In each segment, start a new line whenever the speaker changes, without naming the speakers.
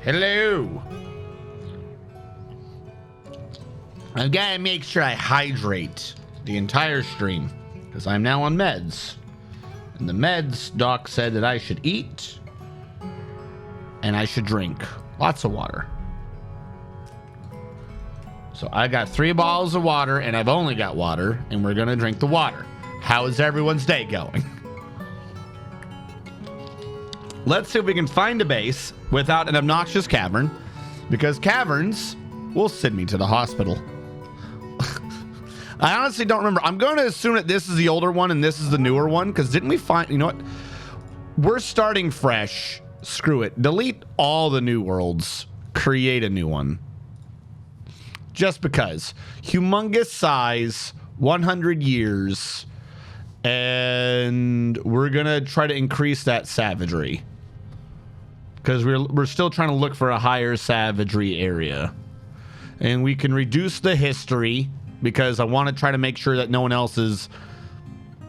Hello. I've got to make sure I hydrate the entire stream because I'm now on meds. And the meds doc said that I should eat and I should drink lots of water. So I got 3 bottles of water and I've only got water and we're going to drink the water. How is everyone's day going? Let's see if we can find a base without an obnoxious cavern, because caverns will send me to the hospital. I honestly don't remember. I'm going to assume that this is the older one and this is the newer one, because didn't we find, you know what? We're starting fresh. Screw it. Delete all the new worlds. Create a new one. Just because. Humongous size, 100 years, and we're going to try to increase that savagery. Because we're still trying to look for a higher savagery area. And we can reduce the history because I want to try to make sure that no one else has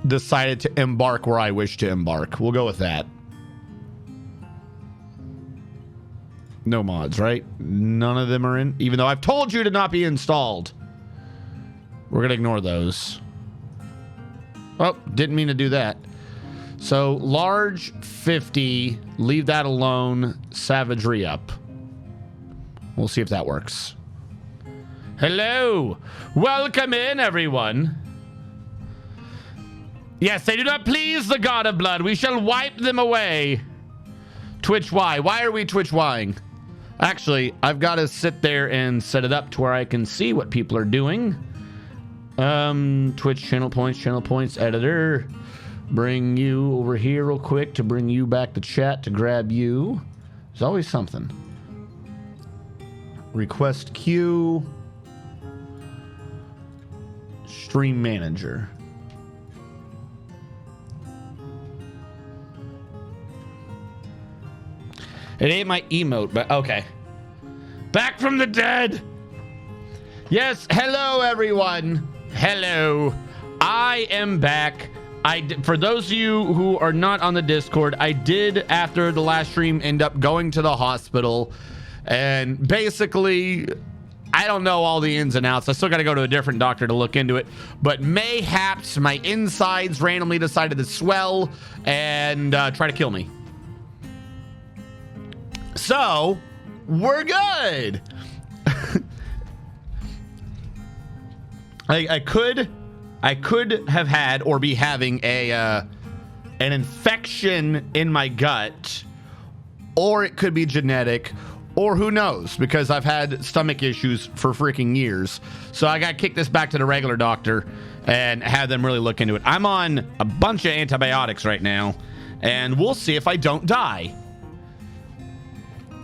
decided to embark where I wish to embark. We'll go with that. No mods, right? None of them are in, even though I've told you to not be installed. We're going to ignore those. Oh, didn't mean to do that. So large 50, leave that alone, savagery up. We'll see if that works. Hello, welcome in everyone. Yes, they do not please the god of blood. We shall wipe them away. Twitch Y. Why are we Twitch Ying? Actually, I've got to sit there and set it up to where I can see what people are doing. Twitch channel points, editor. Bring you over here real quick to bring you back to chat to grab you. There's always something. Request queue. Stream manager. It ain't my emote, but okay. Back from the dead. Yes, hello everyone. Hello. I am back. For those of you who are not on the Discord, I did, after the last stream, end up going to the hospital. And basically, I don't know all the ins and outs. I still got to go to a different doctor to look into it. But mayhaps my insides randomly decided to swell and try to kill me. So, we're good. I could have had or be having an infection in my gut, or it could be genetic, or who knows, because I've had stomach issues for freaking years. So I got to kick this back to the regular doctor and have them really look into it. I'm on a bunch of antibiotics right now, and we'll see if I don't die.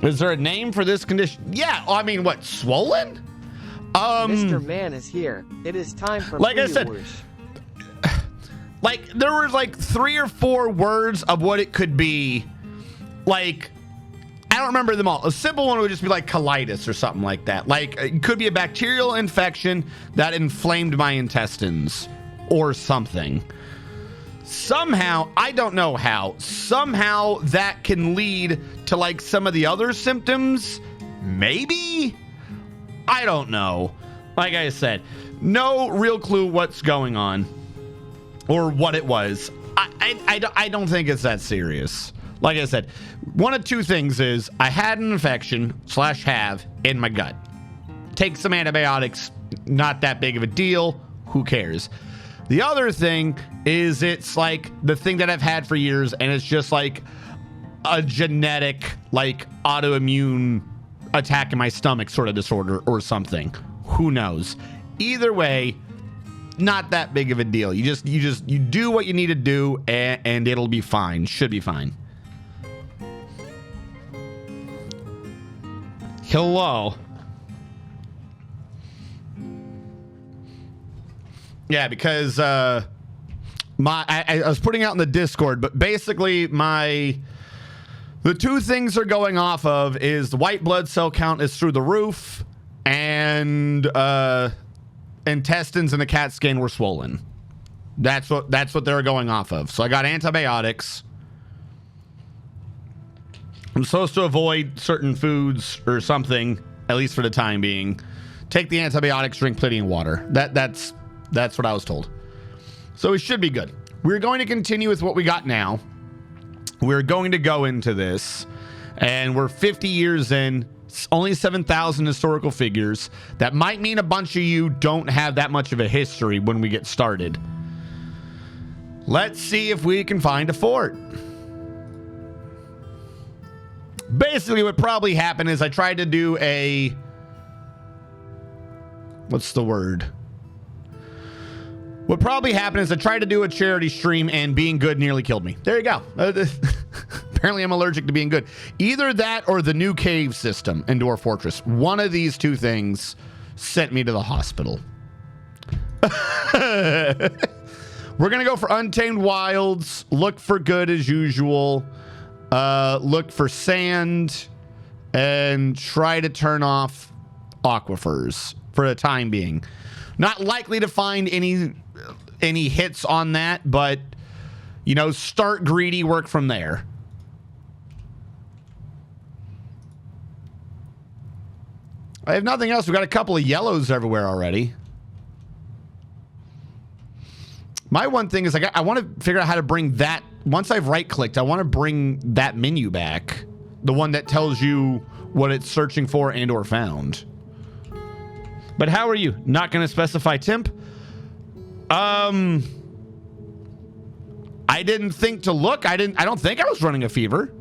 Is there a name for this condition? Yeah, I mean, what, swollen?
Mr. Man is here. It is time for
like I said, like there was like 3 or 4 words of what it could be. Like, I don't remember them all. A simple one would just be like colitis or something like that. Like, it could be a bacterial infection that inflamed my intestines or something. Somehow, I don't know how, somehow that can lead to like some of the other symptoms. Maybe? I don't know. Like I said, no real clue what's going on or what it was. I don't think it's that serious. Like I said, one of 2 things is I had an infection / have in my gut. Take some antibiotics, not that big of a deal. Who cares? The other thing is it's like the thing that I've had for years, and it's just like a genetic, like autoimmune attack in my stomach sort of disorder or something. Who knows? Either way, not that big of a deal. You do what you need to do, and it'll be fine. Should be fine. Hello. Yeah, because I was putting out in the Discord, but basically the 2 things are going off of is the white blood cell count is through the roof, and intestines and the CAT scan were swollen. That's what they're going off of. So I got antibiotics. I'm supposed to avoid certain foods or something, at least for the time being. Take the antibiotics, drink plenty of water. That's what I was told. So we should be good. We're going to continue with what we got now. We're going to go into this, and we're 50 years in, only 7,000 historical figures. That might mean a bunch of you don't have that much of a history when we get started. Let's see if we can find a fort. Basically, what probably happened is I tried to do a... What's the word? What probably happened is I tried to do a charity stream and being good nearly killed me. There you go. Apparently I'm allergic to being good. Either that or the new cave system in Dwarf Fortress. One of these two things sent me to the hospital. We're going to go for Untamed Wilds. Look for good as usual. Look for sand. And try to turn off aquifers for the time being. Not likely to find any hits on that, but, you know, start greedy, work from there. I have nothing else. We've got a couple of yellows everywhere already. My one thing is I want to figure out how to bring that. Once I've right-clicked, I want to bring that menu back. The one that tells you what it's searching for and or found. But how are you? Not going to specify temp? I didn't think to look. I don't think I was running a fever.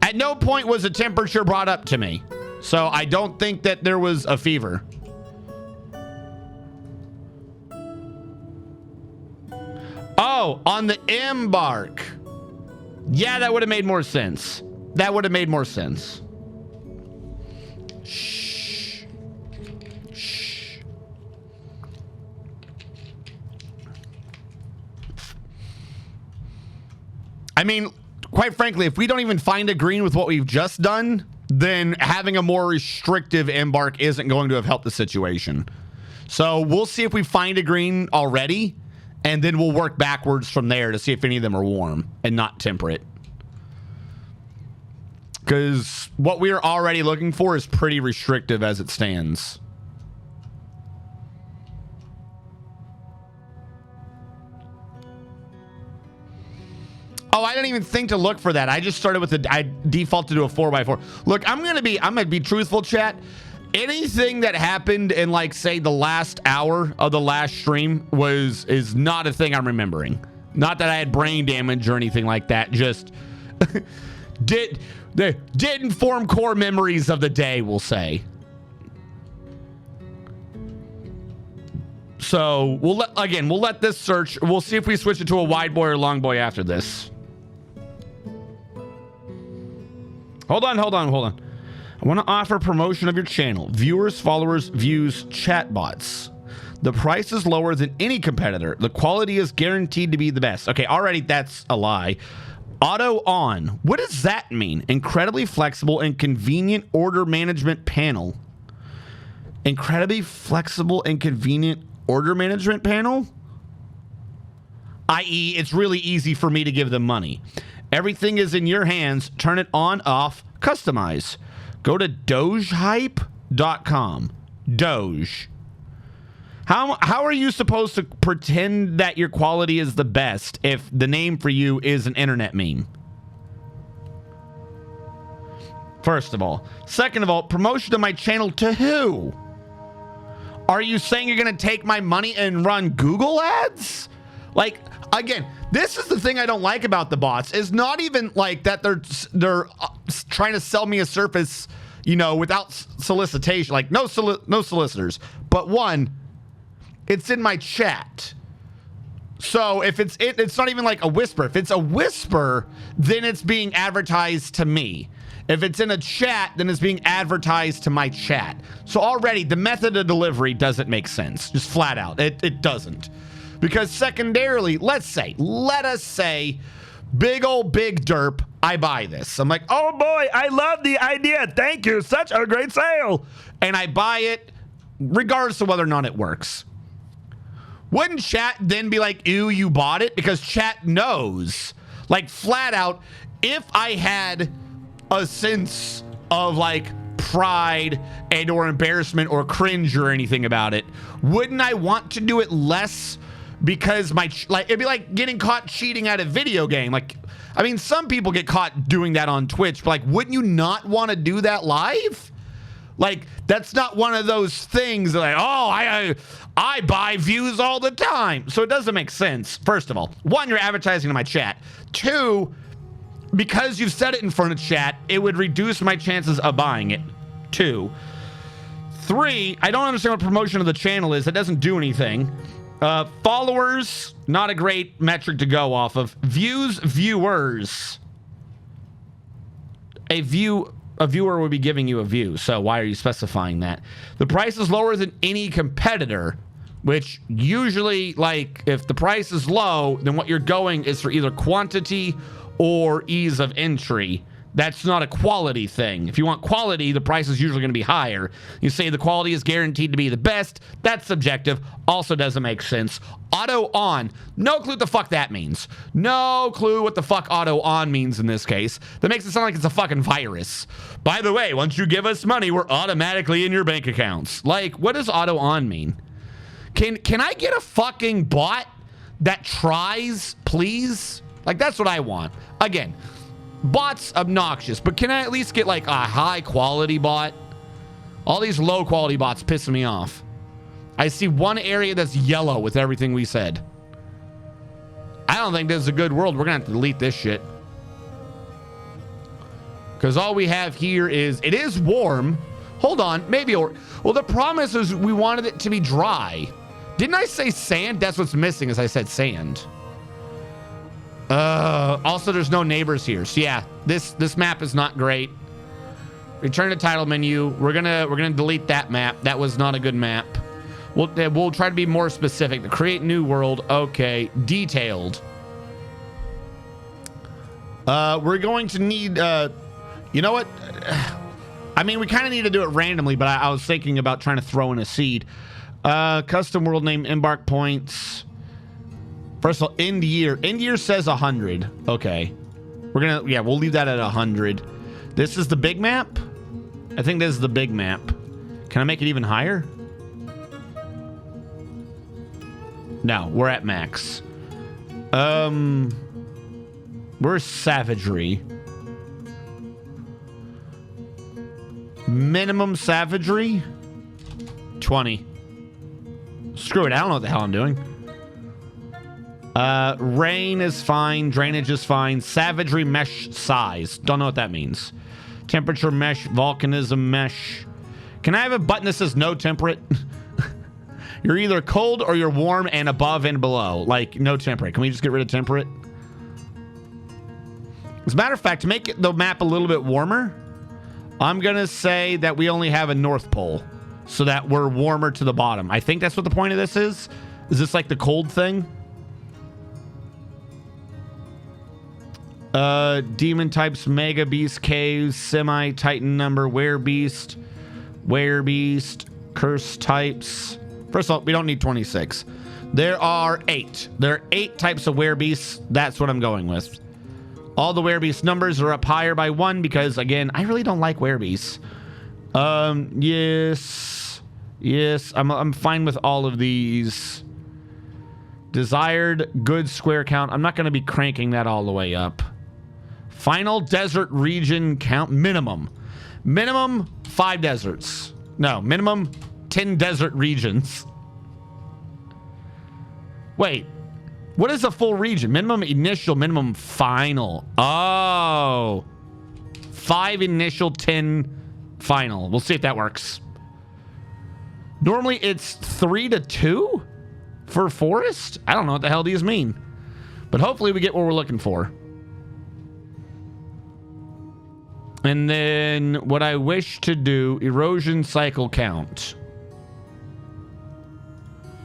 At no point was a temperature brought up to me. So I don't think that there was a fever. Oh, on the embark. Yeah, that would have made more sense. That would have made more sense. Shh. Shh. I mean, quite frankly, if we don't even find a green with what we've just done, then having a more restrictive embark isn't going to have helped the situation. So we'll see if we find a green already, and then we'll work backwards from there to see if any of them are warm and not temperate. Because what we're already looking for is pretty restrictive as it stands. Oh, I didn't even think to look for that. I just started with I defaulted to a 4x4. Look, I'm gonna be truthful, chat. Anything that happened in, like, say, the last hour of the last stream is not a thing I'm remembering. Not that I had brain damage or anything like that. Just didn't form core memories of the day, we'll say. So we'll let this search. We'll see if we switch it to a wide boy or long boy after this. Hold on. I want to offer promotion of your channel. Viewers, followers, views, chatbots. The price is lower than any competitor. The quality is guaranteed to be the best. Okay, already that's a lie. Auto on. What does that mean? Incredibly flexible and convenient order management panel. Incredibly flexible and convenient order management panel? I.e., it's really easy for me to give them money. Everything is in your hands. Turn it on, off, customize. Go to dogehype.com. Doge. How are you supposed to pretend that your quality is the best if the name for you is an internet meme? First of all. Second of all, promotion to my channel to who? Are you saying you're going to take my money and run Google ads? Like, again, this is the thing I don't like about the bots. Is not even like that they're trying to sell me a service, you know, without solicitation. Like, no solicitors. But one, it's in my chat. So if it's not even like a whisper. If it's a whisper, then it's being advertised to me. If it's in a chat, then it's being advertised to my chat. So already the method of delivery doesn't make sense. Just flat out. It doesn't. Because secondarily, let us say, big derp, I buy this. I'm like, oh boy, I love the idea. Thank you. Such a great sale. And I buy it regardless of whether or not it works. Wouldn't chat then be like, ew, you bought it? Because chat knows. Like, flat out, if I had a sense of like pride and or embarrassment or cringe or anything about it, wouldn't I want to do it less? Because it'd be like getting caught cheating at a video game. Like, I mean, some people get caught doing that on Twitch, but like, wouldn't you not want to do that live? Like, that's not one of those things that like, oh, I buy views all the time. So it doesn't make sense. First of all, one, you're advertising to my chat. Two, because you've said it in front of chat, it would reduce my chances of buying it. Two. Three, I don't understand what promotion of the channel is. It doesn't do anything. Followers, not a great metric to go off of. Views, viewers. A viewer would be giving you a view, so why are you specifying that? The price is lower than any competitor, which usually, like, if the price is low, then what you're going is for either quantity or ease of entry. That's not a quality thing. If you want quality, the price is usually going to be higher. You say the quality is guaranteed to be the best. That's subjective. Also doesn't make sense. Auto on. No clue what the fuck that means. No clue what the fuck auto on means in this case. That makes it sound like it's a fucking virus. By the way, once you give us money, we're automatically in your bank accounts. Like, what does auto on mean? Can I get a fucking bot that tries, please? Like, that's what I want. Again, bots obnoxious, but can I at least get like a high quality bot? All these low quality bots pissing me off. I see one area that's yellow with everything we said. I don't think this is a good world. We're gonna have to delete this shit. Because all we have here is, it is warm. Hold on, maybe, well, the promise is we wanted it to be dry. Didn't I say sand? That's what's missing, is I said sand. Also, there's no neighbors here. So yeah, this map is not great. Return to title menu. We're gonna delete that map. That was not a good map. We'll try to be more specific. To create new world. Okay, detailed. We're going to need. You know what? I mean, we kind of need to do it randomly, but I was thinking about trying to throw in a seed. Custom world name, embark points. First of all, end year. End year says 100. Okay. We'll leave that at 100. This is the big map? I think this is the big map. Can I make it even higher? No, we're at max. Where's savagery? Minimum savagery? 20. Screw it, I don't know what the hell I'm doing. Rain is fine. Drainage is fine. Savagery mesh size. Don't know what that means. Temperature mesh. Volcanism mesh. Can I have a button that says no temperate? You're either cold or you're warm and above and below. Like, no temperate. Can we just get rid of temperate? As a matter of fact, to make the map a little bit warmer, I'm going to say that we only have a North Pole so that we're warmer to the bottom. I think that's what the point of this is. Is this like the cold thing? Demon types, Mega Beast, Caves, Semi, Titan number, Werebeast, Curse types. First of all, we don't need 26. There are 8. There are 8 types of Werebeasts. That's what I'm going with. All the Werebeast numbers are up higher by 1 because, again, I really don't like Werebeasts. Yes, I'm fine with all of these. Desired good square count. I'm not going to be cranking that all the way up. Final desert region count minimum. Minimum 5 deserts. No, minimum 10 desert regions. Wait, what is a full region? Minimum initial, minimum final. Oh, 5 initial, 10 final. We'll see if that works. Normally it's 3 to 2 for forest. I don't know what the hell these mean, but hopefully we get what we're looking for. And then what I wish to do, erosion cycle count.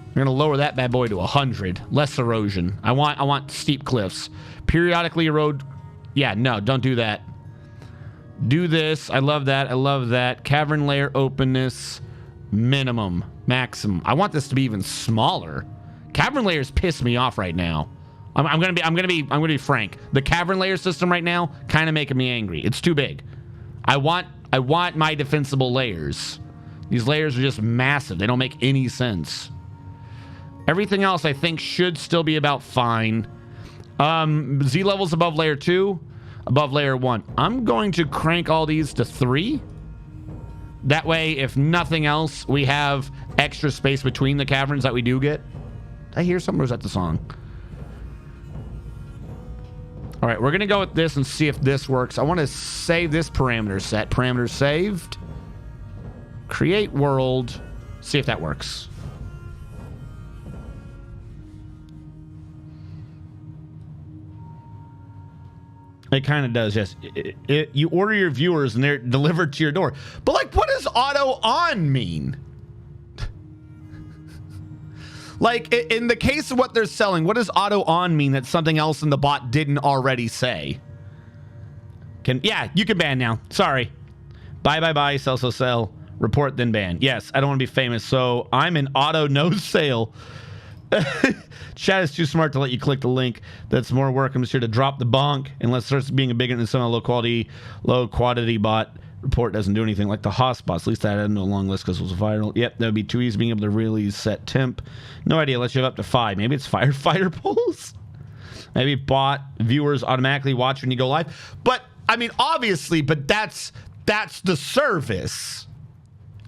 I'm going to lower that bad boy to 100. Less erosion. I want steep cliffs. Periodically erode. Yeah, no, don't do that. Do this. I love that. I love that. Cavern layer openness. Minimum. Maximum. I want this to be even smaller. Cavern layers piss me off right now. I'm gonna be frank. The cavern layer system right now kind of making me angry. It's too big. I want my defensible layers. These layers are just massive. They don't make any sense. Everything else I think should still be about fine. Z levels above layer 2, above layer 1. I'm going to crank all these to 3. That way, if nothing else, we have extra space between the caverns that we do get. Did I hear something, or was that the song? All right, we're going to go with this and see if this works. I want to save this parameter set. Parameter saved. Create world. See if that works. It kind of does, yes. You order your viewers and they're delivered to your door. But, like, what does auto on mean? Like, in the case of what they're selling, what does auto on mean that something else in the bot didn't already say? Yeah, you can ban now. Sorry. Buy, sell. Report, then ban. Yes, I don't want to be famous, so I'm an auto no sale. Chat is too smart to let you click the link. That's more work. I'm just here to drop the bonk. Unless it starts being a bigger than some low quantity bot. Report doesn't do anything like the hotspots. At least I added to a long list because it was viral. Yep, that would be too easy being able to really set temp. No idea. Let's you have up to 5. Maybe it's firefighter polls. Maybe bot viewers automatically watch when you go live. But I mean, obviously, but that's the service.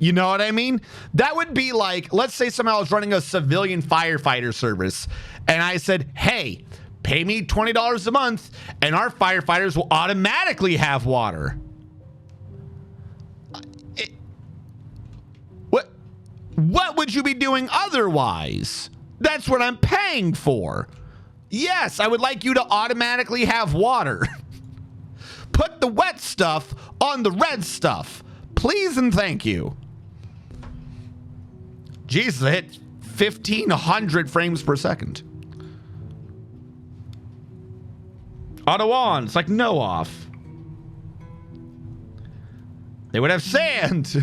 You know what I mean? That would be like, let's say somehow I was running a civilian firefighter service and I said, hey, pay me $20 a month and our firefighters will automatically have water. What would you be doing otherwise? That's what I'm paying for. Yes, I would like you to automatically have water. Put the wet stuff on the red stuff. Please and thank you. Jesus, I hit 1,500 frames per second. Auto on. It's like no off. They would have sand.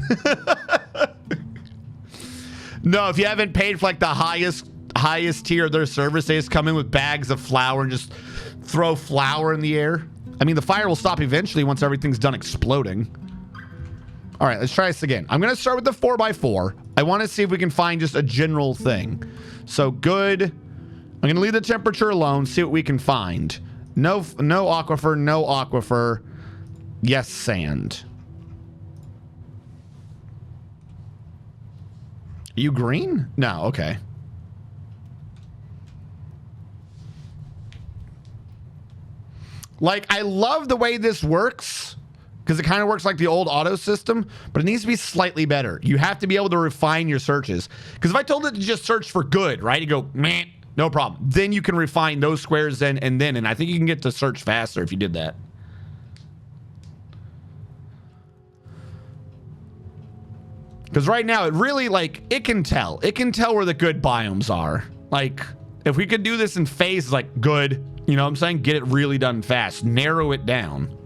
No, if you haven't paid for like the highest tier of their service, they just come in with bags of flour and just throw flour in the air. I mean, the fire will stop eventually once everything's done exploding. All right, let's try this again. I'm going to start with the 4x4. I want to see if we can find just a general thing. So good. I'm going to leave the temperature alone, see what we can find. No aquifer, no aquifer. Yes, sand. Are you green? No, okay. Like, I love the way this works because it kind of works like the old auto system, but it needs to be slightly better. You have to be able to refine your searches. Because if I told it to just search for good, right? You go, meh, no problem. Then you can refine those squares and I think you can get to search faster if you did that. Because right now, it really, like, it can tell. It can tell where the good biomes are. Like, if we could do this in phases, like, good, you know what I'm saying? Get it really done fast. Narrow it down.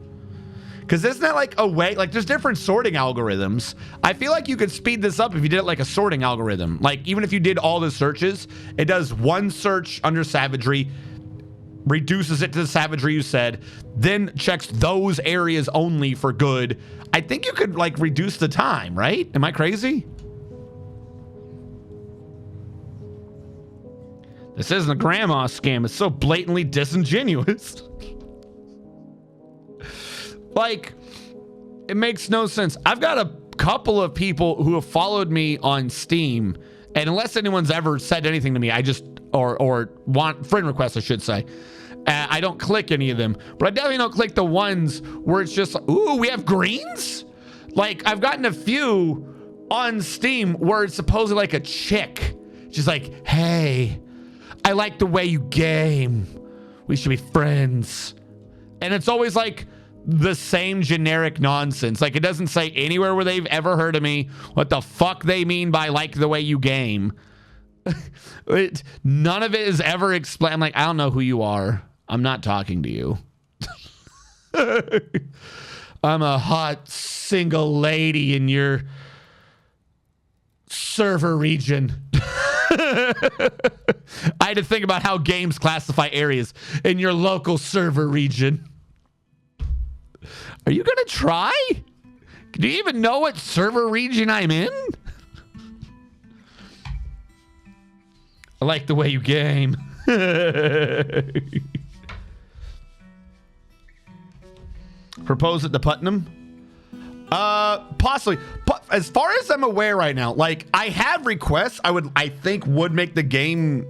Because isn't that, like, a way, like, there's different sorting algorithms. I feel like you could speed this up if you did it like a sorting algorithm. Like, even if you did all the searches, it does one search under savagery, reduces it to the savagery you said, then checks those areas only for good. I think you could, like, reduce the time, right? Am I crazy? This isn't a grandma scam. It's so blatantly disingenuous. Like, it makes no sense. I've got a couple of people who have followed me on Steam, and unless anyone's ever said anything to me, I just, or want friend requests, I should say, I don't click any of them, but I definitely don't click the ones where it's just, ooh, we have greens? Like, I've gotten a few on Steam where it's supposedly like a chick. She's like, hey, I like the way you game. We should be friends. And it's always like the same generic nonsense. Like, it doesn't say anywhere where they've ever heard of me what the fuck they mean by like the way you game. None of it is ever explained. I'm like, I don't know who you are. I'm not talking to you. I'm a hot single lady in your server region. I had to think about how games classify areas in your local server region. Are you going to try? Do you even know what server region I'm in? I like the way you game. Propose at the Putnam? Possibly. As far as I'm aware right now, like, I have requests I think would make the game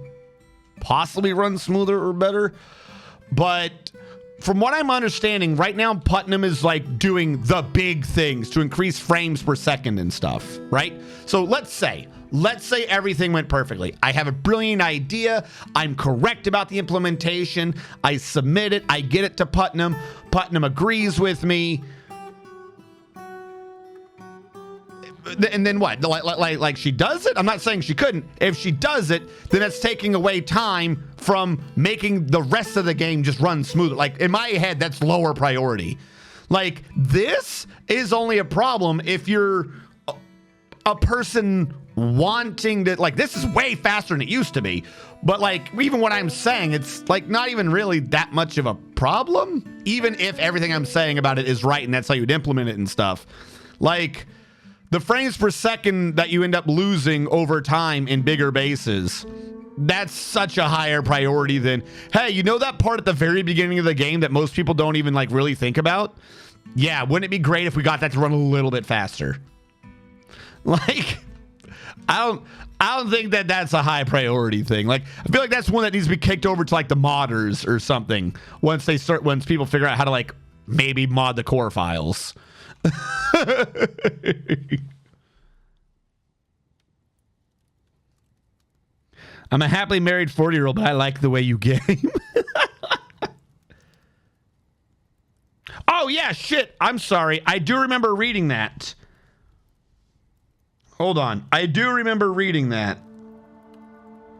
possibly run smoother or better. But from what I'm understanding, right now, Putnam is like doing the big things to increase frames per second and stuff, right? So let's say everything went perfectly. I have a brilliant idea. I'm correct about the implementation. I submit it. I get it to Putnam. Putnam agrees with me. And then what? Like she does it? I'm not saying she couldn't. If she does it, then that's taking away time from making the rest of the game just run smoother. Like, in my head, that's lower priority. Like, this is only a problem if you're a person wanting to, like, this is way faster than it used to be. But, like, even what I'm saying, it's, like, not even really that much of a problem. Even if everything I'm saying about it is right and that's how you'd implement it and stuff. Like, the frames per second that you end up losing over time in bigger bases, that's such a higher priority than, hey, you know that part at the very beginning of the game that most people don't even, like, really think about? Yeah, wouldn't it be great if we got that to run a little bit faster? Like, I don't think that that's a high priority thing. Like, I feel like that's one that needs to be kicked over to, like, the modders or something once people figure out how to, like, maybe mod the core files. I'm a happily married 40-year-old, but I like the way you game. Oh, yeah, shit. I'm sorry. I do remember reading that. Hold on. I do remember reading that.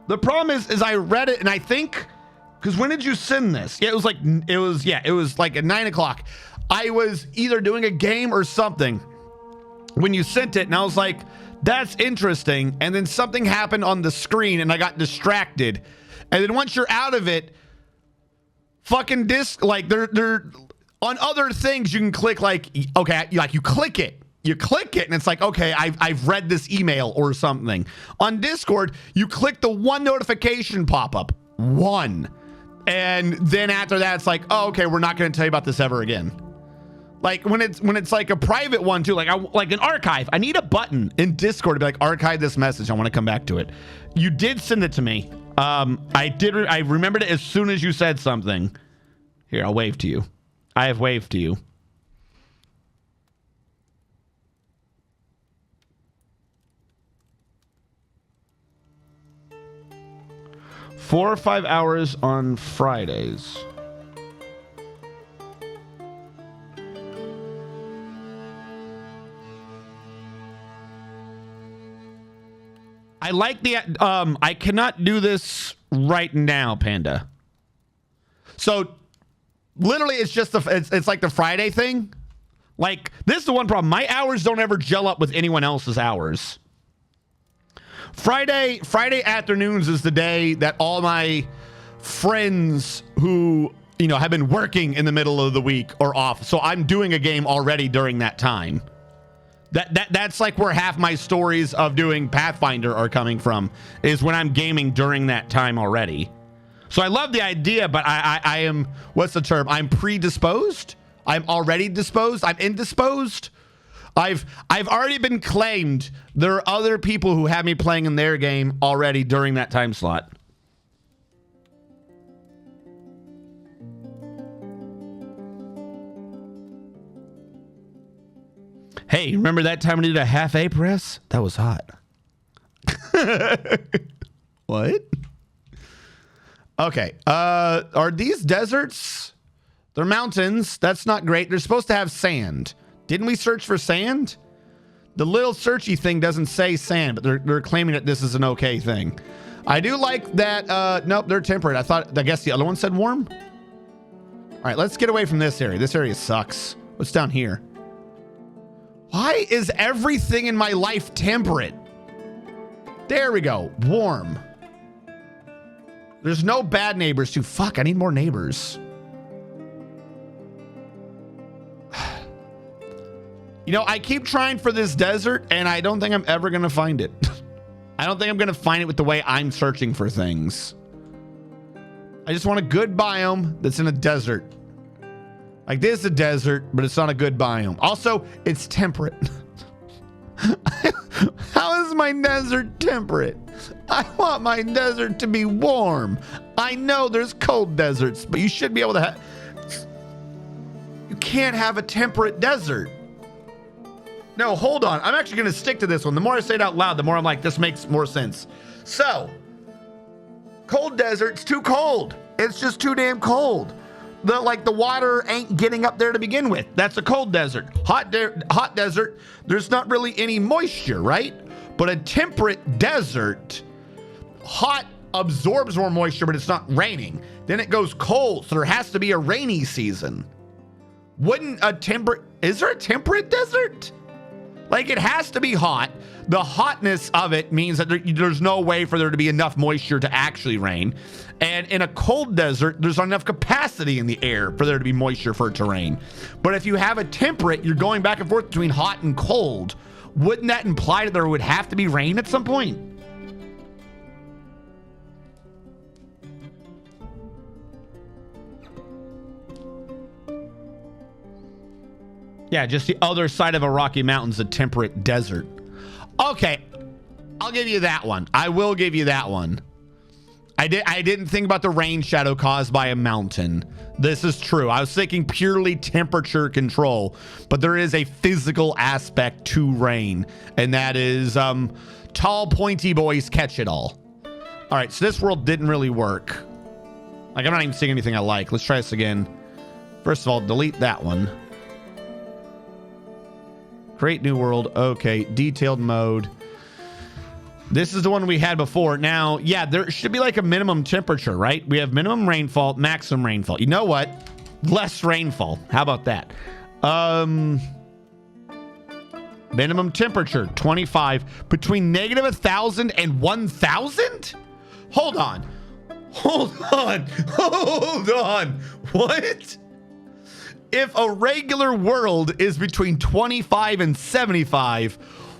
The problem is I read it and I think, because when did you send this? Yeah, it was like at 9 o'clock. I was either doing a game or something when you sent it, and I was like, that's interesting. And then something happened on the screen and I got distracted. And then once you're out of it, fucking like they're on other things you can click, like, okay, like you click it and it's like, okay, I've read this email or something. On Discord, you click the one notification pop-up, one. And then after that, it's like, oh, okay, we're not going to tell you about this ever again. Like when it's like a private one too, like an archive. I need a button in Discord to be like, archive this message. I want to come back to it. You did send it to me. I remembered it as soon as you said something. Here, I'll wave to you. I have waved to you. Four or 5 hours on Fridays. I like the, I cannot do this right now, Panda. So literally it's just, it's like the Friday thing. Like, this is the one problem. My hours don't ever gel up with anyone else's hours. Friday afternoons is the day that all my friends who, you know, have been working in the middle of the week are off. So I'm doing a game already during that time. That's like where half my stories of doing Pathfinder are coming from, is when I'm gaming during that time already. So I love the idea, but I am, what's the term? I'm predisposed. I'm already disposed. I'm indisposed. I've already been claimed. There are other people who have me playing in their game already during that time slot. Hey, remember that time we did a half A press? That was hot. What? Okay. Are these deserts? They're mountains. That's not great. They're supposed to have sand. Didn't we search for sand? The little searchy thing doesn't say sand, but they're claiming that this is an okay thing. I do like that. Nope, they're temperate. I guess the other one said warm. All right, let's get away from this area. This area sucks. What's down here? Why is everything in my life temperate? There we go. Warm. There's no bad neighbors too. Fuck, I need more neighbors. You know, I keep trying for this desert, and I don't think I'm ever going to find it. I don't think I'm going to find it with the way I'm searching for things. I just want a good biome that's in a desert. Like, this is a desert, but it's not a good biome. Also, it's temperate. How is my desert temperate? I want my desert to be warm. I know there's cold deserts, but you should be able to have... You can't have a temperate desert. No, hold on. I'm actually going to stick to this one. The more I say it out loud, the more I'm like, this makes more sense. So, cold desert's too cold. It's just too damn cold. The water ain't getting up there to begin with. That's a cold desert. Hot desert, there's not really any moisture, right? But a temperate desert, hot absorbs more moisture, but it's not raining. Then it goes cold, so there has to be a rainy season. Is there a temperate desert? Like, it has to be hot. The hotness of it means that there's no way for there to be enough moisture to actually rain. And in a cold desert, there's not enough capacity in the air for there to be moisture for it to rain. But if you have a temperate, you're going back and forth between hot and cold. Wouldn't that imply that there would have to be rain at some point? Yeah, just the other side of a Rocky Mountain's a temperate desert. Okay, I'll give you that one. I will give you that one. I didn't think about the rain shadow caused by a mountain. This is true. I was thinking purely temperature control, but there is a physical aspect to rain, and that is tall, pointy boys catch it all. All right, so this world didn't really work. Like, I'm not even seeing anything I like. Let's try this again. First of all, delete that one. Create new world. Okay, detailed mode. This is the one we had before. Now, yeah, there should be like a minimum temperature, right? We have minimum rainfall, maximum rainfall. You know what? Less rainfall. How about that? Minimum temperature, 25. Between negative 1,000 and 1,000? Hold on. Hold on. Hold on. What? If a regular world is between 25 and 75,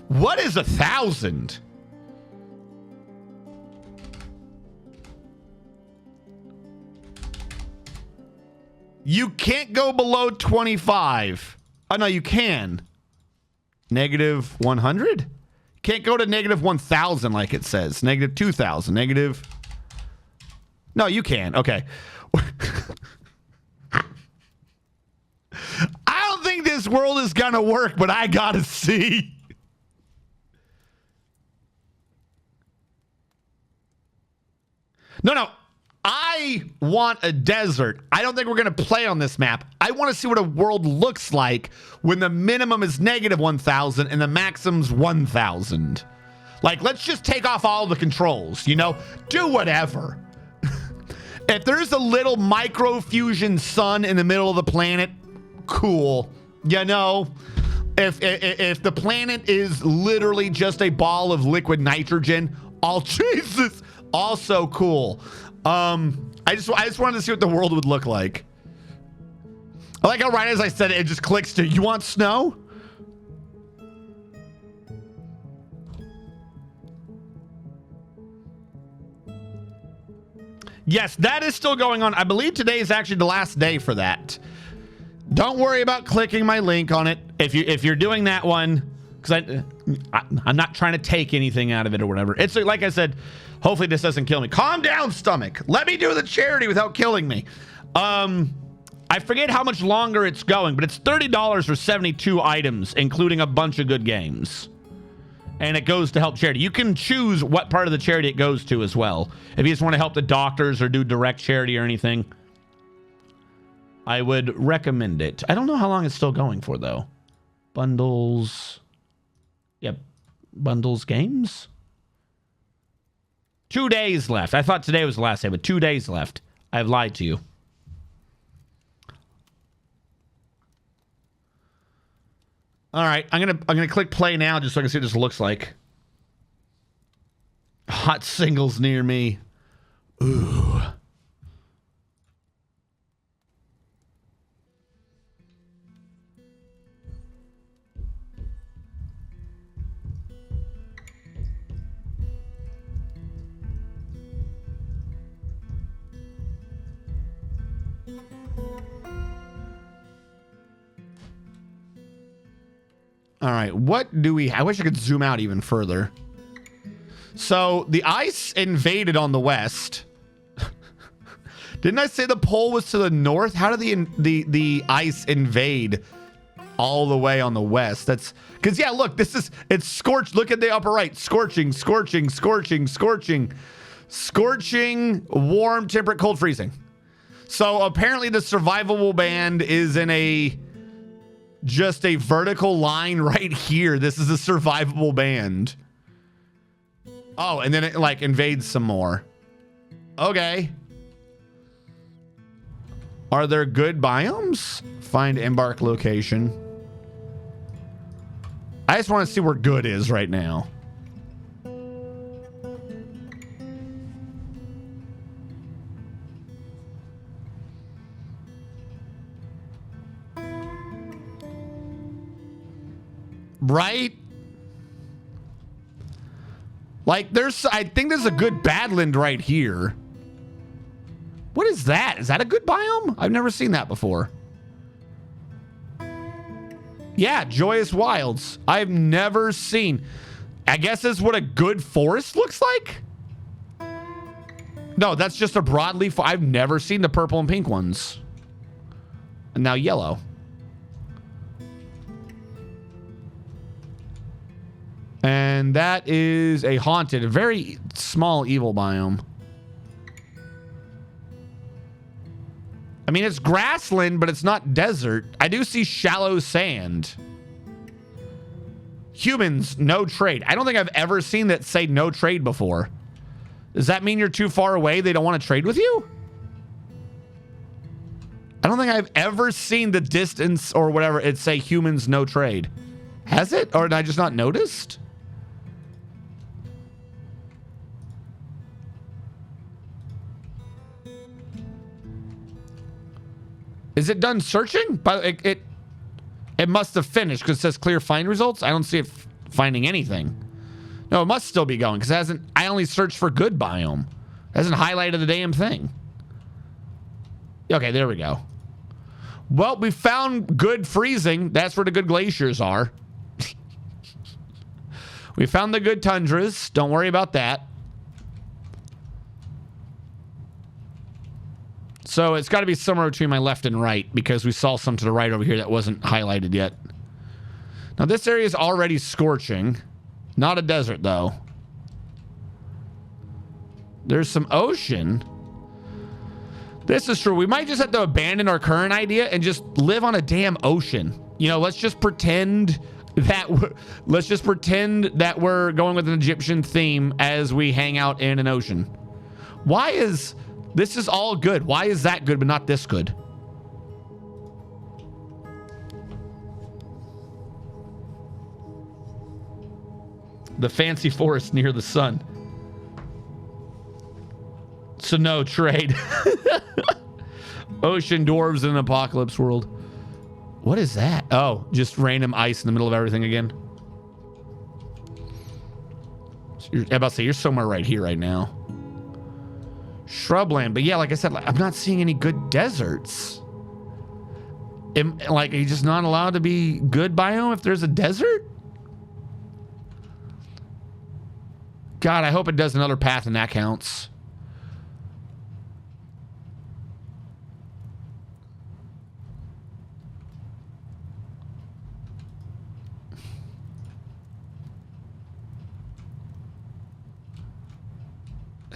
what is 1,000? You can't go below 25. Oh, no, you can. Negative 100? You can't go to negative 1,000 like it says. Negative 2,000. Negative... No, you can. Okay. I don't think this world is gonna work, but I gotta see. No. I want a desert. I don't think we're gonna play on this map. I want to see what a world looks like when the minimum is negative 1,000 and the maximum's 1,000. Like, let's just take off all the controls, you know? Do whatever. If there's a little micro fusion sun in the middle of the planet, cool. You know, if the planet is literally just a ball of liquid nitrogen, oh Jesus, also cool. I just wanted to see what the world would look like. I like how right as I said it, it just clicks to, you want snow? Yes, that is still going on. I believe today is actually the last day for that. Don't worry about clicking my link on it if you're doing that one, because I'm not trying to take anything out of it or whatever. It's like I said, hopefully this doesn't kill me. Calm down, stomach. Let me do the charity without killing me. I forget how much longer it's going, but it's $30 for 72 items, including a bunch of good games. And it goes to help charity. You can choose what part of the charity it goes to as well. If you just want to help the doctors or do direct charity or anything, I would recommend it. I don't know how long it's still going for, though. Bundles. Yep. Bundles games. 2 days left. I thought today was the last day, but 2 days left. I've lied to you. All right, I'm gonna click play now just so I can see what this looks like. hot singles near me. Ooh. All right, what do we... I wish I could zoom out even further. So, the ice invaded on the west. Didn't I say the pole was to the north? How did the ice invade all the way on the west? That's... Because, yeah, look, it's scorched. Look at the upper right. Scorching, scorching, scorching, scorching. Scorching, warm, temperate, cold, freezing. So, apparently the survivable band is in just a vertical line right here. This is a survivable band. Oh, and then it like invades some more. Okay. Are there good biomes? Find embark location. I just want to see where good is right now. Right? Like, I think there's a good badland right here. What is that? Is that a good biome? I've never seen that before. Yeah, Joyous Wilds. I've never seen. I guess that's what a good forest looks like? No, that's just a broadleaf. I've never seen the purple and pink ones. And now yellow. And that is a haunted, a very small evil biome. I mean, it's grassland, but it's not desert. I do see shallow sand. Humans, no trade. I don't think I've ever seen that say no trade before. Does that mean you're too far away? They don't want to trade with you? I don't think I've ever seen the distance or whatever it say humans, no trade. Has it? Or did I just not noticed? Is it done searching? But it must have finished because it says clear find results. I don't see it finding anything. No, it must still be going because it hasn't. I only searched for good biome. It hasn't highlighted the damn thing. Okay, there we go. Well, we found good freezing. That's where the good glaciers are. We found the good tundras. Don't worry about that. So it's got to be somewhere between my left and right because we saw some to the right over here that wasn't highlighted yet. Now this area is already scorching. Not a desert though. There's some ocean. This is true. We might just have to abandon our current idea and just live on a damn ocean. You know, let's just pretend that we're going with an Egyptian theme as we hang out in an ocean. Why is this is all good? Why is that good but not this good? The fancy forest near the sun. So no trade. Ocean dwarves in an apocalypse world. What is that? Oh, just random ice in the middle of everything again. I'm about to say, you're somewhere right here right now. Shrubland. But yeah, like I said, I'm not seeing any good deserts. Like, are you just not allowed to be good biome if there's a desert? God, I hope it does another path and that counts.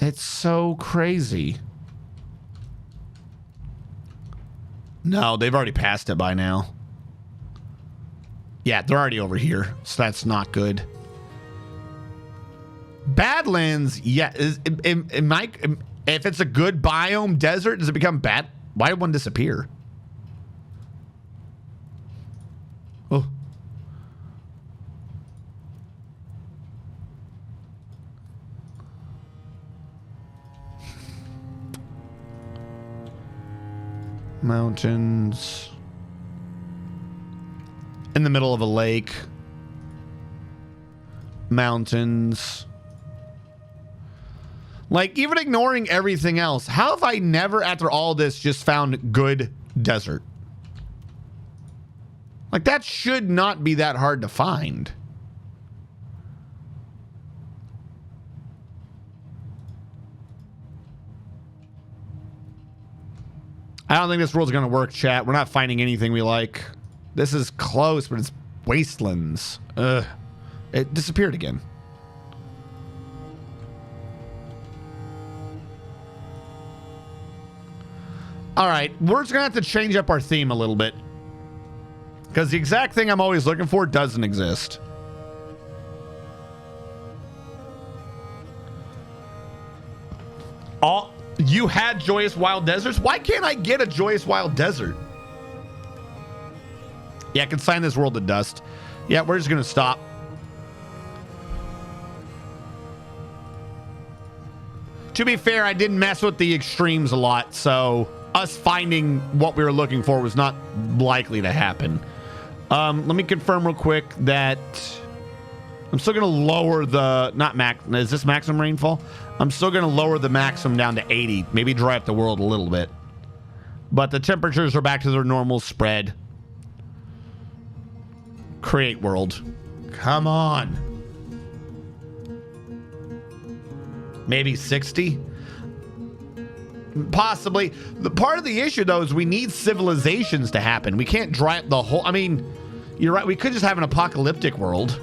It's so crazy. No, they've already passed it by now. Yeah, they're already over here, so that's not good. Badlands, yeah. If it's a good biome desert, does it become bad? Why did one disappear? Oh. Mountains. In the middle of a lake. Mountains. Like, even ignoring everything else, how have I never, after all this, just found good desert? Like, that should not be that hard to find. I don't think this world's going to work, chat. We're not finding anything we like. This is close, but it's wastelands. Ugh. It disappeared again. All right, we're just going to have to change up our theme a little bit. Because the exact thing I'm always looking for doesn't exist. Oh, you had Joyous Wild Deserts? Why can't I get a Joyous Wild Desert? Yeah, I can sign this world to dust. Yeah, we're just going to stop. To be fair, I didn't mess with the extremes a lot, so us finding what we were looking for was not likely to happen. Let me confirm real quick that I'm still going to lower the, not max, is this maximum rainfall? I'm still going to lower the maximum down to 80, maybe dry up the world a little bit. But the temperatures are back to their normal spread. Create world. Come on. Maybe 60? Possibly. The part of the issue, though, is we need civilizations to happen. We can't dry up the whole... I mean, you're right. We could just have an apocalyptic world.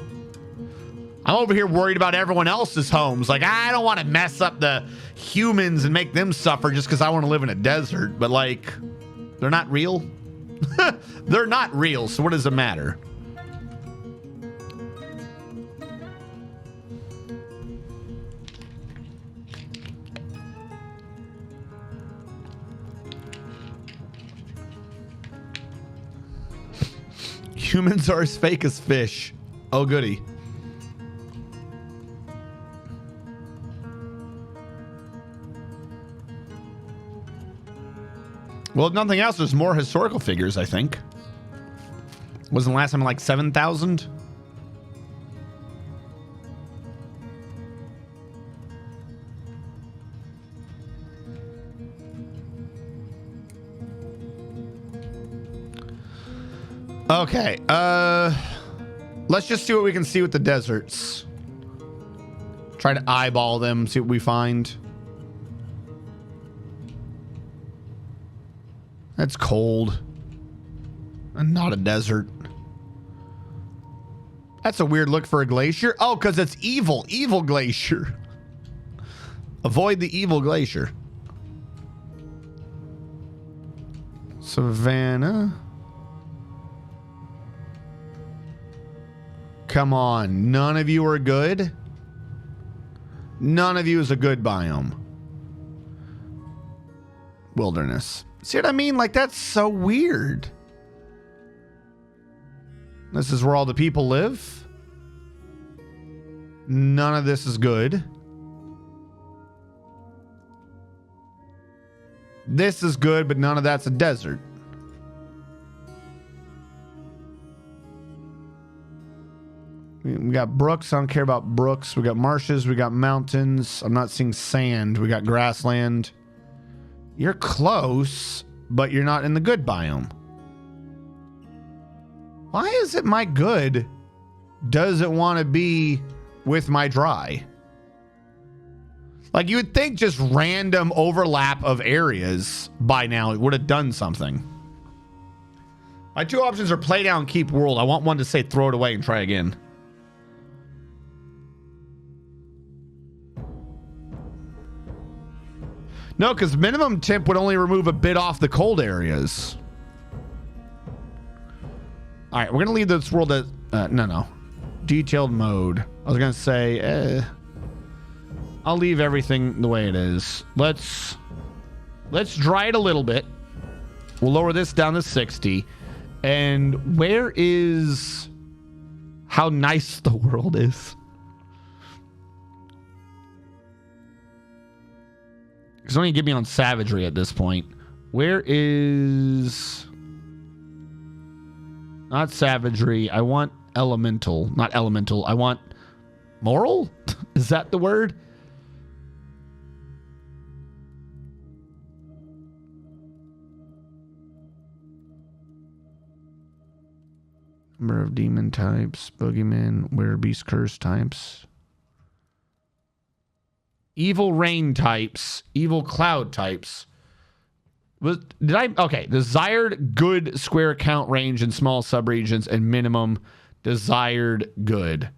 I'm over here worried about everyone else's homes. Like, I don't want to mess up the humans and make them suffer just because I want to live in a desert. But, like, they're not real. They're not real, so what does it matter? Humans are as fake as fish. Oh, goody. Well, if nothing else, there's more historical figures, I think. Wasn't the last time like 7,000? Okay, let's just see what we can see with the deserts. Try to eyeball them, see what we find. That's cold. And not a desert. That's a weird look for a glacier. Oh, because it's evil. Evil glacier. Avoid the evil glacier. Savannah. Come on. None of you are good? None of you is a good biome. Wilderness. See what I mean? Like, that's so weird. This is where all the people live. None of this is good. This is good, but none of that's a desert. We got brooks. I don't care about brooks. We got marshes. We got mountains. I'm not seeing sand. We got grassland. You're close, but you're not in the good biome. Why is it my good doesn't want to be with my dry? Like, you would think just random overlap of areas by now it would have done something. My two options are play down, keep world. I want one to say throw it away and try again. No, because minimum temp would only remove a bit off the cold areas. All right, we're going to leave this world at... no. Detailed mode. I was going to say... I'll leave everything the way it is. Let's dry it a little bit. We'll lower this down to 60. And where is... how nice the world is? It's only give me on savagery at this point. Where is... Not savagery. I want elemental. Not elemental. I want moral? Is that the word? Number of demon types, boogeyman, werebeast curse types. Evil rain types, evil cloud types. Okay, desired good square count range in small subregions and minimum desired good.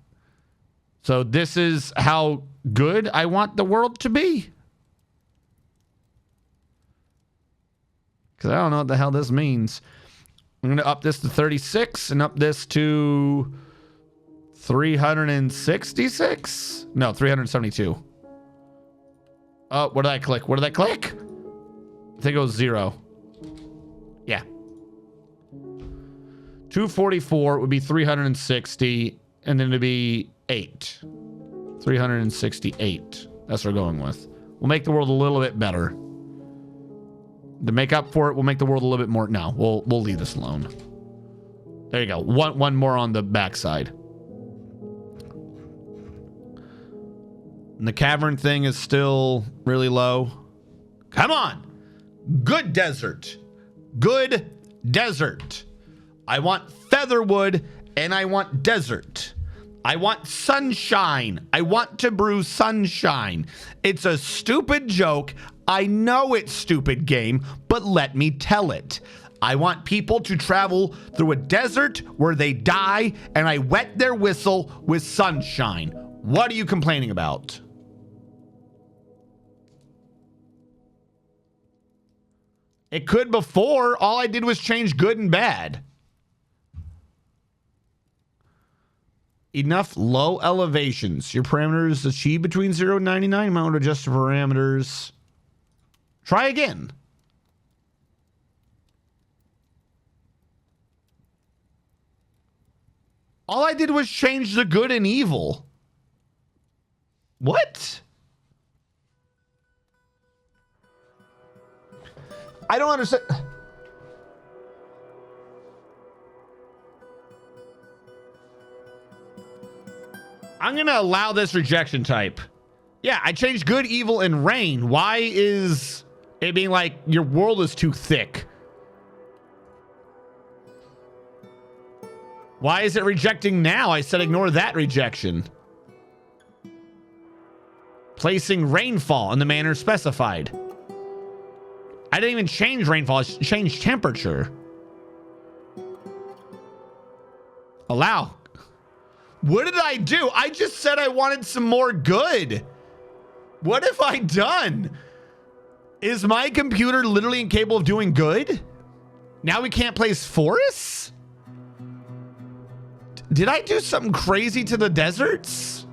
So this is how good I want the world to be. Because I don't know what the hell this means. I'm going to up this to 36 and up this to 366? No, 372. Oh, what did I click? What did I click? I think it was 0. Yeah. 244 would be 360, and then it'd be 8. 368. That's what we're going with. We'll make the world a little bit better. To make up for it, we'll make the world a little bit more. No, we'll leave this alone. There you go. One more on the backside. And the cavern thing is still really low. Come on. Good desert. Good desert. I want featherwood and I want desert. I want sunshine. I want to brew sunshine. It's a stupid joke. I know it's stupid, game, but let me tell it. I want people to travel through a desert where they die and I wet their whistle with sunshine. What are you complaining about? It could before. All I did was change good and bad. Enough low elevations. Your parameters achieve between 0 and 99. You might want to adjust the parameters. Try again. All I did was change the good and evil. What? I don't understand. I'm going to allow this rejection type. Yeah, I changed good, evil, and rain. Why is it being like your world is too thick? Why is it rejecting now? I said ignore that rejection. Placing rainfall in the manner specified. I didn't even change rainfall. I changed temperature. Allow. What did I do? I just said I wanted some more good. What have I done? Is my computer literally incapable of doing good? Now we can't place forests? Did I do something crazy to the deserts?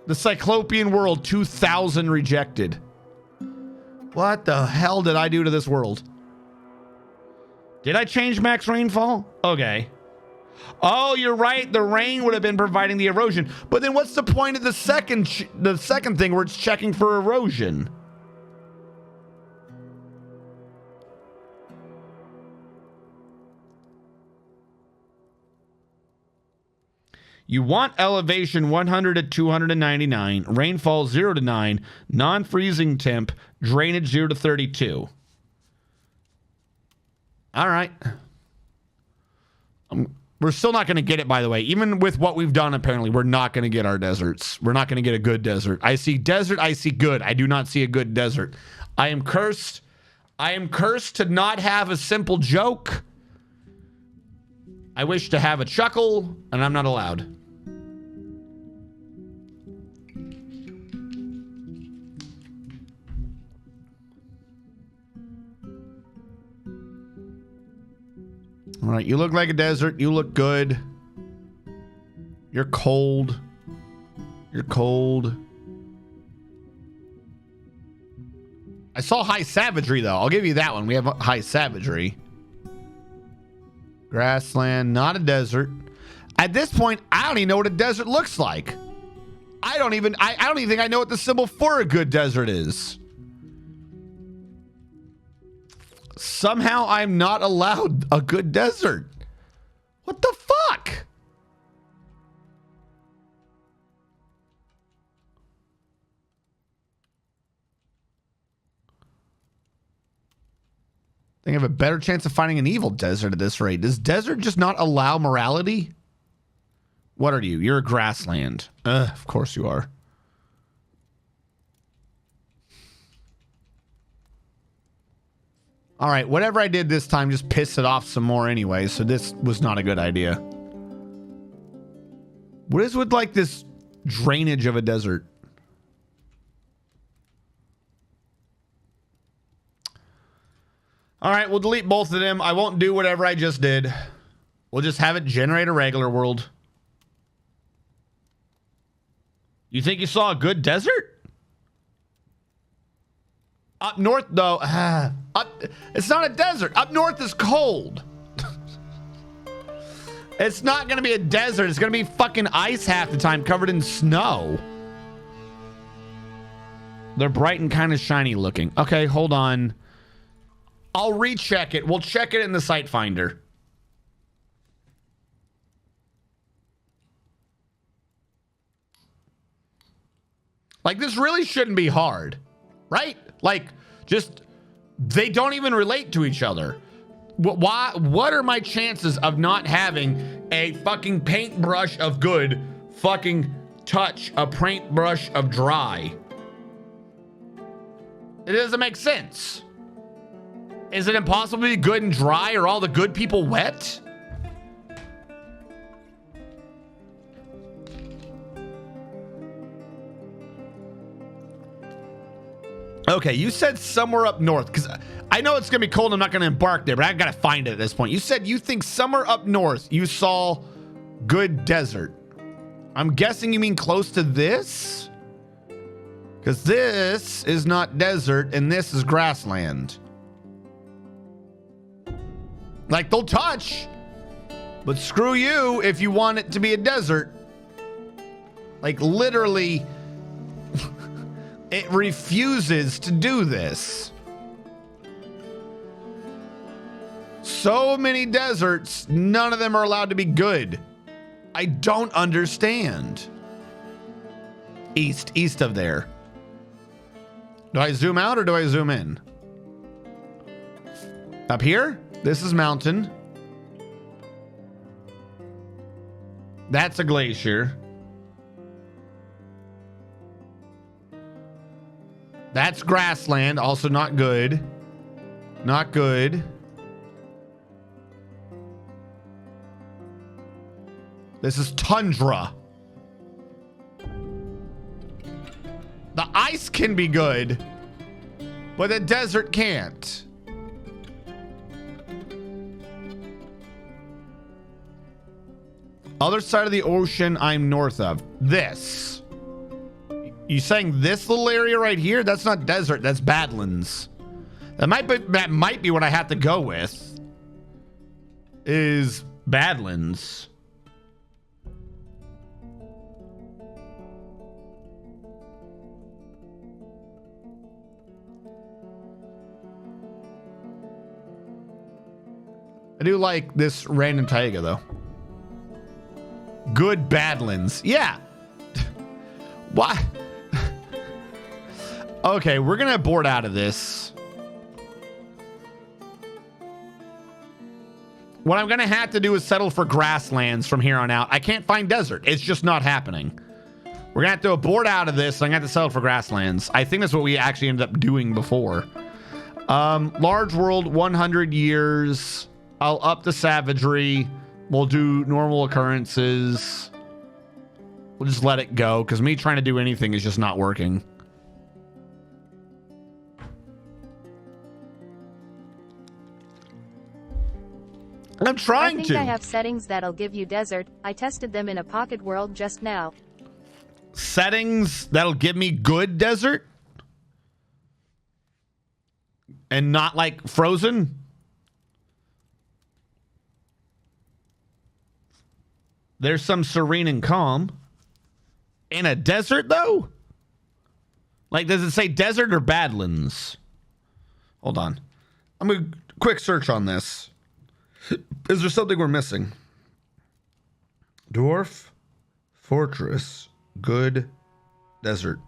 The Cyclopean world 2000 rejected. What the hell did I do to this world? Did I change max rainfall? Okay. Oh, you're right. The rain would have been providing the erosion. But then what's the point of the second thing where it's checking for erosion? You want elevation 100 to 299, rainfall 0 to 9, non-freezing temp, drainage 0 to 32. All right. We're still not going to get it, by the way. Even with what we've done, apparently, we're not going to get our deserts. We're not going to get a good desert. I see desert, I see good. I do not see a good desert. I am cursed. I am cursed to not have a simple joke. I wish to have a chuckle, and I'm not allowed. All right, you look like a desert. You look good. You're cold. You're cold. I saw high savagery, though. I'll give you that one. We have high savagery. Grassland, not a desert. At this point, I don't even know what a desert looks like. I don't even think I know what the symbol for a good desert is. Somehow I'm not allowed a good desert. What the fuck? I have a better chance of finding an evil desert at this rate. Does desert just not allow morality? What are you? You're a grassland. Of course you are. All right, whatever I did this time just pissed it off some more anyway, so this was not a good idea. What is with like this drainage of a desert? All right, we'll delete both of them. I won't do whatever I just did. We'll just have it generate a regular world. You think you saw a good desert? Up north, though, it's not a desert. Up north is cold. It's not going to be a desert. It's going to be fucking ice half the time, covered in snow. They're bright and kind of shiny looking. Okay, hold on. I'll recheck it. We'll check it in the site finder. Like, this really shouldn't be hard, right? Like, just, they don't even relate to each other. Why? What are my chances of not having a fucking paintbrush of good fucking touch a paintbrush of dry? It doesn't make sense. Is it impossible to be good and dry? Are all the good people wet? Okay, you said somewhere up north, because I know it's going to be cold. I'm not going to embark there, but I got to find it at this point. You said you think somewhere up north you saw good desert. I'm guessing you mean close to this? Because this is not desert and this is grassland. Like, they'll touch, but screw you if you want it to be a desert. Like, literally, it refuses to do this. So many deserts, none of them are allowed to be good. I don't understand. East of there. Do I zoom out or do I zoom in? Up here? This is mountain. That's a glacier. That's grassland, also not good. Not good. This is tundra. The ice can be good, but the desert can't. Other side of the ocean I'm north of. This. You saying this little area right here? That's not desert, that's Badlands. That might be what I have to go with. Is Badlands. I do like this random taiga though. Good Badlands. Yeah. Why? Okay, we're gonna board out of this. What I'm gonna have to do is settle for grasslands from here on out. I can't find desert. It's just not happening. We're gonna have to abort out of this. I'm gonna have to settle for grasslands. I think that's what we actually ended up doing before. Large world, 100 years. I'll up the savagery. We'll do normal occurrences. We'll just let it go, because me trying to do anything is just not working. I'm trying to.
I think I have settings that'll give you desert. I tested them in a pocket world just now.
Settings that'll give me good desert? And not like frozen? There's some serene and calm. In a desert, though? Like, does it say desert or Badlands? Hold on. I'm going to quick search on this. Is there something we're missing? Dwarf Fortress, good desert.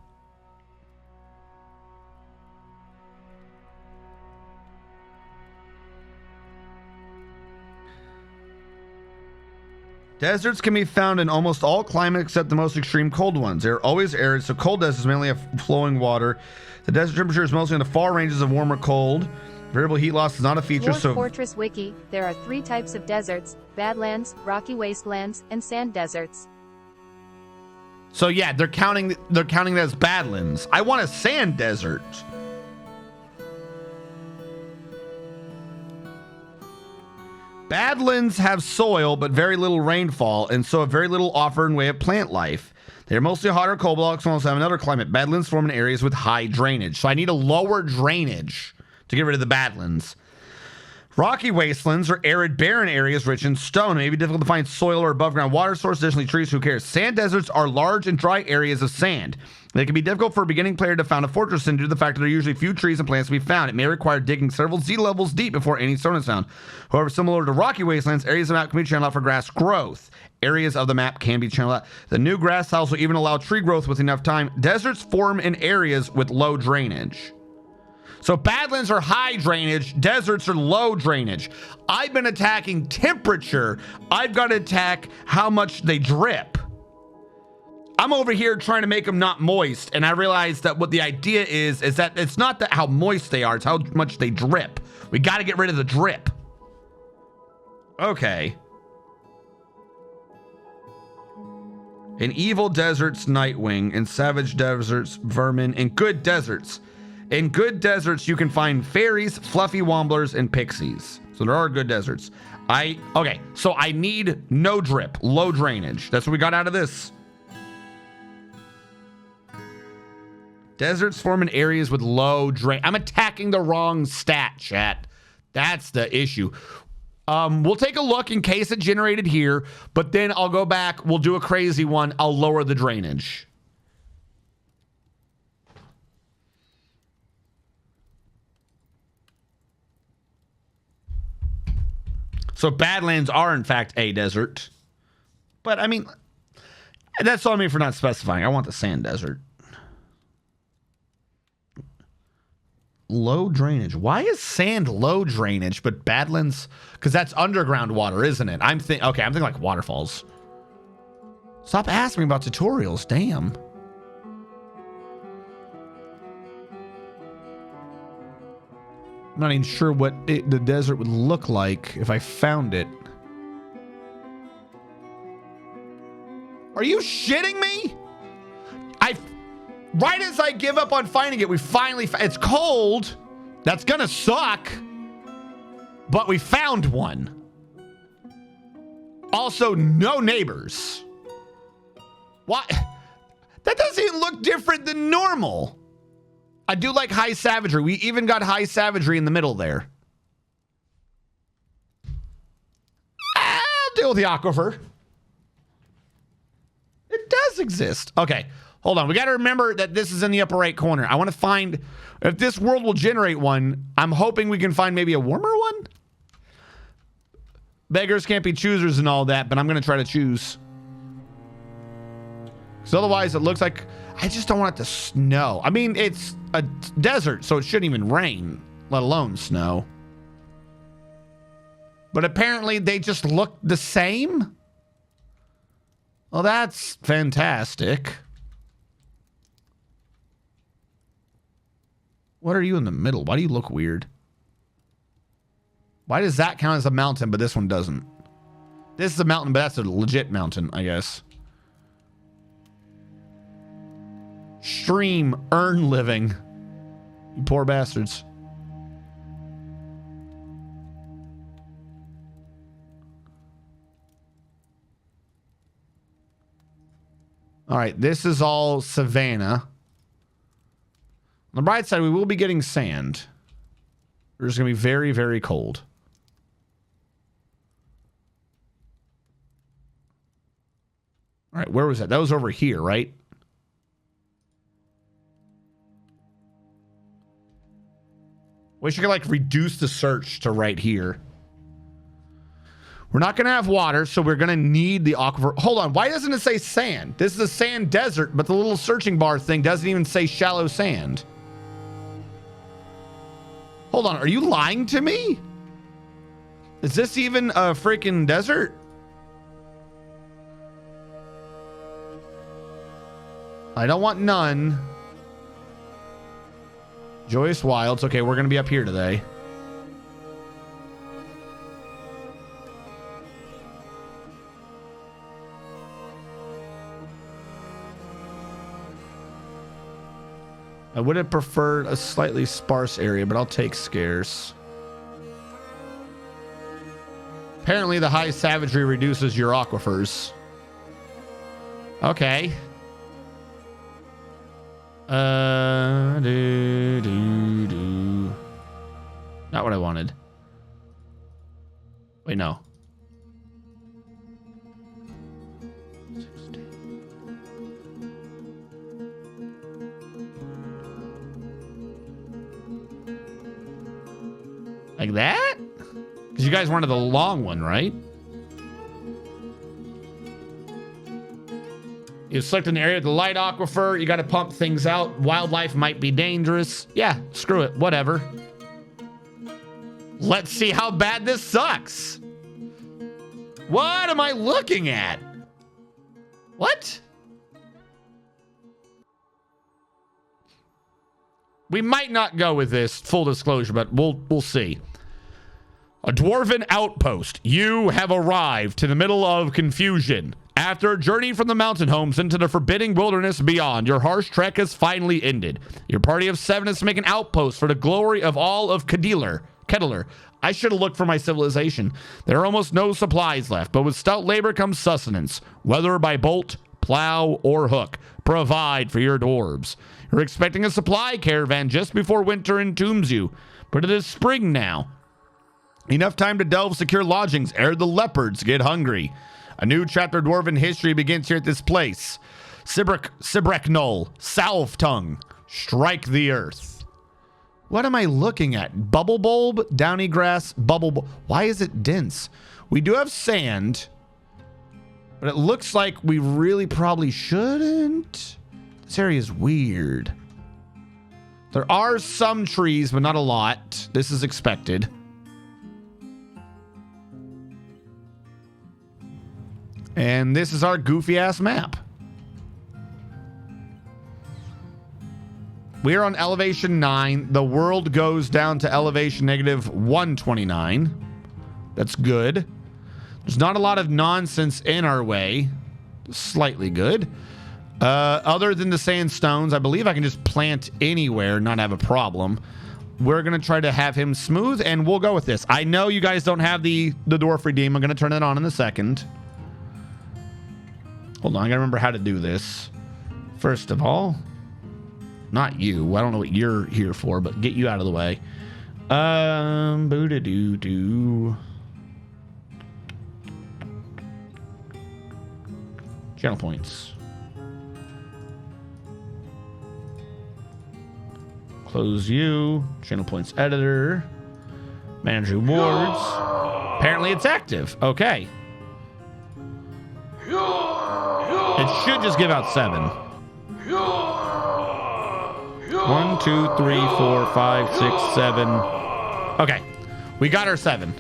Deserts can be found in almost all climates except the most extreme cold ones. They're always arid, so cold deserts mainly have flowing water. The desert temperature is mostly in the far ranges of warm or cold. Variable heat loss is not a feature,
Dwarf
so...
Fortress Wiki, there are 3 types of deserts: badlands, rocky wastelands, and sand deserts.
So yeah, they're counting it as badlands. I want a sand desert. Badlands have soil but very little rainfall, and so a very little offer in way of plant life. They're mostly hot or cold blocks and also have another climate. Badlands form in areas with high drainage. So I need a lower drainage to get rid of the badlands. Rocky wastelands are arid, barren areas rich in stone. It may be difficult to find soil or above ground water source. Additionally, trees, who cares? Sand deserts are large and dry areas of sand. They can be difficult for a beginning player to found a fortress in due to the fact that there are usually few trees and plants to be found. It may require digging several sea levels deep before any stone is found. However, similar to rocky wastelands, areas of the map can be channeled out for grass growth. Areas of the map can be channeled out. The new grass tiles will even allow tree growth with enough time. Deserts form in areas with low drainage. So badlands are high drainage, deserts are low drainage. I've been attacking temperature. I've got to attack how much they drip. I'm over here trying to make them not moist, and I realized that what the idea is that it's not that how moist they are, it's how much they drip. We got to get rid of the drip. Okay. In evil deserts, Nightwing. In savage deserts, Vermin. In good deserts. In good deserts, you can find fairies, fluffy womblers, and pixies. So there are good deserts. Okay, so I need no drip, low drainage. That's what we got out of this. Deserts form in areas with low drain. I'm attacking the wrong stat, chat. That's the issue. We'll take a look in case it generated here, but then I'll go back. We'll do a crazy one. I'll lower the drainage. So badlands are, in fact, a desert. But, I mean, that's on me for not specifying. I want the sand desert. Low drainage. Why is sand low drainage, but badlands? Because that's underground water, isn't it? I'm thinking like waterfalls. Stop asking me about tutorials. Damn. I'm not even sure what the desert would look like if I found it. Are you shitting me? Right as I give up on finding it, we finally it's cold. That's gonna suck. But we found one. Also, no neighbors. What? That doesn't even look different than normal. I do like high savagery. We even got high savagery in the middle there. I'll deal with the aquifer. It does exist. Okay, hold on. We got to remember that this is in the upper right corner. I want to find, if this world will generate one, I'm hoping we can find maybe a warmer one. Beggars can't be choosers and all that, but I'm going to try to choose. Because otherwise it looks like, I just don't want it to snow. I mean, it's a desert, so it shouldn't even rain, let alone snow. But apparently they just look the same. Well, that's fantastic. What are you in the middle? Why do you look weird? Why does that count as a mountain, but this one doesn't? This is a mountain, but that's a legit mountain, I guess. Stream, earn living. You poor bastards. All right, this is all savanna. On the bright side, we will be getting sand. We're just going to be very, very cold. All right, where was that? That was over here, right? Wish you could like reduce the search to right here. We're not going to have water, so we're going to need the aquifer. Hold on. Why doesn't it say sand? This is a sand desert, but the little searching bar thing doesn't even say shallow sand. Hold on. Are you lying to me? Is this even a freaking desert? I don't want none. Joyous Wilds. Okay, we're going to be up here today. I would have preferred a slightly sparse area, but I'll take scarce. Apparently, the high savagery reduces your aquifers. Okay. Not what I wanted. Wait, no. Like that? Because you guys wanted the long one, right? You select an area with the light aquifer. You got to pump things out. Wildlife might be dangerous. Yeah, screw it. Whatever. Let's see how bad this sucks. What am I looking at? What? We might not go with this, full disclosure, but we'll see. A dwarven outpost. You have arrived to the middle of confusion. After a journey from the mountain homes into the forbidding wilderness beyond, your harsh trek has finally ended. Your party of 7 is to make an outpost for the glory of all of Kettler. I should have looked for my civilization. There are almost no supplies left, but with stout labor comes sustenance, whether by bolt, plow, or hook. Provide for your dwarves. You're expecting a supply caravan just before winter entombs you, but it is spring now. Enough time to delve secure lodgings ere the leopards get hungry. A new chapter of dwarven history begins here at this place. Sibreknol, Salve-tongue, strike the earth. What am I looking at? Bubble bulb, downy grass, bubble bulb. Why is it dense? We do have sand, but it looks like we really probably shouldn't. This area is weird. There are some trees, but not a lot. This is expected. And this is our goofy ass map. We are on elevation 9. The world goes down to elevation negative 129. That's good. There's not a lot of nonsense in our way. Slightly good. Other than the sandstones, I believe I can just plant anywhere, not have a problem. We're going to try to have him smooth, and we'll go with this. I know you guys don't have the dwarf redeem. I'm going to turn it on in a second. Hold on, I got to remember how to do this. First of all, not you. I don't know what you're here for, but get you out of the way. Boo-da-doo-doo. Channel points. Close you. Channel points editor. Manage rewards. Apparently it's active. Okay. It should just give out 7. 1, 2, 3, 4, 5, 6, 7. Okay. We got our 7.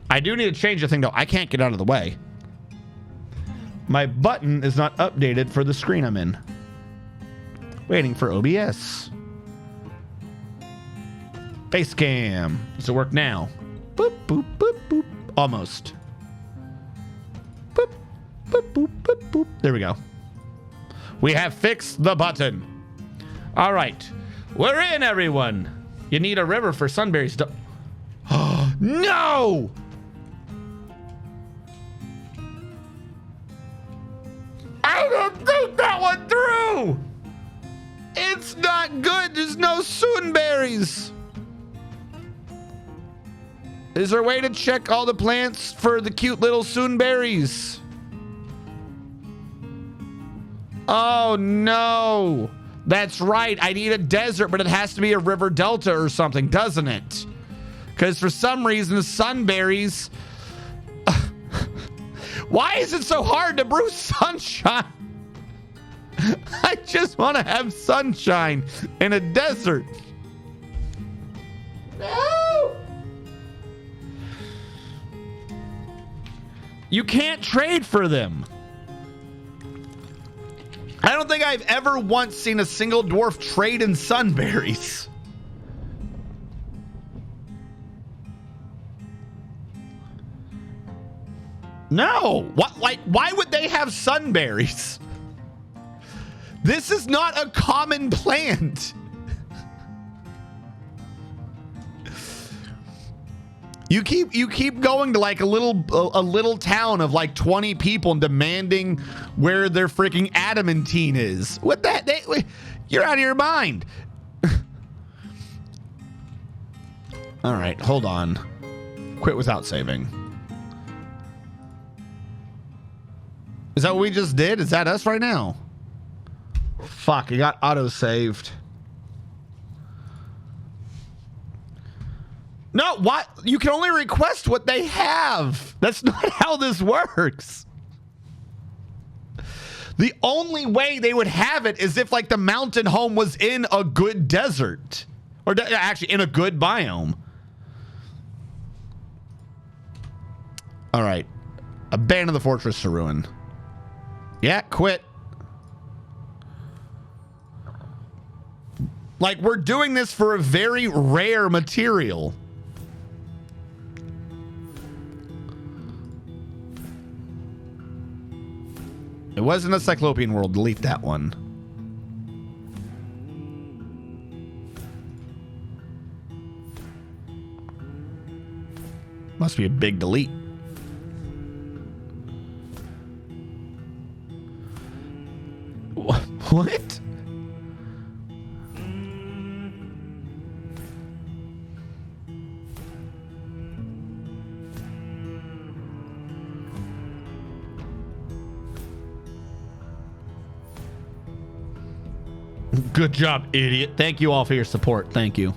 I do need to change the thing though. I can't get out of the way. My button is not updated for the screen I'm in. Waiting for OBS. Face cam. Does it work now? Boop, boop, boop, boop. Almost. Boop, boop, boop, boop, boop. There we go. We have fixed the button. All right. We're in, everyone. You need a river for sunberries. Oh, no! I didn't think that one through! It's not good. There's no soonberries. Is there a way to check all the plants for the cute little soonberries? Oh, no. That's right. I need a desert, but it has to be a river delta or something, doesn't it? Because for some reason, the sunberries... Why is it so hard to brew sunshine? I just want to have sunshine in a desert. No! You can't trade for them. I don't think I've ever once seen a single dwarf trade in sunberries. No. What? Like, why would they have sunberries? This is not a common plant. You keep going to like a little town of like 20 people and demanding where their freaking adamantine is. What that? You're out of your mind. All right, hold on. Quit without saving. Is that what we just did? Is that us right now? Fuck, it got auto-saved. No, what? You can only request what they have. That's not how this works. The only way they would have it is if, like, the mountain home was in a good desert. Or actually, in a good biome. All right. Abandon the fortress to ruin. Yeah, quit. Like, we're doing this for a very rare material. It wasn't a Cyclopean world. Delete that one. Must be a big delete. What? Good job, idiot. Thank you all for your support. Thank you.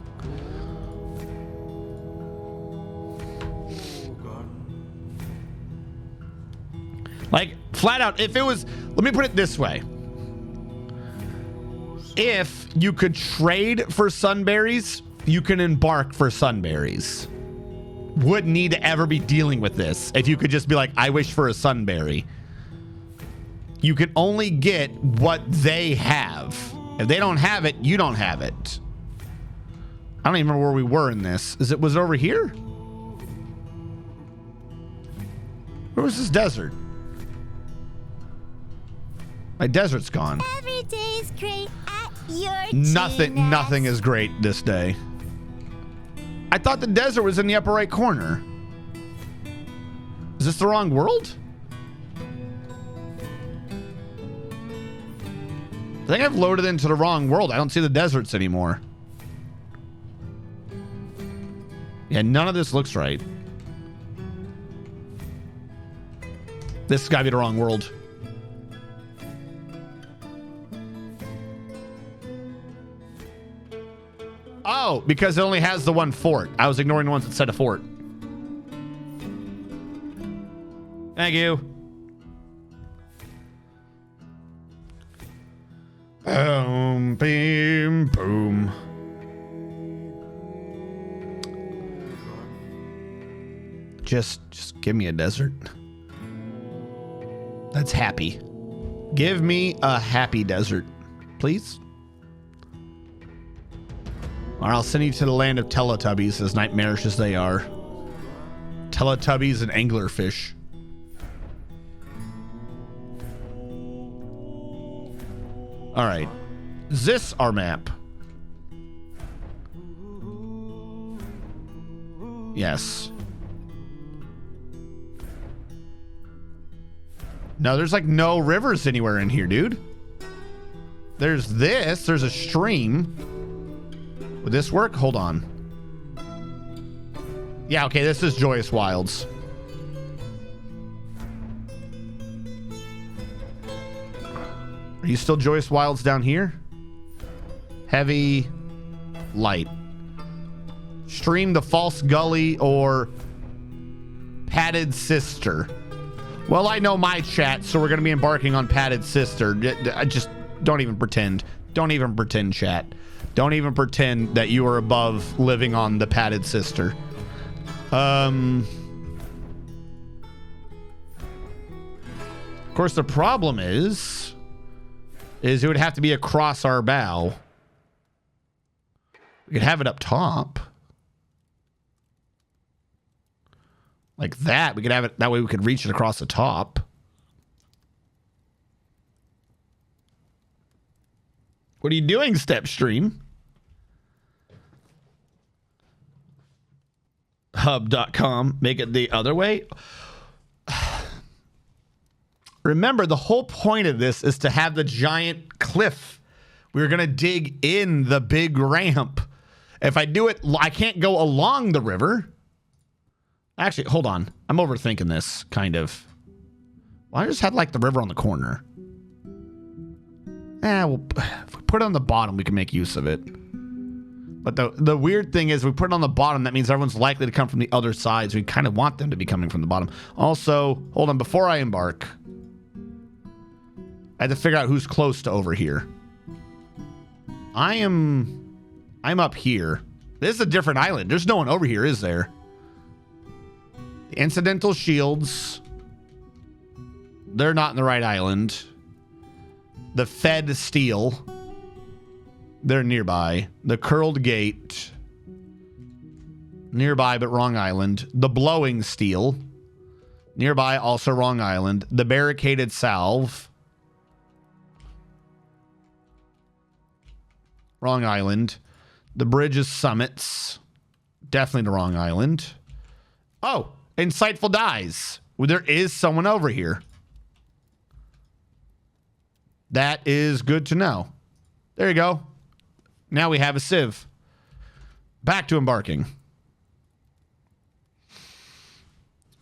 Like, flat out, if it was... Let me put it this way. If you could trade for sunberries, you can embark for sunberries. Wouldn't need to ever be dealing with this. If you could just be like, I wish for a sunberry. You can only get what they have. If they don't have it, you don't have it. I don't even remember where we were in this. Was it over here? Where was this desert? My desert's gone.
Every day's great at your
Nothing is great this day. I thought the desert was in the upper right corner. Is this the wrong world? I think I've loaded into the wrong world. I don't see the deserts anymore. Yeah, none of this looks right. This has got to be the wrong world. Oh, because it only has the one fort. I was ignoring the ones that said a fort. Thank you. Boom, beam, boom. Just give me a desert. That's happy. Give me a happy desert, please. Or I'll send you to the land of Teletubbies, as nightmarish as they are. Teletubbies and anglerfish. All right. Is this our map? Yes. No, there's like no rivers anywhere in here, dude. There's this. There's a stream. Would this work? Hold on. Yeah, okay, this is Joyous Wilds. Are you still Joyous Wilds down here? Heavy, light. Stream the false gully or padded sister. Well, I know my chat, so we're going to be embarking on padded sister. I just don't even pretend. Don't even pretend, chat. Don't even pretend that you are above living on the padded sister. Of course, the problem is it would have to be across our bow. We could have it up top. Like that. We could have it that way we could reach it across the top. What are you doing, Stepstream? Hub.com. Make it the other way. Remember, the whole point of this is to have the giant cliff. We're going to dig in the big ramp. If I do it, I can't go along the river. Actually, hold on. I'm overthinking this, kind of. Well, I just had, like, the river on the corner. Well, if we put it on the bottom, we can make use of it. But the weird thing is, we put it on the bottom, that means everyone's likely to come from the other side, so we kind of want them to be coming from the bottom. Also, hold on, before I embark, I had to figure out who's close to over here. I'm up here. This is a different island. There's no one over here, is there? The incidental shields. They're not in the right island. The fed steel. They're nearby. The curled gate. Nearby, but wrong island. The blowing steel. Nearby, also wrong island. The barricaded salve. Wrong island. The bridge's summits. Definitely the wrong island. Oh, insightful dies. Well, there is someone over here. That is good to know. There you go. Now we have a sieve. Back to embarking.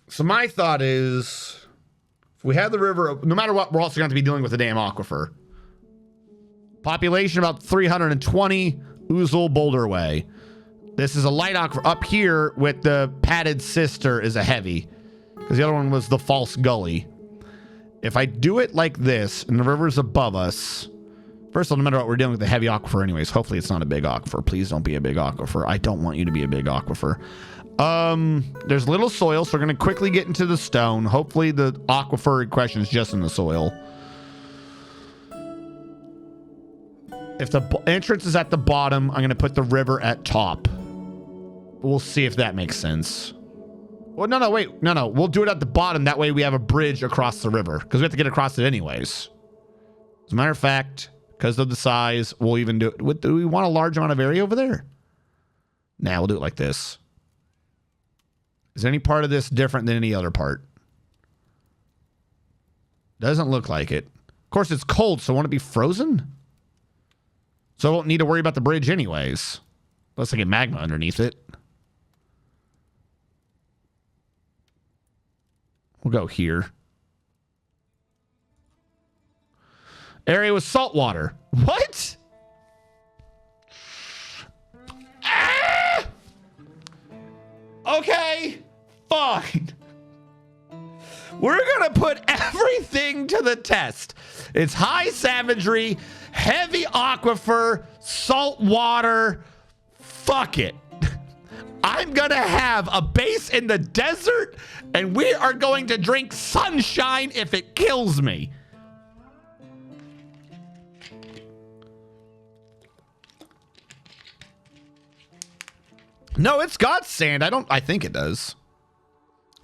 So my thought is, if we have the river, no matter what, we're also going to be dealing with the damn aquifer. Population about 320, Oozle Boulder Way. This is a light aquifer. Up here with the padded sister is a heavy, because the other one was the false gully. If I do it like this, and the river's above us, first of all, no matter what, we're dealing with the heavy aquifer anyways. Hopefully it's not a big aquifer. Please don't be a big aquifer. I don't want you to be a big aquifer. There's little soil, so we're going to quickly get into the stone. Hopefully the aquifer in question is just in the soil. If the entrance is at the bottom, I'm going to put the river at top. We'll see if that makes sense. Well, no, wait. No. We'll do it at the bottom. That way we have a bridge across the river, because we have to get across it anyways. As a matter of fact, because of the size, we'll even do it. Do we want a large amount of area over there? Nah, we'll do it like this. Is any part of this different than any other part? Doesn't look like it. Of course, it's cold, so won't it be frozen? So I won't need to worry about the bridge anyways. Unless I get magma underneath it. We'll go here. Area with salt water. What? Ah! Okay. Fine. We're going to put everything to the test. It's high savagery, heavy aquifer, salt water. Fuck it. I'm going to have a base in the desert, and we are going to drink sunshine if it kills me. No, it's got sand. I think it does.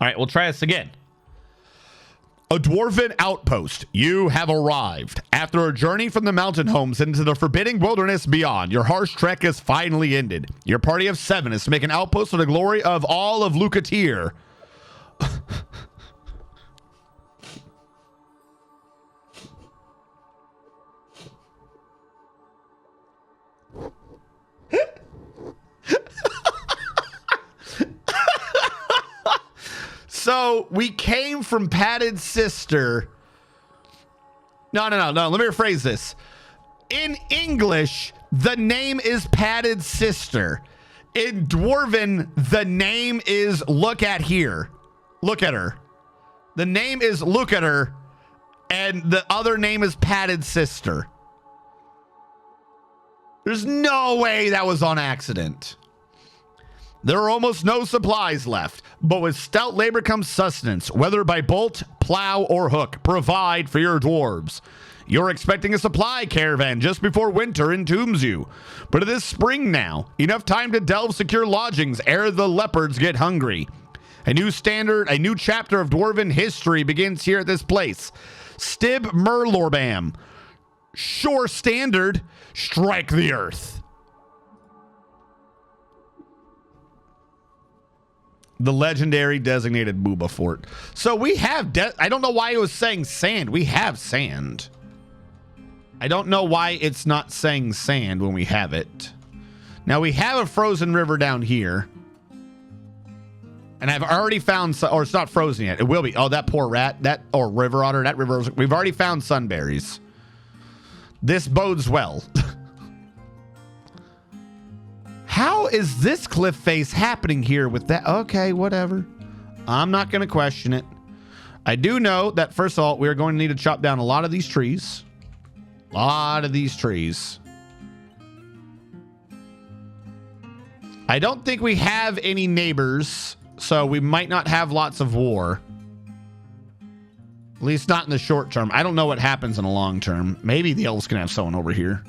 All right, we'll try this again. A dwarven outpost. You have arrived. After a journey from the mountain homes into the forbidding wilderness beyond, your harsh trek is finally ended. Your party of 7 is to make an outpost for the glory of all of Lucatir. So we came from Padded Sister. No. Let me rephrase this. In English, the name is Padded Sister. In Dwarven, the name is Look at Here. Look at her. The name is Look at Her, and the other name is Padded Sister. There's no way that was on accident. There are almost no supplies left, but with stout labor comes sustenance, whether by bolt, plow, or hook. Provide for your dwarves. You're expecting a supply caravan just before winter entombs you. But it is spring now. Enough time to delve secure lodgings ere the leopards get hungry. A new chapter of Dwarven history begins here at this place. Stib Merlorbam. ShoreStandard, strike the earth. The legendary designated Booba Fort. So we have, I don't know why it was saying sand. We have sand. I don't know why it's not saying sand when we have it. Now we have a frozen river down here. And I've already found, or it's not frozen yet. It will be. Oh, that poor rat, or river otter, that river. We've already found sunberries. This bodes well. How is this cliff face happening here with that? Okay, whatever. I'm not going to question it. I do know that, first of all, we're going to need to chop down a lot of these trees. A lot of these trees. I don't think we have any neighbors, so we might not have lots of war. At least not in the short term. I don't know what happens in the long term. Maybe the elves can have someone over here.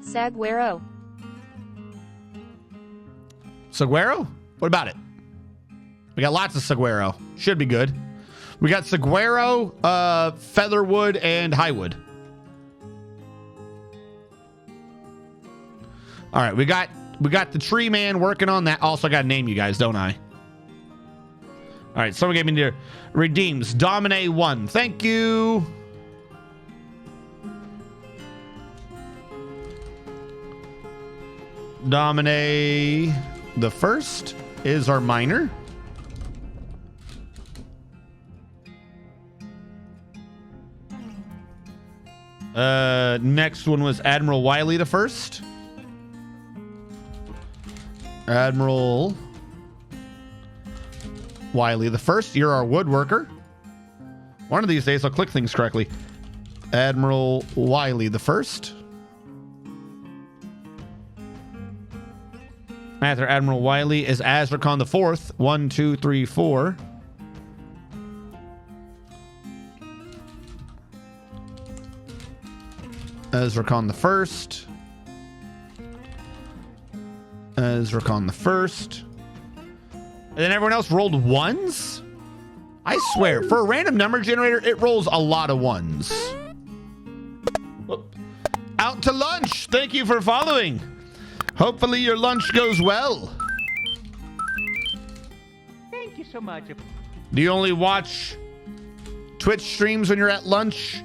Saguaro.
Saguaro? What about it? We got lots of saguaro. Should be good. We got saguaro, featherwood, and highwood. All right, we got the tree man working on that. Also, I got to name you guys, don't I? All right, someone gave me the redeems. Domine 1. Thank you. Domine the first is our miner. Next one was Admiral Wiley the first. Admiral Wiley the first. You're our woodworker. One of these days I'll click things correctly. Admiral Wiley the first. After Admiral Wiley is Azrakon the fourth. 1, 2, 3, 4. Azrakon the first. Azrakon the first. And then everyone else rolled ones? I swear, for a random number generator, it rolls a lot of ones. Whoop. Out to lunch. Thank you for following. Hopefully your lunch goes well.
Thank you so much.
Do you only watch Twitch streams when you're at lunch?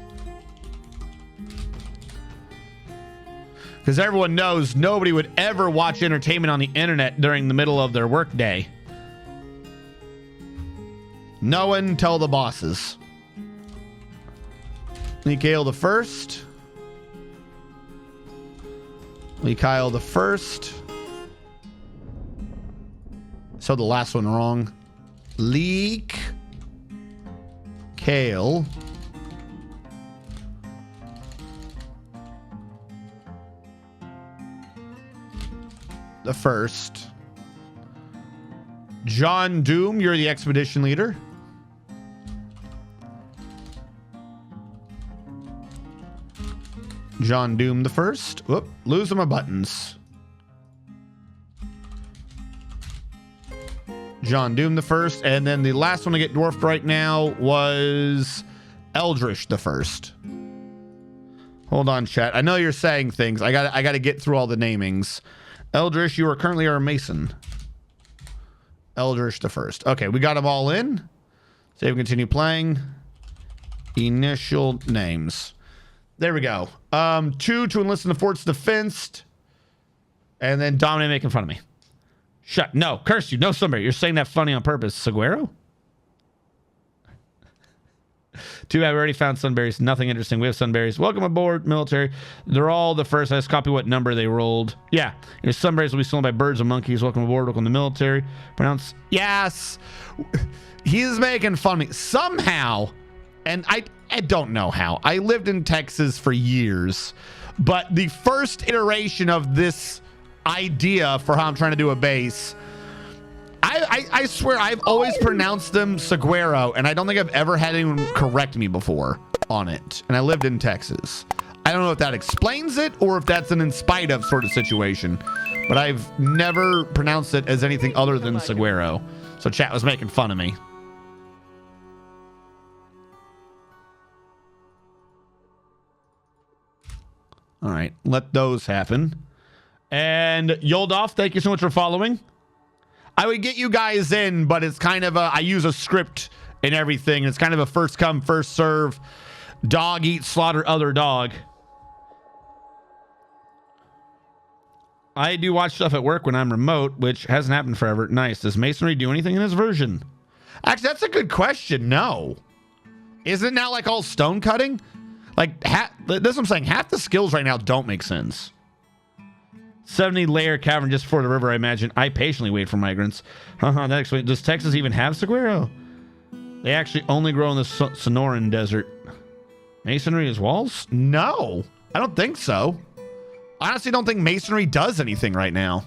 Because everyone knows nobody would ever watch entertainment on the internet during the middle of their workday. No one tell the bosses. Mikhail the first. Mikhail the first. So the last one wrong. Leak. Kale. The first. John Doom, you're the expedition leader. John Doom the first. Whoop, losing my buttons. John Doom the first. And then the last one to get dwarfed right now was Eldritch the first. Hold on, chat. I know you're saying things. I got to get through all the namings. Eldritch, you are currently our mason. Eldritch the first. Okay, we got them all in. Save, continue playing. Initial names. There we go. 2 to enlist in the fort's defense. And then Dominic making fun of me. Shut. No, curse you. No, somebody. You're saying that funny on purpose. Saguaro? Too bad we already found sunberries. Nothing interesting. We have sunberries. Welcome aboard, military. They're all the first. I just copy what number they rolled. Yeah. Your sunberries will be stolen by birds and monkeys. Welcome aboard. Welcome to the military. Pronounce. Yes. He's making fun of me. Somehow, and I don't know how. I lived in Texas for years. But the first iteration of this idea for how I'm trying to do a base, I swear I've always pronounced them Saguaro, and I don't think I've ever had anyone correct me before on it. And I lived in Texas. I don't know if that explains it or if that's an in spite of sort of situation, but I've never pronounced it as anything other than Saguaro. So chat was making fun of me. All right, let those happen. And Yoldov, thank you so much for following. I would get you guys in, but it's kind of I use a script and everything. It's kind of a first come, first serve. Dog eat, slaughter other dog. I do watch stuff at work when I'm remote, which hasn't happened forever. Nice. Does Masonry do anything in this version? Actually, that's a good question. No. Isn't it now like all stone cutting? Like, that's what I'm saying. Half the skills right now don't make sense. 70 layer cavern just before the river, I imagine. I patiently wait for migrants. That explains. Does Texas even have saguaro? They actually only grow in the Sonoran Desert. Masonry is walls? No, I don't think so. I honestly don't think masonry does anything right now.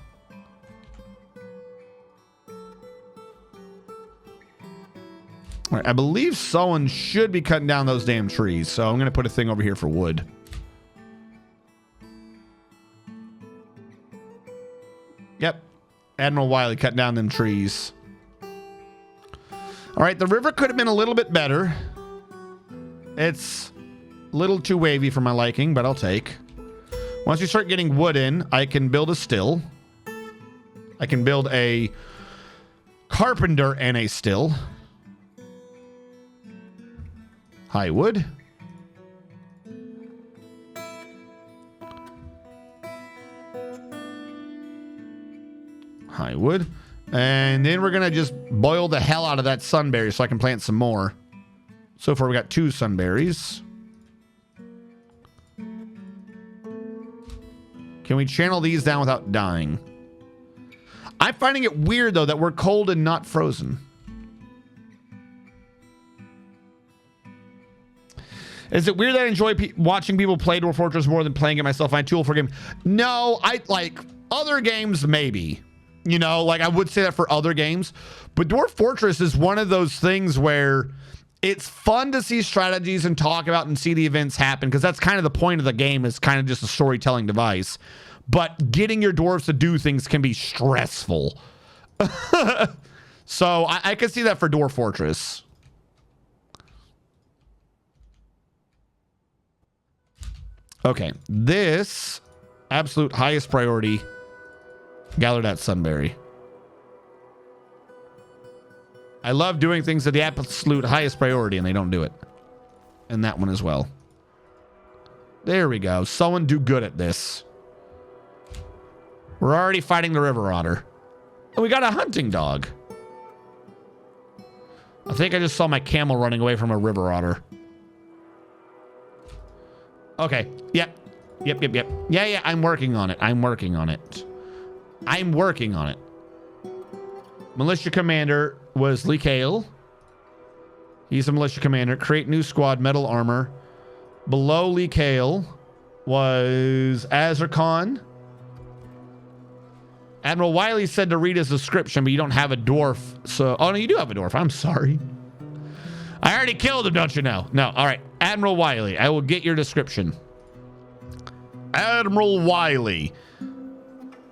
All right, I believe someone should be cutting down those damn trees, so I'm going to put a thing over here for wood. Yep. Admiral Wiley cutting down them trees. All right, the river could have been a little bit better. It's a little too wavy for my liking, but I'll take. Once you start getting wood in, I can build a still. I can build a carpenter and a still. High wood. High wood. And then we're going to just boil the hell out of that sunberry so I can plant some more. So far we got 2 sunberries. Can we channel these down without dying? I'm finding it weird, though, that we're cold and not frozen. Is it weird that I enjoy watching people play Dwarf Fortress more than playing it myself? I tool for game. No, I like other games, maybe. You know, like I would say that for other games. But Dwarf Fortress is one of those things where it's fun to see strategies and talk about and see the events happen, because that's kind of the point of the game, is kind of just a storytelling device. But getting your dwarves to do things can be stressful. So I can see that for Dwarf Fortress. Okay, this absolute highest priority. Gather that sunberry. I love doing things at the absolute highest priority, and they don't do it. And that one as well. There we go. Someone do good at this. We're already fighting the river otter. And we got a hunting dog. I think I just saw my camel running away from a river otter. Okay. Yep. Yeah, I'm working on it. I'm working on it. Militia commander was Lee Kale. He's a militia commander. Create new squad, metal armor. Below Lee Kale was Azar Khan. Admiral Wiley said to read his description, but you don't have a dwarf. So, oh no, you do have a dwarf. I'm sorry. I already killed him, don't you know? No, all right. Admiral Wiley, I will get your description. Admiral Wiley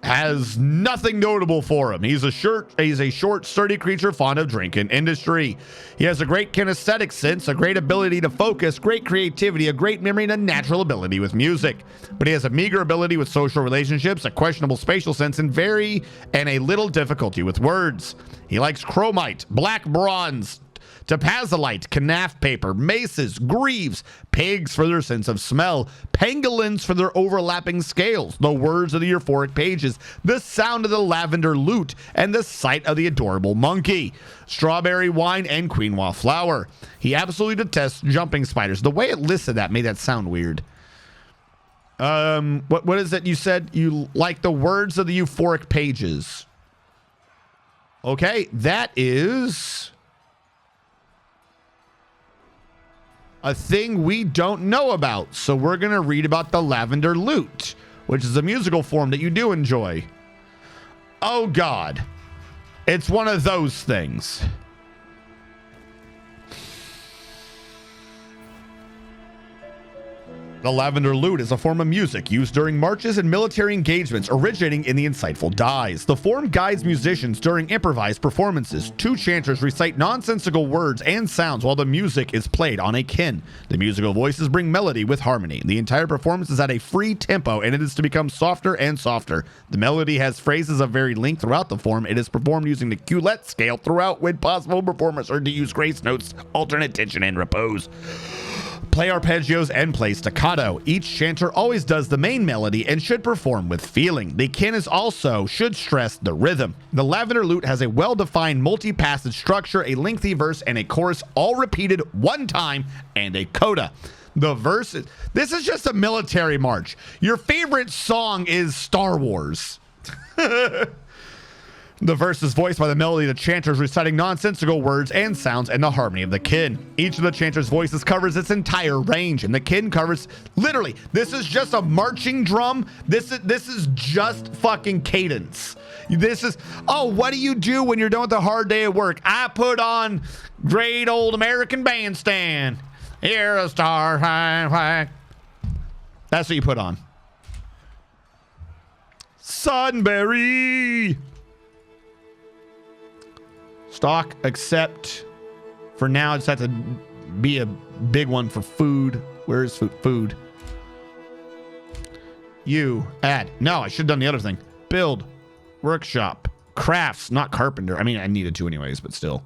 has nothing notable for him. He's a short, sturdy creature fond of drink and industry. He has a great kinesthetic sense, a great ability to focus, great creativity, a great memory, and a natural ability with music. But he has a meager ability with social relationships, a questionable spatial sense, and a little difficulty with words. He likes chromite, black bronze, Topazolite, canaf paper, maces, greaves, pigs for their sense of smell, pangolins for their overlapping scales, the words of the euphoric pages, the sound of the lavender lute, and the sight of the adorable monkey. Strawberry wine and quinoa flour. He absolutely detests jumping spiders. The way it listed that made that sound weird. What is it you said? You like the words of the euphoric pages. Okay, that is a thing we don't know about. So we're going to read about the lavender lute, which is a musical form that you do enjoy. Oh God. It's one of those things. The lavender lute is a form of music used during marches and military engagements, originating in the insightful dies. The form guides musicians during improvised performances. Two chanters recite nonsensical words and sounds while the music is played on a kin. The musical voices bring melody with harmony. The entire performance is at a free tempo, and it is to become softer and softer. The melody has phrases of varied length throughout the form. It is performed using the Culet scale throughout when possible. Performers are to use grace notes, alternate tension, and repose. Play arpeggios and play staccato. Each chanter always does the main melody and should perform with feeling. The kin is also should stress the rhythm. The lavender lute has a well-defined multi-passage structure, a lengthy verse and a chorus, all repeated one time, and a coda. The verse this is just a military march. Your favorite song is Star Wars. The verse is voiced by the melody of the chanters reciting nonsensical words and sounds and the harmony of the kin. Each of the chanters' voices covers its entire range, and the kin covers literally. This is just a marching drum. This is just fucking cadence. This is what do you do when you're done with a hard day at work? I put on great old American Bandstand. Hear a star high, high. That's what you put on. Sunbury. Stock, except for now, it's have to be a big one for food. Where is food? Food. You add. No, I should have done the other thing. Build, workshop, crafts, not carpenter. I mean, I needed to anyways, but still.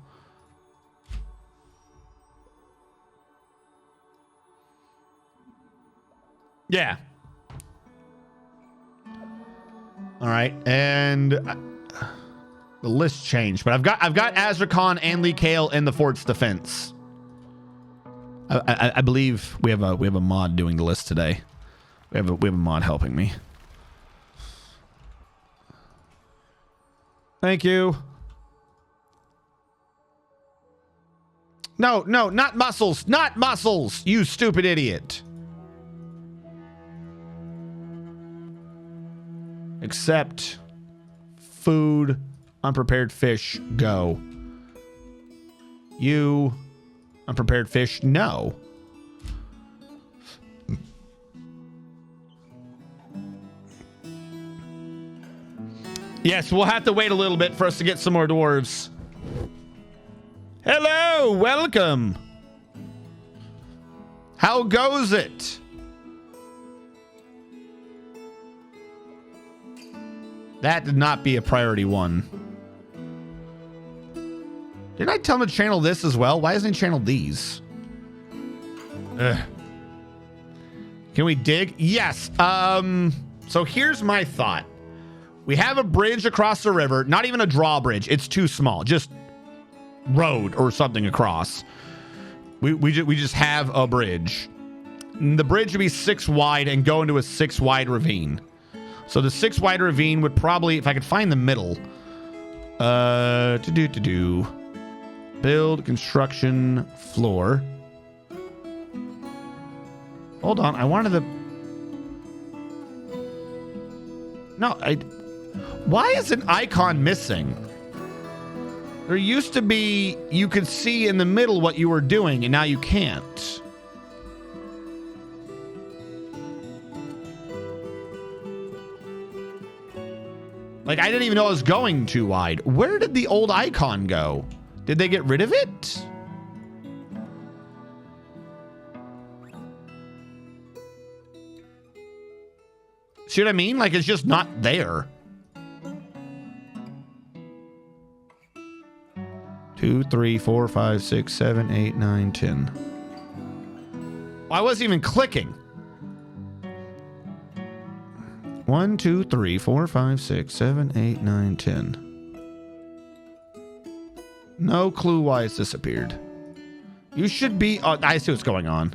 Yeah. All right, and the list changed, but I've got Azrakhan and Lee Kale in the fort's defense. I believe we have a mod doing the list today. We have a mod helping me. Thank you. No, not muscles, not muscles, you stupid idiot. Except food, unprepared fish, go. You, unprepared fish, no. Yes, we'll have to wait a little bit for us to get some more dwarves. Hello, welcome. How goes it? That did not be a priority one. Didn't I tell him to channel this as well? Why hasn't he channeled these? Ugh. Can we dig? Yes. So here's my thought. We have a bridge across the river. Not even a drawbridge. It's too small. Just road or something across. We just have a bridge. The bridge would be 6 wide and go into a 6 wide ravine. So the 6 wide ravine would probably, if I could find the middle, build construction floor. Hold on, I wanted the. No, why is an icon missing? There used to be, you could see in the middle what you were doing, and now you can't. Like, I didn't even know I was going too wide. Where did the old icon go? Did they get rid of it? See what I mean? Like, it's just not there. 2, 3, 4, 5, 6, 7, 8, 9, 10. I wasn't even clicking. 1, 2, 3, 4, 5, 6, 7, 8, 9, 10. No clue why it's disappeared. You should be... Oh, I see what's going on.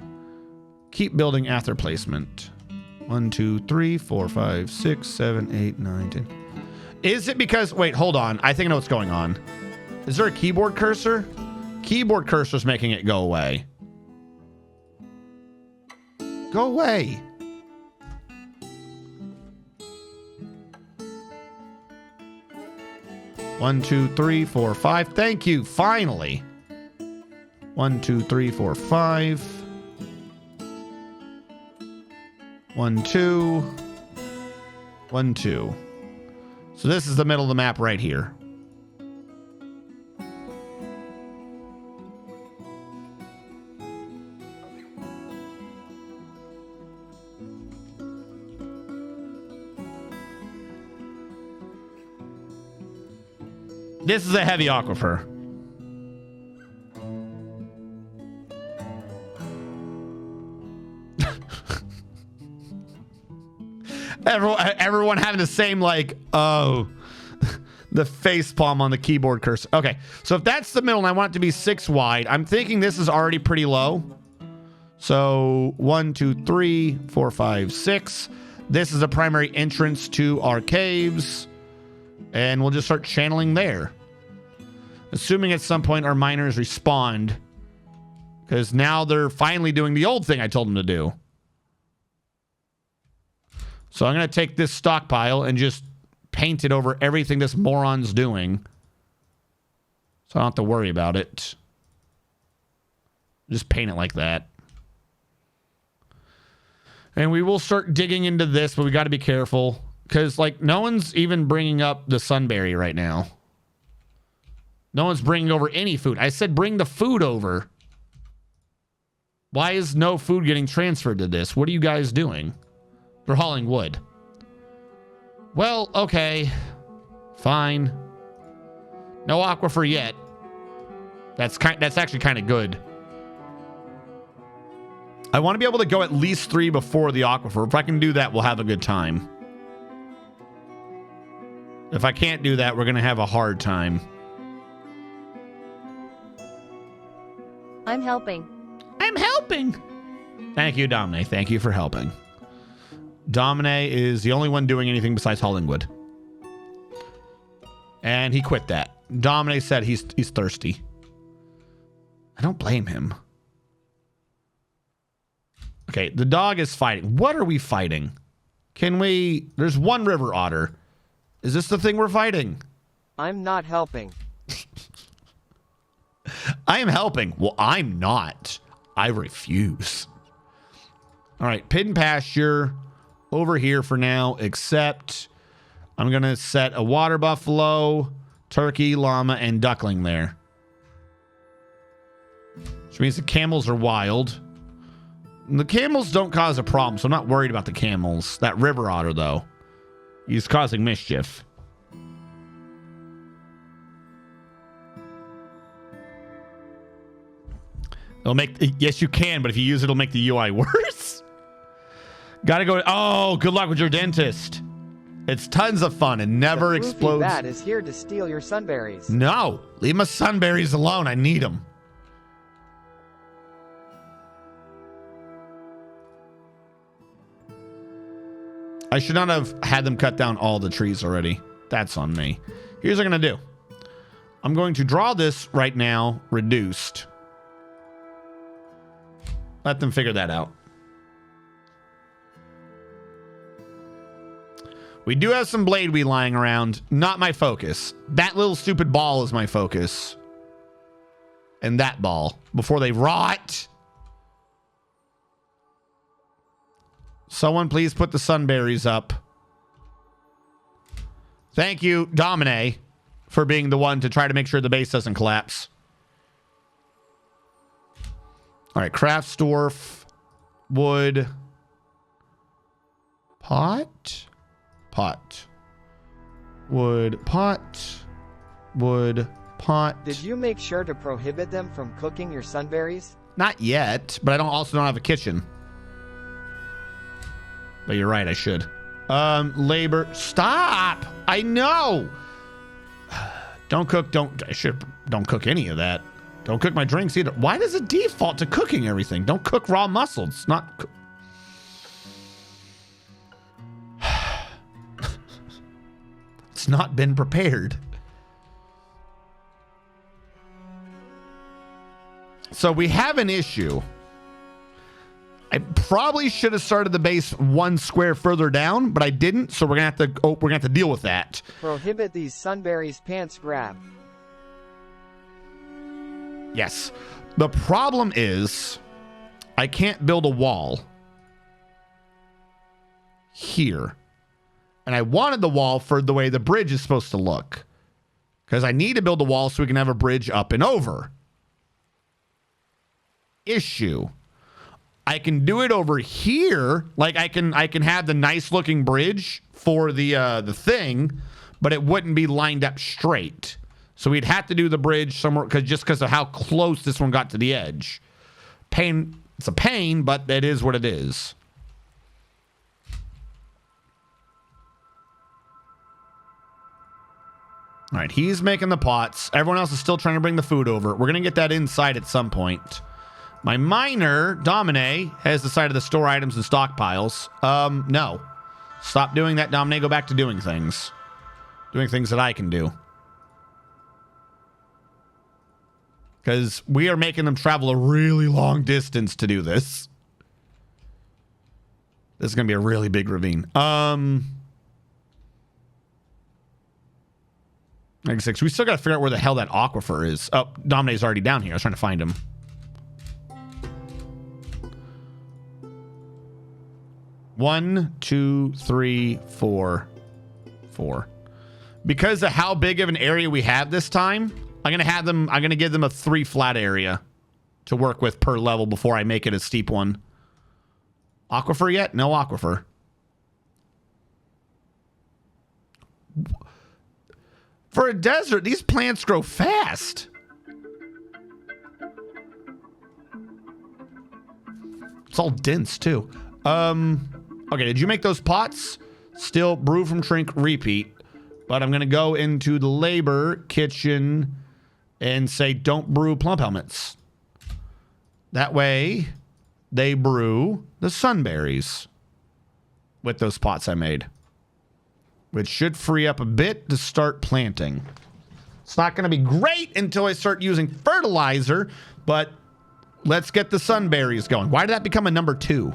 Keep building after placement. 1, 2, 3, 4, 5, 6, 7, 8, 9, 10. Is it because... Wait, hold on. I think I know what's going on. Is there a keyboard cursor? Keyboard cursor's making it go away. Go away. One, 2, 3, 4, 5. Thank you. Finally. 1, 2, 3, 4, 5. 1, 2. 1, 2. So this is the middle of the map right here. This is a heavy aquifer. Everyone having the same, like, oh, the face palm on the keyboard cursor. Okay, so if that's the middle and I want it to be 6 wide, I'm thinking this is already pretty low. So 1, 2, 3, 4, 5, 6. This is a primary entrance to our caves. And we'll just start channeling there. Assuming at some point our miners respawn. Because now they're finally doing the old thing I told them to do. So I'm going to take this stockpile and just paint it over everything this moron's doing. So I don't have to worry about it. Just paint it like that. And we will start digging into this, but we got to be careful. Because, like, no one's even bringing up the sunberry right now. No one's bringing over any food. I said bring the food over. Why is no food getting transferred to this? What are you guys doing? They're hauling wood. Well, okay. Fine. No aquifer yet. That's actually kind of good. I want to be able to go at least 3 before the aquifer. If I can do that, we'll have a good time. If I can't do that, we're going to have a hard time.
I'm helping.
I'm helping. Thank you, Domine. Thank you for helping. Domine is the only one doing anything besides hauling wood. And he quit that. Domine said he's thirsty. I don't blame him. Okay, the dog is fighting. What are we fighting? Can we... There's one river otter. Is this the thing we're fighting?
I'm not helping.
I am helping. Well, I'm not. I refuse. All right, pit and pasture over here for now, except I'm going to set a water buffalo, turkey, llama, and duckling there. Which means the camels are wild. The camels don't cause a problem, so I'm not worried about the camels. That river otter, though, he's causing mischief. It'll make... Yes, you can, but if you use it, it'll make the UI worse. Gotta go... Oh, good luck with your dentist. It's tons of fun and never
the
explodes.
The bat is here to steal your sunberries.
No, leave my sunberries alone. I need them. I should not have had them cut down all the trees already. That's on me. Here's what I'm going to do. I'm going to draw this right now, reduced. Let them figure that out. We do have some blade weed lying around. Not my focus. That little stupid ball is my focus. And that ball. Before they rot. Someone please put the sunberries up. Thank you, Domine, for being the one to try to make sure the base doesn't collapse. All right, craft dwarf, wood, pot, wood, pot, wood, pot.
Did you make sure to prohibit them from cooking your sunberries?
Not yet, but I also don't have a kitchen. But you're right, I should. Labor. Stop! I know! Don't cook, don't cook any of that. Don't cook my drinks either. Why does it default to cooking everything? Don't cook raw mussels. It's not... It's not been prepared. So we have an issue. I probably should have started the base 1 square further down, but I didn't, so we're gonna have to deal with that.
Prohibit these sunberries pants grab.
Yes. The problem is I can't build a wall here. And I wanted the wall for the way the bridge is supposed to look. Because I need to build a wall so we can have a bridge up and over. Issue. I can do it over here. Like I can have the nice looking bridge for the thing, but it wouldn't be lined up straight. So we'd have to do the bridge somewhere because of how close this one got to the edge. Pain. It's a pain, but it is what it is. All right, he's making the pots. Everyone else is still trying to bring the food over. We're going to get that inside at some point. My miner, Domine, has decided to store items in stockpiles. No. Stop doing that, Domine. Go back to doing things. Doing things that I can do. Because we are making them travel a really long distance to do this. This is going to be a really big ravine. 96. We still got to figure out where the hell that aquifer is. Oh, Domine's already down here. I was trying to find him. One, two, three, four. Because of how big of an area we have this time, I'm gonna give them a 3 flat area to work with per level before I make it a steep one. Aquifer yet? No aquifer. For a desert, these plants grow fast. It's all dense too. Okay, did you make those pots? Still brew from shrink, repeat. But I'm going to go into the labor kitchen and say don't brew plump helmets. That way, they brew the sunberries with those pots I made. Which should free up a bit to start planting. It's not going to be great until I start using fertilizer, but let's get the sunberries going. Why did that become a number 2?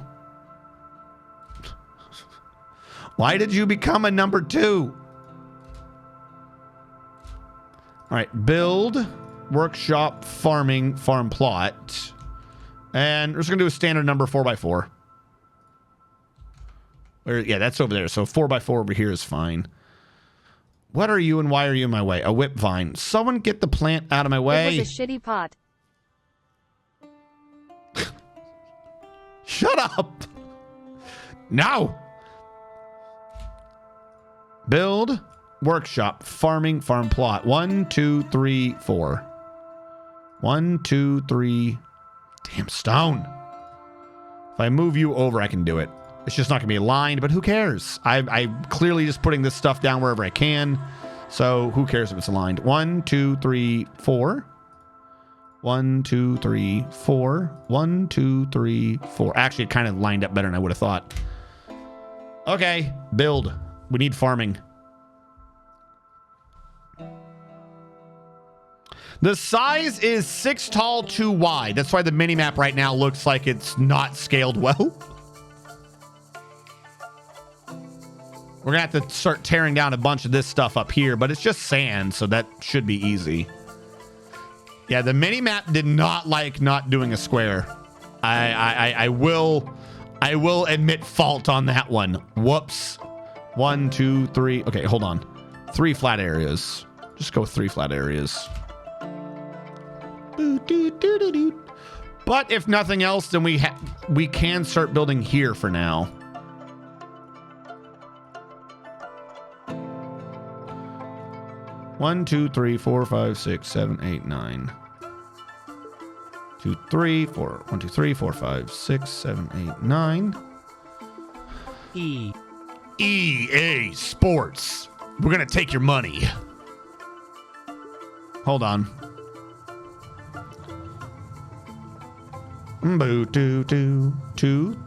Why did you become a number 2? All right, build, workshop, farming, farm plot. And we're just going to do a standard number 4x4. Yeah, that's over there. So 4x4 over here is fine. What are you and why are you in my way? A whip vine. Someone get the plant out of my way.
It was a shitty pot.
Shut up. No. Build, workshop, farming, farm plot. 1, 2, 3, 4. 1, 2, 3. Damn stone. If I move you over, I can do it. It's just not going to be aligned, but who cares? I'm clearly just putting this stuff down wherever I can. So who cares if it's aligned? 1, 2, 3, 4. 1, 2, 3, 4. 1, 2, 3, 4. Actually, it kind of lined up better than I would have thought. Okay, build. We need farming. The size is 6 tall, 2 wide. That's why the minimap right now looks like it's not scaled well. We're going to have to start tearing down a bunch of this stuff up here, but it's just sand, so that should be easy. Yeah, the minimap did not like not doing a square. I will admit fault on that one. Whoops. 1, 2, 3. Okay, hold on. 3 flat areas. Just go 3 flat areas. But if nothing else, then we can start building here for now. 1, 2, 3, 4, 5, 6, 7, 8, 9. 2, 3, 4. 1, 2, 3, 4, 5, 6, 7, 8, 9.
E.
EA Sports. We're going to take your money. Hold on. Boo, 2,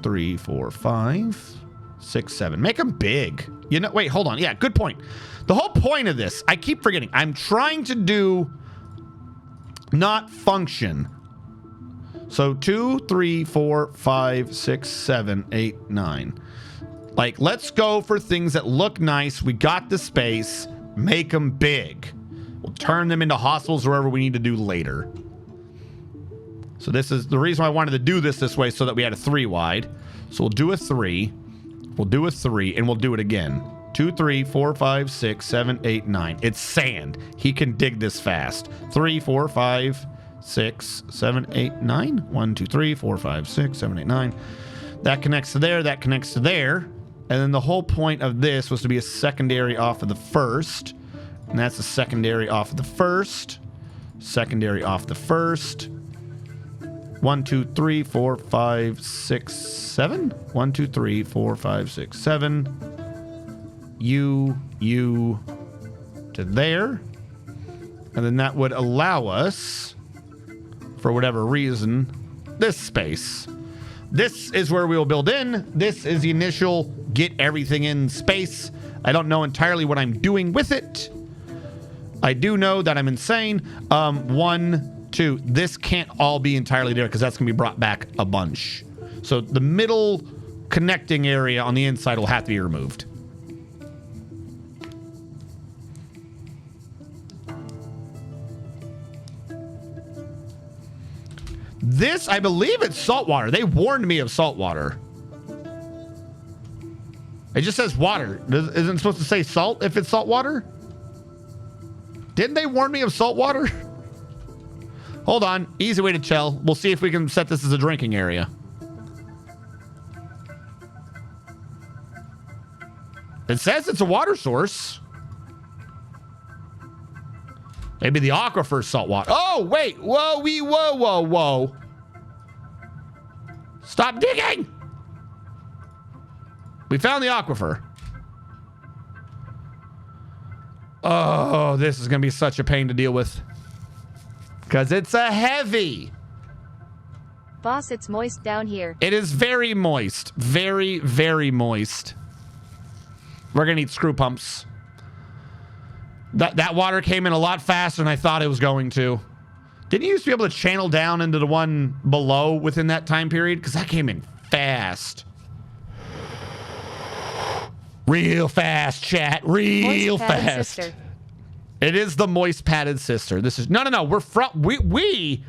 3, 4, 5, 6, 7. Make them big. You know, wait, hold on. Yeah, good point. The whole point of this, I keep forgetting. I'm trying to do not function. So 2, 3, 4, 5, 6, 7, 8, 9. Like, let's go for things that look nice. We got the space. Make them big. We'll turn them into hospitals wherever we need to do later. So this is the reason why I wanted to do this way, so that we had a 3 wide. So we'll do a 3. We'll do a 3, and we'll do it again. 2, 3, 4, 5, 6, 7, 8, 9. It's sand. He can dig this fast. 3, 4, 5, 6, 7, 8, 9. 1, 2, 3, 4, 5, 6, 7, 8, 9. That connects to there. That connects to there. And then the whole point of this was to be a secondary off of the first. And that's a secondary off of the first. Secondary off the first. 1, 2, 3, 4, 5, 6, 7. 1, 2, 3, 4, 5, 6, 7. U to there. And then that would allow us, for whatever reason, this space. This is where we will build in. This is the initial get everything in space. I don't know entirely what I'm doing with it. I do know that I'm insane. 1, 2. This can't all be entirely there because that's going to be brought back a bunch. So the middle connecting area on the inside will have to be removed. This, I believe it's saltwater. They warned me of saltwater. It just says water. Isn't it supposed to say salt if it's saltwater? Didn't they warn me of saltwater? Hold on. Easy way to tell. We'll see if we can set this as a drinking area. It says it's a water source. Maybe the aquifer's saltwater. Oh, wait. Whoa. Stop digging. We found the aquifer. Oh, this is going to be such a pain to deal with. Because it's a heavy.
Boss, it's moist down here.
It is very moist. Very, very moist. We're going to need screw pumps. That water came in a lot faster than I thought it was going to. Didn't you used to be able to channel down into the one below within that time period? Because that came in fast. Real fast, chat. Real fast. Sister. It is the moist padded sister. This is no. We're from we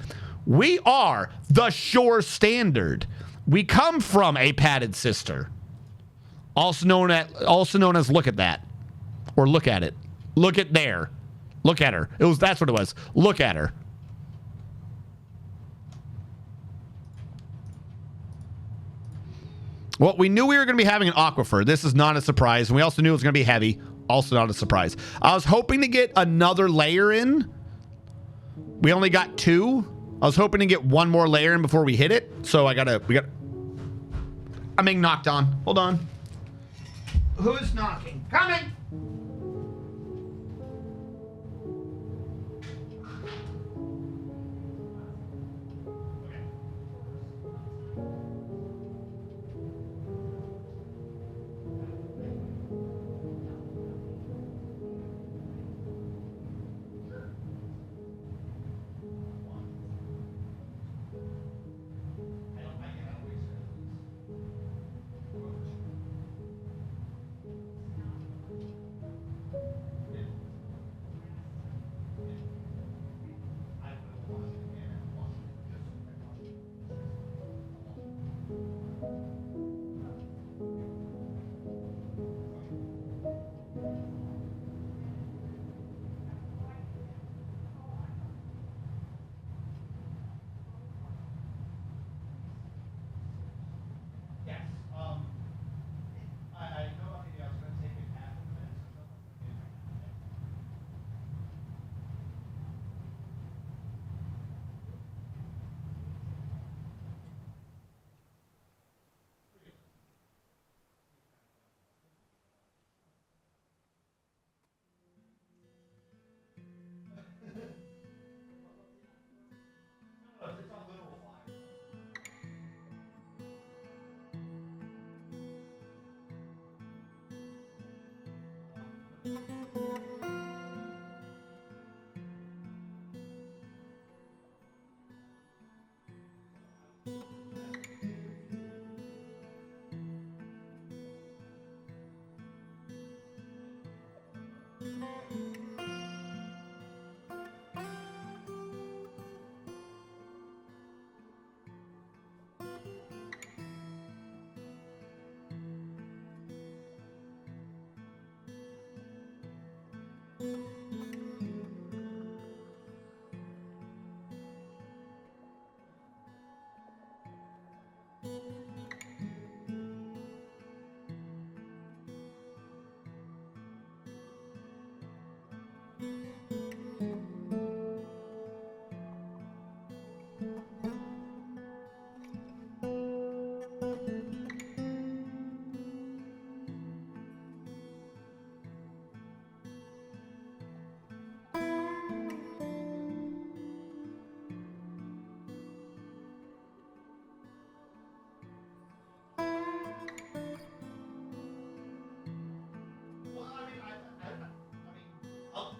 are the ShoreStandard. We come from a padded sister, also known as look at that, or look at it. Look at there. Look at her. That's what it was. Look at her. Well, we knew we were going to be having an aquifer. This is not a surprise. And we also knew it was going to be heavy. Also not a surprise. I was hoping to get another layer in. We only got 2. I was hoping to get one more layer in before we hit it. So I'm being knocked on. Hold on. Who's knocking? Coming!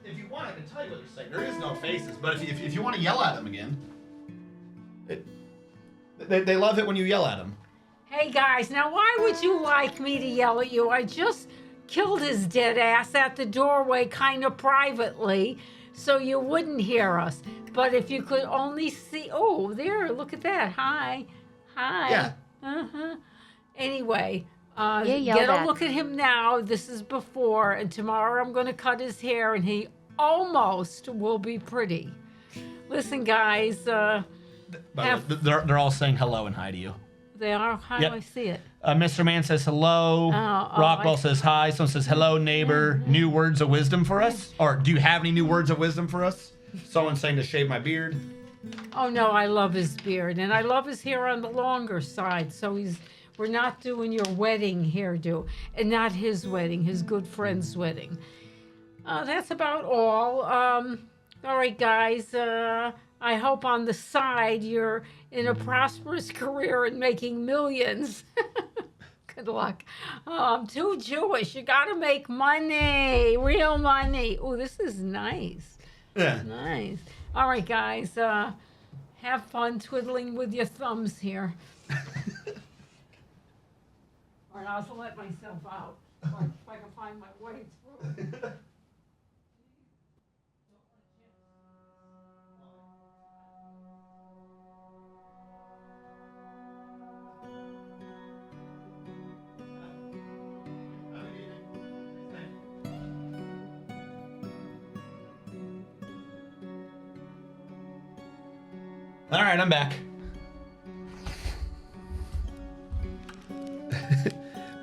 If you want, I can tell you what you're saying. There is no faces, but if you want to yell at them again, they love it when you yell at them.
Hey guys, now why would you like me to yell at you? I just killed his dead ass at the doorway kind of privately so you wouldn't hear us. But if you could only see, oh, there, look at that. Hi.
Yeah.
Uh-huh. Anyway,
yell
get a
back.
look at him now. This is before, and tomorrow I'm going to cut his hair, and he almost will be pretty. Listen, guys,
By the way, they're all saying hello and hi to you.
they are. How
Yep.
do I see it?
Mr. Man says hello. Rockwell says hi. Someone says hello, neighbor. New words of wisdom for us? Or do you have any new words of wisdom for us? Someone's saying to shave my beard.
Oh no, I love his beard, and I love his hair on the longer side. So we're not doing your wedding hairdo, and not his wedding, his good friend's wedding. That's about all. All right, guys. I hope on the side you're in a prosperous career and making millions. Good luck. Oh, I'm too Jewish. You gotta make money, real money. Oh, this is nice.
Yeah.
Nice. All right, guys. Have fun twiddling with your thumbs here. All right, I'll let myself out if I can find my way through.
All right, I'm back.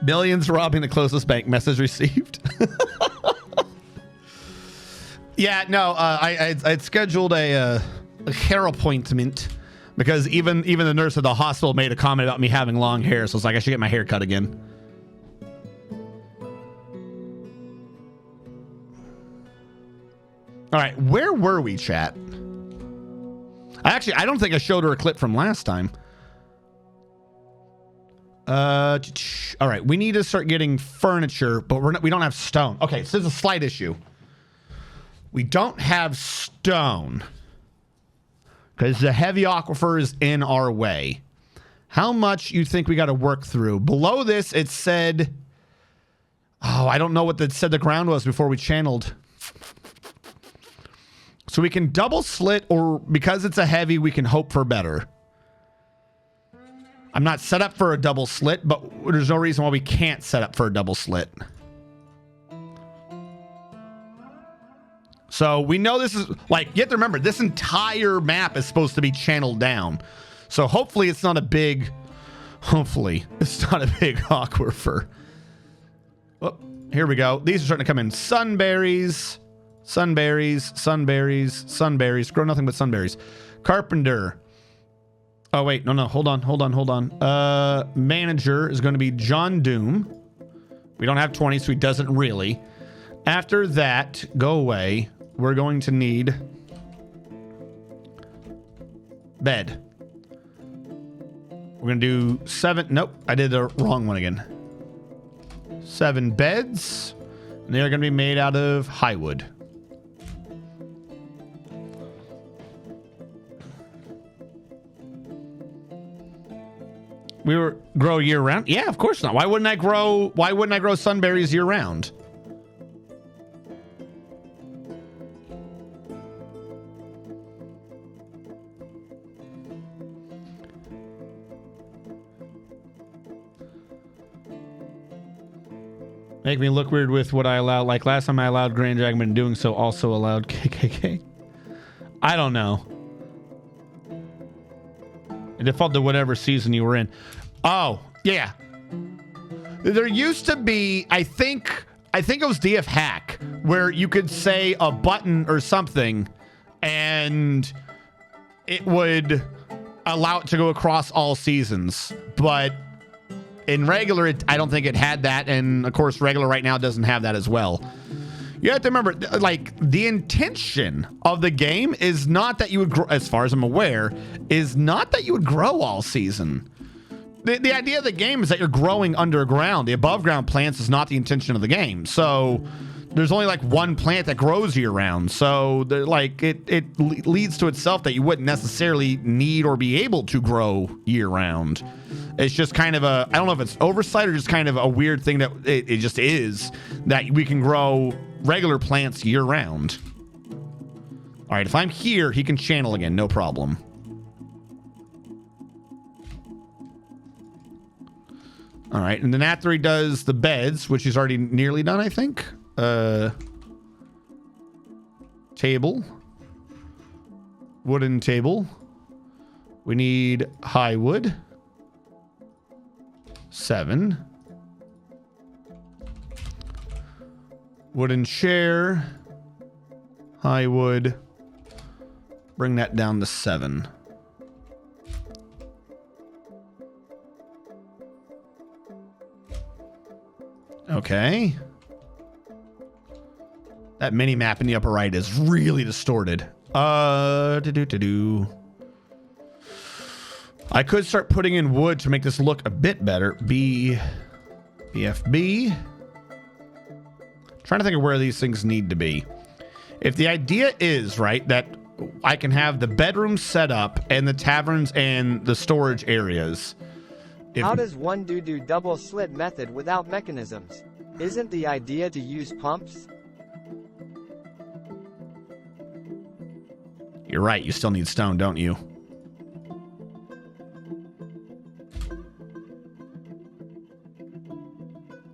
Billions robbing the closest bank. Message received. Yeah, no, I'd scheduled a hair appointment because even the nurse at the hospital made a comment about me having long hair, so it's like I should get my hair cut again. All right, where were we, chat? I don't think I showed her a clip from last time. All right, we need to start getting furniture, but we don't have stone. Okay, so there's a slight issue. We don't have stone because the heavy aquifer is in our way. How much you think we got to work through? Below this, it said, oh, I don't know what it said the ground was before we channeled. So we can double slit, or because it's a heavy, we can hope for better. I'm not set up for a double slit, but there's no reason why we can't set up for a double slit. So we know this is, like, you have to remember, this entire map is supposed to be channeled down. So hopefully it's not a big aquifer. Oh, here we go. These are starting to come in. Sunberries. Grow nothing but sunberries. Carpenter. Oh, wait. No. Hold on. Manager is going to be John Doom. We don't have 20, so he doesn't really. After that, go away. We're going to need bed. We're going to do 7. Nope, I did the wrong one again. 7 beds. And they're going to be made out of high wood. We were grow year round? Yeah, of course not. Why wouldn't I grow sunberries year round? Make me look weird with what I allowed. Like last time I allowed Grand Dragon, but in doing so also allowed KKK. I don't know. It defaulted to whatever season you were in. Oh, yeah. There used to be, I think it was DF Hack, where you could say a button or something and it would allow it to go across all seasons. But in regular, I don't think it had that. And of course, regular right now doesn't have that as well. You have to remember, like, the intention of the game is not that you would grow, as far as I'm aware, is not that you would grow all season. The idea of the game is that you're growing underground. The above ground plants is not the intention of the game. So there's only like one plant that grows year round. So like it leads to itself that you wouldn't necessarily need or be able to grow year round. It's just kind of a, I don't know if it's oversight or just kind of a weird thing that it just is, that we can grow regular plants year round. All right, if I'm here, he can channel again, no problem. All right, and then after he does the beds, which he's already nearly done, I think. Table. Wooden table. We need high wood. 7. Wooden chair. High wood. Bring that down to 7. Okay. That mini map in the upper right is really distorted. I could start putting in wood to make this look a bit better. BFB. Trying to think of where these things need to be. If the idea is, right, that I can have the bedrooms set up and the taverns and the storage areas.
How does one do double slit method without mechanisms? Isn't the idea to use pumps?
You're right, you still need stone, don't you?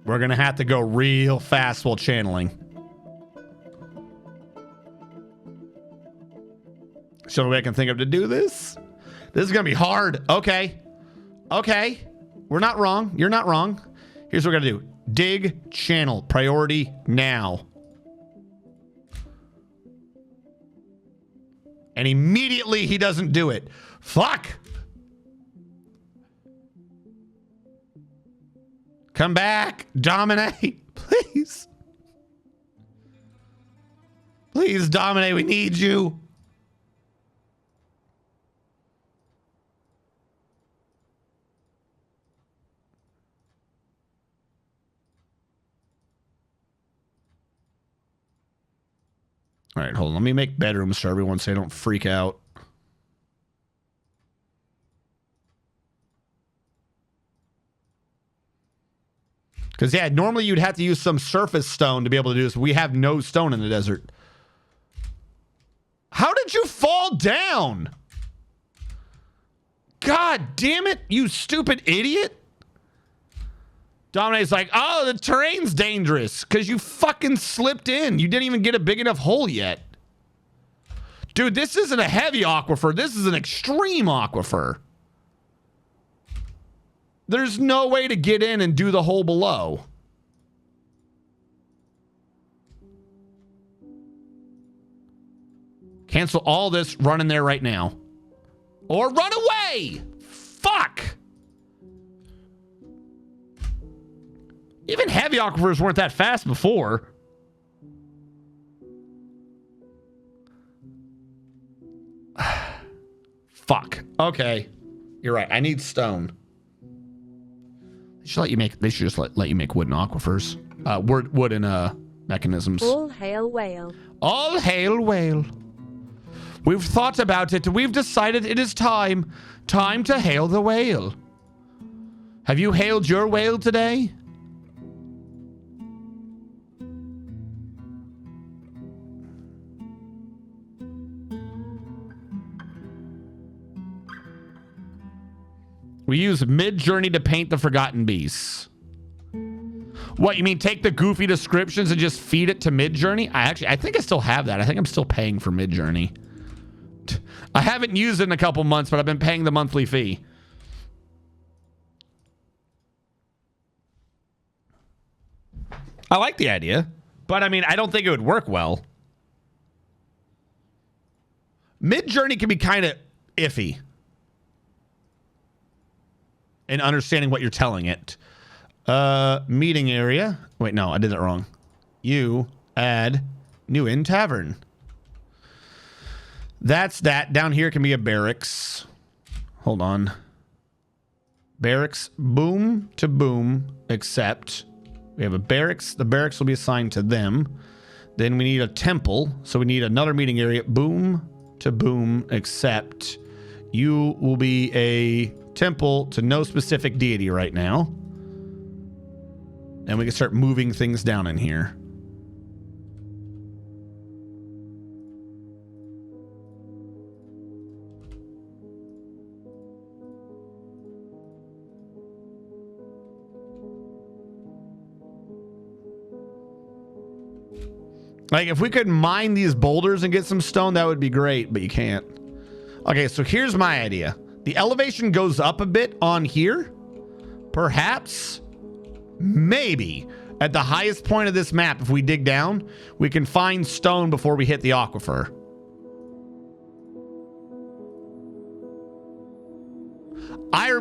We're gonna have to go real fast while channeling. It's the only way I can think of to do this. This is gonna be hard. Okay. Okay. We're not wrong. You're not wrong. Here's what we're gonna do. Dig, channel, priority now. And immediately he doesn't do it. Fuck! Come back, dominate, please. Please, dominate, we need you. All right, hold on. Let me make bedrooms so everyone so they don't freak out. Because, yeah, normally you'd have to use some surface stone to be able to do this. We have no stone in the desert. How did you fall down? God damn it, you stupid idiot. Dominate's like, oh, the terrain's dangerous because you fucking slipped in. You didn't even get a big enough hole yet. Dude, this isn't a heavy aquifer. This is an extreme aquifer. There's no way to get in and do the hole below. Cancel all this, run in there right now. Or run away! Fuck! Even heavy aquifers weren't that fast before. Fuck. Okay. You're right. I need stone. They should let you make. They should just let you make wooden aquifers. Wood and mechanisms.
All hail whale.
All hail whale. We've thought about it. We've decided it is time. Time to hail the whale. Have you hailed your whale today? We use Mid-Journey to paint the forgotten beasts. What, you mean take the goofy descriptions and just feed it to Mid-Journey? I think I still have that. I think I'm still paying for Mid-Journey. I haven't used it in a couple months, but I've been paying the monthly fee. I like the idea, but I mean, I don't think it would work well. Mid-Journey can be kind of iffy in understanding what you're telling it. Meeting area. Wait, no, I did that wrong. You add New Inn Tavern. That's that. Down here can be a barracks. Hold on. Barracks, boom to boom, except we have a barracks. The barracks will be assigned to them. Then we need a temple. So we need another meeting area. Boom to boom, except you will be a temple to no specific deity right now. And we can start moving things down in here. Like, if we could mine these boulders and get some stone, that would be great, but you can't. Okay, so here's my idea. The elevation goes up a bit on here. Perhaps, maybe, at the highest point of this map, if we dig down, we can find stone before we hit the aquifer.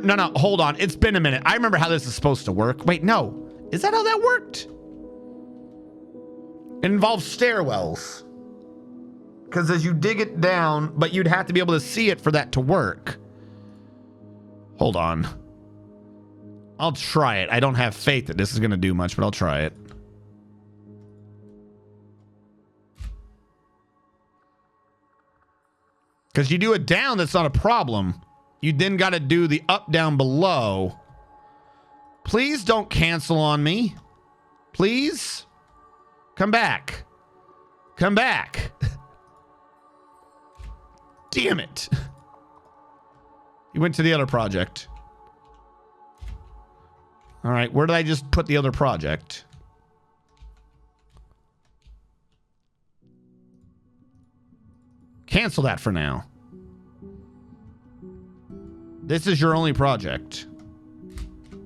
No, hold on. It's been a minute. I remember how this is supposed to work. Wait, no. Is that how that worked? It involves stairwells. Because as you dig it down, but you'd have to be able to see it for that to work. Hold on. I'll try it. I don't have faith that this is going to do much, but I'll try it. Because you do it down, that's not a problem. You then got to do the up down below. Please don't cancel on me. Please. Come back. Come back. Damn it. You went to the other project. All right, where did I just put the other project? Cancel that for now. This is your only project.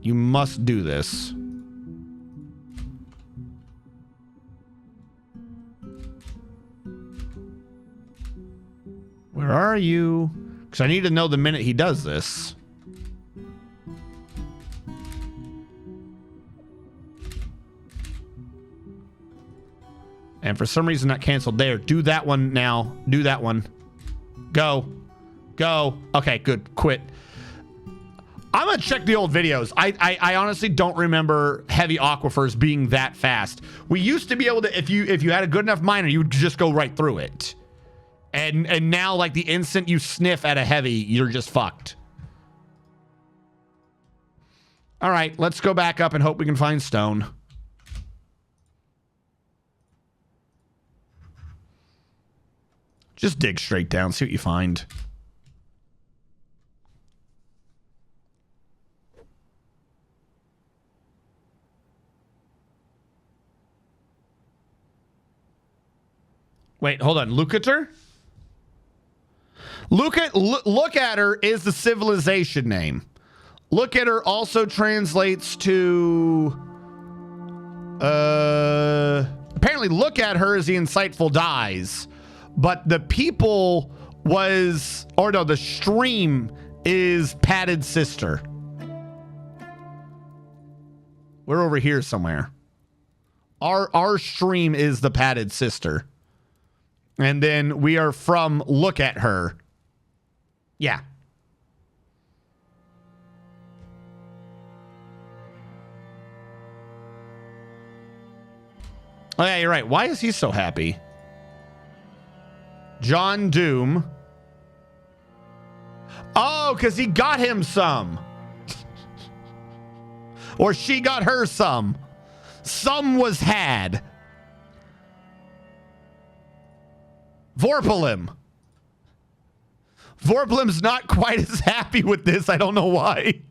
You must do this. Where are you? Because I need to know the minute he does this. And for some reason that canceled there. Do that one now. Do that one. Go. Go. Okay, good. Quit. I'm going to check the old videos. I honestly don't remember heavy aquifers being that fast. We used to be able to, if you had a good enough miner, you would just go right through it. And now, like, the instant you sniff at a heavy, you're just fucked. All right, let's go back up and hope we can find stone. Just dig straight down, see what you find. Wait, hold on. Look at her? Look at her is the civilization name. Look at her also translates to apparently look at her is the insightful dies. But the people was, or no, the stream is Padded Sister. We're over here somewhere. Our stream is the Padded Sister. And then we are from Look at Her. Yeah. Oh, yeah, you're right. Why is he so happy? John Doom. Oh, because he got him some. Or she got her some. Some was had. Vorpalim. Vorpalim's not quite as happy with this. I don't know why.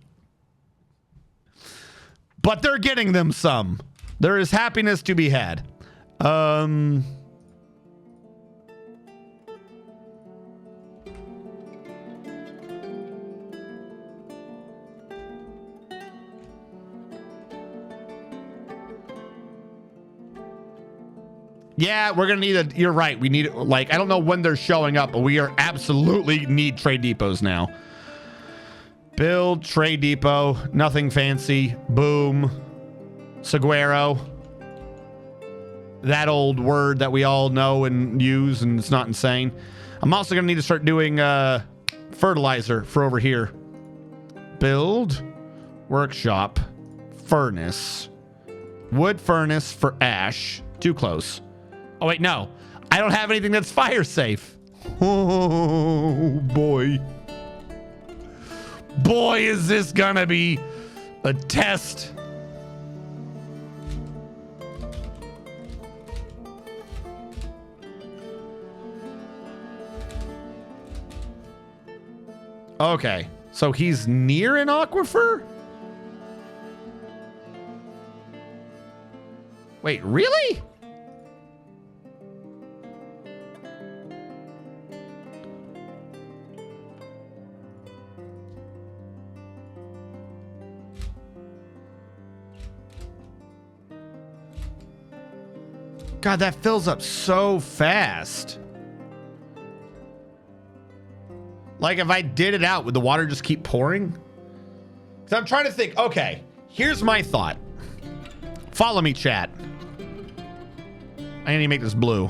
But they're getting them some. There is happiness to be had. Yeah, we're going to need a... You're right. We need... Like, I don't know when they're showing up, but we are absolutely need trade depots now. Build trade depot. Nothing fancy. Boom. Saguaro. That old word that we all know and use, and it's not insane. I'm also going to need to start doing fertilizer for over here. Build. Workshop. Furnace. Wood furnace for ash. Too close. Oh, wait, no. I don't have anything that's fire safe. Oh, boy. Boy, is this gonna be a test. Okay, so he's near an aquifer? Wait, really? God, that fills up so fast. Like, if I did it out, would the water just keep pouring? Because I'm trying to think, okay, here's my thought. Follow me, chat. I need to make this blue.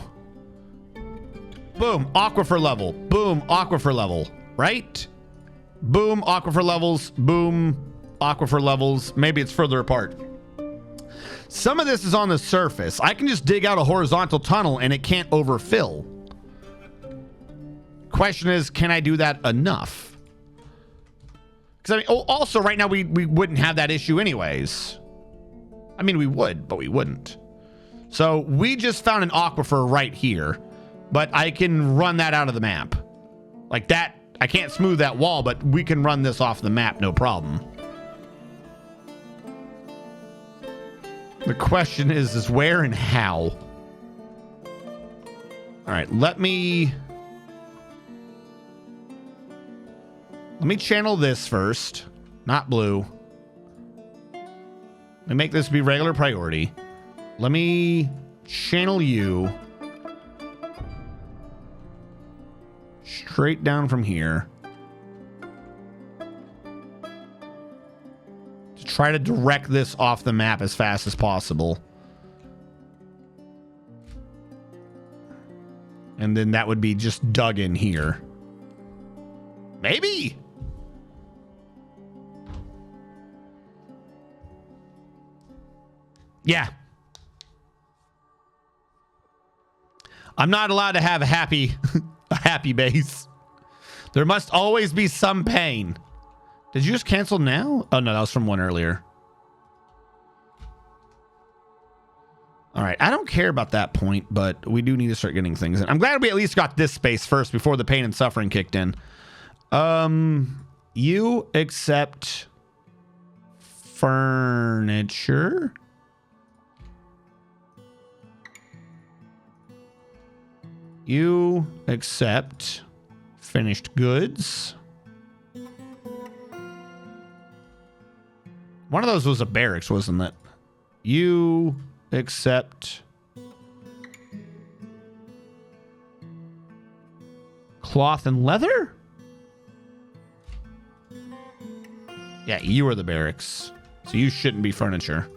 Boom, aquifer level. Boom, aquifer level. Right? Boom, aquifer levels. Boom, aquifer levels. Maybe it's further apart. Some of this is on the surface. I can just dig out a horizontal tunnel and it can't overfill. Question is, can I do that enough? Because I mean, also right now we wouldn't have that issue anyways. I mean, we would, but we wouldn't. So we just found an aquifer right here, but I can run that out of the map. Like that, I can't smooth that wall, but we can run this off the map, no problem. The question is where and how? All right, let me channel this first, not blue. Let me make this be regular priority. Let me channel you straight down from here. Try to direct this off the map as fast as possible. And then that would be just dug in here. Maybe. Yeah. I'm not allowed to have a happy base. There must always be some pain. Did you just cancel now? Oh, no, that was from one earlier. All right. I don't care about that point, but we do need to start getting things in. I'm glad we at least got this space first before the pain and suffering kicked in. You accept furniture. You accept finished goods. One of those was a barracks, wasn't it? You accept cloth and leather? Yeah, you are the barracks. So you shouldn't be furniture.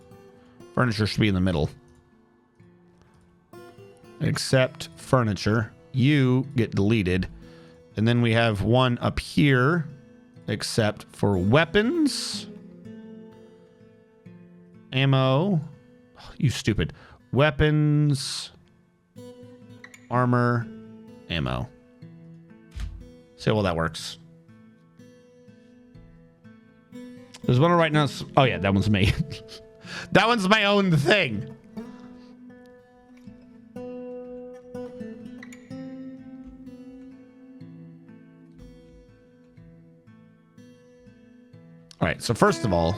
Furniture should be in the middle. Accept furniture. You get deleted. And then we have one up here. Except for weapons. Ammo. Oh, you stupid. Weapons. Armor. Ammo. See how well that works. There's one right now. Oh, yeah, that one's me. That one's my own thing. All right, so first of all,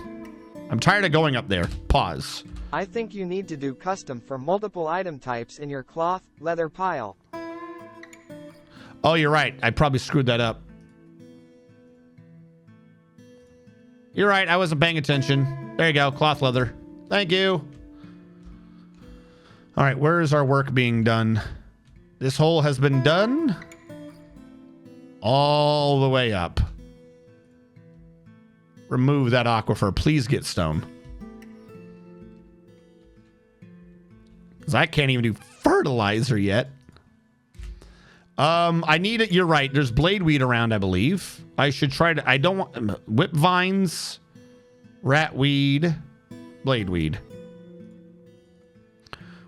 I'm tired of going up there. Pause.
I think you need to do custom for multiple item types in your cloth, leather pile.
Oh, you're right. I probably screwed that up. You're right. I wasn't paying attention. There you go. Cloth leather. Thank you. All right. Where is our work being done? This hole has been done all the way up. Remove that aquifer. Please get stone. Because I can't even do fertilizer yet. I need it. You're right. There's bladeweed around, I believe. I should try to. I don't want whip vines, ratweed, bladeweed.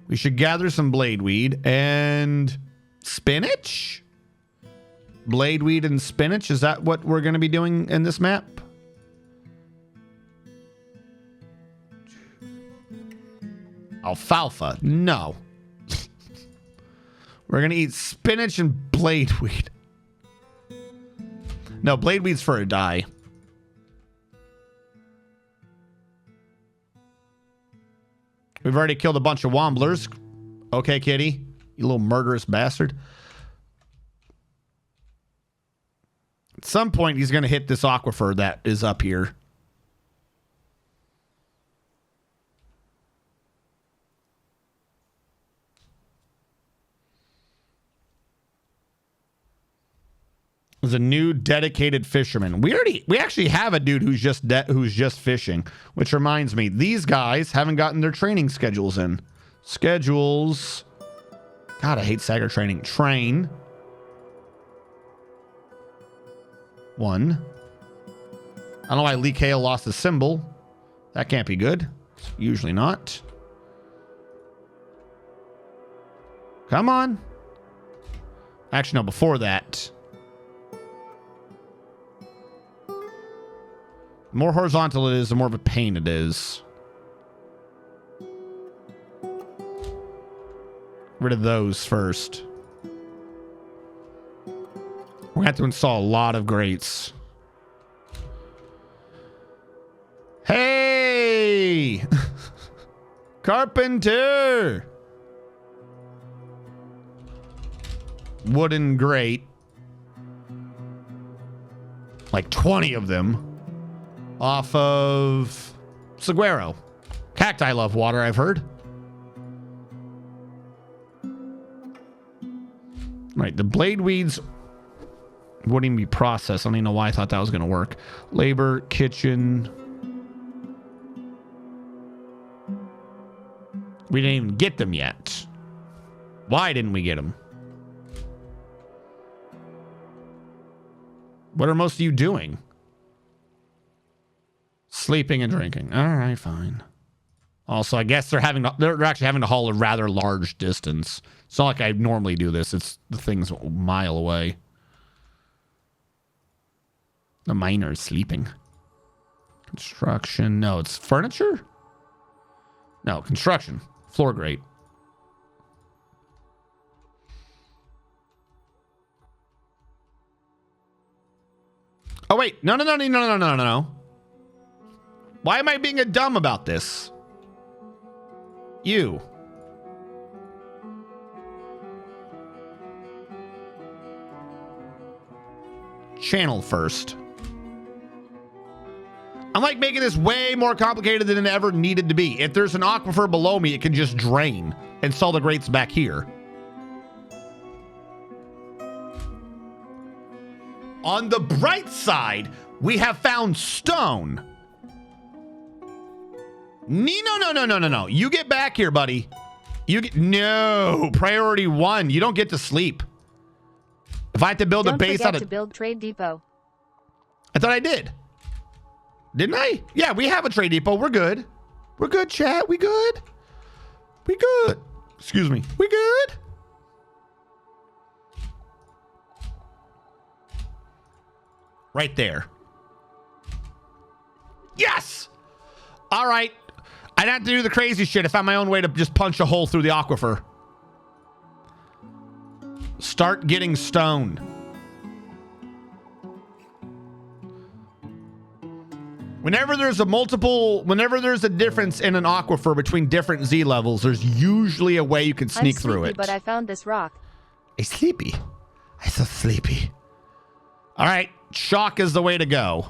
We should gather some bladeweed and spinach. Bladeweed and spinach. Is that what we're going to be doing in this map? Alfalfa. No. We're going to eat spinach and bladeweed. No, bladeweed's for a dye. We've already killed a bunch of womblers. Okay, kitty. You little murderous bastard. At some point, he's going to hit this aquifer that is up here. There's a new dedicated fisherman. We actually have a dude who's just fishing, which reminds me, these guys haven't gotten their training schedules in. Schedules. God, I hate Sagger training. Train. 1. I don't know why Lee Kale lost his symbol. That can't be good. Usually not. Come on. Actually, no, before that. The more horizontal it is, the more of a pain it is. Rid of those first. We're going to have to install a lot of grates. Hey! Carpenter! Wooden grate. Like 20 of them. Off of Saguaro. Cacti love water, I've heard. Right, the blade weeds wouldn't even be processed. I don't even know why I thought that was going to work. Labor, kitchen. We didn't even get them yet. Why didn't we get them? What are most of you doing? Sleeping and drinking. All right, fine. Also, I guess they're actually having to haul a rather large distance. It's not like I normally do this. It's the thing's a mile away. The miner is sleeping. Construction. No, it's furniture? No, construction. Floor grate. Oh, wait. No. Why am I being a dumb about this? You. Channel first. I'm like making this way more complicated than it ever needed to be. If there's an aquifer below me, it can just drain and sell the grates back here. On the bright side, we have found stone. No. You get back here, buddy. No. Priority 1. You don't get to sleep. If I have to build a base out of...
to build trade depot.
I thought I did. Didn't I? Yeah, we have a trade depot. We're good. We're good, chat. We good. We good. Excuse me. We good? Right there. Yes! All right. I'd have to do the crazy shit. I found my own way to just punch a hole through the aquifer. Start getting stoned. Whenever there's a difference in an aquifer between different Z levels, there's usually a way you can sneak through it.
But I found this rock.
I'm sleepy. I'm so sleepy. All right, shock is the way to go.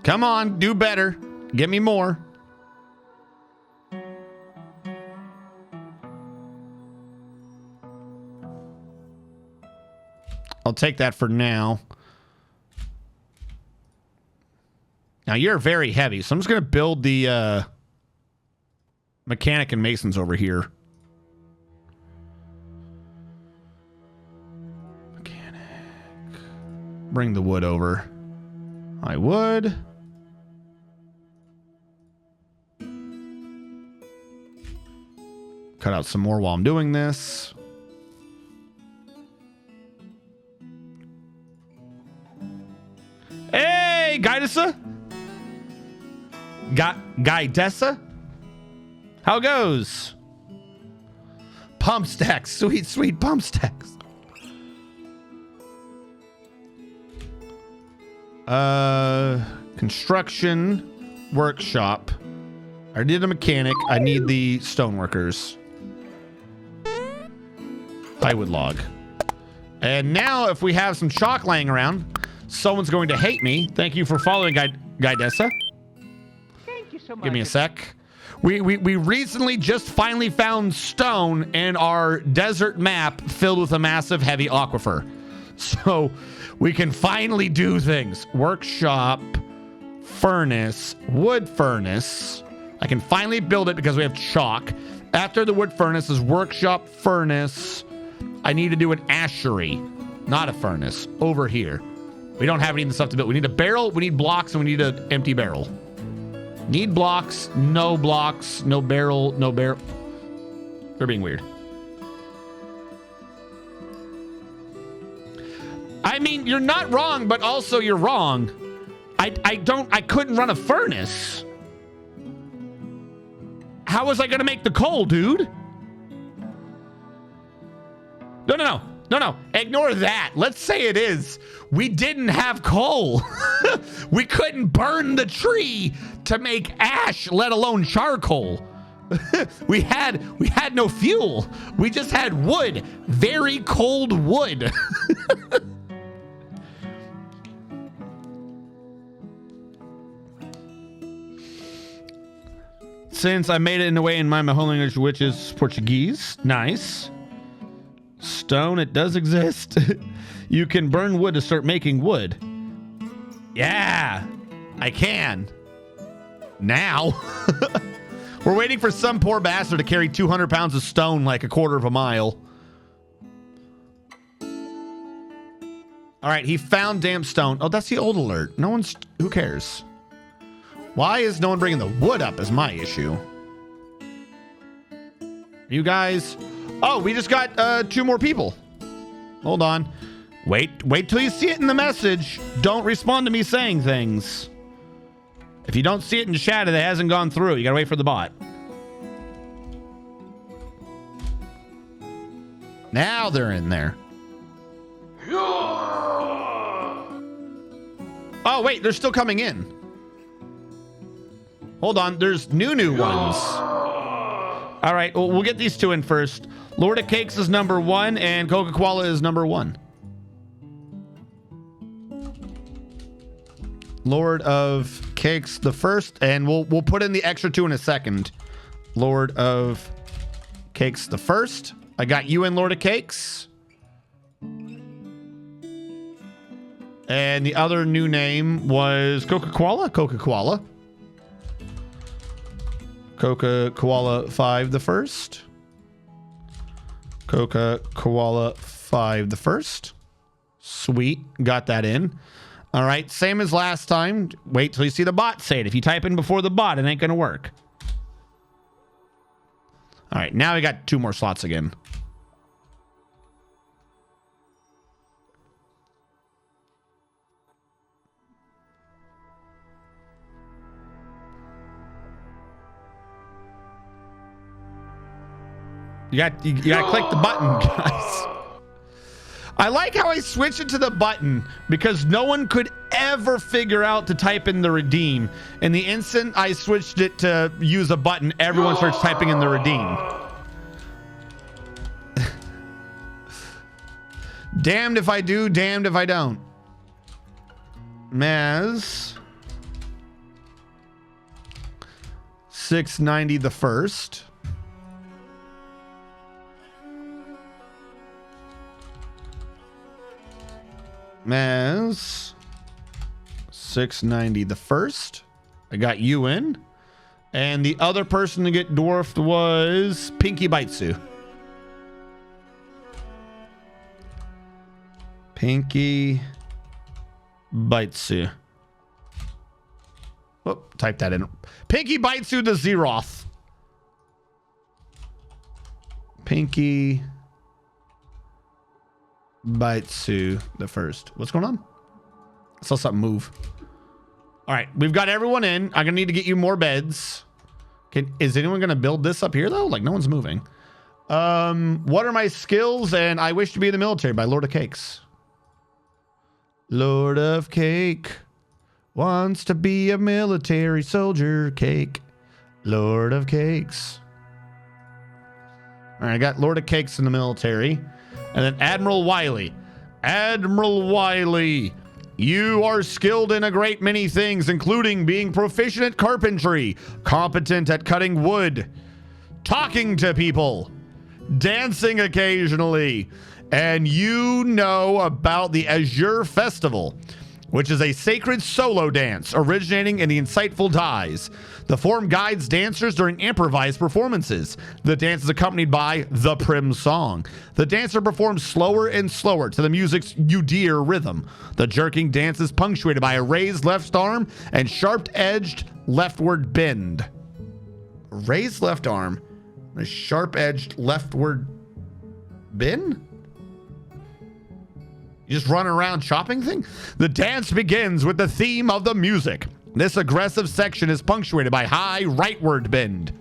Come on, do better. Give me more. I'll take that for now. Now you're very heavy, so I'm just going to build the mechanic and masons over here. Mechanic. Bring the wood over. I would. Cut out some more while I'm doing this. Hey, Guidessa? Guidessa? How goes? Pump stacks. Sweet, sweet pump stacks. Construction workshop. I did a mechanic. I need the stoneworkers. Plywood log. And now if we have some chalk laying around, someone's going to hate me. Thank you for following, Guidessa.
Thank you so much.
Give me a sec. We recently just finally found stone in our desert map filled with a massive heavy aquifer. So we can finally do things. Workshop, furnace, wood furnace. I can finally build it because we have chalk. After the wood furnace is workshop, furnace. I need to do an ashery, not a furnace, over here. We don't have any of the stuff to build. We need a barrel, we need blocks, and we need an empty barrel. Need blocks, no barrel, no barrel. They're being weird. I mean, you're not wrong, but also you're wrong. I couldn't run a furnace. How was I going to make the coal, dude? No. Ignore that. Let's say it is. We didn't have coal. We couldn't burn the tree to make ash, let alone charcoal. we had no fuel. We just had wood. Very cold wood. Since I made it in a way in my home language, which is Portuguese. Nice. Stone, it does exist. You can burn wood to start making wood. Yeah, I can. Now. We're waiting for some poor bastard to carry 200 pounds of stone like a quarter of a mile. All right, he found damp stone. Oh, that's the old alert. No one's... Who cares? Why is no one bringing the wood up is my issue. You guys... Oh, we just got 2 more people. Hold on. Wait till you see it in the message. Don't respond to me saying things. If you don't see it in the chat, it hasn't gone through. You gotta wait for the bot. Now they're in there. Oh, wait, they're still coming in. Hold on, there's new ones. All right, well, we'll get these 2 in first. Lord of Cakes is number 1, and Coca-Cola is number 1. Lord of Cakes the first, and we'll put in the extra 2 in a second. Lord of Cakes the first. I got you in, Lord of Cakes. And the other new name was Coca-Cola. Coca-Cola 5 the first. Coca-Cola 5 the first. Sweet. Got that in. All right, same as last time. Wait till you see the bot say it. If you type in before the bot, it ain't going to work. All right, now we got 2 more slots again. You got to click the button, guys. I like how I switched it to the button because no one could ever figure out to type in the redeem. And the instant I switched it to use a button, everyone starts typing in the redeem. Damned if I do, damned if I don't. Maz. 690 the first. Maz. 690 the first. I got you in. And the other person to get dwarfed was Pinky Baitsu. Pinky Baitsu. Oh, type that in. Pinky Baitsu the Zeroth. Pinky Baitsu the first. What's going on? I saw something move. All right, we've got everyone in. I'm gonna need to get you more beds. Is anyone gonna build this up here though? Like no one's moving. What are my skills? And I wish to be in the military by Lord of Cakes. Lord of Cake wants to be a military soldier. Cake. Lord of Cakes. All right, I got Lord of Cakes in the military. And then Admiral Wiley. Admiral Wiley, you are skilled in a great many things, including being proficient at carpentry, competent at cutting wood, talking to people, dancing occasionally, and you know about the Azure Festival, which is a sacred solo dance originating in the Insightful Dies. The form guides dancers during improvised performances. The dance is accompanied by the Prim Song. The dancer performs slower and slower to the music's Udir rhythm. The jerking dance is punctuated by a raised left arm and sharp-edged leftward bend. Raised left arm, a sharp-edged leftward bend? You just run around chopping thing? The dance begins with the theme of the music. This aggressive section is punctuated by high rightward bend.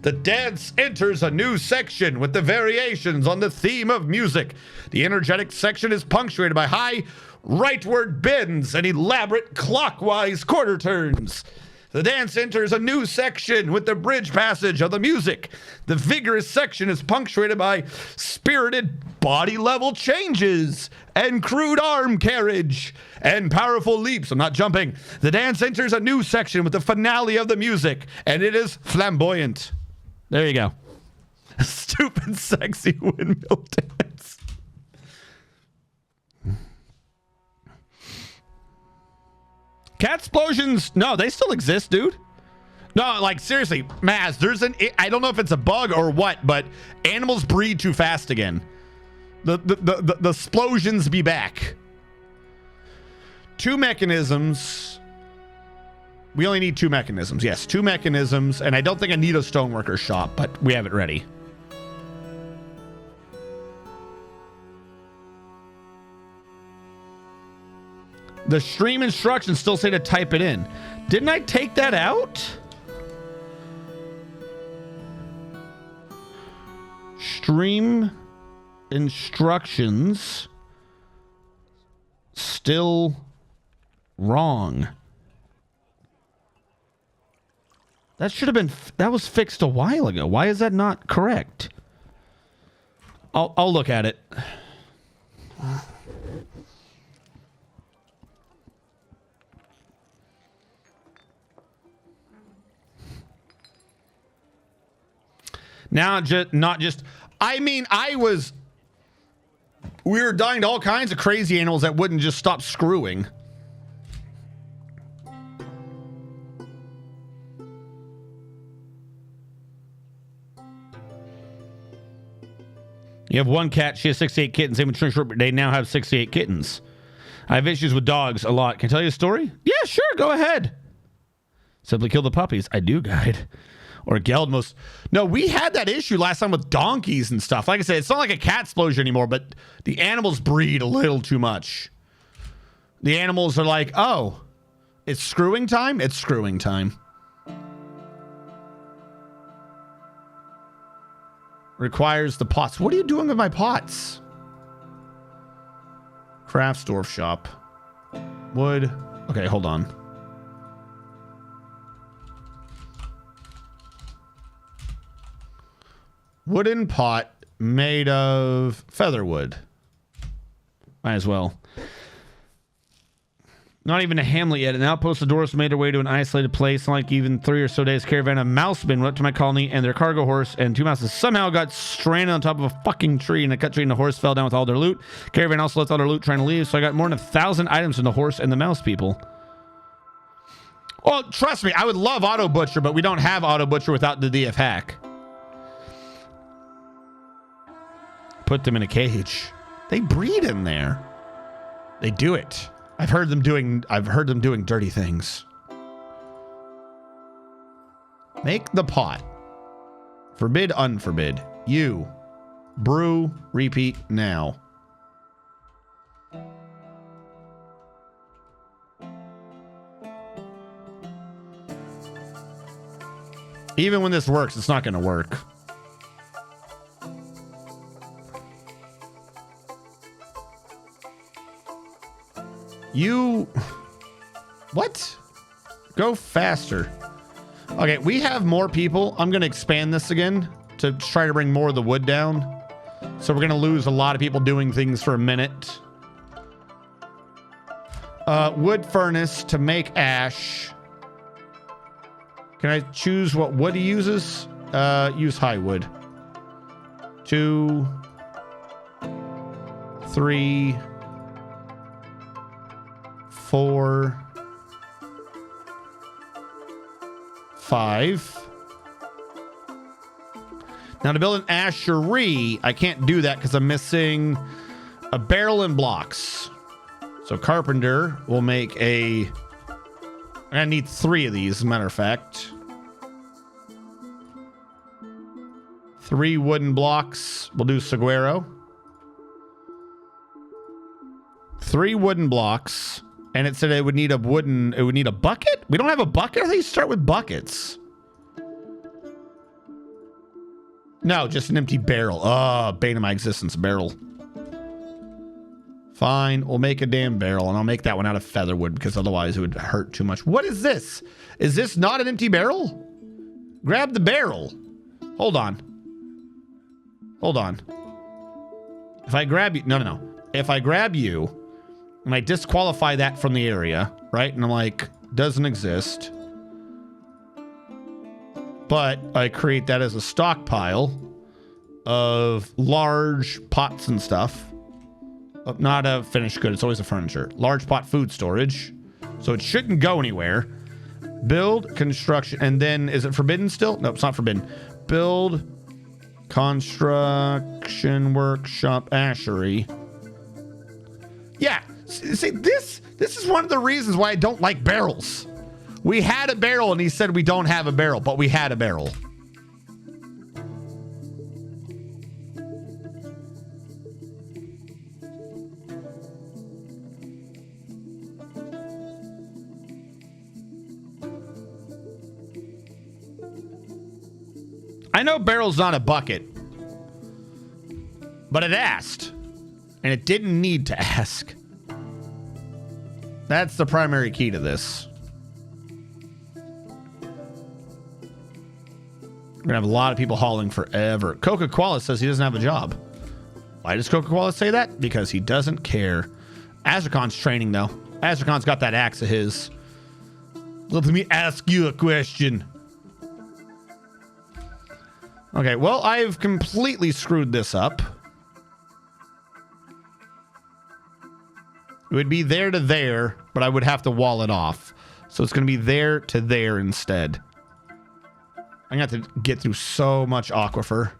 The dance enters a new section with the variations on the theme of music. The energetic section is punctuated by high rightward bends and elaborate clockwise quarter turns. The dance enters a new section with the bridge passage of the music. The vigorous section is punctuated by spirited body level changes and crude arm carriage and powerful leaps. I'm not jumping. The dance enters a new section with the finale of the music, and it is flamboyant. There you go. Stupid, sexy windmill dance. Cat explosions, no, they still exist, dude. No, like seriously, Maz, I don't know if it's a bug or what, but animals breed too fast again. The explosions be back. 2 mechanisms. We only need 2 mechanisms. Yes, 2 mechanisms, and I don't think I need a stoneworker shop, but we have it ready. The stream instructions still say to type it in. Didn't I take that out? Stream instructions still wrong. That should have been, that was fixed a while ago. Why is that not correct? I'll look at it. Now, we were dying to all kinds of crazy animals that wouldn't just stop screwing. You have one cat. She has 68 kittens. They now have 68 kittens. I have issues with dogs a lot. Can I tell you a story? Yeah, sure. Go ahead. Simply kill the puppies. I do, guide. Or Geldmos. No, we had that issue last time with donkeys and stuff. Like I said, it's not like a cat explosion anymore, but the animals breed a little too much. The animals are like, oh, it's screwing time? It's screwing time. Requires the pots. What are you doing with my pots? Craftsdorf shop. Wood. Okay, hold on. Wooden pot made of feather wood. Might as well. Not even a hamlet yet. An outpost of Doris made their way to an isolated place. Like even 3 or so days, caravan of mousemen went up to my colony, and their cargo horse and 2 mouses somehow got stranded on top of a fucking tree in a cut tree, and the horse fell down with all their loot. Caravan also left all their loot trying to leave, so I got more than 1,000 items from the horse and the mouse people. Well, trust me, I would love Auto Butcher, but we don't have Auto Butcher without the DF hack. Put them in a cage. They breed in there. They do it. I've heard them doing dirty things. Make the pot. Forbid, unforbid. You. Brew, repeat now. Even when this works, it's not going to work. You... What? Go faster. Okay, we have more people. I'm going to expand this again to try to bring more of the wood down. So we're going to lose a lot of people doing things for a minute. Wood furnace to make ash. Can I choose what wood he uses? Use high wood. 2, 3... 4, 5. Now to build an ashery, I can't do that because I'm missing a barrel and blocks. So carpenter will make a... I'm gonna need 3 of these, as a matter of fact. 3 wooden blocks. We'll do saguaro. 3 wooden blocks. And it said it would need a bucket? We don't have a bucket? I think you start with buckets. No, just an empty barrel. Oh, bane of my existence, barrel. Fine, we'll make a damn barrel, and I'll make that one out of feather wood because otherwise it would hurt too much. What is this? Is this not an empty barrel? Grab the barrel. Hold on. Hold on. If I grab you... No. If I grab you... And I disqualify that from the area, right? And I'm like, doesn't exist. But I create that as a stockpile of large pots and stuff. Not a finished good, it's always a furniture. Large pot food storage. So it shouldn't go anywhere. Build, construction, and then is it forbidden still? No, it's not forbidden. Build, construction, workshop, ashery. Yeah. See, this is one of the reasons why I don't like barrels. We had a barrel and he said we don't have a barrel, but we had a barrel. I know barrel's not a bucket, but it asked, and it didn't need to ask. That's the primary key to this. We're gonna have a lot of people hauling forever. Coca-Cola says he doesn't have a job. Why does Coca-Cola say that? Because he doesn't care. Azracon's training though. Azracon's got that axe of his. Let me ask you a question. Okay, well, I've completely screwed this up. It would be there to there, but I would have to wall it off. So it's going to be there to there instead. I'm going to have to get through so much aquifer.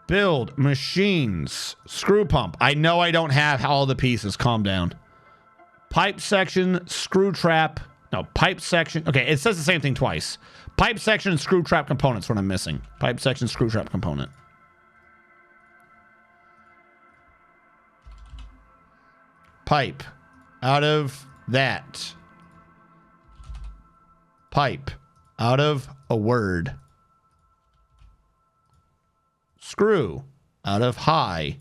Build machines. Screw pump. I know I don't have all the pieces. Calm down. Pipe section, screw trap. No, pipe section. Okay, it says the same thing twice. Pipe section, screw trap components. What I'm missing. Pipe section, screw trap component. Pipe. Out of that. Pipe. Out of a word. Screw. Out of high.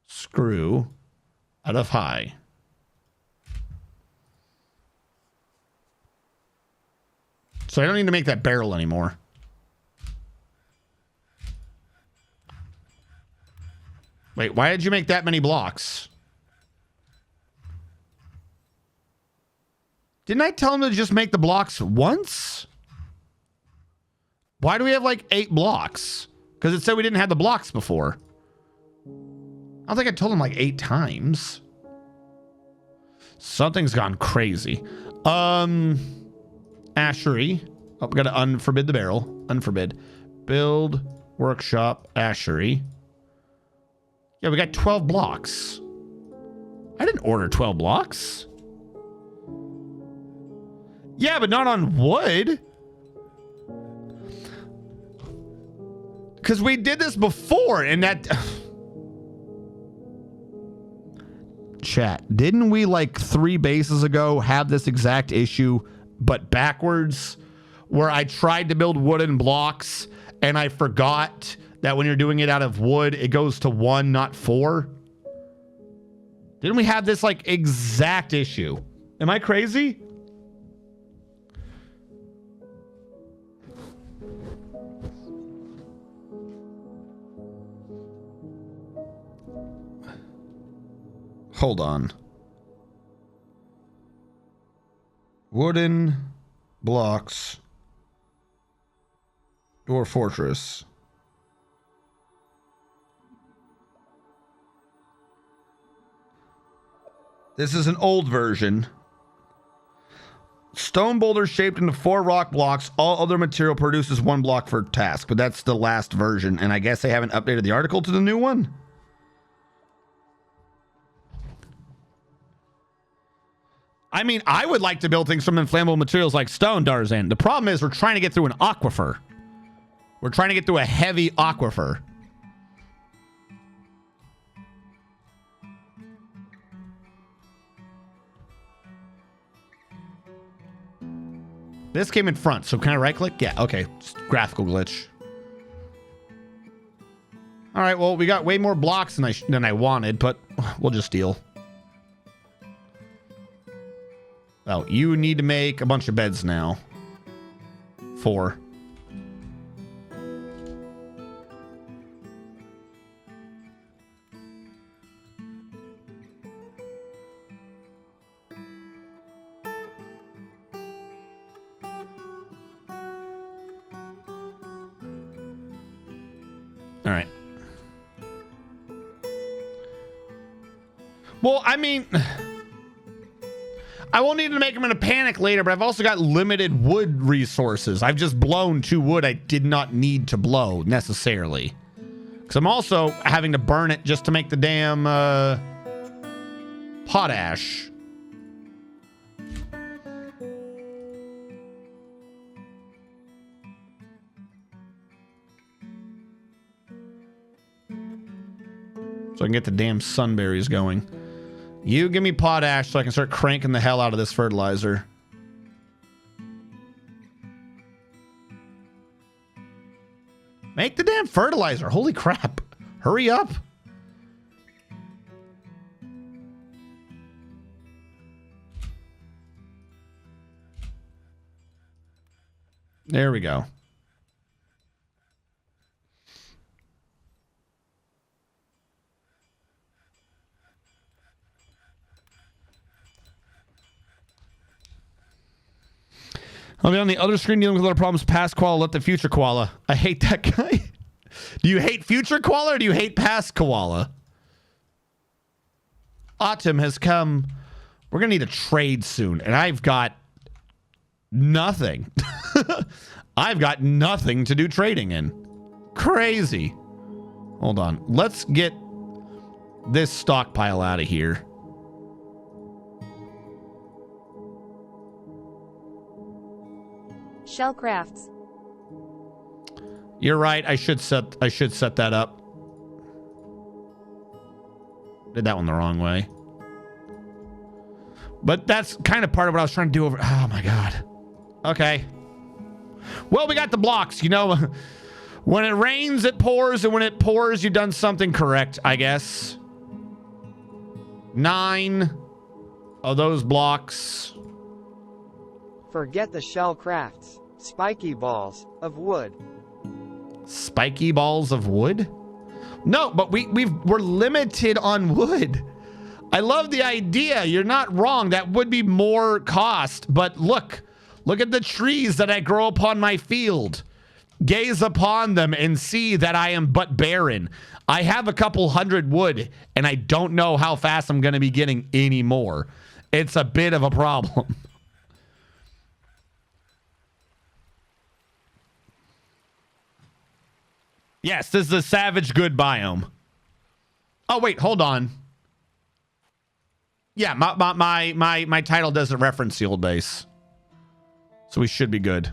Screw. Out of high. So I don't need to make that barrel anymore. Wait, why did you make that many blocks? Didn't I tell him to just make the blocks once? Why do we have like 8 blocks? Because it said we didn't have the blocks before. I don't think I told him like 8 times. Something's gone crazy. Ashery. Oh, we got to unforbid the barrel. Unforbid. Build, workshop, ashery. Yeah, we got 12 blocks. I didn't order 12 blocks. Yeah, but not on wood. Because we did this before and that... Chat, didn't we like 3 bases ago have this exact issue, but backwards? Where I tried to build wooden blocks and I forgot that when you're doing it out of wood, it goes to 1, not 4. Didn't we have this like exact issue? Am I crazy? Hold on. Wooden blocks. Door fortress. This is an old version. Stone boulder shaped into 4 rock blocks. All other material produces 1 block per task. But that's the last version. And I guess they haven't updated the article to the new one. I mean, I would like to build things from inflammable materials like stone, Darzan. The problem is we're trying to get through an aquifer. We're trying to get through a heavy aquifer. This came in front, so can I right click? Yeah, okay. Just graphical glitch. All right, well, we got way more blocks than I wanted, but we'll just deal. Oh, you need to make a bunch of beds now. 4. All right. Well, I mean... I won't need to make them in a panic later, but I've also got limited wood resources. I've just blown 2 wood I did not need to blow, necessarily. Because I'm also having to burn it just to make the damn potash. So I can get the damn sunberries going. You give me potash so I can start cranking the hell out of this fertilizer. Make the damn fertilizer. Holy crap. Hurry up. There we go. I'll be on the other screen dealing with a lot of problems. Past koala, let the future koala. I hate that guy. Do you hate future koala or do you hate past koala? Autumn has come. We're going to need a trade soon. And I've got nothing. I've got nothing to do trading in. Crazy. Hold on. Let's get this stockpile out of here.
Shell crafts.
You're right. I should set that up. Did that one the wrong way. But that's kind of part of what I was trying to do over. Oh my god. Okay. Well, we got the blocks, you know. When it rains, it pours, and when it pours, you've done something correct, I guess. 9 of those blocks.
Forget the shell crafts. Spiky balls of wood.
Spiky balls of wood? No, but we're limited on wood. I love the idea. You're not wrong. That would be more cost. But look at the trees that I grow upon my field. Gaze upon them and see that I am but barren. I have a couple hundred wood, and I don't know how fast I'm going to be getting any more. It's a bit of a problem. Yes, this is a savage good biome. Oh, wait, hold on. Yeah, my title doesn't reference the old base. So we should be good.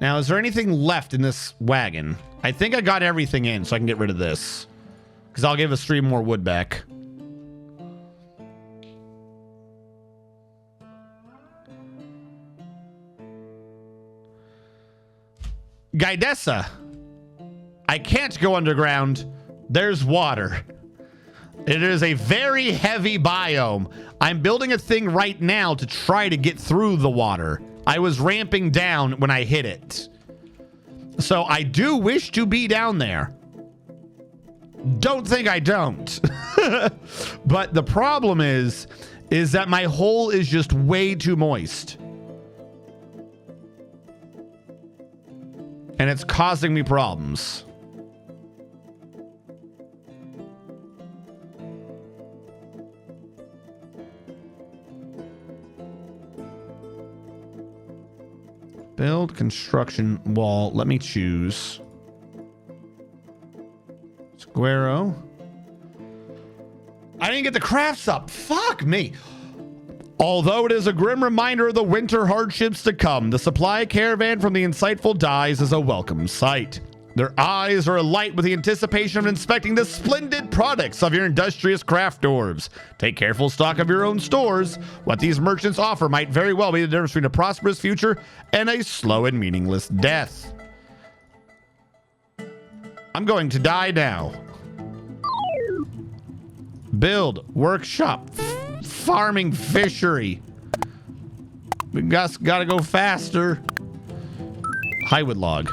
Now, is there anything left in this wagon? I think I got everything in, so I can get rid of this. Because I'll give us 3 more wood back. Gaidessa. I can't go underground. There's water. It is a very heavy biome. I'm building a thing right now to try to get through the water. I was ramping down when I hit it. So I do wish to be down there. Don't think I don't. But the problem is that my hole is just way too moist. And it's causing me problems. Build construction wall. Let me choose. Squareo. I didn't get the crafts up. Fuck me. Although it is a grim reminder of the winter hardships to come, the supply caravan from the insightful dies is a welcome sight. Their eyes are alight with the anticipation of inspecting the splendid products of your industrious craft dwarves. Take careful stock of your own stores. What these merchants offer might very well be the difference between a prosperous future and a slow and meaningless death. I'm going to die now. Build, workshop, farming, fishery. We gotta go faster. Highwood log.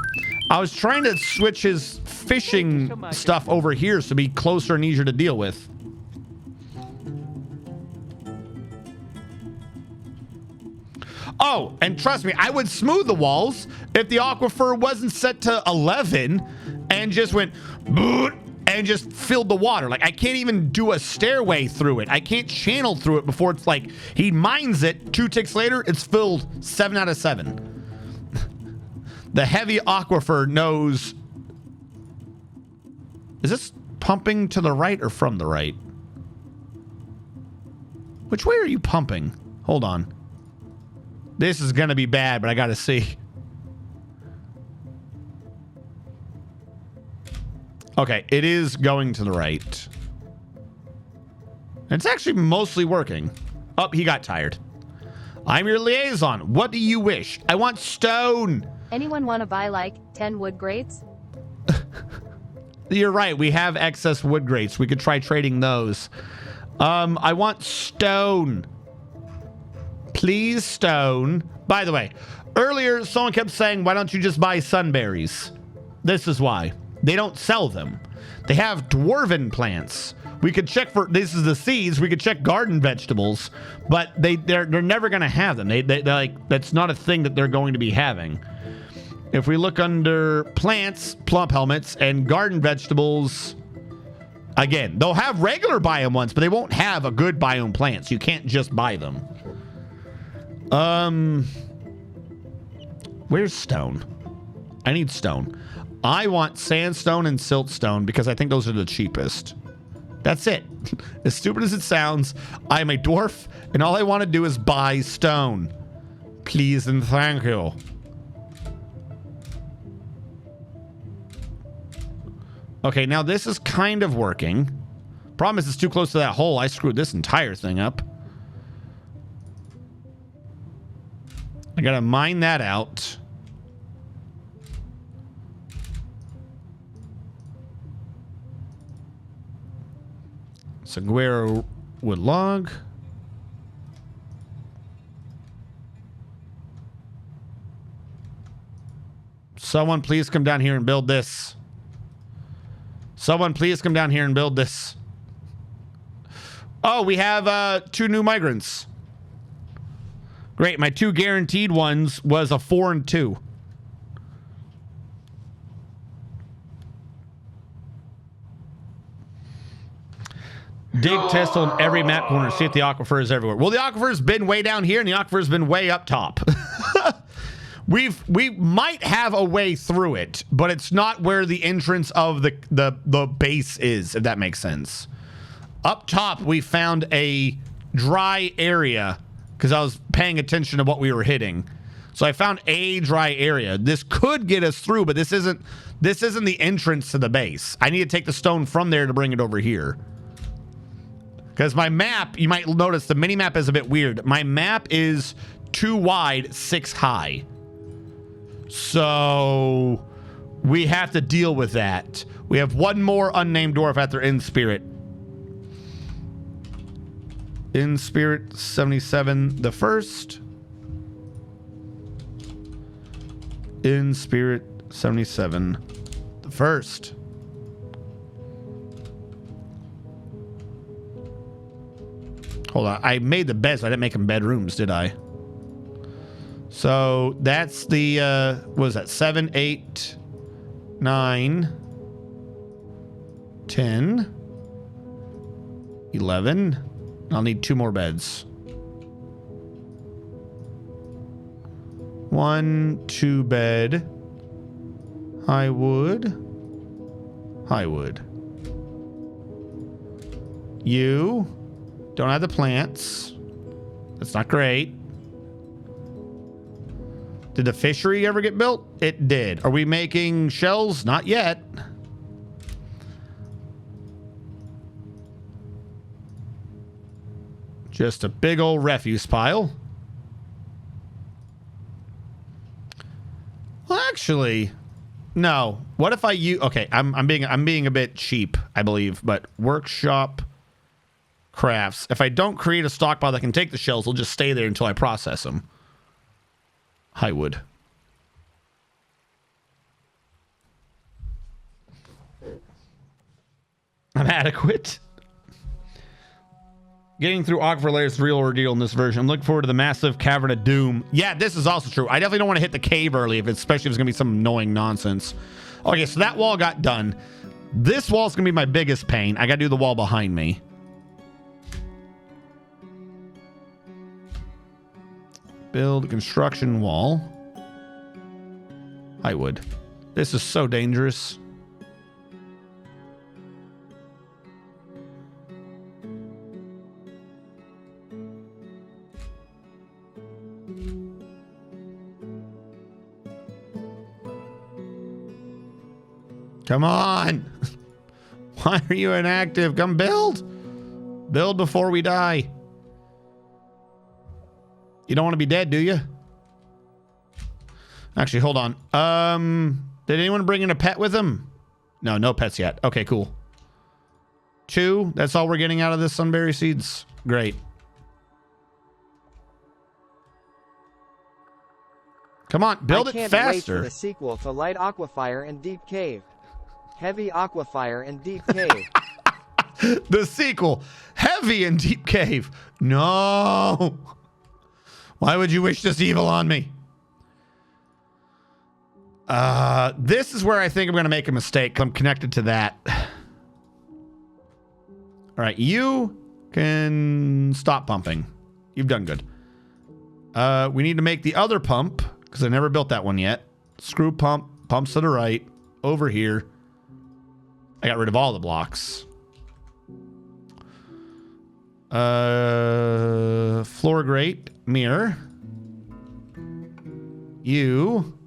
I was trying to switch his fishing stuff over here so be closer and easier to deal with. Oh, and trust me, I would smooth the walls if the aquifer wasn't set to 11 and just went boot and just filled the water. Like, I can't even do a stairway through it. I can't channel through it before it's like, he mines it, 2 ticks later, it's filled 7 out of 7. The heavy aquifer knows. Is this pumping to the right or from the right? Which way are you pumping? Hold on. This is going to be bad, but I got to see. Okay, it is going to the right. It's actually mostly working. Oh, he got tired. I'm your liaison. What do you wish? I want stone.
Anyone want to buy like 10 wood grates?
You're right. We have excess wood grates. We could try trading those. I want stone. Please, stone. By the way, earlier someone kept saying, why don't you just buy sunberries? This is why. They don't sell them. They have dwarven plants. We could check for, this is the seeds. We could check garden vegetables, but they're never going to have them. They like, that's not a thing that they're going to be having. If we look under plants, plump helmets, and garden vegetables, again, they'll have regular biome ones, but they won't have a good biome plants. You can't just buy them. Where's stone? I need stone. I want sandstone and siltstone because I think those are the cheapest. That's it. As stupid as it sounds, I'm a dwarf, and all I want to do is buy stone. Please and thank you. Okay, now this is kind of working. Problem is it's too close to that hole. I screwed this entire thing up. I gotta mine that out. Saguaro wood log. Someone please come down here and build this. Someone please come down here and build this. Oh, we have 2 new migrants. Great. My 2 guaranteed ones was a 4 and 2. Dig test on every map corner. See if the aquifer is everywhere. Well, the aquifer's been way down here, and the aquifer's been way up top. We might have a way through it, but it's not where the entrance of the base is, if that makes sense. Up top, we found a dry area because I was paying attention to what we were hitting. So I found a dry area. This could get us through, but this isn't the entrance to the base. I need to take the stone from there to bring it over here. Because my map, you might notice the mini map is a bit weird. My map is 2 wide, 6 high. So we have to deal with that. We have 1 more unnamed dwarf at their in spirit. In spirit 77 the first. In spirit 77 the first. Hold on. I made the beds. I didn't make them bedrooms, did I? So that's the, what was that? 7, 8, 9, 10, 11. I'll need 2 more beds. 1 2 bed. High wood. High wood. You don't have the plants. That's not great. Did the fishery ever get built? It did. Are we making shells? Not yet. Just a big old refuse pile. Well, actually, no. What if I use? Okay, I'm being a bit cheap, I believe. But workshop crafts. If I don't create a stockpile that can take the shells, they'll just stay there until I process them. High wood. I'm adequate. Getting through aquifer layers is a real ordeal in this version. I'm looking forward to the massive cavern of doom. Yeah, this is also true. I definitely don't want to hit the cave early, especially if it's going to be some annoying nonsense. Okay, so that wall got done. This wall's going to be my biggest pain. I got to do the wall behind me. Build a construction wall. I would. This is so dangerous. Come on. Why are you inactive? Come build. Build before we die. You don't want to be dead, do you? Actually, hold on. Did anyone bring in a pet with them? No, no pets yet. Okay, cool. 2. That's all we're getting out of this sunberry seeds. Great. Come on, build it faster. I can't wait for
the sequel to Light Aquafire and Deep Cave. Heavy Aquafire and Deep Cave.
The sequel. Heavy and Deep Cave. No. Why would you wish this evil on me? This is where I think I'm going to make a mistake. I'm connected to that. All right, you can stop pumping. You've done good. We need to make the other pump because I never built that one yet. Screw pump, pumps to the right, over here. I got rid of all the blocks. Floor grate, mirror. You.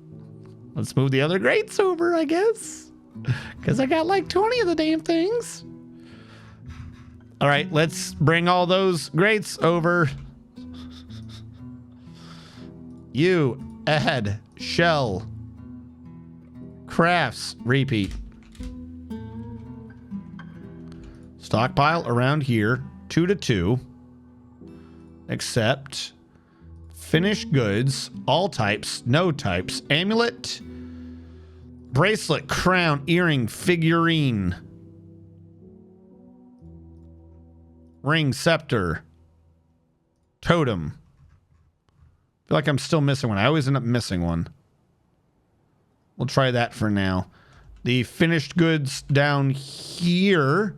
Let's move the other grates over, I guess. Because I got like 20 of the damn things. All right, let's bring all those grates over. You, add, shell, crafts, repeat. Stockpile around here, 2 to 2. Accept. Finished goods, all types, no types, amulet, bracelet, crown, earring, figurine, ring, scepter, totem. I feel like I'm still missing one. I always end up missing one. We'll try that for now. The finished goods down here.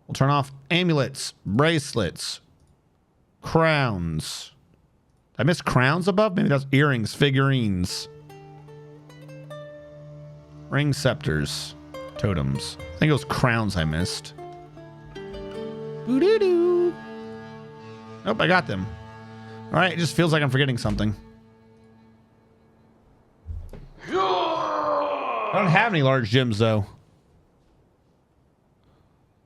We'll turn off amulets, bracelets, crowns. I missed crowns above? Maybe that's earrings, figurines. Ring, scepters, totems. I think it was crowns I missed. Boo-doo-doo. Nope, I got them. All right, it just feels like I'm forgetting something. I don't have any large gyms, though.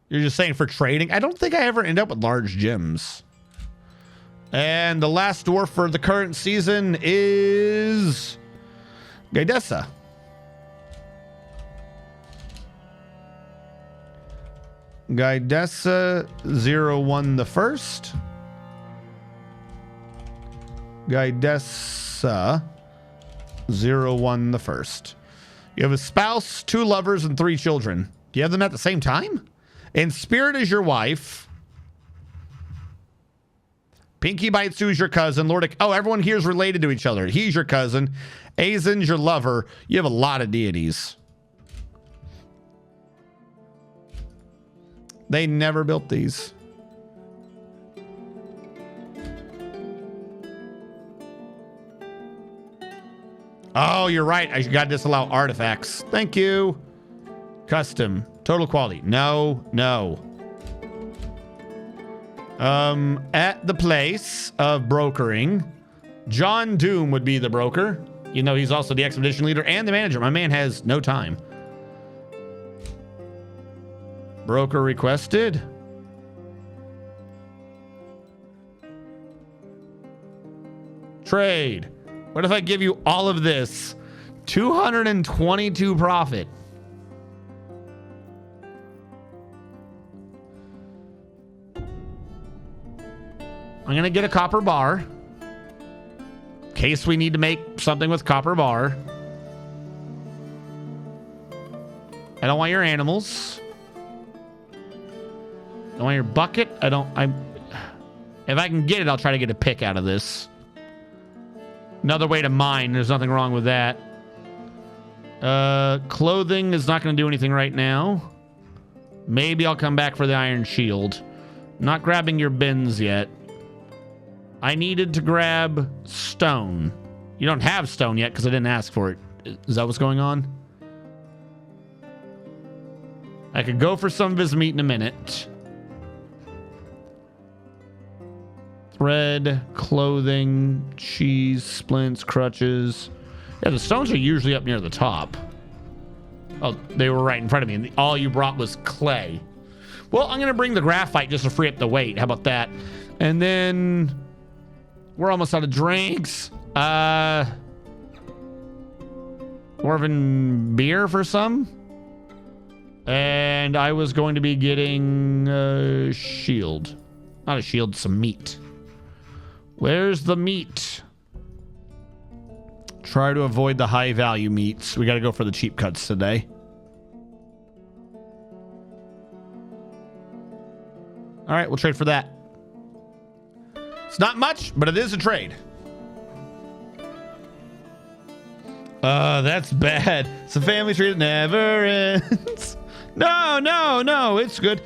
You're just saying for trading? I don't think I ever end up with large gyms. And the last dwarf for the current season is Gaidessa. Gaidessa 01 the first. Gaidessa 01 the first. You have a spouse, 2 lovers, and 3 children. Do you have them at the same time? And Spirit is your wife. Pinky Baitsu is your cousin. Lordic. Oh, everyone here is related to each other. He's your cousin. Azen's your lover. You have a lot of deities. They never built these. Oh, you're right. I got to disallow artifacts. Thank you. Custom. Total quality. No, no. At the place of brokering, John Doom would be the broker. You know, he's also the expedition leader and the manager. My man has no time. Broker requested. Trade. What if I give you all of this? 222 profit. I'm going to get a copper bar. In case we need to make something with copper bar. I don't want your animals. I don't want your bucket. If I can get it, I'll try to get a pick out of this. Another way to mine. There's nothing wrong with that. Clothing is not going to do anything right now. Maybe I'll come back for the iron shield. Not grabbing your bins yet. I needed to grab stone. You don't have stone yet because I didn't ask for it. Is that what's going on? I could go for some of his meat in a minute. Thread, clothing, cheese, splints, crutches. Yeah, the stones are usually up near the top. Oh, they were right in front of me. And all you brought was clay. Well, I'm going to bring the graphite just to free up the weight. How about that? And then we're almost out of drinks. Dwarven beer for some. And I was going to be getting a shield. Not a shield, some meat. Where's the meat? Try to avoid the high value meats. We got to go for the cheap cuts today. All right, we'll trade for that. It's not much, but it is a trade. That's bad. It's a family tree that never ends. No, it's good.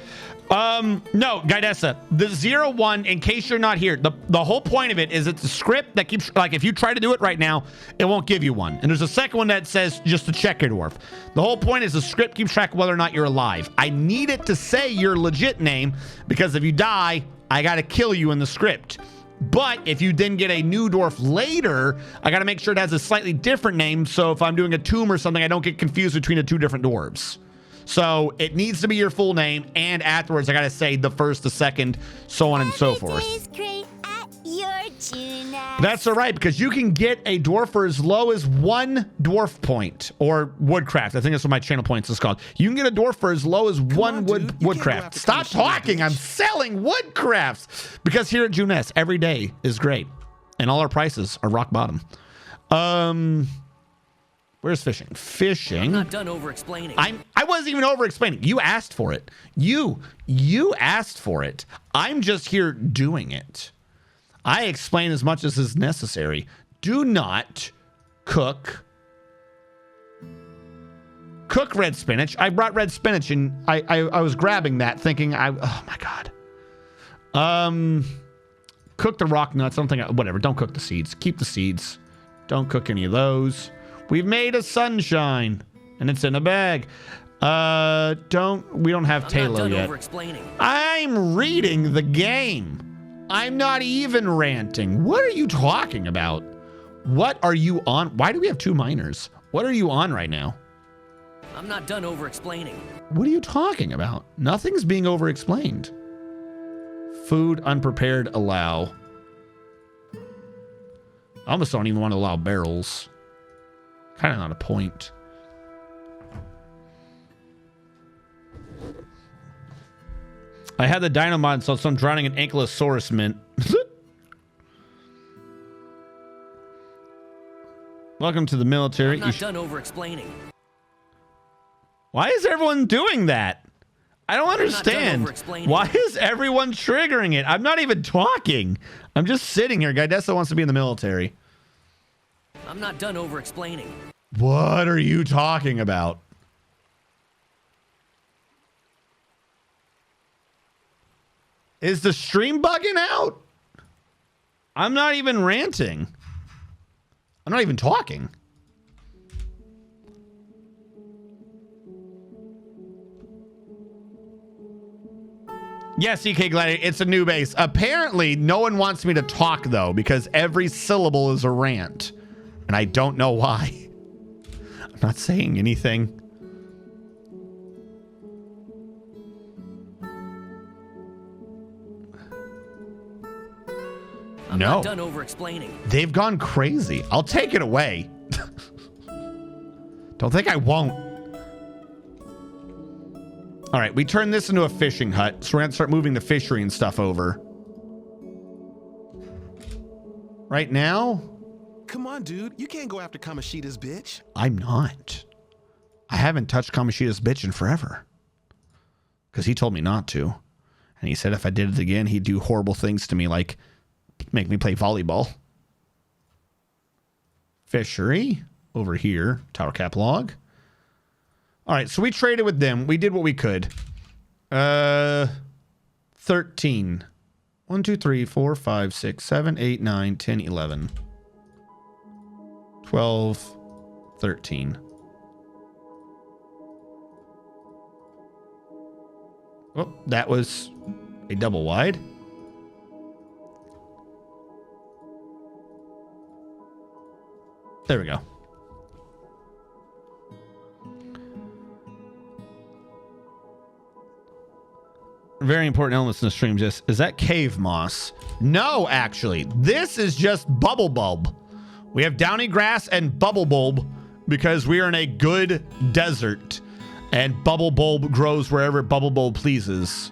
No, Guidessa, the 0-1, in case you're not here, the whole point of it is it's a script that keeps, like, if you try to do it right now, it won't give you one. And there's a second one that says just to check your dwarf. The whole point is the script keeps track of whether or not you're alive. I need it to say your legit name, because if you die, I gotta kill you in the script. But if you then get a new dwarf later, I gotta make sure it has a slightly different name, so if I'm doing a tomb or something, I don't get confused between the two different dwarves. So it needs to be your full name, and afterwards I gotta say the first, the second, so on and so forth. That's all right, because you can get a dwarf for as low as 1 dwarf point, or woodcraft. I think that's what my channel points is called. You can get a dwarf for as low as one woodcraft. Stop talking! I'm selling woodcrafts! Because here at Juness, every day is great, and all our prices are rock bottom. Where's fishing? Fishing.
I'm not done over-explaining.
I wasn't even over-explaining. You asked for it. You asked for it. I'm just here doing it. I explain as much as is necessary. Do not cook red spinach. I brought red spinach, and I was grabbing that, thinking, oh my god. Cook the rock nuts. I don't think whatever. Don't cook the seeds. Keep the seeds. Don't cook any of those. We've made a sunshine, and it's in a bag. We don't have Talo yet. I'm reading the game. I'm not even ranting. What are you talking about? What are you on? Why do we have 2 miners? What are you on right now?
I'm not done over-explaining.
What are you talking about? Nothing's being over-explained. Food unprepared allow. I almost don't even want to allow barrels. Kind of not a point. I had the dynamite, so I'm drowning an ankylosaurus mint. Welcome to the military.
I'm not done over-explaining.
Why is everyone doing that? I don't understand. Why is everyone triggering it? I'm not even talking. I'm just sitting here. Guidessa wants to be in the military.
I'm not done over-explaining.
What are you talking about? Is the stream bugging out? I'm not even ranting. I'm not even talking. Yes, EK Gladiator, it's a new base. Apparently, no one wants me to talk, though, because every syllable is a rant. And I don't know why. I'm not saying anything.
I'm not done over-explaining.
They've gone crazy. I'll take it away. Don't think I won't. All right, we turned this into a fishing hut, so we're going to start moving the fishery and stuff over. Right now...
Come on, dude. You can't go after Kamoshida's bitch.
I'm not. I haven't touched Kamoshida's bitch in forever. Because he told me not to. And he said if I did it again, he'd do horrible things to me, like make me play volleyball. Fishery. Over here. Tower cap log. All right, so we traded with them. We did what we could. 13. 1, 2, 3, 4, 5, 6, 7, 8, 9, 10, 11. 12, 13. Oh, that was a double wide. There we go. Very important elements in the stream. Just is that cave moss? No, actually, this is just bubble bulb. We have downy grass and bubble bulb because we are in a good desert, and bubble bulb grows wherever bubble bulb pleases.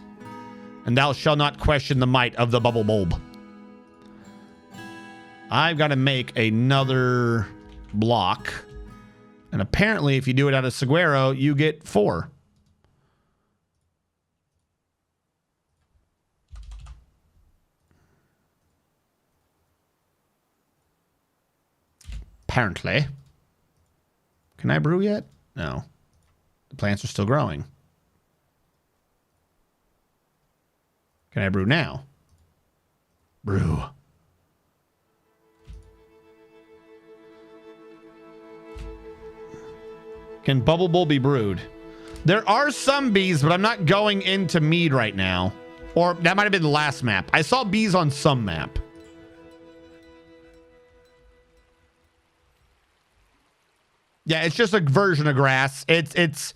And thou shalt not question the might of the bubble bulb. I've got to make another block, and apparently, if you do it out of saguaro, you get 4. Apparently. Can I brew yet? No. The plants are still growing. Can I brew now? Brew. Can Bubble Bowl be brewed? There are some bees, but I'm not going into mead right now. Or that might have been the last map. I saw bees on some map. Yeah, it's just a version of grass. It's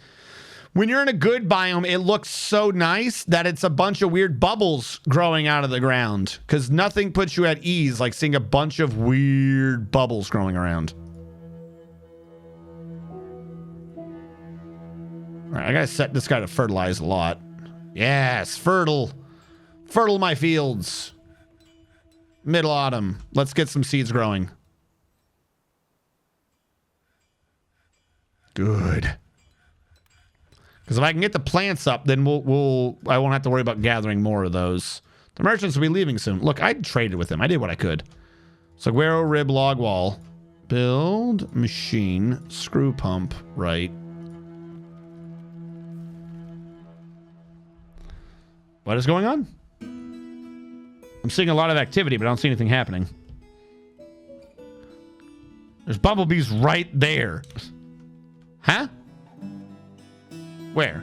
when you're in a good biome, it looks so nice that it's a bunch of weird bubbles growing out of the ground. Because nothing puts you at ease like seeing a bunch of weird bubbles growing around. All right, I gotta set this guy to fertilize a lot. Yes, fertile. Fertile my fields. Middle autumn. Let's get some seeds growing. Good. Because if I can get the plants up, then I won't have to worry about gathering more of those. The merchants will be leaving soon. Look, I traded with them. I did what I could. Saguaro rib log wall. Build machine screw pump right. What is going on? I'm seeing a lot of activity, but I don't see anything happening. There's bumblebees right there. Huh? Where?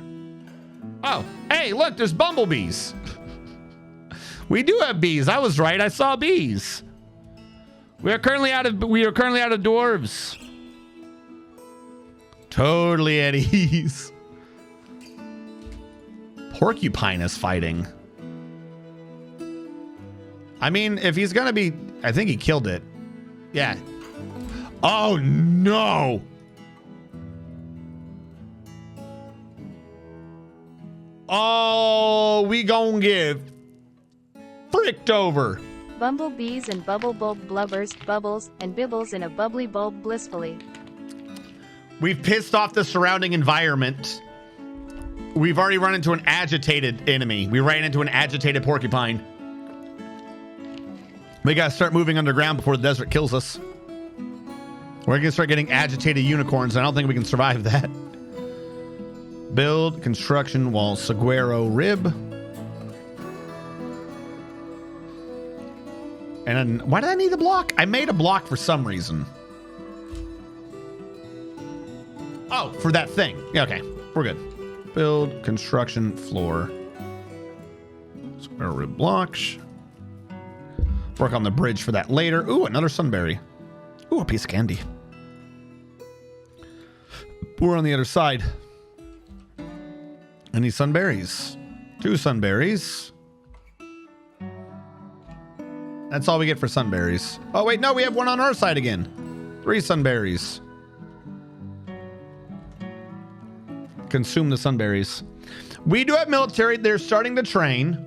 Oh, hey, look, there's bumblebees. We do have bees. I was right. I saw bees. We are currently out of dwarves. Totally at ease. Porcupine is fighting. I mean, if he's gonna be, I think he killed it. Yeah. Oh no. Oh, we gonna get fricked over.
Bumblebees and bubble bulb blubbers, bubbles, and bibbles in a bubbly bulb blissfully.
We've pissed off the surrounding environment. We've already run into an agitated enemy. We ran into an agitated porcupine. We gotta start moving underground before the desert kills us. We're gonna start getting agitated unicorns. I don't think we can survive that. Build construction wall saguaro rib. And then, why did I need a block? I made a block for some reason. Oh, for that thing. Yeah, okay, we're good. Build construction floor. Square rib blocks. Work on the bridge for that later. Ooh, another sunberry. Ooh, a piece of candy. We're on the other side. Any sunberries? 2 sunberries. That's all we get for sunberries. Oh, wait, no, we have one on our side again. 3 sunberries. Consume the sunberries. We do have military. They're starting to train.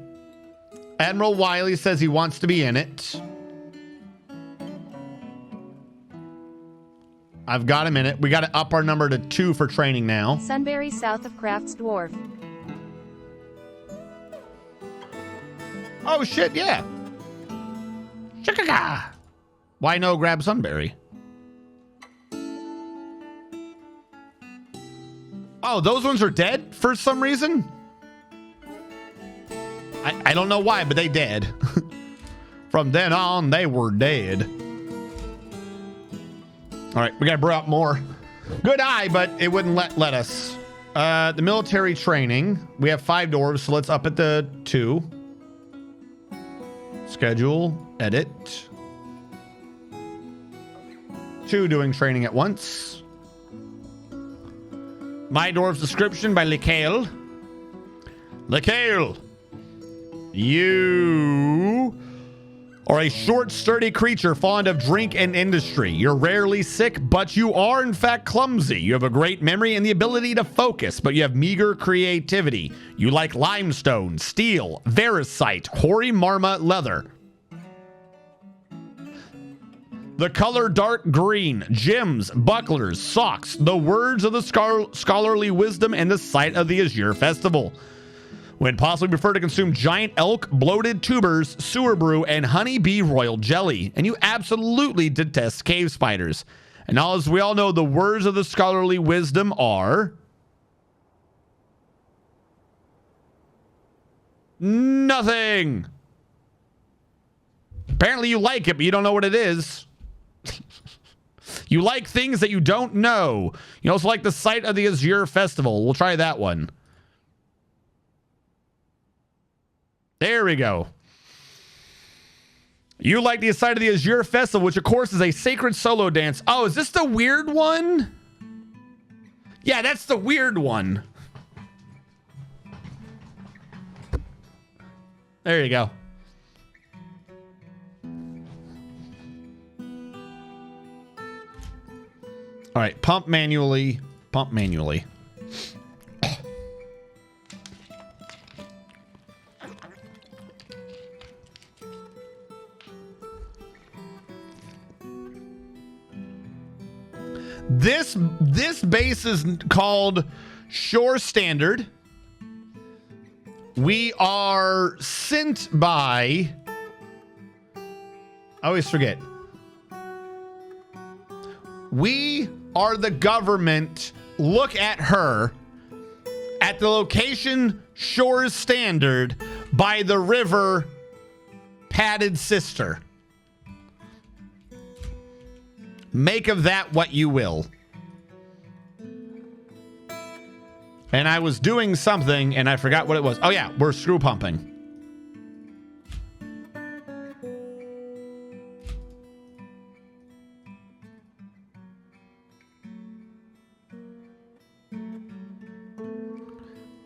Admiral Wiley says he wants to be in it. I've got him in it. We got to up our number to 2 for training now.
Sunberry south of Crafts Dwarf.
Oh, shit, yeah. Chicka-ga. Why no grab sunberry? Oh, those ones are dead for some reason? I don't know why, but they dead. From then on, they were dead. All right, we gotta brew out more. Good eye, but it wouldn't let us. The military training. We have 5 dwarves, so let's up it to 2. Schedule, edit. 2 doing training at once. My Dwarf's Description by Lekale. Lekale, you are a short, sturdy creature fond of drink and industry. You're rarely sick, but you are in fact clumsy. You have a great memory and the ability to focus, but you have meager creativity. You like limestone, steel, veracite, hoary marma leather. The color dark green, gems, bucklers, socks, the words of the scholarly wisdom, and the site of the Azure Festival. When possibly, prefer to consume giant elk, bloated tubers, sewer brew, and honey bee royal jelly. And you absolutely detest cave spiders. And as we all know, the words of the scholarly wisdom are nothing. Apparently you like it, but you don't know what it is. You like things that you don't know. You also like the site of the Azure Festival. We'll try that one. There we go. You like the site of the Azure Festival, which of course is a sacred solo dance. Oh, is this the weird one? Yeah, that's the weird one. There you go. All right, pump manually. Pump manually. This base is called ShoreStandard. We are sent by, I always forget. We are the government. Look at her at the location ShoreStandard by the river Padded Sister. Make of that what you will. And I was doing something and I forgot what it was. Oh yeah, we're screw pumping.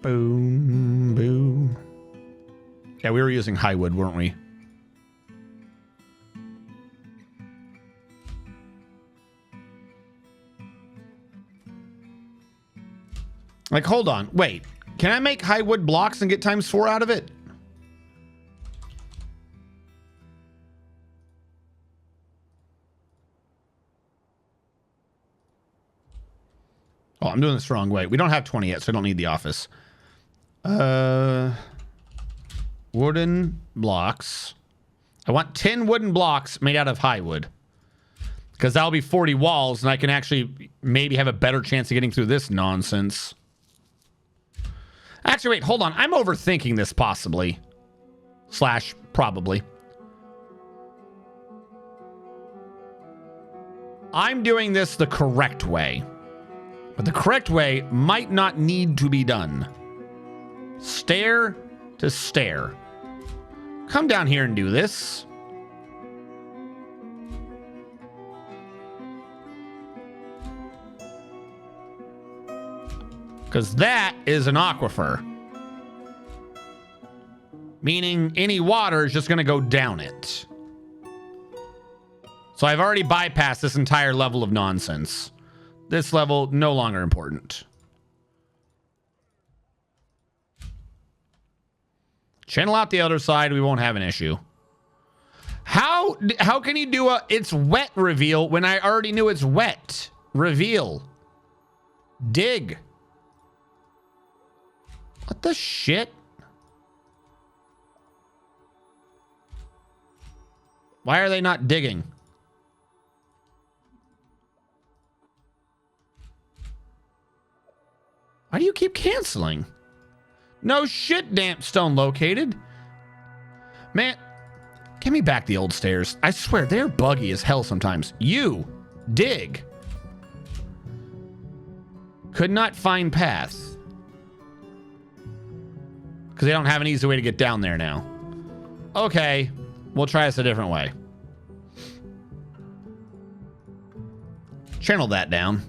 Boom, boom. Yeah, we were using high wood, weren't we? Like, hold on. Wait. Can I make high wood blocks and get ×4 out of it? Oh, I'm doing this the wrong way. We don't have 20 yet, so I don't need the office. Wooden blocks. I want 10 wooden blocks made out of high wood. Because that'll be 40 walls, and I can actually maybe have a better chance of getting through this nonsense. Actually, wait, hold on. I'm overthinking this possibly. / probably. I'm doing this the correct way. But the correct way might not need to be done. Stair to stair. Come down here and do this. Because that is an aquifer. Meaning any water is just going to go down it. So I've already bypassed this entire level of nonsense. This level, no longer important. Channel out the other side, we won't have an issue. How can you do a it's wet reveal when I already knew it's wet? Reveal. Dig. What the shit? Why are they not digging? Why do you keep canceling? No shit, damp stone located. Man, give me back the old stairs. I swear, they're buggy as hell sometimes. You, dig. Could not find path. Because they don't have an easy way to get down there now. Okay, we'll try this a different way. Channel that down.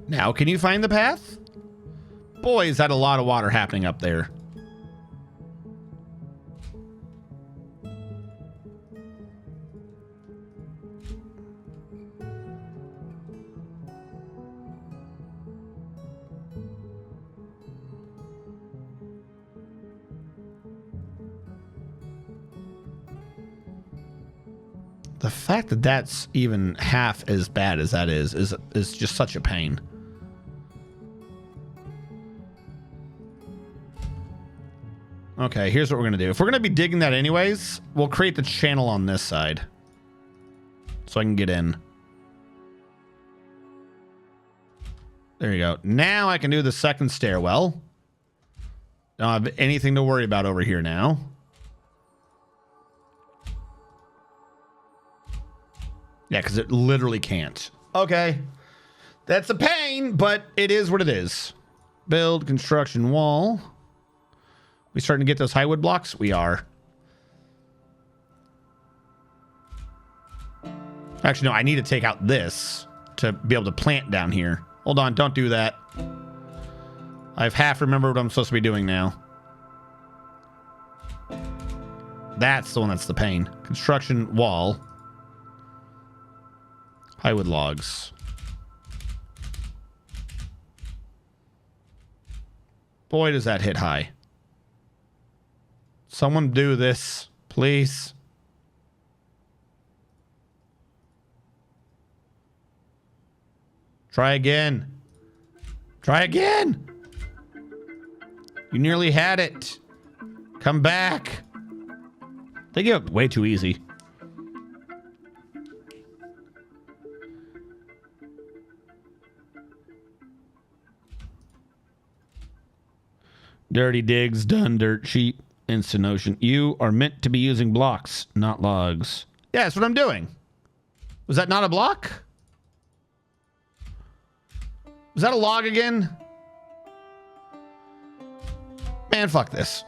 Now, can you find the path? Boy, is that a lot of water happening up there. The fact that that's even half as bad as that is just such a pain. Okay, here's what we're going to do. If we're going to be digging that anyways, we'll create the channel on this side. so I can get in. There you go. Now I can do the second stairwell. Don't have anything to worry about over here now. Yeah, because it literally can't. Okay. That's a pain, but it is what it is. Build construction wall. We starting to get those high wood blocks? We are. Actually, no, I need to take out this to be able to plant down here. Hold on, don't do that. I've half remembered what I'm supposed to be doing now. That's the one that's the pain. Construction wall. High wood logs. Boy, does that hit high. Someone do this, please. Try again. Try again. You nearly had it. Come back. They give up way too easy. Dirty digs, done dirt cheap, instant ocean. You are meant to be using blocks, not logs. Yeah, that's what I'm doing. Was that not a block? Was that a log again? Man, fuck this.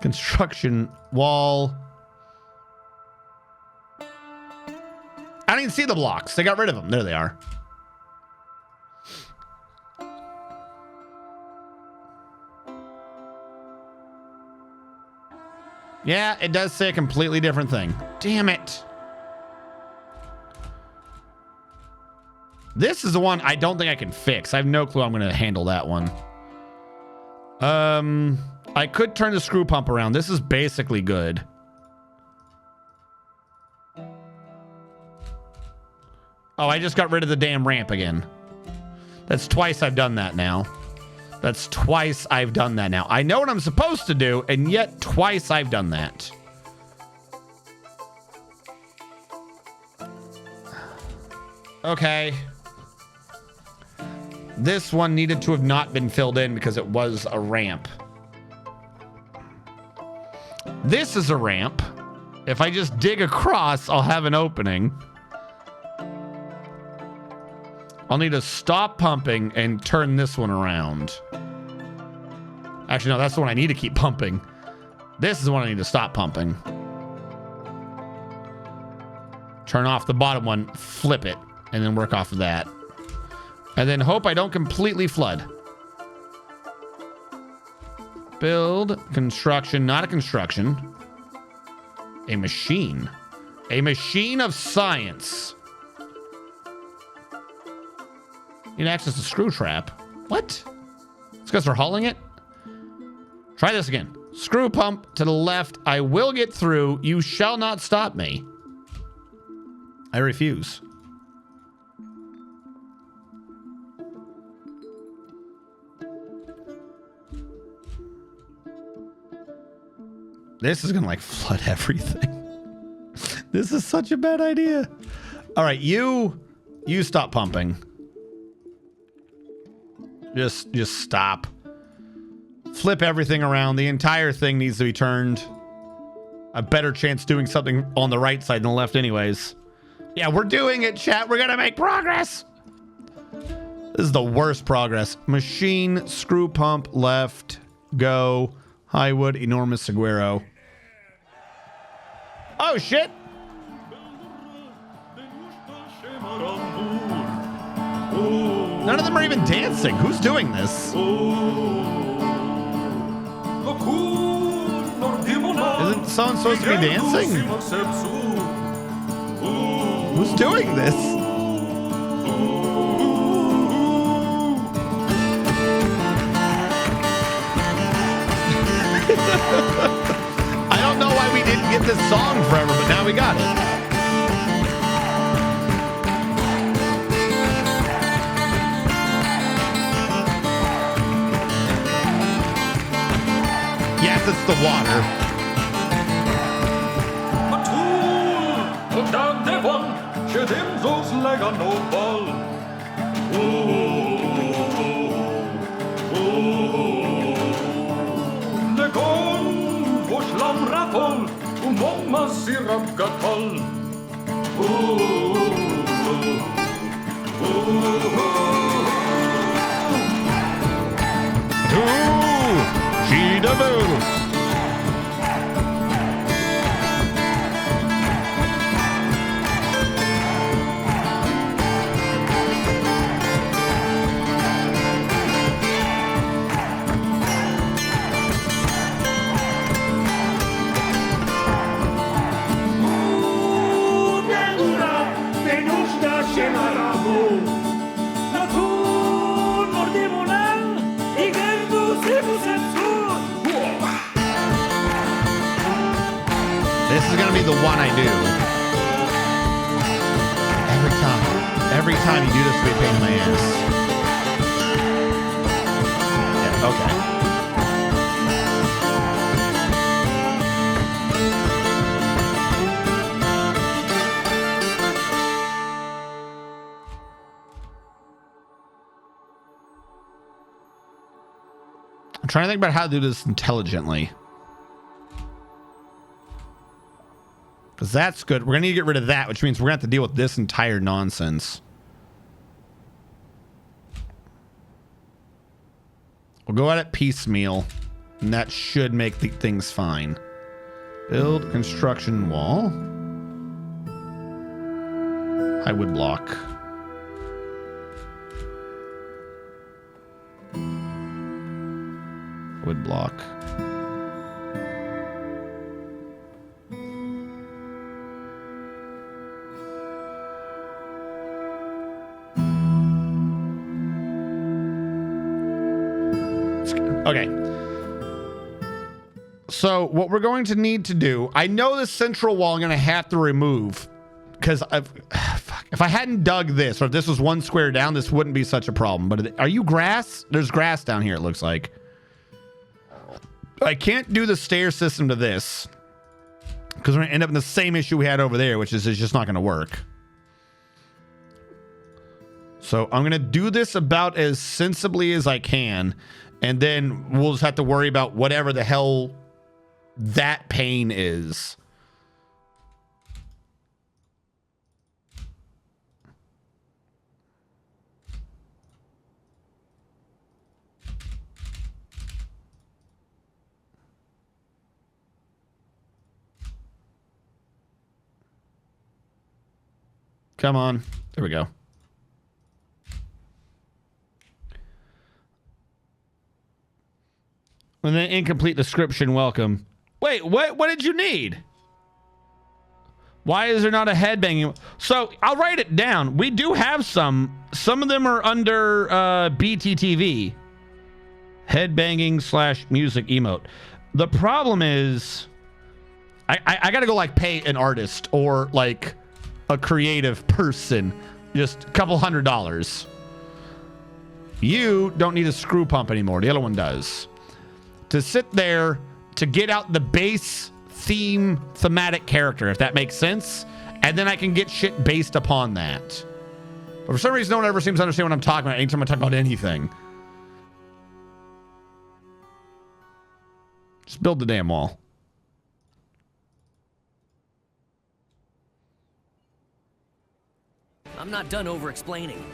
Construction wall. I don't even see the blocks. They got rid of them. There they are. Yeah, it does say a completely different thing. Damn it. This is the one I don't think I can fix. I have no clue how I'm going to handle that one. I could turn the screw pump around. This is basically good. Oh, I just got rid of the damn ramp again. That's twice I've done that now. That's twice I've done that now. I know what I'm supposed to do, and yet twice I've done that. Okay. This one needed to have not been filled in because it was a ramp. This is a ramp. If I just dig across, I'll have an opening. I'll need to stop pumping and turn this one around. Actually, no, that's the one I need to keep pumping. This is the one I need to stop pumping. Turn off the bottom one, flip it, and then work off of that. And then hope I don't completely flood. Build, construction, not a construction. A machine. A machine of science. Need access to screw trap. What? It's because they're hauling it? Try this again. Screw pump to the left. I will get through. You shall not stop me. I refuse. This is gonna like flood everything. This is such a bad idea. All right, you stop pumping. Just stop. Flip everything around. The entire thing needs to be turned. A better chance doing something on the right side than the left anyways. Yeah, we're doing it, chat. We're gonna make progress. This is the worst progress. Machine, screw pump, left, go. Highwood, enormous saguaro. Oh, shit. None of them are even dancing. Who's doing this? Isn't someone supposed to be dancing? Who's doing this? I don't know why we didn't get this song forever, but now we got it. Yes, it's the water.
med dem så slägga nå boll. Det kom på slamra folk och många sirapka koll.
This is gonna be the one I do. Every time you do this, we pain in my ass. Yeah, okay. I'm trying to think about how to do this intelligently. Because that's good. We're going to need to get rid of that, which means we're going to have to deal with this entire nonsense. We'll go at it piecemeal, and that should make the things fine. Build construction wall. High wood block. Wood block. Okay. So what we're going to need to do, I know the central wall I'm going to have to remove because if I hadn't dug this, or if this was one square down, this wouldn't be such a problem. But are you grass? There's grass down here, it looks like. I can't do the stair system to this because we're going to end up in the same issue we had over there, which is it's just not going to work. So I'm going to do this about as sensibly as I can. And then we'll just have to worry about whatever the hell that pain is. Come on. There we go. And then incomplete description, welcome. Wait, what did you need? Why is there not a headbanging? So I'll write it down. We do have some. Some of them are under BTTV. Headbanging / music emote. The problem is I gotta go like pay an artist or like a creative person. Just a couple $100. You don't need a screw pump anymore. The other one does. To sit there to get out the base thematic character, if that makes sense, and then I can get shit based upon that. But for some reason, no one ever seems to understand what I'm talking about anytime I talk about anything. Just build the damn wall.
I'm not done over explaining.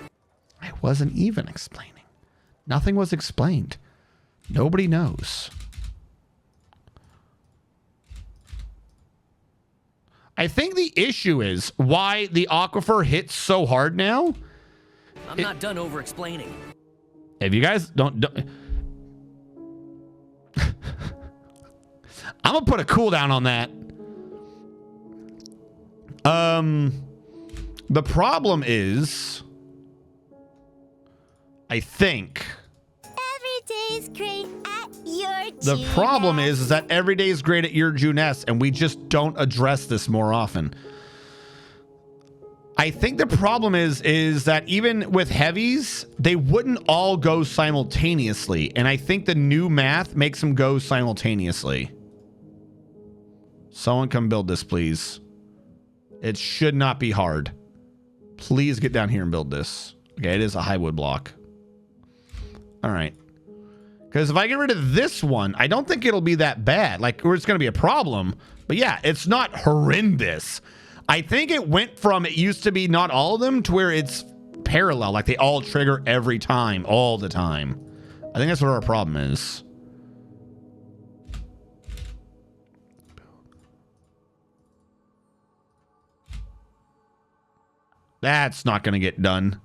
I wasn't even explaining. Nothing was explained. Nobody knows. I think the issue is why the aquifer hits so hard now.
I'm not done over explaining.
If you guys don't I'm gonna put a cooldown on that. The problem is, I think
Every day's great at your
the problem is that every day is great at your Juness, and we just don't address this more often. I think the problem is that even with heavies, they wouldn't all go simultaneously, and I think the new math makes them go simultaneously. Someone come build this, please. It should not be hard. Please get down here and build this. Okay, it is a high wood block. All right. Because if I get rid of this one, I don't think it'll be that bad. Like, or it's going to be a problem. But yeah, it's not horrendous. I think it went from, it used to be not all of them, to where it's parallel. Like, they all trigger every time, all the time. I think that's what our problem is. That's not going to get done.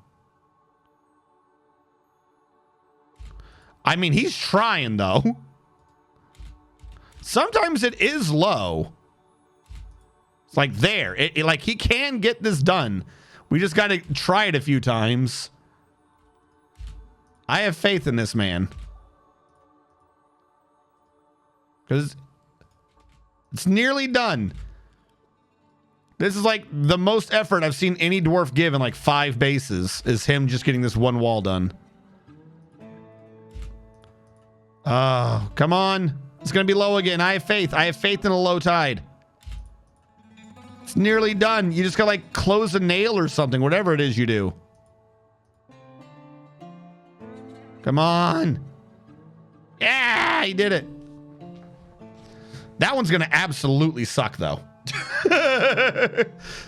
I mean, he's trying, though. Sometimes it is low. It's like there. Like, he can get this done. We just got to try it a few times. I have faith in this man. Because it's nearly done. This is like the most effort I've seen any dwarf give in like 5 bases, is him just getting this one wall done. Oh, come on. It's going to be low again. I have faith. I have faith in a low tide. It's nearly done. You just got to like close a nail or something, whatever it is you do. Come on. Yeah, he did it. That one's going to absolutely suck, though.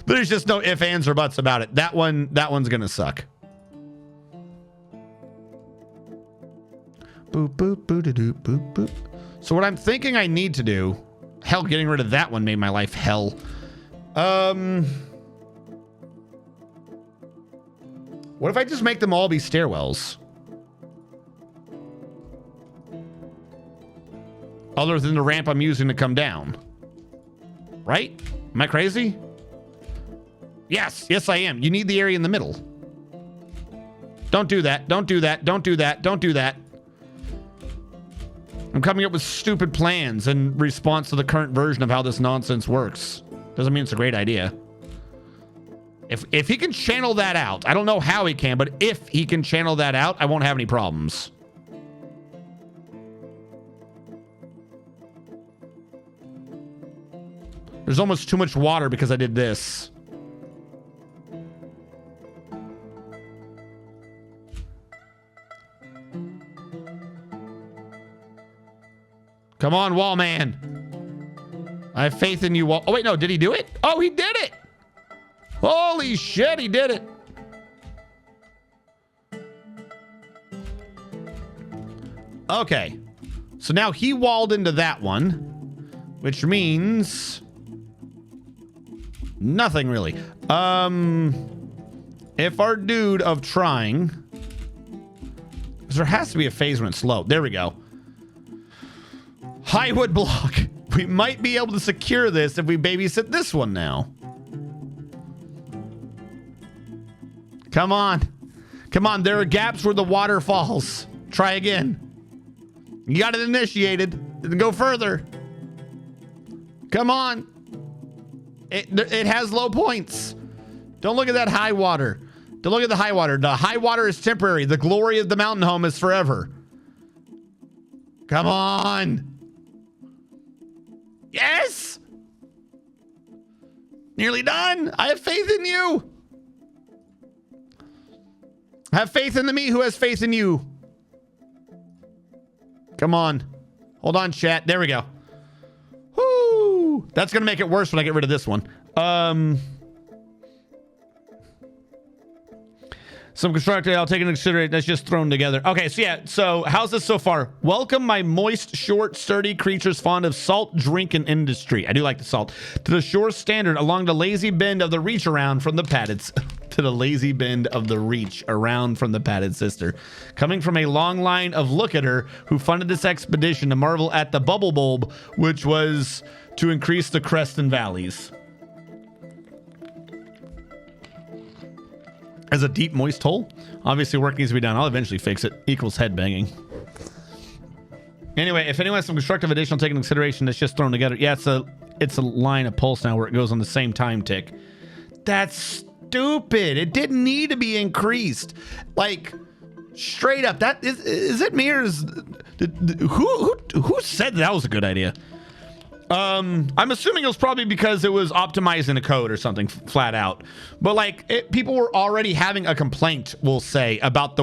There's just no ifs, ands, or buts about it. That one's going to suck. Boop, boop, boop-a-doop, boop, boop. So what I'm thinking I need to do... Hell, getting rid of that one made my life hell. What if I just make them all be stairwells? Other than the ramp I'm using to come down. Right? Am I crazy? Yes. Yes, I am. You need the area in the middle. Don't do that. Don't do that. Don't do that. Don't do that. I'm coming up with stupid plans in response to the current version of how this nonsense works. Doesn't mean it's a great idea. If he can channel that out, I don't know how he can, but if he can channel that out, I won't have any problems. There's almost too much water because I did this. Come on, wall man. I have faith in you, wall. Oh, wait, no. Did he do it? Oh, he did it. Holy shit, he did it. Okay. So now he walled into that one, which means... nothing really. If our dude of trying, because there has to be a phase when it's low. There we go. High wood block. We might be able to secure this if we babysit this one now. Come on. Come on. There are gaps where the water falls. Try again. You got it initiated. Then go further. Come on. It has low points. Don't look at that high water. Don't look at the high water. The high water is temporary. The glory of the mountain home is forever. Come on. Yes. Nearly done. I have faith in you. Have faith in the me who has faith in you. Come on. Hold on, chat. There we go. Woo! That's going to make it worse when I get rid of this one. Some constructed, I'll take into consideration. That's just thrown together. Okay, so yeah. So how's this so far? Welcome, my moist, short, sturdy creatures fond of salt drinking industry. I do like the salt. To the ShoreStandard along the lazy bend of the reach around from the padded... to the lazy bend of the reach around from the padded sister. Coming from a long line of look-at-her who funded this expedition to marvel at the bubble bulb, which was to increase the crest and valleys. As a deep, moist hole? Obviously, work needs to be done. I'll eventually fix it. Equals head banging. Anyway, if anyone has some constructive additional taken into consideration that's just thrown together. Yeah, it's a line of pulse now where it goes on the same time tick. That's stupid. It didn't need to be increased. Like, straight up. That is it me or is... who said that was a good idea? I'm assuming it was probably because it was optimizing the code or something flat out. But like people were already having a complaint, we'll say, about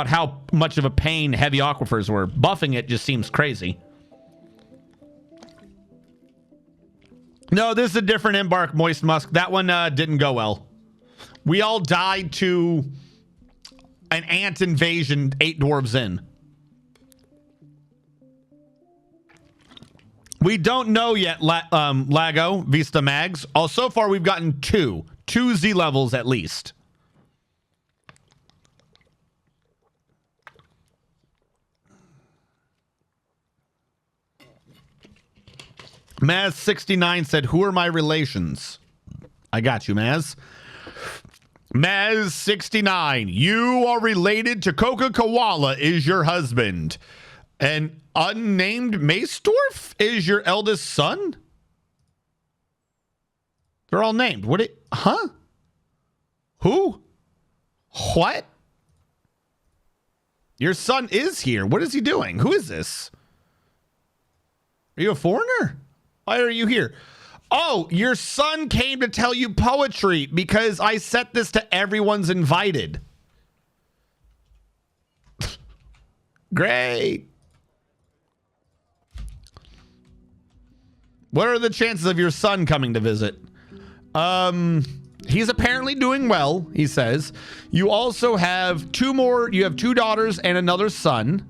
how much of a pain heavy aquifers were. Buffing it just seems crazy. No, this is a different Embark Moist Musk. That one didn't go well. We all died to an ant invasion 8 dwarves in. We don't know yet, Lago, Vista Mags. So far, we've gotten two Z levels at least. Maz69 said, who are my relations? I got you, Maz. Maz69, you are related to Coca Koala is your husband. And unnamed Maestorf is your eldest son? They're all named. Huh? Who? What? Your son is here. What is he doing? Who is this? Are you a foreigner? Why are you here? Oh, your son came to tell you poetry because I set this to everyone's invited. Great. What are the chances of your son coming to visit? He's apparently doing well, he says. You also have you have 2 daughters and another son.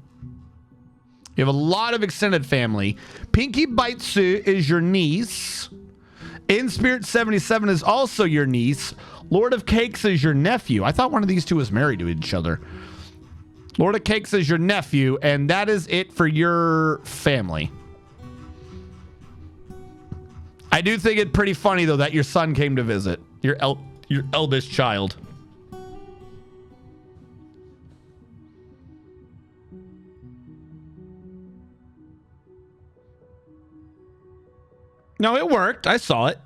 You have a lot of extended family. Pinky Baitsu is your niece. In Spirit 77 is also your niece. Lord of Cakes is your nephew. I thought one of these two was married to each other. Lord of Cakes is your nephew, and that is it for your family. I do think it pretty funny, though, that your son came to visit. Your eldest child. No, it worked. I saw it.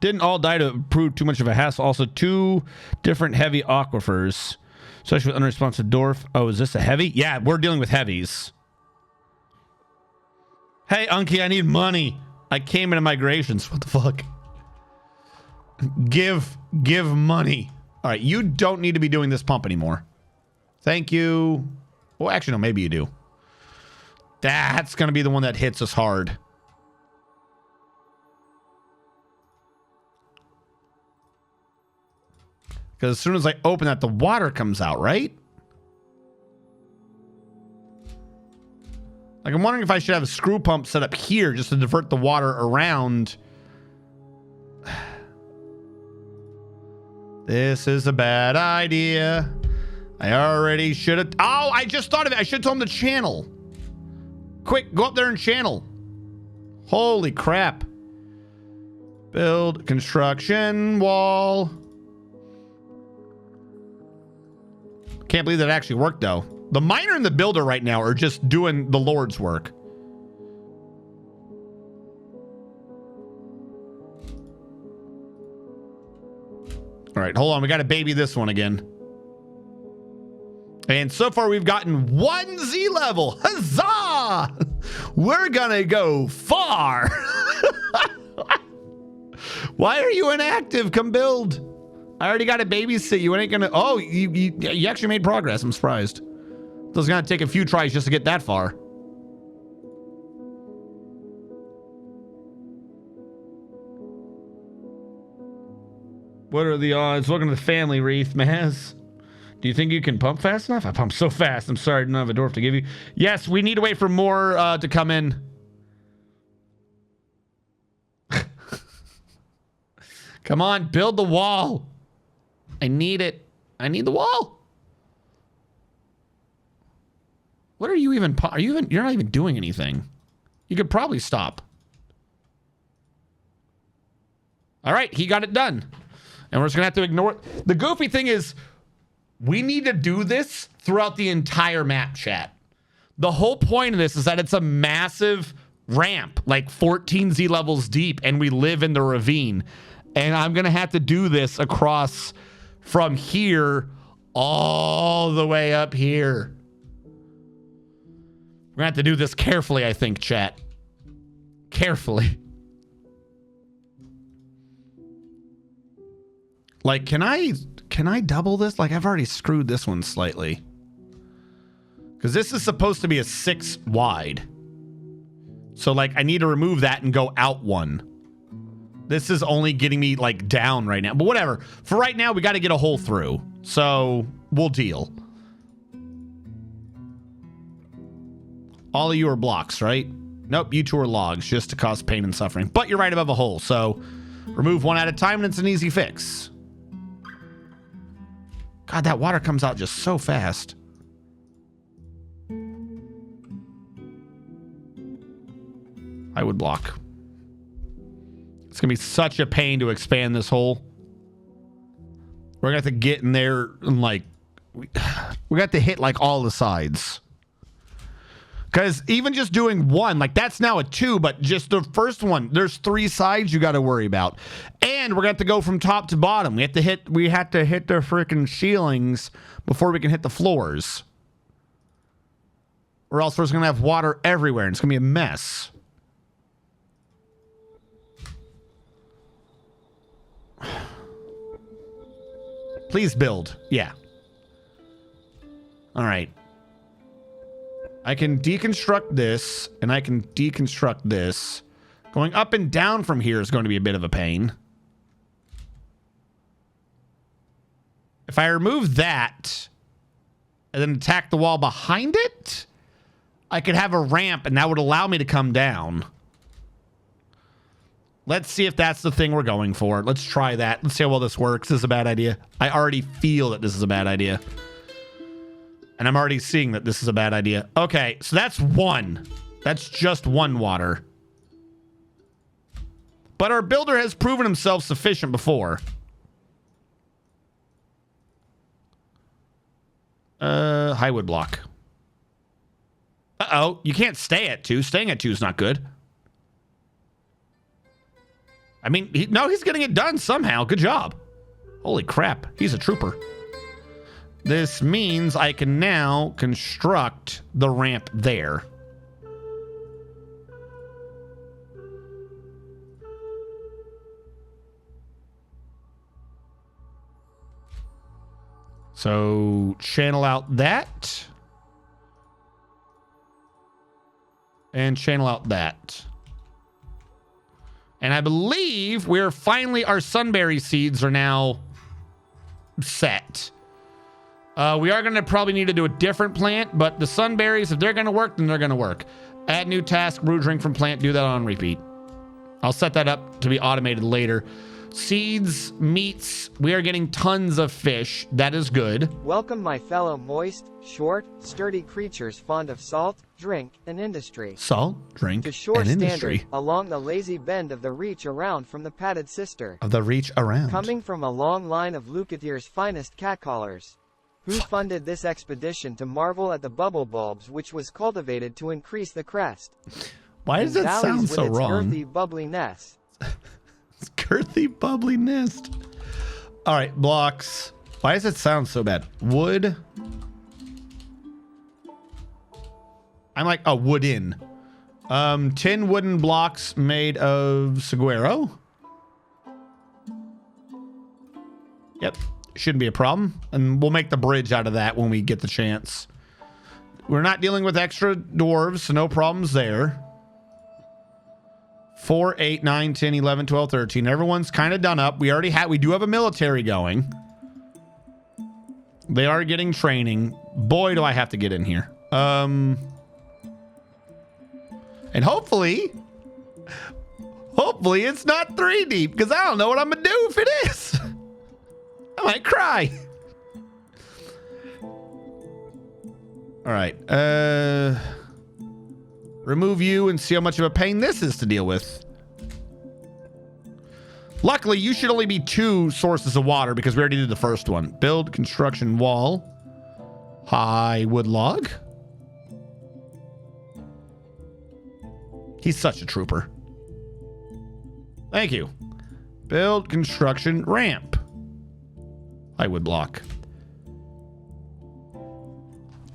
Didn't all die to prove too much of a hassle. Also, 2 different heavy aquifers. Especially with unresponsive dwarf. Oh, is this a heavy? Yeah, we're dealing with heavies. Hey, Unky, I need money. I came into migrations. What the fuck? Give money. All right, you don't need to be doing this pump anymore. Thank you. Well, actually, no, maybe you do. That's going to be the one that hits us hard. Because as soon as I open that, the water comes out, right? Like, I'm wondering if I should have a screw pump set up here just to divert the water around. This is a bad idea. I already should have... Oh, I just thought of it. I should have told him to channel. Quick, go up there and channel. Holy crap. Build construction wall. Can't believe that actually worked, though. The miner and the builder right now are just doing the Lord's work. All right, hold on. We got to baby this one again. And so far, we've gotten 1 Z level. Huzzah! We're going to go far. Why are you inactive? Come build. I already got to babysit you. It ain't going to... Oh, you actually made progress. I'm surprised. It was going to take a few tries just to get that far. What are the odds? Welcome to the family, Wreath, Maz. Do you think you can pump fast enough? I pump so fast. I'm sorry I don't have a dwarf to give you. Yes, we need to wait for more to come in. Come on, build the wall. I need it. I need the wall. What are you even... You're not even doing anything. You could probably stop. All right, he got it done. And we're just going to have to ignore it. The goofy thing is, we need to do this throughout the entire map, chat. The whole point of this is that it's a massive ramp, like 14 Z levels deep, and we live in the ravine. And I'm going to have to do this across from here all the way up here. We're going to have to do this carefully, I think, chat. carefully. Like, can I double this? Like, I've already screwed this one slightly. Because this is supposed to be a 6 wide. So, like, I need to remove that and go out 1. This is only getting me, like, down right now. But whatever. For right now, we got to get a hole through. So, we'll deal. All of you are blocks, right? Nope, you two are logs, just to cause pain and suffering. But you're right above a hole, so remove one at a time, and it's an easy fix. God, that water comes out just so fast. I would block. It's going to be such a pain to expand this hole. We're going to have to get in there and, like, we got to hit, like, all the sides. Because even just doing 1, like, that's now a 2, but just the first one, there's 3 sides you got to worry about. And we're going to have to go from top to bottom. We have to hit the freaking ceilings before we can hit the floors. Or else we're just going to have water everywhere, and it's going to be a mess. Please build. Yeah. All right. I can deconstruct this, and I can deconstruct this. Going up and down from here is going to be a bit of a pain. If I remove that, and then attack the wall behind it, I could have a ramp, and that would allow me to come down. Let's see if that's the thing we're going for. Let's try that. Let's see how well this works. This is a bad idea. I already feel that this is a bad idea. And I'm already seeing that this is a bad idea. Okay, so that's 1. That's just 1 water. But our builder has proven himself sufficient before. High wood block. Uh-oh, you can't stay at 2. Staying at 2 is not good. I mean, he's getting it done somehow. Good job. Holy crap, he's a trooper. This means I can now construct the ramp there. So channel out that. And channel out that. And I believe we're finally, our sunberry seeds are now set. We are going to probably need to do a different plant, but the sunberries, if they're going to work, then they're going to work. Add new task, brew drink from plant, do that on repeat. I'll set that up to be automated later. Seeds, meats, we are getting tons of fish. That is good.
Welcome my fellow moist, short, sturdy creatures fond of salt, drink, and industry.
Salt, drink,
to
and industry.
ShoreStandard, along the lazy bend of the reach around from the padded sister.
Of the reach around.
Coming from a long line of Lucatier's finest catcallers. Who funded this expedition to marvel at the bubble bulbs which was cultivated to increase the crest?
Why does that sound so wrong?
Girthy, bubbly nest.
Girthy, bubbly nest. All right, blocks. Why does it sound so bad? Wood. I'm like, oh, wooden. 10 wooden blocks made of saguaro. Yep, shouldn't be a problem. And we'll make the bridge out of that when we get the chance. We're not dealing with extra dwarves, so no problems there. 4, 8, 9, 10, 11, 12, 13. Everyone's kind of done up. We do have a military going. They are getting training. Boy, do I have to get in here. And hopefully it's not 3 deep, because I don't know what I'm going to do if it is. I might cry. All right. Remove you and see how much of a pain this is to deal with. Luckily, you should only be 2 sources of water because we already did the first one. Build construction wall. High wood log. He's such a trooper. Thank you. Build construction ramp. High wood block.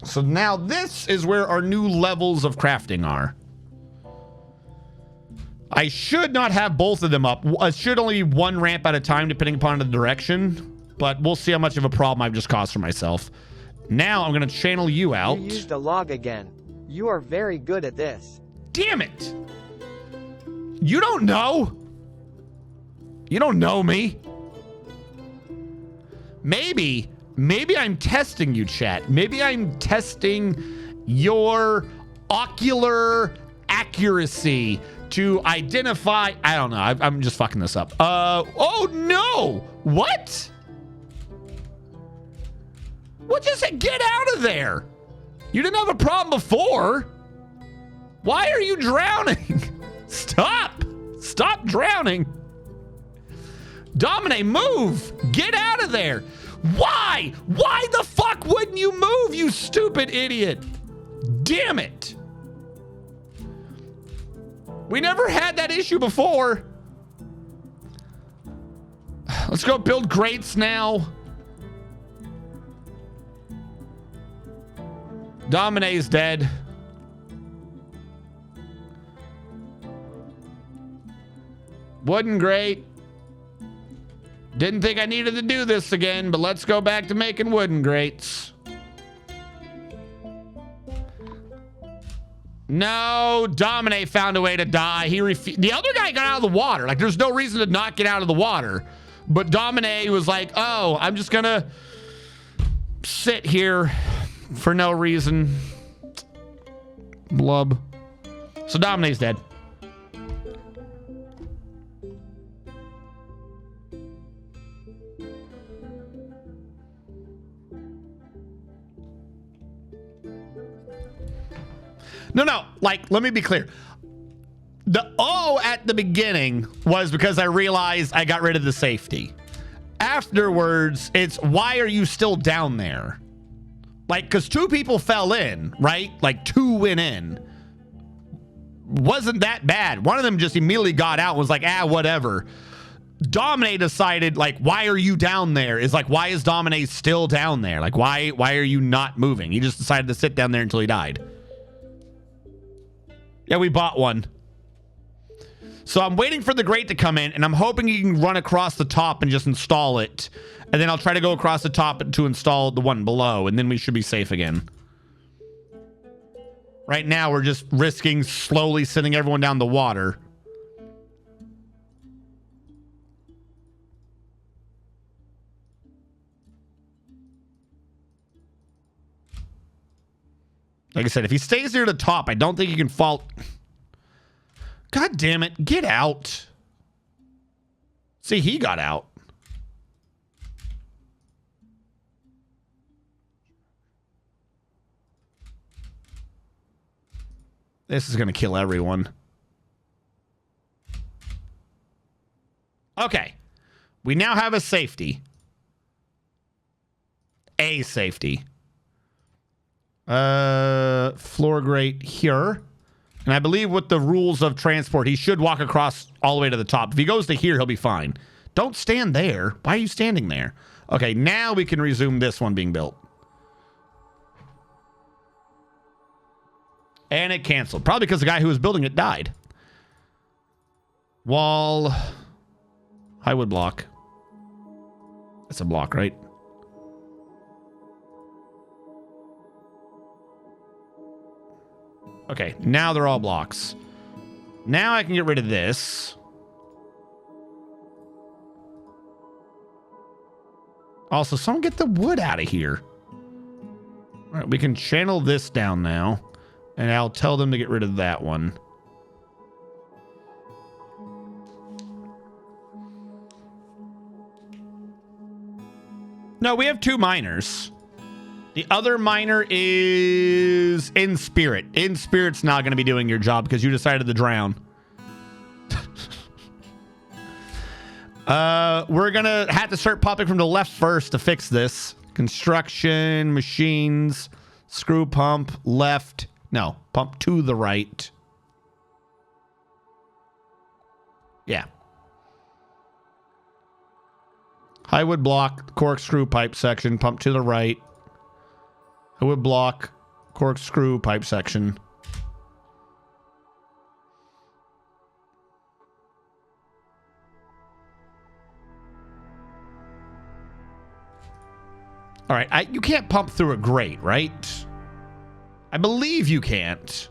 So now this is where our new levels of crafting are. I should not have both of them up. It should only be one ramp at a time, depending upon the direction. But we'll see how much of a problem I've just caused for myself. Now I'm going to channel you out.
You used a log again. You are very good at this.
Damn it! You don't know. You don't know me. Maybe I'm testing you, chat. Maybe I'm testing your ocular accuracy to identify. I don't know. I'm just fucking this up. Oh no! What? What just said? Get out of there! You didn't have a problem before. Why are you drowning? Stop! Stop drowning! Domine, move! Get out of there! Why? Why the fuck wouldn't you move, you stupid idiot? Damn it! We never had that issue before. Let's go build grates now. Domine's dead. Wooden grate. Didn't think I needed to do this again, but let's go back to making wooden grates. No, Domine found a way to die. The other guy got out of the water. Like, there's no reason to not get out of the water. But Domine was like, oh, I'm just gonna sit here for no reason. Blub. So Domine's dead. No, like, let me be clear. The O at the beginning was because I realized I got rid of the safety. Afterwards, it's why are you still down there? Like, because 2 people fell in, right? Like, 2 went in. Wasn't that bad. One of them just immediately got out and was like, whatever. Domine decided, like, why are you down there? Is like, why is Domine still down there? Like, why are you not moving? He just decided to sit down there until he died. Yeah, we bought one. So I'm waiting for the grate to come in, and I'm hoping you can run across the top and just install it. And then I'll try to go across the top to install the one below, and then we should be safe again. Right now, we're just risking slowly sending everyone down the water. Like I said, if he stays near the top, I don't think he can fall. God damn it. Get out. See, he got out. This is going to kill everyone. Okay. We now have a safety. A safety. Floor grate here. And I believe with the rules of transport, he should walk across all the way to the top. If he goes to here, he'll be fine. Don't stand there. Why are you standing there? Okay, now we can resume this one being built. And it canceled. Probably because the guy who was building it died. Wall. High wood block. That's a block, right? Okay, now they're all blocks. Now I can get rid of this. Also, someone get the wood out of here. All right, we can channel this down now. And I'll tell them to get rid of that one. No, we have 2 miners. The other miner is in spirit. In spirit's not going to be doing your job because you decided to drown. We're going to have to start popping from the left first to fix this. Construction, machines, screw pump, left. No, pump to the right. Yeah. High wood block, corkscrew pipe section, pump to the right. High wood block, corkscrew pipe section. All right, you can't pump through a grate, right? I believe you can't.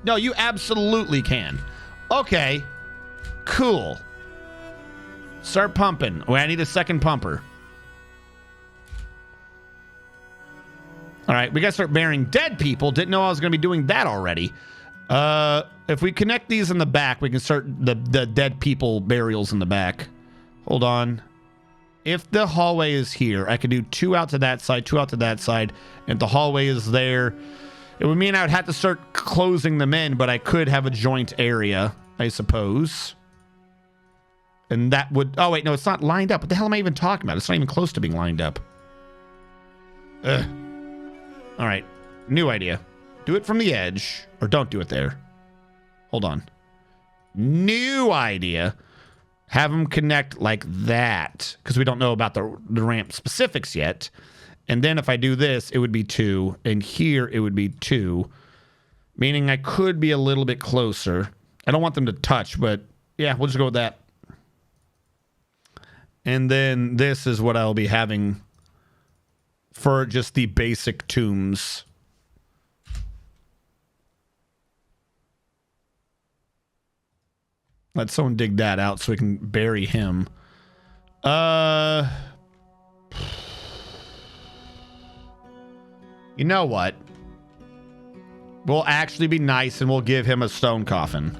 No, you absolutely can. Okay, cool. Start pumping. Oh, I need a second pumper. All right, we got to start burying dead people. Didn't know I was going to be doing that already. If we connect these in the back, we can start the dead people burials in the back. Hold on. If the hallway is here, I could do 2 out to that side, 2 out to that side. And if the hallway is there, it would mean I would have to start closing them in, but I could have a joint area, I suppose. And that would... Oh, wait, no, it's not lined up. What the hell am I even talking about? It's not even close to being lined up. Ugh. All right, new idea. Do it from the edge, or don't do it there. Hold on. New idea. Have them connect like that, because we don't know about the ramp specifics yet. And then if I do this, it would be 2, and here it would be 2, meaning I could be a little bit closer. I don't want them to touch, but yeah, we'll just go with that. And then this is what I'll be having for just the basic tombs. Let someone dig that out so we can bury him. You know what? We'll actually be nice and we'll give him a stone coffin.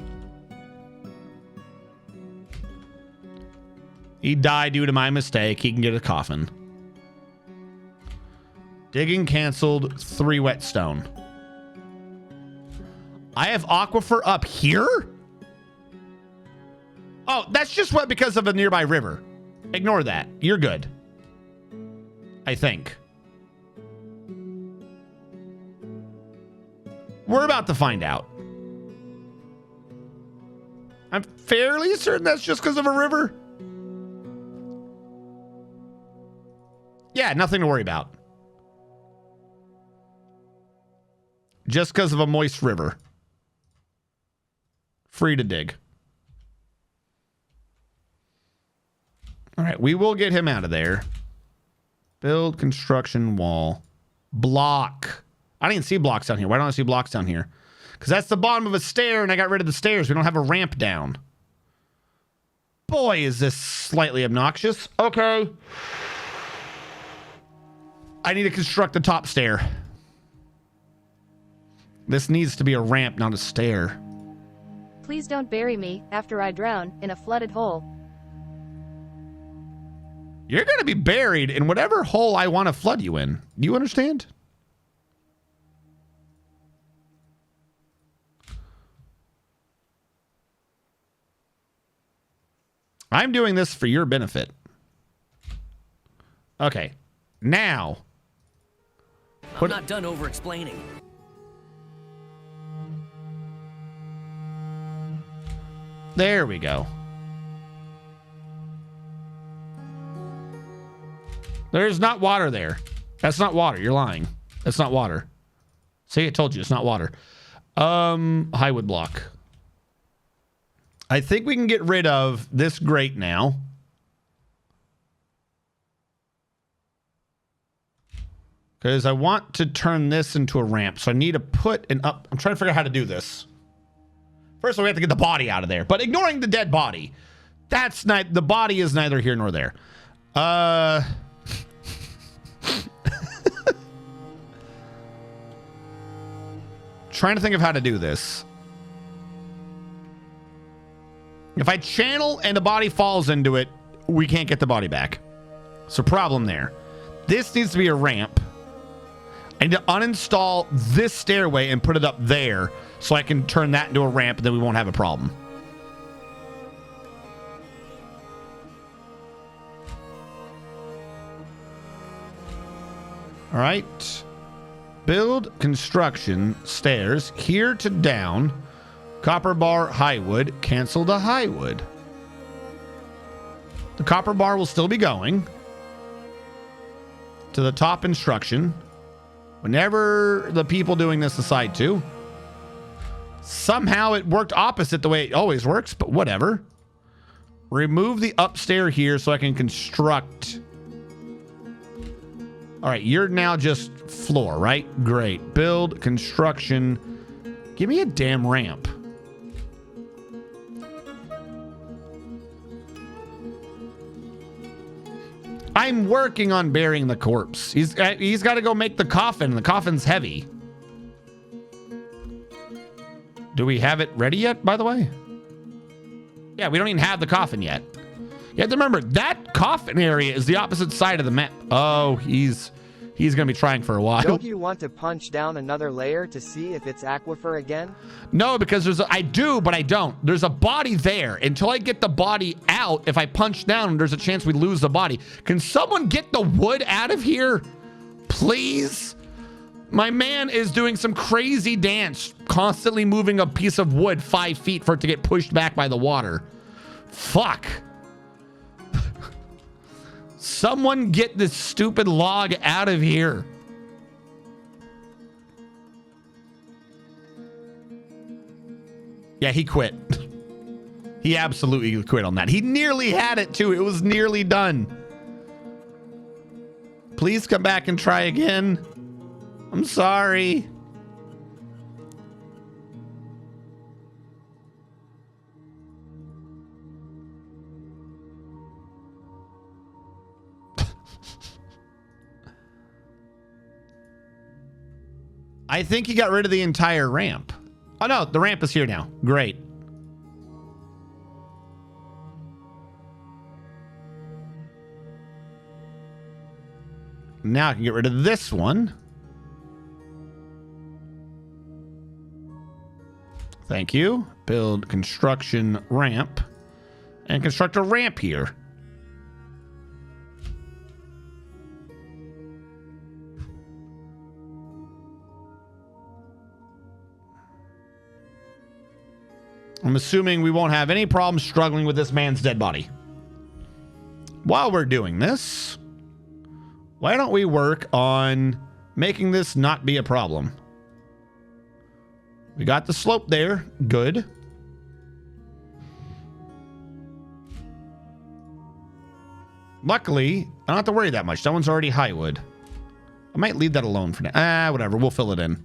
He died due to my mistake. He can get a coffin. Digging canceled. 3 whetstone. I have aquifer up here? Oh, that's just what because of a nearby river. Ignore that. You're good. I think. We're about to find out. I'm fairly certain that's just because of a river. Yeah, nothing to worry about. Just because of a moist river. Free to dig. All right, we will get him out of there. Build construction wall. Block. I didn't see blocks down here. Why don't I see blocks down here? Because that's the bottom of a stair, and I got rid of the stairs. We don't have a ramp down. Boy, is this slightly obnoxious. Okay. I need to construct the top stair. This needs to be a ramp, not a stair.
Please don't bury me, after I drown, in a flooded hole.
You're going to be buried in whatever hole I want to flood you in. Do you understand? I'm doing this for your benefit. Okay. Now.
I'm not done over-explaining.
There we go. There's not water there. That's not water. You're lying. That's not water. See, I told you it's not water. Highwood block. I think we can get rid of this grate now. Because I want to turn this into a ramp. So I need to put an up. I'm trying to figure out how to do this. First of all, we have to get the body out of there. But ignoring the dead body. That's not, the body is neither here nor there. Trying to think of how to do this. If I channel and the body falls into it, we can't get the body back. So problem there. This needs to be a ramp. I need to uninstall this stairway and put it up there so I can turn that into a ramp and then we won't have a problem. All right. Build construction stairs here to down. Copper bar highwood. Cancel the highwood. The copper bar will still be going to the top instruction whenever the people doing this decide to. Somehow it worked opposite the way it always works, but whatever. Remove the upstairs here so I can construct All right, you're now just floor, right? Great. Build, construction. Give me a damn ramp. I'm working on burying the corpse. He's got to go make the coffin. The coffin's heavy. Do we have it ready yet, by the way? Yeah, we don't even have the coffin yet. You have to remember, that coffin area is the opposite side of the map. Oh, he's going to be trying for a while.
Don't you want to punch down another layer to see if it's aquifer again?
No, because I do, but I don't. There's a body there. Until I get the body out, if I punch down, there's a chance we lose the body. Can someone get the wood out of here? Please? My man is doing some crazy dance, constantly moving a piece of wood 5 feet for it to get pushed back by the water. Fuck. Someone get this stupid log out of here. Yeah, he quit. He absolutely quit on that. He nearly had it too. It was nearly done. Please come back and try again. I'm sorry. I think he got rid of the entire ramp. Oh no, the ramp is here now. Great. Now I can get rid of this one. Thank you. Build construction ramp and construct a ramp here. I'm assuming we won't have any problems struggling with this man's dead body. While we're doing this, why don't we work on making this not be a problem? We got the slope there. Good. Luckily, I don't have to worry that much. That one's already high wood. I might leave that alone for now. Whatever. We'll fill it in.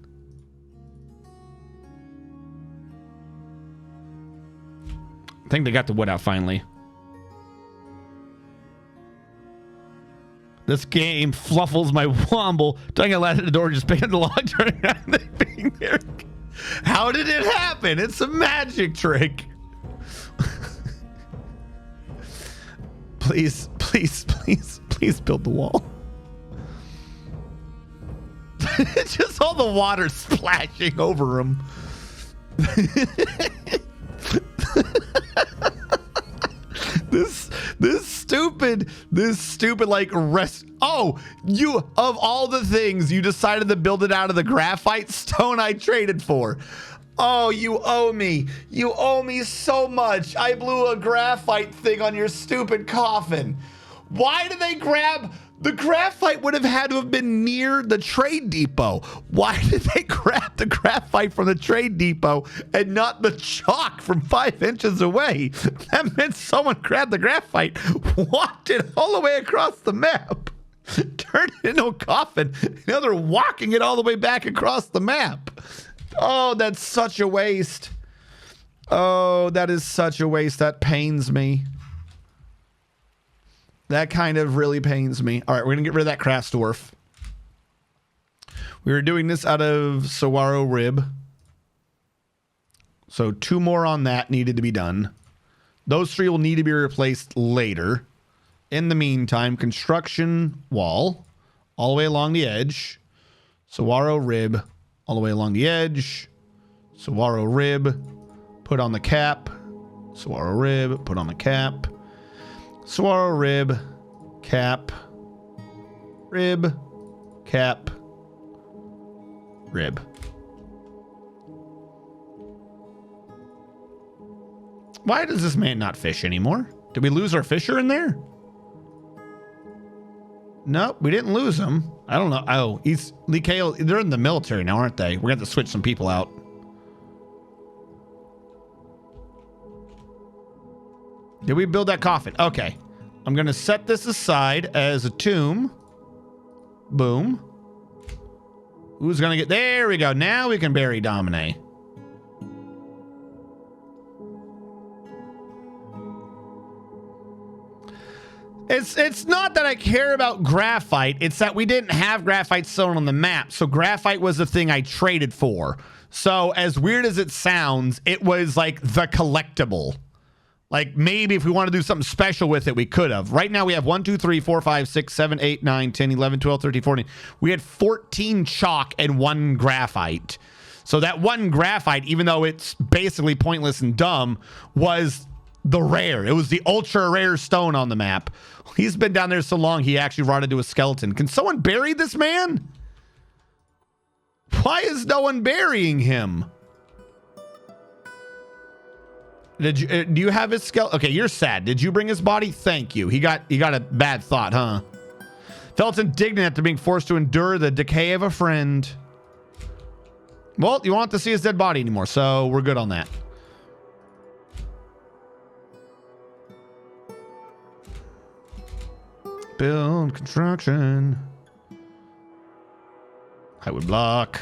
I think they got the wood out finally. This game fluffles my womble. Talking out loud at the door, just picking the log, turning around and being there. How did it happen? It's a magic trick. Please, please, please, please build the wall. It's just all the water splashing over him. This stupid like rest. Oh, you, of all the things you decided to build it out of the graphite stone I traded for. Oh, you owe me. You owe me so much. I blew a graphite thing on your stupid coffin. Why did they grab? The graphite would have had to have been near the trade depot. Why did they grab the graphite from the trade depot and not the chalk from 5 inches away? That meant someone grabbed the graphite, walked it all the way across the map, turned it into a coffin. Now they're walking it all the way back across the map. Oh, that's such a waste. Oh, that is such a waste. That pains me. That kind of really pains me. All right, we're going to get rid of that craft dwarf. We were doing this out of saguaro rib. So 2 more on that needed to be done. Those 3 will need to be replaced later. In the meantime, construction wall all the way along the edge. Saguaro rib all the way along the edge. Saguaro rib, put on the cap. Saguaro rib, put on the cap. Saguaro rib, cap, rib, cap, rib. Why does this man not fish anymore? Did we lose our fisher in there? Nope, we didn't lose him. I don't know. Oh, he's Lee Kale. They're in the military now, aren't they? We're going to have to switch some people out. Did we build that coffin? Okay. I'm going to set this aside as a tomb. Boom. Who's gonna get... There we go. Now we can bury Domine. It's not that I care about graphite. It's that we didn't have graphite stone on the map. So graphite was the thing I traded for. So as weird as it sounds, it was like the collectible. Like maybe if we want to do something special with it, we could have. Right now we have 1, 2, 3, 4, 5, 6, 7, 8, 9, 10, 11, 12, 13, 14. We had 14 chalk and 1 graphite. So that 1 graphite, even though it's basically pointless and dumb, was the rare. It was the ultra rare stone on the map. He's been down there so long, he actually rotted to a skeleton. Can someone bury this man? Why is no one burying him? Did you do you have his skeleton? Okay, you're sad. Did you bring his body? Thank you. He got a bad thought, huh? Felt indignant after being forced to endure the decay of a friend. Well, you won't have to see his dead body anymore, so we're good on that. Build construction. I would block.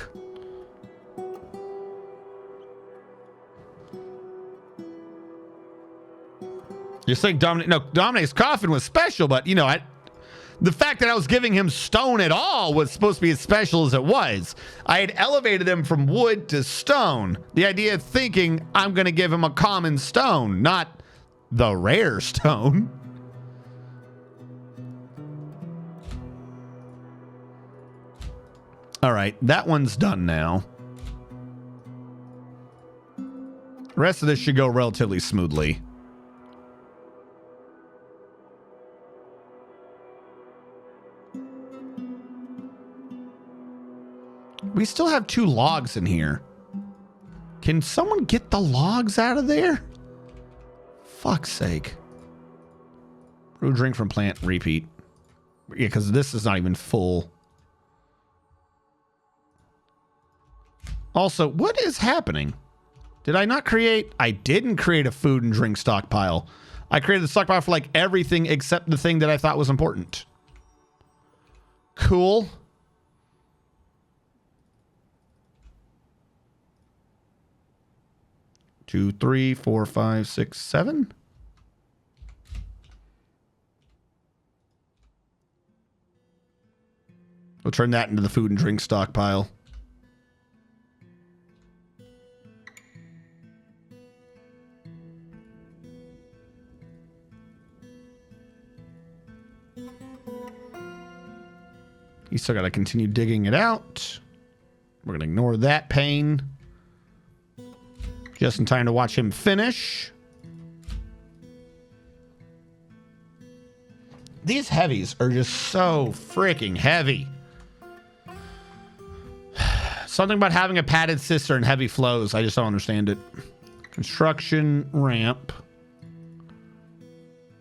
You're saying Dominic? No, Dominic's coffin was special, but you know, the fact that I was giving him stone at all was supposed to be as special as it was. I had elevated him from wood to stone. The idea of thinking I'm going to give him a common stone, not the rare stone. All right, that one's done now. The rest of this should go relatively smoothly. We still have 2 logs in here. Can someone get the logs out of there? Fuck's sake. Brew drink from plant, repeat. Yeah, because this is not even full. Also, what is happening? Did I not create... I didn't create a food and drink stockpile. I created a stockpile for like everything except the thing that I thought was important. Cool. Two, 3, 4, 5, 6, 7. We'll turn that into the food and drink stockpile. You still got to continue digging it out. We're going to ignore that pain. Just in time to watch him finish. These heavies are just so freaking heavy. Something about having a padded cistern, heavy flows. I just don't understand it. Construction ramp.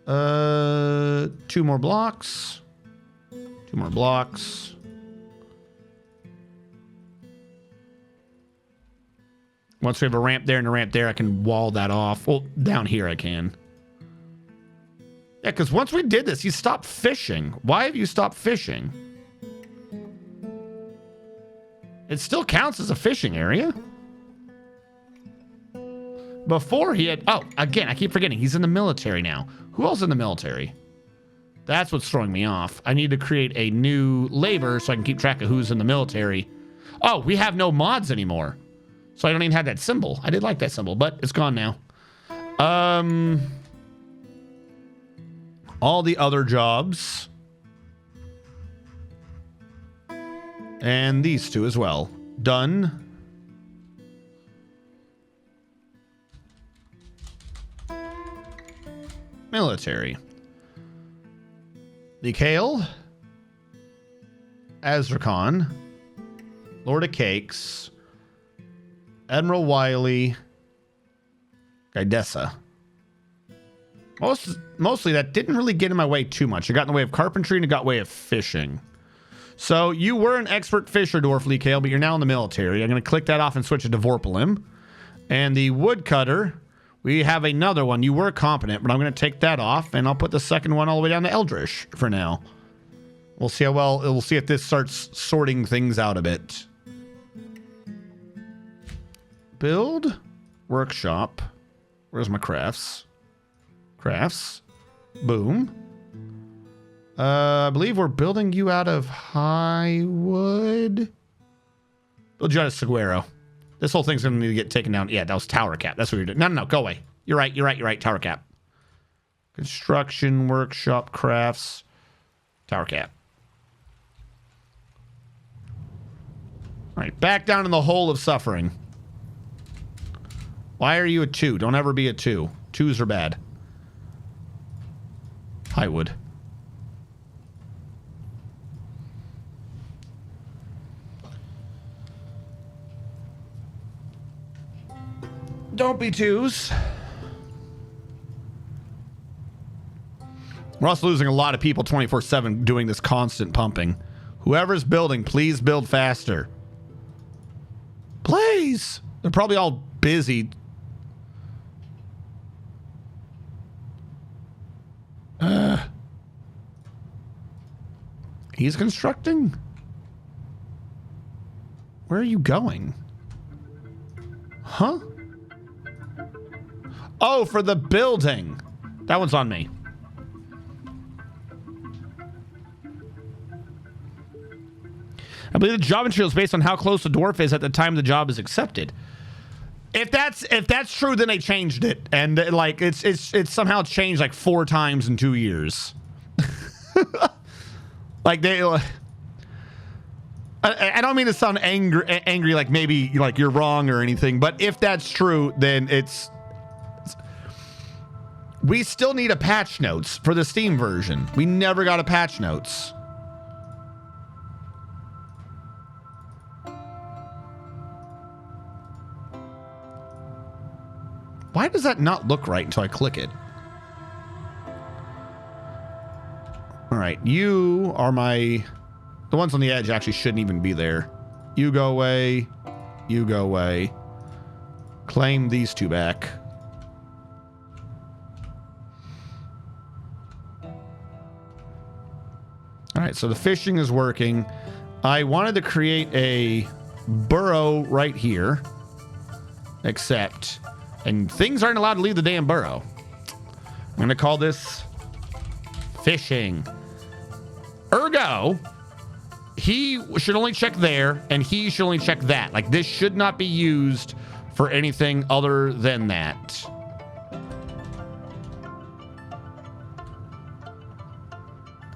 2 more blocks. 2 more blocks. Once we have a ramp there and a ramp there, I can wall that off. Well, down here I can. Yeah, because once we did this, you stopped fishing. Why have you stopped fishing? It still counts as a fishing area. Before he had... Oh, again, I keep forgetting. He's in the military now. Who else in the military? That's what's throwing me off. I need to create a new labor so I can keep track of who's in the military. Oh, we have no mods anymore. So I don't even have that symbol. I did like that symbol, but it's gone now. All the other jobs. And these 2 as well. Done. Military. The Kale. Azrakhan. Lord of Cakes. Admiral Wiley. Gaidessa. Mostly that didn't really get in my way too much. It got in the way of carpentry and it got in the way of fishing. So you were an expert fisher, Dwarfly Kale, but you're now in the military. I'm going to click that off and switch it to Vorpalim. And the woodcutter, we have another one. You were competent, but I'm going to take that off and I'll put the second one all the way down to Eldritch for now. We'll see how well, we'll see if this starts sorting things out a bit. Build, workshop. Where's my crafts? Crafts. Boom. I believe we're building you out of high wood. Build you out of saguaro. This whole thing's going to need to get taken down. Yeah, that was tower cap. That's what you're doing. No, go away. You're right. Tower cap. Construction, workshop, crafts, tower cap. All right, back down in the hole of suffering. Why are you a 2? Don't ever be a 2. 2s are bad. High wood. Don't be 2s. We're also losing a lot of people 24/7 doing this constant pumping. Whoever's building, please build faster. Please. They're probably all busy. He's constructing? Where are you going? Huh? Oh, for the building. That one's on me. I believe the job material is based on how close the dwarf is at the time the job is accepted. If that's true, then they changed it, and like it's somehow changed like 4 times in 2 years. Like they, I don't mean to sound angry, like maybe like you're wrong or anything, but if that's true, then we still need a patch notes for the Steam version. We never got a patch notes. Why does that not look right until I click it? All right, you are the ones on the edge actually shouldn't even be there. You go away. You go away. Claim these 2 back. All right, so the fishing is working. I wanted to create a burrow right here, except... and things aren't allowed to leave the damn burrow. I'm going to call this fishing. Ergo, he should only check there, and he should only check that. Like, this should not be used for anything other than that.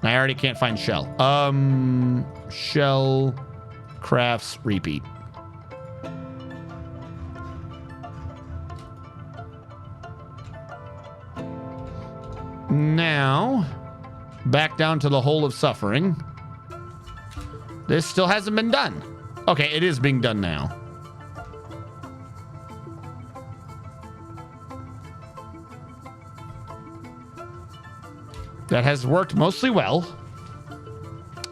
I already can't find shell. Shell, crafts, repeat. Now, back down to the hole of suffering. This still hasn't been done. Okay, it is being done now. That has worked mostly well.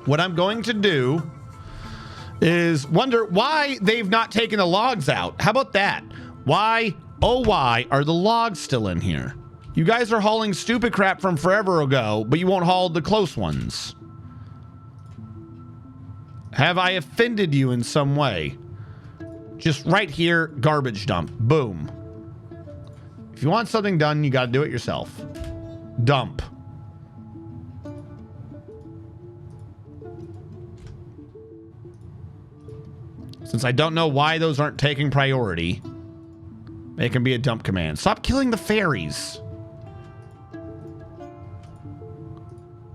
What I'm going to do is wonder why they've not taken the logs out. How about that? Why, oh why, are the logs still in here? You guys are hauling stupid crap from forever ago, but you won't haul the close ones. Have I offended you in some way? Just right here, garbage dump. Boom. If you want something done, you got to do it yourself. Dump. Since I don't know why those aren't taking priority, it can be a dump command. Stop killing the fairies.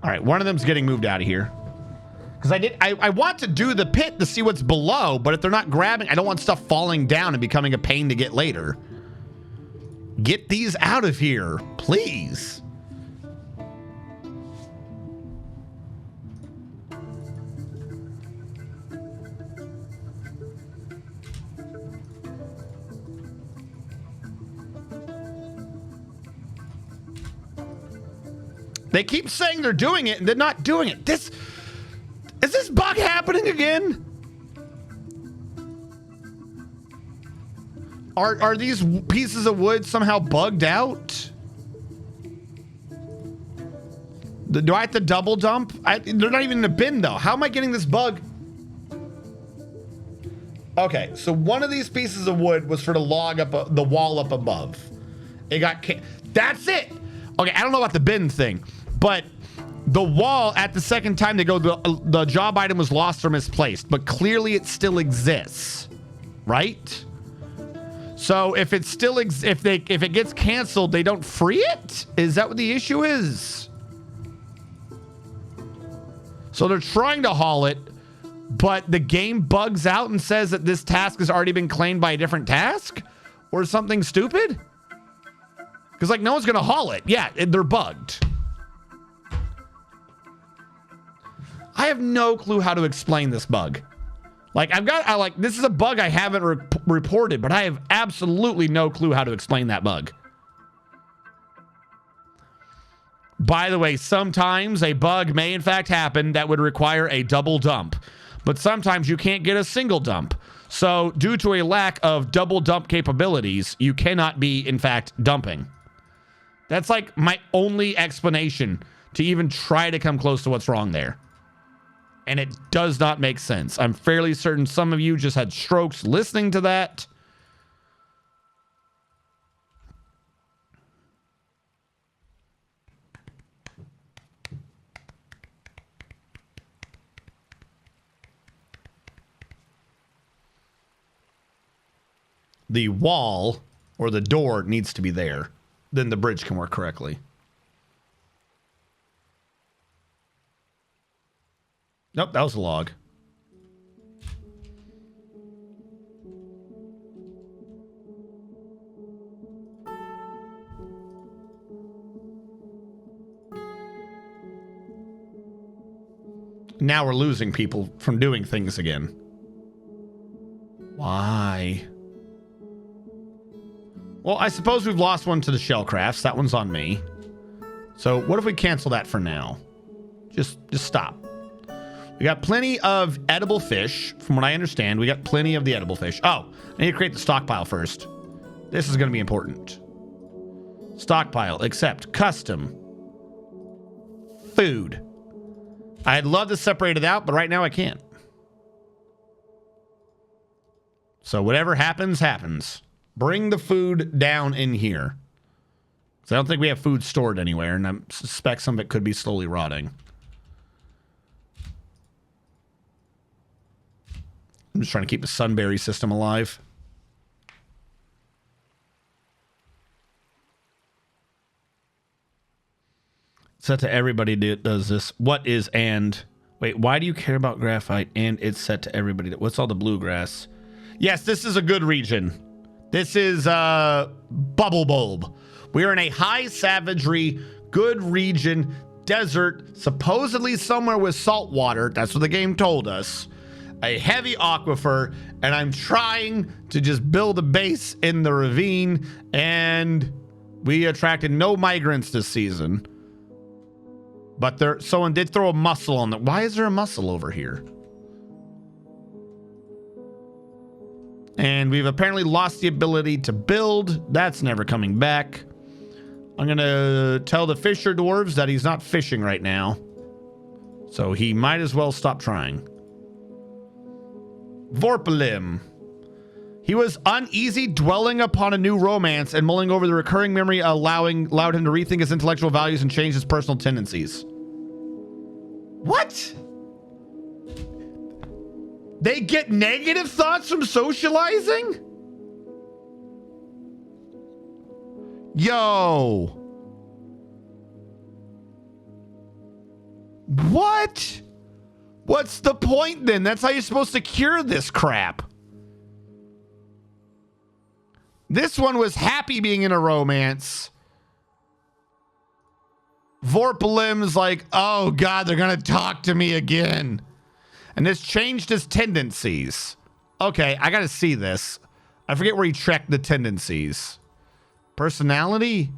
All right, one of them's getting moved out of here. Because I want to do the pit to see what's below, but if they're not grabbing, I don't want stuff falling down and becoming a pain to get later. Get these out of here, please. They keep saying they're doing it, and they're not doing it. Is this bug happening again? Are these pieces of wood somehow bugged out? Do I have to double dump? They're not even in the bin though. How am I getting this bug? Okay, so one of these pieces of wood was for the log up the wall up above. It got that's it. Okay, I don't know about the bin thing, but the wall at the second time they go, the job item was lost or misplaced, but clearly it still exists, right? So if it still if it gets canceled, they don't free it? Is that what the issue is? So they're trying to haul it, but the game bugs out and says that this task has already been claimed by a different task or something stupid? Because like no one's gonna haul it. Yeah, they're bugged. I have no clue how to explain this bug. Like this is a bug I haven't reported, but I have absolutely no clue how to explain that bug. By the way, sometimes a bug may in fact happen that would require a double dump, but sometimes you can't get a single dump. So due to a lack of double dump capabilities, you cannot be in fact dumping. That's like my only explanation to even try to come close to what's wrong there. And it does not make sense. I'm fairly certain some of you just had strokes listening to that. The wall or the door needs to be there. Then the bridge can work correctly. Nope, that was a log. Now we're losing people from doing things again. Why? Well, I suppose we've lost one to the shell crafts. That one's on me. So what if we cancel that for now? Just stop. We got plenty of edible fish. From what I understand, we got plenty of the edible fish. Oh, I need to create the stockpile first. This is going to be important. Stockpile, accept, custom. Food. I'd love to separate it out, but right now I can't. So whatever happens, happens. Bring the food down in here. So I don't think we have food stored anywhere, and I suspect some of it could be slowly rotting. I'm just trying to keep the sunberry system alive. Set to everybody does this. What is and? Wait, why do you care about graphite and it's set to everybody? What's all the bluegrass? Yes, this is a good region. This is Bubble Bulb. We are in a high savagery, good region, desert, supposedly somewhere with salt water. That's what the game told us. A heavy aquifer, and I'm trying to just build a base in the ravine, and we attracted no migrants this season. But someone did throw a mussel on that. Why is there a mussel over here? And we've apparently lost the ability to build. That's never coming back. I'm gonna tell the fisher dwarves that he's not fishing right now. So he might as well stop trying. Vorpalim. He was uneasy dwelling upon a new romance and mulling over the recurring memory allowed him to rethink his intellectual values and change his personal tendencies. What? They get negative thoughts from socializing? Yo. What? What's the point then? That's how you're supposed to cure this crap. This one was happy being in a romance. Vorpalim's like, oh God, they're gonna talk to me again. And this changed his tendencies. Okay, I gotta see this. I forget where he checked the tendencies. Personality?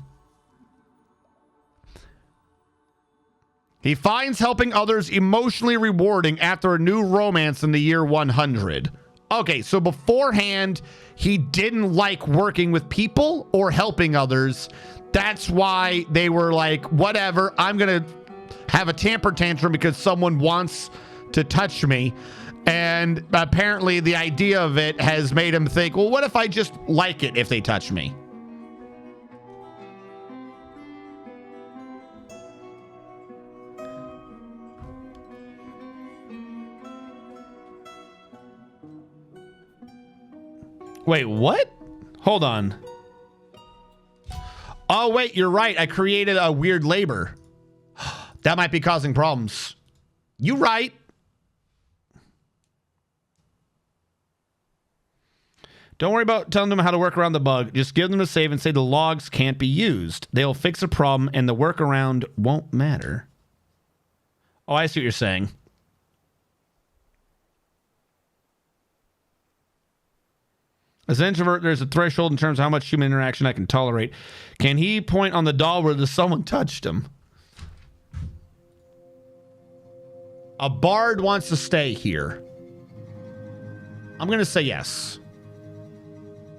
He finds helping others emotionally rewarding after a new romance in the year 100. Okay, so beforehand, he didn't like working with people or helping others. That's why they were like, whatever, I'm gonna have a temper tantrum because someone wants to touch me. And apparently the idea of it has made him think, well, what if I just like it if they touch me? Wait, what? Hold on. Oh, wait, you're right. I created a weird labor. That might be causing problems. You right. Don't worry about telling them how to work around the bug. Just give them a save and say the logs can't be used. They'll fix a problem and the workaround won't matter. Oh, I see what you're saying. As an introvert, there's a threshold in terms of how much human interaction I can tolerate. Can he point on the doll where someone touched him? A bard wants to stay here. I'm going to say yes.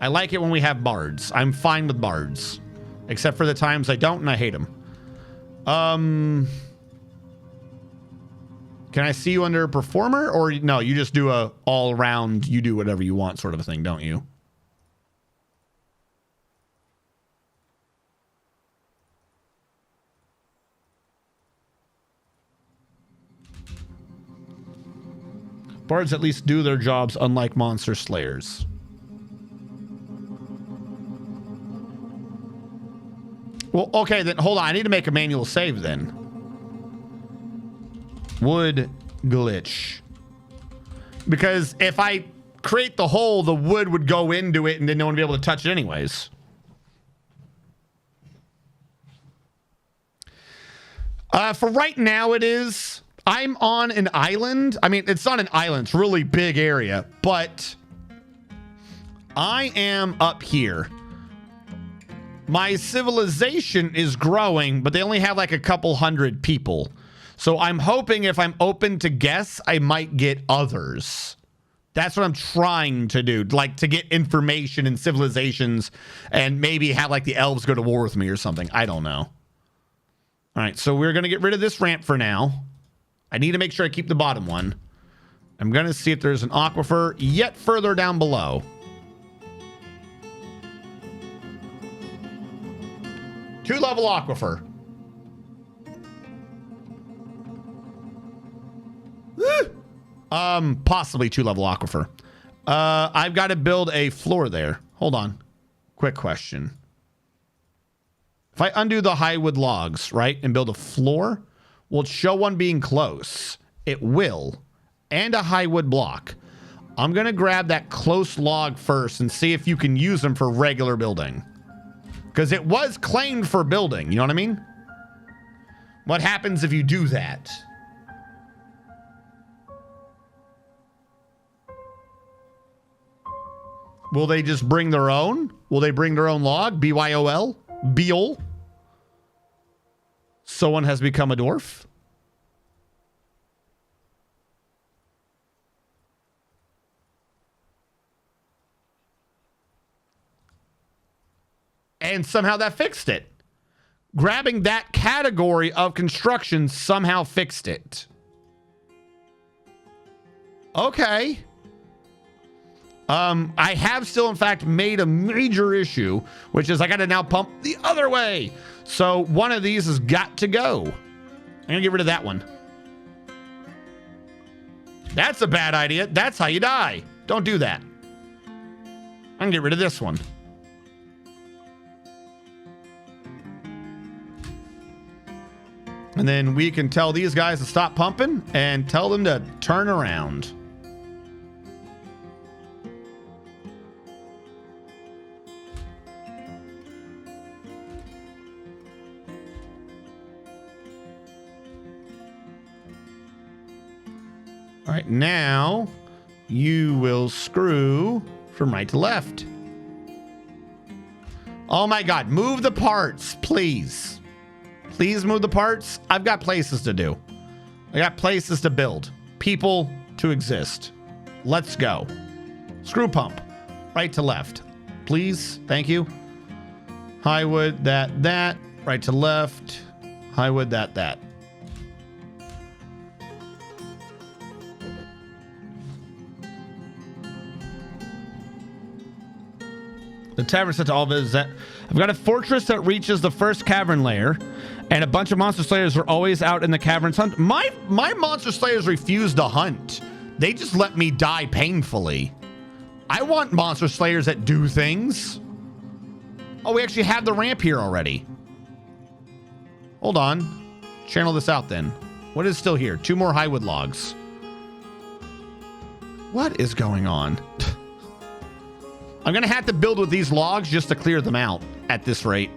I like it when we have bards. I'm fine with bards. Except for the times I don't and I hate them. Can I see you under a performer? Or no, you just do a all-around, you do whatever you want sort of a thing, don't you? Bards at least do their jobs, unlike monster slayers. Well, okay, then hold on. I need to make a manual save then. Wood glitch. Because if I create the hole, the wood would go into it and then no one would be able to touch it anyways. For right now it is. I'm on an island. I mean, it's not an island. It's a really big area. But I am up here. My civilization is growing, but they only have like a couple hundred people. So I'm hoping if I'm open to guess, I might get others. That's what I'm trying to do. Like to get information and civilizations and maybe have like the elves go to war with me or something. I don't know. All right, so we're going to get rid of this ramp for now. I need to make sure I keep the bottom one. I'm going to see if there's an aquifer yet further down below. Two-level aquifer. Possibly two-level aquifer. I've got to build a floor there. Hold on. Quick question. If I undo the high wood logs, right, and build a floor, will it show one being close? It will. And a high wood block. I'm going to grab that close log first and see if you can use them for regular building. Because it was claimed for building. You know what I mean? What happens if you do that? Will they just bring their own? Will they bring their own log? BYOL? Beol? Someone has become a dwarf? And somehow that fixed it. Grabbing that category of construction somehow fixed it. Okay. I have still, in fact, made a major issue, which is I got to now pump the other way. So one of these has got to go. I'm going to get rid of that one. That's a bad idea. That's how you die. Don't do that. I'm going to get rid of this one. And then we can tell these guys to stop pumping and tell them to turn around. All right, now you will screw from right to left. Oh my God, move the parts, please. Please move the parts. I've got places to do. I got places to build. People to exist. Let's go. Screw pump. Right to left. Please. Thank you. High wood, that. Right to left. High wood, that. The tavern set to all visits. I've got a fortress that reaches the first cavern layer, and a bunch of monster slayers are always out in the caverns hunt. My monster slayers refuse to hunt. They just let me die painfully. I want monster slayers that do things. Oh, we actually have the ramp here already. Hold on. Channel this out then. What is still here? 2 more highwood logs. What is going on? I'm going to have to build with these logs just to clear them out at this rate.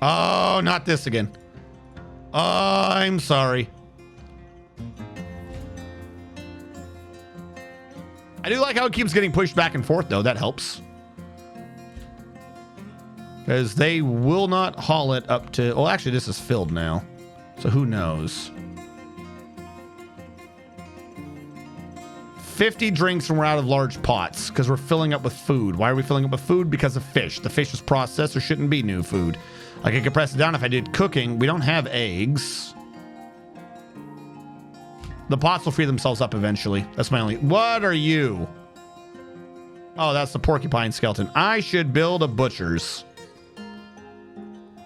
Oh, not this again. I'm sorry. I do like how it keeps getting pushed back and forth, though. That helps. Because they will not haul it up to... Well, actually, this is filled now. So who knows? 50 drinks and we're out of large pots because we're filling up with food. Why are we filling up with food? Because of fish. The fish is processed. There shouldn't be new food. Like I could press it down if I did cooking. We don't have eggs. The pots will free themselves up eventually. That's my only... What are you? Oh, that's the porcupine skeleton. I should build a butcher's.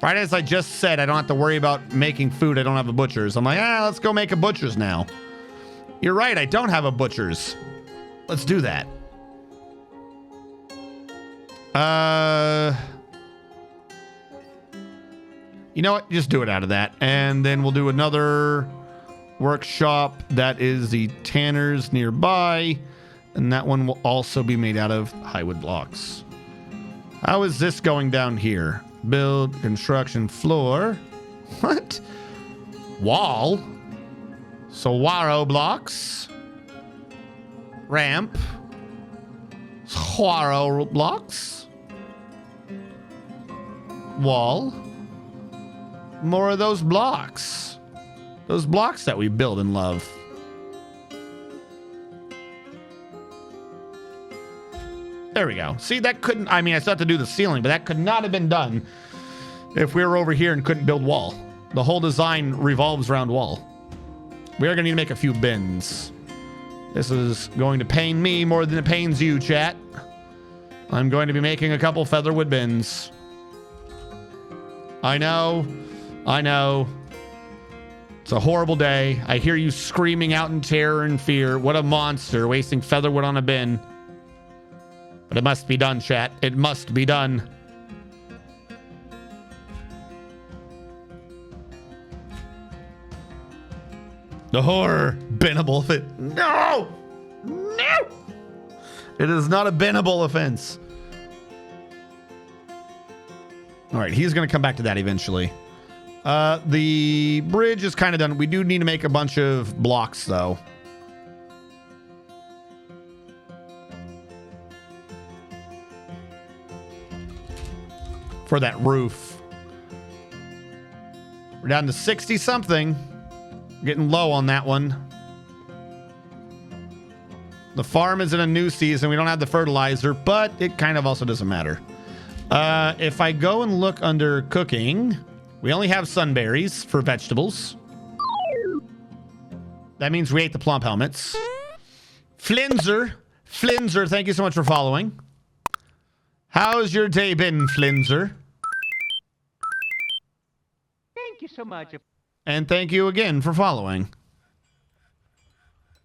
Right as I just said, I don't have to worry about making food. I don't have a butcher's. I'm like, let's go make a butcher's now. You're right, I don't have a butcher's. Let's do that. You know what? Just do it out of that. And then we'll do another workshop that is the tanner's nearby. And that one will also be made out of highwood blocks. How is this going down here? Build, construction, floor. What? Wall. Saguaro blocks. Ramp. Saguaro blocks. Wall. More of those blocks. Those blocks that we build and love. There we go. See, that couldn't... I mean, I still have to do the ceiling, but that could not have been done if we were over here and couldn't build wall. The whole design revolves around wall. We are going to need to make a few bins. This is going to pain me more than it pains you, chat. I'm going to be making a couple featherwood bins. I know. I know. It's a horrible day. I hear you screaming out in terror and fear. What a monster, wasting featherwood on a bin. But it must be done, chat. It must be done. The horror. Binnable offense. No! No! It is not a binnable offense. All right, he's going to come back to that eventually. The bridge is kind of done. We do need to make a bunch of blocks, though. For that roof. We're down to 60 something. Getting low on that one. The farm is in a new season. We don't have the fertilizer, but it kind of also doesn't matter. If I go and look under cooking, we only have sunberries for vegetables. That means we ate the plump helmets. Flinzer, thank you so much for following. How's your day been, Flinzer?
Thank you so much.
And thank you again for following.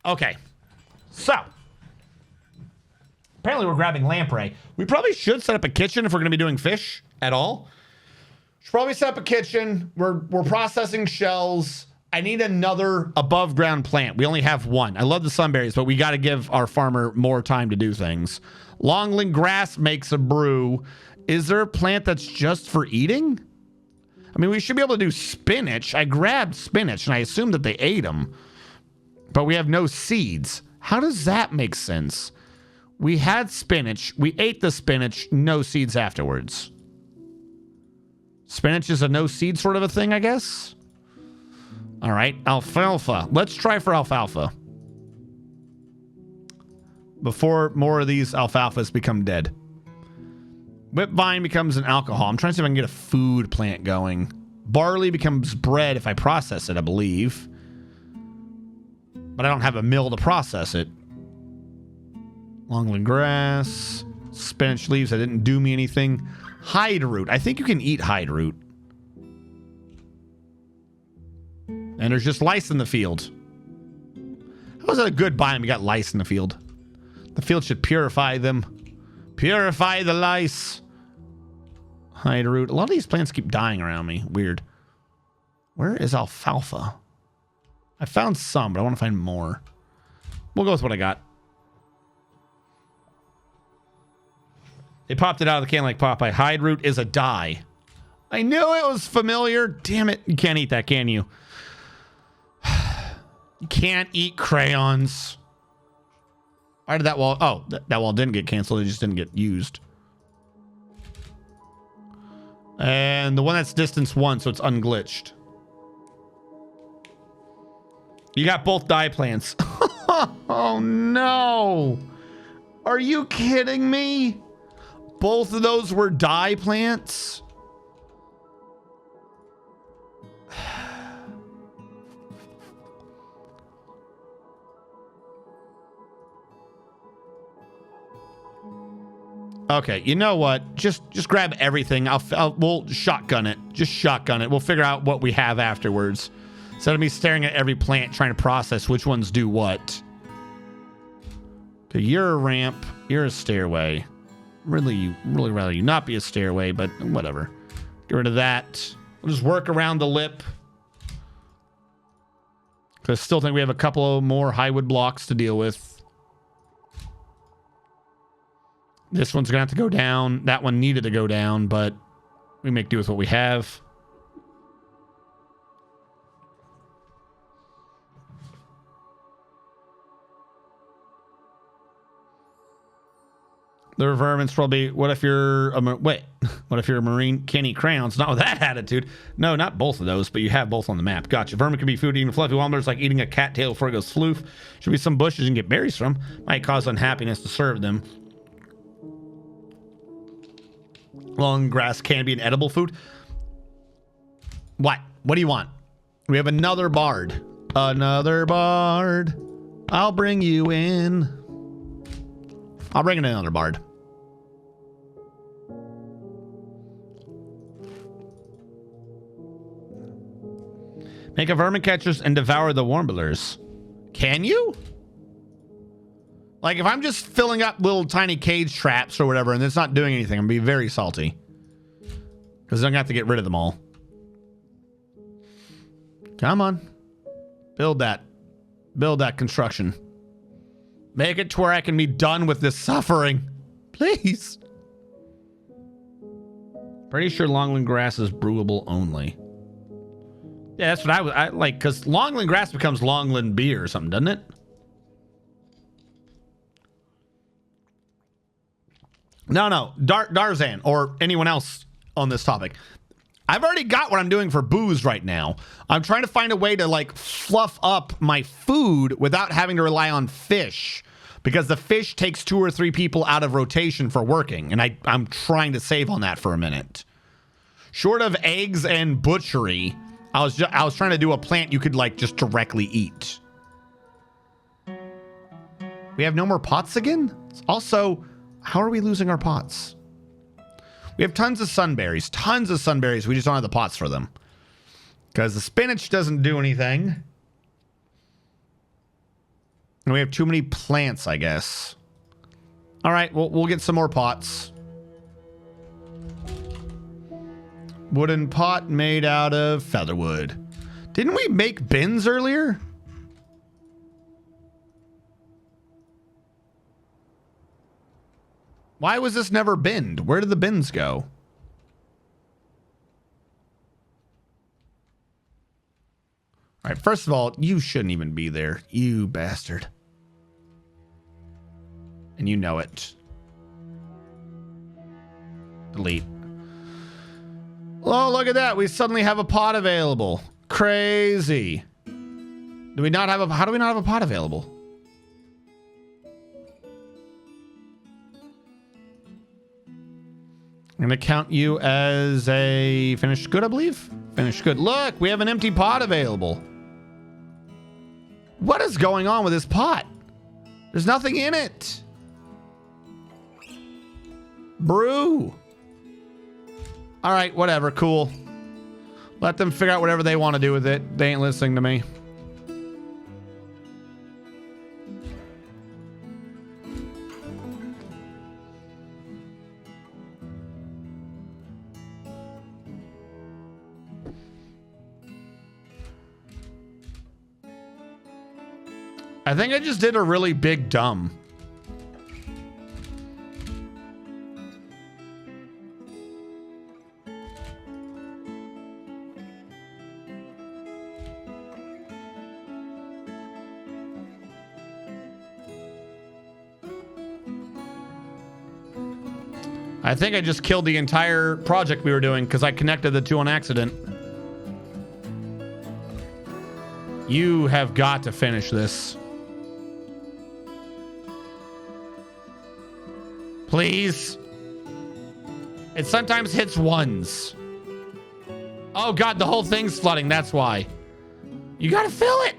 Okay. So. Apparently we're grabbing lamprey. We probably should set up a kitchen if we're going to be doing fish at all. Should probably set up a kitchen. We're processing shells. I need another above ground plant. We only have one. I love the sunberries, but we got to give our farmer more time to do things. Longling grass makes a brew. Is there a plant that's just for eating? I mean, we should be able to do spinach. I grabbed spinach and I assumed that they ate them, but we have no seeds. How does that make sense? We had spinach. We ate the spinach. No seeds afterwards. Spinach is a no seed sort of a thing, I guess. All right. Alfalfa. Let's try for alfalfa. Before more of these alfalfas become dead. Whipvine becomes an alcohol. I'm trying to see if I can get a food plant going. Barley becomes bread if I process it, I believe. but I don't have a mill to process it. Longland grass, spinach leaves. That didn't do me anything. Hide root. I think you can eat hide root. And there's just lice in the field. How was that a good biome? You got lice in the field. The field should purify them. Purify the lice. Hide root. A lot of these plants keep dying around me. Weird. Where is alfalfa? I found some, but I want to find more. We'll go with what I got. They popped it out of the can like Popeye. Hide root is a dye. I knew it was familiar. Damn it. You can't eat that, can you? You can't eat crayons. Why did that wall... Oh, that wall didn't get canceled. It just didn't get used. And the one that's distance 1, so it's unglitched. You got both dye plants. Oh, no. Are you kidding me? Both of those were dye plants? Okay, you know what? Just grab everything. We'll shotgun it. Just shotgun it. We'll figure out what we have afterwards. Instead of me staring at every plant trying to process which ones do what. Okay, you're a ramp. You're a stairway. Really rather you not be a stairway, but whatever. Get rid of that. We'll just work around the lip. Because I still think we have a couple more highwood blocks to deal with. This one's gonna have to go down. That one needed to go down, but we make do with what we have. The vermin's probably, what if you're a marine? Can't eat crayons. Not with that attitude. No, not both of those, but you have both on the map. Gotcha. Vermin can be food eating fluffy wobblers, like eating a cattail before it goes floof. Should be some bushes you can get berries from. Might cause unhappiness to serve them. Long grass can be an edible food. What? What do you want? We have another bard. Another bard. I'll bring you in. I'll bring in another bard. Make a vermin catchers and devour the warblers. Can you? Like, if I'm just filling up little tiny cage traps or whatever and it's not doing anything, I'm going to be very salty. Because I'm going to have to get rid of them all. Come on. Build that. Build that construction. Make it to where I can be done with this suffering. Please. Pretty sure longland grass is brewable only. Yeah, that's what I like, because longland grass becomes longland beer or something, doesn't it? No. Darzan or anyone else on this topic. I've already got what I'm doing for booze right now. I'm trying to find a way to like fluff up my food without having to rely on fish, because the fish takes 2 or 3 people out of rotation for working, and I'm trying to save on that for a minute. Short of eggs and butchery, I was trying to do a plant you could like just directly eat. We have no more pots again? Also, how are we losing our pots? We have tons of sunberries. Tons of sunberries. We just don't have the pots for them. Because the spinach doesn't do anything. And we have too many plants, I guess. All right, we'll get some more pots. Wooden pot made out of featherwood. Didn't we make bins earlier? Why was this never binned? Where did the bins go? All right, first of all, you shouldn't even be there, you bastard. And you know it. Delete. Oh, look at that. We suddenly have a pot available. Crazy. Do we not have a... How do we not have a pot available? I'm going to count you as a finished good, I believe. Finished good. Look, we have an empty pot available. What is going on with this pot? There's nothing in it. Brew. All right, whatever, cool. Let them figure out whatever they want to do with it. They ain't listening to me. I think I just did a really big dumb. I think I just killed the entire project we were doing because I connected the two on accident. You have got to finish this. Please. It sometimes hits ones. Oh God, the whole thing's flooding. That's why. You gotta fill it.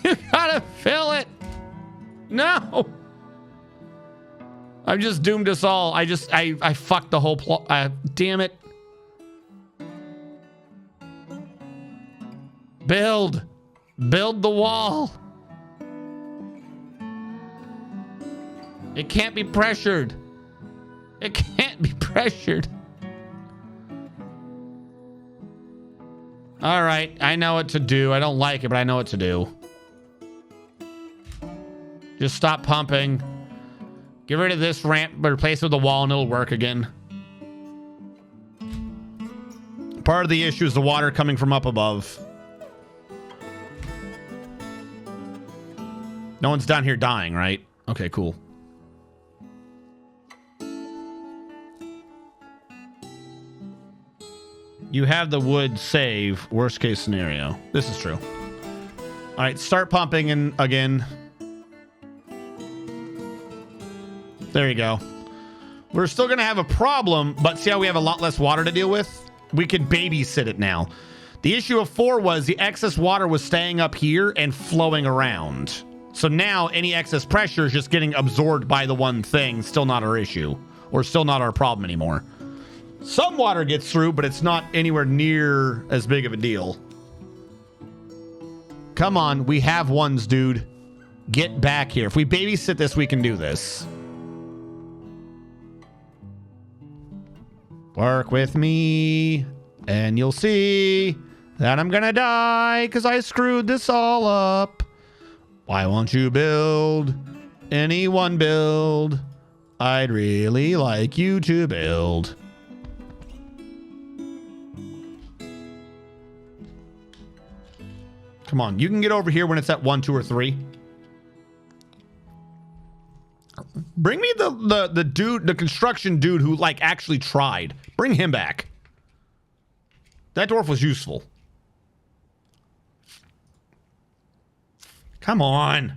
You gotta fill it. No. I've just doomed us all. I fucked the whole plot. Damn it. Build the wall. It can't be pressured. It can't be pressured. All right, I know what to do. I don't like it, but I know what to do. Just stop pumping. Get rid of this ramp, but replace it with a wall and it'll work again. Part of the issue is the water coming from up above. No one's down here dying, right? Okay, cool. You have the wood save, worst case scenario. This is true. All right, start pumping in again. There you go. We're still going to have a problem, but see how we have a lot less water to deal with? We can babysit it now. The issue of 4 was the excess water was staying up here and flowing around. So now any excess pressure is just getting absorbed by the one thing. Still not our issue, or still not our problem anymore. Some water gets through, but it's not anywhere near as big of a deal. Come on, we have ones, dude. Get back here. If we babysit this, we can do this. Work with me, and you'll see that I'm gonna die because I screwed this all up. Why won't you build? Anyone build? I'd really like you to build. Come on, you can get over here when it's at 1, 2, or 3. Bring me the dude, the construction dude who like actually tried. Bring him back. That dwarf was useful. Come on.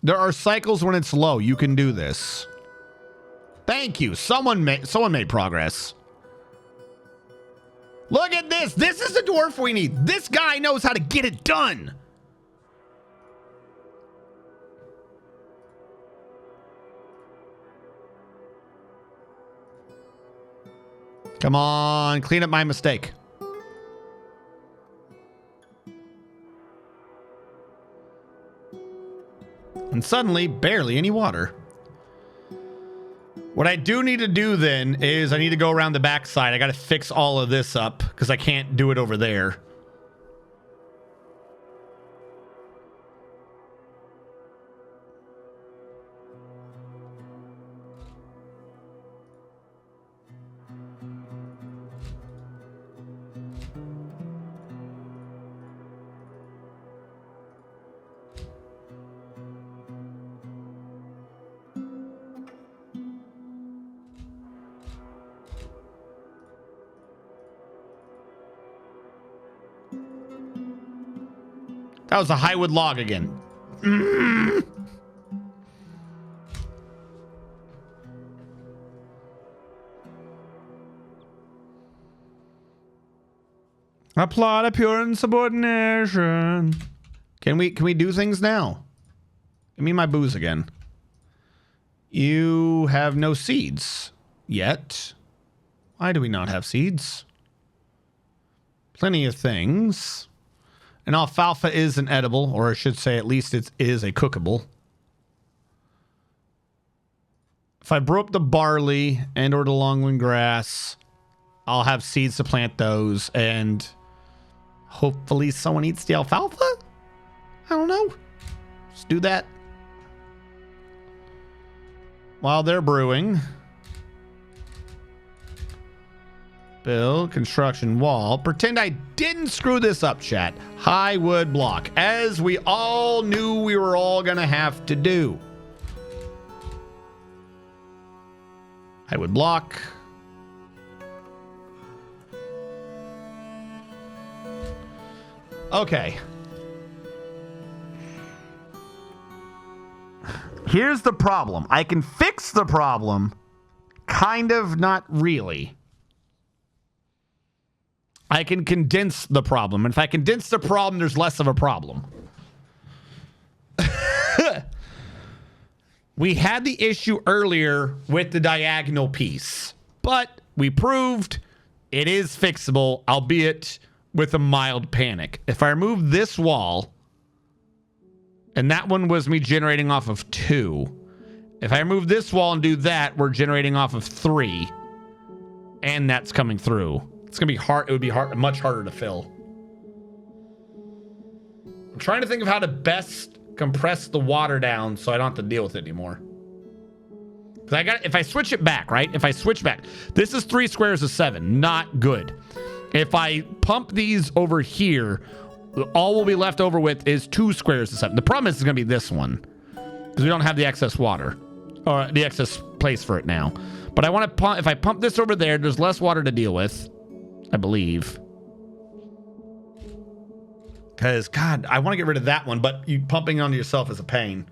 There are cycles when it's low. You can do this. Thank you. Someone made progress. Look at this. This is the dwarf we need. This guy knows how to get it done. Come on, clean up my mistake. And suddenly, barely any water. What I do need to do then is I need to go around the backside. I got to fix all of this up because I can't do it over there. That was a highwood log again. A plot of pure insubordination. Can we do things now? Give me my booze again. You have no seeds yet. Why do we not have seeds? Plenty of things. And alfalfa is an edible, or I should say at least it is a cookable. If I brew up the barley and or the longwood grass, I'll have seeds to plant those, and hopefully someone eats the alfalfa? I don't know. Let's do that. While they're brewing. Build construction wall. Pretend I didn't screw this up, chat. High wood block. As we all knew we were all gonna have to do. High wood block. Okay. Here's the problem. I can fix the problem. Kind of, not really. I can condense the problem. And if I condense the problem, there's less of a problem. We had the issue earlier with the diagonal piece, but we proved it is fixable, albeit with a mild panic. If I remove this wall, and that one was me generating off of 2. If I remove this wall and do that, we're generating off of 3. And that's coming through. It's going to be hard. It would be much harder to fill. I'm trying to think of how to best compress the water down so I don't have to deal with it anymore. Because if I switch it back, right? If I switch back, this is 3 squares of 7. Not good. If I pump these over here, all we'll be left over with is 2 squares of 7. The problem is it's going to be this one. Because we don't have the excess water. Or the excess place for it now. But I want to pump, if I pump this over there, there's less water to deal with. I believe. Because, God, I want to get rid of that one, but you pumping onto yourself is a pain.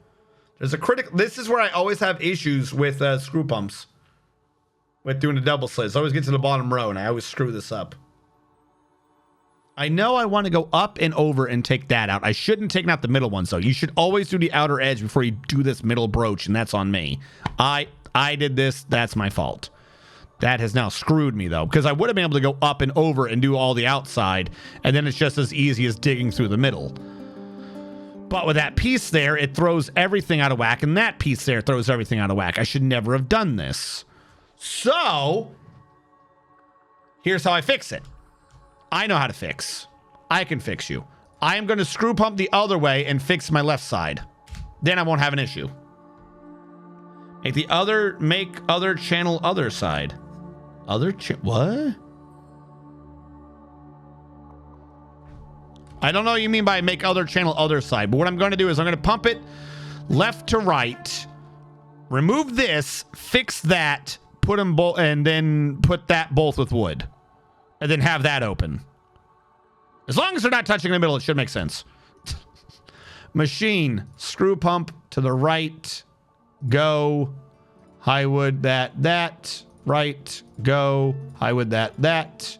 There's a critical... This is where I always have issues with screw pumps. With doing a double slits. I always get to the bottom row, and I always screw this up. I know I want to go up and over and take that out. I shouldn't take out the middle ones, though. You should always do the outer edge before you do this middle broach, and that's on me. I did this. That's my fault. That has now screwed me, though, because I would have been able to go up and over and do all the outside, and then it's just as easy as digging through the middle. But with that piece there, it throws everything out of whack, and that piece there throws everything out of whack. I should never have done this. So, here's how I fix it. I know how to fix. I can fix you. I am going to screw pump the other way and fix my left side. Then I won't have an issue. Make other channel other side. What? I don't know what you mean by make other channel other side, but what I'm going to do is I'm going to pump it left to right, remove this, fix that, put them both, and then put that both with wood, and then have that open. As long as they're not touching in the middle, it should make sense. Machine, screw pump to the right, go, high wood that, right, go, high wood that.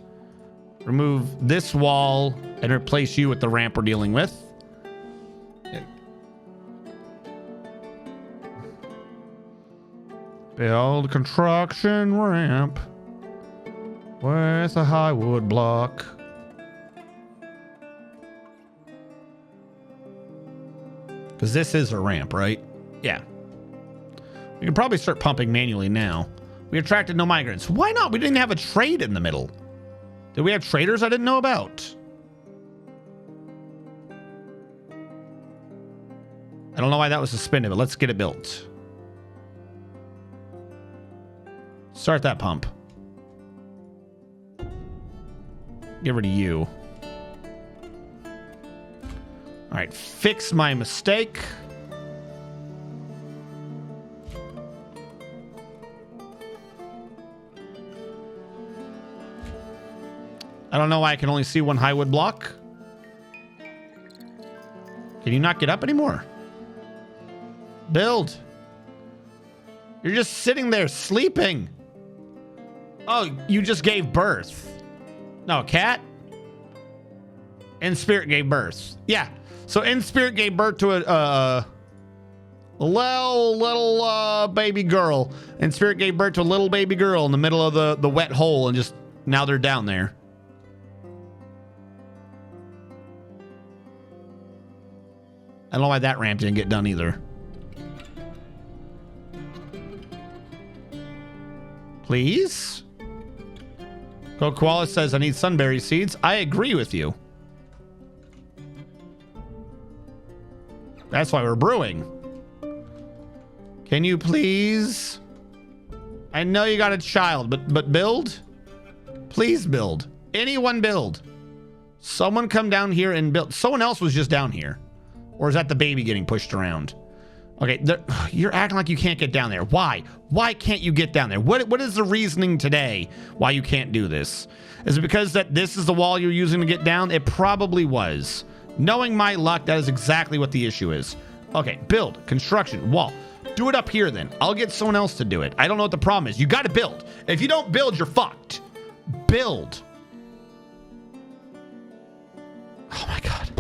Remove this wall and replace you with the ramp we're dealing with. Build construction ramp with a high wood block. Because this is a ramp, right? Yeah. We can probably start pumping manually now. We attracted no migrants. Why not? We didn't have a trade in the middle. Did we have traders I didn't know about? I don't know why that was suspended, but let's get it built. Start that pump. Get rid of you. All right, fix my mistake. I don't know why I can only see one high wood block. Can you not get up anymore? Build. You're just sitting there sleeping. Oh, you just gave birth. No, cat? In Spirit gave birth. Yeah. So In Spirit gave birth to a little baby girl. And Spirit gave birth to a little baby girl in the middle of the wet hole, and just now they're down there. I don't know why that ramp didn't get done either. Please? Go Koala says, I need sunberry seeds. I agree with you. That's why we're brewing. Can you please? I know you got a child, but build? Please build. Anyone build. Someone come down here and build. Someone else was just down here. Or is that the baby getting pushed around? Okay, you're acting like you can't get down there. Why? Why can't you get down there? What is the reasoning today why you can't do this? Is it because that this is the wall you're using to get down? It probably was. Knowing my luck, that is exactly what the issue is. Okay, build, construction, wall. Do it up here then. I'll get someone else to do it. I don't know what the problem is. You got to build. If you don't build, you're fucked. Build. Oh my God.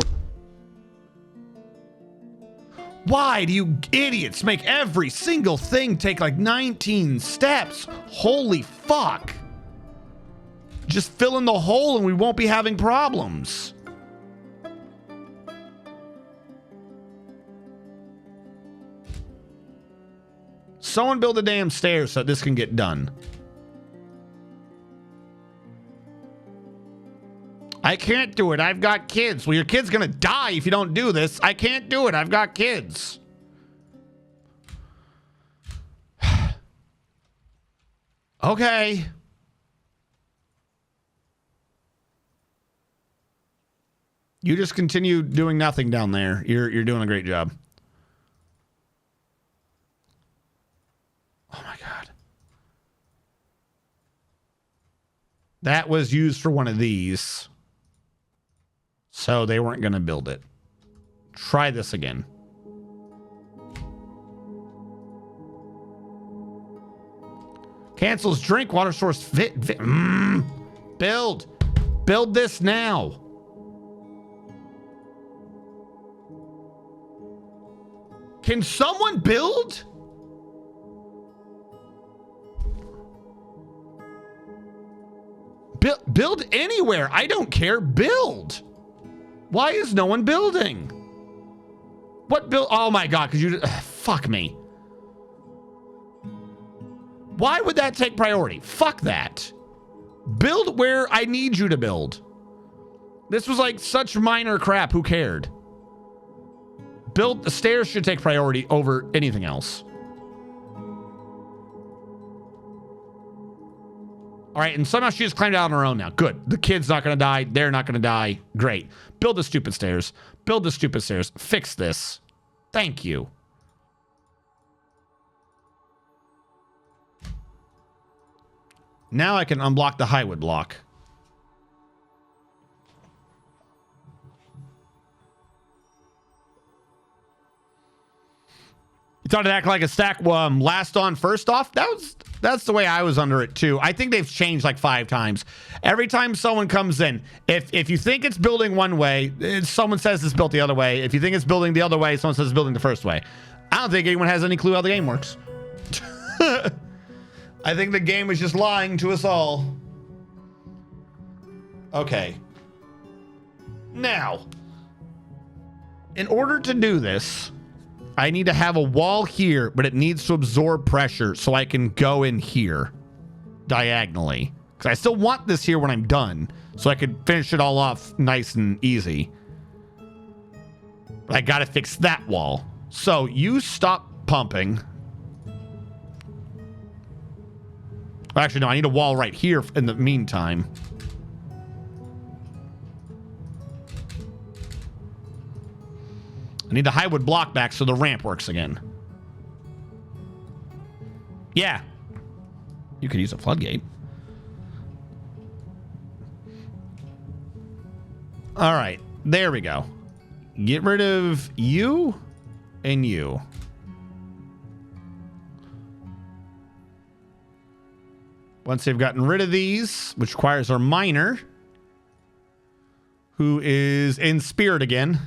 Why do you idiots make every single thing take like 19 steps? Holy fuck. Just fill in the hole and we won't be having problems. Someone build the damn stairs so this can get done. I can't do it. I've got kids. Well, your kid's gonna die if you don't do this. I can't do it. I've got kids. Okay. You just continue doing nothing down there. You're doing a great job. Oh my God. That was used for one of these. So they weren't going to build it. Try this again. Cancels drink water source Build. Build this now. Can someone build? Build anywhere. I don't care. Build. Why is no one building? What build? Oh my God, because you... fuck me. Why would that take priority? Fuck that. Build where I need you to build. This was like such minor crap. Who cared? Build the stairs should take priority over anything else. All right, and somehow she just climbed out on her own now. Good. The kid's not going to die. They're not going to die. Great. Build the stupid stairs. Build the stupid stairs. Fix this. Thank you. Now I can unblock the highwood block. You thought it acted like a stack last on, first off? That's the way I was under it too. I think they've changed like 5 times. Every time someone comes in, if you think it's building one way, someone says it's built the other way. If you think it's building the other way, someone says it's building the first way. I don't think anyone has any clue how the game works. I think the game is just lying to us all. Okay. Now, in order to do this, I need to have a wall here, but it needs to absorb pressure so I can go in here diagonally. Because I still want this here when I'm done, so I could finish it all off nice and easy. But I gotta fix that wall. So you stop pumping. Actually, no, I need a wall right here in the meantime. I need the highwood block back so the ramp works again. Yeah. You could use a floodgate. All right. There we go. Get rid of you and you. Once they've gotten rid of these, which requires our miner, who is in spirit again.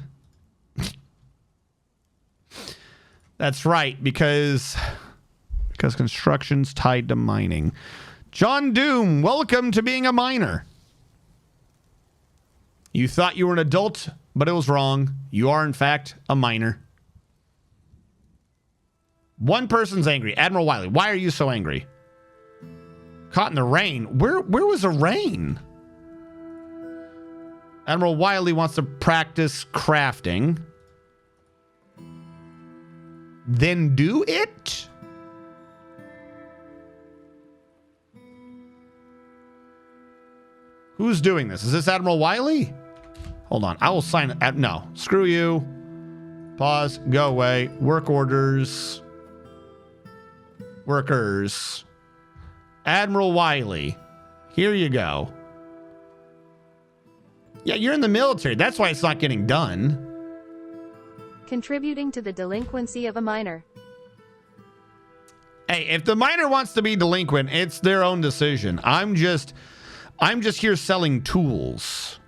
That's right, because construction's tied to mining. John Doom, welcome to being a miner. You thought you were an adult, but it was wrong. You are, in fact, a miner. One person's angry. Admiral Wiley, why are you so angry? Caught in the rain. Where was the rain? Admiral Wiley wants to practice crafting. Then do it? Who's doing this? Is this Admiral Wiley? Hold on. I will sign it. No. Screw you. Pause. Go away. Work orders. Workers. Admiral Wiley. Here you go. Yeah, you're in the military. That's why it's not getting done.
Contributing to the delinquency of a miner.
Hey, if the miner wants to be delinquent, it's their own decision. I'm just here selling tools.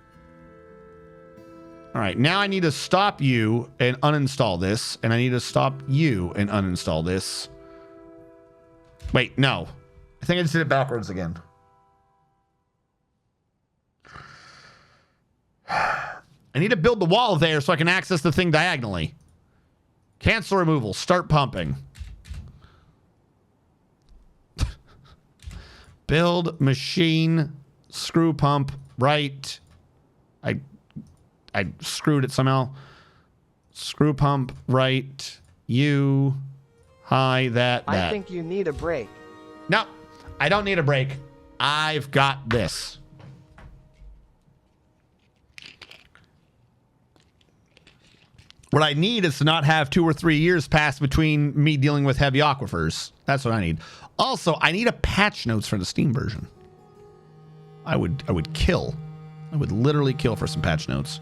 All right, now I need to stop you and uninstall this, and I need to stop you and uninstall this. Wait, no. I think I just did it backwards again. I need to build the wall there so I can access the thing diagonally. Cancel removal. Start pumping. Build machine screw pump right. I screwed it somehow. Screw pump right. You. Hi, that.
I think you need a break.
No, I don't need a break. I've got this. What I need is to not have 2 or 3 years pass between me dealing with heavy aquifers. That's what I need. Also, I need a patch notes for the Steam version. I would kill. I would literally kill for some patch notes.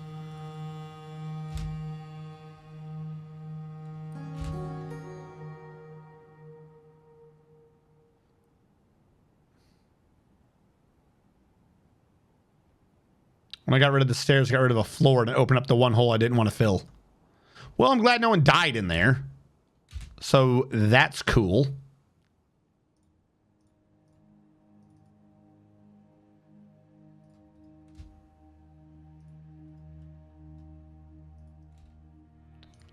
When I got rid of the stairs, got rid of the floor, and opened up the one hole I didn't want to fill. Well, I'm glad no one died in there. So that's cool.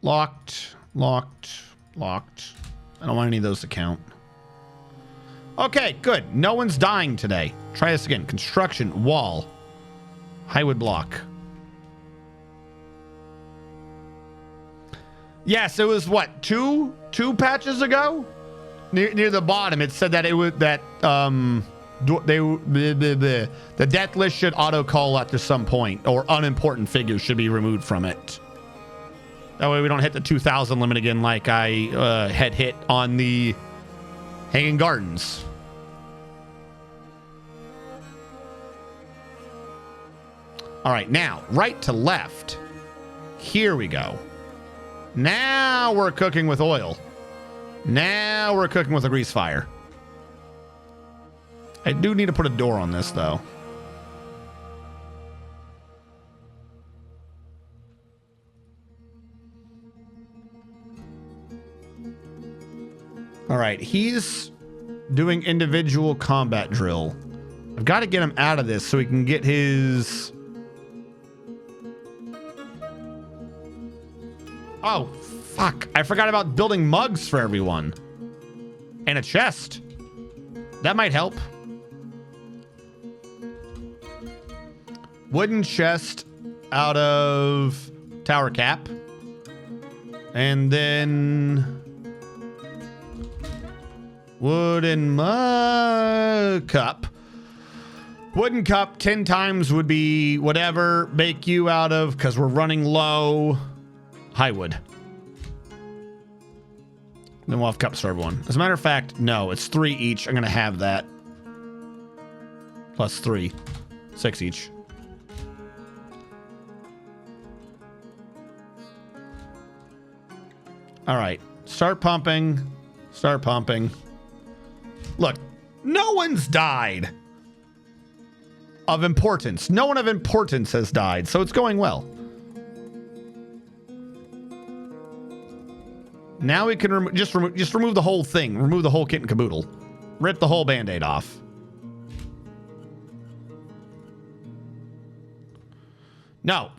Locked, locked, locked. I don't want any of those to count. Okay, good. No one's dying today. Try this again. Construction, wall. Highwood block. Yes, it was what, two patches ago? Near the bottom, it said that it was that the death list should auto call after some point, or unimportant figures should be removed from it. That way we don't hit the 2,000 limit again, like I had hit on the Hanging Gardens. All right, now right to left. Here we go. Now we're cooking with oil. Now we're cooking with a grease fire. I do need to put a door on this, though. All right, he's doing individual combat drill. I've got to get him out of this so he can get his... Oh, fuck. I forgot about building mugs for everyone. And a chest. That might help. Wooden chest out of tower cap. And then... wooden mug cup. Wooden cup 10 times would be whatever. Bake you out of, because we're running low... Highwood. Then we'll have cups for everyone. As a matter of fact, no, it's 3 each. I'm going to have that. Plus 3. 6 each. All right. Start pumping. Start pumping. Look, no one's died. of importance. No one of importance has died, so it's going well. Now we can just remove the whole thing. Remove the whole kit and caboodle. Rip the whole band-aid off. No.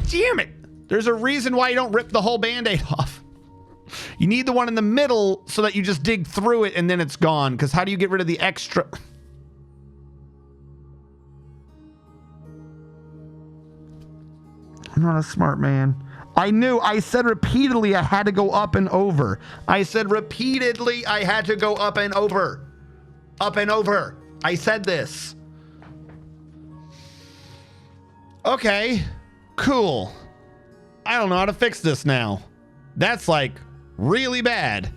Damn it. There's a reason why you don't rip the whole band-aid off. You need the one in the middle so that you just dig through it and then it's gone. Because how do you get rid of the extra? I'm not a smart man. I said repeatedly I had to go up and over. I said repeatedly I had to go up and over. Up and over. I said this. Okay, cool. I don't know how to fix this now. That's like really bad.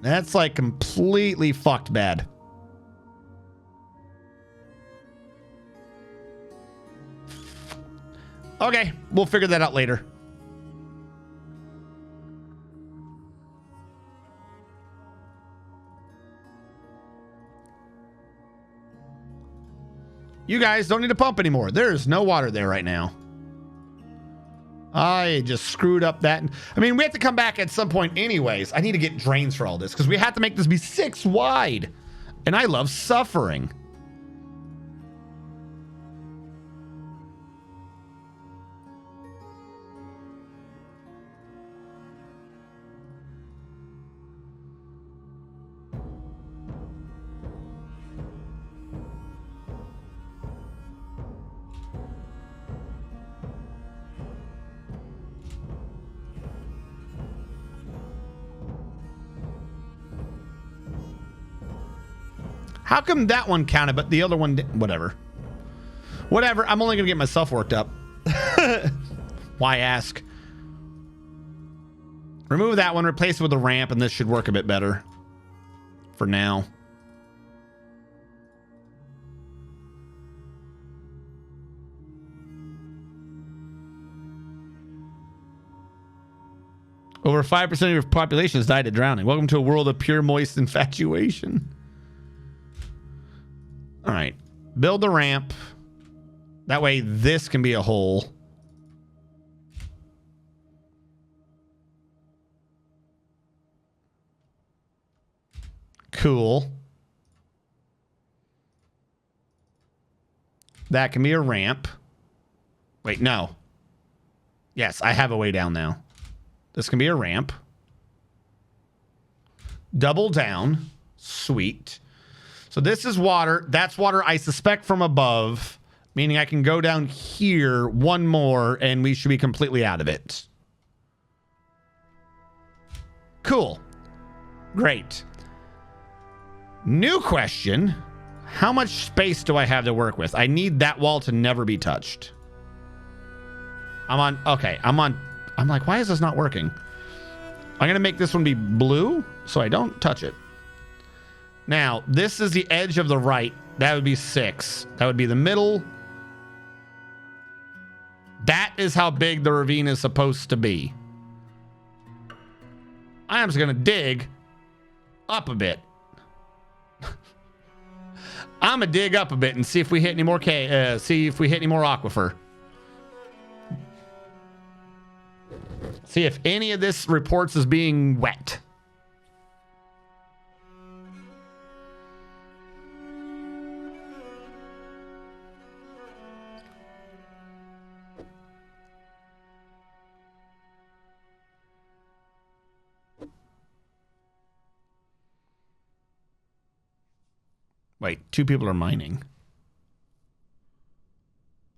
That's like completely fucked bad. Okay, we'll figure that out later. You guys don't need to pump anymore. There's no water there right now. I just screwed up that. I mean, we have to come back at some point anyways. I need to get drains for all this because we have to make this be 6 wide. And I love suffering. How come that one counted, but the other one didn't? Whatever. Whatever. I'm only going to get myself worked up. Why ask? Remove that one, replace it with a ramp, and this should work a bit better. For now. Over 5% of your population has died of drowning. Welcome to a world of pure moist infatuation. All right, build the ramp. That way this can be a hole. Cool. That can be a ramp. Wait, no. Yes, I have a way down now. This can be a ramp. Double down. Sweet. So this is water. That's water I suspect from above, meaning I can go down here one more and we should be completely out of it. Cool. Great. New question. How much space do I have to work with? I need that wall to never be touched. I'm like, why is this not working? I'm going to make this one be blue so I don't touch it. Now, this is the edge of the right. That would be 6. That would be the middle. That is how big the ravine is supposed to be. I'm just going to dig up a bit. I'm going to dig up a bit and see if we hit any more see if we hit any more aquifer. See if any of this reports as being wet. Wait, 2 people are mining.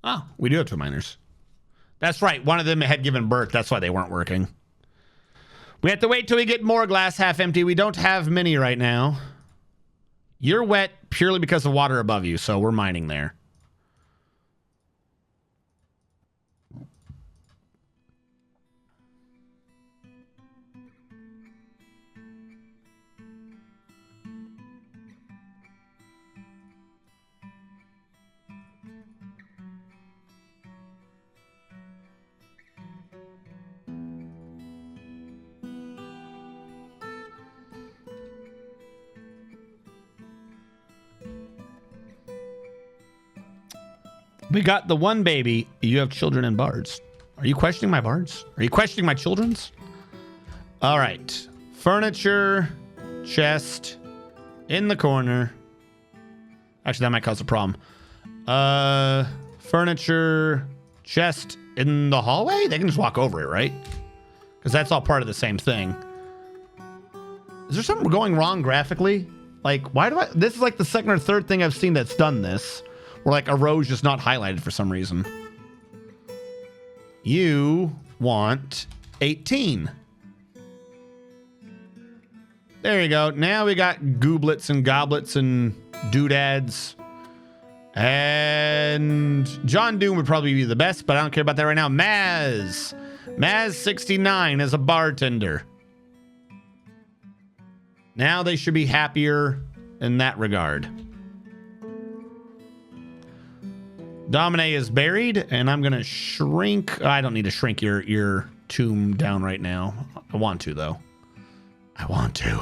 Oh, we do have 2 miners. That's right. One of them had given birth. That's why they weren't working. We have to wait till we get more glass half empty. We don't have many right now. You're wet purely because of water above you, so we're mining there. We got the one baby. You have children and bards. Are you questioning my bards? Are you questioning my children's? All right. Furniture, chest, in the corner. Actually, that might cause a problem. Furniture, chest in the hallway? They can just walk over it, right? Because that's all part of the same thing. Is there something going wrong graphically? Like, why do I... This is like the second or third thing I've seen that's done this. Where like a row's just not highlighted for some reason. You want 18. There you go. Now we got gooblets and goblets and doodads. And John Doom would probably be the best, but I don't care about that right now. Maz 69 is a bartender. Now they should be happier in that regard. Domine is buried, and I'm gonna shrink. I don't need to shrink your tomb down right now. I want to though. I want to.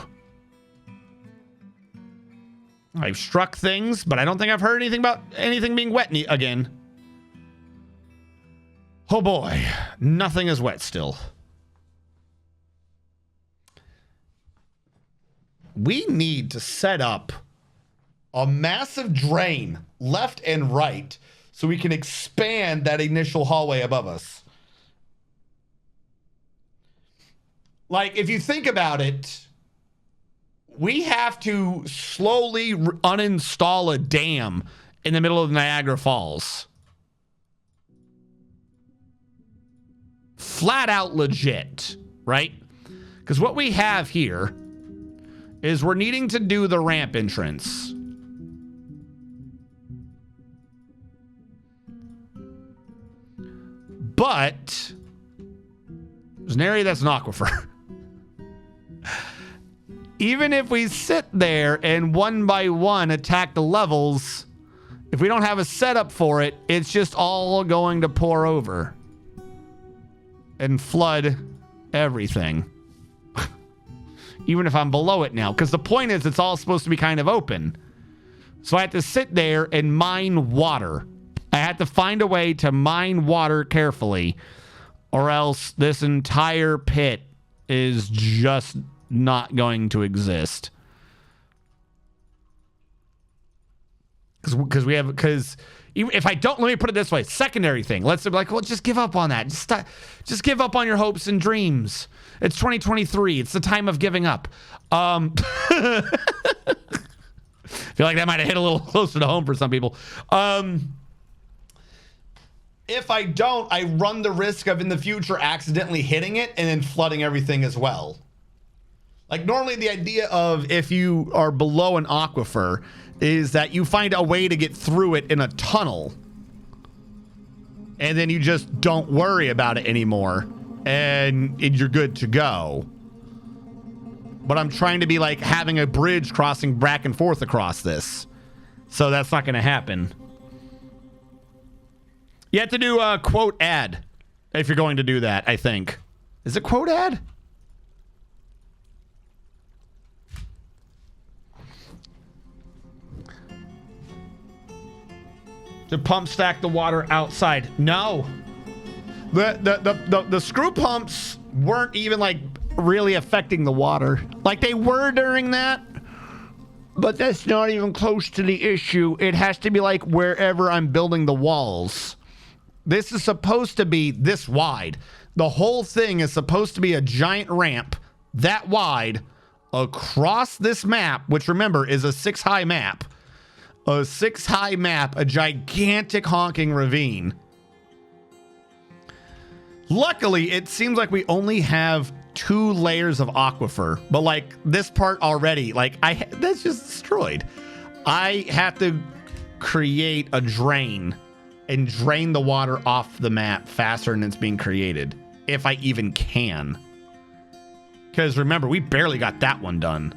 I've struck things, but I don't think I've heard anything about anything being wet again. Oh boy, nothing is wet still. We need to set up a massive drain left and right so we can expand that initial hallway above us. Like, if you think about it, we have to slowly uninstall a dam in the middle of Niagara Falls. Flat out legit, right? Because what we have here is we're needing to do the ramp entrance. But there's an area that's an aquifer. Even if we sit there and one by one attack the levels, if we don't have a setup for it, it's just all going to pour over and flood everything. Even if I'm below it now. Because the point is, it's all supposed to be kind of open. So I have to sit there and mine water. I have to find a way to mine water carefully, or else this entire pit is just not going to exist. Because if I don't, let me put it this way, secondary thing. Let's be like, well, just give up on that. Just give up on your hopes and dreams. It's 2023. It's the time of giving up. I feel like that might have hit a little closer to home for some people. If I don't, I run the risk of in the future accidentally hitting it and then flooding everything as well. Like normally the idea of if you are below an aquifer is that you find a way to get through it in a tunnel. And then you just don't worry about it anymore. And you're good to go. But I'm trying to be like having a bridge crossing back and forth across this. So that's not going to happen. You have to do a quote ad if you're going to do that, I think. Is it quote ad? To pump stack the water outside. No. The screw pumps weren't even like really affecting the water. Like they were during that. But that's not even close to the issue. It has to be like wherever I'm building the walls. This is supposed to be this wide. The whole thing is supposed to be a giant ramp that wide across this map, which remember is a 6-high map. A 6-high map, a gigantic honking ravine. Luckily, it seems like we only have 2 layers of aquifer, but like this part already, like that's just destroyed. I have to create a drain and drain the water off the map faster than it's being created, if I even can. Because remember, we barely got that one done.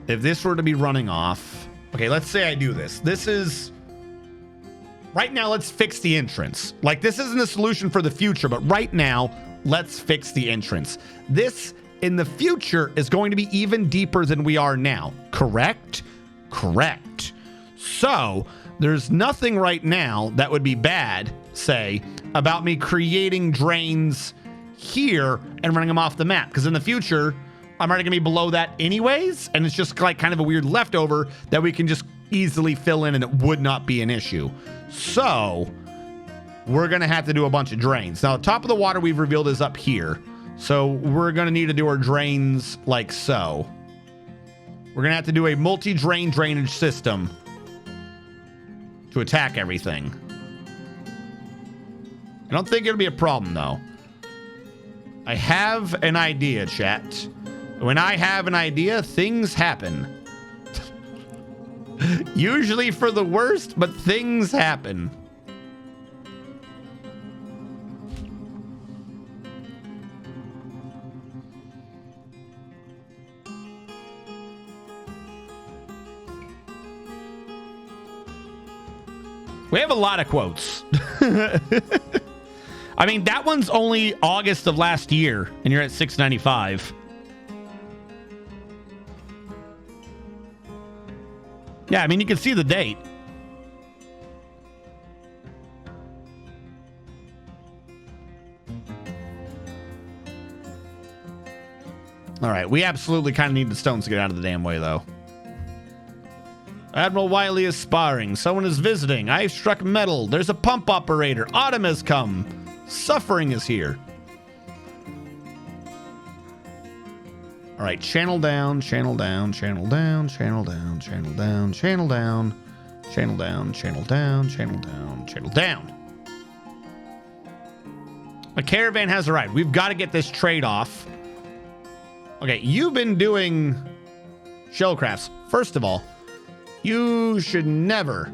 If this were to be running off, okay, let's say I do this. This is right now. Let's fix the entrance. Like this isn't a solution for the future, but right now, let's fix the entrance. This in the future is going to be even deeper than we are now. Correct? Correct. So there's nothing right now that would be bad, say, about me creating drains here and running them off the map. Because in the future, I'm already going to be below that anyways. And it's just like kind of a weird leftover that we can just easily fill in and it would not be an issue. So we're going to have to do a bunch of drains. Now, the top of the water we've revealed is up here. So we're going to need to do our drains like so. We're going to have to do a multi-drain drainage system to attack everything. I don't think it'll be a problem, though. I have an idea, chat. When I have an idea, things happen. Usually for the worst, but things happen. We have a lot of quotes. I mean, that one's only August of last year, and you're at 695. Yeah, I mean, you can see the date. All right, we absolutely kind of need the stones to get out of the damn way, though. Admiral Wiley is sparring. Someone is visiting. I've struck metal. There's a pump operator. Autumn has come. Suffering is here. All right, channel down, channel down, channel down, channel down, channel down, channel down, channel down, channel down, channel down, channel down. A caravan has arrived. We've got to get this trade off. Okay, you've been doing shellcrafts. First of all, you should never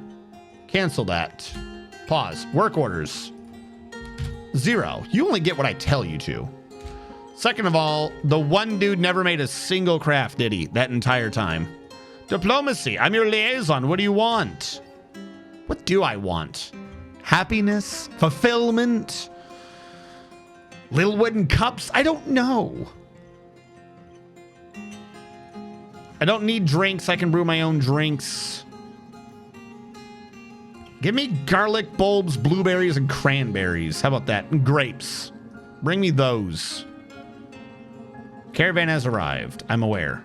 cancel that. Pause. Work orders. 0. You only get what I tell you to. Second of all, the one dude never made a single craft, did he? That entire time. Diplomacy. I'm your liaison. What do you want? What do I want? Happiness? Fulfillment? Little wooden cups? I don't know. I don't need drinks. I can brew my own drinks. Give me garlic bulbs, blueberries, and cranberries. How about that? And grapes. Bring me those. Caravan has arrived. I'm aware.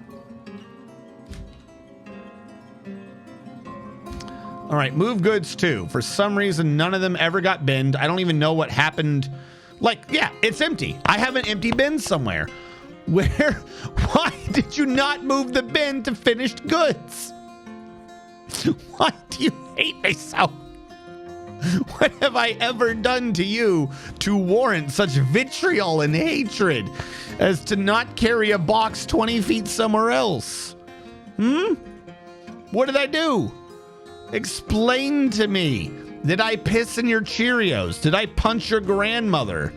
All right, move goods too. For some reason, none of them ever got binned. I don't even know what happened. Like, yeah, it's empty. I have an empty bin somewhere. Where? Why did you not move the bin to finished goods? Why do you hate me so? What have I ever done to you to warrant such vitriol and hatred as to not carry a box 20 feet somewhere else? What did I do? Explain to me. Did I piss in your Cheerios? Did I punch your grandmother?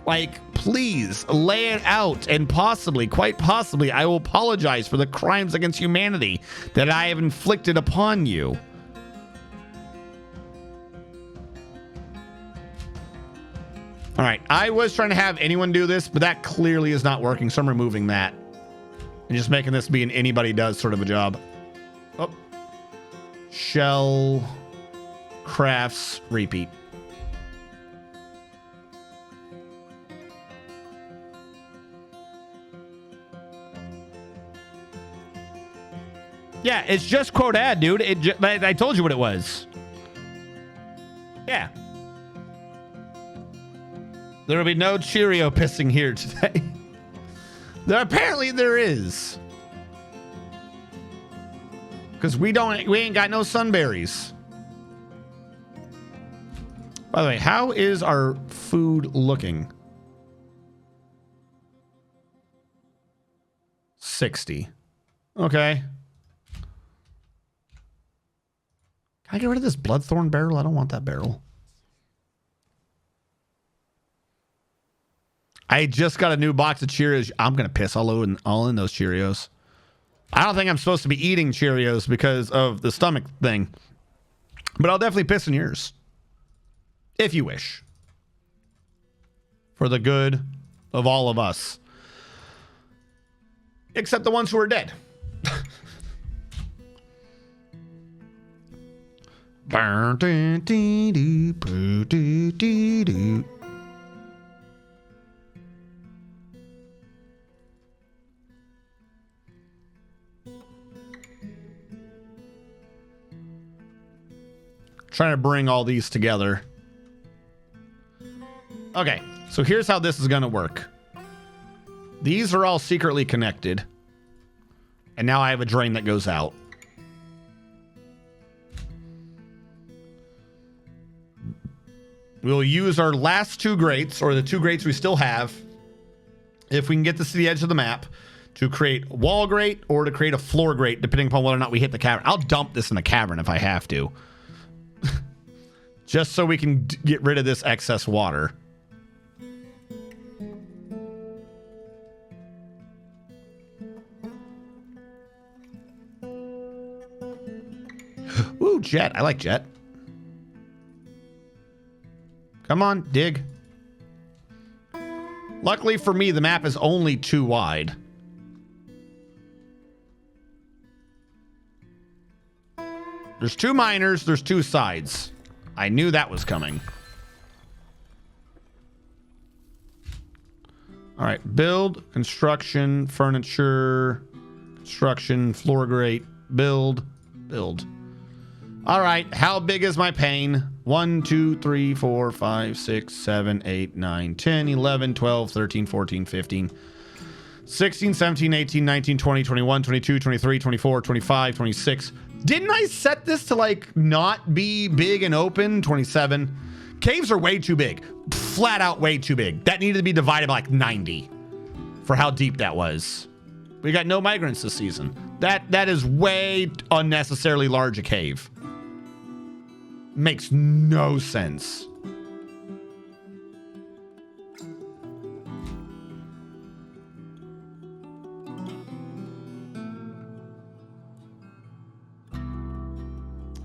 Like, please lay it out, and possibly, quite possibly, I will apologize for the crimes against humanity that I have inflicted upon you. All right, I was trying to have anyone do this, but that clearly is not working, so I'm removing that and just making this be an anybody does sort of a job. Oh. Shell crafts repeat. Yeah, it's just quote ad, dude. I told you what it was. Yeah. There will be no Cheerio pissing here today. Apparently there is. Because we ain't got no sunberries. By the way, how is our food looking? 60. Okay. Can I get rid of this bloodthorn barrel? I don't want that barrel. I just got a new box of Cheerios. I'm going to piss all in those Cheerios. I don't think I'm supposed to be eating Cheerios because of the stomach thing. But I'll definitely piss in yours. If you wish. For the good of all of us. Except the ones who are dead. Trying to bring all these together. Okay, so here's how this is going to work. These are all secretly connected. And now I have a drain that goes out. We'll use our last two grates, or the two grates we still have, if we can get this to the edge of the map, to create a wall grate or to create a floor grate, depending upon whether or not we hit the cavern. I'll dump this in the cavern if I have to. Just so we can get rid of this excess water. Ooh, jet. I like jet. Come on, dig. Luckily for me, the map is only 2 wide. There's 2 miners, there's 2 sides. I knew that was coming. All right, build, construction, furniture, construction, floor grate, build, build. All right, how big is my pane? 1, 2, 3, 4, 5, 6, 7, 8, 9, 10, 11, 12, 13, 14, 15, 16, 17, 18, 19, 20, 21, 22, 23, 24, 25, 26. Didn't I set this to like not be big and open? 27. Caves are way too big. Flat out way too big. That needed to be divided by like 90 for how deep that was. We got no migrants this season. That is way unnecessarily large a cave. Makes no sense.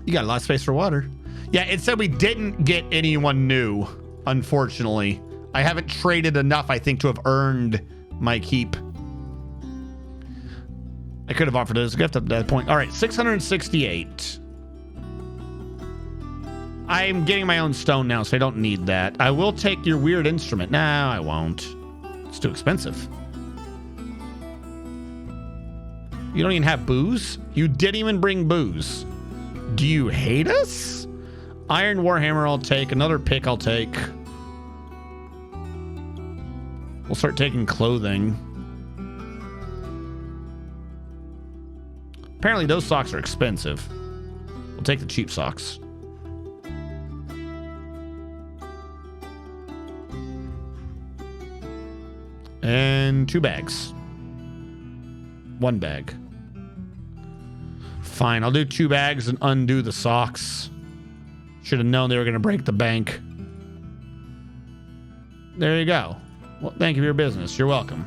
You got a lot of space for water. Yeah, it said we didn't get anyone new, unfortunately. I haven't traded enough, I think, to have earned my keep. I could have offered it as a gift up to that point. All right, 668. I'm getting my own stone now, so I don't need that. I will take your weird instrument. No, I won't. It's too expensive. You don't even have booze? You didn't even bring booze. Do you hate us? Iron Warhammer I'll take. Another pick I'll take. We'll start taking clothing. Apparently those socks are expensive. We'll take the cheap socks. And 2 bags. 1 bag. Fine, I'll do 2 bags and undo the socks. Should have known they were going to break the bank. There you go. Well, thank you for your business. You're welcome.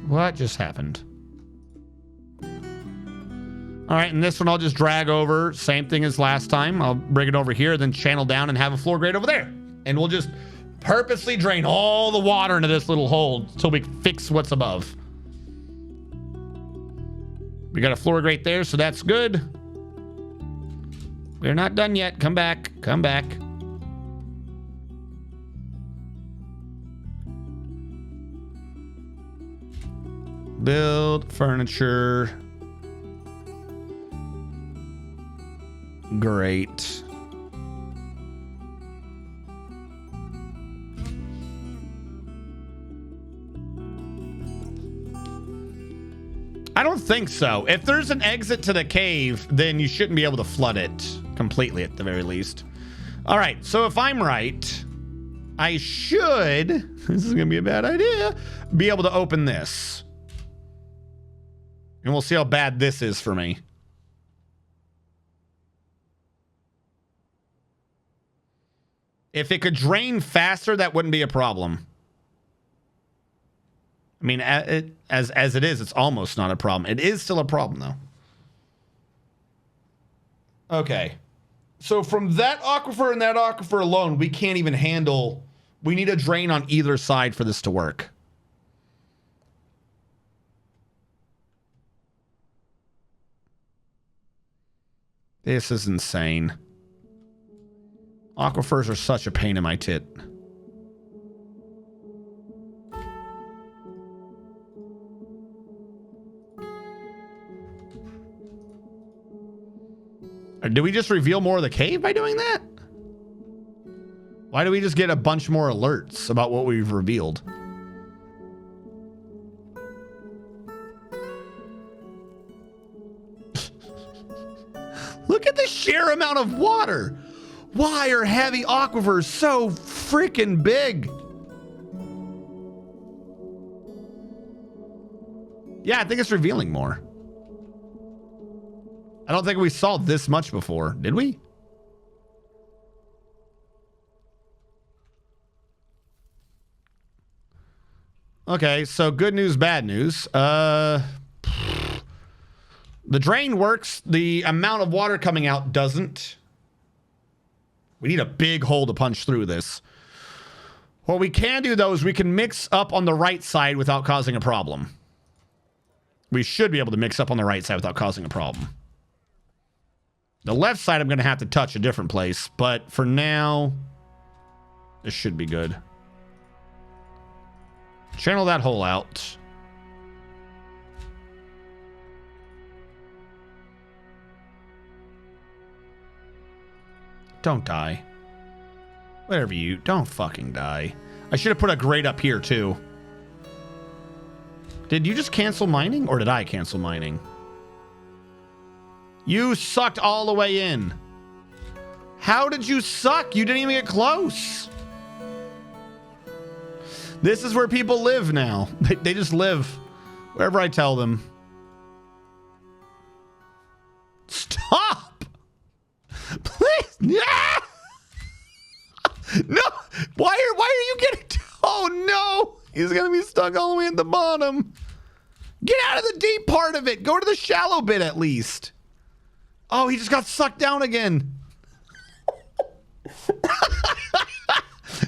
What just happened? All right, and this one I'll just drag over. Same thing as last time. I'll bring it over here, then channel down and have a floor grate over there. And we'll just purposely drain all the water into this little hole until we fix what's above. We got a floor grate there, so that's good. We're not done yet. Come back. Come back. Build furniture. Great. I don't think so. If there's an exit to the cave, then you shouldn't be able to flood it completely at the very least. All right, so if I'm right, I should, this is gonna be a bad idea, be able to open this. And we'll see how bad this is for me. If it could drain faster, that wouldn't be a problem. I mean, as it is, it's almost not a problem. It is still a problem, though. Okay. So from that aquifer and that aquifer alone, we can't even handle... We need a drain on either side for this to work. This is insane. Aquifers are such a pain in my tit. Or did we just reveal more of the cave by doing that? Why do we just get a bunch more alerts about what we've revealed? Look at the sheer amount of water. Why are heavy aquifers so freaking big? Yeah, I think it's revealing more. I don't think we saw this much before, did we? Okay, so good news, bad news. The drain works. The amount of water coming out doesn't. We need a big hole to punch through this. What we can do, though, is we can mix up on the right side without causing a problem. We should be able to mix up on the right side without causing a problem. The left side, I'm going to have to touch a different place. But for now, this should be good. Channel that hole out. Don't die. Whatever you... Don't fucking die. I should have put a grate up here, too. Did you just cancel mining? Or did I cancel mining? You sucked all the way in. How did you suck? You didn't even get close. This is where people live now. They just live wherever I tell them. Stop! Please! Yeah! No! Why are you getting... Oh, no! He's gonna be stuck all the way at the bottom. Get out of the deep part of it. Go to the shallow bit at least. Oh, he just got sucked down again.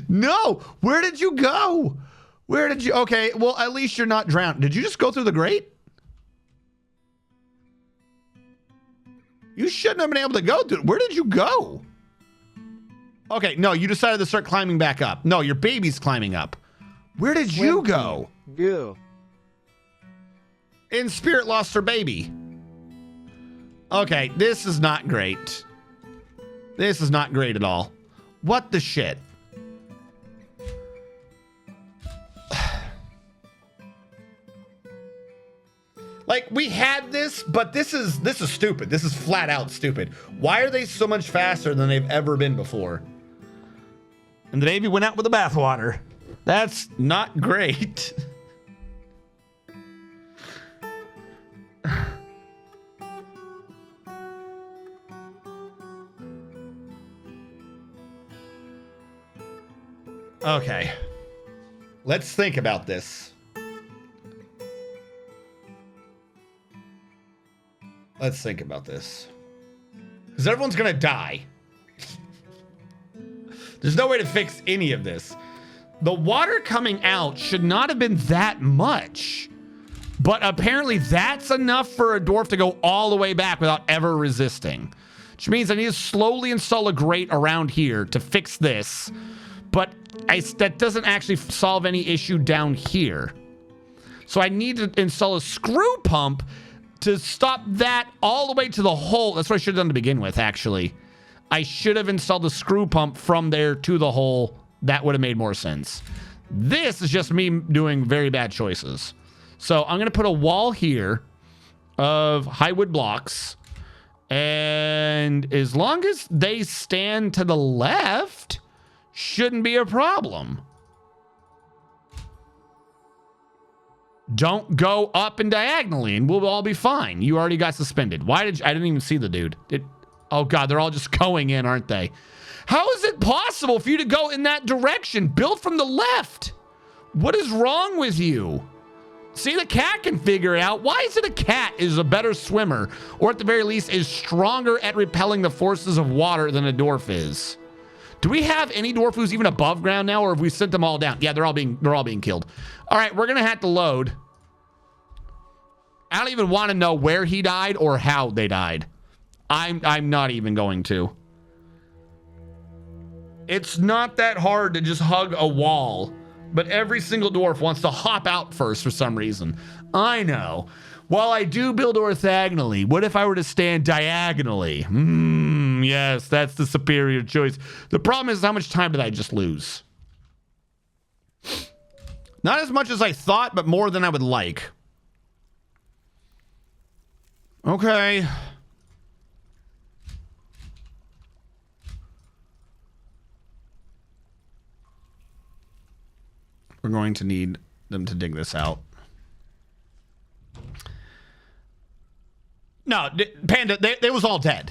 No! Where did you go? Where did you... Okay, well, at least you're not drowned. Did you just go through the grate? You shouldn't have been able to go through... Where did you go? Okay, no, you decided to start climbing back up. No, your baby's climbing up. Where did you go?
Goo.
In spirit lost her baby. Okay, this is not great. This is not great at all. What the shit? Like, we had this, but this is stupid. This is flat out stupid. Why are they so much faster than they've ever been before? And the baby went out with the bathwater. That's not great. Okay. Let's think about this. Let's think about this. Because everyone's going to die. There's no way to fix any of this. The water coming out should not have been that much. But apparently that's enough for a dwarf to go all the way back without ever resisting. Which means I need to slowly install a grate around here to fix this. But that doesn't actually solve any issue down here. So I need to install a screw pump to stop that all the way to the hole. That's what I should have done to begin with, actually. I should have installed a screw pump from there to the hole. That would have made more sense. This is just me doing very bad choices. So I'm going to put a wall here of high wood blocks. And as long as they stand to the left, shouldn't be a problem. Don't go up and diagonally and we'll all be fine. You already got suspended. Why did you... I didn't even see the dude. Oh, God, they're all just going in, aren't they? How is it possible for you to go in that direction? Build from the left. What is wrong with you? See, the cat can figure it out. Why is it a cat is a better swimmer, or at the very least is stronger at repelling the forces of water than a dwarf is? Do we have any dwarf who's even above ground now, or have we sent them all down? Yeah, they're all being killed. All right, we're gonna have to load. I don't even want to know where he died or how they died. I'm not even going to. It's not that hard to just hug a wall, but every single dwarf wants to hop out first for some reason. I know. While I do build orthogonally, what if I were to stand diagonally? Yes, that's the superior choice. The problem is, how much time did I just lose? Not as much as I thought, but more than I would like. Okay. We're going to need them to dig this out. No, Panda, they was all dead.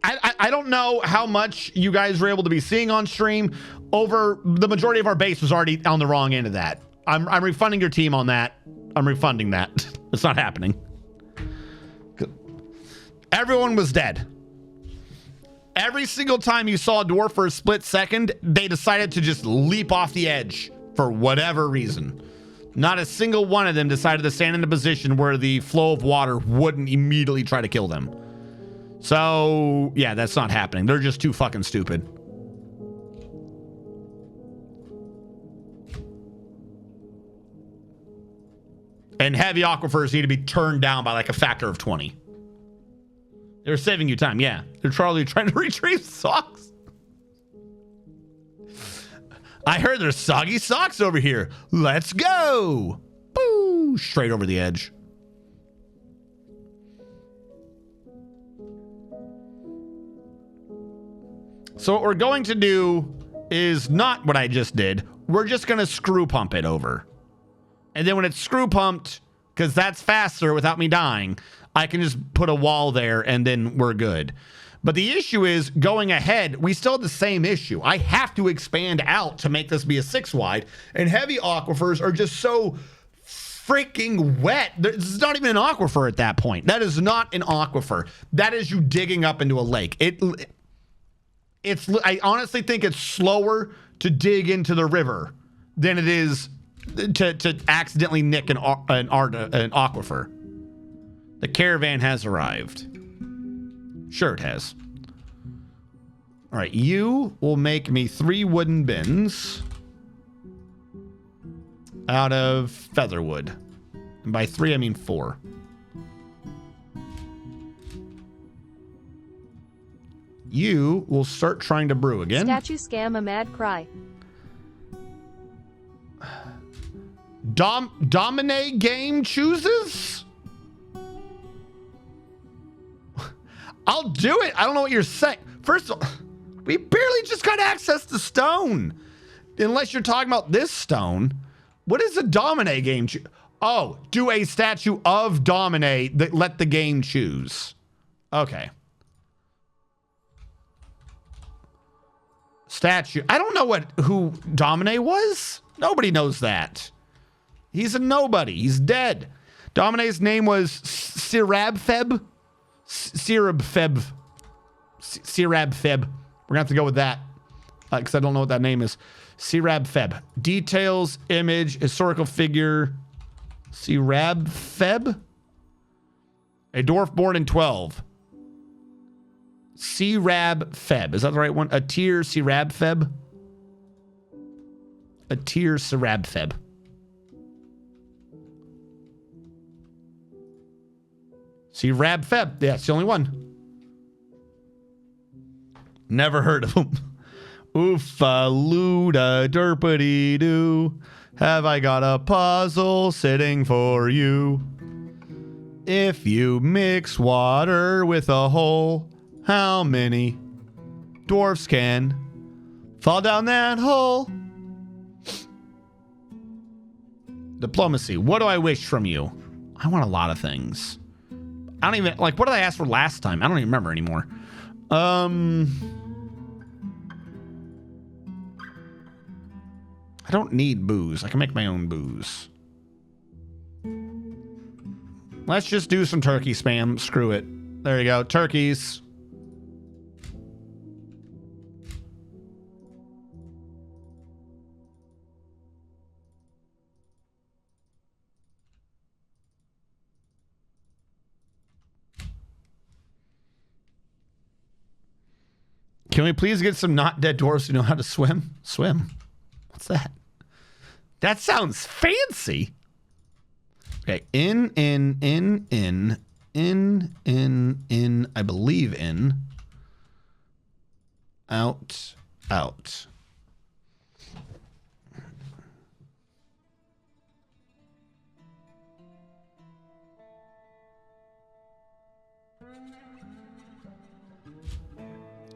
I don't know how much you guys were able to be seeing on stream. Over the majority of our base was already on the wrong end of that. I'm refunding your team on that. I'm refunding that. It's not happening. Everyone was dead. Every single time you saw a dwarf for a split second, they decided to just leap off the edge for whatever reason. Not a single one of them decided to stand in a position where the flow of water wouldn't immediately try to kill them. So, yeah, that's not happening. They're just too fucking stupid. And heavy aquifers need to be turned down by like a factor of 20. They're saving you time, yeah. They're trying to retrieve socks. I heard there's soggy socks over here. Let's go. Boo! Straight over the edge. So what we're going to do is not what I just did. We're just going to screw pump it over. And then when it's screw pumped, because that's faster without me dying, I can just put a wall there and then we're good. But the issue is, going ahead, we still have the same issue. I have to expand out to make this be a 6 wide, and heavy aquifers are just so freaking wet. It's not even an aquifer at that point. That is not an aquifer. That is you digging up into a lake. I honestly think it's slower to dig into the river than it is to accidentally nick an aquifer. The caravan has arrived. Sure it has. All right, you will make me 3 wooden bins out of featherwood. And by 3, I mean 4. You will start trying to brew again.
Statue scam a mad cry.
Domine game chooses? I'll do it. I don't know what you're saying. First of all, we barely just got access to stone. Unless you're talking about this stone. What is a Domine game? Oh, do a statue of Domine that let the game choose. Okay. Statue. I don't know who Domine was. Nobody knows that. He's a nobody. He's dead. Domine's name was Sirabfeb. Sirabfeb. Sirabfeb. We're gonna have to go with that because I don't know what that name is. Sirabfeb. Details, image, historical figure. Sirabfeb. A dwarf born in 12. Sirabfeb. Is that the right one? Atir Sirabfeb. Atir Sirabfeb. Sirabfeb. Yeah, it's the only one. Never heard of him. Oofa looda derpity doo. Have I got a puzzle sitting for you? If you mix water with a hole, how many dwarfs can fall down that hole? Diplomacy. What do I wish from you? I want a lot of things. I don't even, like, what did I ask for last time? I don't even remember anymore. I don't need booze. I can make my own booze. Let's just do some turkey spam. Screw it. There you go. Turkeys. Can we please get some not dead dwarves who know how to swim? Swim? What's that? That sounds fancy. Okay, in, I believe in, out.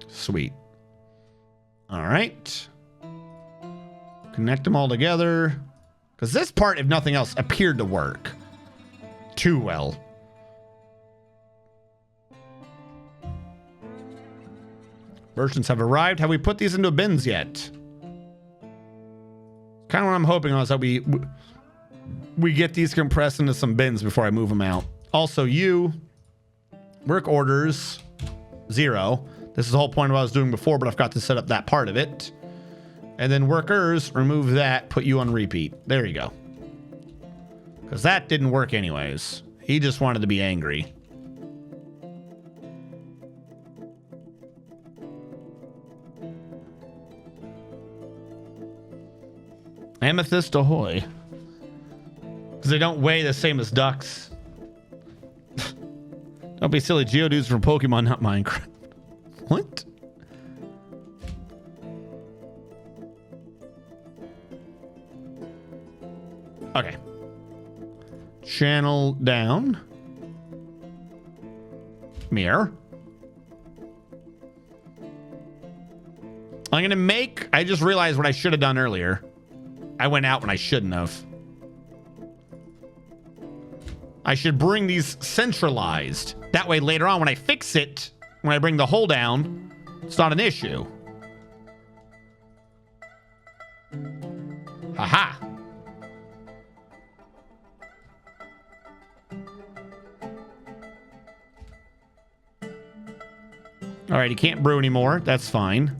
Sweet. All right. Connect them all together. Because this part, if nothing else, appeared to work too well. Merchants have arrived. Have we put these into bins yet? Kind of what I'm hoping on is that we get these compressed into some bins before I move them out. Also, work orders 0. This is the whole point of what I was doing before, but I've got to set up that part of it. And then workers, remove that, put you on repeat. There you go. Because that didn't work anyways. He just wanted to be angry. Amethyst ahoy. Because they don't weigh the same as ducks. Don't be silly. Geodudes from Pokemon, not Minecraft. What? Okay. Channel down. Mirror. I'm gonna make... I just realized what I should have done earlier. I went out when I shouldn't have. I should bring these centralized. That way later on when I fix it, when I bring the hole down, it's not an issue. Aha! All right, he can't brew anymore. That's fine.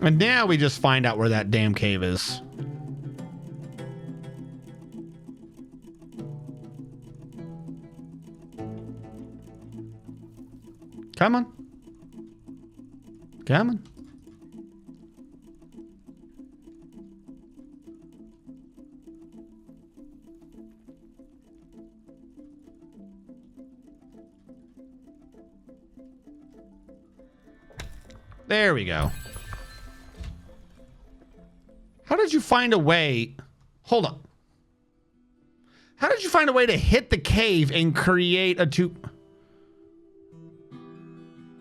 And now we just find out where that damn cave is. Come on. Come on. There we go. How did you find a way? Hold on. How did you find a way to hit the cave and create a tube?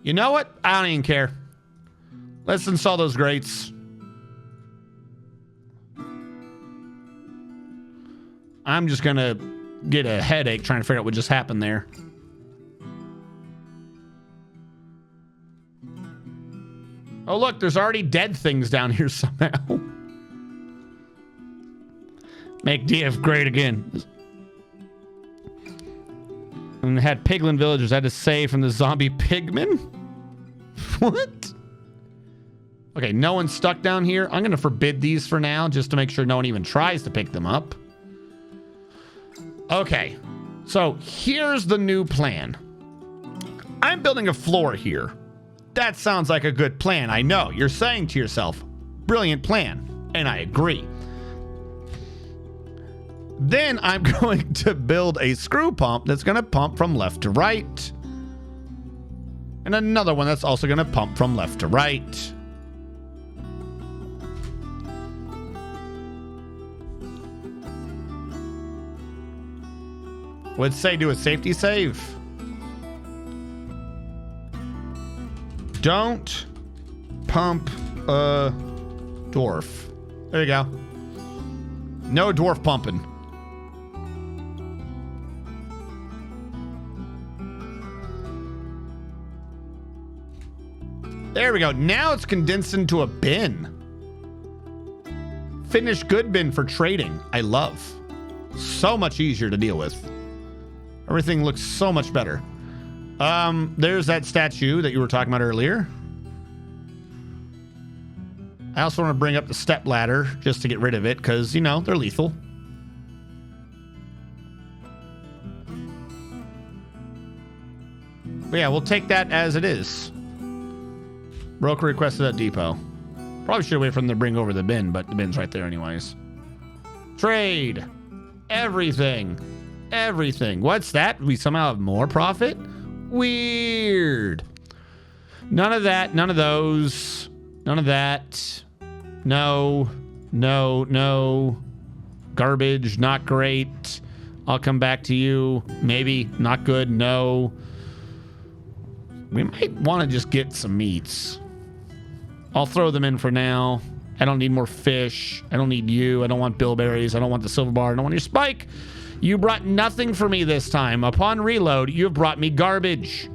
You know what? I don't even care. Let's install those grates. I'm just gonna get a headache trying to figure out what just happened there. Oh, look, there's already dead things down here somehow. Make DF great again. And had piglin villagers I had to save from the zombie pigmen? What? Okay, no one's stuck down here. I'm going to forbid these for now just to make sure no one even tries to pick them up. Okay, so here's the new plan. I'm building a floor here. That sounds like a good plan. I know. You're saying to yourself, brilliant plan. And I agree. Then I'm going to build a screw pump that's going to pump from left to right. And another one that's also going to pump from left to right. Would say do a safety save. Don't pump a dwarf. There you go. No dwarf pumping. There we go. Now it's condensed into a bin. Finished good bin for trading. I love. So much easier to deal with. Everything looks so much better. There's that statue that you were talking about earlier. I also want to bring up the step ladder just to get rid of it because, you know, they're lethal. But yeah, we'll take that as it is. Broker requested that depot. Probably should wait for them to bring over the bin, but the bin's right there anyways. Trade. Everything. Everything. What's that? We somehow have more profit? Weird. None of that. None of those. None of that. No. No. No. Garbage. Not great. I'll come back to you. Maybe. Not good. No. We might want to just get some meats. I'll throw them in for now. I don't need more fish. I don't need you. I don't want bilberries. I don't want the silver bar. I don't want your spike. You brought nothing for me this time. Upon reload, you have brought me garbage.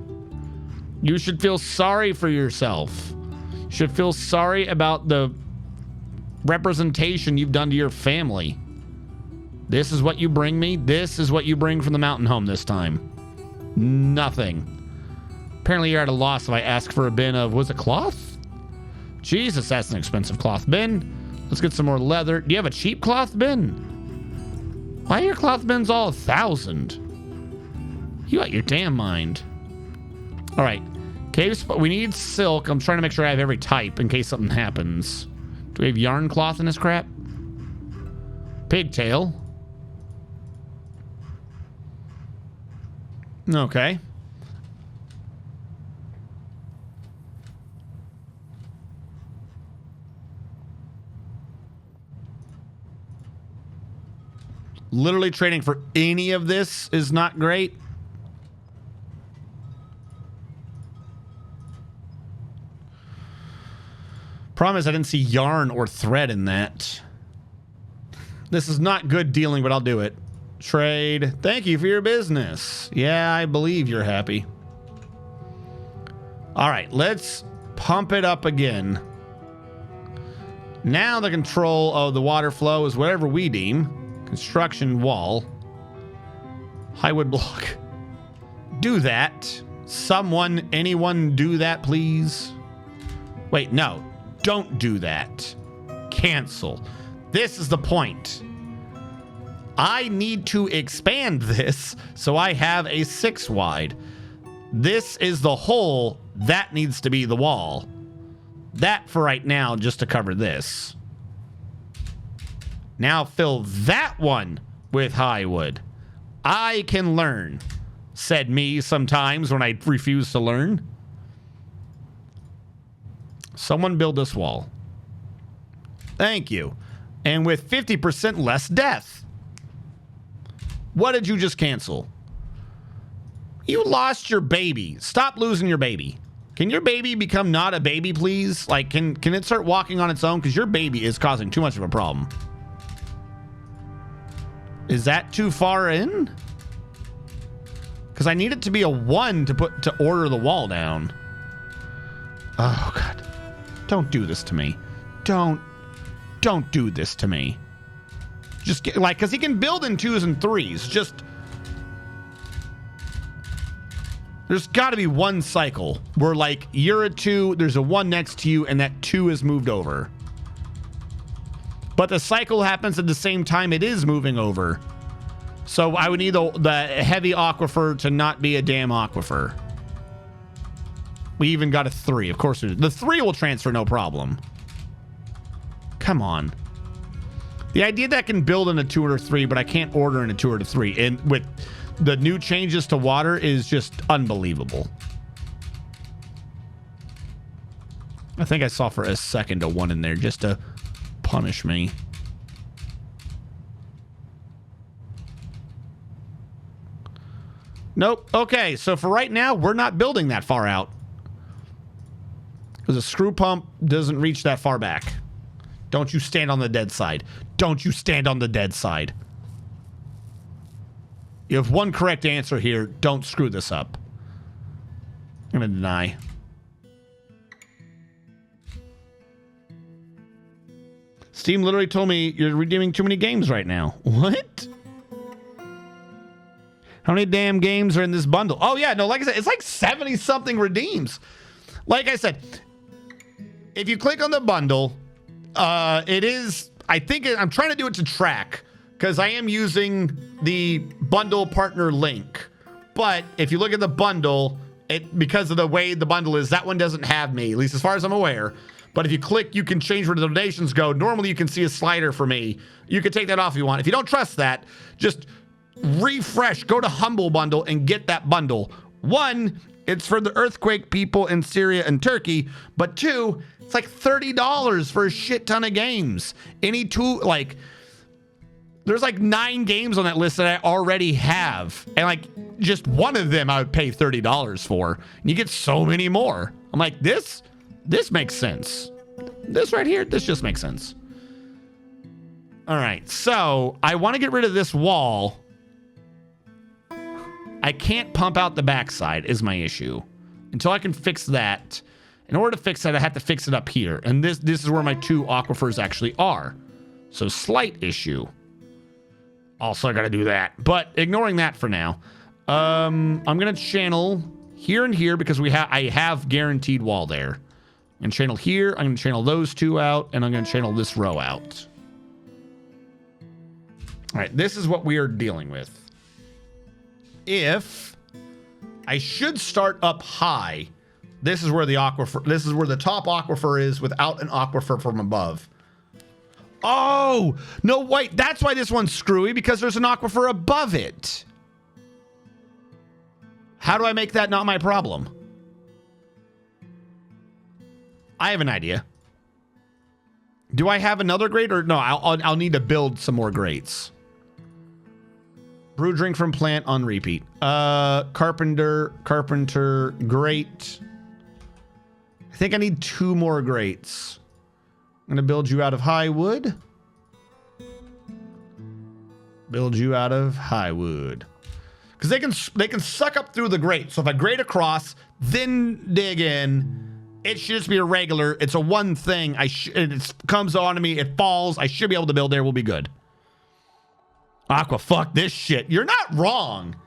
You should feel sorry for yourself. You should feel sorry about the representation you've done to your family. This is what you bring me. This is what you bring from the mountain home this time. Nothing. Apparently you're at a loss if I ask for a bin of, was it cloth? Jesus, that's an expensive cloth bin. Let's get some more leather. Do you have a cheap cloth bin? Why are your cloth bins all 1,000? You got your damn mind. All right. Cave we need silk. I'm trying to make sure I have every type in case something happens. Do we have yarn cloth in this crap? Pigtail. Okay. Literally trading for any of this is not great. Problem is I didn't see yarn or thread in that. This is not good dealing, but I'll do it. Trade. Thank you for your business. Yeah, I believe you're happy. All right, let's pump it up again. Now the control of the water flow is whatever we deem. Construction wall. Highwood block. Do that. Someone, anyone do that, please. Wait, no. Don't do that. Cancel. This is the point. I need to expand this so I have a 6 wide. This is the hole. That needs to be the wall. That for right now, just to cover this. Now fill that one with high-wood. I can learn, said me sometimes when I refuse to learn. Someone build this wall. Thank you. And with 50% less death. What did you just cancel? You lost your baby. Stop losing your baby. Can your baby become not a baby, please? Like, can it start walking on its own? Because your baby is causing too much of a problem. Is that too far in? Because I need it to be a 1 to order the wall down. Oh, God. Don't do this to me. Don't do this to me. Just get, like, because he can build in 2s and 3s. Just... There's got to be one cycle where, like, you're a 2, there's a 1 next to you, and that 2 is moved over. But the cycle happens at the same time it is moving over. So I would need the heavy aquifer to not be a damn aquifer. We even got a 3. Of course, the 3 will transfer no problem. Come on. The idea that I can build in a 2 or a 3, but I can't order in a 2 or a 3. And with the new changes to water is just unbelievable. I think I saw for a second a 1 in there just to punish me. Nope. Okay, so for right now, we're not building that far out. Because a screw pump doesn't reach that far back. Don't you stand on the dead side. Don't you stand on the dead side. You have one correct answer here. Don't screw this up. I'm going to deny. Steam literally told me you're redeeming too many games right now. What? How many damn games are in this bundle? Oh, yeah. No, like I said, it's like 70-something redeems. Like I said, if you click on the bundle, it is... I think I'm trying to do it to track because I am using the bundle partner link. But if you look at the bundle, because of the way the bundle is, that one doesn't have me, at least as far as I'm aware. But if you click, you can change where the donations go. Normally, you can see a slider for me. You can take that off if you want. If you don't trust that, just refresh, go to Humble Bundle and get that bundle. One, it's for the earthquake people in Syria and Turkey. But two, it's like $30 for a shit ton of games. Any two, like... There's like 9 games on that list that I already have. And like just one of them I would pay $30 for. And you get so many more. I'm like, this makes sense. This right here, this just makes sense. All right, so I want to get rid of this wall. I can't pump out the backside is my issue. Until I can fix that. In order to fix that, I have to fix it up here. And this is where my 2 aquifers actually are. So slight issue. Also, I got to do that. But ignoring that for now, I'm going to channel here and here because I have guaranteed wall there. I'm going to channel here. I'm going to channel those 2 out. And I'm going to channel this row out. All right. This is what we are dealing with. If I should start up high, this is where the aquifer, this is where the top aquifer is without an aquifer from above. Oh, no, wait, that's why this one's screwy, because there's an aquifer above it. How do I make that not my problem? I have an idea. Do I have another grate or no? I'll need to build some more grates. Brew drink from plant on repeat. Carpenter, grate. I think I need 2 more grates. I'm going to build you out of high wood. Build you out of high wood. Because they can suck up through the grate. So if I grate across, then dig in, it should just be a regular. It's a one thing. It comes on to me. It falls. I should be able to build there. We'll be good. Aqua, fuck this shit. You're not wrong.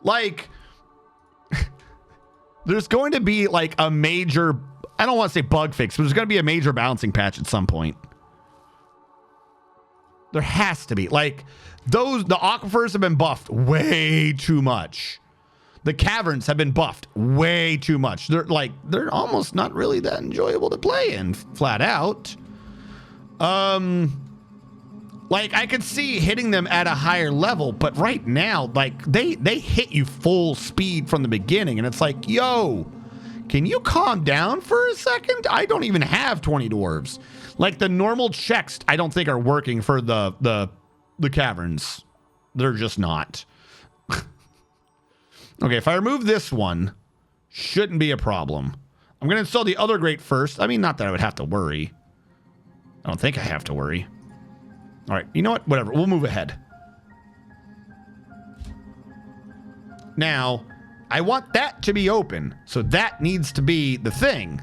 Like, there's going to be like a major... I don't want to say bug fix, but there's going to be a major balancing patch at some point. There has to be. Like, the aquifers have been buffed way too much. The caverns have been buffed way too much. They're almost not really that enjoyable to play in, flat out. Like, I could see hitting them at a higher level, but right now, like, they hit you full speed from the beginning, and it's like, yo... Can you calm down for a second? I don't even have 20 dwarves. Like the normal checks, I don't think are working for the caverns. They're just not. Okay, if I remove this one, shouldn't be a problem. I'm going to install the other grate first. I mean, not that I would have to worry. I don't think I have to worry. All right, you know what? Whatever. We'll move ahead. Now... I want that to be open, so that needs to be the thing.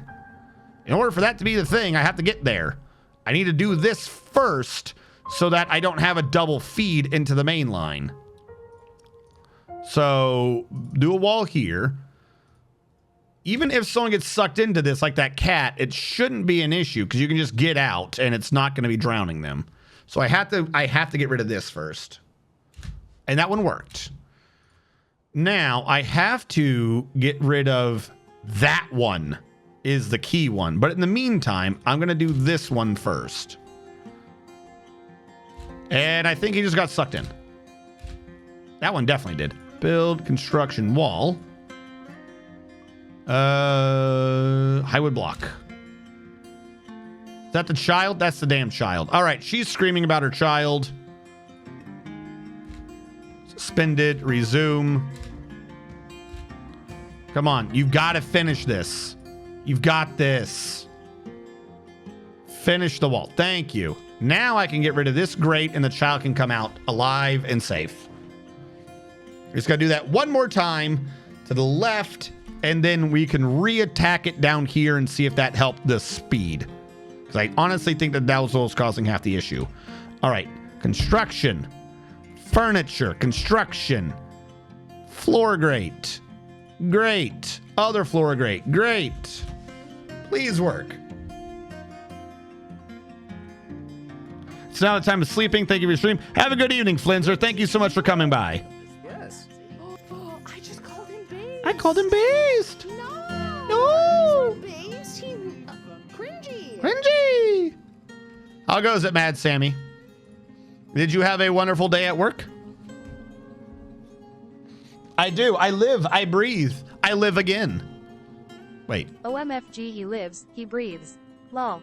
In order for that to be the thing, I have to get there. I need to do this first so that I don't have a double feed into the main line. So, do a wall here. Even if someone gets sucked into this, like that cat, it shouldn't be an issue because you can just get out and it's not going to be drowning them. So I have to get rid of this first. And that one worked. Now, I have to get rid of that one is the key one. But in the meantime, I'm going to do this one first. And I think he just got sucked in. That one definitely did. Build construction wall. Highwood block. Is that the child? That's the damn child. All right, she's screaming about her child. Suspended, resume. Come on. You've got to finish this. You've got this. Finish the wall. Thank you. Now I can get rid of this grate and the child can come out alive and safe. Just got to do that one more time to the left, and then we can re-attack it down here and see if that helped the speed. Because I honestly think that was what was causing half the issue. All right. Construction. Furniture. Construction. Floor grate. Great. Other floor grate. Great. Please work. It's now the time of sleeping. Thank you for your stream. Have a good evening, Flinzer. Thank you so much for coming by.
Yes. Oh, I just called him Based.
I called him Based.
No. Based. He's cringy.
Cringy. How goes it, Mad Sammy? Did you have a wonderful day at work? I do. I live. I breathe. I live again. Wait.
OMFG, he lives, he breathes. Lol.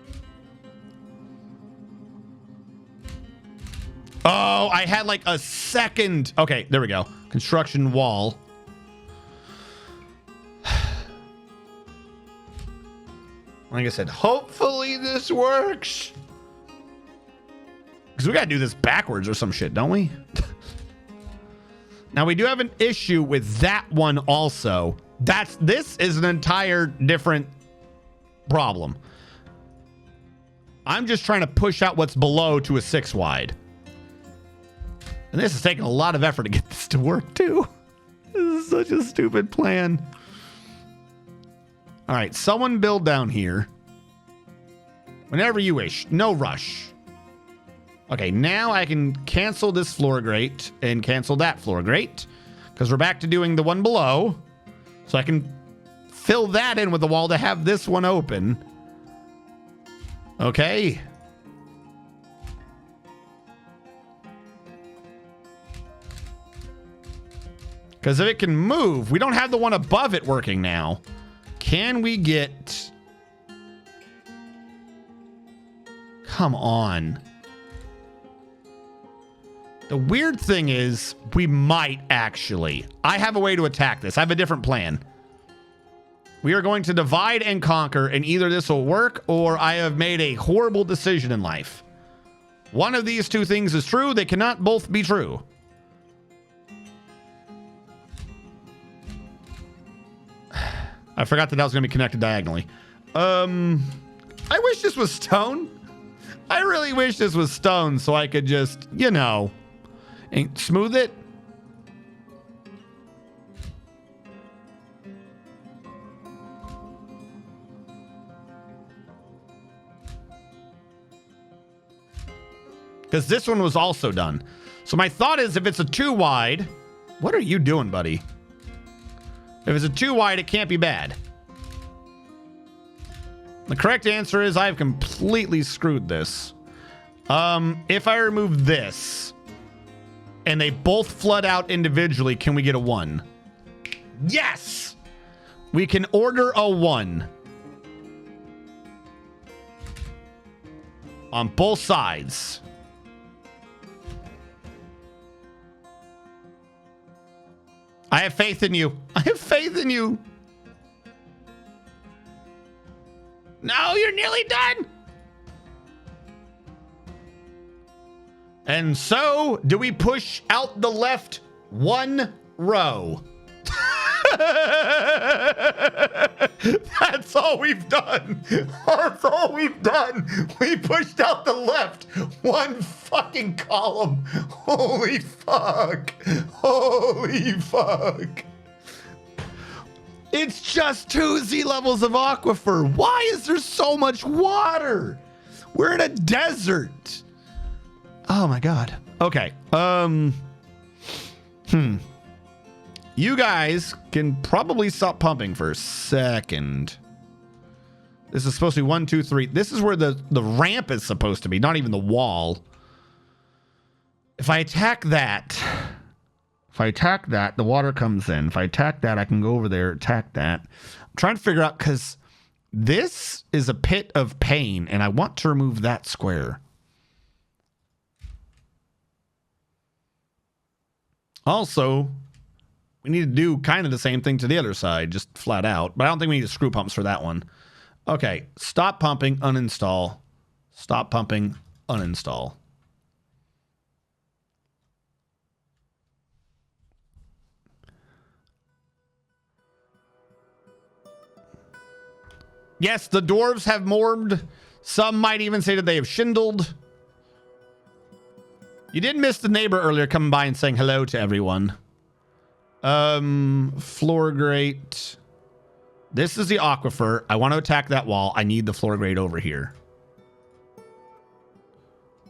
Oh, I had like a second. Okay, there we go. Construction wall. Like I said, hopefully this works. Because we got to do this backwards or some shit, don't we? Now, we do have an issue with that one also. This is an entire different problem. I'm just trying to push out what's below to a 6 wide. And this is taking a lot of effort to get this to work, too. This is such a stupid plan. All right, someone build down here. Whenever you wish. No rush. Okay, now I can cancel this floor grate and cancel that floor grate. Because we're back to doing the one below. So I can fill that in with the wall to have this one open. Okay. Because if it can move, we don't have the one above it working now. Can we get... Come on. The weird thing is, we might actually. I have a way to attack this. I have a different plan. We are going to divide and conquer, and either this will work, or I have made a horrible decision in life. One of these two things is true. They cannot both be true. I forgot that was going to be connected diagonally. I wish this was stone. I really wish this was stone so I could just, you know, and smooth it. Because this one was also done. So my thought is if it's a 2 wide, what are you doing, buddy? If it's a 2 wide, it can't be bad. The correct answer is I've completely screwed this. If I remove this and they both flood out individually, can we get a 1? Yes! We can order a 1. On both sides. I have faith in you. I have faith in you. No, you're nearly done. And so, do we push out the left 1 row? That's all we've done. That's all we've done. We pushed out the left 1 fucking column. Holy fuck. Holy fuck. It's just 2 Z levels of aquifer. Why is there so much water? We're in a desert. Oh my God. Okay. You guys can probably stop pumping for a second. This is supposed to be 1, 2, 3. This is where the ramp is supposed to be, not even the wall. If I attack that, the water comes in. If I attack that, I can go over there, attack that. I'm trying to figure out, because this is a pit of pain, and I want to remove that square. Also, We need to do kind of the same thing to the other side, just flat out. But I don't think we need screw pumps for that one. Okay, stop pumping, uninstall. Stop pumping, uninstall. Yes, the dwarves have morbed. Some might even say that they have shindled. You did miss the neighbor earlier coming by and saying hello to everyone. Floor grate. This is the aquifer. I want to attack that wall. I need the floor grate over here.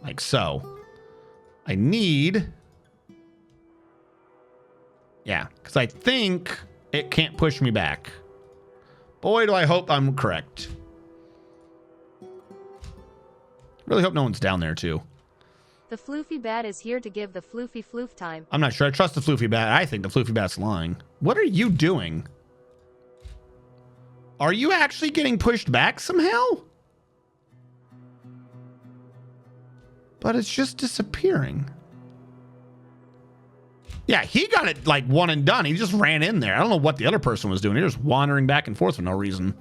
Like so. I need... Yeah, because I think it can't push me back. Boy, do I hope I'm correct. Really hope no one's down there, too.
The floofy bat is here to give the floofy floof time.
I'm not sure. I trust the floofy bat. I think the floofy bat's lying. What are you doing? Are you actually getting pushed back somehow? But it's just disappearing. Yeah, he got it like one and done. He just ran in there. I don't know what the other person was doing. He was wandering back and forth for no reason.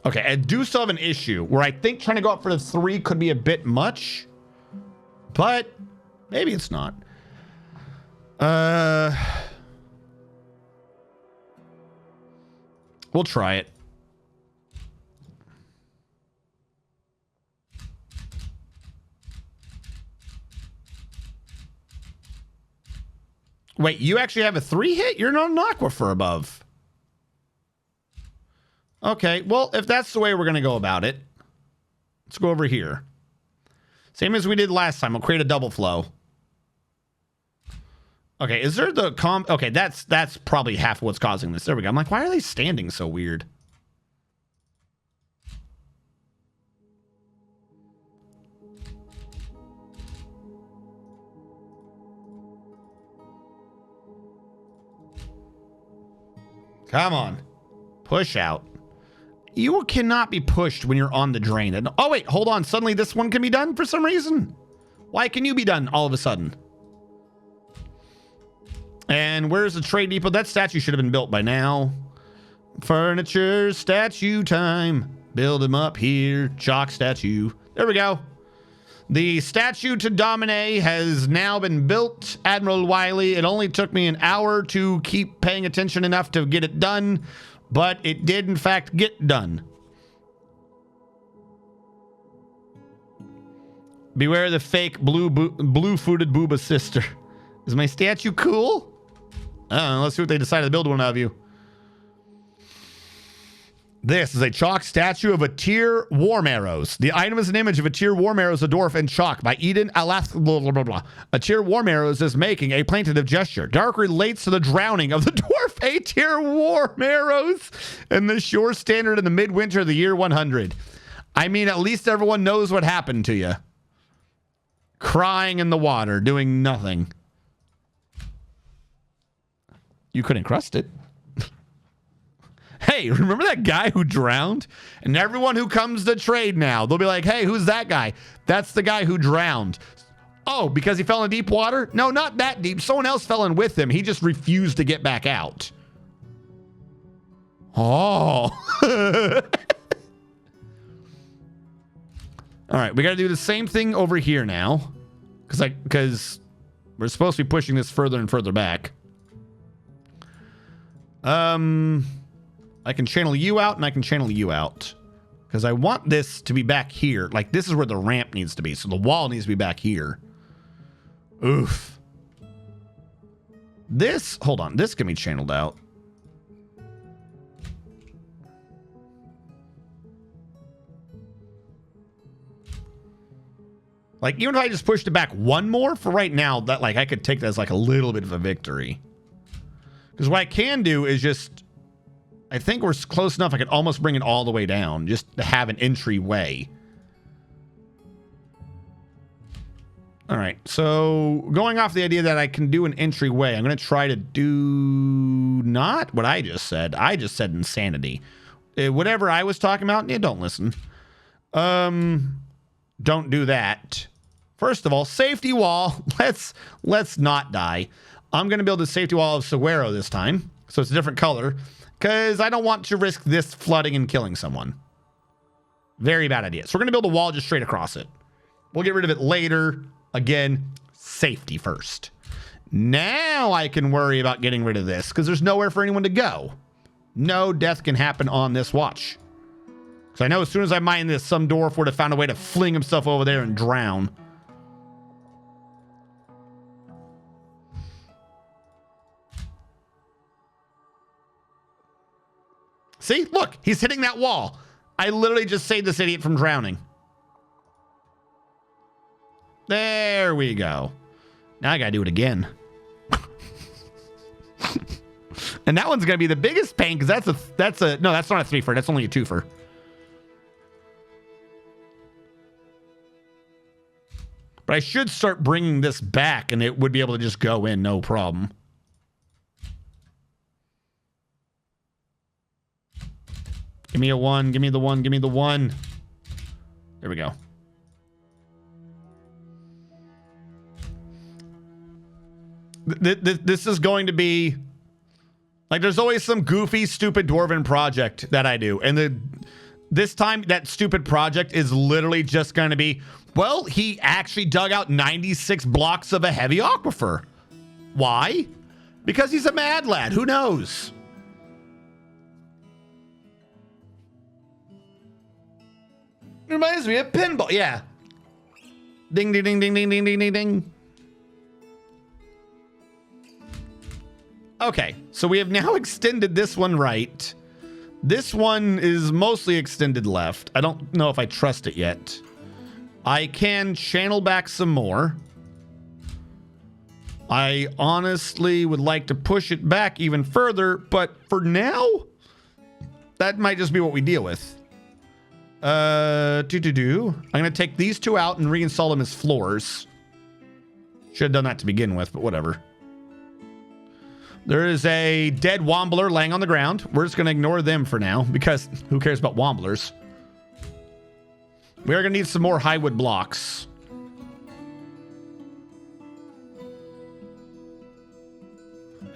Okay, I do still have an issue where I think trying to go up for the 3 could be a bit much, but maybe it's not. We'll try it. Wait, you actually have a 3 hit? You're not an aquifer above. Okay, well, if that's the way we're going to go about it, let's go over here. Same as we did last time. We'll create a double flow. Okay, is there the okay, that's probably half of what's causing this. There we go. I'm like, why are they standing so weird? Come on. Push out. You cannot be pushed when you're on the drain. And oh, wait, hold on. Suddenly this one can be done for some reason. Why can you be done all of a sudden? And where's the trade depot? That statue should have been built by now. Furniture statue time. Build them up here. Chalk statue. There we go. The statue to Domine has now been built, Admiral Wiley. It only took me an hour to keep paying attention enough to get it done, but it did, in fact, get done. Beware the fake blue-footed booba sister. Is my statue cool? I don't know. Let's see what they decided to build one of you. This is a chalk statue of a Tyr Warm Arrows. The item is an image of a Tyr Warm Arrows, a dwarf, and chalk by Eden Alath. Blah, blah, blah, blah. A Tyr Warm Arrows is making a plaintive gesture. Dark relates to the drowning of the dwarf A Tyr Warm Arrows in the shore standard in the midwinter of the year 100. I mean, at least everyone knows what happened to you. Crying in the water, doing nothing. You couldn't crust it. Hey, remember that guy who drowned? And everyone who comes to trade now, they'll be like, hey, who's that guy? That's the guy who drowned. Oh, because he fell in deep water? No, not that deep. Someone else fell in with him. He just refused to get back out. Oh. All right, we got to do the same thing over here now. Because we're supposed to be pushing this further and further back. I can channel you out and I can channel you out. Because I want this to be back here. Like, this is where the ramp needs to be. So the wall needs to be back here. Oof. This, hold on. This can be channeled out. Like, even if I just pushed it back one more for right now, that, like, I could take that as, like, a little bit of a victory. Because what I can do is just... I think we're close enough I could almost bring it all the way down just to have an entryway. All right, so going off the idea that I can do an entryway, I'm going to try to do not what I just said. I just said insanity. Whatever I was talking about, yeah, don't listen. Don't do that. First of all, safety wall. Let's not die. I'm going to build a safety wall of saguaro this time. So it's a different color. Because I don't want to risk this flooding and killing someone. Very bad idea. So we're going to build a wall just straight across it. We'll get rid of it later. Again, safety first. Now I can worry about getting rid of this. Because there's nowhere for anyone to go. No death can happen on this watch. Because I know as soon as I mine this, some dwarf would have found a way to fling himself over there and drown. See, look, he's hitting that wall. I literally just saved this idiot from drowning. There we go. Now I gotta do it again. And that one's gonna be the biggest pain because that's not a 3-fer, that's only a 2-fer. But I should start bringing this back and it would be able to just go in, no problem. Give me a 1. Give me the 1. Give me the 1. There we go. This is going to be... Like, there's always some goofy, stupid dwarven project that I do. And this time, that stupid project is literally just going to be... Well, he actually dug out 96 blocks of a heavy aquifer. Why? Because he's a mad lad. Who knows? Reminds me of pinball. Yeah. Ding, ding, ding, ding, ding, ding, ding, ding, ding. Okay, so we have now extended this one right. This one is mostly extended left. I don't know if I trust it yet. I can channel back some more. I honestly would like to push it back even further, but for now, that might just be what we deal with. I'm gonna take these two out and reinstall them as floors. Should have done that to begin with, but whatever. There is a dead wombler laying on the ground. We're just gonna ignore them for now because who cares about womblers? We are gonna need some more highwood blocks.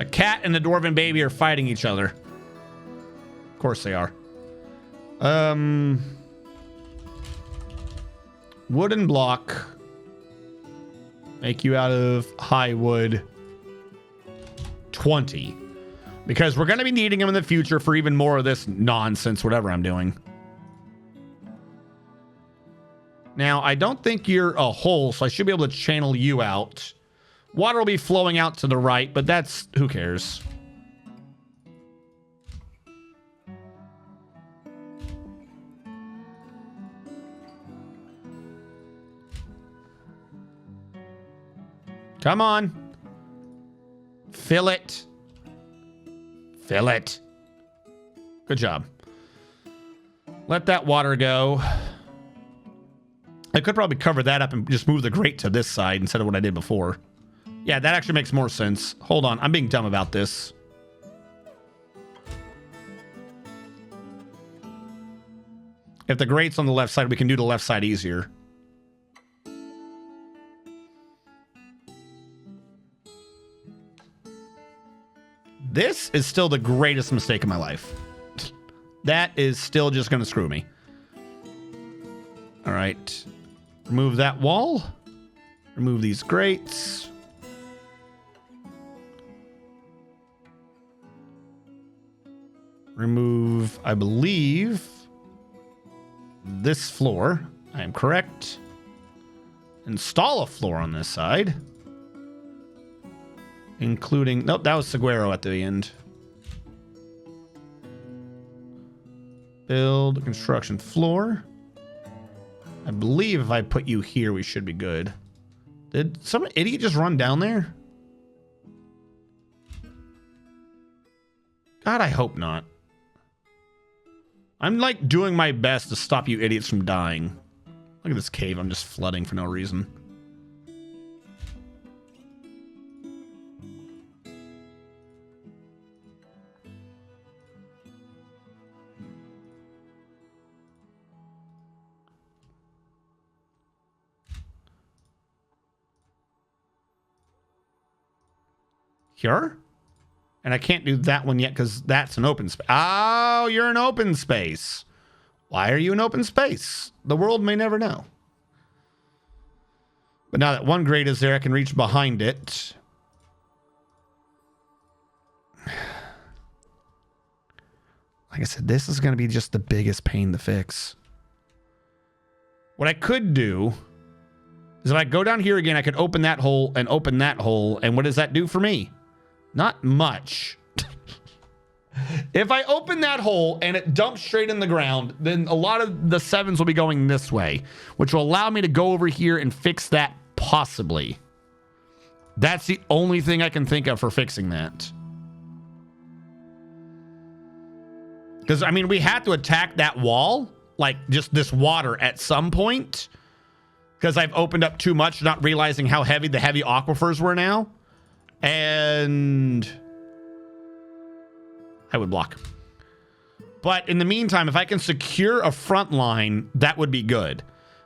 A cat and a dwarven baby are fighting each other. Of course they are. Wooden block. Make you out of high wood. 20. Because we're going to be needing them in the future for even more of this nonsense, whatever I'm doing. Now, I don't think you're a hole, so I should be able to channel you out. Water will be flowing out to the right, but that's... who cares? Come on. Fill it. Fill it. Good job. Let that water go. I could probably cover that up and just move the grate to this side instead of what I did before. Yeah, that actually makes more sense. Hold on. I'm being dumb about this. If the grate's on the left side, we can do the left side easier. This is still the greatest mistake of my life. That is still just going to screw me. All right. Remove that wall. Remove these grates. Remove, I believe, this floor. I am correct. Install a floor on this side. Including... nope, that was saguaro at the end. Build a construction floor. I believe if I put you here, we should be good. Did some idiot just run down there? God, I hope not. I'm like doing my best to stop you idiots from dying. Look at this cave. I'm just flooding for no reason. Here? And I can't do that one yet because that's an open space. Oh, you're an open space. Why are you an open space? The world may never know. But now that one grate is there, I can reach behind it. Like I said, this is going to be just the biggest pain to fix. What I could do is if I go down here again, I could open that hole and open that hole. And what does that do for me? Not much. If I open that hole and it dumps straight in the ground, then a lot of the 7s will be going this way, which will allow me to go over here and fix that possibly. That's the only thing I can think of for fixing that. Because, I mean, we had to attack that wall, like just this water at some point. Because I've opened up too much, not realizing how heavy the heavy aquifers were now. And I would block. But in the meantime, if I can secure a front line, that would be good.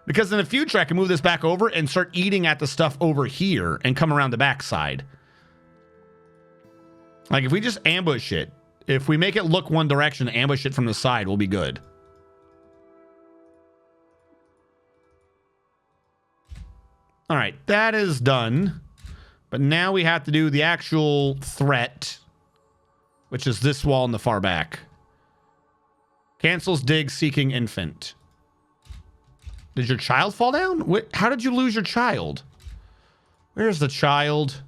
Because in the future, I can move this back over and start eating at the stuff over here and come around the backside. Like if we just ambush it, if we make it look one direction, ambush it from the side, we'll be good. All right, that is done. But now we have to do the actual threat, which is this wall in the far back. Cancels dig seeking infant. Did your child fall down? How did you lose your child? Where's the child?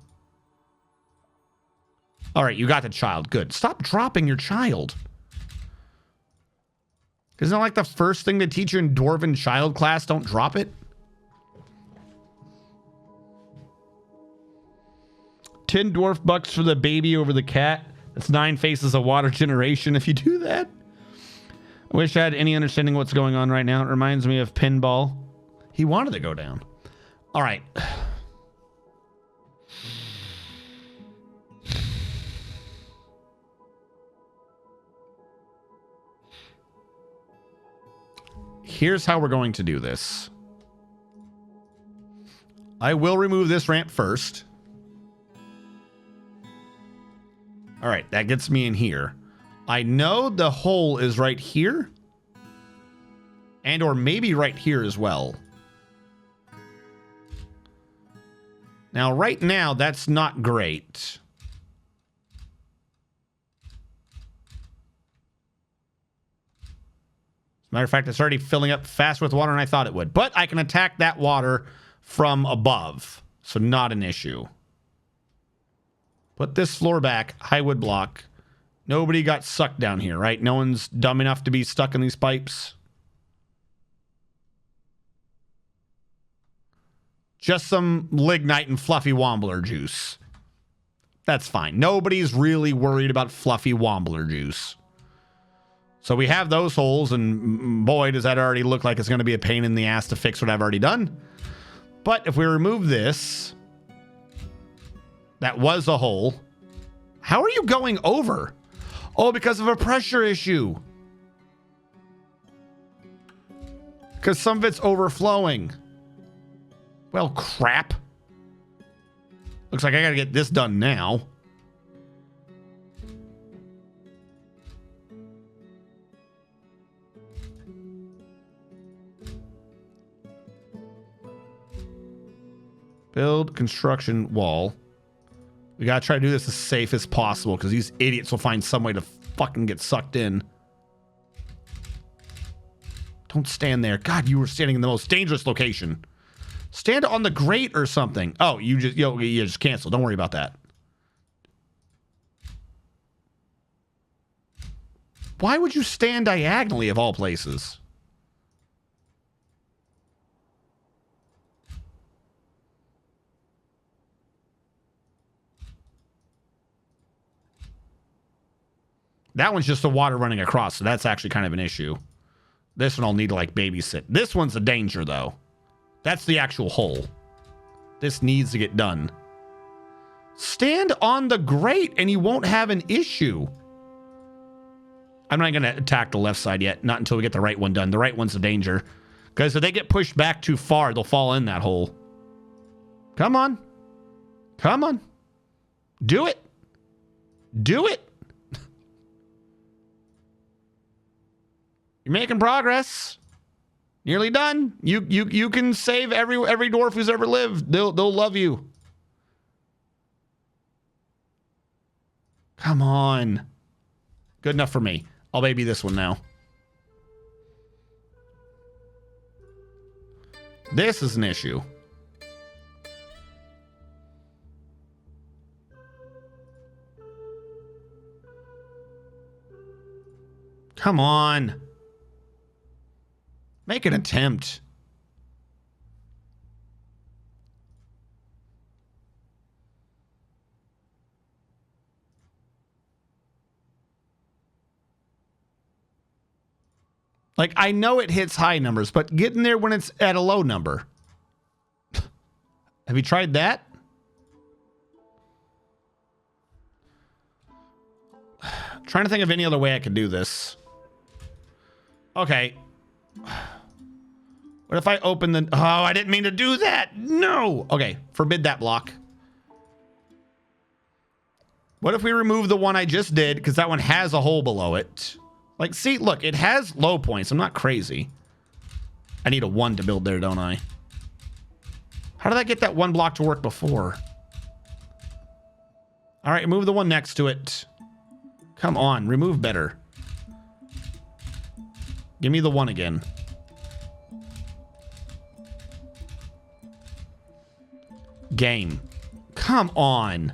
All right, you got the child. Good. Stop dropping your child. Isn't that like the first thing to teach you in Dwarven child class? Don't drop it. 10 dwarf bucks for the baby over the cat. That's 9 faces of water generation if you do that. I wish I had any understanding of what's going on right now. It reminds me of Pinball. He wanted to go down. All right. Here's how we're going to do this. I will remove this ramp first. All right, that gets me in here. I know the hole is right here. And or maybe right here as well. Now, right now, that's not great. As a matter of fact, it's already filling up faster with water than I thought it would. But I can attack that water from above. So not an issue. Put this floor back. High wood block. Nobody got sucked down here, right? No one's dumb enough to be stuck in these pipes. Just some lignite and fluffy wombler juice. That's fine. Nobody's really worried about fluffy wombler juice. So we have those holes, and boy, does that already look like it's going to be a pain in the ass to fix what I've already done. But if we remove this, that was a hole. How are you going over? Oh, because of a pressure issue. Because some of it's overflowing. Well, crap. Looks like I got to get this done now. Build construction wall. We gotta try to do this as safe as possible because these idiots will find some way to fucking get sucked in. Don't stand there. God, you were standing in the most dangerous location. Stand on the grate or something. Oh, you just cancel. Don't worry about that. Why would you stand diagonally of all places? That one's just the water running across, so that's actually kind of an issue. This one I'll need to, like, babysit. This one's a danger, though. That's the actual hole. This needs to get done. Stand on the grate, and you won't have an issue. I'm not going to attack the left side yet. Not until we get the right one done. The right one's a danger. Because if they get pushed back too far, they'll fall in that hole. Come on. Come on. Do it. Do it. You're making progress. Nearly done. You can save every dwarf who's ever lived. They'll love you. Come on. Good enough for me. I'll baby this one now. This is an issue. Come on. Make an attempt. Like, I know it hits high numbers, but get in there when it's at a low number. Have you tried that? Trying to think of any other way I could do this. Okay. What if I open the... Oh, I didn't mean to do that. No. Okay. Forbid that block. What if we remove the one I just did? Because that one has a hole below it. Like, see, look, it has low points. I'm not crazy. I need a 1 to build there, don't I? How did I get that one block to work before? All right, move the one next to it. Come on, remove better. Give me the 1 again. Game. Come on.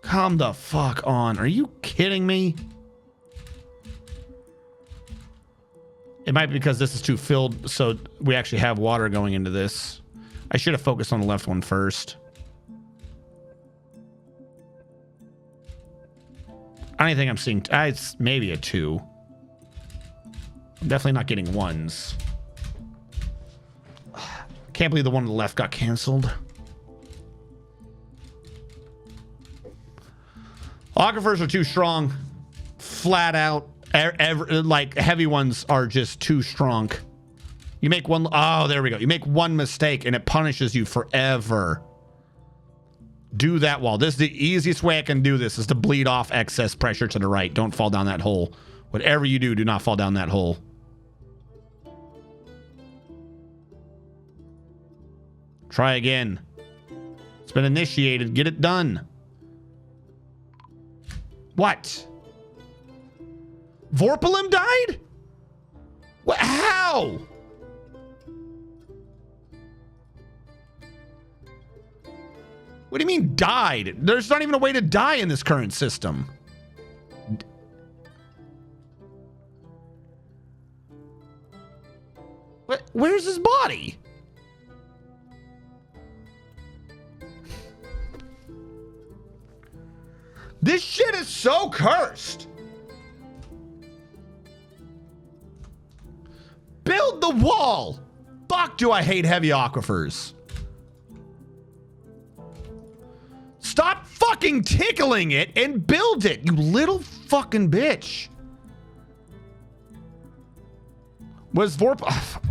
Come the fuck on. Are you kidding me? It might be because this is too filled, so we actually have water going into this. I should have focused on the left one first. I don't think I'm seeing... it's maybe a 2. I'm definitely not getting 1s. Can't believe the one on the left got canceled. Aquifers are too strong. Flat out. Like, heavy ones are just too strong. You make one... Oh, there we go. You make one mistake and it punishes you forever. Do that wall. This is the easiest way I can do this, is to bleed off excess pressure to the right. Don't fall down that hole. Whatever you do, do not fall down that hole. Try again. It's been initiated. Get it done. What? Vorpalum died? What? How? What do you mean died? There's not even a way to die in this current system. What? Where's his body? This shit is so cursed. Build the wall. Fuck, do I hate heavy aquifers. Stop fucking tickling it and build it, you little fucking bitch. Was Vorp...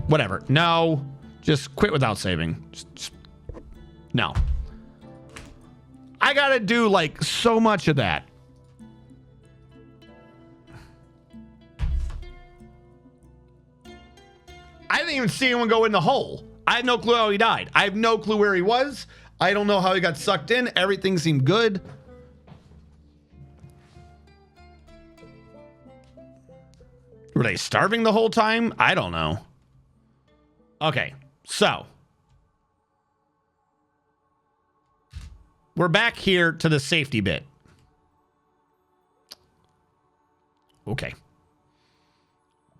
Whatever. No. Just quit without saving. Just... No. I gotta do, like, so much of that. I didn't even see anyone go in the hole. I had no clue how he died. I have no clue where he was. I don't know how he got sucked in. Everything seemed good. Were they starving the whole time? I don't know. Okay, so we're back here to the safety bit. Okay.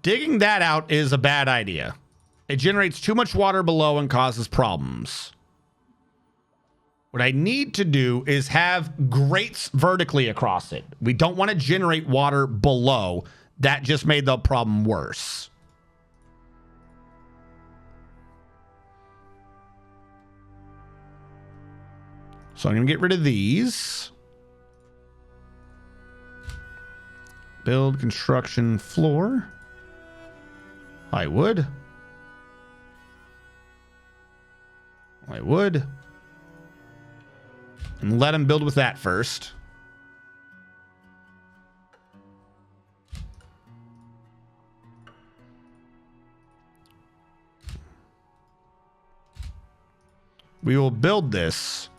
Digging that out is a bad idea. It generates too much water below and causes problems. What I need to do is have grates vertically across it. We don't want to generate water below. That just made the problem worse. So I'm going to get rid of these. Build construction floor. I would. And let him build with that first. we will build this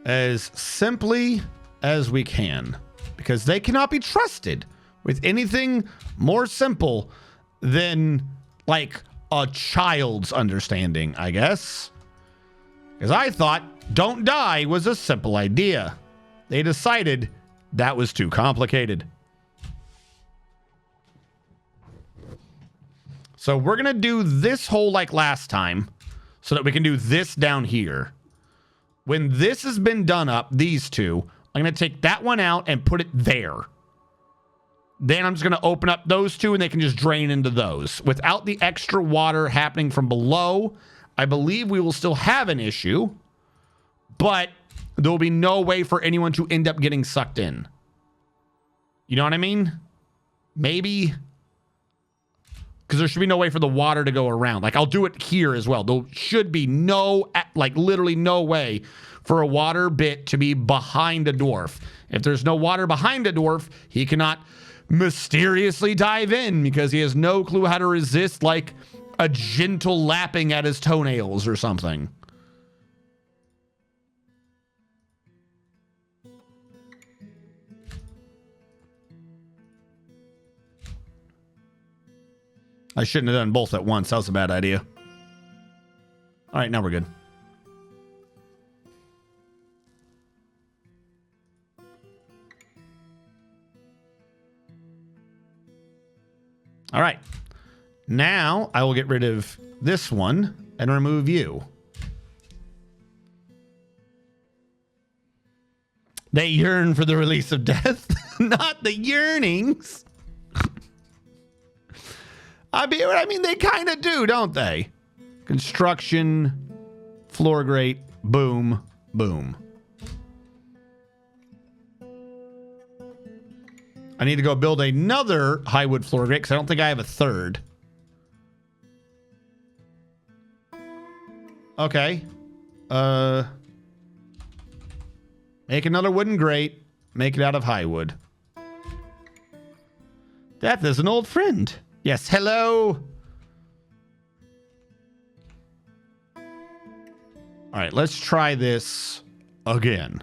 as simply as we can, because they cannot be trusted with anything more simple than like a child's understanding, I guess. Because I thought don't die was a simple idea. They decided that was too complicated. So we're going to do this hole like last time so that we can do this down here. When this has been done up, these two, I'm going to take that one out and put it there. Then I'm just going to open up those two and they can just drain into those. Without the extra water happening from below, I believe we will still have an issue, but there will be no way for anyone to end up getting sucked in. You know what I mean? Maybe. Because there should be no way for the water to go around. Like, I'll do it here as well. There should be no, like, literally no way for a water bit to be behind a dwarf. If there's no water behind a dwarf, he cannot mysteriously dive in because he has no clue how to resist, like, a gentle lapping at his toenails or something. I shouldn't have done both at once. That was a bad idea. All right, now we're good. All right. Now I will get rid of this one and remove you. They yearn for the release of death, not the yearnings. I mean, they kind of do, don't they? Construction, floor grate, boom, boom. I need to go build another high wood floor grate because I don't think I have a third. Okay. Make another wooden grate. Make it out of high wood. Death is an old friend. Yes, hello. All right, let's try this again.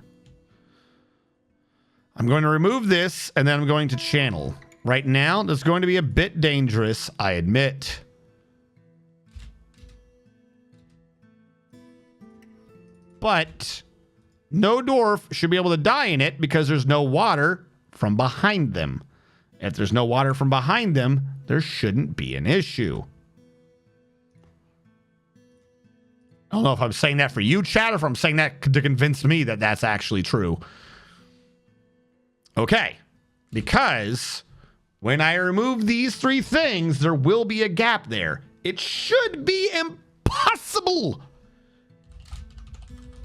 I'm going to remove this, and then I'm going to channel. Right now, that's going to be a bit dangerous, I admit. But no dwarf should be able to die in it because there's no water from behind them. If there's no water from behind them, there shouldn't be an issue. I don't know if I'm saying that for you, chat, or if I'm saying that to convince me that that's actually true. Okay. Because when I remove these three things, there will be a gap there. It should be impossible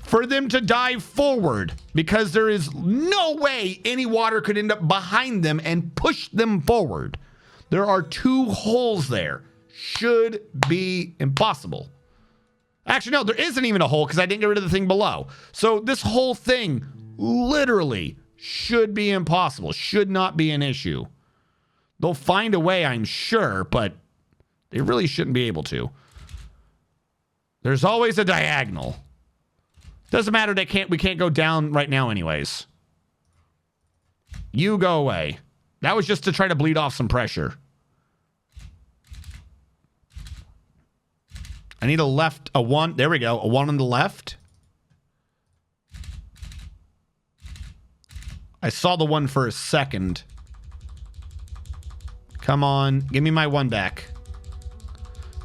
for them to dive forward because there is no way any water could end up behind them and push them forward. There are two holes there. Should be impossible. Actually, no, there isn't even a hole because I didn't get rid of the thing below. So this whole thing literally should be impossible. Should not be an issue. They'll find a way, I'm sure, but they really shouldn't be able to. There's always a diagonal. Doesn't matter, we can't go down right now anyways. You go away. That was just to try to bleed off some pressure. I need a one. There we go. A one on the left. I saw the one for a second. Come on. Give me my one back.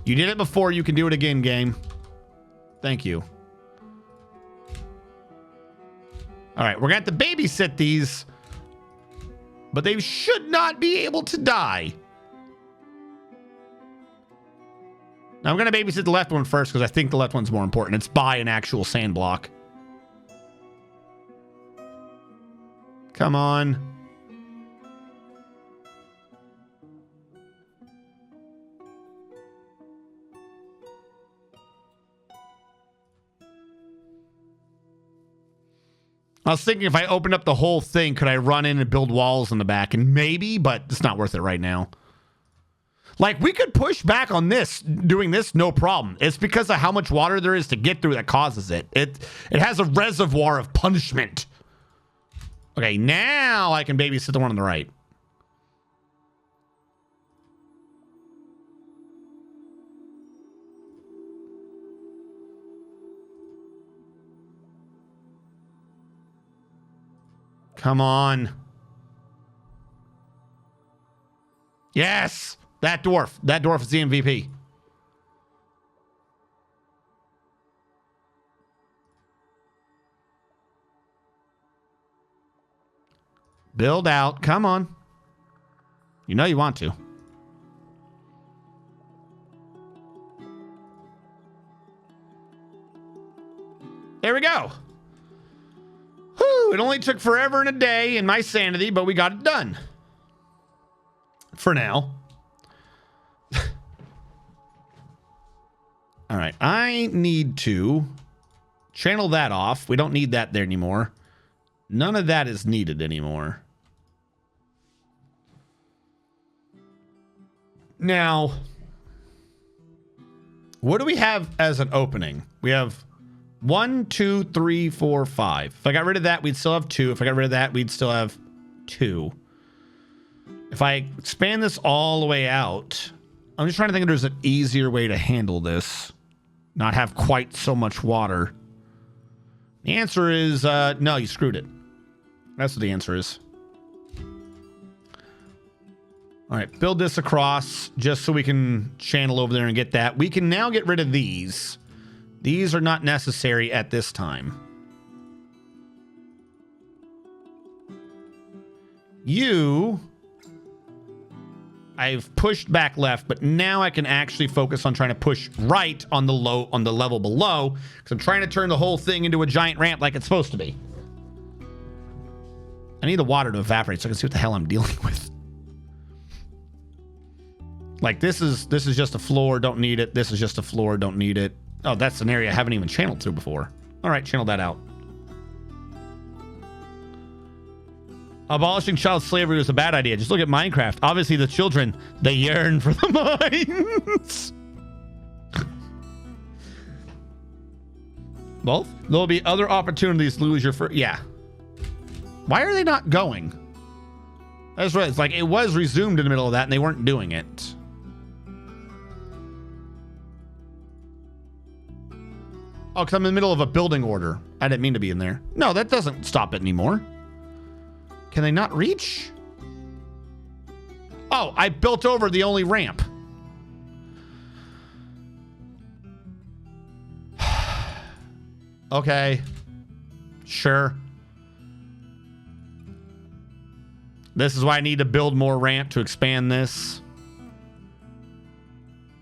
You did it before. You can do it again, game. Thank you. All right. We're going to have to babysit these. But they should not be able to die. Now, I'm going to babysit the left one first because I think the left one's more important. It's by an actual sand block. Come on. I was thinking if I opened up the whole thing, could I run in and build walls in the back? And maybe, but it's not worth it right now. Like, we could push back on this, doing this, no problem. It's because of how much water there is to get through that causes it. It has a reservoir of punishment. Okay, now I can babysit the one on the right. Come on. Yes! That dwarf. That dwarf is the MVP. Build out. Come on. You know you want to. There we go. Whew, it only took forever and a day and my sanity, but we got it done. For now. All right, I need to channel that off. We don't need that there anymore. None of that is needed anymore. Now, what do we have as an opening? We have 1, 2, 3, 4, 5. If I got rid of that, we'd still have 2. If I got rid of that, we'd still have 2. If I expand this all the way out, I'm just trying to think if there's an easier way to handle this. Not have quite so much water. The answer is no, you screwed it. That's what the answer is. All right, build this across just so we can channel over there and get that. We can now get rid of these. These are not necessary at this time. You... I've pushed back left, but now I can actually focus on trying to push right on the level below, because I'm trying to turn the whole thing into a giant ramp like it's supposed to be. I need the water to evaporate so I can see what the hell I'm dealing with. Like this is just a floor, don't need it. This is just a floor, don't need it. Oh, that's an area I haven't even channeled through before. All right, channel that out. Abolishing child slavery was a bad idea. Just look at Minecraft. Obviously, the children, they yearn for the mines. Both? There'll be other opportunities to lose your first... Yeah. Why are they not going? That's right. It's like it was resumed in the middle of that, and they weren't doing it. Oh, because I'm in the middle of a building order. I didn't mean to be in there. No, that doesn't stop it anymore. Can they not reach? Oh, I built over the only ramp. Okay. Sure. This is why I need to build more ramp to expand this.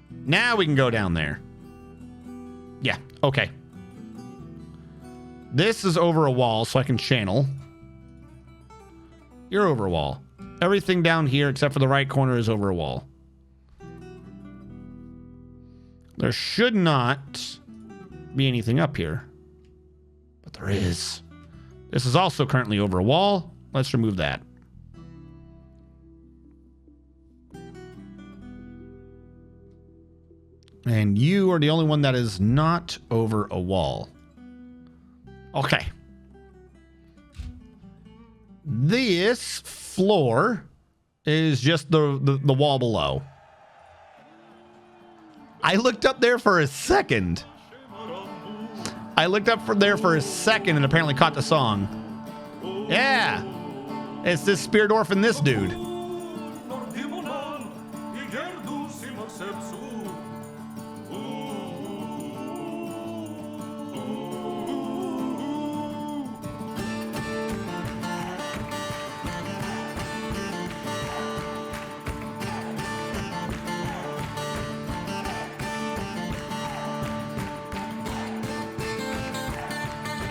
Now we can go down there. Yeah, okay. This is over a wall, so I can channel. You're over a wall. Everything down here except for the right corner is over a wall. There should not be anything up here. But there is. This is also currently over a wall. Let's remove that. And you are the only one that is not over a wall. Okay. This floor is just the wall below. I looked up there for a second. And apparently caught the song. Yeah. It's this spear dwarf and this dude.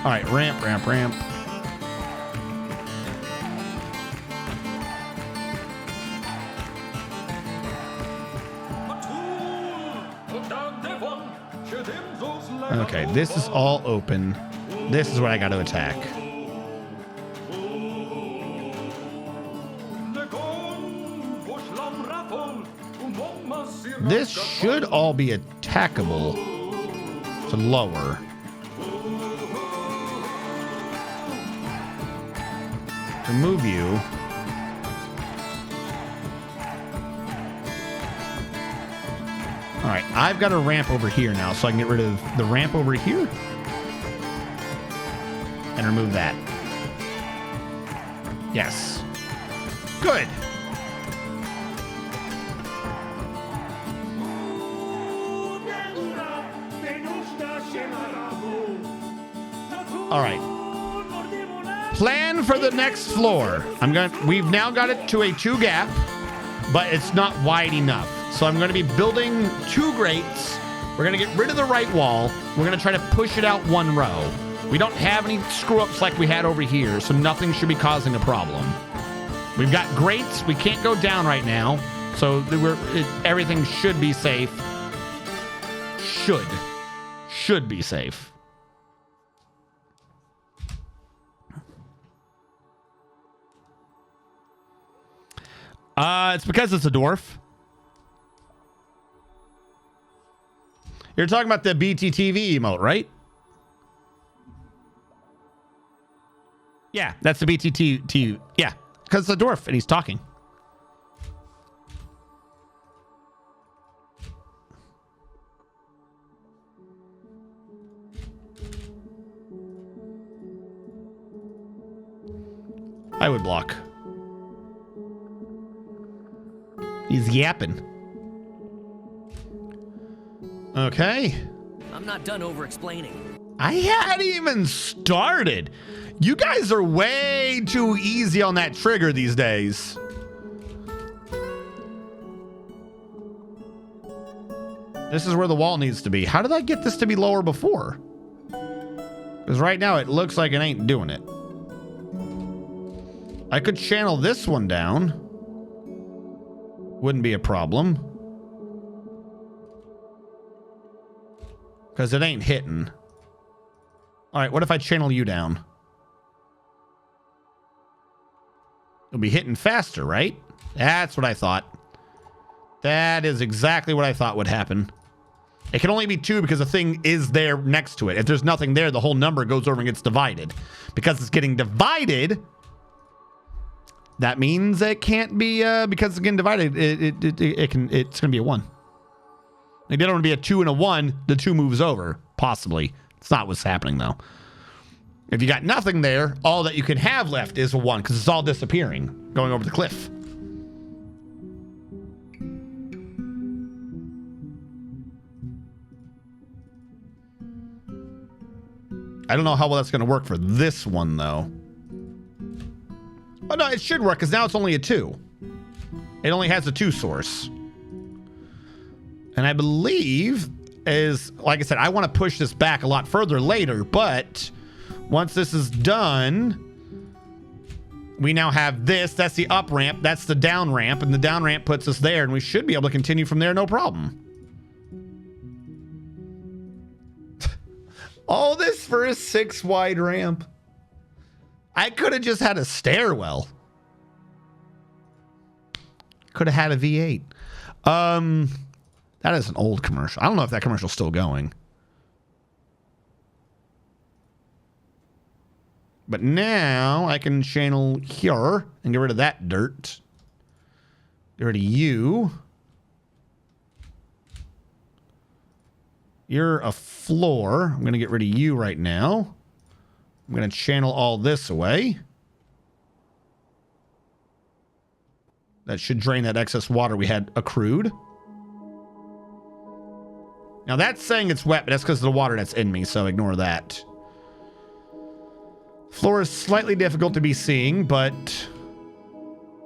All right, ramp, ramp, ramp. Okay, this is all open. This is what I got to attack. This should all be attackable to lower. Remove you. All right, I've got a ramp over here now, so I can get rid of the ramp over here and remove that. Yes. Good. All right. Plan for the next floor. We've now got it to a 2 gap, but it's not wide enough. So I'm going to be building 2 grates. We're going to get rid of the right wall. We're going to try to push it out 1 row. We don't have any screw-ups like we had over here, so nothing should be causing a problem. We've got grates. We can't go down right now, so everything should be safe. Should be safe. It's because it's a dwarf. You're talking about the BTTV emote, right? Yeah, that's the BTTV. Yeah, because it's a dwarf and he's talking. I would block. He's yapping. Okay.
I'm not done over-explaining.
I hadn't even started. You guys are way too easy on that trigger these days. This is where the wall needs to be. How did I get this to be lower before? Because right now it looks like it ain't doing it. I could channel this one down. Wouldn't be a problem. Because it ain't hitting. All right, what if I channel you down? It'll be hitting faster, right? That's what I thought. That is exactly what I thought would happen. It can only be 2 because the thing is there next to it. If there's nothing there, the whole number goes over and gets divided. Because it's getting divided, that means it can't be, because it's getting divided, it's going to be a 1. Like, they don't want to be a 2 and a 1, the 2 moves over, possibly. It's not what's happening, though. If you got nothing there, all that you can have left is a 1, because it's all disappearing, going over the cliff. I don't know how well that's going to work for this one, though. Oh, no, it should work, because now it's only a 2. It only has a 2 source. And I believe, like I said, I want to push this back a lot further later, but once this is done, we now have this. That's the up ramp. That's the down ramp, and the down ramp puts us there, and we should be able to continue from there, no problem. All this for a 6 wide ramp. I could have just had a stairwell. Could have had a V8. That is an old commercial. I don't know if that commercial's still going. But now I can channel here and get rid of that dirt. Get rid of you. You're a floor. I'm going to get rid of you right now. I'm going to channel all this away. That should drain that excess water we had accrued. Now that's saying it's wet, but that's because of the water that's in me, so ignore that. Floor is slightly difficult to be seeing, but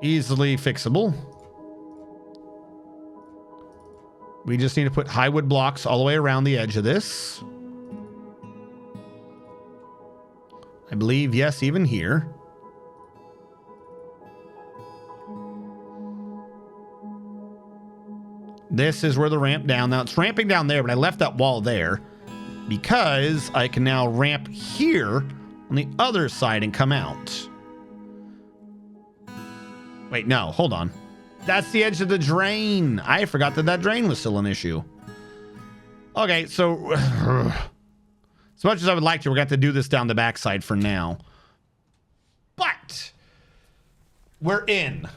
easily fixable. We just need to put high wood blocks all the way around the edge of this. I believe, yes, even here. This is where the ramp down. Now it's ramping down there, but I left that wall there because I can now ramp here on the other side and come out. Wait, no, hold on. That's the edge of the drain. I forgot that drain was still an issue. Okay, so as much as I would like to, we're going to have to do this down the backside for now. But we're in.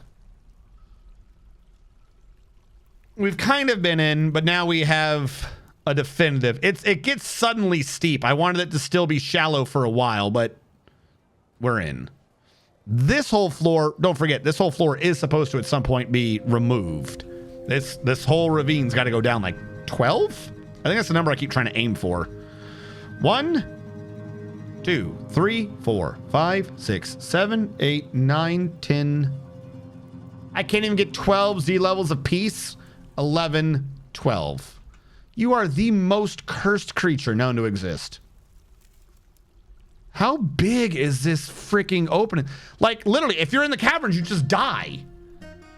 We've kind of been in, but now we have a definitive. It gets suddenly steep. I wanted it to still be shallow for a while, but we're in. This whole floor, don't forget, this whole floor is supposed to at some point be removed. This whole ravine's got to go down like 12? I think that's the number I keep trying to aim for. 1, 2, 3, 4, 5, 6, 7, 8, 9, 10. I can't even get 12 Z levels apiece. 11, 12. You are the most cursed creature known to exist. How big is this freaking opening? Like, literally, if you're in the caverns, you just die.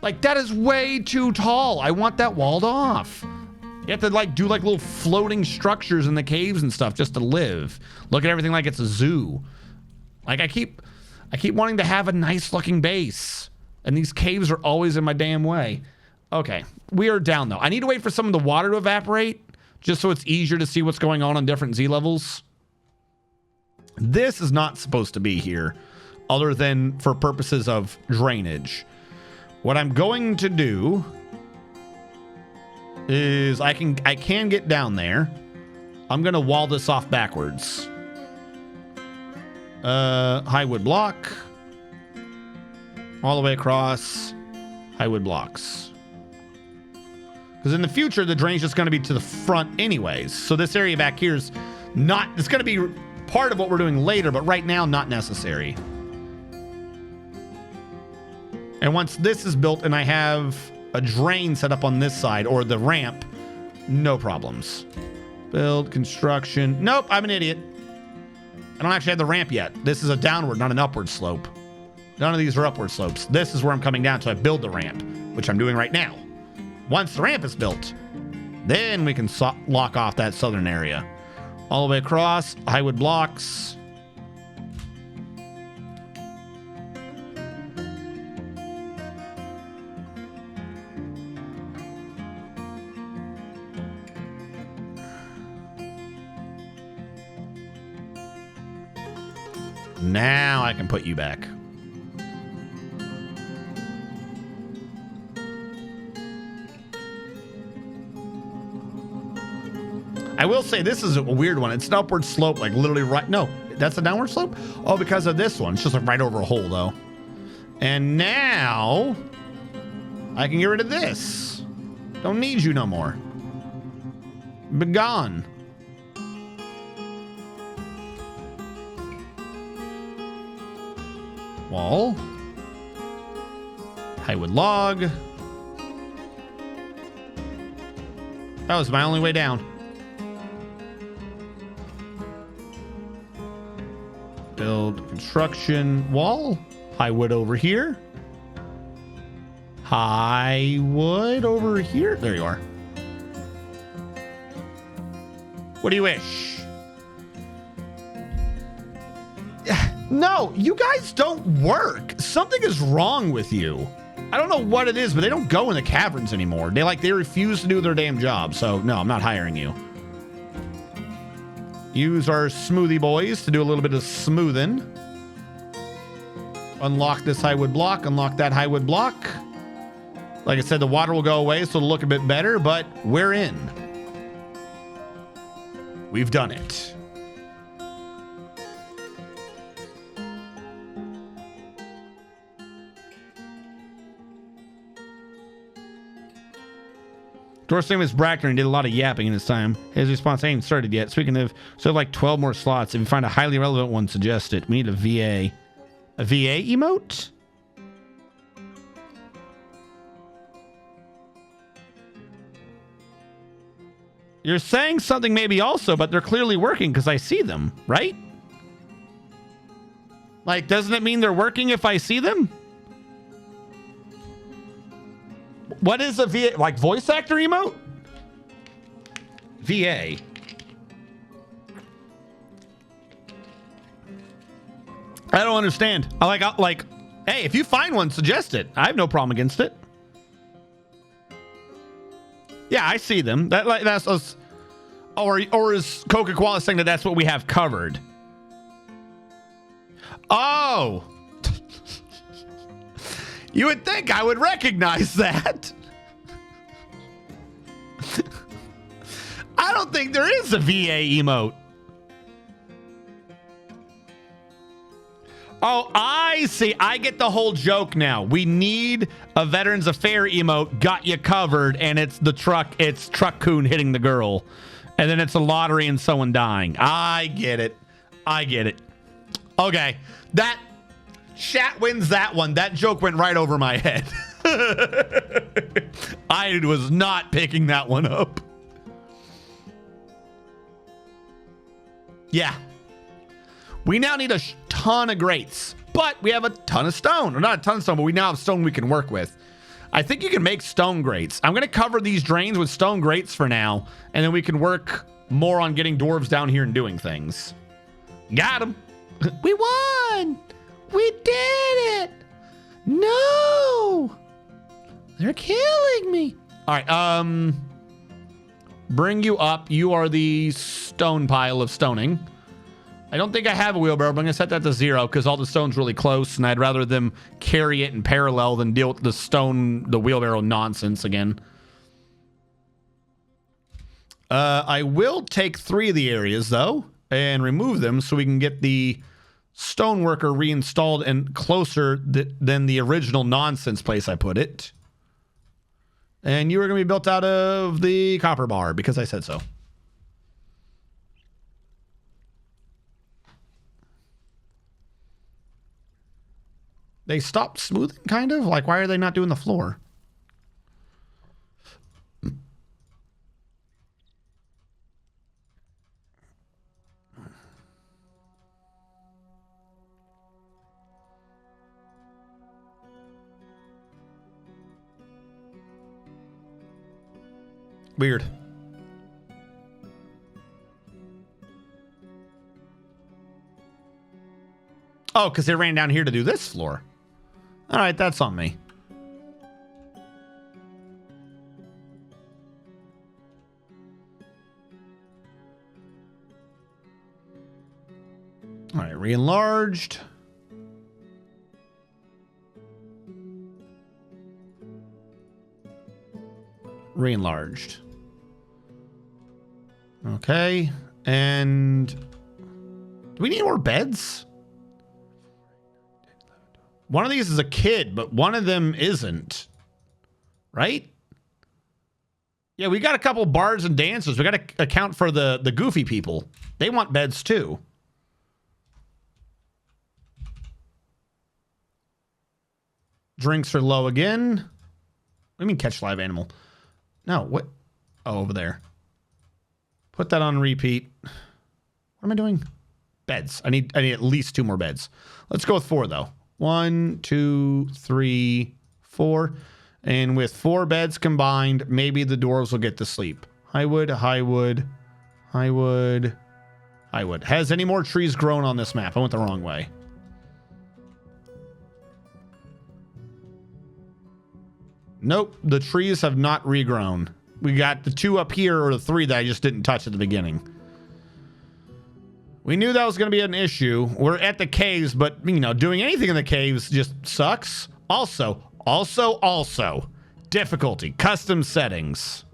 Like, that is way too tall. I want that walled off. You have to, like, do, like, little floating structures in the caves and stuff just to live. Look at everything like it's a zoo. Like, I keep wanting to have a nice-looking base. And these caves are always in my damn way. Okay, we are down, though. I need to wait for some of the water to evaporate, just so it's easier to see what's going on different Z levels. This is not supposed to be here, other than for purposes of drainage. What I'm going to do is I can get down there. I'm going to wall this off backwards. High wood block. All the way across. High wood blocks. Because in the future, the drain's just going to be to the front anyways. So this area back here is not... It's going to be part of what we're doing later, but right now, not necessary. And once this is built and I have a drain set up on this side, or the ramp, no problems. Build, construction. Nope, I'm an idiot. I don't actually have the ramp yet. This is a downward, not an upward slope. None of these are upward slopes. This is where I'm coming down, so I build the ramp, which I'm doing right now. Once the ramp is built, then we can lock off that southern area. All the way across, high wood blocks. Now I can put you back. I will say this is a weird one. It's an upward slope, like literally right. No, that's a downward slope. Oh, because of this one. It's just like right over a hole though. And now I can get rid of this. Don't need you no more. Be gone. Wall. High wood log. That was my only way down. Build construction wall. High wood over here. High wood over here. There you are. What do you wish? No, you guys don't work. Something is wrong with you. I don't know what it is, but they don't go in the caverns anymore. They refuse to do their damn job. So no, I'm not hiring you. Use our smoothie boys to do a little bit of smoothing. Unlock this high wood block. Unlock that high wood block. Like I said, the water will go away, so it'll look a bit better, but we're in. We've done it. Door's name is Brackner and did a lot of yapping in his time. His response ain't started yet. Speaking of, so like 12 more slots. If you find a highly relevant one, suggest it. We need a VA. A VA emote? You're saying something maybe also, but they're clearly working because I see them, right? Like, doesn't it mean they're working if I see them? What is a VA? Like voice actor emote? VA. I don't understand. Like, hey, if you find one, suggest it. I have no problem against it. Yeah, I see them. That's us. Or is Coca-Cola saying that that's what we have covered? Oh. You would think I would recognize that. I don't think there is a VA emote. Oh, I see. I get the whole joke now. We need a Veterans Affair emote. Got you covered. And it's the truck. It's Truck Coon hitting the girl. And then it's a lottery and someone dying. I get it. I get it. Okay. That chat wins that one. That joke went right over my head. I was not picking that one up. Yeah. We now need a ton of grates, but we have a ton of stone. Or not a ton of stone, but we now have stone we can work with. I think you can make stone grates. I'm going to cover these drains with stone grates for now, and then we can work more on getting dwarves down here and doing things. Got him. We won. We did it. No. They're killing me. All right. Bring you up. You are the stone pile of stoning. I don't think I have a wheelbarrow, but I'm going to set that to 0 because all the stone's really close, and I'd rather them carry it in parallel than deal with the wheelbarrow nonsense again. I will take 3 of the areas, though, and remove them so we can get the stoneworker reinstalled and closer than the original nonsense place I put it. And you are going to be built out of the copper bar because I said so. They stopped smoothing, kind of? Like, why are they not doing the floor? Weird. Oh, because they ran down here to do this floor. All right, that's on me. All right, re-enlarged. Re-enlarged. Okay, and do we need more beds? One of these is a kid, but one of them isn't. Right? Yeah, we got a couple bards and dancers. We got to account for the goofy people. They want beds too. Drinks are low again. What do you mean catch live animal? No, what? Oh, over there. Put that on repeat. What am I doing? Beds. I need at least 2 more beds. Let's go with 4 though. 1, 2, 3, 4. And with 4 beds combined, maybe the dwarves will get to sleep. Highwood. Has any more trees grown on this map? I went the wrong way. Nope, the trees have not regrown. We got the 2 up here, or the 3 that I just didn't touch at the beginning. We knew that was going to be an issue. We're at the caves, but, you know, doing anything in the caves just sucks. Also, difficulty, custom settings.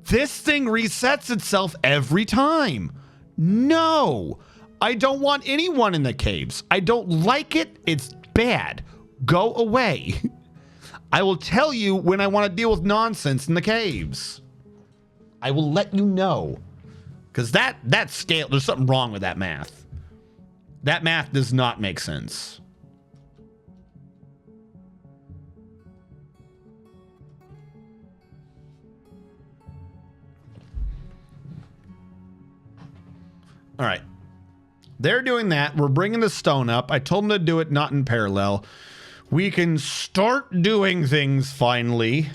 This thing resets itself every time. No, I don't want anyone in the caves. I don't like it. It's bad. Go away. I will tell you when I want to deal with nonsense in the caves. I will let you know. Because that scale, there's something wrong with that math. That math does not make sense. All right. They're doing that. We're bringing the stone up. I told them to do it not in parallel. We can start doing things finally.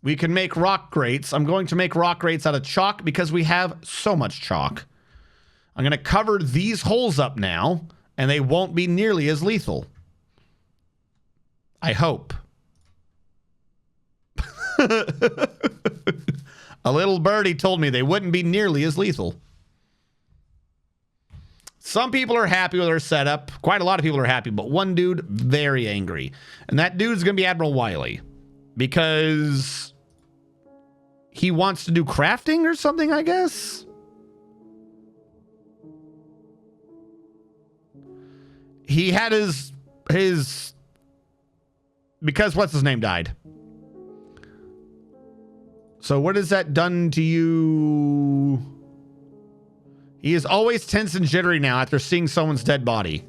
We can make rock grates. I'm going to make rock grates out of chalk because we have so much chalk. I'm going to cover these holes up now, and they won't be nearly as lethal. I hope. A little birdie told me they wouldn't be nearly as lethal. Some people are happy with our setup. Quite a lot of people are happy, but one dude, very angry. And that dude is going to be Admiral Wiley. Because he wants to do crafting or something, I guess. He had his because what's his name died. So what has that done to you? He is always tense and jittery now after seeing someone's dead body.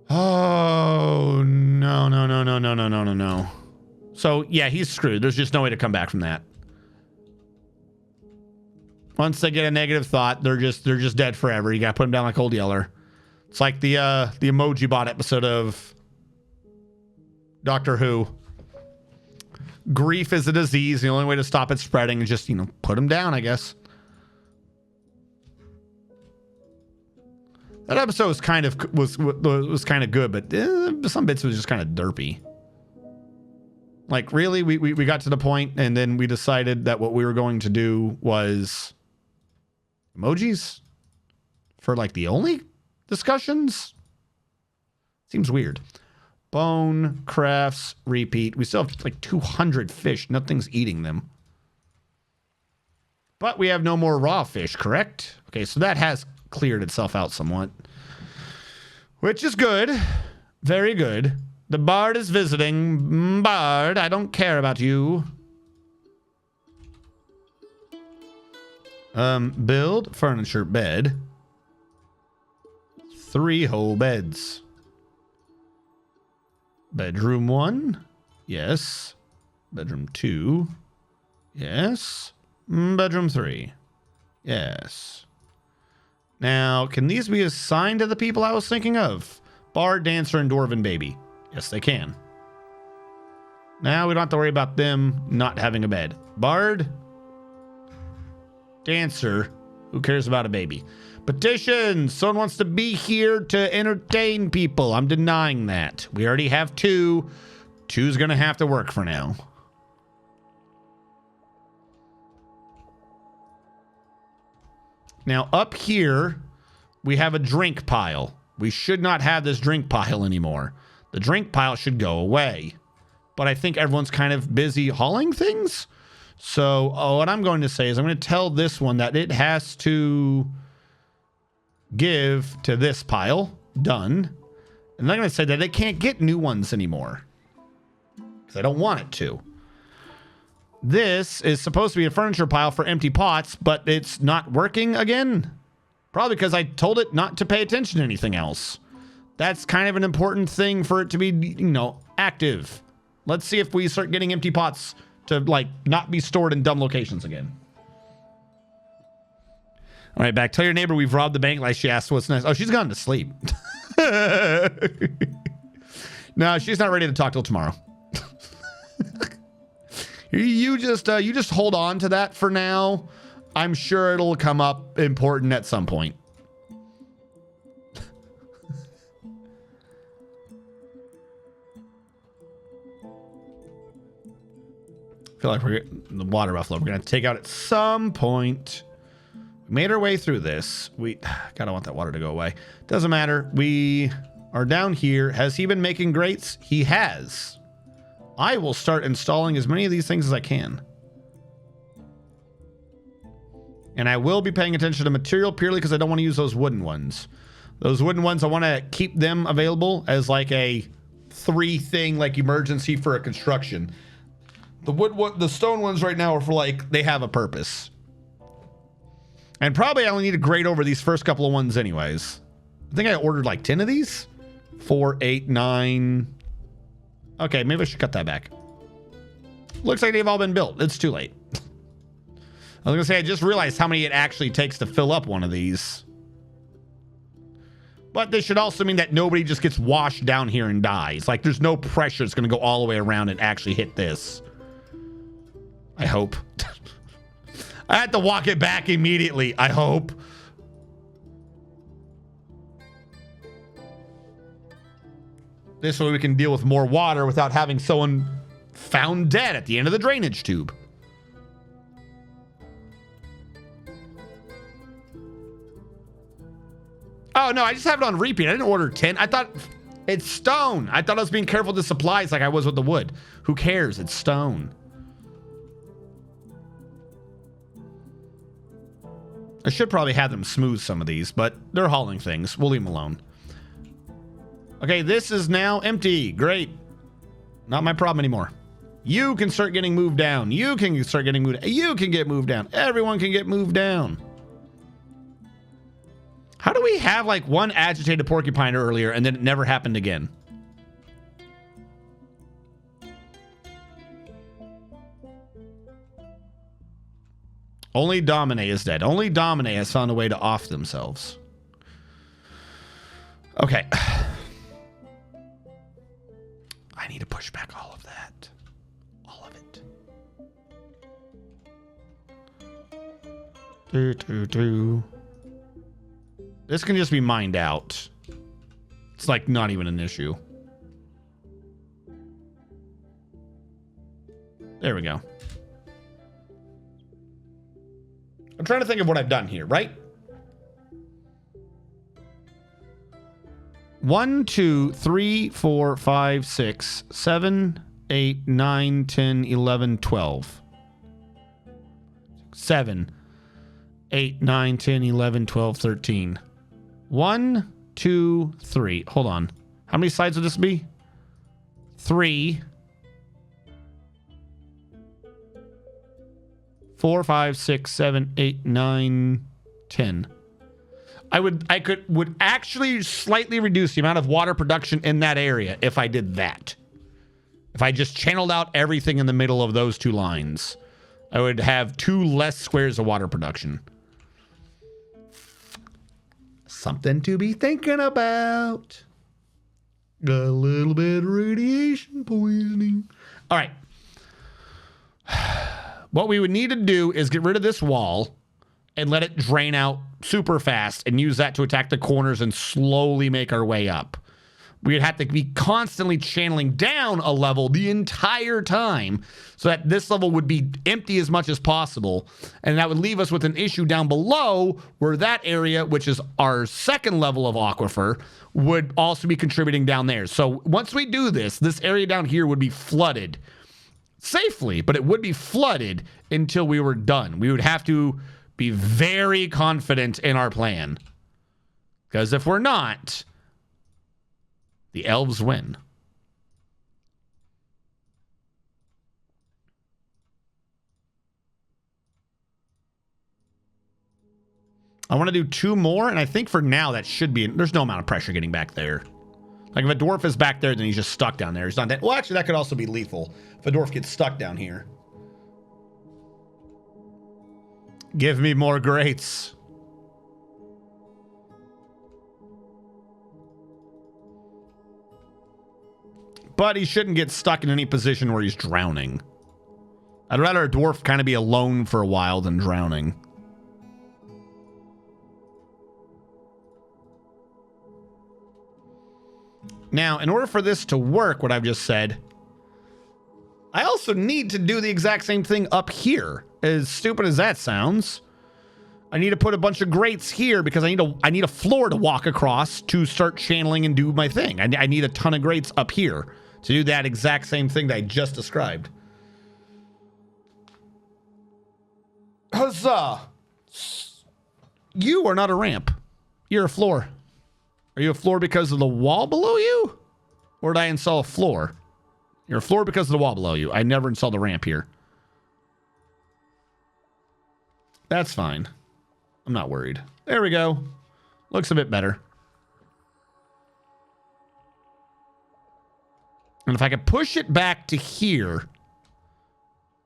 Oh, no. So, yeah, he's screwed. There's just no way to come back from that. Once they get a negative thought, they're just dead forever. You got to put them down like Old Yeller. It's like the emoji bot episode of Doctor Who. Grief is a disease. The only way to stop it spreading is just, put them down, I guess. That episode was kind of good, but some bits was just kind of derpy. Like, really, we got to the point, and then we decided that what we were going to do was emojis for like the only discussions. Seems weird. Bone, crafts, repeat. We still have like 200 fish. Nothing's eating them. But we have no more raw fish, correct? Okay, so that has cleared itself out somewhat. Which is good. Very good. The Bard is visiting. Bard, I don't care about you. Build furniture bed. 3 whole beds. Bedroom 1. Yes. Bedroom 2. Yes. Bedroom 3. Yes. Now, can these be assigned to the people I was thinking of? Bard, Dancer, and Dwarven Baby. Yes, they can. Now we don't have to worry about them not having a bed. Bard. Dancer. Who cares about a baby? Petition. Someone wants to be here to entertain people. I'm denying that. We already have 2. 2's going to have to work for now. Now, up here, we have a drink pile. We should not have this drink pile anymore. The drink pile should go away. But I think everyone's kind of busy hauling things. So what I'm going to say is I'm going to tell this one that it has to give to this pile. Done. And then I'm going to say that it can't get new ones anymore. Because I don't want it to. This is supposed to be a furniture pile for empty pots, but it's not working again. Probably because I told it not to pay attention to anything else. That's kind of an important thing for it to be, active. Let's see if we start getting empty pots to, not be stored in dumb locations again. All right, back. Tell your neighbor we've robbed the bank like she asked what's next. Oh, she's gone to sleep. No, she's not ready to talk till tomorrow. You just hold on to that for now. I'm sure it'll come up important at some point. I feel like we're getting the water buffalo. We're going to take out at some point. We made our way through this. God, I want that water to go away. Doesn't matter. We are down here. Has he been making grates? He has. I will start installing as many of these things as I can. And I will be paying attention to material purely because I don't want to use those wooden ones. Those wooden ones, I want to keep them available as like a 3-thing like emergency for a construction. The stone ones right now are for they have a purpose. And probably I only need to grade over these first couple of ones anyways. I think I ordered 10 of these. 4, 8, 9. Okay, maybe I should cut that back. Looks like they've all been built. It's too late. I was gonna say, I just realized how many it actually takes to fill up one of these. But this should also mean that nobody just gets washed down here and dies. There's no pressure it's gonna go all the way around and actually hit this. I hope. I had to walk it back immediately. I hope. This way we can deal with more water without having someone found dead at the end of the drainage tube. Oh, no, I just have it on repeat. I didn't order 10. I thought it's stone. I thought I was being careful with the supplies like I was with the wood. Who cares? It's stone. I should probably have them smooth some of these, but they're hauling things. We'll leave them alone. Okay, this is now empty. Great. Not my problem anymore. You can start getting moved down. You can start getting moved. You can get moved down. Everyone can get moved down. How do we have like one agitated porcupine earlier and then it never happened again? Only Domine is dead. Only Domine has found a way to off themselves. Okay. I need to push back all of that. All of it. This can just be mined out. It's like not even an issue. There we go. I'm trying to think of what I've done here, right? 1, 2, 3, 4, 5, 6, 7, 8, 9, 10, 11, 12. 7, 8, 9, 10, 11, 12, 13. 1, 2, 3. Hold on. How many sides would this be? 3. 4, 5, 6, 7, 8, 9, 10. I would actually slightly reduce the amount of water production in that area if I did that. If I just channeled out everything in the middle of those two lines, I would have 2 less squares of water production. Something to be thinking about. Got a little bit of radiation poisoning. All right. What we would need to do is get rid of this wall and let it drain out super fast and use that to attack the corners and slowly make our way up. We'd have to be constantly channeling down a level the entire time so that this level would be empty as much as possible. And that would leave us with an issue down below where that area, which is our second level of aquifer, would also be contributing down there. So once we do this, this area down here would be flooded safely, but it would be flooded until we were done. We would have to be very confident in our plan. Because if we're not, the elves win. I want to do 2 more, and I think for now that should be... There's no amount of pressure getting back there. Like, if a dwarf is back there, then he's just stuck down there. He's not dead. Well, actually, that could also be lethal. If a dwarf gets stuck down here. Give me more grates. But he shouldn't get stuck in any position where he's drowning. I'd rather a dwarf kind of be alone for a while than drowning. Now, in order for this to work, what I've just said, I also need to do the exact same thing up here. As stupid as that sounds, I need to put a bunch of grates here because I need a floor to walk across to start channeling and do my thing. I need a ton of grates up here to do that exact same thing that I just described. Huzzah! You are not a ramp. You're a floor. Are you a floor because of the wall below you? Or did I install a floor? You're a floor because of the wall below you. I never installed a ramp here. That's fine. I'm not worried. There we go. Looks a bit better. And if I could push it back to here,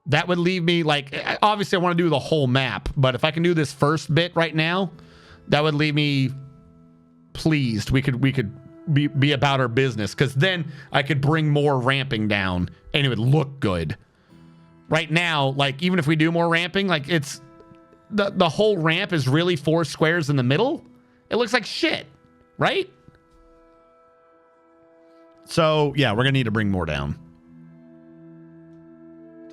that would leave me like... Obviously, I want to do the whole map. But if I can do this first bit right now, that would leave me pleased. We could be about our business, because then I could bring more ramping down and it would look good. Right now, like, even if we do more ramping, like, it's the whole ramp is really 4 squares in the middle. It looks like shit, right? So yeah, we're gonna need to bring more down.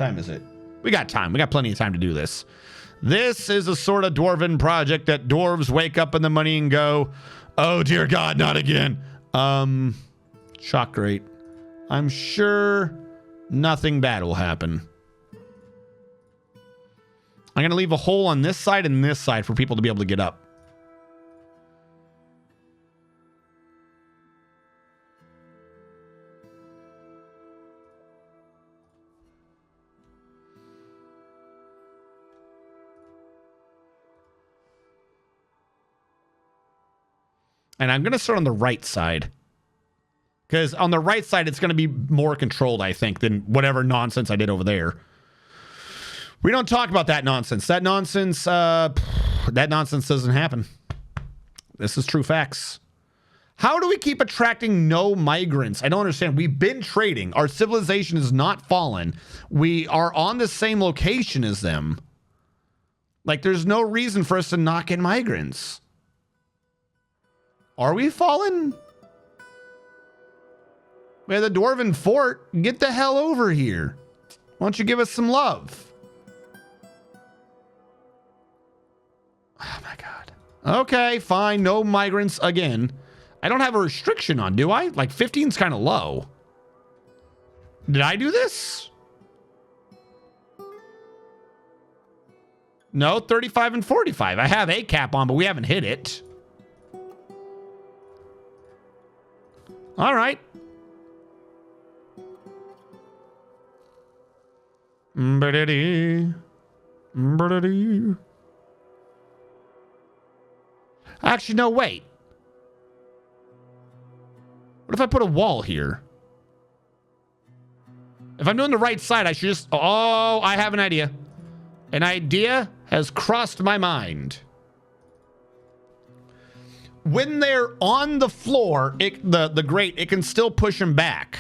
time is it? We got time. We got plenty of time to do this. This is a sort of dwarven project that dwarves wake up in the morning and go, oh, dear God, not again. Shock rate. I'm sure nothing bad will happen. I'm going to leave a hole on this side and this side for people to be able to get up. And I'm going to start on the right side. Because on the right side, it's going to be more controlled, I think, than whatever nonsense I did over there. We don't talk about that nonsense. That nonsense doesn't happen. This is true facts. How do we keep attracting no migrants? I don't understand. We've been trading. Our civilization has not fallen. We are on the same location as them. Like, there's no reason for us to not get migrants. Are we fallen? We have the Dwarven Fort. Get the hell over here. Why don't you give us some love? Oh my God. Okay, fine. No migrants again. I don't have a restriction on, do I? Like 15's kind of low. Did I do this? No, 35 and 45. I have a cap on, but we haven't hit it. All right. Actually, no, wait. What if I put a wall here? If I'm doing the right side, I should just... Oh, I have an idea. An idea has crossed my mind. When they're on the floor, the grate, it can still push them back.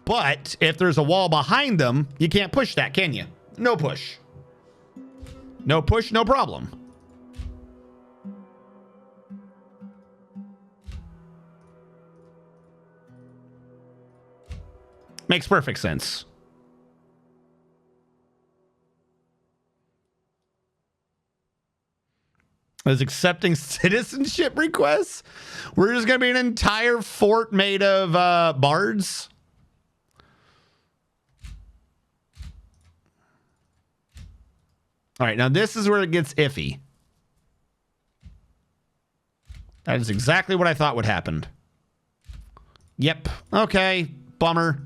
But if there's a wall behind them, you can't push that, can you? No push. No push, no problem. Makes perfect sense. Is accepting citizenship requests? We're just going to be an entire fort made of bards? All right, now this is where it gets iffy. That is exactly what I thought would happen. Yep. Okay. Bummer.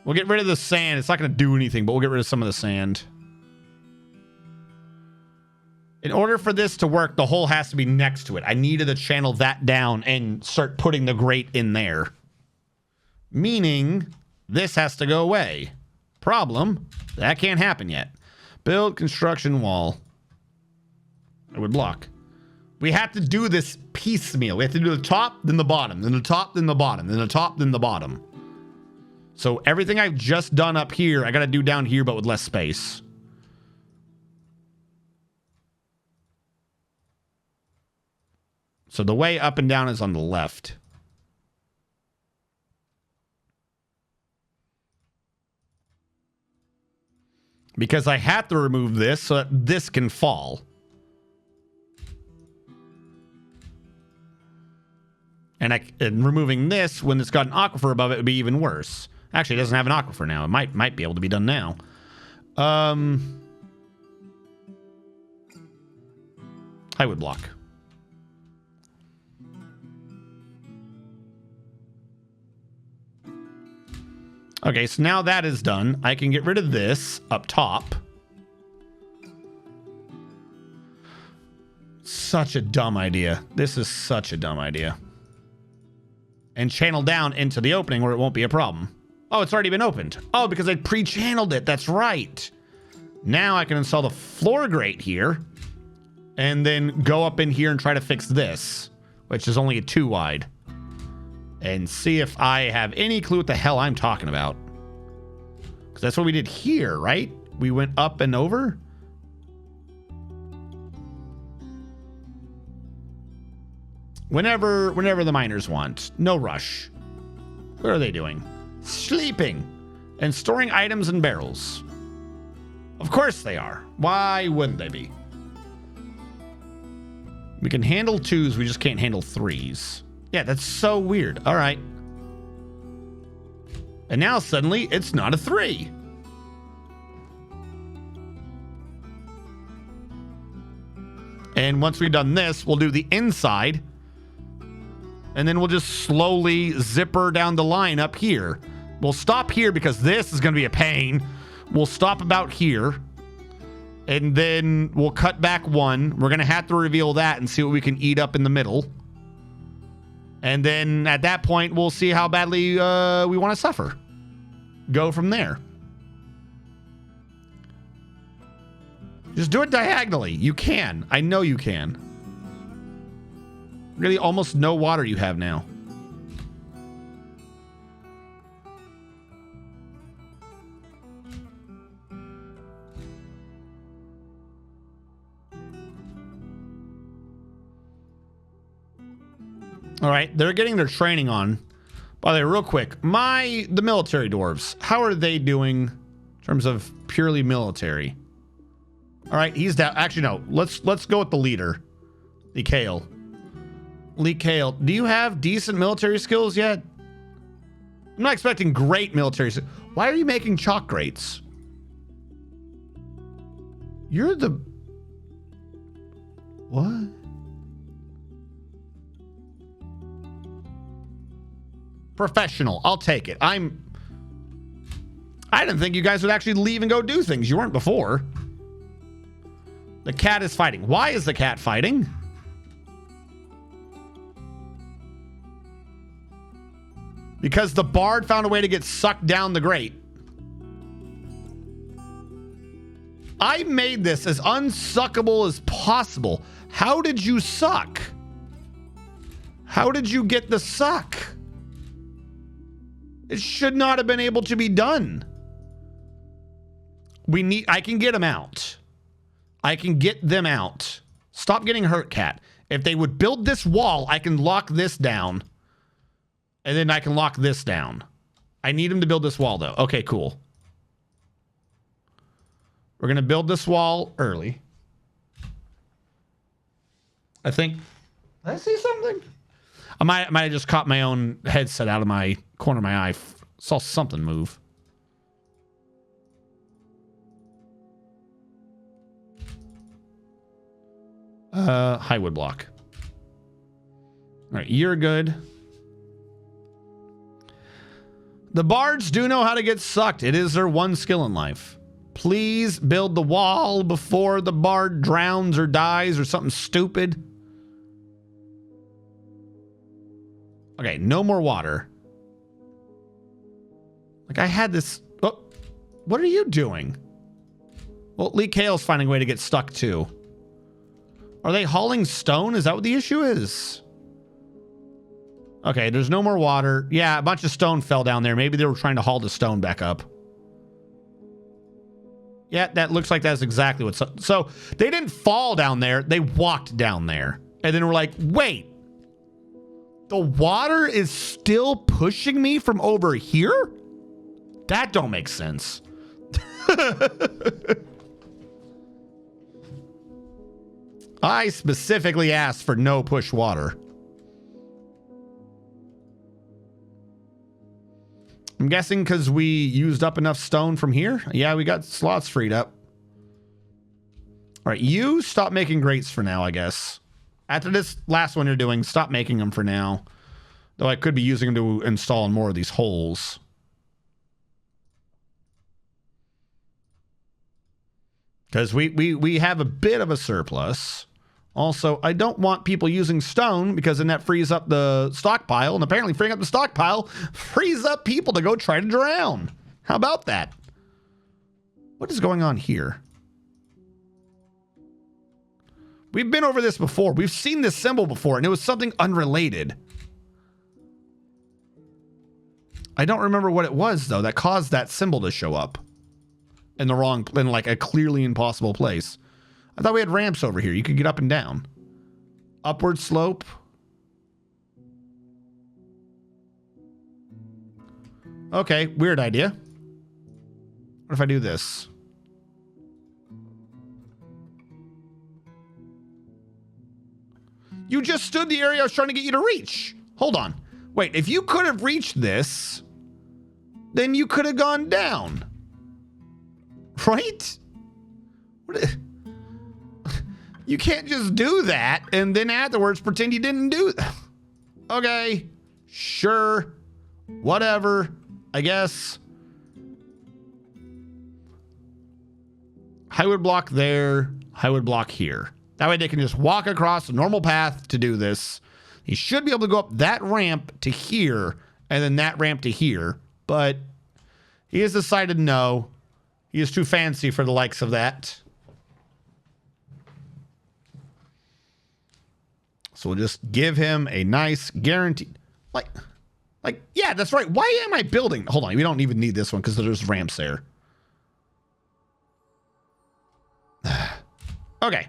We'll get rid of the sand. It's not going to do anything, but we'll get rid of some of the sand. In order for this to work, the hole has to be next to it. I needed to channel that down and start putting the grate in there. Meaning, this has to go away. Problem, that can't happen yet. Build construction wall. I would block. We have to do this piecemeal. We have to do the top, then the bottom, then the top, then the bottom, then the top, then the bottom. So everything I've just done up here, I got to do down here, but with less space. So the way up and down is on the left. Because I have to remove this so that this can fall. And removing this when it's got an aquifer above it would be even worse. Actually, it doesn't have an aquifer now. It might be able to be done now. I would block. Okay, so now that is done. I can get rid of this up top. Such a dumb idea. This is such a dumb idea. And channel down into the opening where it won't be a problem. Oh, it's already been opened. Oh, because I pre-channeled it. That's right. Now I can install the floor grate here and then go up in here and try to fix this, which is only a 2 wide. And see if I have any clue what the hell I'm talking about. Because that's what we did here, right? We went up and over. Whenever the miners want. No rush. What are they doing? Sleeping. And storing items in barrels. Of course they are. Why wouldn't they be? We can handle 2s, we just can't handle 3s. Yeah, that's so weird. All right. And now suddenly it's not a 3. And once we've done this, we'll do the inside. And then we'll just slowly zipper down the line up here. We'll stop here because this is going to be a pain. We'll stop about here. And then we'll cut back 1. We're going to have to reveal that and see what we can eat up in the middle. And then at that point, we'll see how badly we want to suffer. Go from there. Just do it diagonally. You can. I know you can. Really almost no water you have now. All right, they're getting their training on. By the way, real quick, the military dwarves, how are they doing in terms of purely military? All right, he's down. Actually, no. Let's go with the leader, Lee Kale. Lee Kale, do you have decent military skills yet? I'm not expecting great military skills. Why are you making chalk grates? You're the... What? Professional. I'll take it. I didn't think you guys would actually leave and go do things. You weren't before. The cat is fighting. Why is the cat fighting? Because the bard found a way to get sucked down the grate. I made this as unsuckable as possible. How did you suck? How did you get the suck? It should not have been able to be done. I can get them out. I can get them out. Stop getting hurt, cat. If they would build this wall, I can lock this down. And then I can lock this down. I need him to build this wall, though. Okay, cool. We're going to build this wall early. I think... Did I see something? I might have just caught my own headset out of my corner of my eye. Saw something move. High wood block. All right, you're good. The bards do know how to get sucked. It is their one skill in life. Please build the wall before the bard drowns or dies or something stupid. Okay, no more water. Like I had this... Oh, what are you doing? Well, Lee Kale's finding a way to get stuck too. Are they hauling stone? Is that what the issue is? Okay, there's no more water. Yeah, a bunch of stone fell down there. Maybe they were trying to haul the stone back up. Yeah, that looks like that's exactly what's... So they didn't fall down there. They walked down there. And then we're like, wait. The water is still pushing me from over here? That don't make sense. I specifically asked for no push water. I'm guessing because we used up enough stone from here. Yeah, we got slots freed up. All right, you stop making grates for now, I guess. After this last one you're doing, stop making them for now. Though I could be using them to install more of these holes. Because we have a bit of a surplus. Also, I don't want people using stone because then that frees up the stockpile. And apparently freeing up the stockpile frees up people to go try to drown. How about that? What is going on here? We've been over this before. We've seen this symbol before, and it was something unrelated. I don't remember what it was, though, that caused that symbol to show up in the wrong, in like a clearly impossible place. I thought we had ramps over here. You could get up and down. Upward slope. Okay, weird idea. What if I do this? You just stood the area I was trying to get you to reach. Hold on. Wait, if you could have reached this, then you could have gone down. Right? You can't just do that and then afterwards pretend you didn't do that. Okay. Sure. Whatever. I guess. I would block there. I would block here. That way they can just walk across a normal path to do this. He should be able to go up that ramp to here and then that ramp to here. But he has decided no. He is too fancy for the likes of that. So we'll just give him a nice guaranteed. Like, yeah, that's right. Why am I building? Hold on. We don't even need this one because there's ramps there. Okay.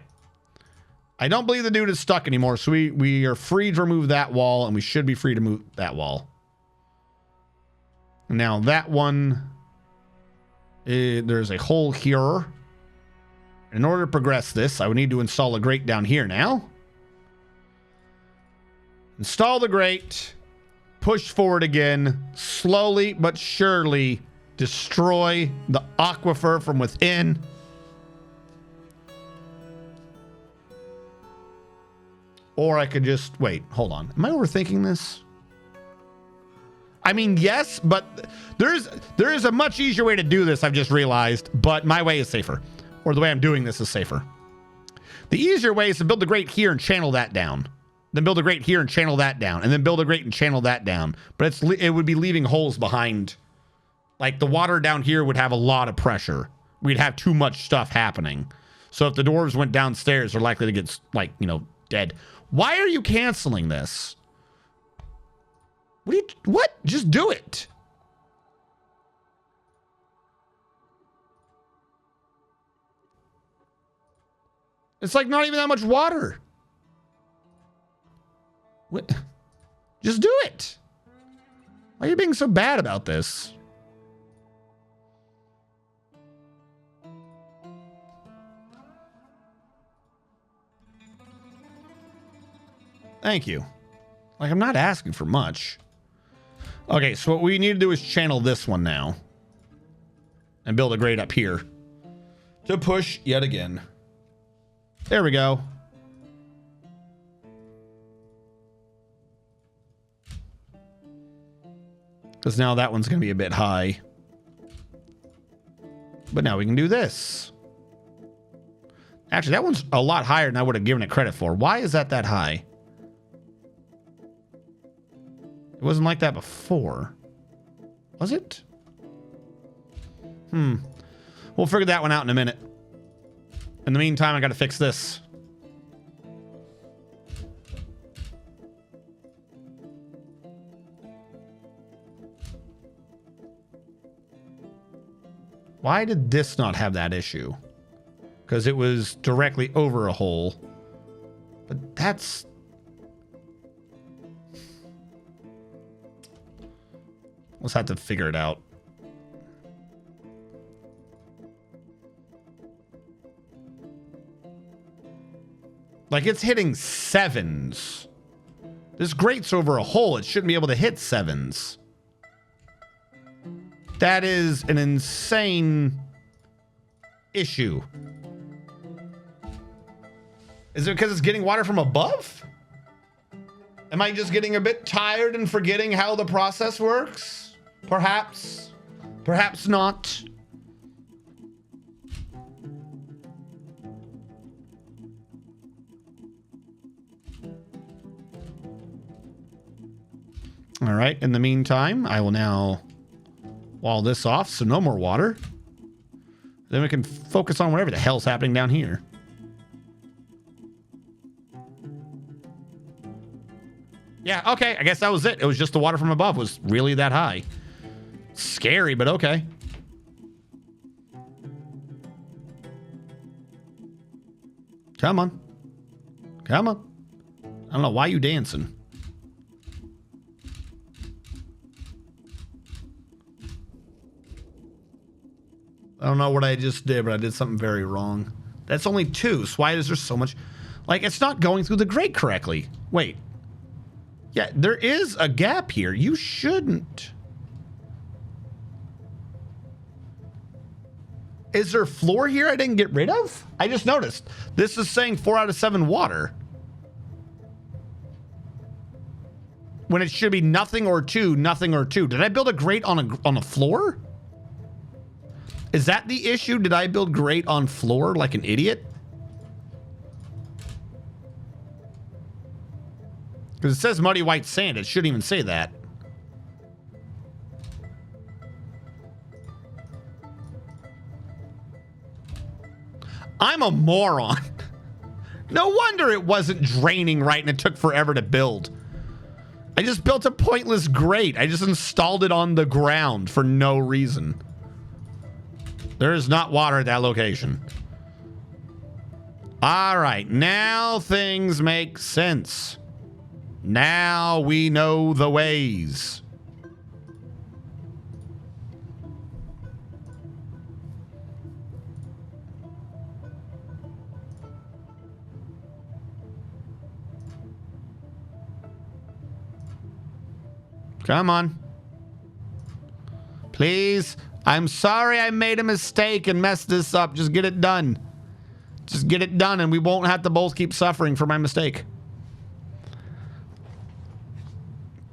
I don't believe the dude is stuck anymore, so we are free to remove that wall, and we should be free to move that wall. Now, that one, there's a hole here. In order to progress this, I would need to install a grate down here now. Install the grate. Push forward again. Slowly but surely destroy the aquifer from within. Or I could just, wait, hold on. Am I overthinking this? I mean, yes, but there is a much easier way to do this, I've just realized, but my way is safer. Or the way I'm doing this is safer. The easier way is to build a grate here and channel that down. Then build a grate here and channel that down. And then build a grate and channel that down. But it would be leaving holes behind. Like the water down here would have a lot of pressure. We'd have too much stuff happening. So if the dwarves went downstairs, they're likely to get, like, you know, dead. Why are you canceling this? What? Just do it. It's like not even that much water. What? Just do it. Why are you being so bad about this? Thank you. Like, I'm not asking for much. Okay, so what we need to do is channel this one now. And build a grate up here. To push yet again. There we go. Because now that one's going to be a bit high. But now we can do this. Actually, that one's a lot higher than I would have given it credit for. Why is that high? It wasn't like that before. Was it? We'll figure that one out in a minute. In the meantime, I got to fix this. Why did this not have that issue? Because it was directly over a hole. But that's... Let's have to figure it out. Like, it's hitting 7s. This grate's over a hole. It shouldn't be able to hit 7s. That is an insane issue. Is it because it's getting water from above? Am I just getting a bit tired and forgetting how the process works? Perhaps. Perhaps not. All right. In the meantime, I will now wall this off so no more water. Then we can focus on whatever the hell's happening down here. Yeah, okay. I guess that was it. It was just the water from above was really that high. Scary, but okay. Come on. Come on. I don't know why you dancing. I don't know what I just did, but I did something very wrong. That's only 2, so why is there so much? Like, it's not going through the grate correctly. Wait. Yeah, there is a gap here. You shouldn't. Is there a floor here I didn't get rid of? I just noticed. This is saying 4 out of 7 water. When it should be nothing or 2, nothing or 2. Did I build a grate on a floor? Is that the issue? Did I build grate on floor like an idiot? Because it says muddy white sand. It shouldn't even say that. I'm a moron. No wonder it wasn't draining right and it took forever to build. I just built a pointless grate. I just installed it on the ground for no reason. There is not water at that location. All right, now things make sense. Now we know the ways. Come on. Please. I'm sorry I made a mistake and messed this up. Just get it done. Just get it done and we won't have to both keep suffering for my mistake.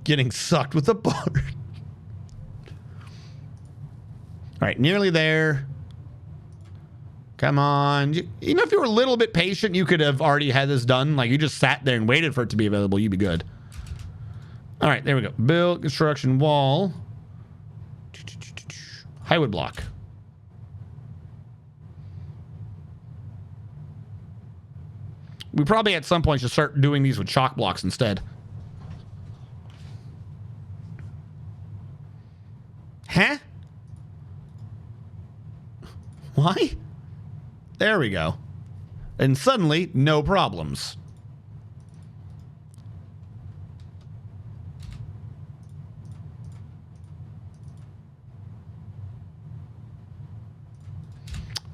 Getting sucked with a board. All right, nearly there. Come on. You know, if you were a little bit patient, you could have already had this done. Like, you just sat there and waited for it to be available. You'd be good. All right, there we go. Build, construction, wall. Highwood block. We probably at some point should start doing these with chalk blocks instead. Huh? Why? There we go. And suddenly, no problems.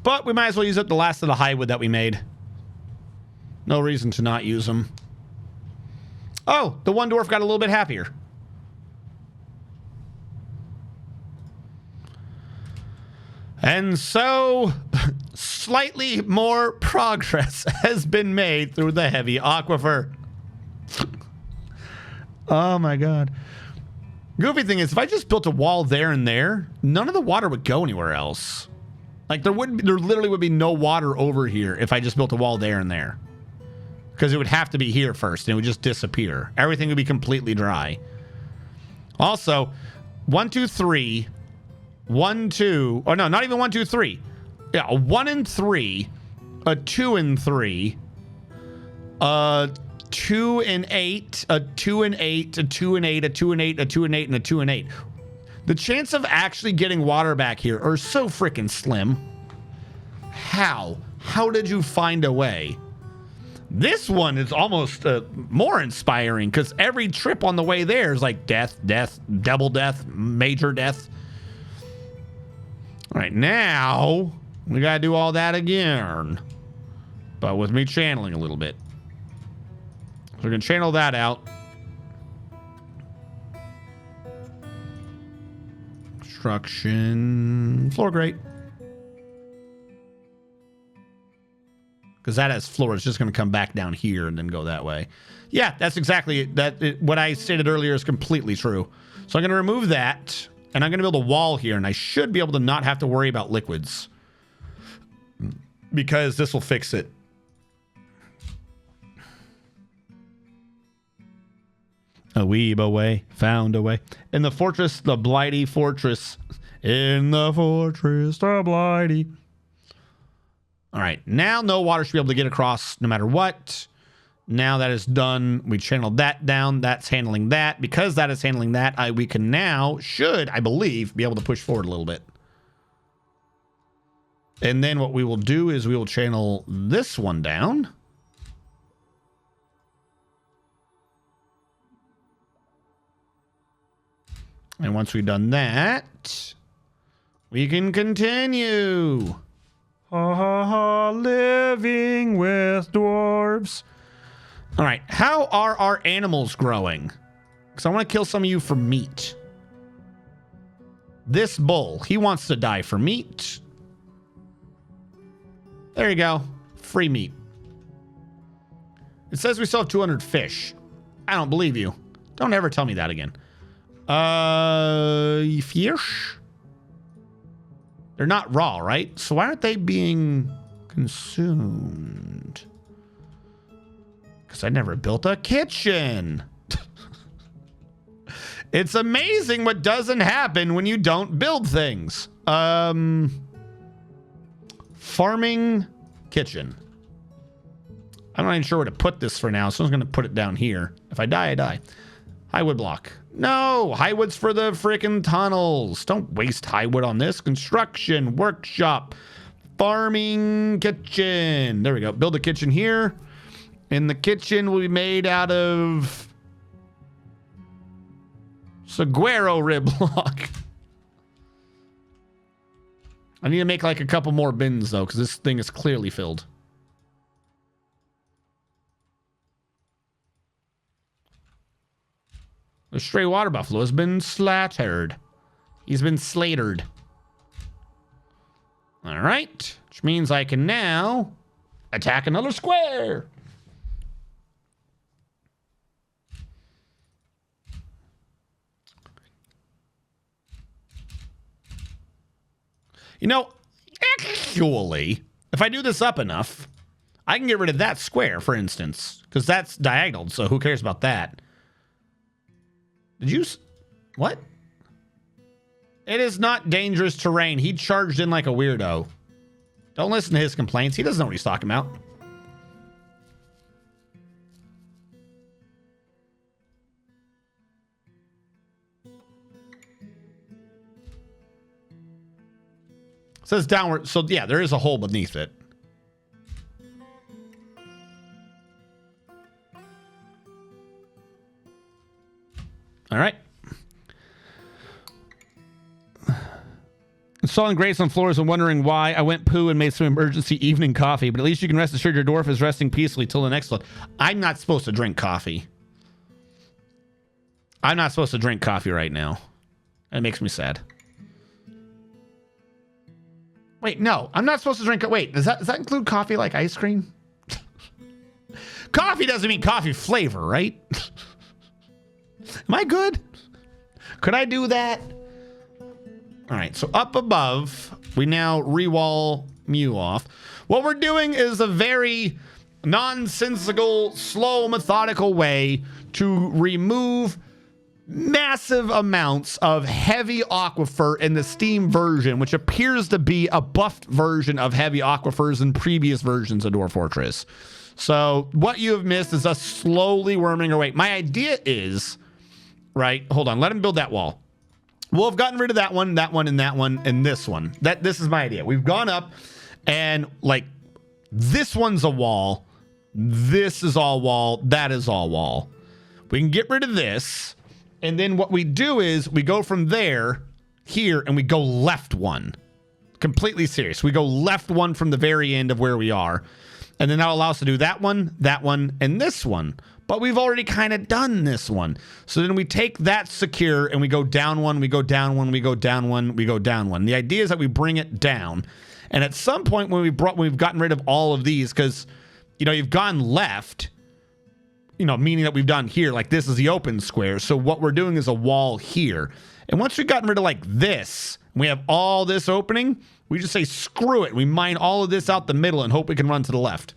But we might as well use up the last of the high wood that we made. No reason to not use them. Oh, the one dwarf got a little bit happier. And so, slightly more progress has been made through the heavy aquifer. Oh my god. Goofy thing is, if I just built a wall there and there, none of the water would go anywhere else. Like, there literally would be no water over here if I just built a wall there and there. Because it would have to be here first, and it would just disappear. Everything would be completely dry. Also, 1, 2, 3... 1, 2, oh no, not even 1, 2, 3. Yeah, a 1 and 3, a 2 and 3, a 2 and 8, a 2 and 8, a 2 and 8, a 2 and 8, a 2 and 8, and a 2 and 8. The chance of actually getting water back here are so freaking slim. How? How did you find a way? This one is almost more inspiring because every trip on the way there is like death, death, double death, major death. All right, now we got to do all that again, but with me channeling a little bit. So we're going to channel that out. Construction, floor grate. Because that has floor. It's just going to come back down here and then go that way. Yeah, that's exactly it. What I stated earlier is completely true. So I'm going to remove that. And I'm going to build a wall here, and I should be able to not have to worry about liquids. Because this will fix it. A weeb away, found a way. In the fortress, the Blighty fortress. In the fortress, the Blighty. All right, now no water should be able to get across no matter what. Now that is done, we channeled that down. That's handling that. Because that is handling that, we can now, I believe, be able to push forward a little bit. And then what we will do is we will channel this one down. And once we've done that, We can continue. Ha ha ha, living with dwarves. All right, how are our animals growing? Because I want to kill some of you for meat. This bull, he wants to die for meat. There you go. Free meat. It says we still have 200 fish. I don't believe you. Don't ever tell me that again. Fish? They're not raw, right? So why aren't they being consumed? Because I never built a kitchen. It's amazing what doesn't happen when you don't build things. Farming kitchen. I'm not even sure where to put this for now, so I'm going to put it down here. If I die, I die. High wood block. No, high wood's for the freaking tunnels. Don't waste high wood on this. Construction, workshop, farming kitchen. There we go. Build a kitchen here. And the kitchen will be made out of saguaro rib block. I need to make like a couple more bins though, because this thing is clearly filled. The stray water buffalo has been slaughtered. He's been slaughtered. All right, which means I can now attack another square. You know, actually, if I do this up enough, I can get rid of that square, for instance, because that's diagonal, so who cares about that? Did you... What? It is not dangerous terrain. He charged in like a weirdo. Don't listen to his complaints. He doesn't know what he's talking about. It says downward. So, yeah, there is a hole beneath it. All right. Installing grates on floors and wondering why I went poo and made some emergency evening coffee, but at least you can rest assured your dwarf is resting peacefully till the next one. I'm not supposed to drink coffee. I'm not supposed to drink coffee right now. It makes me sad. Wait, no, I'm not supposed to drink it. Wait, does that include coffee like ice cream? Coffee doesn't mean coffee flavor, right? Am I good? Could I do that? All right, so up above, we now re-wall Mew off. What we're doing is a very nonsensical, slow, methodical way to remove massive amounts of heavy aquifer in the Steam version, which appears to be a buffed version of heavy aquifers in previous versions of Dwarf Fortress. So what you have missed is us slowly worming our way. My idea is, right, hold on, let him build that wall. We'll have gotten rid of that one, and that one, and this one. This is my idea. We've gone up and like this one's a wall. This is all wall. That is all wall. We can get rid of this. And then what we do is we go from there here and we go left one. Completely serious. We go left one from the very end of where we are. And then that'll allow us to do that one, and this one. But we've already kind of done this one. So then we take that secure and we go down one, we go down one, we go down one, we go down one. The idea is that we bring it down. And at some point when we've gotten rid of all of these, because, you know, you've gone left, you know, meaning that we've done here, like this is the open square. So what we're doing is a wall here. And once we've gotten rid of like this, we have all this opening, we just say, screw it. We mine all of this out the middle and hope we can run to the left.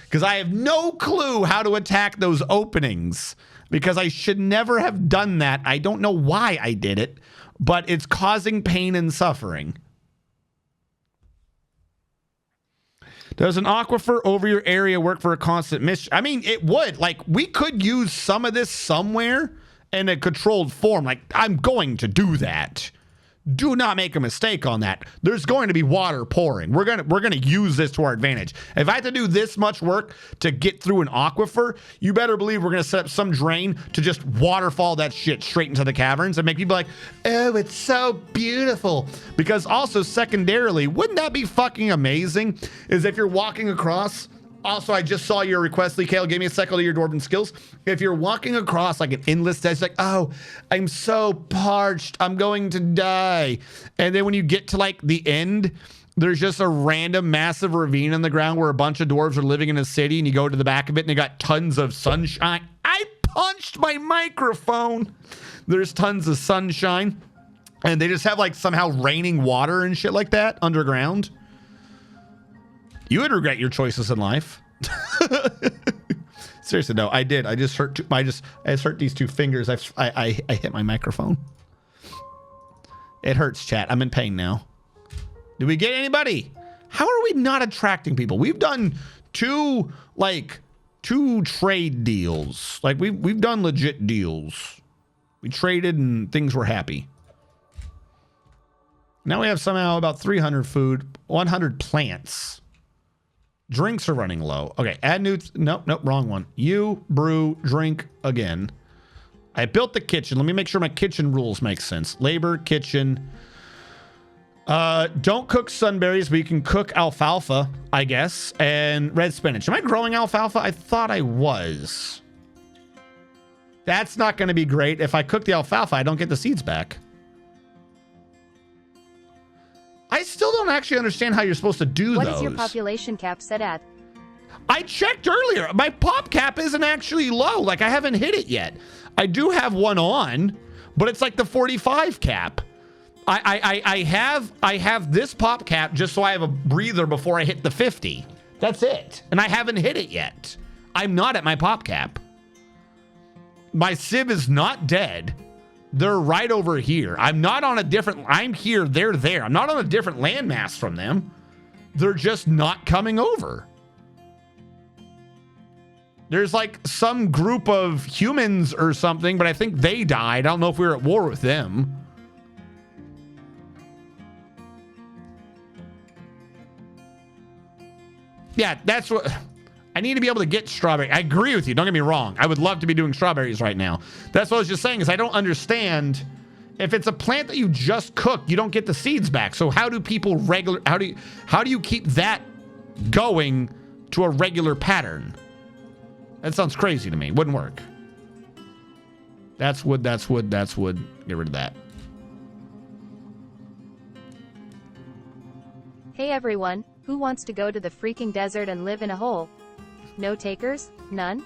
Because I have no clue how to attack those openings. Because I should never have done that. I don't know why I did it. But it's causing pain and suffering. Does an aquifer over your area work for a constant mission? I mean, it would. Like, we could use some of this somewhere in a controlled form. Like, I'm going to do that. Do not make a mistake on that. There's going to be water pouring. We're gonna use this to our advantage. If I have to do this much work to get through an aquifer, you better believe we're gonna set up some drain to just waterfall that shit straight into the caverns and make people like, oh, it's so beautiful. Because also secondarily, wouldn't that be fucking amazing? Is if you're walking across. Also, I just saw your request, Lee Kale. Give me a second to your dwarven skills. If you're walking across like an endless desert, like, oh, I'm so parched, I'm going to die. And then when you get to like the end, there's just a random massive ravine in the ground where a bunch of dwarves are living in a city, and you go to the back of it and they got tons of sunshine. I punched my microphone. There's tons of sunshine. And they just have like somehow raining water and shit like that underground. You would regret your choices in life. Seriously, no, I did. I just hurt. I just hurt these two fingers. I hit my microphone. It hurts, chat. I'm in pain now. Did we get anybody? How are we not attracting people? We've done two trade deals. Like we've done legit deals. We traded and things were happy. Now we have somehow about 300 food, 100 plants. Drinks are running low. Okay, add new. Nope, wrong one. You brew, drink again. I built the kitchen. Let me make sure my kitchen rules make sense. Labor, kitchen. Don't cook sunberries, but you can cook alfalfa, I guess, and red spinach. Am I growing alfalfa? I thought I was. That's not going to be great. If I cook the alfalfa, I don't get the seeds back. I still don't actually understand how you're supposed to do those.
What is your population cap set at?
I checked earlier. My pop cap isn't actually low. Like, I haven't hit it yet. I do have one on, but it's like the 45 cap. I have this pop cap just so I have a breather before I hit the 50. That's it. And I haven't hit it yet. I'm not at my pop cap. My Civ is not dead. They're right over here. I'm not on a different... I'm here, they're there. I'm not on a different landmass from them. They're just not coming over. There's like some group of humans or something, but I think they died. I don't know if we were at war with them. Yeah, that's what... I need to be able to get strawberry. I agree with you. Don't get me wrong. I would love to be doing strawberries right now. That's what I was just saying is I don't understand. If it's a plant that you just cook, you don't get the seeds back. So how do people how do you keep that going to a regular pattern? That sounds crazy to me. Wouldn't work. That's wood, that's wood, that's wood. Get rid of that.
Hey everyone, who wants to go to the freaking desert and live in a hole? No takers? None?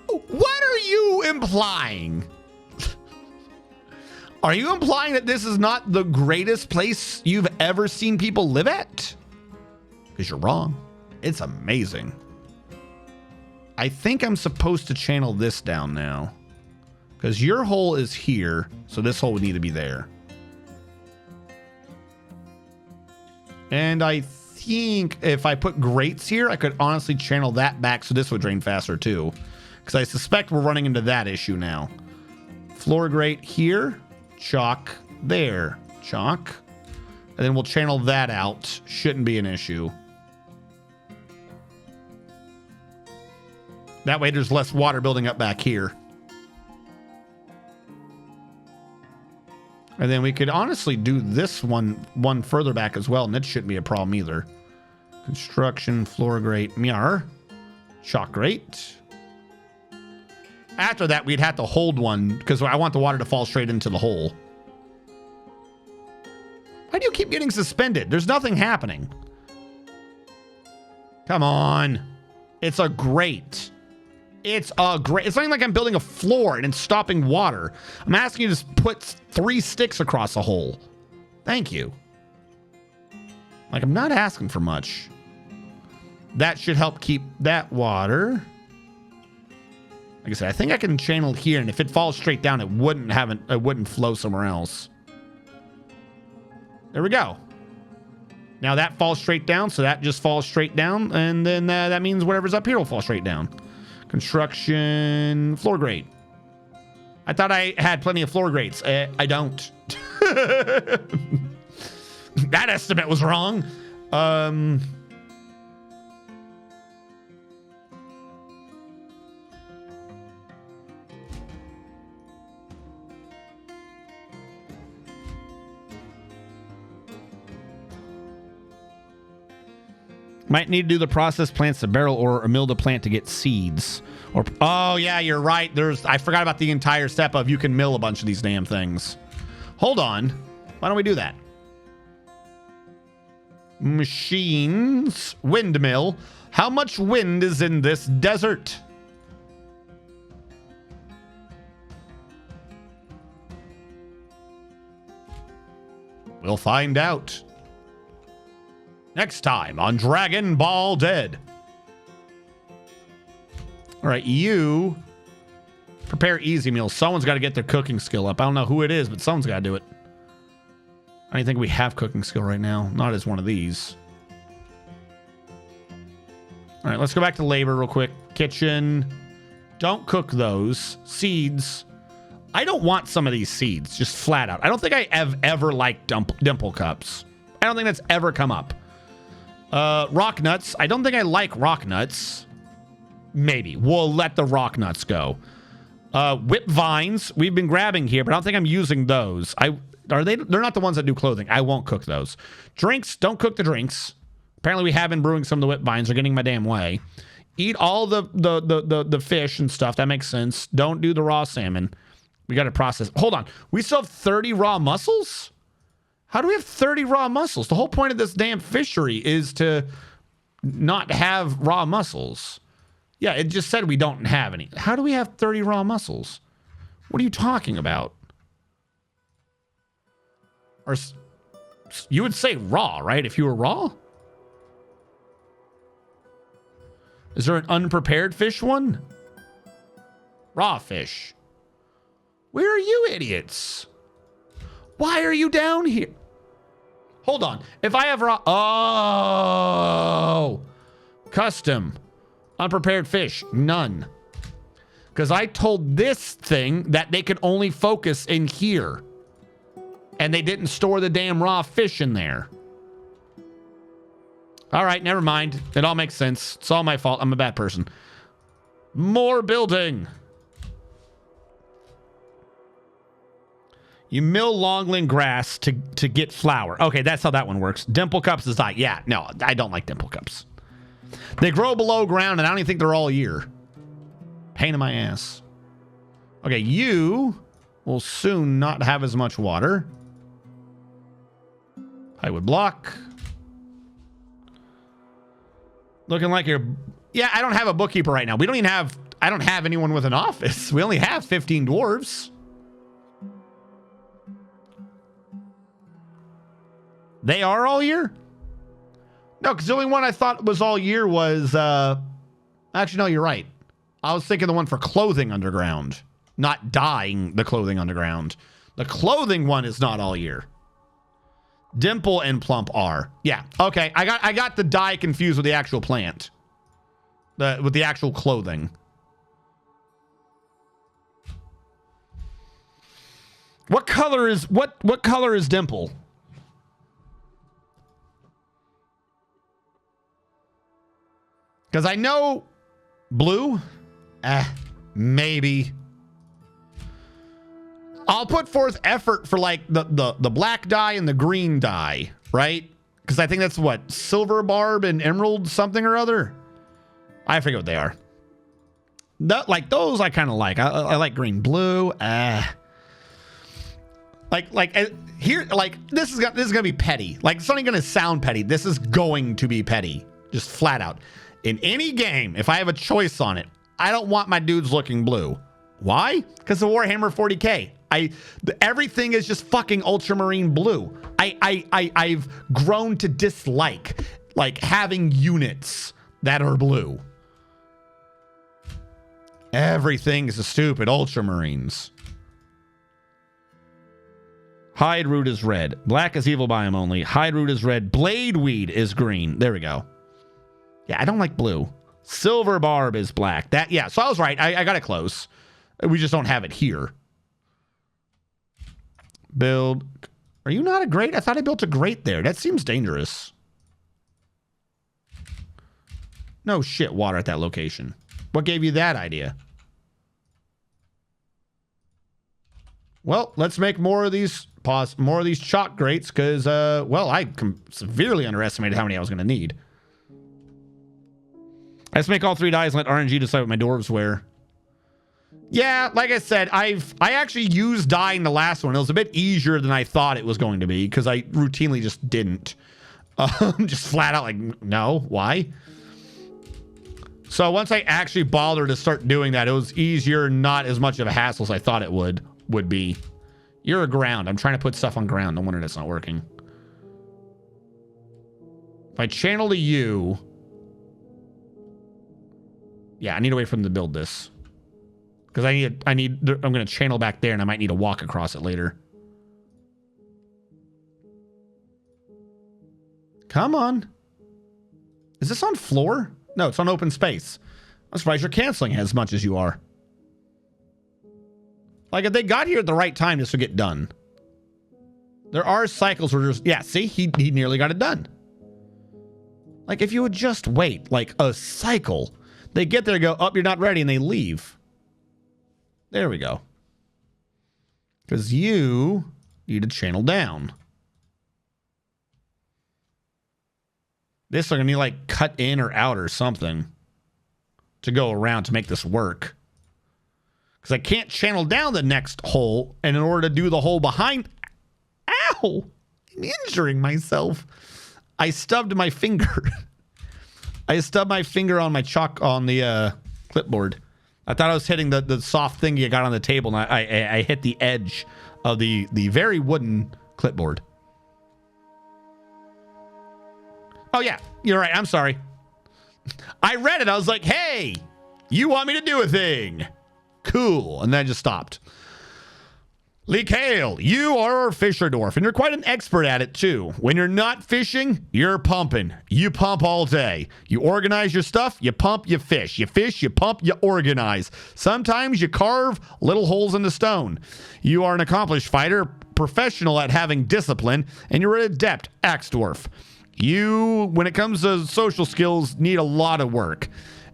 What are you implying? Are you implying that this is not the greatest place you've ever seen people live at? Because you're wrong. It's amazing. I think I'm supposed to channel this down now. Because your hole is here, so this hole would need to be there. And I think if I put grates here, I could honestly channel that back so this would drain faster too. Because I suspect we're running into that issue now. Floor grate here, chalk there, chalk. And then we'll channel that out. Shouldn't be an issue. That way there's less water building up back here. And then we could honestly do this one further back as well, and that shouldn't be a problem either. Construction, floor grate, mirror, chalk grate. After that, we'd have to hold one because I want the water to fall straight into the hole. Why do you keep getting suspended? There's nothing happening. Come on. It's a grate. It's a grate. It's not like I'm building a floor and it's stopping water. I'm asking you to put 3 sticks across a hole. Thank you. Like, I'm not asking for much. That should help keep that water. Like I said, I think I can channel here, and if it falls straight down, it wouldn't flow somewhere else. There we go. Now that falls straight down, so that just falls straight down, and then that means whatever's up here will fall straight down. Construction, floor grate. I thought I had plenty of floor grates. I don't. That estimate was wrong. Might need to do the process plants to barrel or mill the plant to get seeds. Or oh yeah, you're right. I forgot about the entire step of you can mill a bunch of these damn things. Hold on. Why don't we do that? Machines, windmill. How much wind is in this desert? We'll find out. Next time on Dragon Ball Dead. All right, you prepare easy meals. Someone's got to get their cooking skill up. I don't know who it is, but someone's got to do it. I don't think we have cooking skill right now. Not as one of these. All right, let's go back to labor real quick. Kitchen. Don't cook those. Seeds. I don't want some of these seeds, just flat out. I don't think I have ever liked dimple cups. I don't think that's ever come up. Rock nuts. I don't think I like rock nuts. Maybe. We'll let the rock nuts go. Whip vines. We've been grabbing here, but I don't think I'm using those. They're not the ones that do clothing. I won't cook those. Drinks. Don't cook the drinks. Apparently we have been brewing some of the whip vines. They're getting my damn way. Eat all the fish and stuff. That makes sense. Don't do the raw salmon. We got to process. Hold on. We still have 30 raw mussels? How do we have 30 raw mussels? The whole point of this damn fishery is to not have raw mussels. Yeah, it just said we don't have any. How do we have 30 raw mussels? What are you talking about? Or you would say raw, right? If you were raw? Is there an unprepared fish one? Raw fish. Where are you idiots? Why are you down here? Hold on. If I have raw... Oh! Custom. Unprepared fish. None. Because I told this thing that they could only focus in here. And they didn't store the damn raw fish in there. All right, never mind. It all makes sense. It's all my fault. I'm a bad person. More building. You mill longland grass to get flour. Okay, that's how that one works. Dimple cups is like, yeah, no, I don't like dimple cups. They grow below ground, and I don't even think they're all year. Pain in my ass. Okay, you will soon not have as much water. I would block. Looking like you're... Yeah, I don't have a bookkeeper right now. We don't even have... I don't have anyone with an office. We only have 15 dwarves. They are all year? No, because the only one I thought was all year was... Actually, no, you're right. I was thinking the one for clothing underground. Not dyeing the clothing underground. The clothing one is not all year. Dimple and Plump are. Yeah, okay. I got the dye confused with the actual plant. With the actual clothing. What color is Dimple? Because I know blue. Maybe. I'll put forth effort for like the black dye and the green dye, right? Because I think that's what, silver barb and emerald something or other. I forget what they are. Like those I kind of like. I like green, blue. Here, like this is gonna be petty. Like it's not even gonna sound petty. This is going to be petty, just flat out. In any game, if I have a choice on it, I don't want my dudes looking blue. Why? Because of Warhammer 40K. Everything is just fucking ultramarine blue. I've grown to dislike like having units that are blue. Everything is a stupid ultramarines. Hide root is red. Black is evil biome only. Hide root is red. Blade weed is green. There we go. Yeah, I don't like blue. Silver barb is black. So I was right. I got it close. We just don't have it here. Build. Are you not a grate? I thought I built a grate there. That seems dangerous. No shit, water at that location. What gave you that idea? Well, let's make more of these chalk grates because, well, I severely underestimated how many I was going to need. Let's make all 3 dyes and let RNG decide what my dwarves wear. Yeah, like I said, I actually used dye in the last one. It was a bit easier than I thought it was going to be because I routinely just didn't. Just flat out like, no, why? So once I actually bothered to start doing that, it was easier, not as much of a hassle as I thought it would be. You're a ground. I'm trying to put stuff on ground. No wonder that's not working. If I channel to you... Yeah, I need to wait for them to build this. Because I'm going to channel back there and I might need to walk across it later. Come on. Is this on floor? No, it's on open space. I'm surprised you're canceling as much as you are. Like, if they got here at the right time, this would get done. There are cycles where there's... Yeah, see? He nearly got it done. Like, if you would just wait, like, a cycle... They get there, go, oh, you're not ready, and they leave. There we go. Because you need to channel down. This I'm going to need, like, cut in or out or something to go around to make this work. Because I can't channel down the next hole, and in order to do the hole behind... Ow! I'm injuring myself. I stubbed my finger. I stubbed my finger on my chalk on the clipboard. I thought I was hitting the soft thing you got on the table, and I hit the edge of the very wooden clipboard. Oh, yeah. You're right. I'm sorry. I read it. I was like, hey, you want me to do a thing? Cool. And then I just stopped. Leekale, you are a fisher dwarf, and you're quite an expert at it, too. When you're not fishing, you're pumping. You pump all day. You organize your stuff, you pump, you fish. You fish, you pump, you organize. Sometimes you carve little holes in the stone. You are an accomplished fighter, professional at having discipline, and you're an adept axe dwarf. You, when it comes to social skills, need a lot of work.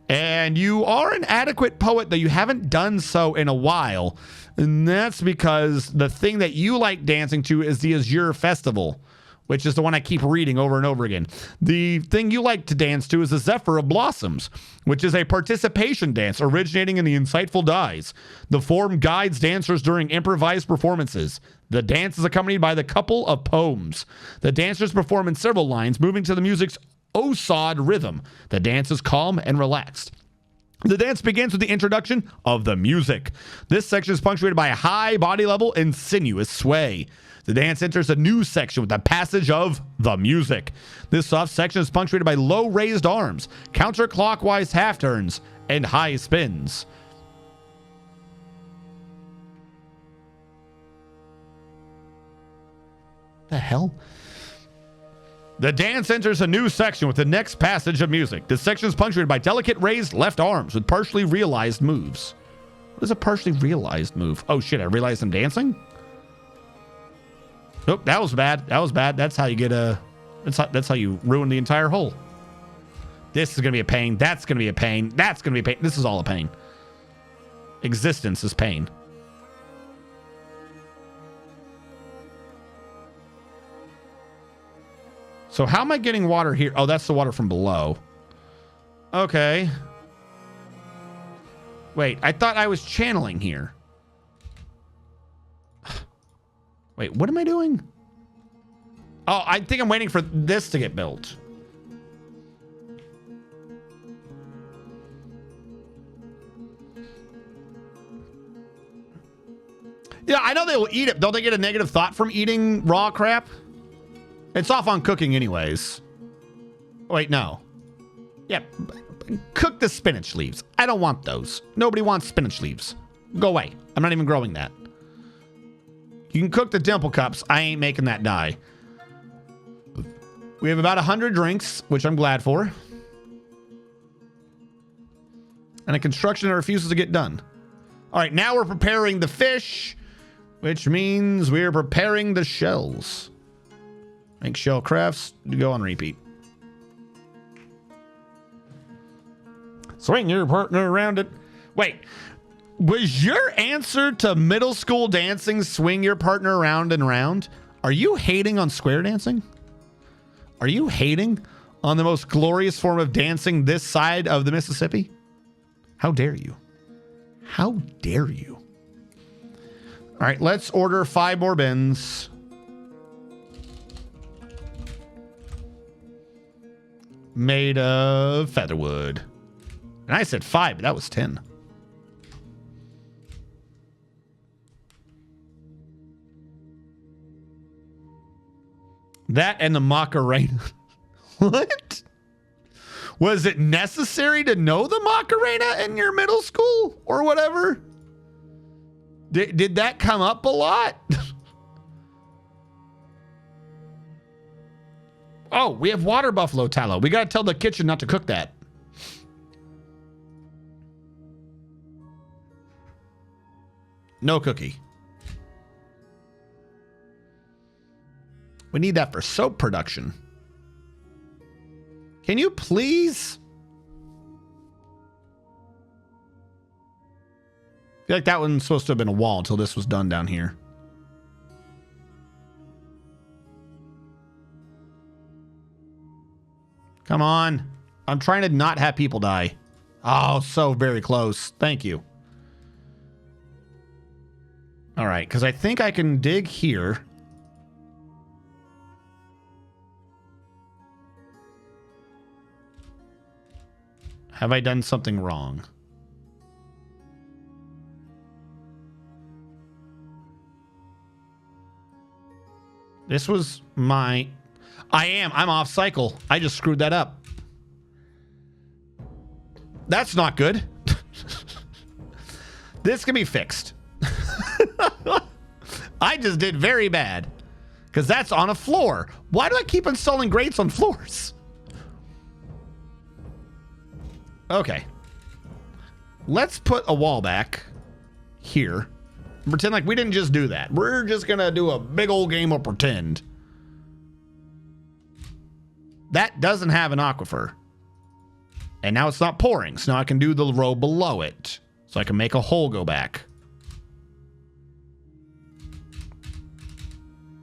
And you are an adequate poet, though you haven't done so in a while. And that's because the thing that you like dancing to is the Azure Festival, which is the one I keep reading over and over again. The thing you like to dance to is the Zephyr of Blossoms, which is a participation dance originating in the Insightful Dies. The form guides dancers during improvised performances. The dance is accompanied by the couple of poems. The dancers perform in several lines, moving to the music's Osod rhythm. The dance is calm and relaxed. The dance begins with the introduction of the music. This section is punctuated by a high body level and sinuous sway. The dance enters a new section with the passage of the music. This soft section is punctuated by low raised arms, counterclockwise half turns, and high spins. The hell? The dance enters a new section with the next passage of music. This section is punctuated by delicate raised left arms with partially realized moves. What is a partially realized move? Oh shit, I realized I'm dancing? Nope, that was bad. That was bad. That's how you get a... That's how you ruin the entire hole. This is going to be a pain. That's going to be a pain. That's going to be a pain. This is all a pain. Existence is pain. So how am I getting water here? Oh, that's the water from below. Okay. Wait, I thought I was channeling here. Wait, what am I doing? Oh, I think I'm waiting for this to get built. Yeah, I know they will eat it. Don't they get a negative thought from eating raw crap? It's off on cooking anyways. Wait, no. Yeah, cook the spinach leaves. I don't want those. Nobody wants spinach leaves. Go away. I'm not even growing that. You can cook the dimple cups. I ain't making that dye. We have about 100 drinks, which I'm glad for. And a construction that refuses to get done. All right, now we're preparing the fish. which means we're preparing the shells. Make shell crafts to go on repeat. Swing your partner around it. Wait, was your answer to middle school dancing swing your partner around and round? Are you hating on square dancing? Are you hating on the most glorious form of dancing this side of the Mississippi? How dare you? How dare you? All right, let's order 5 more bins. Made of featherwood. And I said 5, but that was 10. That and the Macarena. What? Was it necessary to know the Macarena in your middle school or whatever? Did that come up a lot? Oh, we have water buffalo tallow. We got to tell the kitchen not to cook that. No cookie. We need that for soap production. Can you please? I feel like that one's supposed to have been a wall until this was done down here. Come on. I'm trying to not have people die. Oh, so very close. Thank you. All right, because I think I can dig here. Have I done something wrong? This was my... I'm off cycle. I just screwed that up. That's not good. This can be fixed. I just did very bad. Because that's on a floor. Why do I keep installing grates on floors? Okay. Let's put a wall back here. Pretend like we didn't just do that. We're just going to do a big old game of pretend. That doesn't have an aquifer. And now it's not pouring. So now I can do the row below it. So I can make a hole go back.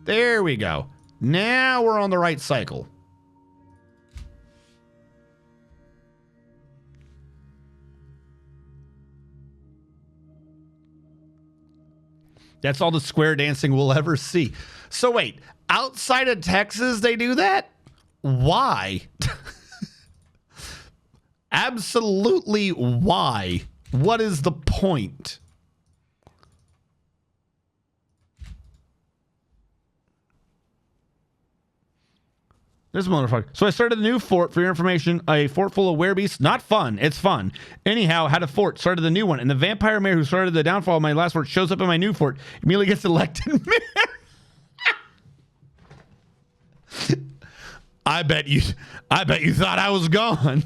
There we go. Now we're on the right cycle. That's all the square dancing we'll ever see. So wait, outside of Texas they do that? Why? Absolutely why? What is the point? This motherfucker. So I started a new fort for your information. A fort full of werebeasts. Not fun. It's fun. Anyhow, had a fort. Started the new one. And the vampire mayor who started the downfall of my last fort shows up in my new fort. Immediately gets elected mayor. I bet you thought I was gone.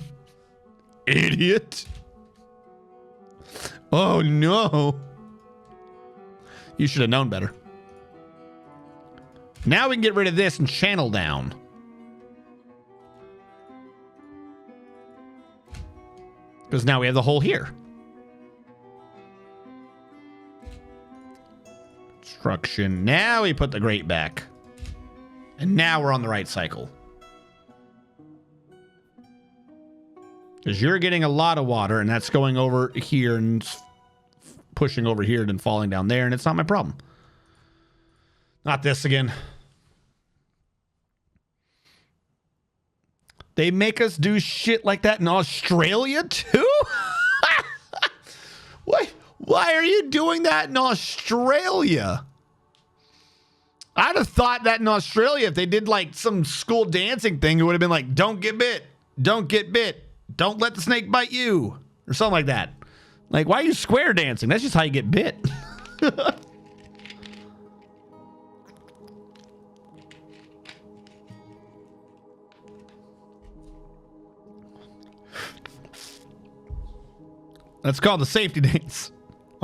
Idiot. Oh no. You should have known better. Now we can get rid of this and channel down. Because now we have the hole here. Construction. Now we put the grate back. And now we're on the right cycle. Because you're getting a lot of water, and that's going over here and pushing over here and then falling down there, and it's not my problem. Not this again. They make us do shit like that in Australia too? Why are you doing that in Australia? I'd have thought that in Australia, if they did like some school dancing thing, it would have been like, don't get bit. Don't get bit. Don't let the snake bite you. Or something like that. Like, why are you square dancing? That's just how you get bit. That's called the safety dance.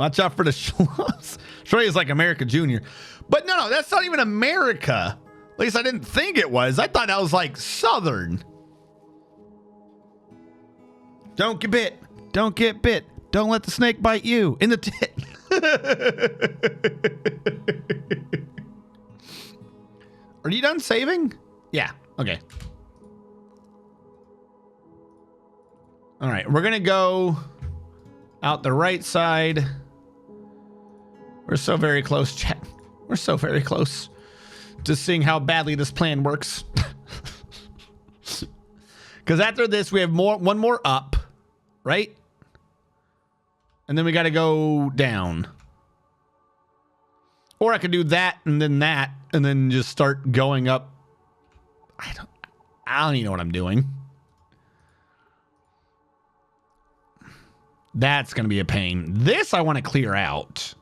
Watch out for the schlubs. Australia's like America Junior. But no, that's not even America. At least I didn't think it was. I thought that was like Southern. Don't get bit. Don't get bit. Don't let the snake bite you in the tit. Are you done saving? Yeah. Okay. All right. We're going to go out the right side. We're so very close, chat. We're so very close to seeing how badly this plan works. Because after this, we have one more up, right? And then we got to go down. Or I could do that, and then just start going up. I don't even know what I'm doing. That's going to be a pain. This I want to clear out.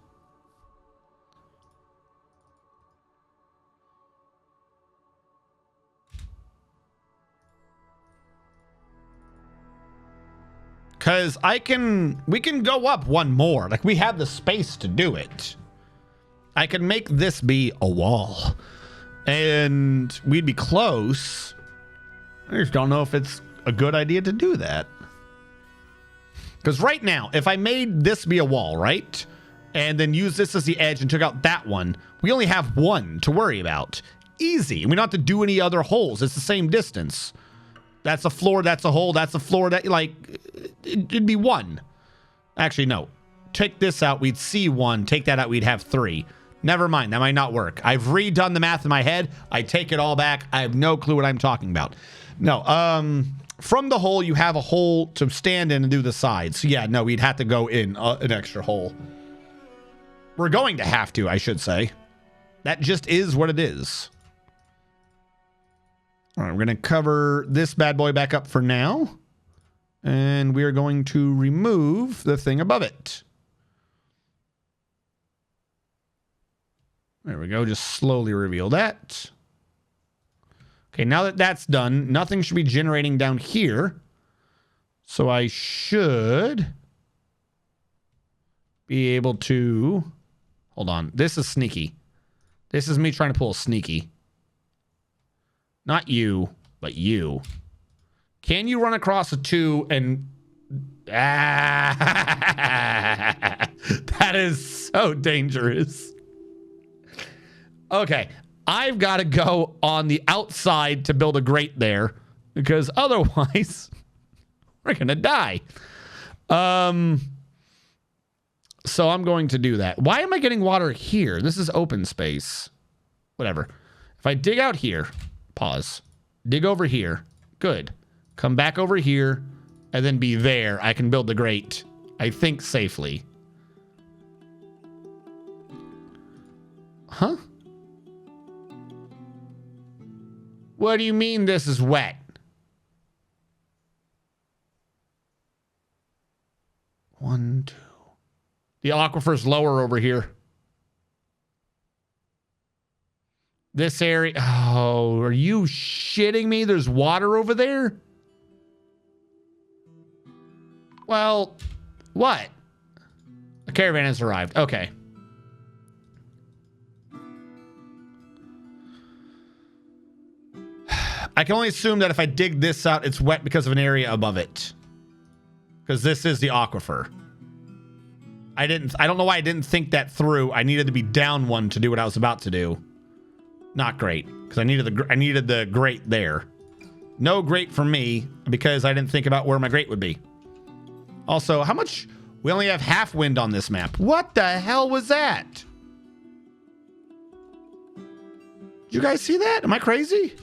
Because we can go up one more. Like, we have the space to do it. I can make this be a wall. And we'd be close. I just don't know if it's a good idea to do that. Because right now, if I made this be a wall, right? And then use this as the edge and took out that one, we only have one to worry about. Easy. We don't have to do any other holes. It's the same distance. That's a floor, that's a hole, that's a floor, that, like, it'd be one. Actually, no. Take this out, we'd see one. Take that out, we'd have three. Never mind, that might not work. I've redone the math in my head. I take it all back. I have no clue what I'm talking about. No, from the hole, you have a hole to stand in and do the sides. So yeah, no, we'd have to go in an extra hole. We're going to have to, I should say. That just is what it is. All right, we're going to cover this bad boy back up for now. And we are going to remove the thing above it. There we go. Just slowly reveal that. Okay, now that that's done, nothing should be generating down here. So I should be able to... Hold on. This is sneaky. This is me trying to pull a sneaky. Not you, but you. Can you run across a 2 and... That is so dangerous. Okay. I've got to go on the outside to build a grate there. Because otherwise, we're going to die. So I'm going to do that. Why am I getting water here? This is open space. Whatever. If I dig out here... Pause. Dig over here. Good. Come back over here and then be there. I can build the grate, I think, safely. Huh? What do you mean this is wet? One, two. The aquifer's lower over here. This area... Oh, are you shitting me? There's water over there? Well, what? A caravan has arrived. Okay. I can only assume that if I dig this out, it's wet because of an area above it. Because this is the aquifer. I don't know why I didn't think that through. I needed to be down one to do what I was about to do. Not great, because I needed the grate there. No grate for me, because I didn't think about where my grate would be. Also, how much... We only have half wind on this map. What the hell was that? Did you guys see that? Am I crazy?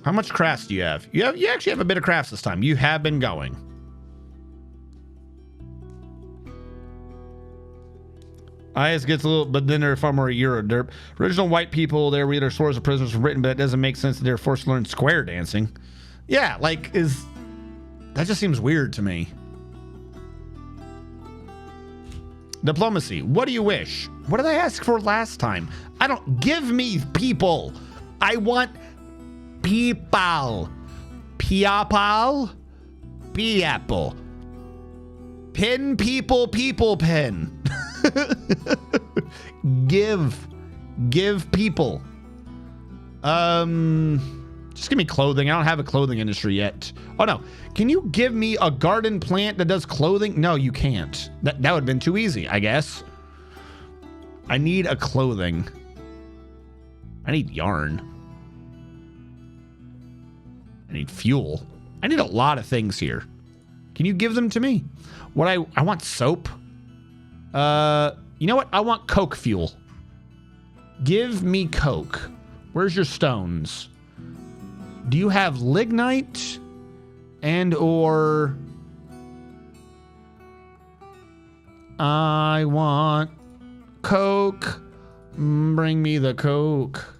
How much crafts do you have? You actually have a bit of crafts this time. You have been going. IS gets a little, but then they're far more Euro derp. Original white people, they read their swords of prisoners from Britain, but it doesn't make sense that they're forced to learn square dancing. Yeah, like, that just seems weird to me. Diplomacy. What do you wish? What did I ask for last time? I don't... Give me people. I want people. People. Pea apple. Pin people pen. Give people. Just give me clothing. I don't have a clothing industry yet. Oh no. Can you give me a garden plant that does clothing? No, you can't. That would have been too easy, I guess. I need a clothing. I need yarn. I need fuel. I need a lot of things here. Can you give them to me? What I want soap. You know what? I want coke fuel. Give me coke. Where's your stones? Do you have lignite and or I want coke. Bring me the coke.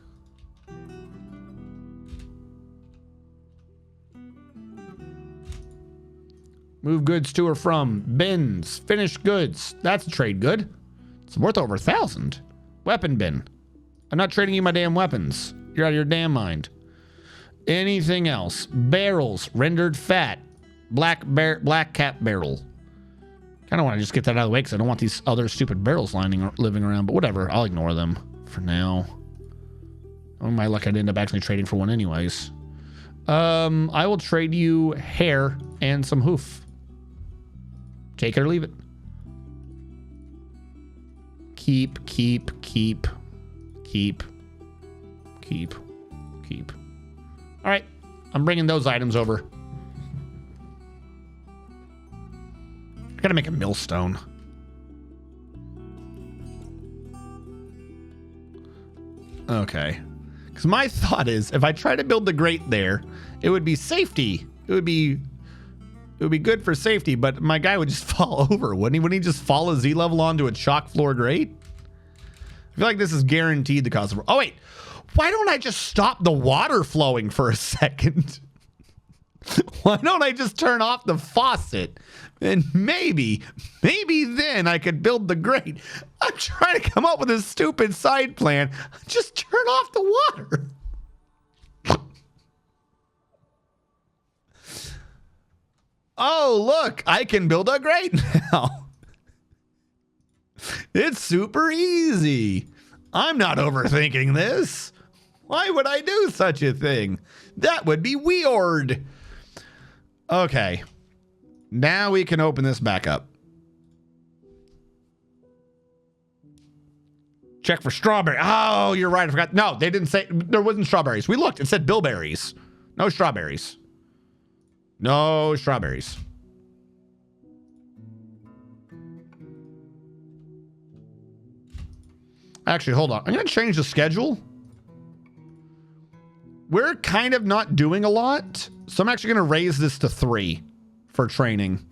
Move goods to or from. Bins. Finished goods. That's a trade good. It's worth over 1,000. Weapon bin. I'm not trading you my damn weapons. You're out of your damn mind. Anything else? Barrels. Rendered fat. Black cap barrel. Kind of want to just get that out of the way because I don't want these other stupid barrels living around. But whatever. I'll ignore them for now. Oh my luck, I'd end up actually trading for one anyways. I will trade you hair and some hoof. Take it or leave it. Keep. All right, I'm bringing those items over. I gotta make a millstone. Okay. Because my thought is, if I try to build the grate there, it would be safety. It would be good for safety, but my guy would just fall over, wouldn't he? Wouldn't he just fall a Z level onto a chalk floor grate? I feel like this is guaranteed the cause of... Oh, wait. Why don't I just stop the water flowing for a second? Why don't I just turn off the faucet? And maybe then I could build the grate. I'm trying to come up with a stupid side plan. Just turn off the water. Oh, look, I can build a grate now. It's super easy. I'm not overthinking this. Why would I do such a thing? That would be weird. Okay. Now we can open this back up. Check for strawberry. Oh, you're right. I forgot. No, they didn't say there wasn't strawberries. We looked. It said bilberries. No strawberries. No strawberries. Actually, hold on. I'm going to change the schedule. We're kind of not doing a lot, so I'm actually going to raise this to 3 for training.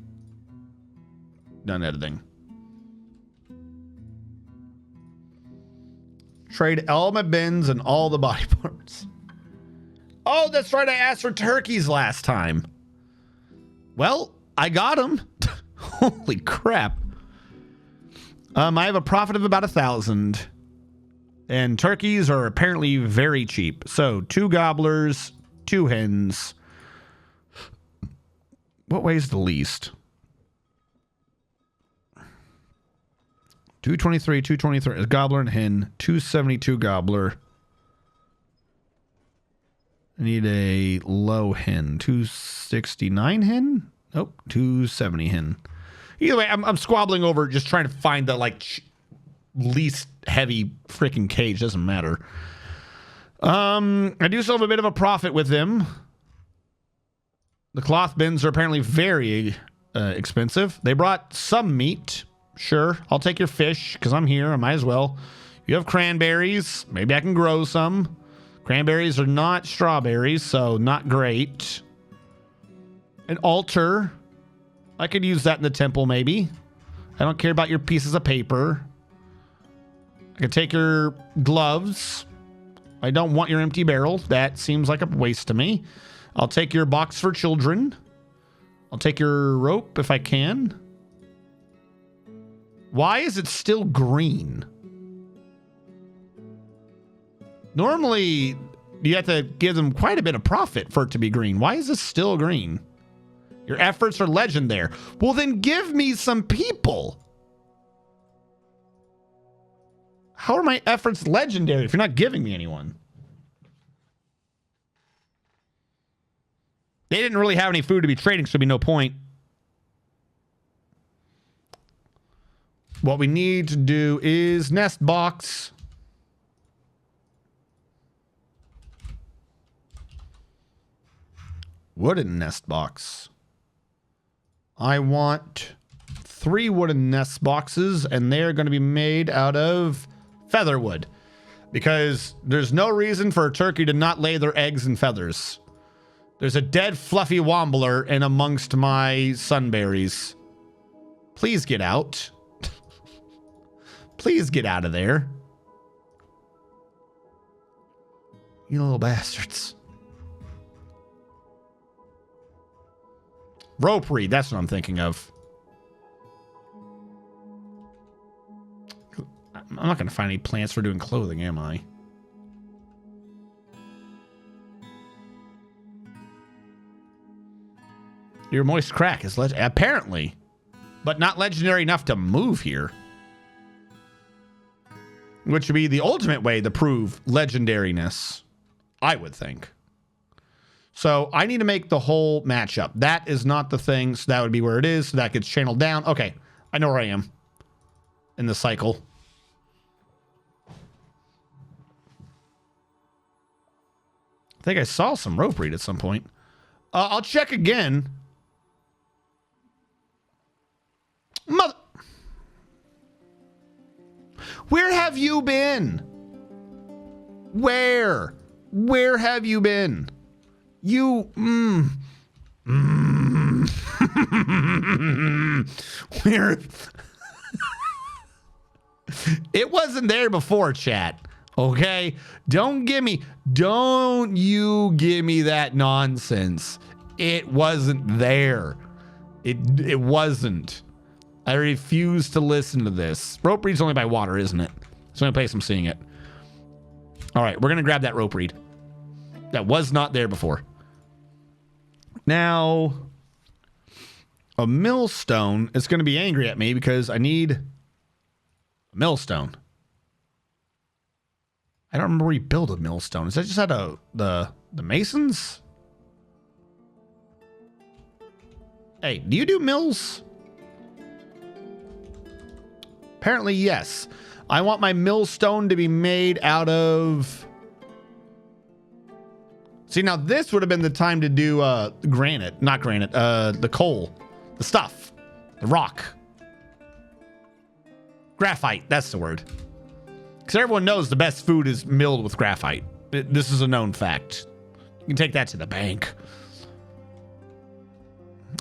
Done editing. Trade element bins and all the body parts. Oh, that's right. I asked for turkeys last time. Well, I got them. Holy crap. I have a profit of about 1,000. And turkeys are apparently very cheap. So 2 gobblers, 2 hens. What weighs the least? 223 is gobbler and hen. 272 gobbler. I need a low hen. 269 hen? Nope, 270 hen. Either way, I'm squabbling over just trying to find the least heavy freaking cage. Doesn't matter. I do still have a bit of a profit with them. The cloth bins are apparently very expensive. They brought some meat. Sure, I'll take your fish because I'm here. I might as well. You have cranberries. Maybe I can grow some. Cranberries are not strawberries, so not great. An altar. I could use that in the temple, maybe. I don't care about your pieces of paper. I could take your gloves. I don't want your empty barrel. That seems like a waste to me. I'll take your box for children. I'll take your rope if I can. Why is it still green? Normally, you have to give them quite a bit of profit for it to be green. Why is this still green? Your efforts are legendary. Well, then give me some people. How are my efforts legendary if you're not giving me anyone? They didn't really have any food to be trading, so there'd be no point. What we need to do is nest box. Wooden nest box. I want 3 wooden nest boxes, and they're going to be made out of feather wood, because there's no reason for a turkey to not lay their eggs in feathers. There's a dead fluffy wombler in amongst my sunberries. Please get out. Please get out of there. You little bastards. Rope reed, that's what I'm thinking of. I'm not going to find any plants for doing clothing, am I? Your moist crack is apparently, but not legendary enough to move here. Which would be the ultimate way to prove legendariness, I would think. So I need to make the whole matchup. That is not the thing, so that would be where it is. So that gets channeled down. Okay, I know where I am in the cycle. I think I saw some rope reed at some point. I'll check again. Mother... Where have you been? Where? Where have you been? You... Where... It wasn't there before, chat. Okay? Don't you give me that nonsense. It wasn't there. It wasn't. I refuse to listen to this. Rope reed's only by water, isn't it? It's the only place I'm seeing it. All right, we're going to grab that rope reed. That was not there before. Now, a millstone is going to be angry at me because I need a millstone. I don't remember where you build a millstone. Is that just at the masons? Hey, do you do mills? Apparently, yes. I want my millstone to be made out of... See, now this would have been the time to do granite. Not granite. The coal. The stuff. The rock. Graphite. That's the word. Because everyone knows the best food is milled with graphite. This is a known fact. You can take that to the bank.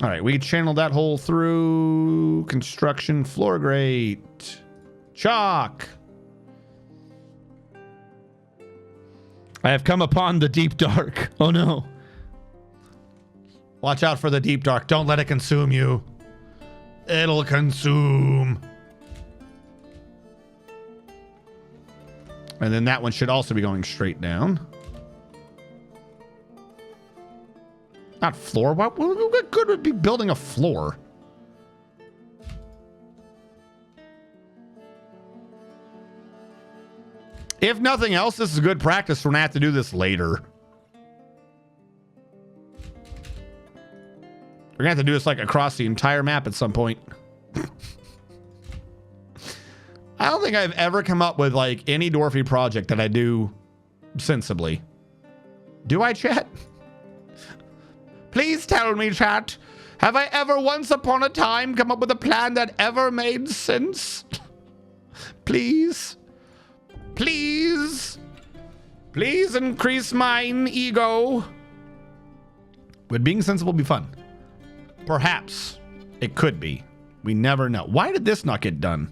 All right, we channel that hole through construction floor grate. Chalk. I have come upon the deep dark. Oh no. Watch out for the deep dark. Don't let it consume you. It'll consume. And then that one should also be going straight down. Not floor. What good would be building a floor? If nothing else, this is good practice for when I have to do this later. We're gonna have to do this like across the entire map at some point. I don't think I've ever come up with like any Dwarfy project that I do sensibly. Do I, chat? Please tell me, chat. Have I ever once upon a time come up with a plan that ever made sense? Please. Please. Please increase mine ego. Would being sensible be fun? Perhaps. It could be. We never know. Why did this not get done?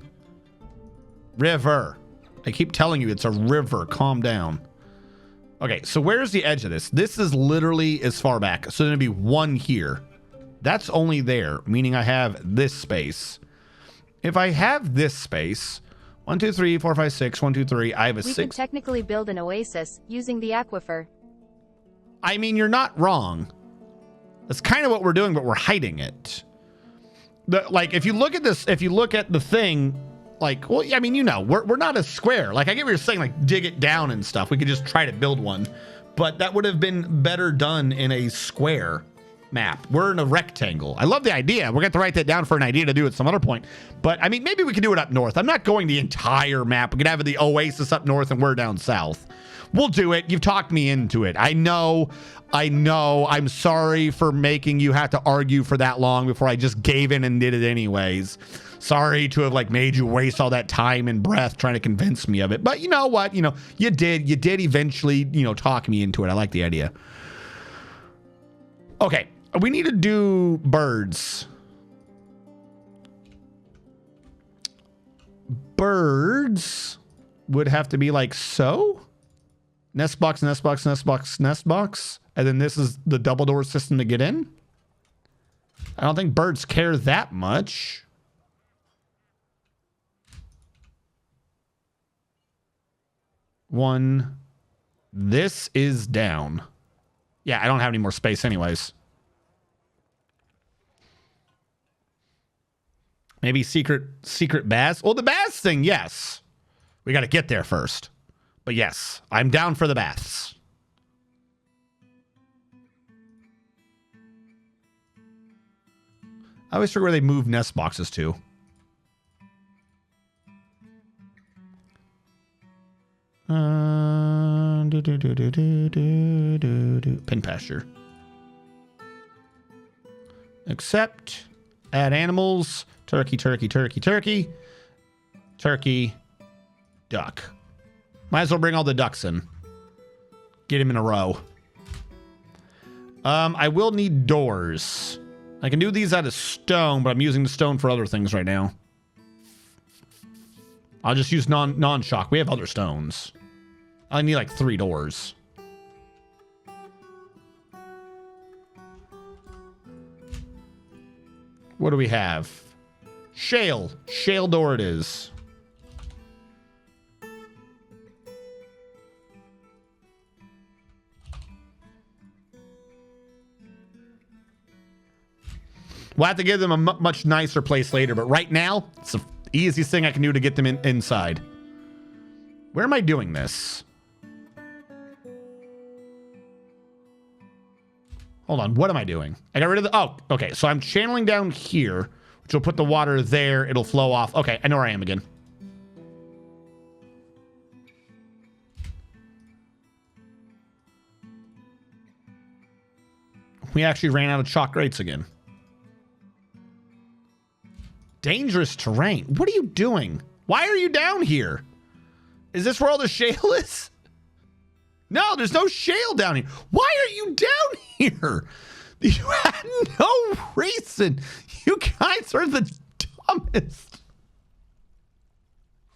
River. I keep telling you it's a river. Calm down. Okay, so where's the edge of this? This is literally as far back. So there's going to be one here. That's only there, meaning I have this space. If I have this space, 1, 2, 3, 4, 5, 6, 1, 2, 3, I have a 6.
We could technically build an oasis using the aquifer.
I mean, you're not wrong. That's kind of what we're doing, but we're hiding it. Like, if you look at this, if you look at the thing, like, well, I mean, you know, we're not a square. Like, I get what you're saying, like, dig it down and stuff. We could just try to build one. But that would have been better done in a square map. We're in a rectangle. I love the idea. We're going to have to write that down for an idea to do at some other point. But, I mean, maybe we could do it up north. I'm not going the entire map. We could have the oasis up north and we're down south. We'll do it. You've talked me into it. I know. I'm sorry for making you have to argue for that long before I just gave in and did it anyways. Sorry to have like made you waste all that time and breath trying to convince me of it. But you know what? You know, you did eventually, you know, talk me into it. I like the idea. Okay. We need to do birds. Birds would have to be like so. Nest box, nest box, nest box, nest box. And then this is the double door system to get in. I don't think birds care that much. One. This is down. Yeah, I don't have any more space anyways. Maybe secret baths. Well, the baths thing, yes. We got to get there first. But yes, I'm down for the baths. I always forget where they move nest boxes to. Pin pasture. Accept. Add animals. Turkey, turkey, turkey, turkey. Turkey. Duck. Might as well bring all the ducks in. Get him in a row. I will need doors. I can do these out of stone, but I'm using the stone for other things right now. I'll just use non-shock. We have other stones. I need like 3 doors. What do we have? Shale. Shale door it is. We'll have to give them a much nicer place later, but right now, it's the easiest thing I can do to get them inside. Where am I doing this? Hold on, what am I doing? I got rid of the... Oh, okay, so I'm channeling down here, which will put the water there. It'll flow off. Okay, I know where I am again. We actually ran out of chalk grates again. Dangerous terrain. What are you doing? Why are you down here? Is this where all the shale is? No, there's no shale down here. Why are you down here? You had no reason. You guys are the dumbest.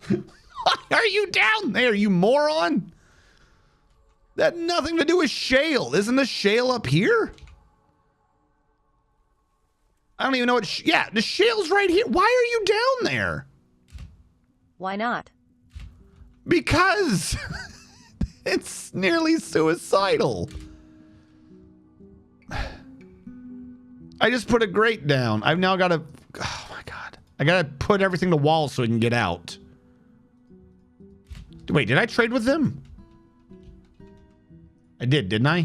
Why are you down there, you moron? That had nothing to do with shale. Isn't the shale up here? I don't even know what... yeah, the shale's right here. Why are you down there?
Why not?
Because it's nearly suicidal. I just put a grate down. I've now got to... oh, my God. I got to put everything to walls so we can get out. Wait, did I trade with them? I did, didn't I?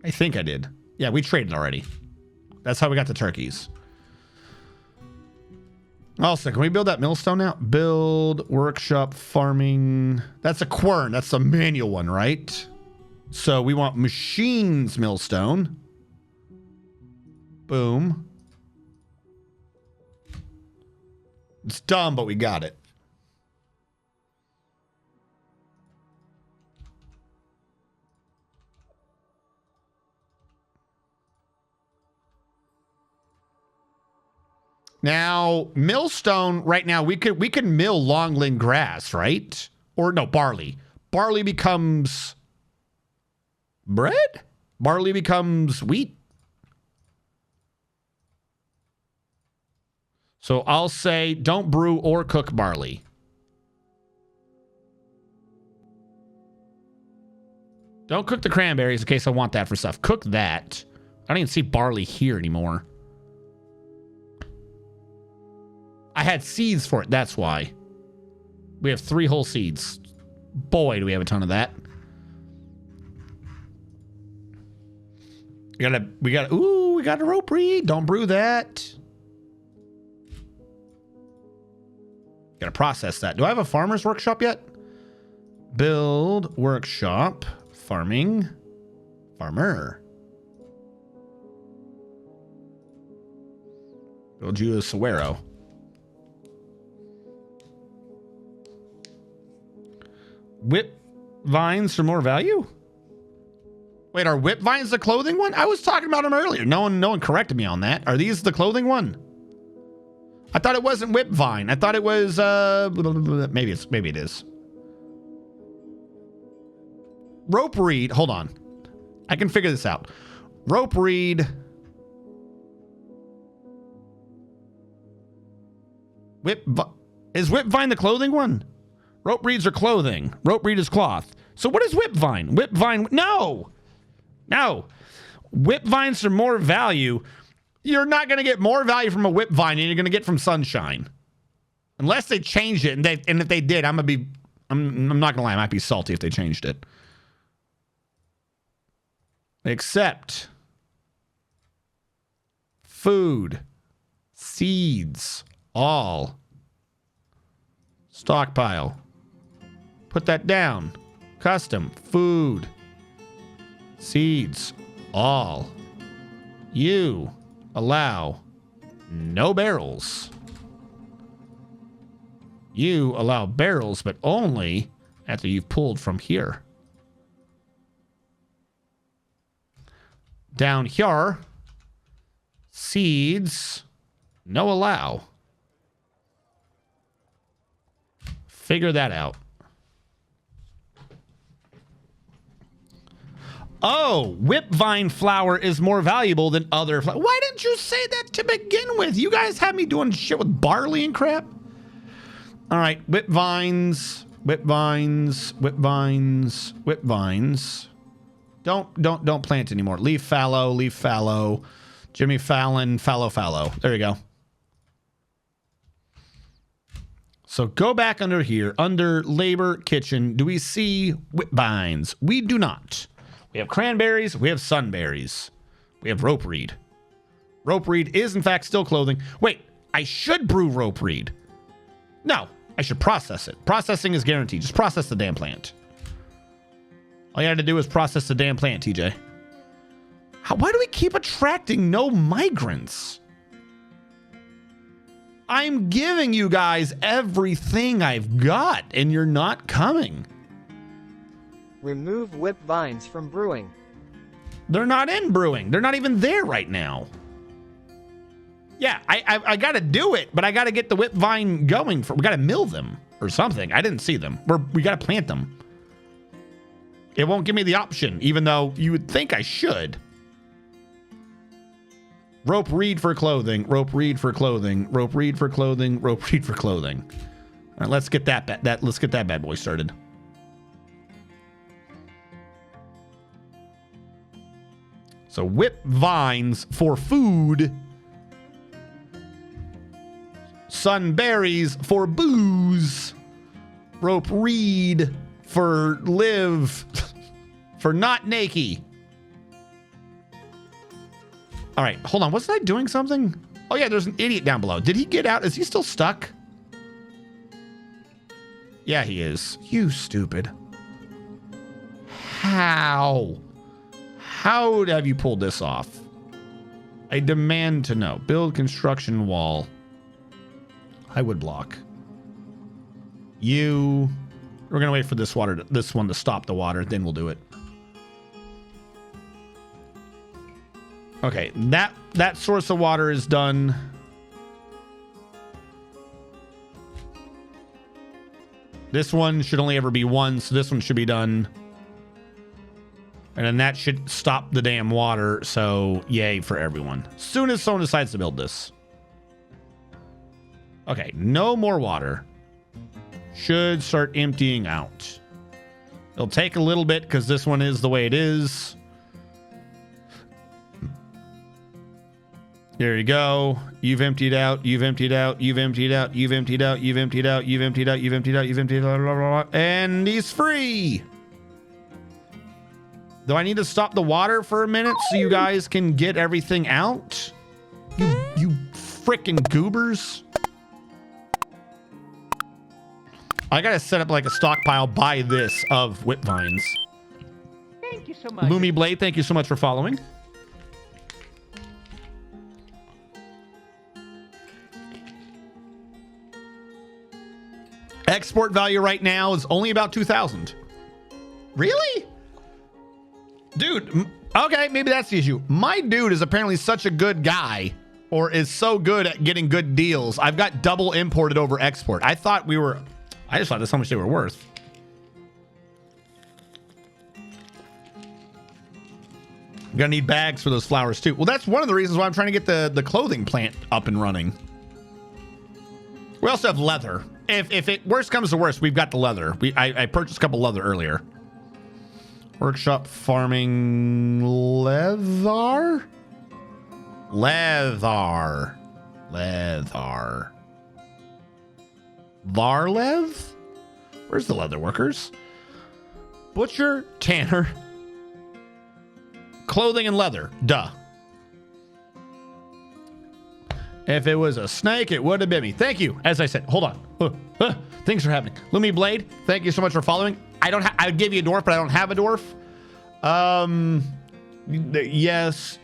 I think I did. Yeah, we traded already. That's how we got the turkeys. Also, can we build that millstone now? Build, workshop, farming. That's a quern. That's a manual one, right? So we want machines millstone. Boom. It's dumb, but we got it. Now, millstone, right now, we could mill longland grass, right? Or no, barley. Barley becomes bread? Barley becomes wheat? So I'll say don't brew or cook barley. Don't cook the cranberries in case I want that for stuff. Cook that. I don't even see barley here anymore. I had seeds for it. That's why. We have 3 whole seeds. Boy, do we have a ton of that. We got a rope reed. Don't brew that. Gotta process that. Do I have a farmer's workshop yet? Build workshop. Farming. Farmer. Build you a saguaro. Whip vines for more value? Wait, are whip vines the clothing one? I was talking about them earlier. No one corrected me on that. Are these the clothing one? I thought it wasn't whip vine. I thought it was maybe it is. Rope reed. Hold on. I can figure this out. Rope reed. Is whip vine the clothing one? Rope reeds are clothing. Rope reed is cloth. So what is whip vine? Whip vine. No. Whip vines are more value. You're not going to get more value from a whip vine than you're going to get from sunshine. Unless they changed it. And if they did, I'm not going to lie. I might be salty if they changed it. Except food, seeds, all. Stockpile. Put that down. Custom, food, seeds, all. You allow no barrels. You allow barrels, but only after you've pulled from here. Down here, seeds, no allow. Figure that out. Oh, whipvine flour is more valuable than other flour. Why didn't you say that to begin with? You guys have me doing shit with barley and crap. All right, whipvines. Don't plant anymore. Leaf fallow. Jimmy Fallon, fallow. There you go. So go back under here, under labor kitchen. Do we see whipvines? We do not. We have cranberries. We have sunberries. We have rope reed. Rope reed is, in fact, still clothing. Wait, I should brew rope reed. No, I should process it. Processing is guaranteed. Just process the damn plant. All you had to do is process the damn plant, TJ. Why do we keep attracting no migrants? I'm giving you guys everything I've got, and you're not coming.
Remove whip vines from brewing.
They're not in brewing. They're not even there right now. Yeah, I got to do it, but I got to get the whip vine going. We got to mill them or something. I didn't see them. We got to plant them. It won't give me the option, even though you would think I should. Rope reed for clothing. Rope reed for clothing. Rope reed for clothing. Rope reed for clothing. All right, let's get let's get that bad boy started. So whip vines for food. Sunberries for booze. Rope reed for live. For not naked. All right, hold on. Wasn't I doing something? Oh, yeah, there's an idiot down below. Did he get out? Is he still stuck? Yeah, he is. You stupid. How? How have you pulled this off? I demand to know. Build construction wall. I would block. We're going to wait for this one to stop the water, then we'll do it. Okay, that source of water is done. This one should only ever be one, so this one should be done. And then that should stop the damn water, so yay for everyone. Soon as someone decides to build this. Okay, no more water. Should start emptying out. It'll take a little bit because this one is the way it is. There you go. You've emptied out. You've emptied out. You've emptied out. You've emptied out. You've emptied out. You've emptied out. You've emptied out. You've emptied out. Blah, blah, blah, and he's free. Do I need to stop the water for a minute so you guys can get everything out? You frickin' goobers. I gotta set up like a stockpile by this of whip vines.
Thank you so much.
Loomy Blade, thank you so much for following. Export value right now is only about 2,000. Really? Dude, okay, maybe that's the issue. My dude is apparently such a good guy, or is so good at getting good deals. I've got double imported over export. I just thought that's how much they were worth. Gonna need bags for those flowers too. Well, that's one of the reasons why I'm trying to get the clothing plant up and running. We also have leather. If it worst comes to worst, we've got the leather. I purchased a couple leather earlier. Workshop farming leather? Leather. Varlev? Where's the leather workers? Butcher, tanner, clothing and leather. Duh. If it was a snake, it would have been me. Thank you. As I said, hold on. Things are happening. Lumi Blade, thank you so much for following. I would give you a dwarf, but I don't have a dwarf. Yes,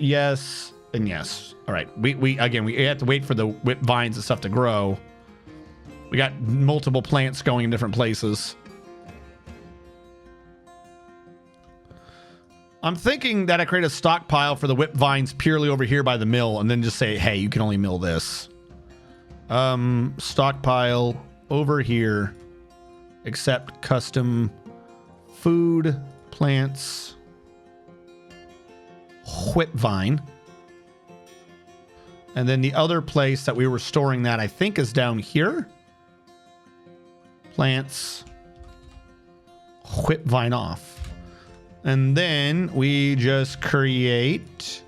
and yes. All right. We have to wait for the whip vines and stuff to grow. We got multiple plants going in different places. I'm thinking that I create a stockpile for the whip vines purely over here by the mill and then just say, hey, you can only mill this. Stockpile over here, except custom food, plants, whip vine. And then the other place that we were storing that I think is down here. Plants, whip vine off. And then we just create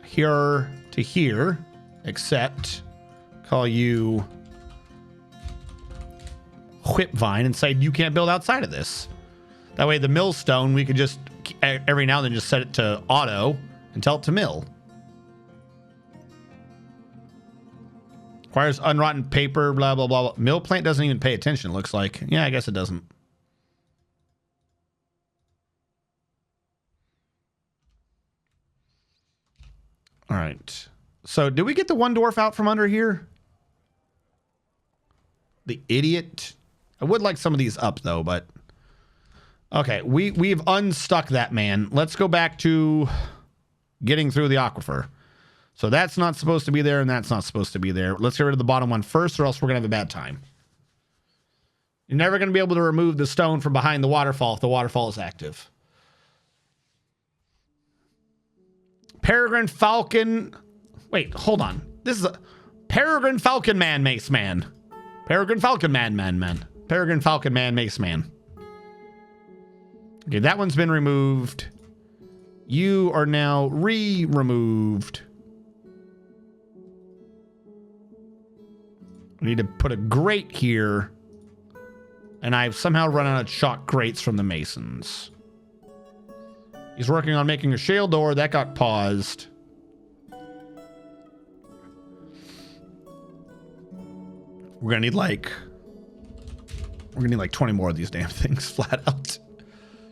here to here, except call you whip vine and say you can't build outside of this. That way the millstone, we could just every now and then just set it to auto and tell it to mill. Requires unrotten paper, blah, blah, blah, blah. Mill plant doesn't even pay attention, it looks like. Yeah, I guess it doesn't. All right. So did we get the one dwarf out from under here? The idiot. I would like some of these up though, but okay, we've unstuck that man. Let's go back to getting through the aquifer. So that's not supposed to be there, and that's not supposed to be there. Let's get rid of the bottom one first, or else we're gonna have a bad time. You're never gonna be able to remove the stone from behind the waterfall if the waterfall is active. Peregrine Falcon. Wait, hold on. This is a Peregrine Falcon Man Mace Man. Peregrine Falcon Man. Peregrine Falcon Man Mace Man. Okay, that one's been removed. You are now removed. We need to put a grate here. And I've somehow run out of chalk grates from the masons. He's working on making a shale door. That got paused. We're gonna need like 20 more of these damn things flat out.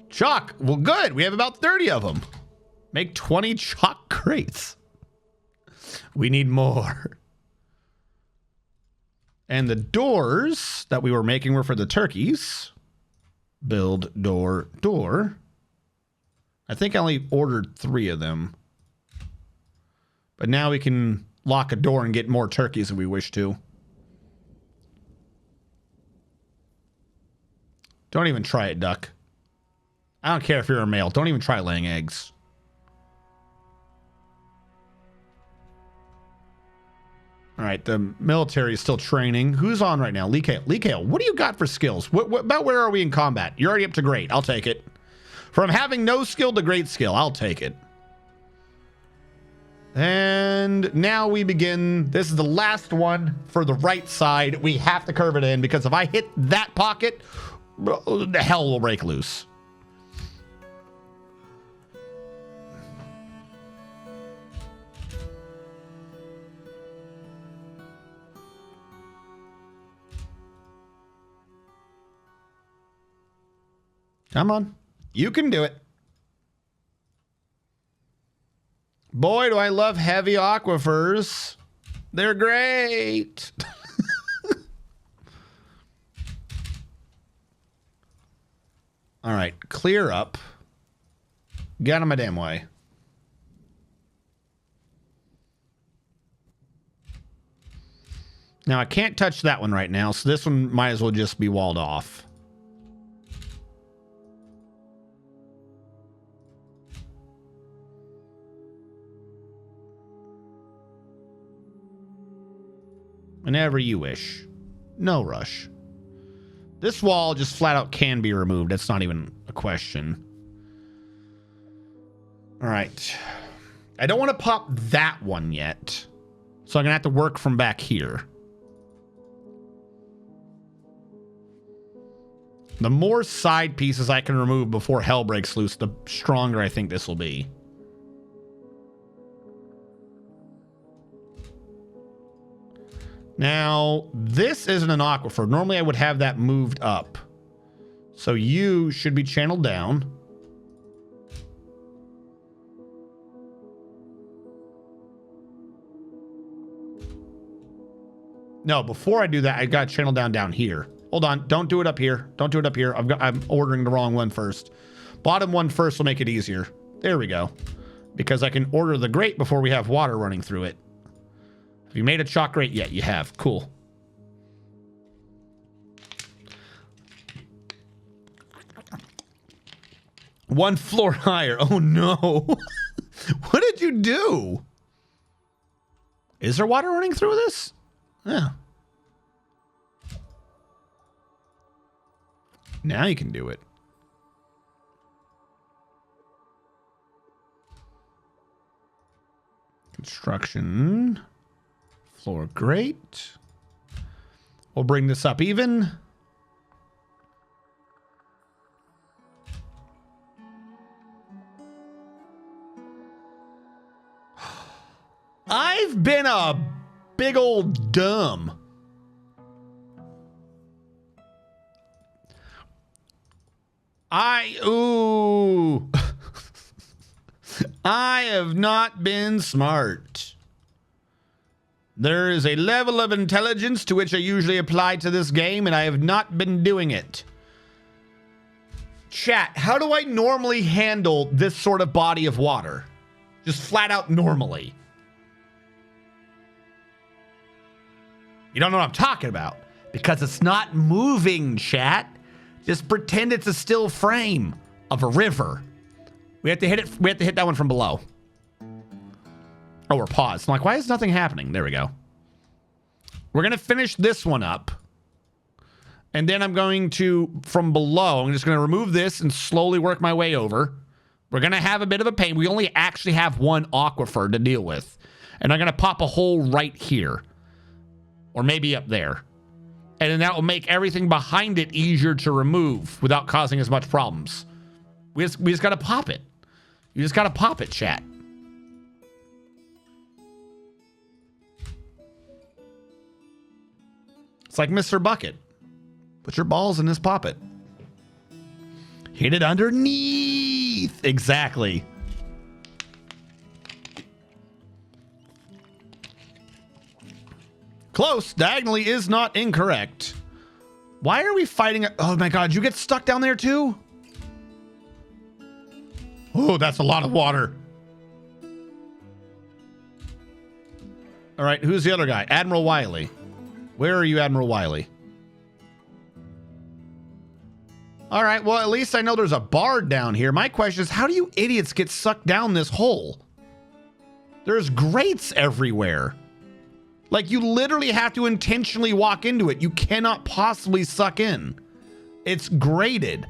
Chalk. Well, good. We have about 30 of them. Make 20 chalk crates. We need more. And the doors that we were making were for the turkeys. Build door. I think I only ordered 3 of them. But now we can lock a door and get more turkeys if we wish to. Don't even try it, duck. I don't care if you're a male. Don't even try laying eggs. All All right, the military is still training. Who's on right now? Lee Kale, what do you got for skills? About where are we in combat? You're already up to great. I'll take it. From having no skill to great skill, I'll take it. And now we begin. This is the last one for the right side. We have to curve it in because if I hit that pocket, the hell will break loose. Come on. You can do it. Boy, do I love heavy aquifers. They're great. All right, clear up. Get out of my damn way. Now, I can't touch that one right now, so this one might as well just be walled off. Whenever you wish. No rush. This wall just flat out can be removed. That's not even a question. All right. I don't want to pop that one yet. So I'm going to have to work from back here. The more side pieces I can remove before hell breaks loose, the stronger I think this will be. Now, this isn't an aquifer. Normally, I would have that moved up. So you should be channeled down. No, before I do that, I got channeled down here. Hold on. Don't do it up here. Don't do it up here. I'm ordering the wrong one first. Bottom one first will make it easier. There we go. Because I can order the grate before we have water running through it. Have you made a chalk grate yet? You have. Cool. One floor higher. Oh no. What did you do? Is there water running through this? Yeah. Now you can do it. Construction. Floor grate. We'll bring this up even. I've been a big old dumb. Ooh. I have not been smart. There is a level of intelligence to which I usually apply to this game, and I have not been doing it. Chat, how do I normally handle this sort of body of water? Just flat out normally. You don't know what I'm talking about. Because it's not moving, chat. Just pretend it's a still frame of a river. We have to hit it. We have to hit that one from below. Oh, we're paused. I'm like, why is nothing happening? There we go. We're going to finish this one up. And then I'm going to, from below, I'm just going to remove this and slowly work my way over. We're going to have a bit of a pain. We only actually have one aquifer to deal with. And I'm going to pop a hole right here. Or maybe up there. And then that will make everything behind it easier to remove without causing as much problems. We just got to pop it. You just got to pop it, chat. It's like Mr. Bucket. Put your balls in this poppet. Hit it underneath. Exactly. Close. Diagonally is not incorrect. Why are we fighting? Oh my God, you get stuck down there too? Oh, that's a lot of water. All right, who's the other guy? Admiral Wiley. Where are you, Admiral Wiley? All right, well, at least I know there's a bard down here. My question is, how do you idiots get sucked down this hole? There's grates everywhere. Like, you literally have to intentionally walk into it. You cannot possibly suck in. It's graded.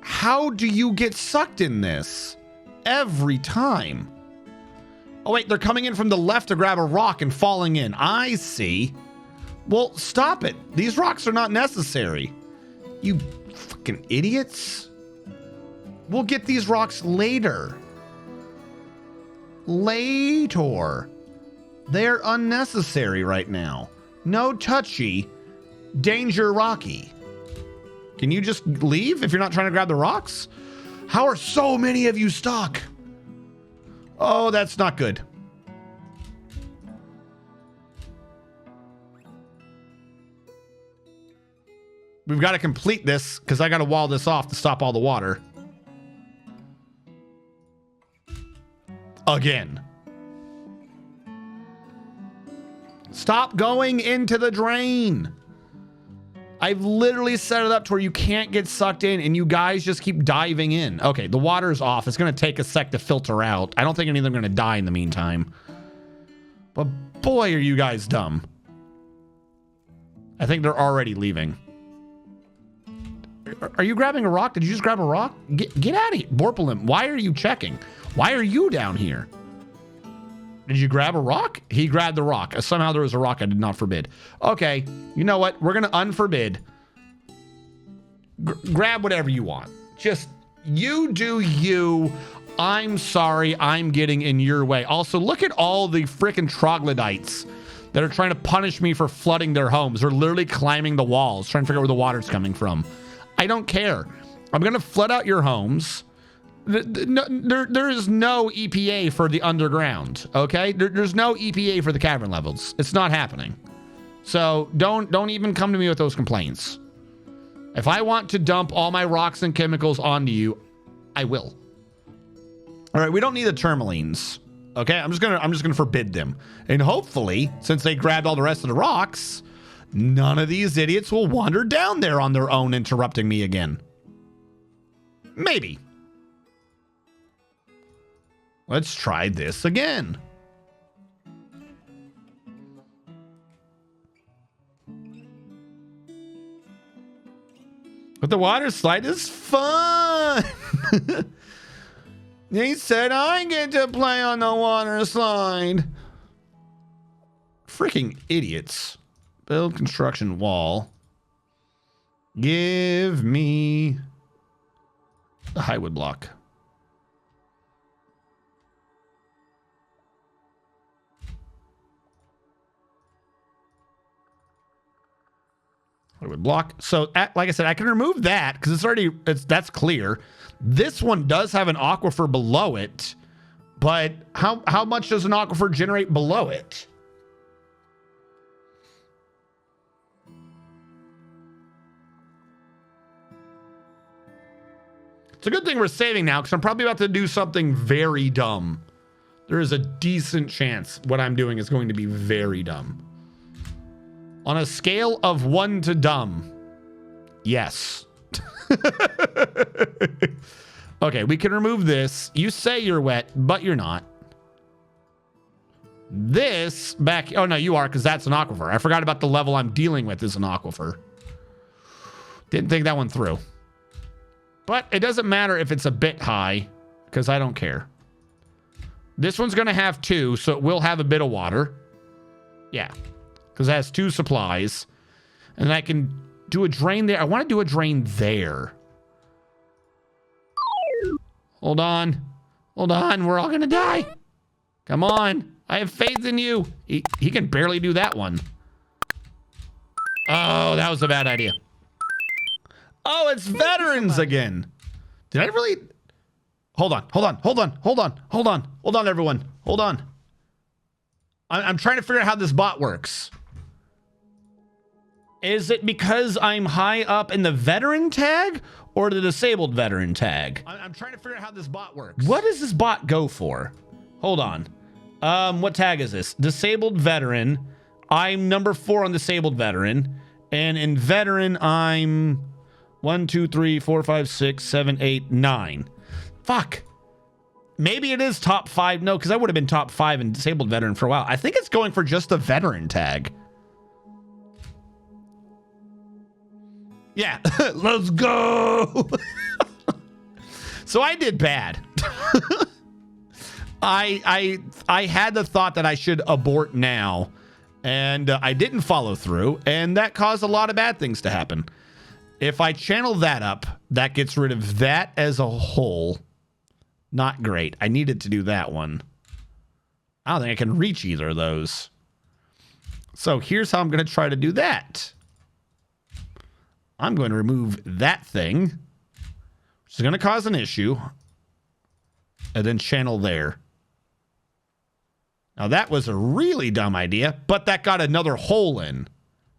How do you get sucked in this? Every time. Oh, wait, they're coming in from the left to grab a rock and falling in. I see. Well, stop it. These rocks are not necessary. You fucking idiots. We'll get these rocks later. Later. They're unnecessary right now. No touchy. Danger Rocky. Can you just leave if you're not trying to grab the rocks? How are so many of you stuck? Oh, that's not good. We've got to complete this because I got to wall this off to stop all the water. Again. Stop going into the drain. I've literally set it up to where you can't get sucked in and you guys just keep diving in. Okay, the water's off. It's going to take a sec to filter out. I don't think any of them are going to die in the meantime. But boy, are you guys dumb. I think they're already leaving. Are you grabbing a rock? Did you just grab a rock? Get out of here. Borpelin, why are you checking? Why are you down here? Did you grab a rock? He grabbed the rock. Somehow there was a rock I did not forbid. Okay, you know what? We're going to unforbid. Grab whatever you want. Just, you do you. I'm sorry I'm getting in your way. Also, look at all the freaking troglodytes that are trying to punish me for flooding their homes. They're literally climbing the walls, trying to figure out where the water's coming from. I don't care. I'm going to flood out your homes. There is no EPA for the underground, okay? There's no EPA for the cavern levels. It's not happening. So don't even come to me with those complaints. If I want to dump all my rocks and chemicals onto you, I will. All right, we don't need the tourmalines, okay? I'm just gonna forbid them, and hopefully, since they grabbed all the rest of the rocks, none of these idiots will wander down there on their own, interrupting me again. Maybe. Let's try this again. But the water slide is fun. He said I get to play on the water slide. Freaking idiots. Build construction wall. Give me the highwood block. Highwood block. So, like I said, I can remove that because that's clear. This one does have an aquifer below it, but how much does an aquifer generate below it? It's a good thing we're saving now because I'm probably about to do something very dumb. There is a decent chance what I'm doing is going to be very dumb. On a scale of 1 to dumb, yes. Okay, we can remove this. You say you're wet, but you're not. This back... Oh, no, you are, because that's an aquifer. I forgot about the level I'm dealing with is an aquifer. Didn't think that one through. But it doesn't matter if it's a bit high, because I don't care. This one's going to have 2, so it will have a bit of water. Yeah, because it has 2 supplies. And I can do a drain there. I want to do a drain there. Hold on. Hold on. We're all going to die. Come on. I have faith in you. He can barely do that one. Oh, that was a bad idea. Oh, it's veterans again. Did I really... Hold on, everyone. Hold on. I'm trying to figure out how this bot works. Is it because I'm high up in the veteran tag or the disabled veteran tag? I'm trying to figure out how this bot works. What does this bot go for? Hold on. What tag is this? Disabled veteran. I'm number 4 on disabled veteran. And in veteran, I'm 1, 2, 3, 4, 5, 6, 7, 8, 9. Fuck. Maybe it is top 5. No, because I would have been top 5 and disabled veteran for a while. I think it's going for just a veteran tag. Yeah, let's go. So I did bad. I had the thought that I should abort now, and I didn't follow through, and that caused a lot of bad things to happen. If I channel that up, that gets rid of that as a whole. Not great. I needed to do that one. I don't think I can reach either of those. So here's how I'm going to try to do that. I'm going to remove that thing, which is going to cause an issue, and then channel there. Now that was a really dumb idea, but that got another hole in.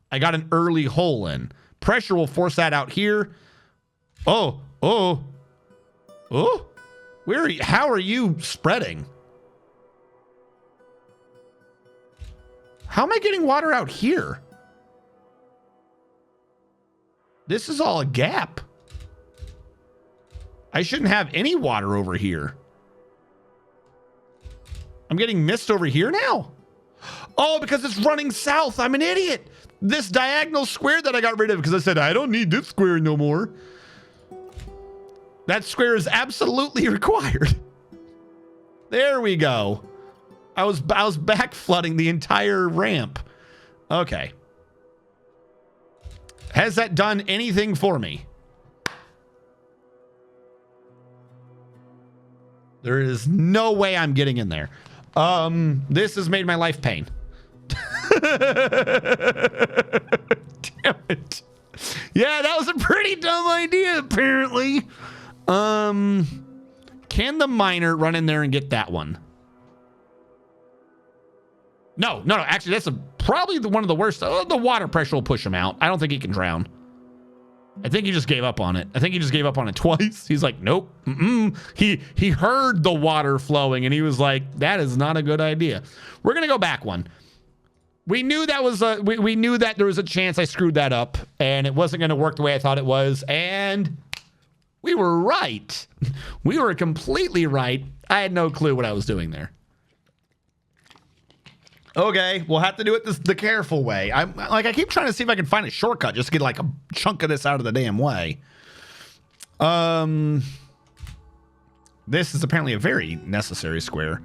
I got an early hole in. Pressure will force that out here. Oh. Where are you? How are you spreading? How am I getting water out here? This is all a gap. I shouldn't have any water over here. I'm getting mist over here now? Oh, because it's running south. I'm an idiot. This diagonal square that I got rid of because I said, I don't need this square no more. That square is absolutely required. There we go. I was back flooding the entire ramp. Okay. Has that done anything for me? There is no way I'm getting in there. This has made my life pain. Damn it. Yeah, that was a pretty dumb idea, apparently. Can the miner run in there and get that one? No. Actually, that's probably one of the worst. The water pressure will push him out. I don't think he can drown. I think he just gave up on it. I think he just gave up on it twice. He's like, nope. He heard the water flowing and he was like, that is not a good idea. We're gonna go back one. We knew that was we knew that there was a chance I screwed that up and it wasn't gonna work the way I thought it was, and we were right. We were completely right. I had no clue what I was doing there. Okay, we'll have to do it the careful way. I keep trying to see if I can find a shortcut just to get like a chunk of this out of the damn way. This is apparently a very necessary square.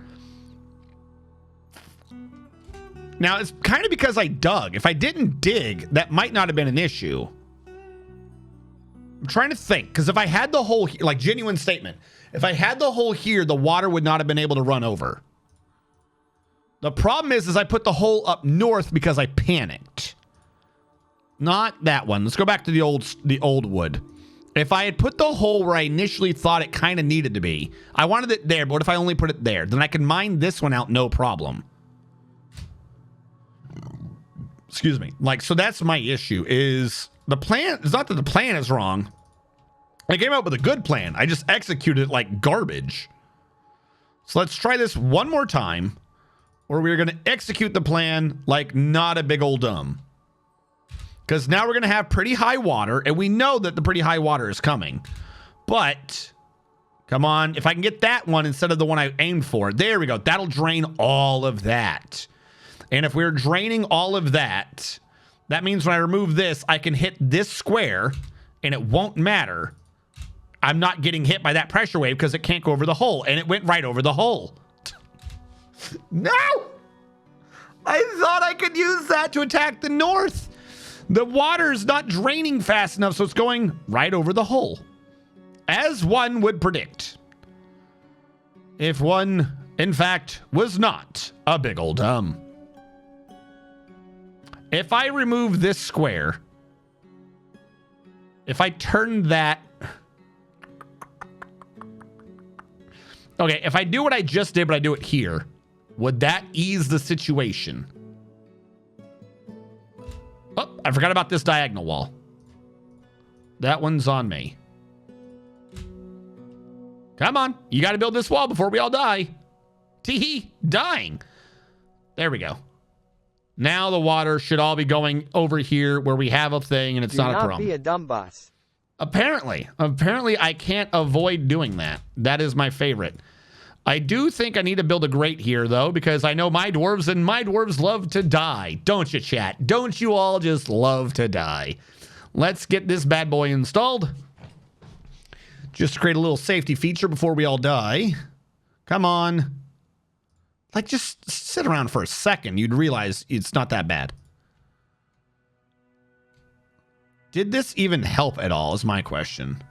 Now, it's kind of because I dug. If I didn't dig, that might not have been an issue. I'm trying to think, because if I had the hole, like genuine statement, if I had the hole here, the water would not have been able to run over. The problem is I put the hole up north because I panicked. Not that one. Let's go back to the old wood. If I had put the hole where I initially thought it kind of needed to be, I wanted it there, but what if I only put it there? Then I can mine this one out, no problem. Excuse me. Like, so that's my issue, is the plan. It's not that the plan is wrong. I came up with a good plan. I just executed it like garbage. So let's try this one more time, where we're going to execute the plan like not a big old dumb. Because now we're going to have pretty high water, and we know that the pretty high water is coming. But, come on, if I can get that one instead of the one I aimed for, there we go. That'll drain all of that. And if we're draining all of that, that means when I remove this, I can hit this square, and it won't matter. I'm not getting hit by that pressure wave because it can't go over the hole, and it went right over the hole. No! I thought I could use that to attack the north. The water's not draining fast enough, so it's going right over the hole. As one would predict. If one, in fact, was not a big old dumb. If I remove this square, if I turn that... Okay, if I do what I just did, but I do it here, would that ease the situation? Oh, I forgot about this diagonal wall. That one's on me. Come on. You got to build this wall before we all die. Tee-hee. Dying. There we go. Now the water should all be going over here where we have a thing and it's not a problem.
Do not be a dumb boss.
Apparently I can't avoid doing that. That is my favorite. I do think I need to build a grate here, though, because I know my dwarves, and my dwarves love to die. Don't you, chat? Don't you all just love to die? Let's get this bad boy installed. Just to create a little safety feature before we all die. Come on. Like, just sit around for a second. You'd realize it's not that bad. Did this even help at all is my question.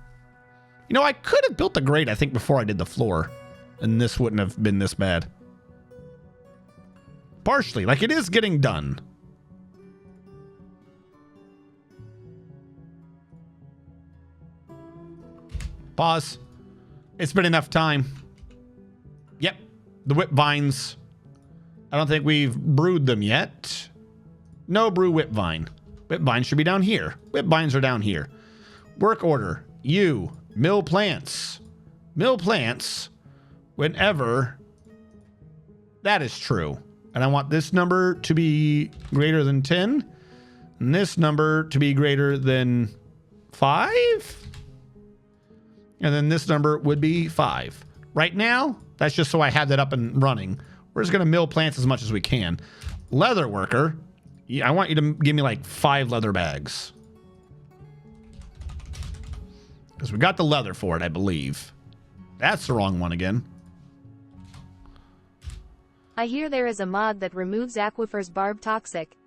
You know, I could have built the grate, I think, before I did the floor. And this wouldn't have been this bad. Partially. Like, it is getting done. Pause. It's been enough time. Yep. The whip vines. I don't think we've brewed them yet. No brew whip vine. Whip vines should be down here. Whip vines are down here. Work order. You. Mill plants. Mill plants whenever that is true. And I want this number to be greater than 10. And this number to be greater than 5. And then this number would be 5. Right now, that's just so I have that up and running. We're just going to mill plants as much as we can. Leather worker, I want you to give me like 5 leather bags. Because we got the leather for it, I believe. That's the wrong one again.
I hear there is a mod that removes aquifers barb toxic.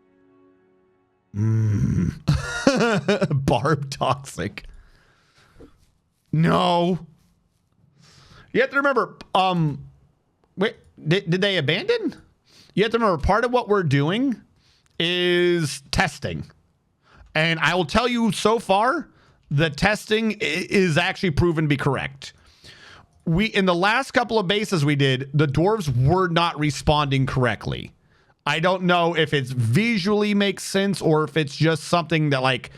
Barb toxic. No. You have to remember, wait, did they abandon? You have to remember, part of what we're doing is testing. And I will tell you so far, the testing is actually proven to be correct. In the last couple of bases we did, the dwarves were not responding correctly. I don't know if it's visually makes sense or if it's just something that, like,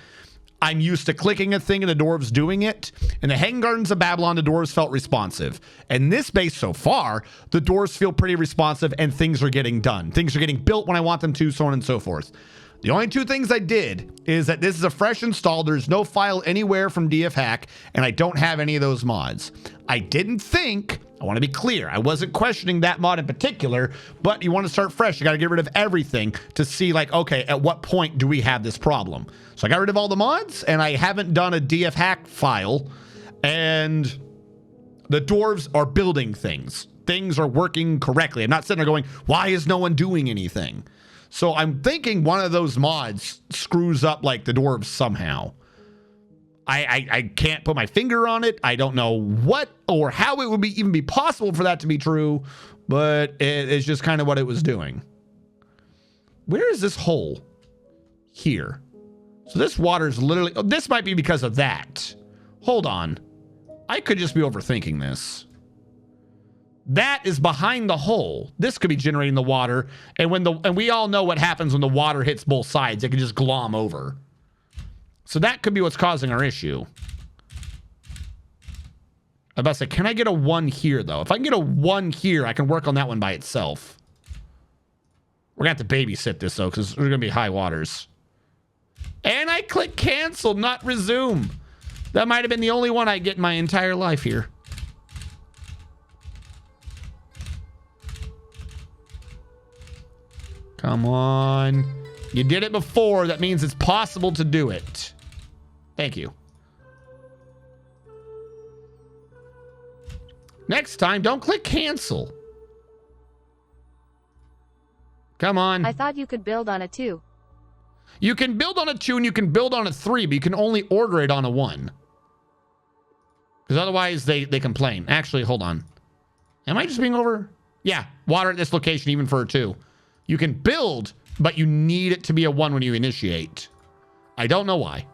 I'm used to clicking a thing and the dwarves doing it. In the Hanging Gardens of Babylon, the dwarves felt responsive. And this base so far, the dwarves feel pretty responsive and things are getting done. Things are getting built when I want them to, so on and so forth. The only 2 things I did is that this is a fresh install. There's no file anywhere from DF Hack, and I don't have any of those mods. I didn't think, I want to be clear, I wasn't questioning that mod in particular, but you want to start fresh. You got to get rid of everything to see, like, okay, at what point do we have this problem? So I got rid of all the mods, and I haven't done a DF Hack file, and the dwarves are building things. Things are working correctly. I'm not sitting there going, why is no one doing anything? So I'm thinking one of those mods screws up, like, the dwarves somehow. I can't put my finger on it. I don't know what or how it would even be possible for that to be true, but it's just kind of what it was doing. Where is this hole? Here. So this water's literally... Oh, this might be because of that. Hold on. I could just be overthinking this. That is behind the hole. This could be generating the water. And we all know what happens when the water hits both sides. It can just glom over. So that could be what's causing our issue. I was about to say, can I get a 1 here, though? If I can get a 1 here, I can work on that one by itself. We're going to have to babysit this, though, because there's going to be high waters. And I click cancel, not resume. That might have been the only one I get in my entire life here. Come on. You did it before. That means it's possible to do it. Thank you. Next time, don't click cancel. Come on.
I thought you could build on a 2.
You can build on a 2 and you can build on a 3, but you can only order it on a 1. Because otherwise they complain. Actually, hold on. Am I just being over? Yeah, water at this location even for a 2. You can build, but you need it to be a 1 when you initiate. I don't know why.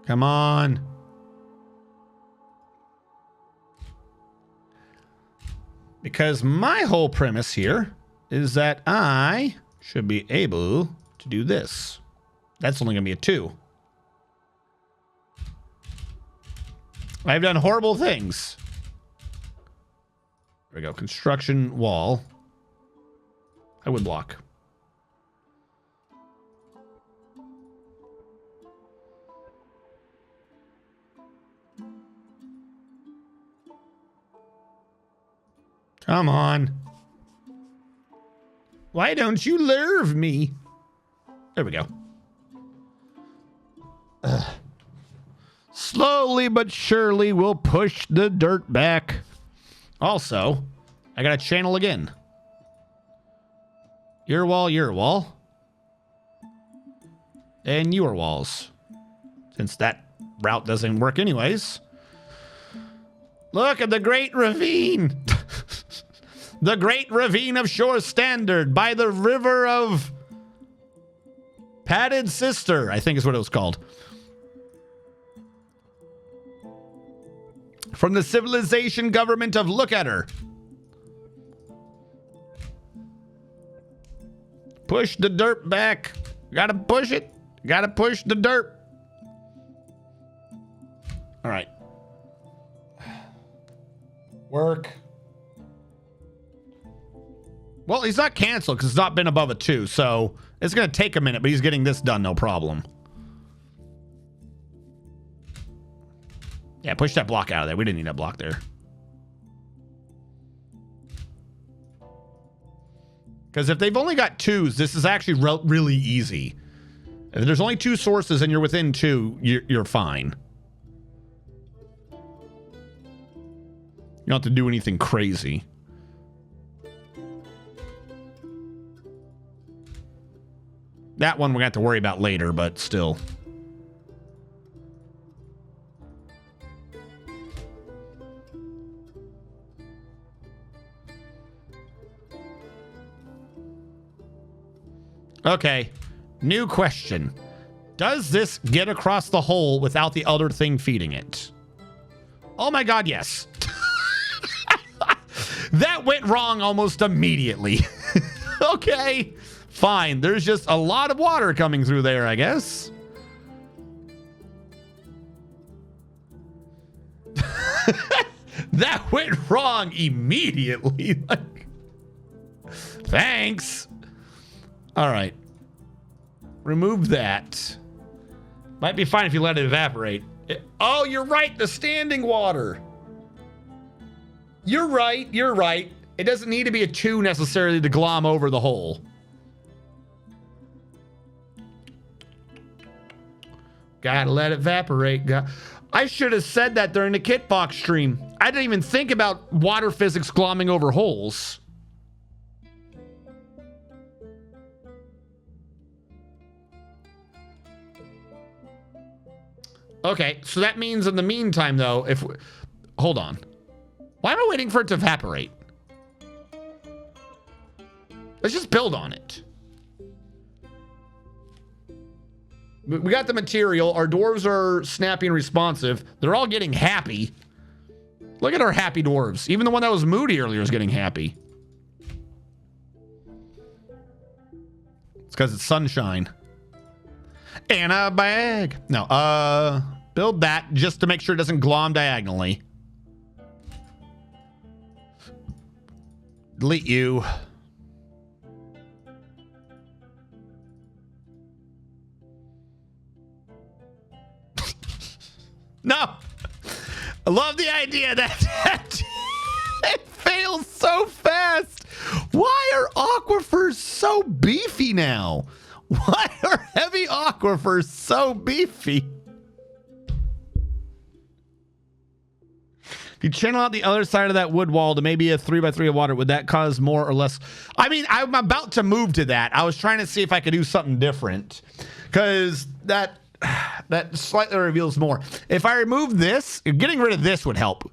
Come on. Because my whole premise here is that I should be able to do this. That's only going to be a 2. I've done horrible things. There we go. Construction wall. I would block. Come on. Why don't you love me? There we go. Slowly but surely we'll push the dirt back. Also, I got to channel again. Your wall, your wall. And your walls. Since that route doesn't work anyways. Look at the Great Ravine. The Great Ravine of ShoreStandard by the river of Padded Sister, I think is what it was called. From the civilization government of Look at Her. Push the dirt back. Gotta push it. Gotta push the dirt. All right. Work. Well, he's not canceled because it's not been above a 2, so it's going to take a minute, but he's getting this done, no problem. Yeah, push that block out of there. We didn't need that block there. Because if they've only got 2s, this is actually really easy. If there's only 2 sources and you're within 2, you're fine. You don't have to do anything crazy. That one we're going to have to worry about later, but still. Okay, new question. Does this get across the hole without the other thing feeding it? Oh my God, yes. That went wrong almost immediately. Okay, fine. There's just a lot of water coming through there, I guess. That went wrong immediately. Like, thanks. All right. Remove that. Might be fine if you let it evaporate. Oh, you're right. The standing water. You're right. You're right. It doesn't need to be a 2 necessarily to glom over the hole. Gotta let it evaporate. I should have said that during the Kitbox stream. I didn't even think about water physics glomming over holes. Okay, so that means in the meantime, though, if we, hold on. Why am I waiting for it to evaporate? Let's just build on it. We got the material. Our dwarves are snappy and responsive. They're all getting happy. Look at our happy dwarves. Even the one that was moody earlier is getting happy. It's because it's sunshine. And a bag. No, build that just to make sure it doesn't glom diagonally. Delete you. No. I love the idea that it fails so fast. Why are aquifers so beefy now? Why are heavy aquifers so beefy? If you channel out the other side of that wood wall to maybe a 3x3 of water, would that cause more or less? I mean, I'm about to move to that. I was trying to see if I could do something different because that slightly reveals more. If I remove this, getting rid of this would help.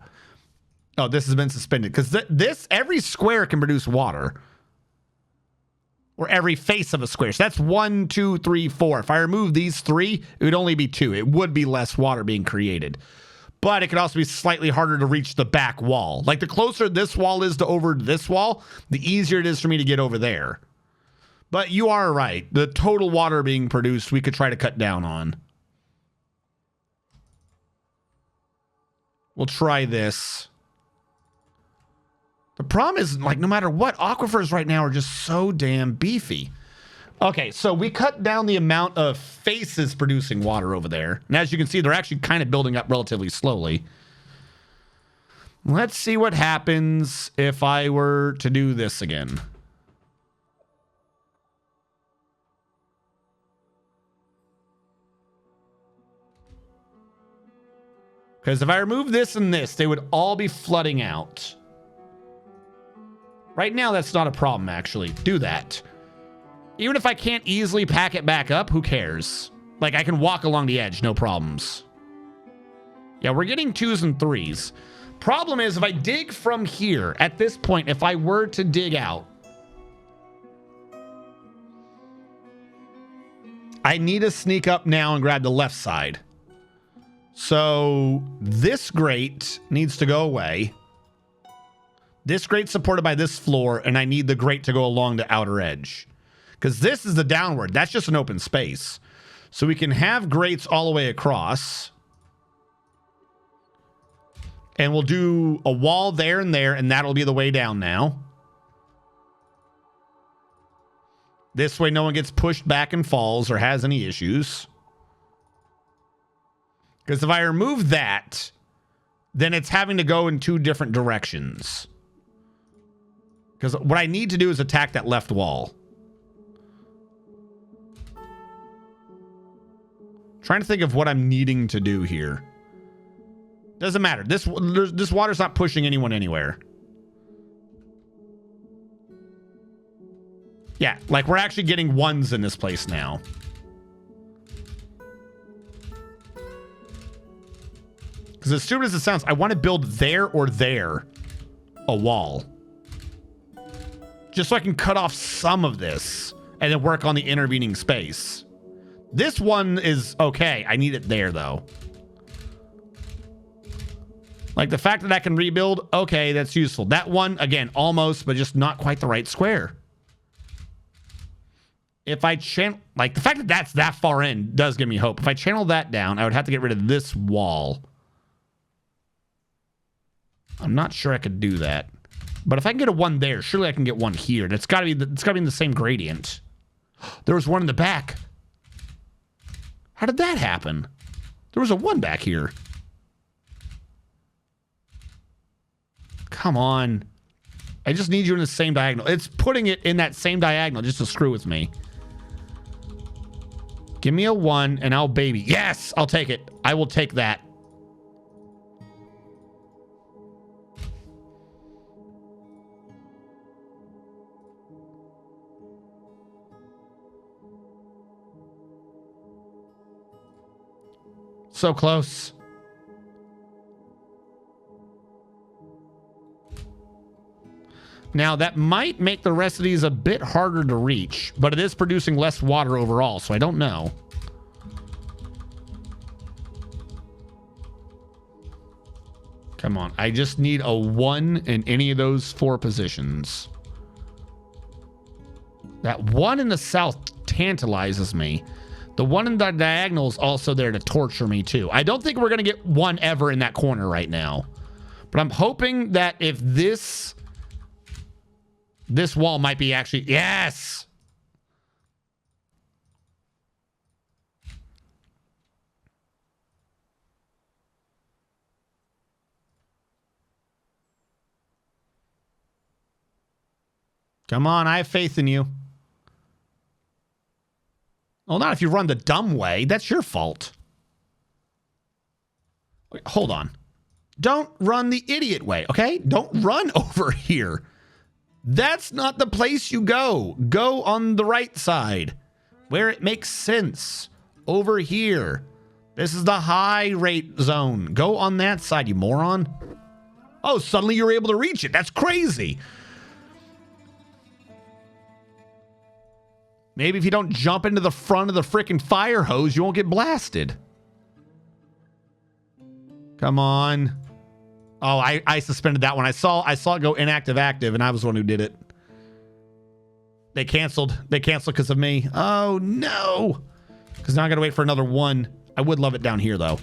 Oh, this has been suspended because this, every square can produce water. Or every face of a square. So that's 1, 2, 3, 4. If I remove these 3, it would only be 2. It would be less water being created. But it could also be slightly harder to reach the back wall. Like the closer this wall is to over this wall, the easier it is for me to get over there. But you are right. The total water being produced, we could try to cut down on. We'll try this. The problem is, like, no matter what, aquifers right now are just so damn beefy. Okay, so we cut down the amount of faces producing water over there. And as you can see, they're actually kind of building up relatively slowly. Let's see what happens if I were to do this again. Because if I remove this and this, they would all be flooding out. Right now, that's not a problem, actually. Do that. Even if I can't easily pack it back up, who cares? Like, I can walk along the edge, no problems. Yeah, we're getting 2s and 3s. Problem is, if I dig from here, at this point, if I were to dig out, I need to sneak up now and grab the left side. So this grate needs to go away. This grate's supported by this floor, and I need the grate to go along the outer edge. Because this is the downward. That's just an open space. So we can have grates all the way across. And we'll do a wall there, and that'll be the way down now. This way no one gets pushed back and falls or has any issues. Because if I remove that, then it's having to go in 2 different directions. Because what I need to do is attack that left wall. Trying to think of what I'm needing to do here. Doesn't matter. This water's not pushing anyone anywhere. Yeah, like we're actually getting 1s in this place now. Because as stupid as it sounds, I want to build there or there a wall. Just so I can cut off some of this and then work on the intervening space. This one is okay. I need it there, though. Like the fact that I can rebuild, okay, that's useful. That one, again, almost, but just not quite the right square. If I channel, like the fact that that's that far in does give me hope. If I channel that down, I would have to get rid of this wall. I'm not sure I could do that. But if I can get a 1 there, surely I can get 1 here. It's got to be in the same gradient. There was 1 in the back. How did that happen? There was a 1 back here. Come on. I just need you in the same diagonal. It's putting it in that same diagonal just to screw with me. Give me a 1 and I'll baby. Yes, I'll take it. I will take that. So close. Now, that might make the rest of these a bit harder to reach, but it is producing less water overall, so I don't know. Come on. I just need a 1 in any of those 4 positions. That 1 in the south tantalizes me. The 1 in the diagonal is also there to torture me, too. I don't think we're going to get 1 ever in that corner right now. But I'm hoping that if this wall might be actually... Yes! Come on, I have faith in you. Well, not if you run the dumb way. That's your fault. Wait, hold on. Don't run the idiot way, okay? Don't run over here. That's not the place you go. Go on the right side, where it makes sense. Over here. This is the high rate zone. Go on that side, you moron. Oh, suddenly you're able to reach it. That's crazy. Maybe if you don't jump into the front of the freaking fire hose, you won't get blasted. Come on. Oh, I suspended that one. I saw it go inactive active, and I was the one who did it. They canceled. They canceled because of me. Oh, no. Because now I got to wait for another 1. I would love it down here, though.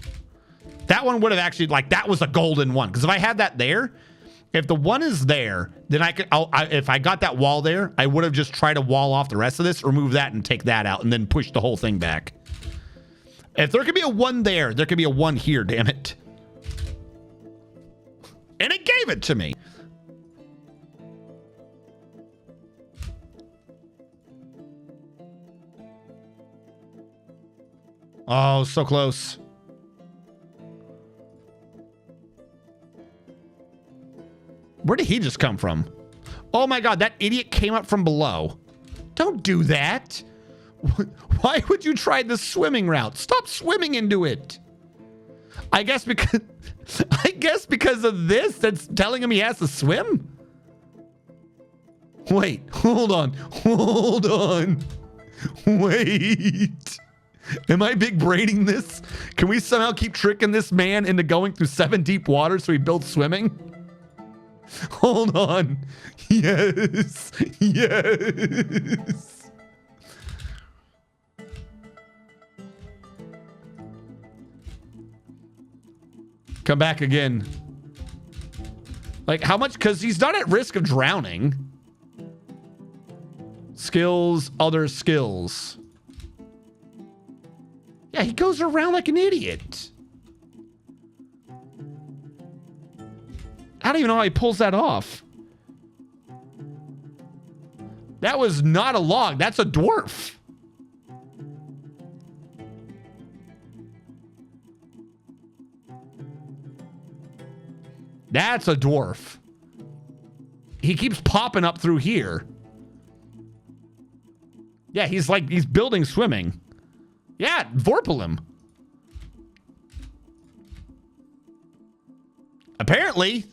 That one would have actually, like, that was a golden one. Because if I had that there, If the one is there, then I could. If I got that wall there, I would have just tried to wall off the rest of this, remove that, and take that out, and then push the whole thing back. If there could be a 1 there could be a 1 here. Damn it! And it gave it to me. Oh, so close. Where did he just come from? Oh my God, that idiot came up from below. Don't do that. Why would you try the swimming route? Stop swimming into it. I guess because of this that's telling him he has to swim? Wait, hold on. Hold on. Wait. Am I big braining this? Can we somehow keep tricking this man into going through 7 deep waters so he builds swimming? Hold on. Yes. Yes. Come back again. Like, how much? Because he's not at risk of drowning. Skills, other skills. Yeah, he goes around like an idiot. I don't even know how he pulls that off. That was not a log. That's a dwarf. That's a dwarf. He keeps popping up through here. Yeah, he's building swimming. Yeah, vorpal him. Apparently,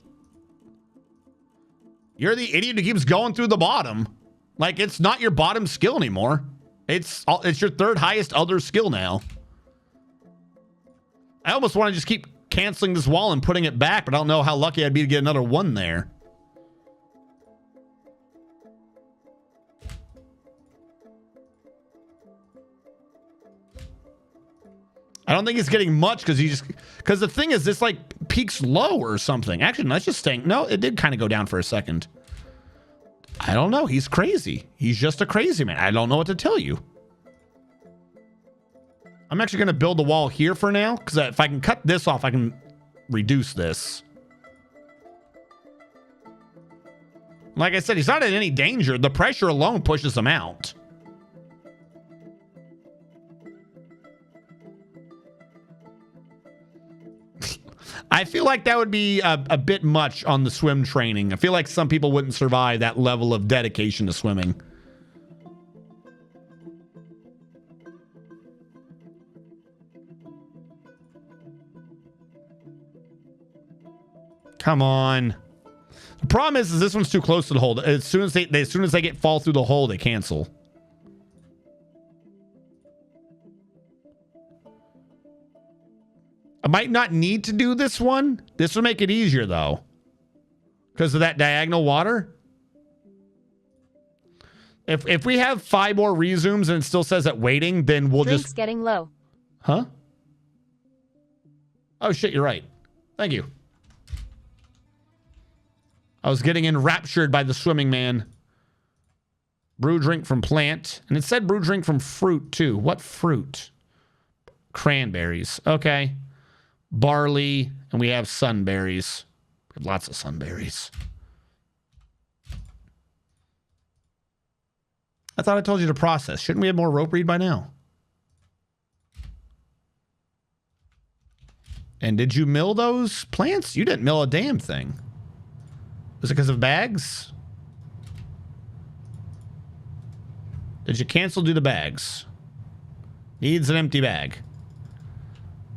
you're the idiot who keeps going through the bottom. Like, it's not your bottom skill anymore. It's your 3rd highest other skill now. I almost want to just keep canceling this wall and putting it back, but I don't know how lucky I'd be to get another 1 there. I don't think he's getting much because the thing is, this like peaks low or something. Actually, let's just think. No, it did kind of go down for a second. I don't know. He's crazy. He's just a crazy man. I don't know what to tell you. I'm actually going to build the wall here for now, because if I can cut this off, I can reduce this. Like I said, he's not in any danger. The pressure alone pushes him out. I feel like that would be a bit much on the swim training. I feel like some people wouldn't survive that level of dedication to swimming. Come on. The problem is this one's too close to the hole. As soon as they get fall through the hole, they cancel. I might not need to do this one. This will make it easier, though. Because of that diagonal water. If we have 5 more resumes and it still says that waiting, then we'll
Drink's
just...
getting low.
Huh? Oh, shit, you're right. Thank you. I was getting enraptured by the swimming man. Brew drink from plant. And it said brew drink from fruit, too. What fruit? Cranberries. Okay. Barley, and we have sunberries. We have lots of sunberries. I thought I told you to process. Shouldn't we have more rope read by now? And did you mill those plants? You didn't mill a damn thing. Was it because of bags? Did you cancel due to bags? Needs an empty bag.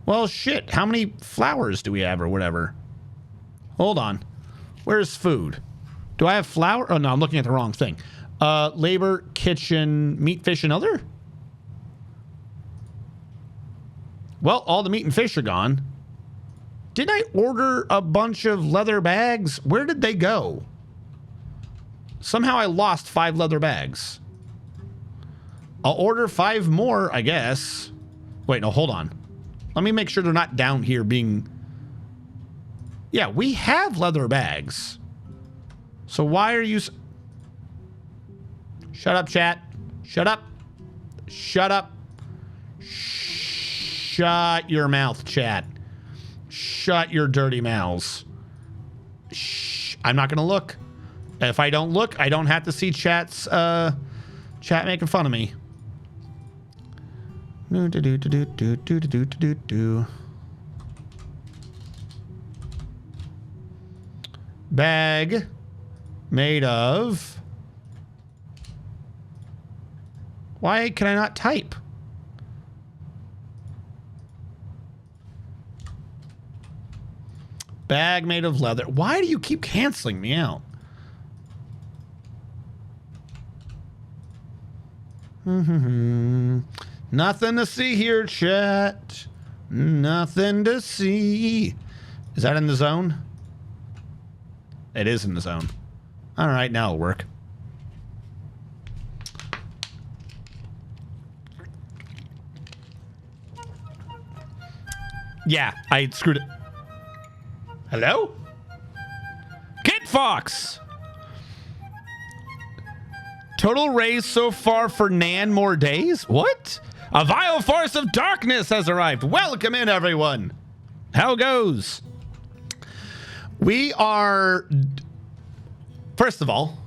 Well, shit. How many flowers do we have or whatever? Hold on. Where's food? Do I have flour? Oh, no, I'm looking at the wrong thing. Labor, kitchen, meat, fish, and other? Well, all the meat and fish are gone. Didn't I order a bunch of leather bags? Where did they go? Somehow I lost 5 leather bags. I'll order 5 more, I guess. Wait, no, hold on. Let me make sure they're not down here being... Yeah, we have leather bags. So why are you... Shut up, chat. Shut up. Shut up. Shut your mouth, chat. Shut your dirty mouths. Shh. I'm not going to look. If I don't look, I don't have to see chat's chat making fun of me. Bag made of... Why can I not type? Bag made of leather. Why do you keep canceling me out? Nothing to see here, chat. Nothing to see. Is that in the zone? It is in the zone. All right, now it'll work. Yeah, I screwed it. Hello? Kid Fox! Total raise so far for Nan more days? What? A vile force of darkness has arrived. Welcome in, everyone. How goes? We are... First of all,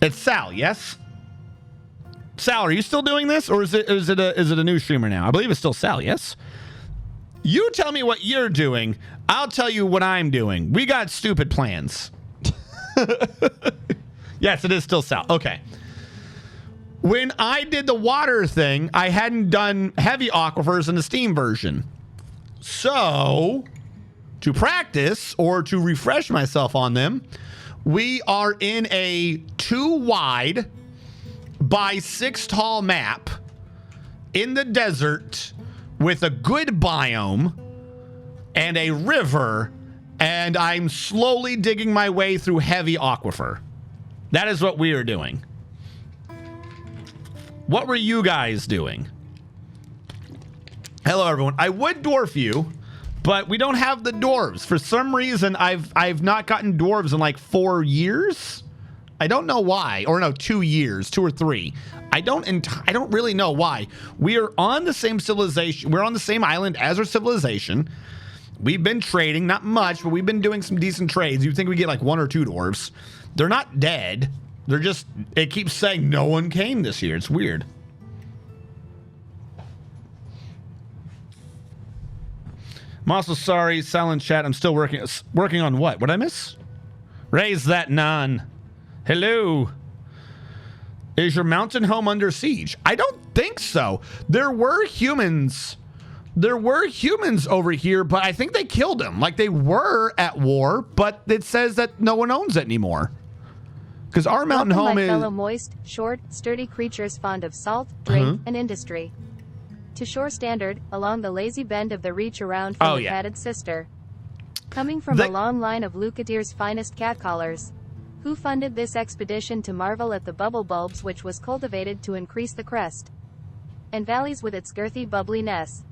it's Sal, yes? Sal, are you still doing this, or is it a new streamer now? I believe it's still Sal, yes? You tell me what you're doing. I'll tell you what I'm doing. We got stupid plans. Yes, it is still Sal. Okay. When I did the water thing, I hadn't done heavy aquifers in the Steam version. So, to practice or to refresh myself on them, we are in a 2 wide by 6 tall map in the desert with a good biome and a river, and I'm slowly digging my way through heavy aquifer. That is what we are doing. What were you guys doing? Hello, everyone. I would dwarf you, but we don't have the dwarves. For some reason, I've not gotten dwarves in like 4 years. I don't know why, or no, 2 years, 2 or 3. I don't really know why. We are on the same civilization. We're on the same island as our civilization. We've been trading, not much, but we've been doing some decent trades. You'd think we get like 1 or 2 dwarves. They're not dead. They're just, it keeps saying no one came this year. It's weird. I'm also sorry, silent chat. I'm still working on what? What'd I miss? Raise that non. Hello. Is your mountain home under siege? I don't think so. There were humans over here, but I think they killed them. Like, they were at war, but it says that no one owns it anymore. Because our mountain home is...
fellow moist, short, sturdy creatures fond of salt, drink, and industry. To ShoreStandard, along the lazy bend of the reach around from the padded sister. Coming from a long line of Lucatir's finest catcallers. Who funded this expedition to marvel at the bubble bulbs which was cultivated to increase the crest? And valleys with its girthy bubbliness.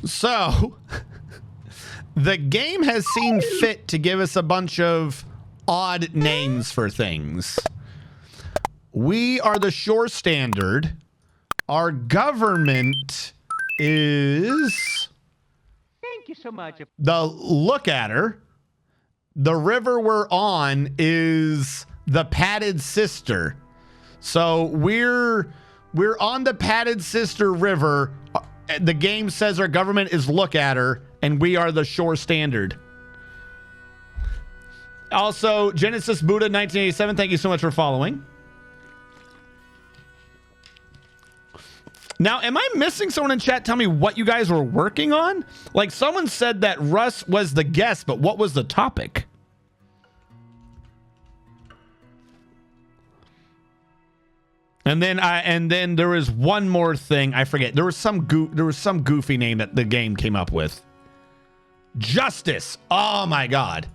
So, the game has seen fit to give us a bunch of odd names for things. We are the ShoreStandard. Our government is...
Thank you so much.
The Lookatter. The river we're on is the Padded Sister. So we're on the Padded Sister River. The game says our government is Lookatter, and we are the ShoreStandard. Also, Genesis Buddha 1987, thank you so much for following. Now, am I missing someone in chat? Tell me what you guys were working on. Like, someone said that Russ was the guest, but what was the topic? And then there was one more thing. I forget. There was some goofy name that the game came up with. Justice. Oh my God.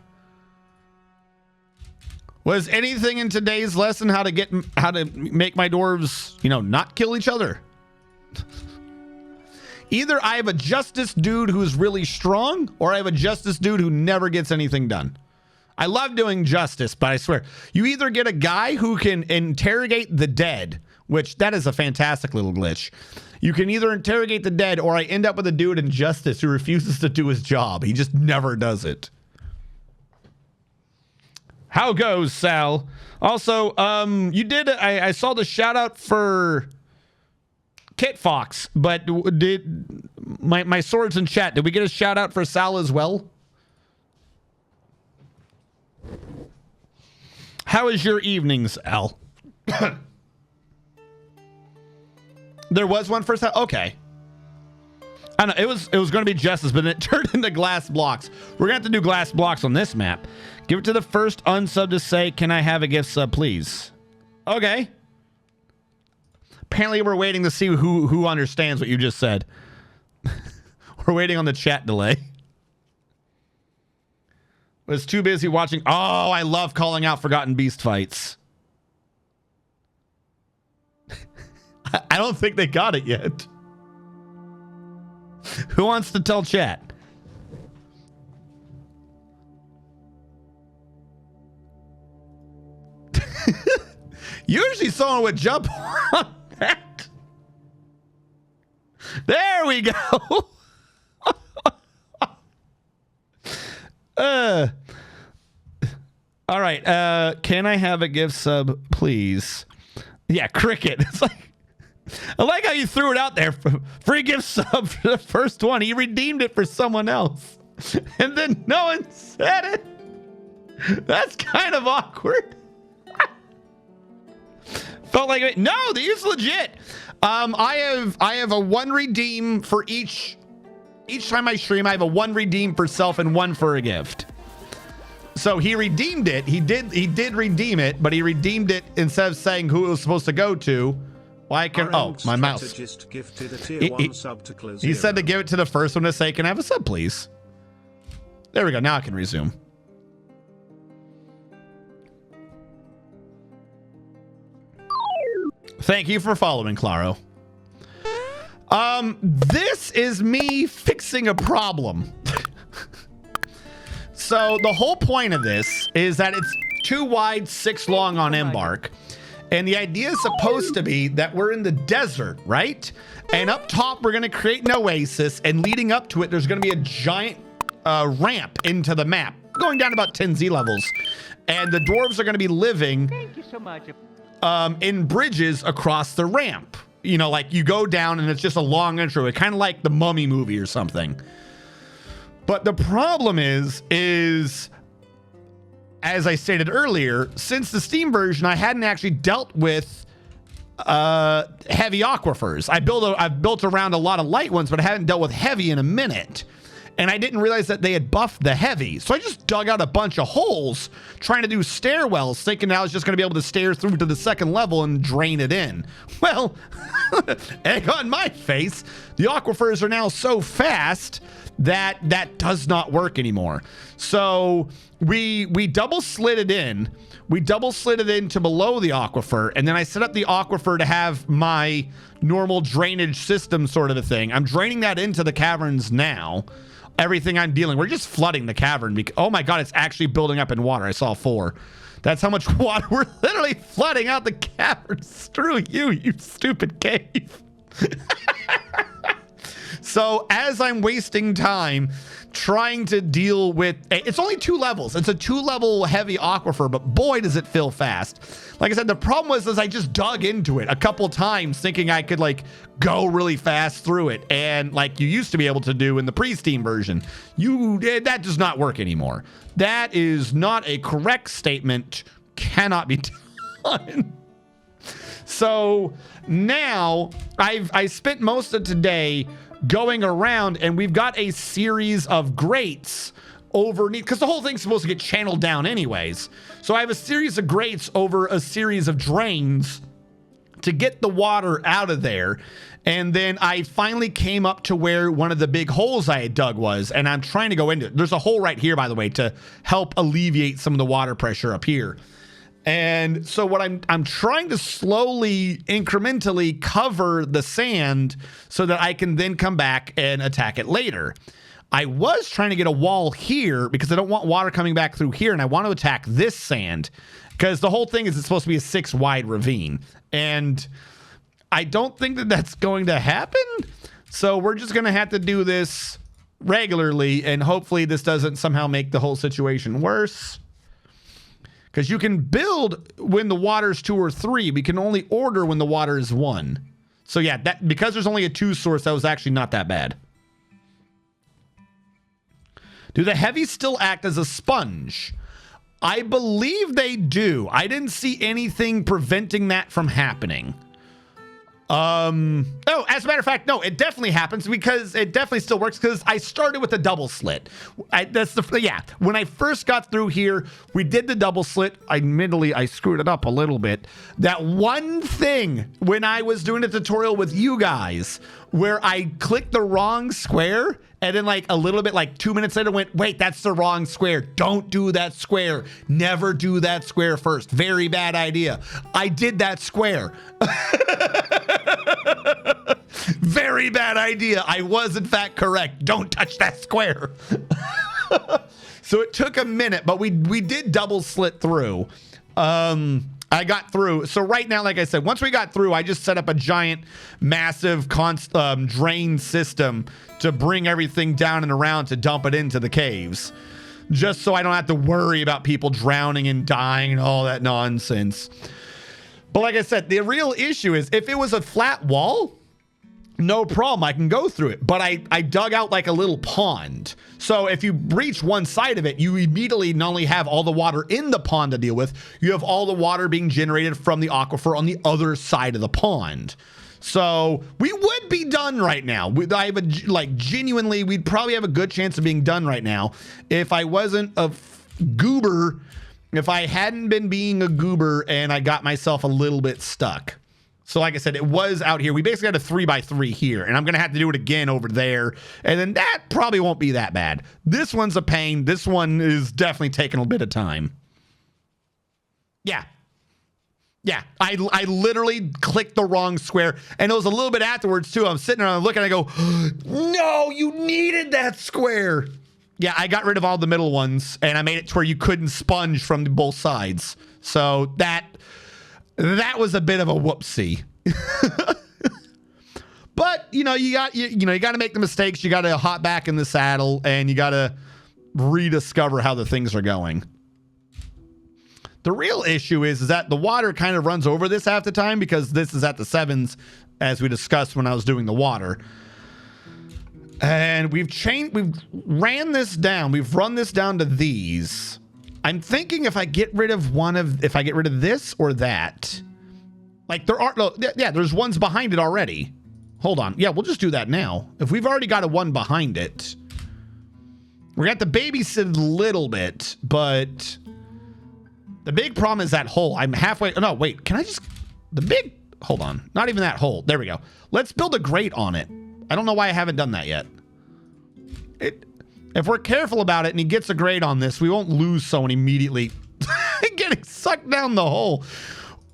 Was anything in today's lesson how to make my dwarves, not kill each other? Either I have a justice dude who's really strong, or I have a justice dude who never gets anything done. I love doing justice, but I swear, you either get a guy who can interrogate the dead, which that is a fantastic little glitch. You can either interrogate the dead, or I end up with a dude in justice who refuses to do his job. He just never does it. How goes, Sal? Also, you did, I saw the shout out for Kit Fox, but did my swords in chat, did we get a shout out for Sal as well? How is your evenings, Al? There was one for Sal? Okay. I know it was going to be justice, but it turned into glass blocks. We're going to have to do glass blocks on this map. Give it to the first unsub to say, "Can I have a gift sub, please?" Okay. Apparently, we're waiting to see who understands what you just said. We're waiting on the chat delay. Was too busy watching. Oh, I love calling out Forgotten Beast fights. I don't think they got it yet. Who wants to tell chat? Usually someone would jump on that. There we go. All right. Can I have a gift sub, please? Yeah, cricket. It's like, I like how you threw it out there. Free gift sub for the first one. He redeemed it for someone else. And then no one said it. That's kind of awkward. Felt like it. No, these legit. I have a one redeem for each time I stream. I have a one redeem for self and one for a gift. So he redeemed it. He did redeem it, but he redeemed it instead of saying who it was supposed to go to. Why can my mouse?
Gifted a tier 1 sub to
he said to give it to the first one to say, "Can I have a sub, please?" There we go. Now I can resume. Thank you for following, Claro. This is me fixing a problem. So the whole point of this is that it's 2 wide, 6 long on Embark. And the idea is supposed to be that we're in the desert, right? And up top, we're going to create an oasis. And leading up to it, there's going to be a giant ramp into the map, going down about 10 Z levels. And the dwarves are going to be living
Thank you so much.
In bridges across the ramp. You know, like you go down and it's just a long intro, kind of like the Mummy movie or something. But the problem is as I stated earlier, since the Steam version, I hadn't actually dealt with heavy aquifers. I've built around a lot of light ones, but I haven't dealt with heavy in a minute. And I didn't realize that they had buffed the heavy. So I just dug out a bunch of holes trying to do stairwells, thinking I was just going to be able to stair through to the second level and drain it in. Well, egg on my face. The aquifers are now so fast that does not work anymore. So we double slid it in. We double slid it into below the aquifer, and then I set up the aquifer to have my normal drainage system sort of a thing. I'm draining that into the caverns now. Everything I'm dealing, we're just flooding the cavern. Oh my God, it's actually building up in water. I saw 4. That's how much water we're literally flooding out the cavern. Screw you, you stupid cave. So as I'm wasting time trying to deal with, it's only 2 levels. It's a 2-level heavy aquifer, but boy, does it fill fast. Like I said, the problem was I just dug into it a couple times thinking I could like go really fast through it. And like you used to be able to do in the pre-Steam version, that does not work anymore. That is not a correct statement, cannot be done. So now I spent most of today going around, and we've got a series of grates overneath, because the whole thing's supposed to get channeled down anyways. So I have a series of grates over a series of drains to get the water out of there. And then I finally came up to where one of the big holes I had dug was, and I'm trying to go into it. There's a hole right here, by the way, to help alleviate some of the water pressure up here. And so what I'm trying to slowly, incrementally cover the sand so that I can then come back and attack it later. I was trying to get a wall here because I don't want water coming back through here, and I want to attack this sand because the whole thing is it's supposed to be a 6 wide ravine. And I don't think that that's going to happen. So we're just going to have to do this regularly, and hopefully this doesn't somehow make the whole situation worse. Because you can build when the water's 2 or 3. We can only order when the water is 1. So yeah, that because there's only a 2 source, that was actually not that bad. Do the heavies still act as a sponge? I believe they do. I didn't see anything preventing that from happening. Oh, as a matter of fact, no, it definitely happens because it definitely still works because I started with a double slit. When I first got through here, we did the double slit. Admittedly, I screwed it up a little bit. That one thing when I was doing a tutorial with you guys where I clicked the wrong square and then like a little bit, like 2 minutes later went, wait, that's the wrong square. Don't do that square. Never do that square first. Very bad idea. I did that square. Very bad idea. I was in fact correct. Don't touch that square. So it took a minute, but we did double slit through. I got through. So right now, like I said, once we got through, I just set up a giant, massive drain system to bring everything down and around to dump it into the caves. Just so I don't have to worry about people drowning and dying and all that nonsense. But like I said, the real issue is if it was a flat wall, no problem, I can go through it. But I dug out like a little pond. So if you breach one side of it, you immediately not only have all the water in the pond to deal with, you have all the water being generated from the aquifer on the other side of the pond. So we would be done right now. I have genuinely, we'd probably have a good chance of being done right now if I wasn't a goober, if I hadn't been being a goober and I got myself a little bit stuck. So like I said, it was out here. We basically had a 3x3 here, and I'm going to have to do it again over there. And then that probably won't be that bad. This one's a pain. This one is definitely taking a bit of time. Yeah. I literally clicked the wrong square, and it was a little bit afterwards too. I'm sitting around looking, and I go, no, you needed that square. Yeah, I got rid of all the middle ones, and I made it to where you couldn't sponge from both sides. So that was a bit of a whoopsie. But you got to make the mistakes. You got to hop back in the saddle, and you got to rediscover how the things are going. The real issue is that the water kind of runs over this half the time because this is at the 7s, as we discussed when I was doing the water. And we've ran this down. We've run this down to these. I'm thinking if I get rid of this or that, like there's ones behind it already. Hold on. Yeah, we'll just do that now. If we've already got a one behind it, we're going to have to babysit a little bit, but the big problem is that hole. I'm halfway. Oh, no, wait. Can I just, hold on. Not even that hole. There we go. Let's build a grate on it. I don't know why I haven't done that yet. If we're careful about it and he gets a grade on this, we won't lose someone immediately getting sucked down the hole.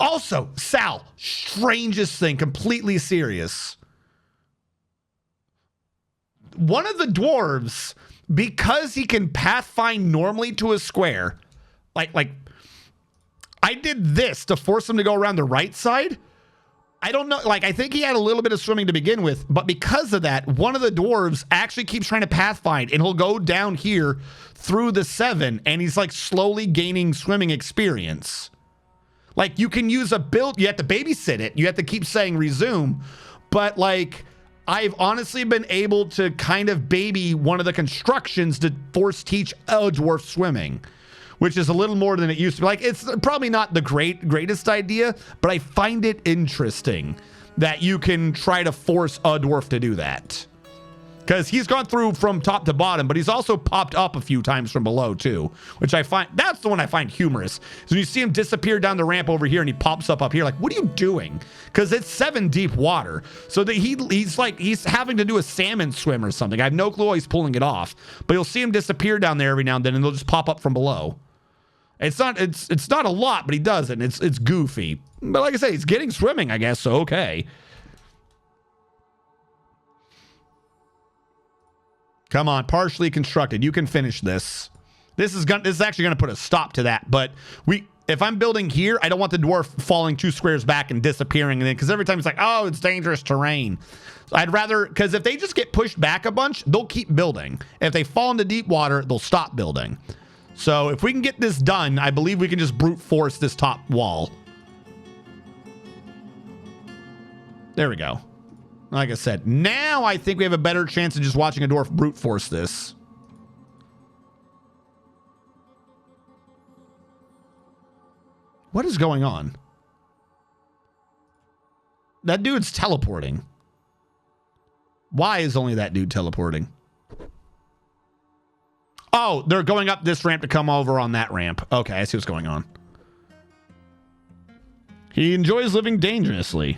Also, Sal, strangest thing, completely serious. One of the dwarves, because he can pathfind normally to a square, like I did this to force him to go around the right side. I don't know, I think he had a little bit of swimming to begin with, but because of that, one of the dwarves actually keeps trying to pathfind, and he'll go down here through the 7, and he's slowly gaining swimming experience. You can use a build, you have to babysit it, you have to keep saying resume, but I've honestly been able to kind of baby one of the constructions to force teach a dwarf swimming, which is a little more than it used to be. It's probably not the greatest idea, but I find it interesting that you can try to force a dwarf to do that. Because he's gone through from top to bottom, but he's also popped up a few times from below too, which that's the one I find humorous. So you see him disappear down the ramp over here and he pops up here what are you doing? Because it's 7 deep water. So that he's having to do a salmon swim or something. I have no clue how he's pulling it off, but you'll see him disappear down there every now and then and they'll just pop up from below. It's not a lot, but he does it. And it's goofy. But like I say, he's getting swimming, I guess. So okay. Come on, partially constructed. You can finish this. This is actually gonna put a stop to that. But if I'm building here, I don't want the dwarf falling 2 squares back and disappearing, and then because every time it's like, oh, it's dangerous terrain. So I'd rather, because if they just get pushed back a bunch, they'll keep building. If they fall into deep water, they'll stop building. So if we can get this done, I believe we can just brute force this top wall. There we go. Like I said, now I think we have a better chance of just watching a dwarf brute force this. What is going on? That dude's teleporting. Why is only that dude teleporting? Oh, they're going up this ramp to come over on that ramp. Okay, I see what's going on. He enjoys living dangerously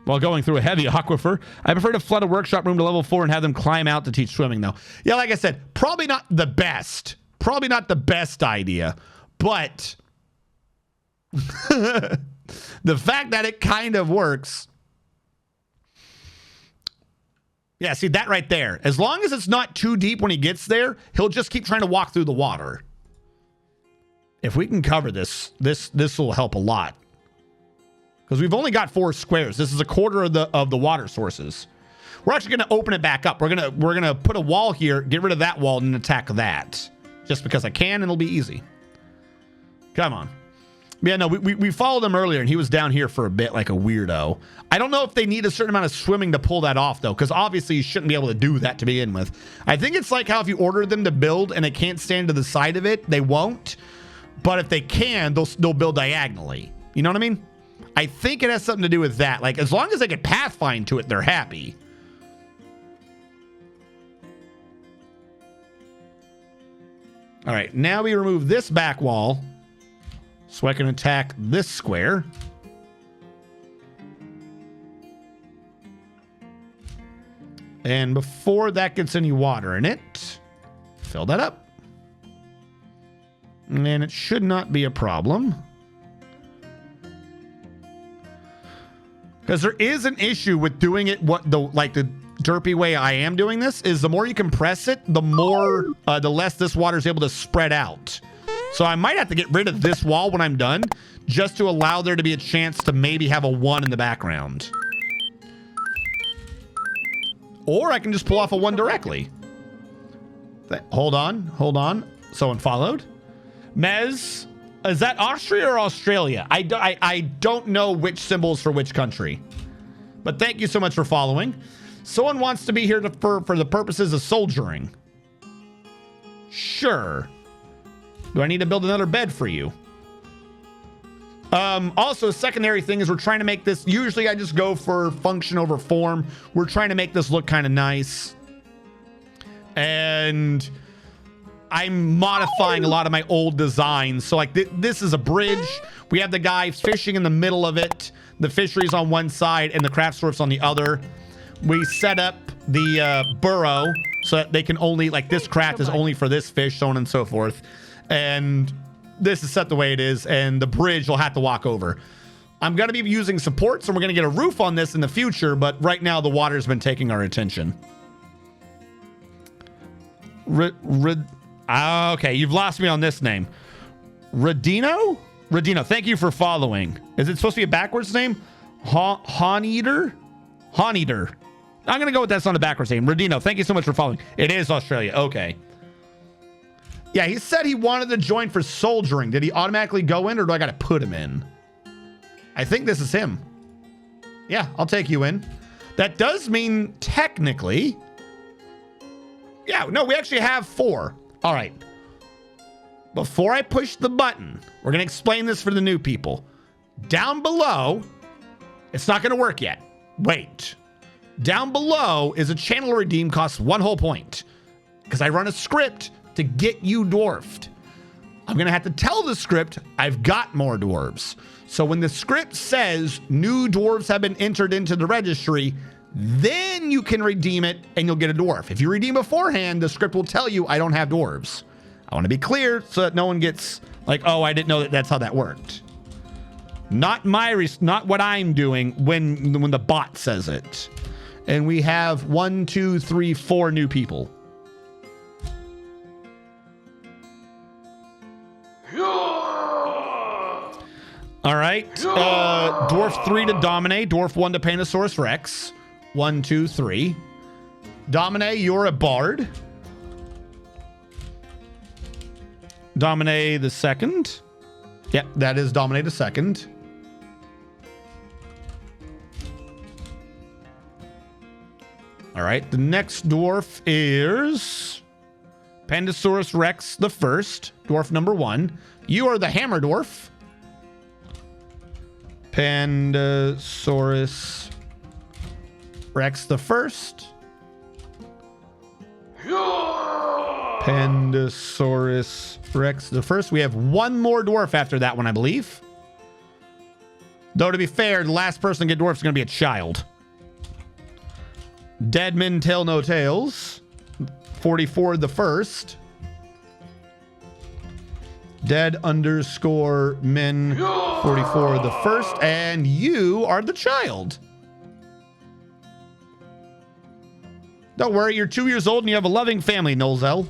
while going through a heavy aquifer. I prefer to flood a workshop room to level 4 and have them climb out to teach swimming, though. Yeah, like I said, probably not the best. Probably not the best idea. But the fact that it kind of works. Yeah, see that right there. As long as it's not too deep when he gets there, he'll just keep trying to walk through the water. If we can cover this will help a lot. Because we've only got 4 squares. This is a quarter of the water sources. We're actually going to open it back up. We're gonna put a wall here, get rid of that wall, and attack that. Just because I can, and it'll be easy. Come on. Yeah, no, we followed him earlier, and he was down here for a bit like a weirdo. I don't know if they need a certain amount of swimming to pull that off, though, because obviously you shouldn't be able to do that to begin with. I think it's like how if you order them to build and they can't stand to the side of it, they won't. But if they can, they'll build diagonally. You know what I mean? I think it has something to do with that. Like, as long as they can pathfind to it, they're happy. All right, now we remove this back wall so I can attack this square. And before that gets any water in it, fill that up. And it should not be a problem. Because there is an issue with doing it the derpy way I am doing this is the more you compress it, the less this water is able to spread out. So I might have to get rid of this wall when I'm done, just to allow there to be a chance to maybe have a 1 in the background. Or I can just pull off a 1 directly. Hold on. Someone followed. Mez, is that Austria or Australia? I don't know which symbols for which country. But thank you so much for following. Someone wants to be here for the purposes of soldiering. Sure. Do I need to build another bed for you? Also, a secondary thing is we're trying to make this... Usually I just go for function over form. We're trying to make this look kind of nice. And I'm modifying a lot of my old designs. So like this is a bridge. We have the guy fishing in the middle of it. The fishery's on one side and the craft store's on the other. We set up the burrow so that they can only... Like this craft is only for this fish, so on and so forth. And this is set the way it is, and the bridge will have to walk over. I'm going to be using supports, and we're going to get a roof on this in the future, but right now the water's been taking our attention. Okay, you've lost me on this name. Radino? Radino, thank you for following. Is it supposed to be a backwards name? Honeater? Honeater. I'm going to go with that's not a backwards name. Radino, thank you so much for following. It is Australia. Okay. Yeah, he said he wanted to join for soldiering. Did he automatically go in, or do I got to put him in? I think this is him. Yeah, I'll take you in. That does mean technically... Yeah, no, we actually have 4. All right. Before I push the button, we're going to explain this for the new people. Down below, it's not going to work yet. Wait. Down below is a channel redeem costs 1 whole point. Because I run a script to get you dwarfed. I'm going to have to tell the script I've got more dwarves. So when the script says new dwarves have been entered into the registry, then you can redeem it and you'll get a dwarf. If you redeem beforehand, the script will tell you I don't have dwarves. I want to be clear so that no one gets Like, oh, I didn't know that that's how that worked. Not not what I'm doing when the bot says it. And we have 1, 2, 3, 4 new people. All right. Dwarf 3 to Domine. Dwarf 1 to Panosaurus Rex. 1, 2, 3. Domine, you're a bard. Domine the second. Yep, that is Domine the second. All right, the next dwarf is Pandasaurus Rex the first, dwarf number 1. You are the hammer dwarf. Pandasaurus Rex the first. Pandasaurus Rex the first. We have one more dwarf after that one, I believe. Though, to be fair, the last person to get dwarf is going to be a child. Deadman Tail No Tails. 44 the first. Dead underscore min 44 the first. And you are the child. Don't worry, you're 2 years old and you have a loving family, Nolzel.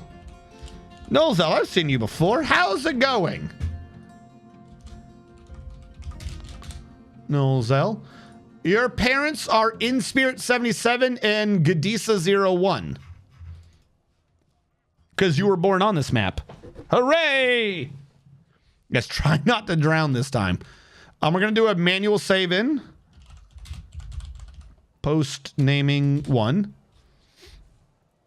Nolzel, I've seen you before. How's it going? Nolzel. Your parents are In Spirit 77 and Gadisa 01. Because you were born on this map. Hooray! Yes, try not to drown this time. We're going to do a manual save in. Post naming 1.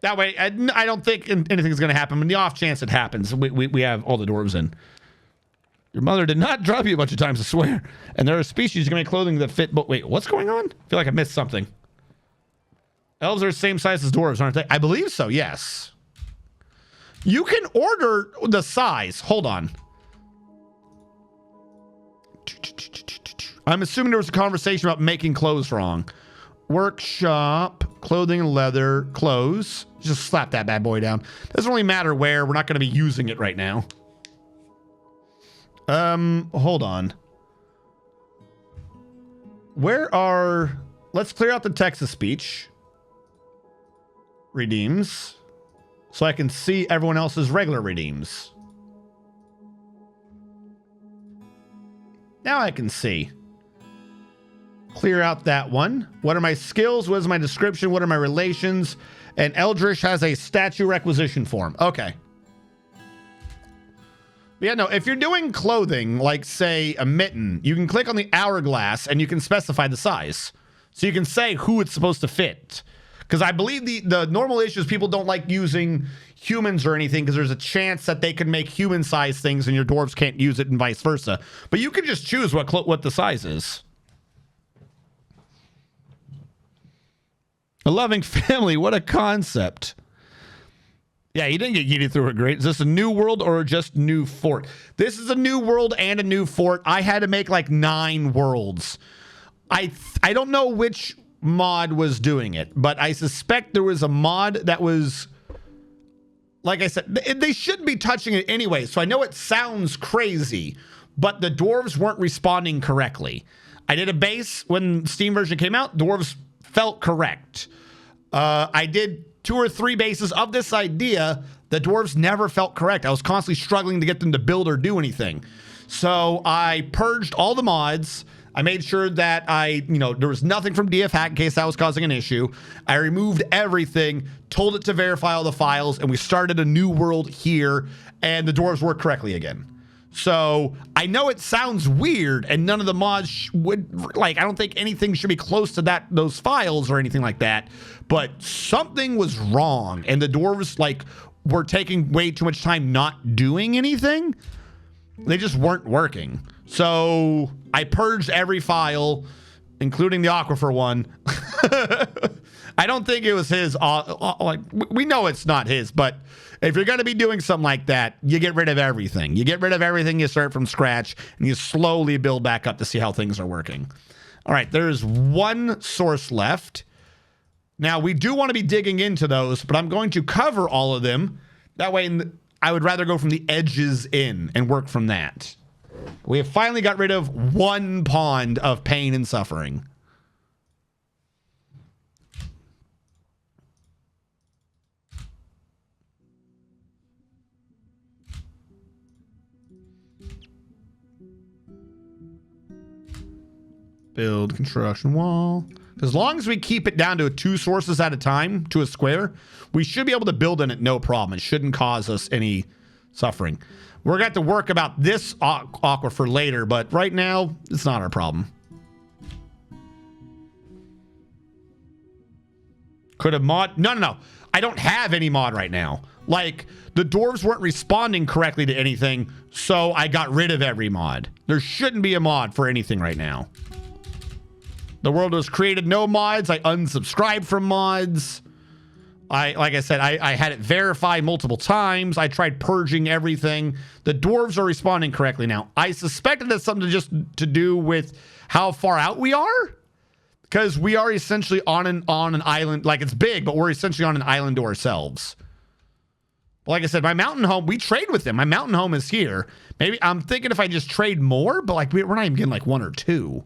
That way, I don't think anything's going to happen. But the off chance it happens, we have all the dwarves in. Your mother did not drop you a bunch of times, I swear. And there are species going to make clothing that fit. But wait, what's going on? I feel like I missed something. Elves are the same size as dwarves, aren't they? I believe so, yes. You can order the size. Hold on. I'm assuming there was a conversation about making clothes wrong. Workshop, clothing and leather, clothes. Just slap that bad boy down. Doesn't really matter where. We're not going to be using it right now. Hold on. Let's clear out the text-to-speech. Redeems. So I can see everyone else's regular redeems. Now I can see. Clear out that one. What are my skills? What is my description? What are my relations? And Eldritch has a statue requisition form. Okay. Yeah, no, if you're doing clothing, like, say, a mitten, you can click on the hourglass and you can specify the size. So you can say who it's supposed to fit. Because I believe the normal issue is people don't like using humans or anything because there's a chance that they can make human-sized things and your dwarves can't use it and vice versa. But you can just choose what the size is. A loving family, what a concept. Yeah, you didn't get yeeted through it great. Is this a new world or just new fort? This is a new world and a new fort. I had to make like 9 worlds. I don't know which mod was doing it, but I suspect there was a mod that was, like I said, they shouldn't be touching it anyway. So I know it sounds crazy, but the dwarves weren't responding correctly. I did a base when Steam version came out. Dwarves felt correct. I did 2 or 3 bases of this idea. The dwarves never felt correct. I was constantly struggling to get them to build or do anything. So I purged all the mods. I made sure that there was nothing from DF Hack in case that was causing an issue. I removed everything, told it to verify all the files, and we started a new world here, and the dwarves worked correctly again. So I know it sounds weird, and none of the mods would, I don't think anything should be close to those files or anything like that, but something was wrong, and the dwarves, were taking way too much time not doing anything. They just weren't working. So I purged every file, including the Aquifer one. I don't think it was his. We know it's not his, but if you're going to be doing something like that, you get rid of everything. You get rid of everything, you start from scratch, and you slowly build back up to see how things are working. All right, there's 1 source left. Now, we do want to be digging into those, but I'm going to cover all of them. That way, I would rather go from the edges in and work from that. We have finally got rid of one pond of pain and suffering. Build construction wall. As long as we keep it down to 2 sources at a time, to a square, we should be able to build in it no problem. It shouldn't cause us any suffering. We're going to have to work about this aquifer later, but right now, it's not our problem. Could have mod... No. I don't have any mod right now. Like, the dwarves weren't responding correctly to anything, so I got rid of every mod. There shouldn't be a mod for anything right now. The world was created, no mods. I unsubscribed from mods. Like I said, I had it verified multiple times. I tried purging everything. The dwarves are responding correctly now. I suspected it's something to do with how far out we are, because we are essentially on an island. Like, it's big, but we're essentially on an island to ourselves. But like I said, my mountain home, we trade with them. My mountain home is here. Maybe I'm thinking if I just trade more, but like we're not even getting like 1 or 2.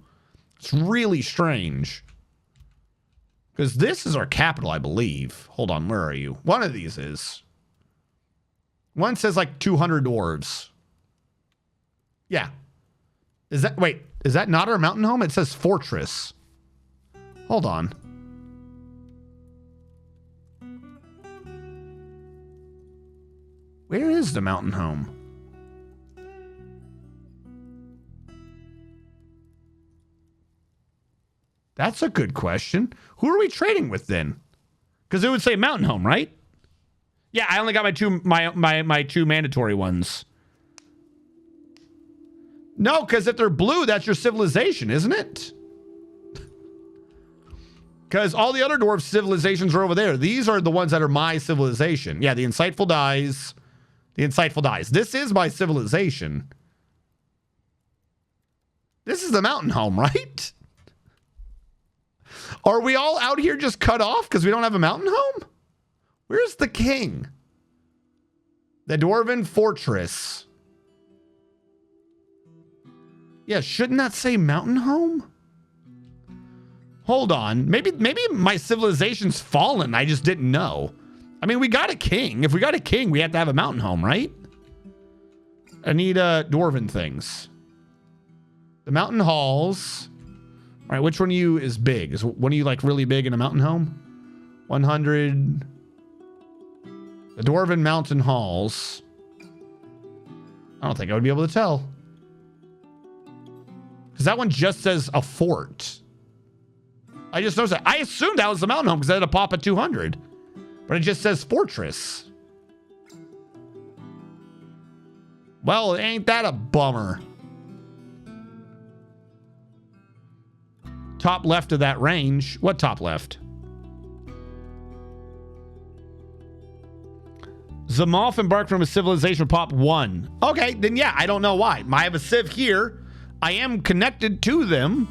It's really strange. Because this is our capital, I believe. Hold on, where are you? One of these is. One says like 200 dwarves. Yeah. Is that not our mountain home? It says fortress. Hold on. Where is the mountain home? That's a good question. Who are we trading with then? Because it would say mountain home, right? Yeah, I only got my two mandatory ones. No, because if they're blue, that's your civilization, isn't it? Because all the other dwarf civilizations are over there. These are the ones that are my civilization. Yeah, the insightful dies. The insightful dies. This is my civilization. This is the mountain home, right? Are we all out here just cut off because we don't have a mountain home? Where's the king? The Dwarven Fortress. Yeah, shouldn't that say mountain home? Hold on. Maybe my civilization's fallen. I just didn't know. I mean, we got a king. If we got a king, we have to have a mountain home, right? I need dwarven things. The mountain halls. All right, which one of you is big? Is one of you like really big in a mountain home? 100. The Dwarven Mountain Halls. I don't think I would be able to tell. Because that one just says a fort. I just noticed that. I assumed that was the mountain home because I had a pop at 200. But it just says fortress. Well, ain't that a bummer? Top left of that range. What top left? Zamolf embarked from a civilization pop 1. Okay, then yeah, I don't know why. I have a civ here. I am connected to them.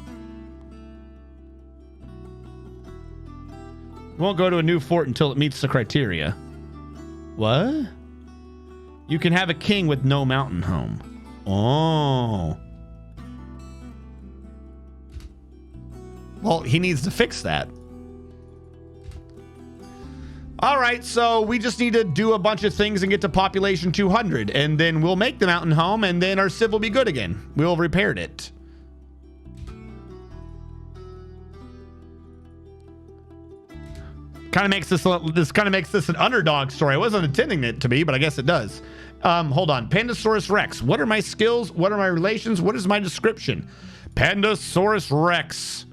Won't go to a new fort until it meets the criteria. What? You can have a king with no mountain home. Oh. Well, he needs to fix that. All right, so we just need to do a bunch of things and get to population 200, and then we'll make the mountain home, and then our civ will be good again. We'll have repaired it. Kind of makes this an underdog story. I wasn't intending it to be, but I guess it does. Hold on. Pandasaurus Rex. What are my skills? What are my relations? What is my description? Pandasaurus Rex.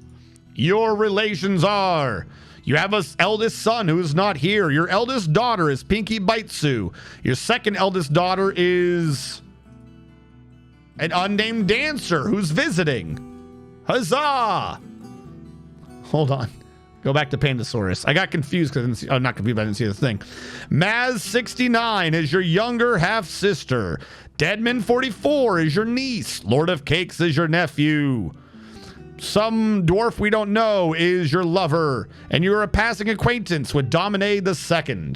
Your relations are: you have an eldest son who is not here. Your eldest daughter is Pinky Baitsu. Your second eldest daughter is an unnamed dancer who's visiting. Huzzah! Hold on. Go back to Pandasaurus. I got confused because not confused, but I didn't see the thing. Maz69 is your younger half-sister. Deadman44 is your niece. Lord of Cakes is your nephew. Some dwarf we don't know is your lover, and you're a passing acquaintance with Domine II.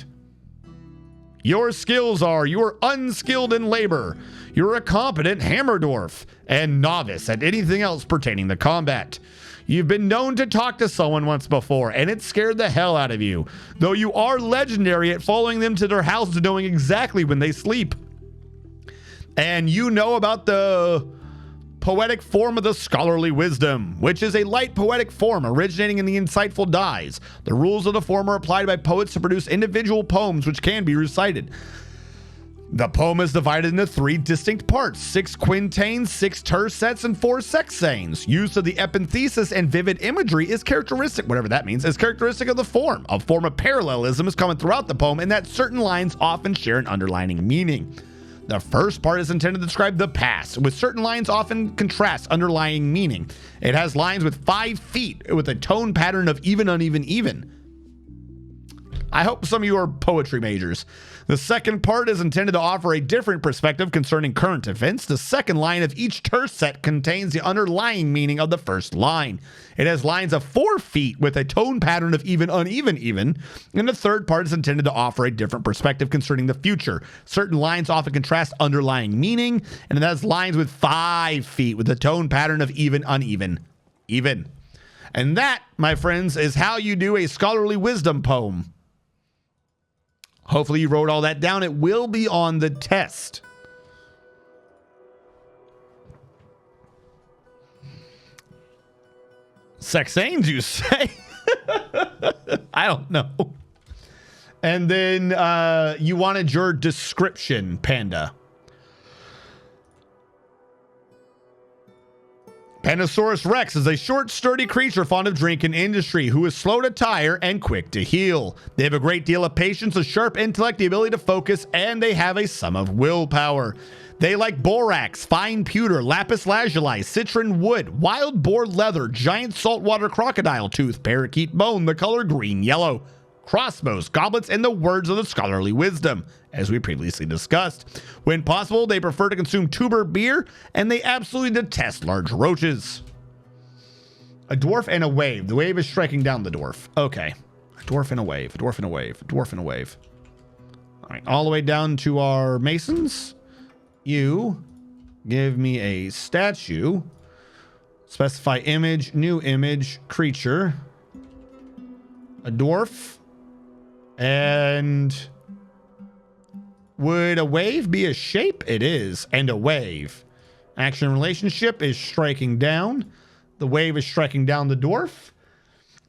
Your skills are you are unskilled in labor, you're a competent Hammerdorf, and novice at anything else pertaining to combat. You've been known to talk to someone once before, and it scared the hell out of you, though you are legendary at following them to their house and knowing exactly when they sleep. And you know about the poetic form of the scholarly wisdom, which is a light poetic form originating in the insightful dies. The rules of the form are applied by poets to produce individual poems which can be recited. The poem is divided into 3 distinct parts: 6 quintains, 6 tercets, and 4 sextains. Use of the epenthesis and vivid imagery is characteristic, whatever that means, is characteristic of the form. A form of parallelism is common throughout the poem in that certain lines often share an underlining meaning. The first part is intended to describe the past, with certain lines often contrast underlying meaning. It has lines with 5 feet with a tone pattern of even, uneven, even. I hope some of you are poetry majors. The second part is intended to offer a different perspective concerning current events. The second line of each tercet contains the underlying meaning of the first line. It has lines of 4 feet with a tone pattern of even, uneven, even. And the third part is intended to offer a different perspective concerning the future. Certain lines often contrast underlying meaning, and it has lines with 5 feet with a tone pattern of even, uneven, even. And that, my friends, is how you do a scholarly wisdom poem. Hopefully you wrote all that down. It will be on the test. Sexanes, you say? I don't know. And then you wanted your description, Panda. Pandasaurus rex is a short, sturdy creature fond of drink and industry, who is slow to tire and quick to heal. They have a great deal of patience, a sharp intellect, the ability to focus, and they have a sum of willpower. They like borax, fine pewter, lapis lazuli, citron wood, wild boar leather, giant saltwater crocodile tooth, parakeet bone, the color green yellow, crossbows, goblets, and the words of the scholarly wisdom, as we previously discussed. When possible, they prefer to consume tuber beer, and they absolutely detest large roaches. A dwarf and a wave. The wave is striking down the dwarf. Okay. A dwarf and a wave. A dwarf and a wave. A dwarf and a wave. All right. All the way down to our masons. You give me a statue. Specify image, new image, creature. A dwarf. And would a wave be a shape? It is. And a wave. Action relationship is striking down. The wave is striking down the dwarf.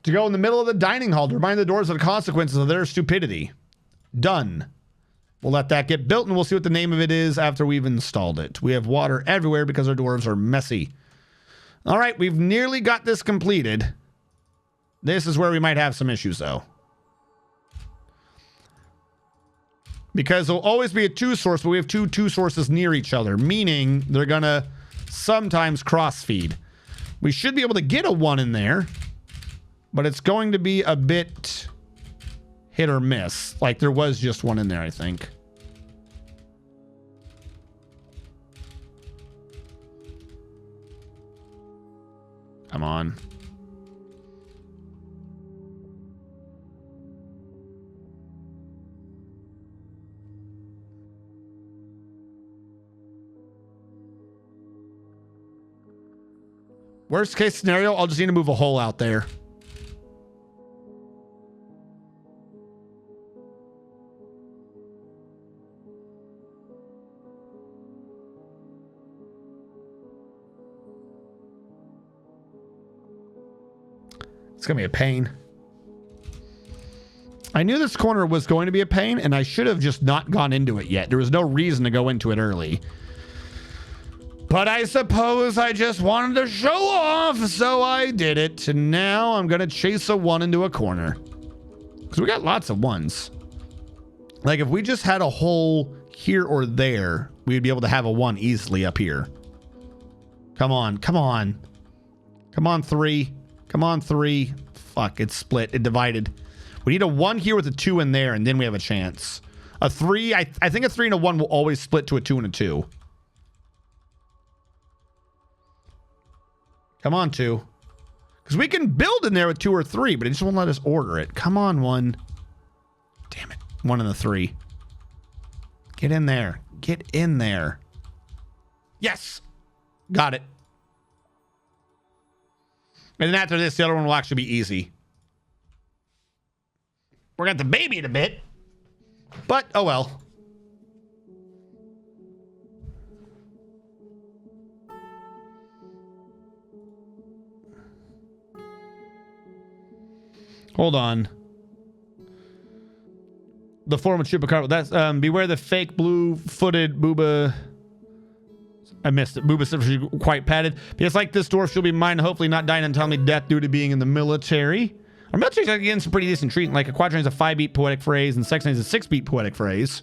To go in the middle of the dining hall to remind the dwarves of the consequences of their stupidity. Done. We'll let that get built and we'll see what the name of it is after we've installed it. We have water everywhere because our dwarves are messy. All right, we've nearly got this completed. This is where we might have some issues though. Because there'll always be a 2 source, but we have two sources near each other, meaning they're gonna sometimes cross feed. We should be able to get a 1 in there, but it's going to be a bit hit or miss. Like there was just 1 in there, I think. Come on. Worst case scenario, I'll just need to move a hole out there. It's going to be a pain. I knew this corner was going to be a pain, and I should have just not gone into it yet. There was no reason to go into it early. But I suppose I just wanted to show off, so I did it. And now I'm going to chase a 1 into a corner. Because we got lots of 1s. Like, if we just had a hole here or there, we'd be able to have a 1 easily up here. Come on, come on. Come on, 3. Come on, 3. Fuck, it's split. It divided. We need a 1 here with a 2 in there, and then we have a chance. A 3, I think a 3 and a 1 will always split to a 2 and a 2. Come on, 2. Because we can build in there with 2 or 3, but it just won't let us order it. Come on, 1. Damn it. 1 and a 3. Get in there. Get in there. Yes. Got it. And then after this, the other one will actually be easy. We're going to have to baby it a bit. But, oh well. Hold on. The form of chupacabra. That's beware the fake blue-footed booba. I missed it. Booba is quite padded. Because like this dwarf, she'll be mine. Hopefully not dying untimely death due to being in the military. Our military's getting some pretty decent treatment. Like a quadrant is a 5-beat poetic phrase, and sexton is a 6-beat poetic phrase.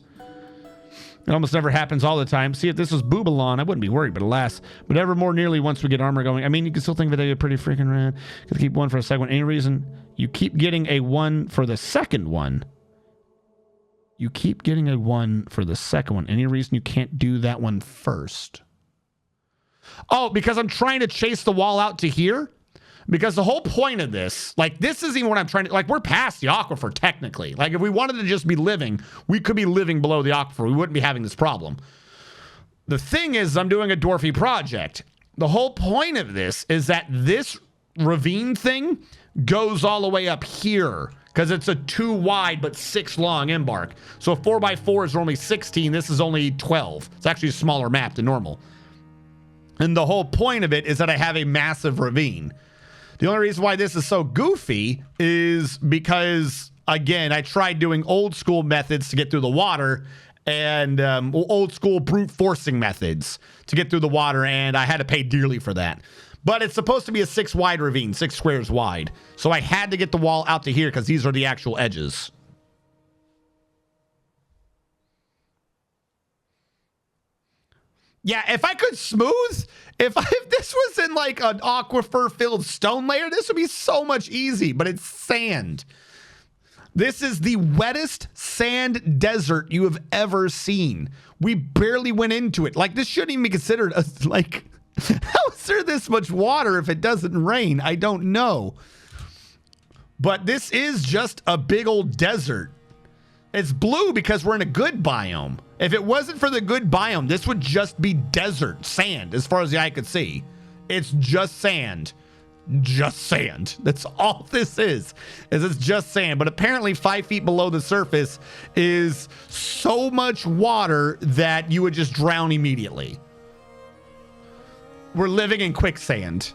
It almost never happens all the time. See, if this was Boobalon, I wouldn't be worried, but alas. But ever more nearly once we get armor going. I mean, you can still think of it as pretty freaking rad. Gotta keep one for a second one. Any reason you keep getting a 1 for the second one? You keep getting a 1 for the second one. Any reason you can't do that one first? Oh, because I'm trying to chase the wall out to here? Because the whole point of this, like, this isn't even what I'm trying to, like, we're past the aquifer, technically. Like, if we wanted to just be living, we could be living below the aquifer. We wouldn't be having this problem. The thing is, I'm doing a dwarfy project. The whole point of this is that this ravine thing goes all the way up here because it's a 2 wide but 6 long embark. So if 4x4 is only 16, this is only 12. It's actually a smaller map than normal. And the whole point of it is that I have a massive ravine. The only reason why this is so goofy is because, again, I tried doing old school methods to get through the water and old school brute forcing methods to get through the water, and I had to pay dearly for that. But it's supposed to be a 6 wide ravine, 6 squares wide. So I had to get the wall out to here because these are the actual edges. Yeah, if I could smooth, if this was in like an aquifer-filled stone layer, this would be so much easy, but it's sand. This is the wettest sand desert you have ever seen. We barely went into it. Like, this shouldn't even be considered a, like, how is there this much water if it doesn't rain? I don't know. But this is just a big old desert. It's blue because we're in a good biome. If it wasn't for the good biome, this would just be desert, sand, as far as the eye could see. It's just sand. Just sand. That's all this is it's just sand. But apparently 5 feet below the surface is so much water that you would just drown immediately. We're living in quicksand.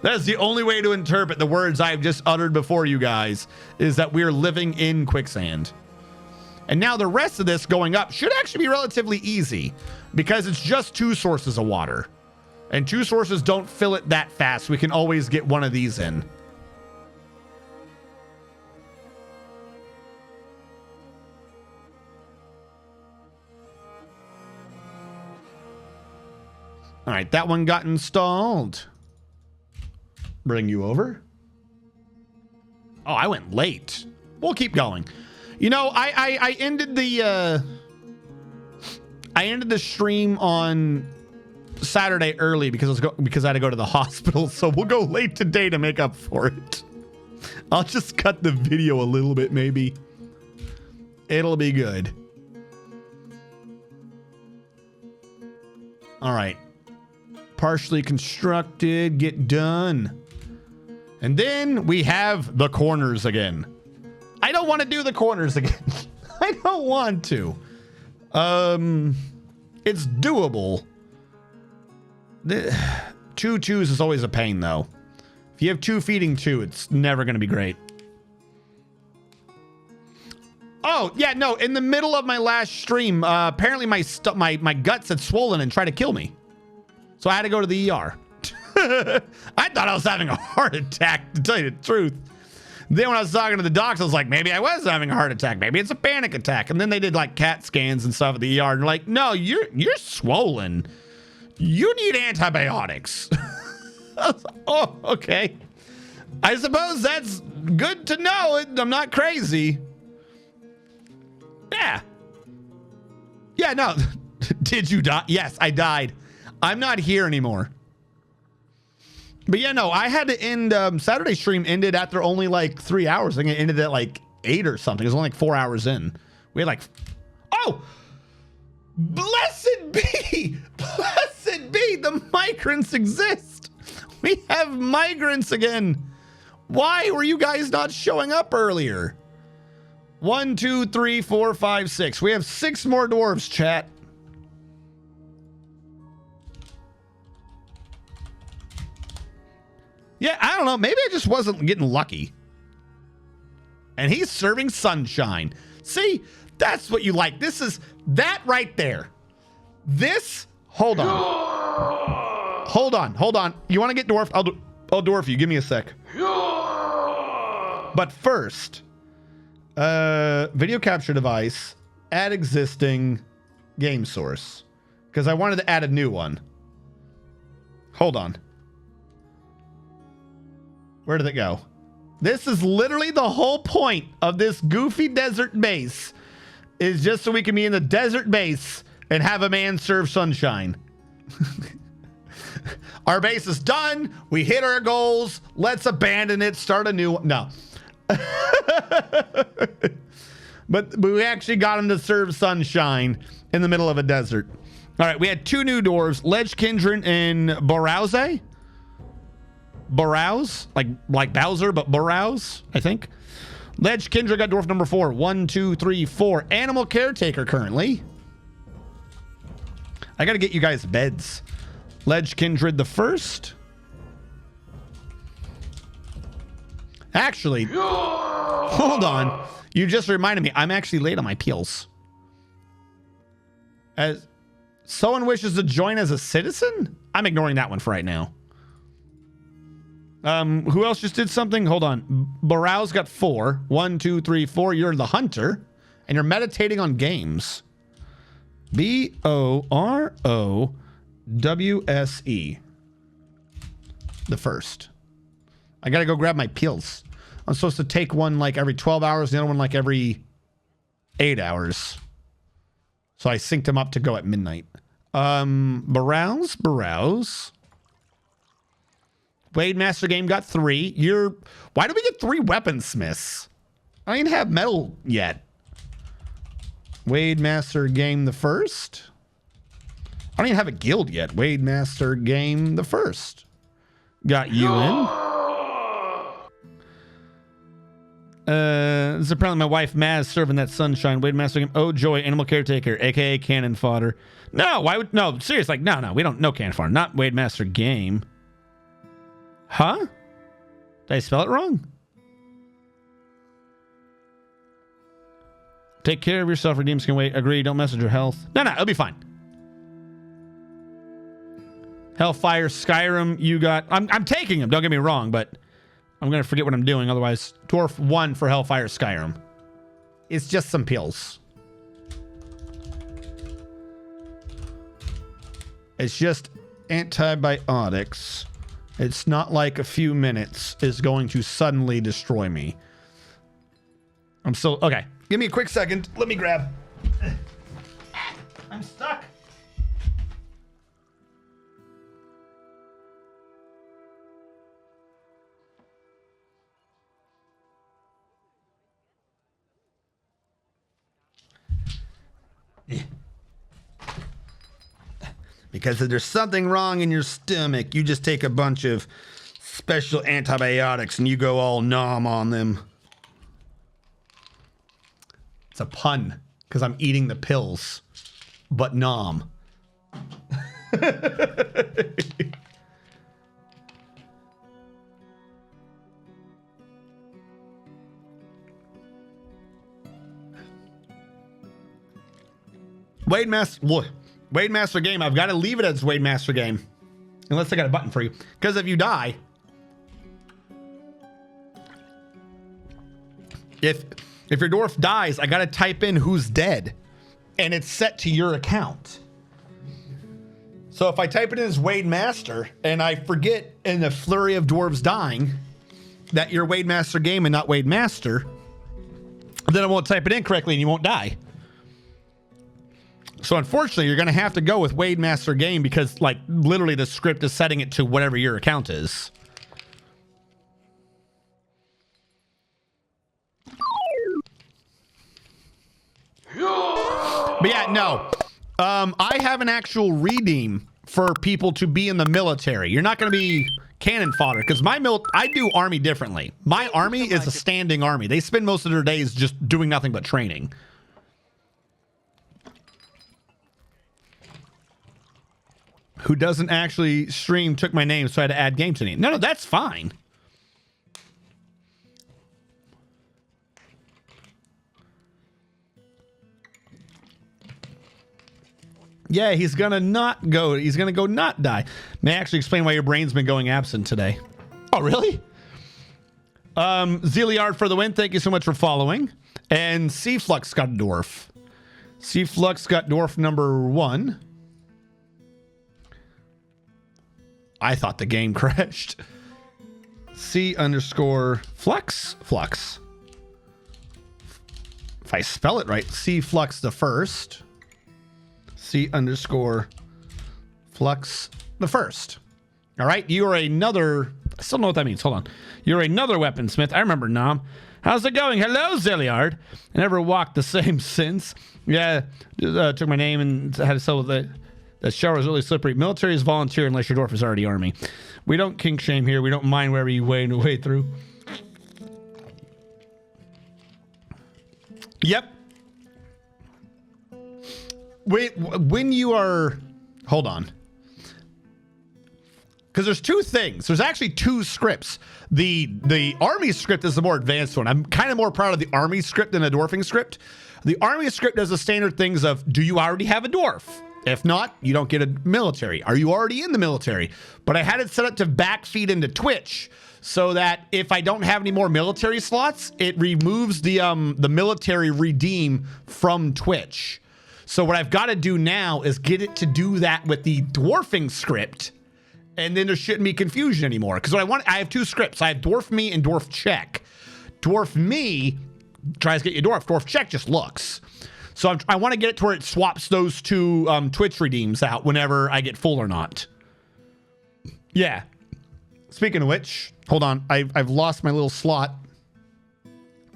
That's the only way to interpret the words I've just uttered before you guys, is that we're living in quicksand. And now the rest of this going up should actually be relatively easy because it's just 2 sources of water. And 2 sources don't fill it that fast. We can always get one of these in. All right, that one got installed. Bring you over. Oh, I went late. We'll keep going. You know, I ended the stream on Saturday early because I had to go to the hospital, so we'll go late today to make up for it. I'll just cut the video a little bit, maybe. It'll be good. All right. Partially constructed, get done. And then we have the corners again. I don't want to do the corners again. I don't want to. It's doable. 2 twos is always a pain, though. If you have 2 feeding 2, it's never going to be great. Oh, yeah, no. In the middle of my last stream, apparently my guts had swollen and tried to kill me. So I had to go to the ER. I thought I was having a heart attack, to tell you the truth. Then when I was talking to the docs, I was like, maybe I was having a heart attack. Maybe it's a panic attack. And then they did like CAT scans and stuff at the ER. And they're like, no, you're swollen. You need antibiotics. I was like, oh, okay. I suppose that's good to know. I'm not crazy. Yeah. Yeah, no. Did you die? Yes, I died. I'm not here anymore. But yeah, no, I had to end, Saturday stream ended after only like 3 hours. I think it ended at like 8 or something. It was only like 4 hours in. We had like, oh, Blessed be! Blessed be! The migrants exist! We have migrants again! Why were you guys not showing up earlier? 1, 2, 3, 4, 5, 6. We have 6 more dwarves, chat. Yeah, I don't know. Maybe I just wasn't getting lucky. And he's serving sunshine. See, that's what you like. This is that right there. This, hold on. Hold on. You want to get dwarfed? I'll dwarf you. Give me a sec. But first, video capture device, add existing game source. Because I wanted to add a new one. Hold on. Where did it go? This is literally the whole point of this goofy desert base, is just so we can be in the desert base and have a man serve sunshine. Our base is done. We hit our goals. Let's abandon it. Start a new one. No. But we actually got him to serve sunshine in the middle of a desert. All right, we had 2 new dwarves, Ledge Kindred and Borowse. Borowse, like Bowser, but Borowse, I think. Ledge Kindred got dwarf number 4. 1, 2, 3, 4. Animal caretaker currently. I got to get you guys beds. Ledge Kindred the first. Actually, hold on. You just reminded me. I'm actually late on my peels. As someone wishes to join as a citizen, I'm ignoring that one for right now. Who else just did something? Hold on. Borow's got 4. 1, 2, 3, 4. You're the hunter, and you're meditating on games. Borowse. The first. I gotta go grab my pills. I'm supposed to take one like every 12 hours, the other one like every 8 hours. So I synced them up to go at midnight. Borowse. Blade Master Game got 3. Why do we get 3 weaponsmiths? I don't even have metal yet. Wade Master Game the first. I don't even have a guild yet. Wade Master Game the first. Got you in. This is apparently my wife Maz serving that sunshine. Wade Master Game. Oh joy, animal caretaker, aka cannon fodder. No, why would no? Serious, like no, we don't know cannon fodder. Not Wade Master Game. Huh? Did I spell it wrong? Take care of yourself. Redeems can wait. Agree. Don't mess with your health. No, it'll be fine. Hellfire, Skyrim. You got. I'm taking them. Don't get me wrong, but I'm gonna forget what I'm doing. Otherwise, dwarf 1 for Hellfire, Skyrim. It's just some pills. It's just antibiotics. It's not like a few minutes is going to suddenly destroy me. I'm still... Okay. Give me a quick second. Let me grab... I'm stuck. Because if there's something wrong in your stomach, you just take a bunch of special antibiotics and you go all nom on them. It's a pun, because I'm eating the pills, but nom. Wade Master Game. I've got to leave it as Wade Master Game. Unless I got a button for you. Because if you die... If your dwarf dies, I got to type in who's dead. And it's set to your account. So if I type it in as Wade Master, and I forget in the flurry of dwarves dying that you're Wade Master Game and not Wade Master, then I won't type it in correctly and you won't die. So unfortunately, you're going to have to go with Wade Master Game because, like, literally the script is setting it to whatever your account is. But yeah, no. I have an actual redeem for people to be in the military. You're not going to be cannon fodder because I do army differently. My army is a standing army. They spend most of their days just doing nothing but training. Who doesn't actually stream took my name, so I had to add game to name. No, that's fine. Yeah, he's gonna not go. He's gonna go not die. May I actually explain why your brain's been going absent today? Oh, really? Zeliard for the win. Thank you so much for following. And C-Flux got dwarf. C-Flux got dwarf number 1. I thought the game crashed. C_flux. Flux. If I spell it right, C-Flux the first. C_flux the first. All right, you are another. I still don't know what that means. Hold on. You're another weaponsmith. I remember Nom. How's it going? Hello, Zeliard. I never walked the same since. Yeah, took my name and had to sell with it. That shower is really slippery. Military is volunteer unless your dwarf is already army. We don't kink shame here. We don't mind wherever you wade way through. Yep. Wait, when you are, hold on, because there's two things. There's actually two scripts. The army script is the more advanced one. I'm kind of more proud of the army script than the dwarfing script. The army script does the standard things of, do you already have a dwarf? If not, you don't get a military. Are you already in the military? But I had it set up to backfeed into Twitch so that if I don't have any more military slots, it removes the military redeem from Twitch. So what I've got to do now is get it to do that with the dwarfing script, and then there shouldn't be confusion anymore. Because what I have two scripts. I have dwarf me and dwarf check. Dwarf me tries to get you dwarf. Dwarf check just looks. So I want to get it to where it swaps those two Twitch redeems out whenever I get full or not. Yeah. Speaking of which, hold on. I've lost my little slot.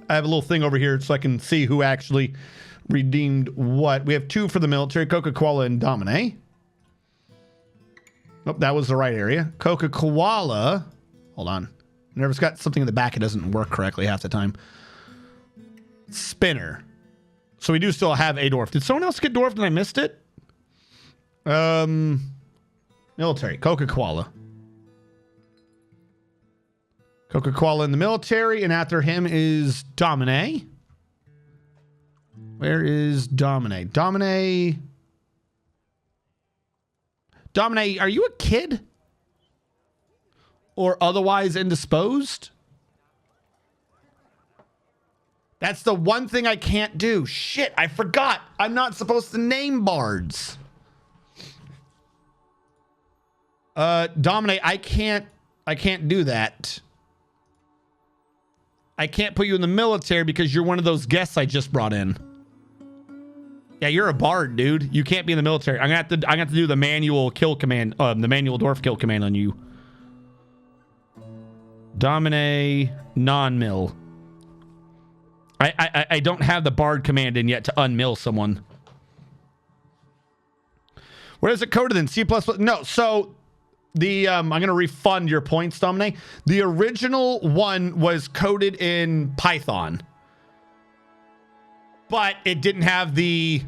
I have a little thing over here so I can see who actually redeemed what. We have 2 for the military, Coca-Cola and Domine. Oh, that was the right area. Coca-Cola. Hold on. Whenever it's got something in the back, it doesn't work correctly half the time. Spinner. So we do still have a dwarf. Did someone else get dwarfed and I missed it? Military. Coca-Cola. Coca-Cola in the military, and after him is Domine. Where is Domine? Domine, are you a kid? Or otherwise indisposed? That's the one thing I can't do. Shit, I forgot. I'm not supposed to name bards. Domine, I can't do that. I can't put you in the military because you're one of those guests I just brought in. Yeah, you're a bard, dude. You can't be in the military. I'm gonna have to do the manual kill command, the manual dwarf kill command on you. Domine non-mill. I don't have the bard command in yet to unmill someone. Where is it coded in? C++? No, so the I'm gonna refund your points, Domine. The original one was coded in Python, but it didn't have the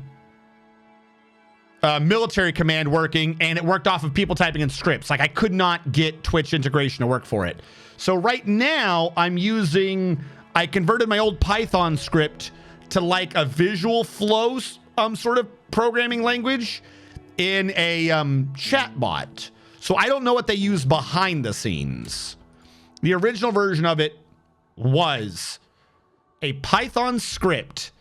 military command working, and it worked off of people typing in scripts. Like, I could not get Twitch integration to work for it. So right now I converted my old Python script to like a visual flow sort of programming language in a chat bot. So I don't know what they use behind the scenes. The original version of it was a Python script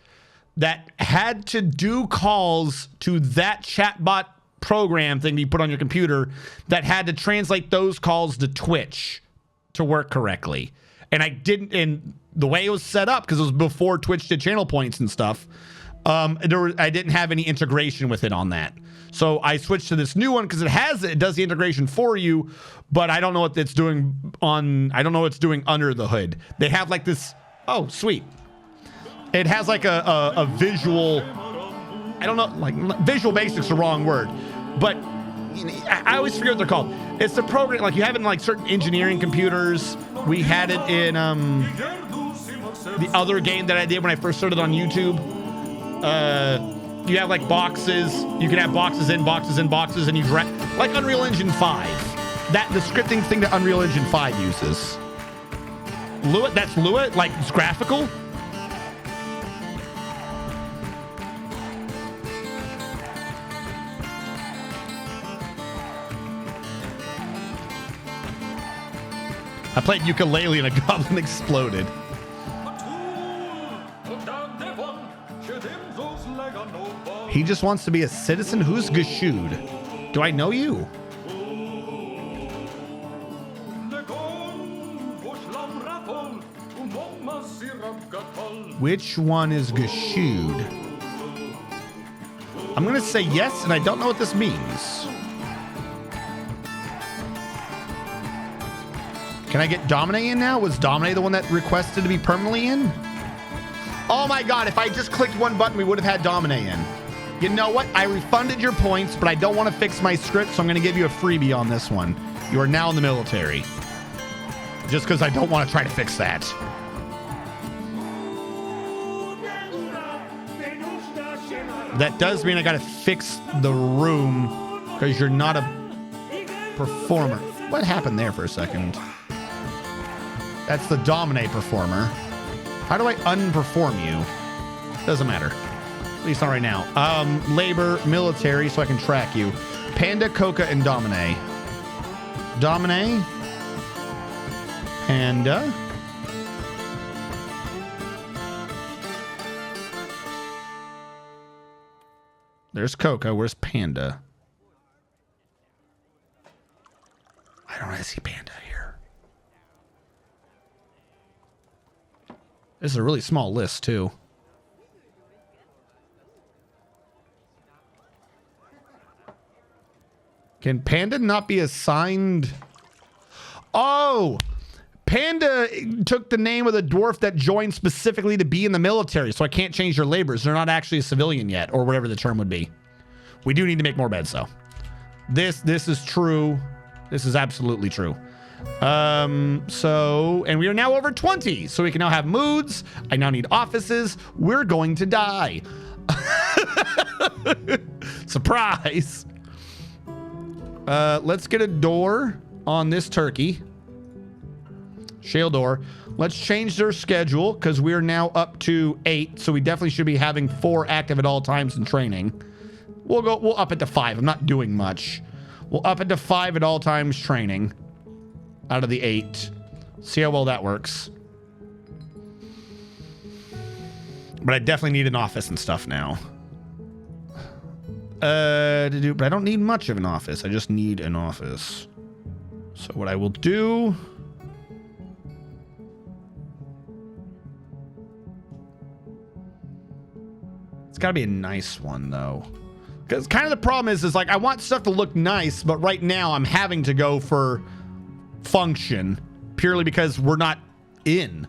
that had to do calls to that chatbot program thing that you put on your computer that had to translate those calls to Twitch to work correctly. And I didn't, and the way it was set up, because it was before Twitch did channel points and stuff, I didn't have any integration with it on that. So I switched to this new one because it does the integration for you, but I don't know what it's doing I don't know what it's doing under the hood. They have like this, oh, sweet. It has like a visual I don't know, like Visual Basic's the wrong word, but I always forget what they're called. It's the program, like you have it in like certain engineering computers. We had it in the other game that I did when I first started on YouTube. You have like boxes. You can have boxes in boxes in boxes, and you drag like Unreal Engine 5. That the scripting thing that Unreal Engine 5 uses. Lua, that's Lua, like it's graphical. I played ukulele and a goblin exploded. He just wants to be a citizen. Who's Gashud? Do I know you? Which one is Gashud? I'm going to say yes, and I don't know what this means. Can I get Domine in now? Was Domine the one that requested to be permanently in? Oh my God, if I just clicked one button, we would have had Domine in. You know what? I refunded your points, but I don't want to fix my script, so I'm going to give you a freebie on this one. You are now in the military. Just because I don't want to try to fix that. That does mean I got to fix the room because you're not a performer. What happened there for a second? That's the Domine performer. How do I unperform you? Doesn't matter. At least not right now. Labor, military, so I can track you. Panda, Coca, and Domine. Domine. Panda. There's Coca. Where's Panda? I don't really see Panda here. This is a really small list, too. Can Panda not be assigned? Oh! Panda took the name of the dwarf that joined specifically to be in the military, so I can't change their labors. They're not actually a civilian yet, or whatever the term would be. We do need to make more beds, though. This is true. This is absolutely true. And we are now over 20, so we can now have moods. I now need offices. We're going to die. Surprise. Let's get a door on this turkey. Shale door. Let's change their schedule because we are now up to 8, so we definitely should be having 4 active at all times in training. We'll up it to 5. I'm not doing much. We'll up it to 5 at all times training out of the 8. See how well that works. But I definitely need an office and stuff now. But I don't need much of an office. I just need an office. So what I will do... It's got to be a nice one, though. Because kind of the problem is like, I want stuff to look nice, but right now I'm having to go for function purely because we're not in.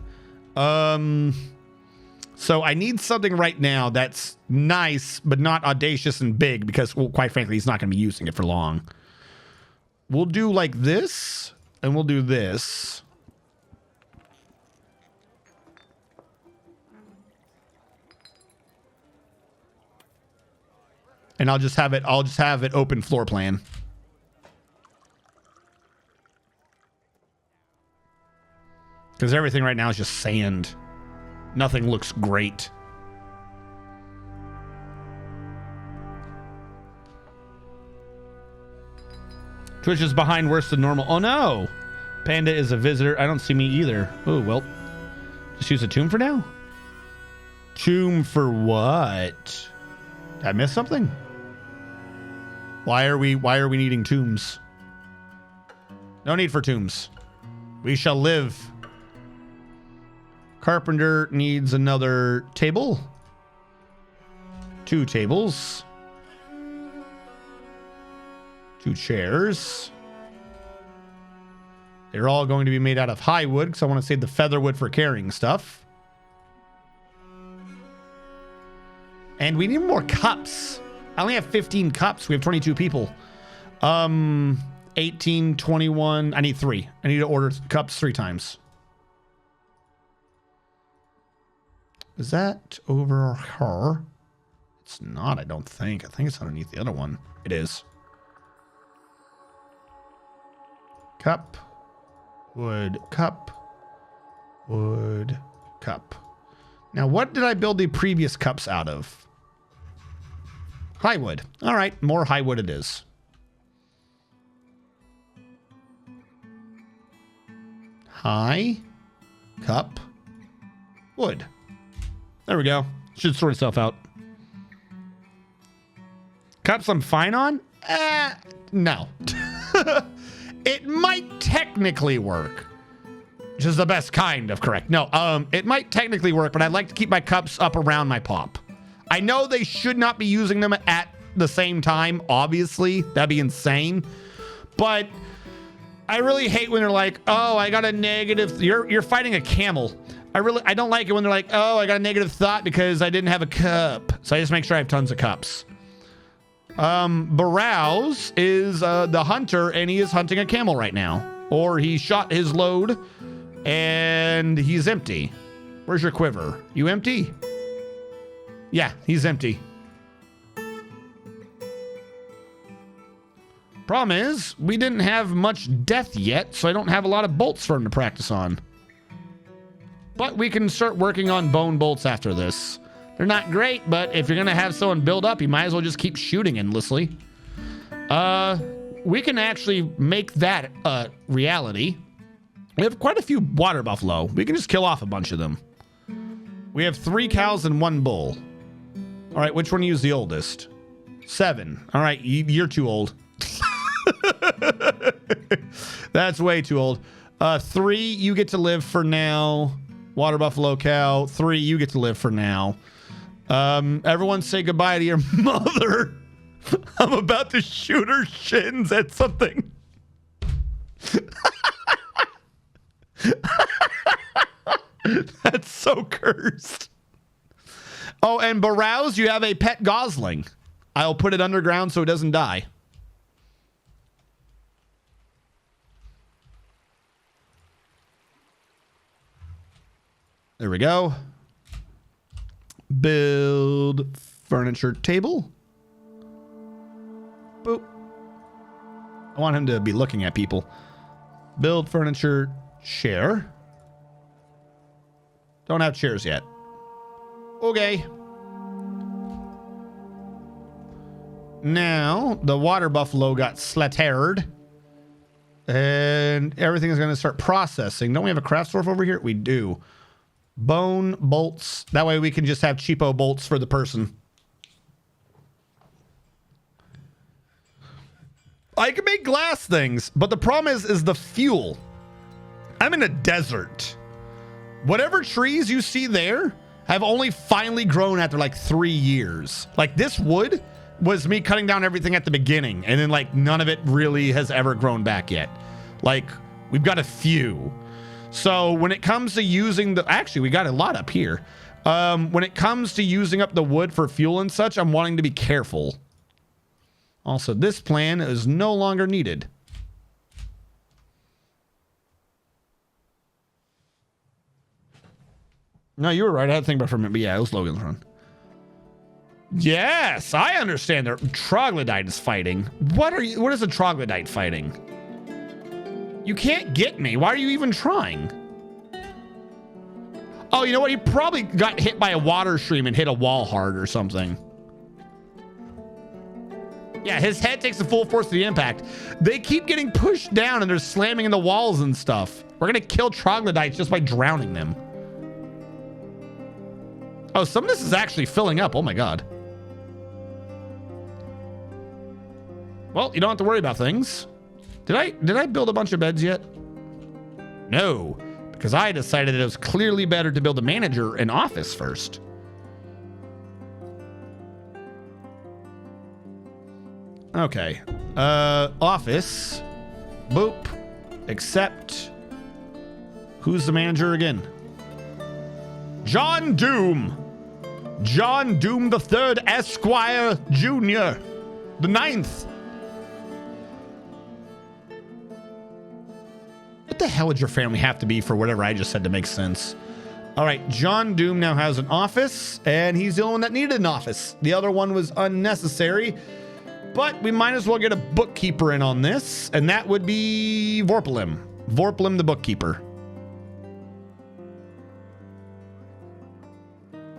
So I need something right now that's nice, but not audacious and big because, well, quite frankly, he's not going to be using it for long. We'll do like this, and we'll do this. And I'll just have it open floor plan. Because everything right now is just sand. Nothing looks great. Twitch is behind worse than normal. Oh no! Panda is a visitor. I don't see me either. Oh, well. Just use a tomb for now? Tomb for what? Did I miss something? Why are we needing tombs? No need for tombs. We shall live. Carpenter needs another table. 2 tables. 2 chairs. They're all going to be made out of high wood because I want to save the feather wood for carrying stuff. And we need more cups. I only have 15 cups. We have 22 people. 18, 21. I need 3. I need to order cups 3 times. Is that over her? It's not, I don't think. I think it's underneath the other one. It is. Cup. Wood. Cup. Wood. Cup. Now, what did I build the previous cups out of? High wood. All right, more high wood it is. High. Cup. Wood. There we go. Should sort itself out. Cups I'm fine on? No. It might technically work. Which is the best kind of correct. No, it might technically work, but I'd like to keep my cups up around my pop. I know they should not be using them at the same time, obviously. That'd be insane. But I really hate when they're like, oh, I got a negative... You're fighting a camel. I don't like it when they're like, oh, I got a negative thought because I didn't have a cup. So I just make sure I have tons of cups. Barrows is the hunter, and he is hunting a camel right now. Or he shot his load, and he's empty. Where's your quiver? You empty? Yeah, he's empty. Problem is, we didn't have much death yet, so I don't have a lot of bolts for him to practice on. But we can start working on bone bolts after this. They're not great, but if you're going to have someone build up, you might as well just keep shooting endlessly. We can actually make that a reality. We have quite a few water buffalo. We can just kill off a bunch of them. We have 3 cows and 1 bull. All right, which one is the oldest? 7. All right, you're too old. That's way too old. 3, you get to live for now. Water buffalo cow. 3, you get to live for now. Everyone say goodbye to your mother. I'm about to shoot her shins at something. That's so cursed. Oh, and Barrows, you have a pet gosling. I'll put it underground so it doesn't die. There we go. Build furniture table. Boop. I want him to be looking at people. Build furniture chair. Don't have chairs yet. Okay. Now, the water buffalo got slaughtered. And everything is going to start processing. Don't we have a craft store over here? We do. Bone bolts. That way we can just have cheapo bolts for the person. I can make glass things, but the problem is the fuel. I'm in a desert. Whatever trees you see there have only finally grown after like 3 years. Like this wood was me cutting down everything at the beginning, and then like none of it really has ever grown back yet. Like we've got a few. So when it comes to using the, actually we got a lot up here. When it comes to using up the wood for fuel and such, I'm wanting to be careful. Also, this plan is no longer needed. No, you were right. I had to think about it for a minute, but yeah, it was Logan's run. Yes, I understand. There, troglodyte is fighting. What is a troglodyte fighting? You can't get me. Why are you even trying? Oh, you know what? He probably got hit by a water stream and hit a wall hard or something. Yeah, his head takes the full force of the impact. They keep getting pushed down and they're slamming into walls and stuff. We're going to kill troglodytes just by drowning them. Oh, some of this is actually filling up. Oh my God. Well, you don't have to worry about things. Did I build a bunch of beds yet? No, because I decided it was clearly better to build a manager and office first. Okay. Office. Boop. Accept. Who's the manager again? John Doom. John Doom the Third Esquire Jr. the 9th. What the hell would your family have to be for whatever I just said to make sense? All right, John Doom now has an office, and he's the only one that needed an office. The other one was unnecessary, but we might as well get a bookkeeper in on this, and that would be Vorpalim. Vorpalim the bookkeeper.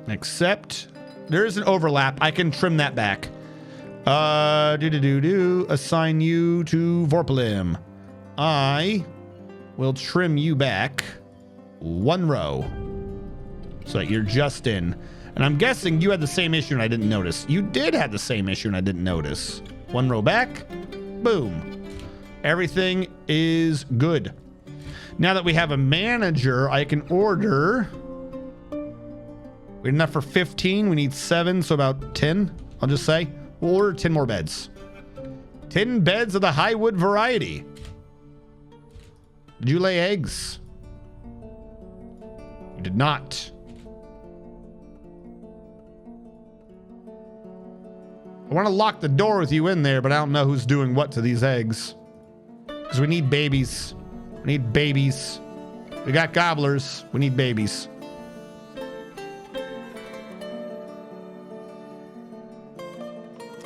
Except there is an overlap. I can trim that back. Assign you to Vorpalim. I will trim you back 1 row so that you're just in. And I'm guessing you had the same issue and I didn't notice. You did have the same issue and I didn't notice. 1 row back. Boom. Everything is good. Now that we have a manager, I can order. We had enough for 15. We need 7, so about 10, I'll just say. We'll order 10 more beds. 10 beds of the Highwood variety. Did you lay eggs? You did not. I want to lock the door with you in there, but I don't know who's doing what to these eggs. Because we need babies. We need babies. We got gobblers. We need babies.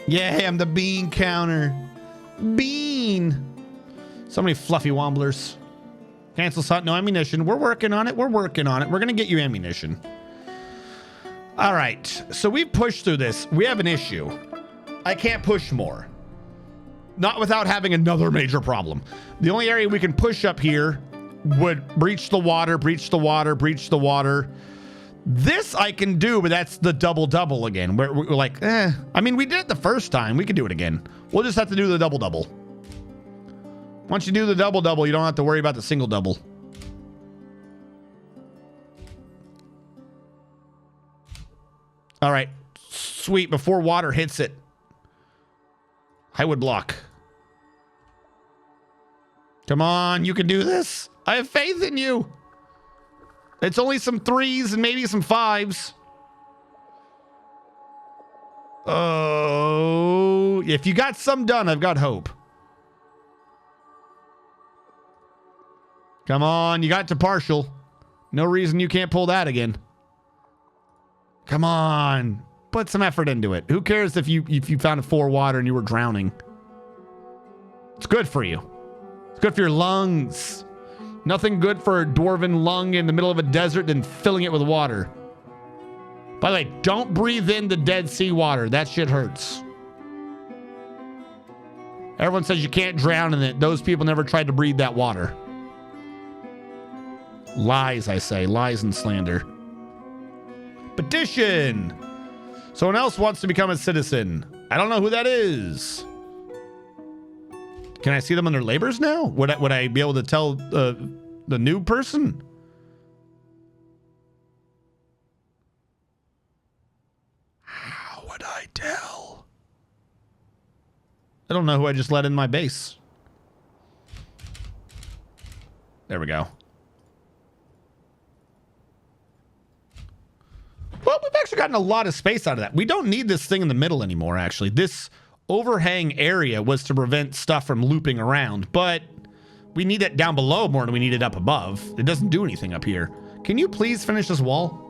Yeah, I'm the bean counter. Bean. So many fluffy womblers. Cancel hunt, no ammunition. We're working on it. We're working on it. We're going to get you ammunition. All right. So we've pushed through this. We have an issue. I can't push more. Not without having another major problem. The only area we can push up here would breach the water, breach the water, breach the water. This I can do, but that's the double-double again. We're like, I mean, we did it the first time. We could do it again. We'll just have to do the double-double. Once you do the double-double, you don't have to worry about the single-double. All right. Sweet. Before water hits it. Highwood block. Come on. You can do this. I have faith in you. It's only some 3s and maybe some 5s. Oh, if you got some done, I've got hope. Come on, you got to partial. No reason you can't pull that again. Come on, put some effort into it. Who cares if you found a 4 water and you were drowning? It's good for you. It's good for your lungs. Nothing good for a dwarven lung in the middle of a desert than filling it with water. By the way, don't breathe in the Dead Sea water. That shit hurts. Everyone says you can't drown in it. Those people never tried to breathe that water. Lies, I say. Lies and slander. Petition. Someone else wants to become a citizen. I don't know who that is. Can I see them on their labors now? Would I be able to tell the new person? How would I tell? I don't know who I just let in my base. There we go. Well, we've actually gotten a lot of space out of that. We don't need this thing in the middle anymore, actually. This overhang area was to prevent stuff from looping around, but we need it down below more than we need it up above. It doesn't do anything up here. Can you please finish this wall?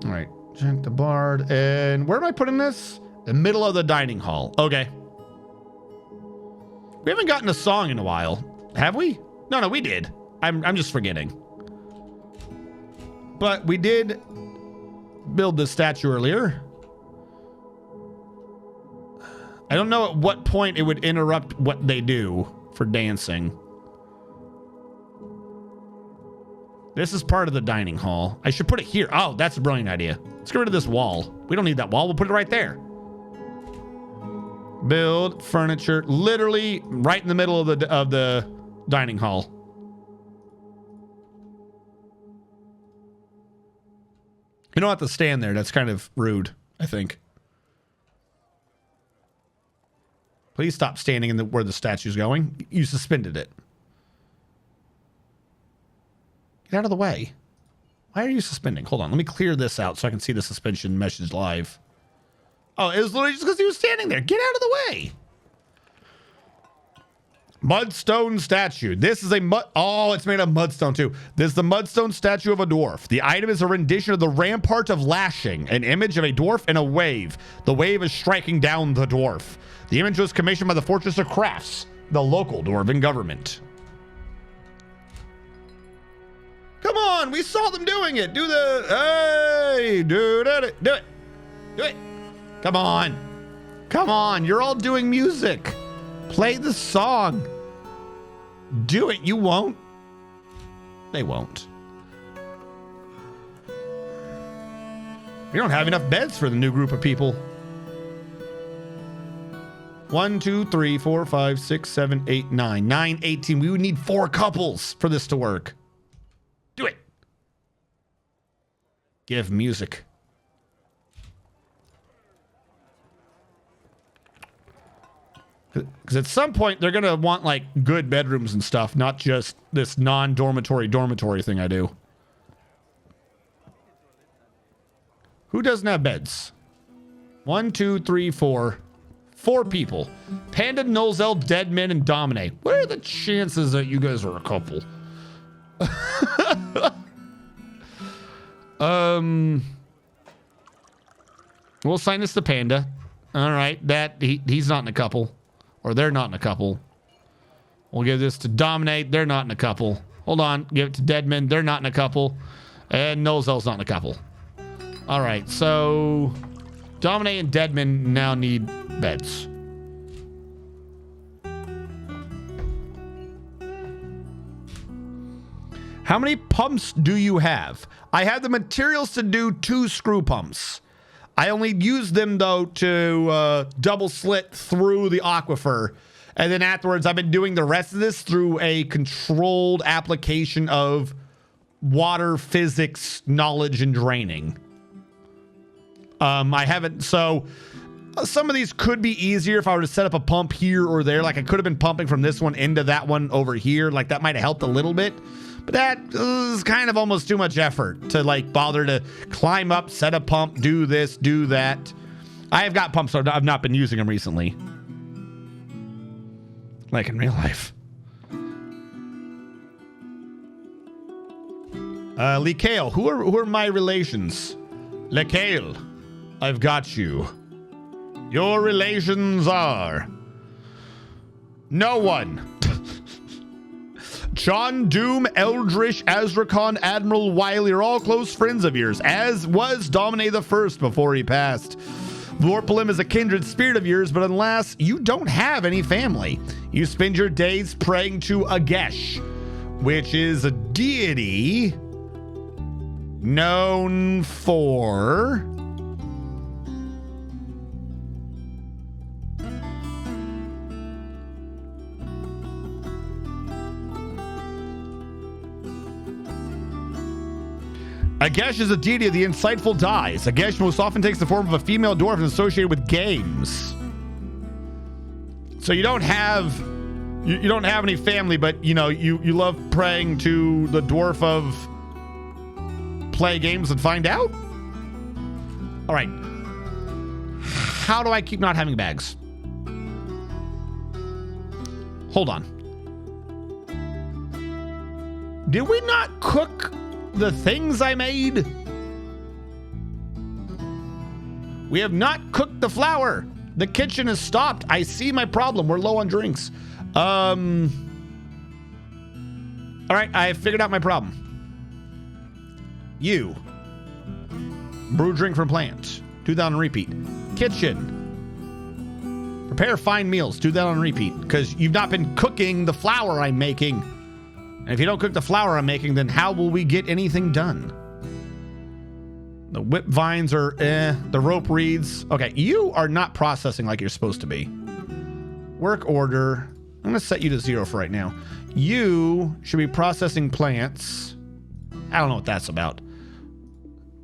All right, check the bard. And where am I putting this? The middle of the dining hall. Okay. We haven't gotten a song in a while. Have we? No, we did. I'm just forgetting. But we did build this statue earlier. I don't know at what point it would interrupt what they do for dancing. This is part of the dining hall. I should put it here. Oh, that's a brilliant idea. Let's get rid of this wall. We don't need that wall. We'll put it right there. Build furniture literally right in the middle of the dining hall. You don't have to stand there. That's kind of rude, I think. Please stop standing in where the statue's going. You suspended it. Get out of the way. Why are you suspending? Hold on. Let me clear this out so I can see the suspension message live. Oh, it was literally just because he was standing there. Get out of the way. Mudstone statue. This is a oh, it's made of mudstone too. This is the mudstone statue of a dwarf. The item is a rendition of the rampart of lashing, an image of a dwarf and a wave. The wave is striking down the dwarf. The image was commissioned by the Fortress of Crafts, the local dwarven government. Come on, we saw them doing it. Do the hey, do it, do it, do it. Come on, come on. You're all doing music. Play the song. Do it. You won't. They won't. We don't have enough beds for the new group of people. 1, 2, 3, 4, 5, 6, 7, 8, 9. 9, 18. We would need 4 couples for this to work. Do it. Give music. Because at some point, they're going to want, like, good bedrooms and stuff, not just this non-dormitory dormitory thing I do. Who doesn't have beds? 1, 2, 3, 4. 4 people. Panda, Nolzel, Deadman, and Domine. What are the chances that you guys are a couple? We'll assign this to Panda. All right, he's not in a couple. Or they're not in a couple. We'll give this to Dominate. They're not in a couple. Hold on. Give it to Deadman. They're not in a couple. And Nolzel's not in a couple. All right. So Dominate and Deadman now need beds. How many pumps do you have? I have the materials to do 2 screw pumps. I only use them, though, to double slit through the aquifer. And then afterwards, I've been doing the rest of this through a controlled application of water physics knowledge and draining. I haven't... So, some of these could be easier if I were to set up a pump here or there. Like, I could have been pumping from this one into that one over here. Like, that might have helped a little bit. But that is kind of almost too much effort to, like, bother to climb up, set a pump, do this, do that. I have got pumps, so I've not been using them recently. Like in real life. Lekale, who are my relations? Lekale, I've got you. Your relations are... no one. John Doom, Eldritch, Azrakon, Admiral Wiley are all close friends of yours, as was Domine the First before he passed. Vorpalim is a kindred spirit of yours, but alas, you don't have any family. You spend your days praying to Agesh, which is a deity known for... Agesh is a deity of the insightful dies. Agesh most often takes the form of a female dwarf and is associated with games. So you don't have you don't have any family, but you know you love praying to the dwarf of play games and find out. All right. How do I keep not having bags? Hold on. Did we not cook the things I made? We have not cooked the flour. The kitchen has stopped. I see my problem. We're low on drinks. All right, I figured out my problem. You. Brew drink from plant. Do that on repeat. Kitchen. Prepare fine meals. Do that on repeat. Because you've not been cooking the flour I'm making. And if you don't cook the flour I'm making, then how will we get anything done? The whip vines are the rope reeds. Okay, you are not processing like you're supposed to be. Work order. I'm going to set you to 0 for right now. You should be processing plants. I don't know what that's about.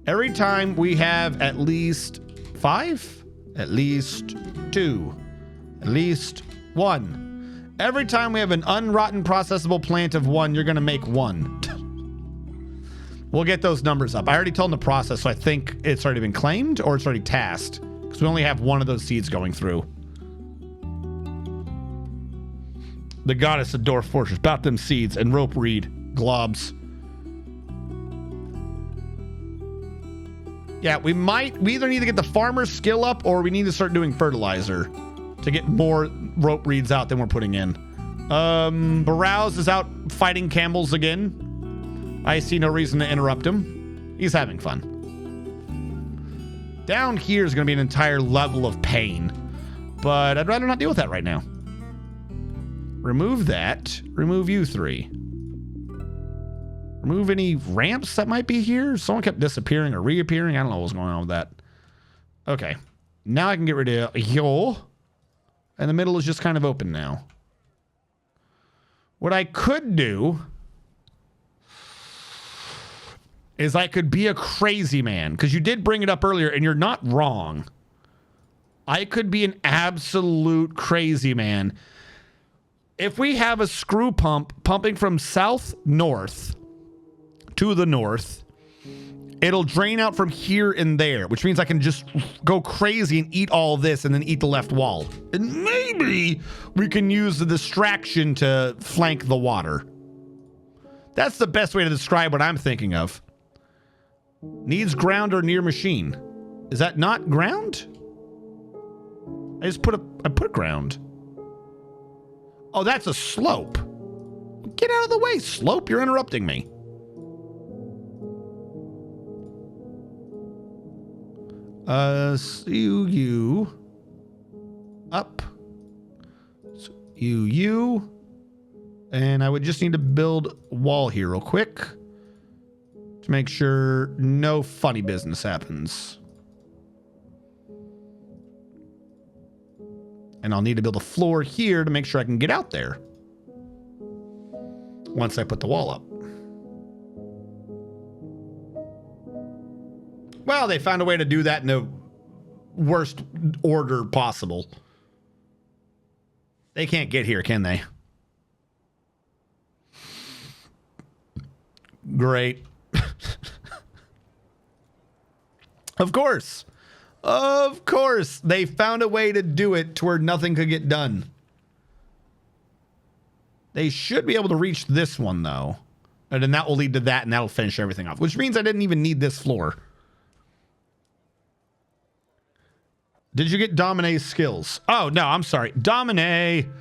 Every time we have at least 5, at least 2, At least 1. Every time we have an unrotten processable plant of 1, you're going to make 1. We'll get those numbers up. I already told them to process, so I think it's already been claimed or it's already tasked. Because we only have 1 of those seeds going through. The goddess of Dwarf Fortress. About them seeds and rope reed. Globs. Yeah, we either need to get the farmer's skill up or we need to start doing fertilizer to get more rope reeds out than we're putting in. Barouse is out fighting camels again. I see no reason to interrupt him. He's having fun. Down here is going to be an entire level of pain, but I'd rather not deal with that right now. Remove that. Remove you 3. Remove any ramps that might be here. Someone kept disappearing or reappearing. I don't know what's going on with that. Okay. Now I can get rid of yo. And the middle is just kind of open now. What I could do is I could be a crazy man, because you did bring it up earlier and you're not wrong. I could be an absolute crazy man. If we have a screw pump pumping from south north to the north, it'll drain out from here and there, which means I can just go crazy and eat all this and then eat the left wall. And maybe we can use the distraction to flank the water. That's the best way to describe what I'm thinking of. Needs ground or near machine. Is that not ground? I put ground. Oh, that's a slope. Get out of the way, slope. You're interrupting me. You up. You. And I would just need to build a wall here real quick to make sure no funny business happens. And I'll need to build a floor here to make sure I can get out there once I put the wall up. Well, they found a way to do that in the worst order possible. They can't get here, can they? Great. Of course. Of course. They found a way to do it to where nothing could get done. They should be able to reach this one, though. And then that will lead to that, and that'll finish everything off. Which means I didn't even need this floor. Did you get Domine's skills? Oh, no, I'm sorry. Domine.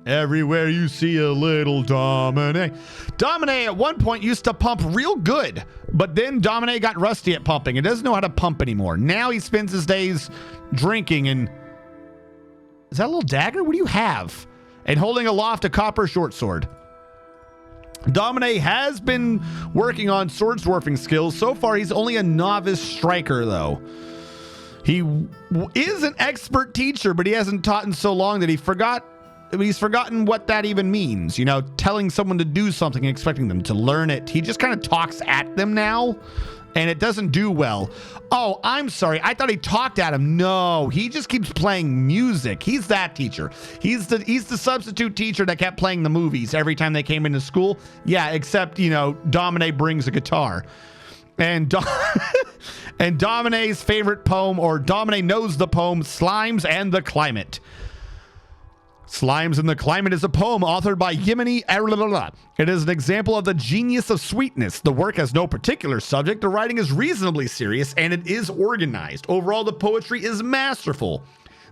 Everywhere you see a little Domine. Domine at one point used to pump real good, but then Domine got rusty at pumping and doesn't know how to pump anymore. Now he spends his days drinking and... Is that a little dagger? What do you have? And holding aloft a copper short sword. Domine has been working on sword dwarfing skills. So far, he's only a novice striker, though. He is an expert teacher, but he hasn't taught in so long that he's forgotten what that even means. You know, telling someone to do something and expecting them to learn it. He just kind of talks at them now, and it doesn't do well. Oh, I'm sorry. I thought he talked at him. No, he just keeps playing music. He's that teacher. He's the substitute teacher that kept playing the movies every time they came into school. Yeah, except, you know, Domine brings a guitar. And and Domine's favorite poem, or Domine knows the poem, Slimes and the Climate. Slimes and the Climate is a poem authored by Yemeni. It is an example of the genius of sweetness. The work has no particular subject. The writing is reasonably serious, and it is organized. Overall, the poetry is masterful.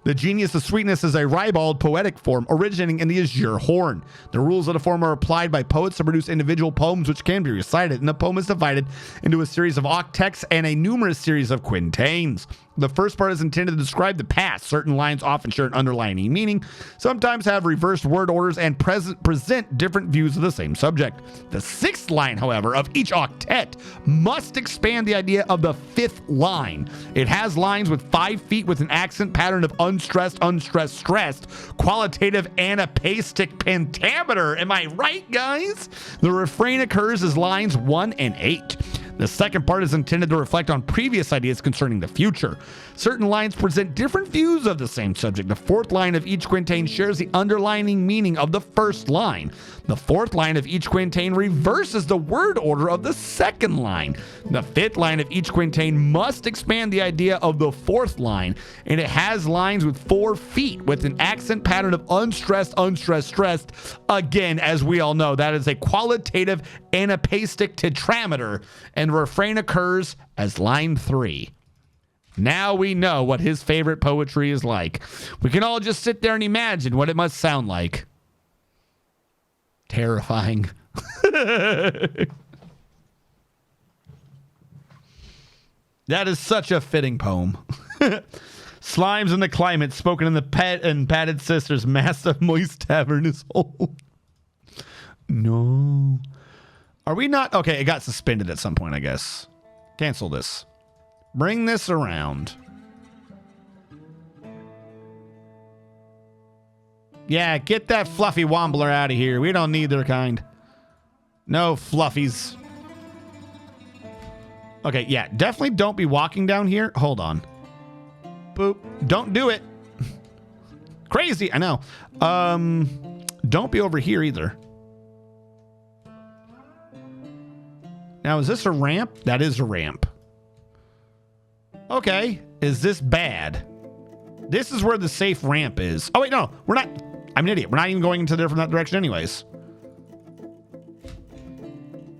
The genius of sweetness is a ribald poetic form originating in the Azure Horn. The rules of the form are applied by poets to produce individual poems which can be recited, and the poem is divided into a series of octets and a numerous series of quintains. The first part is intended to describe the past. Certain lines often share an underlying meaning, sometimes have reversed word orders, and present different views of the same subject. The sixth line, however, of each octet must expand the idea of the fifth line. It has lines with 5 feet with an accent pattern of unstressed, unstressed, stressed, qualitative anapastic pentameter. Am I right, guys? The refrain occurs as lines 1 and 8. The second part is intended to reflect on previous ideas concerning the future. Certain lines present different views of the same subject. The fourth line of each quatrain shares the underlining meaning of the first line. The fourth line of each quatrain reverses the word order of the second line. The fifth line of each quatrain must expand the idea of the fourth line, and it has lines with 4 feet with an accent pattern of unstressed, unstressed, stressed. Again, as we all know, that is a qualitative anapastic tetrameter, and refrain occurs as line 3. Now we know what his favorite poetry is like. We can all just sit there and imagine what it must sound like. Terrifying. That is such a fitting poem. Slimes in the climate, spoken in the pet and padded sisters, massive moist tavernous hole. No. Are we not? Okay, it got suspended at some point, I guess. Cancel this. Bring this around. Yeah, get that fluffy wombler out of here. We don't need their kind. No fluffies. Okay, yeah, definitely don't be walking down here. Hold on. Boop. Don't do it. Crazy, I know. Don't be over here either. Now, is this a ramp? That is a ramp. Okay. Is this bad? This is where the safe ramp is. Oh, wait, no. We're not. I'm an idiot. We're not even going into there from that direction anyways.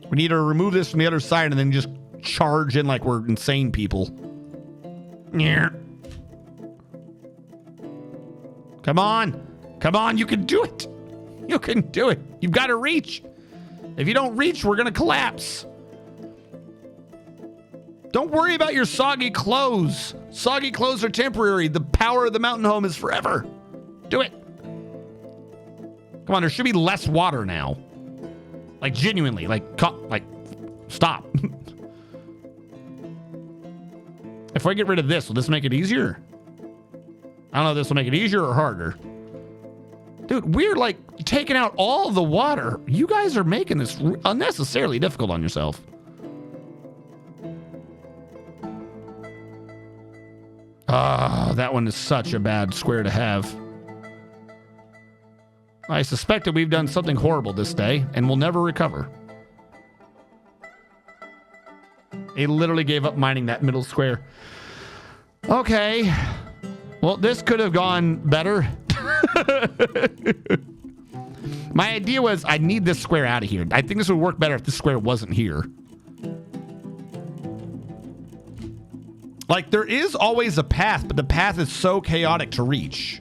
We need to remove this from the other side and then just charge in like we're insane people. Yeah. Come on. Come on. You can do it. You can do it. You've got to reach. If you don't reach, we're going to collapse. Don't worry about your soggy clothes. Soggy clothes are temporary. The power of the mountain home is forever. Do it. Come on, there should be less water now. Like, genuinely. Like, stop. If I get rid of this, will this make it easier? I don't know if this will make it easier or harder. Dude, we're, like, taking out all the water. You guys are making this unnecessarily difficult on yourself. Ah, that one is such a bad square to have. I suspect that we've done something horrible this day and will never recover. They literally gave up mining that middle square. Okay. Well, this could have gone better. My idea was I need this square out of here. I think this would work better if this square wasn't here. Like, there is always a path, but the path is so chaotic to reach.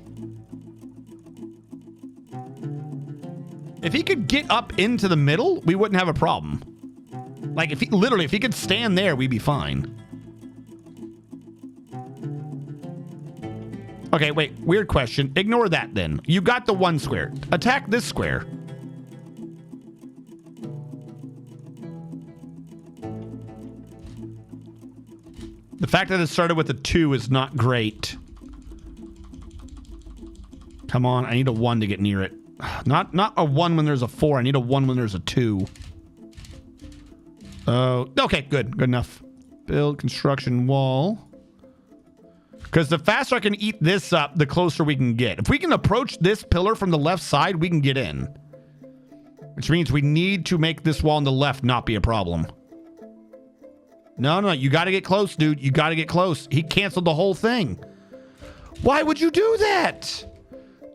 If he could get up into the middle, we wouldn't have a problem. Like, if he could stand there, we'd be fine. Okay, wait, weird question. Ignore that then. You got the one square. Attack this square. The fact that it started with a 2 is not great. Come on, I need a 1 to get near it. Not a 1 when there's a 4. I need a 1 when there's a 2. Oh, okay, good enough. Build construction wall. Because the faster I can eat this up, the closer we can get. If we can approach this pillar from the left side, we can get in. Which means we need to make this wall on the left not be a problem. No, you got to get close, dude. You got to get close. He canceled the whole thing. Why would you do that?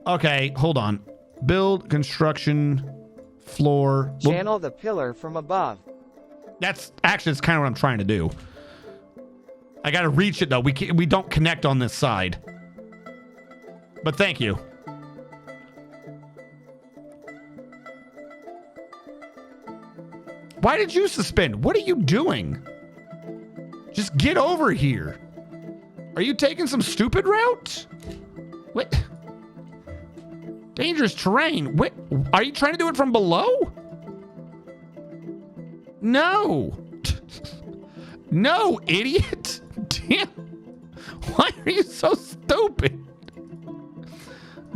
Okay, hold on. Build, construction, floor.
Channel the pillar from above.
That's kind of what I'm trying to do. I got to reach it, though. We don't connect on this side. But thank you. Why did you suspend? What are you doing? Just get over here. Are you taking some stupid route? What? Dangerous terrain. What? Are you trying to do it from below? No. No, idiot. Damn. Why are you so stupid?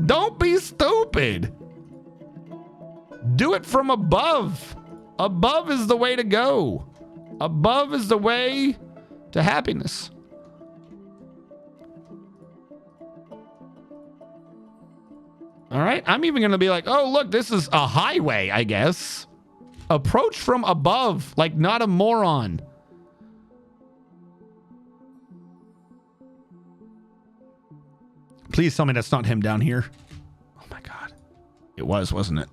Don't be stupid. Do it from above. Above is the way to go. Above is the way to happiness. All right. I'm even going to be like, oh, look, this is a highway, I guess. Approach from above, like not a moron. Please tell me that's not him down here. Oh my God. It was, wasn't it?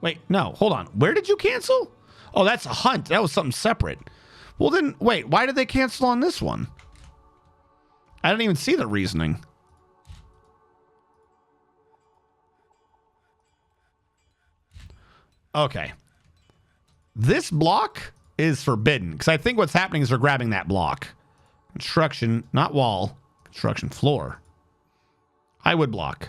Wait, no, hold on. Where did you cancel? Oh, that's a hunt. That was something separate. Well then, wait, why did they cancel on this one? I didn't even see the reasoning. Okay. This block is forbidden because I think what's happening is they're grabbing that block. Construction, not wall, construction floor. I would block.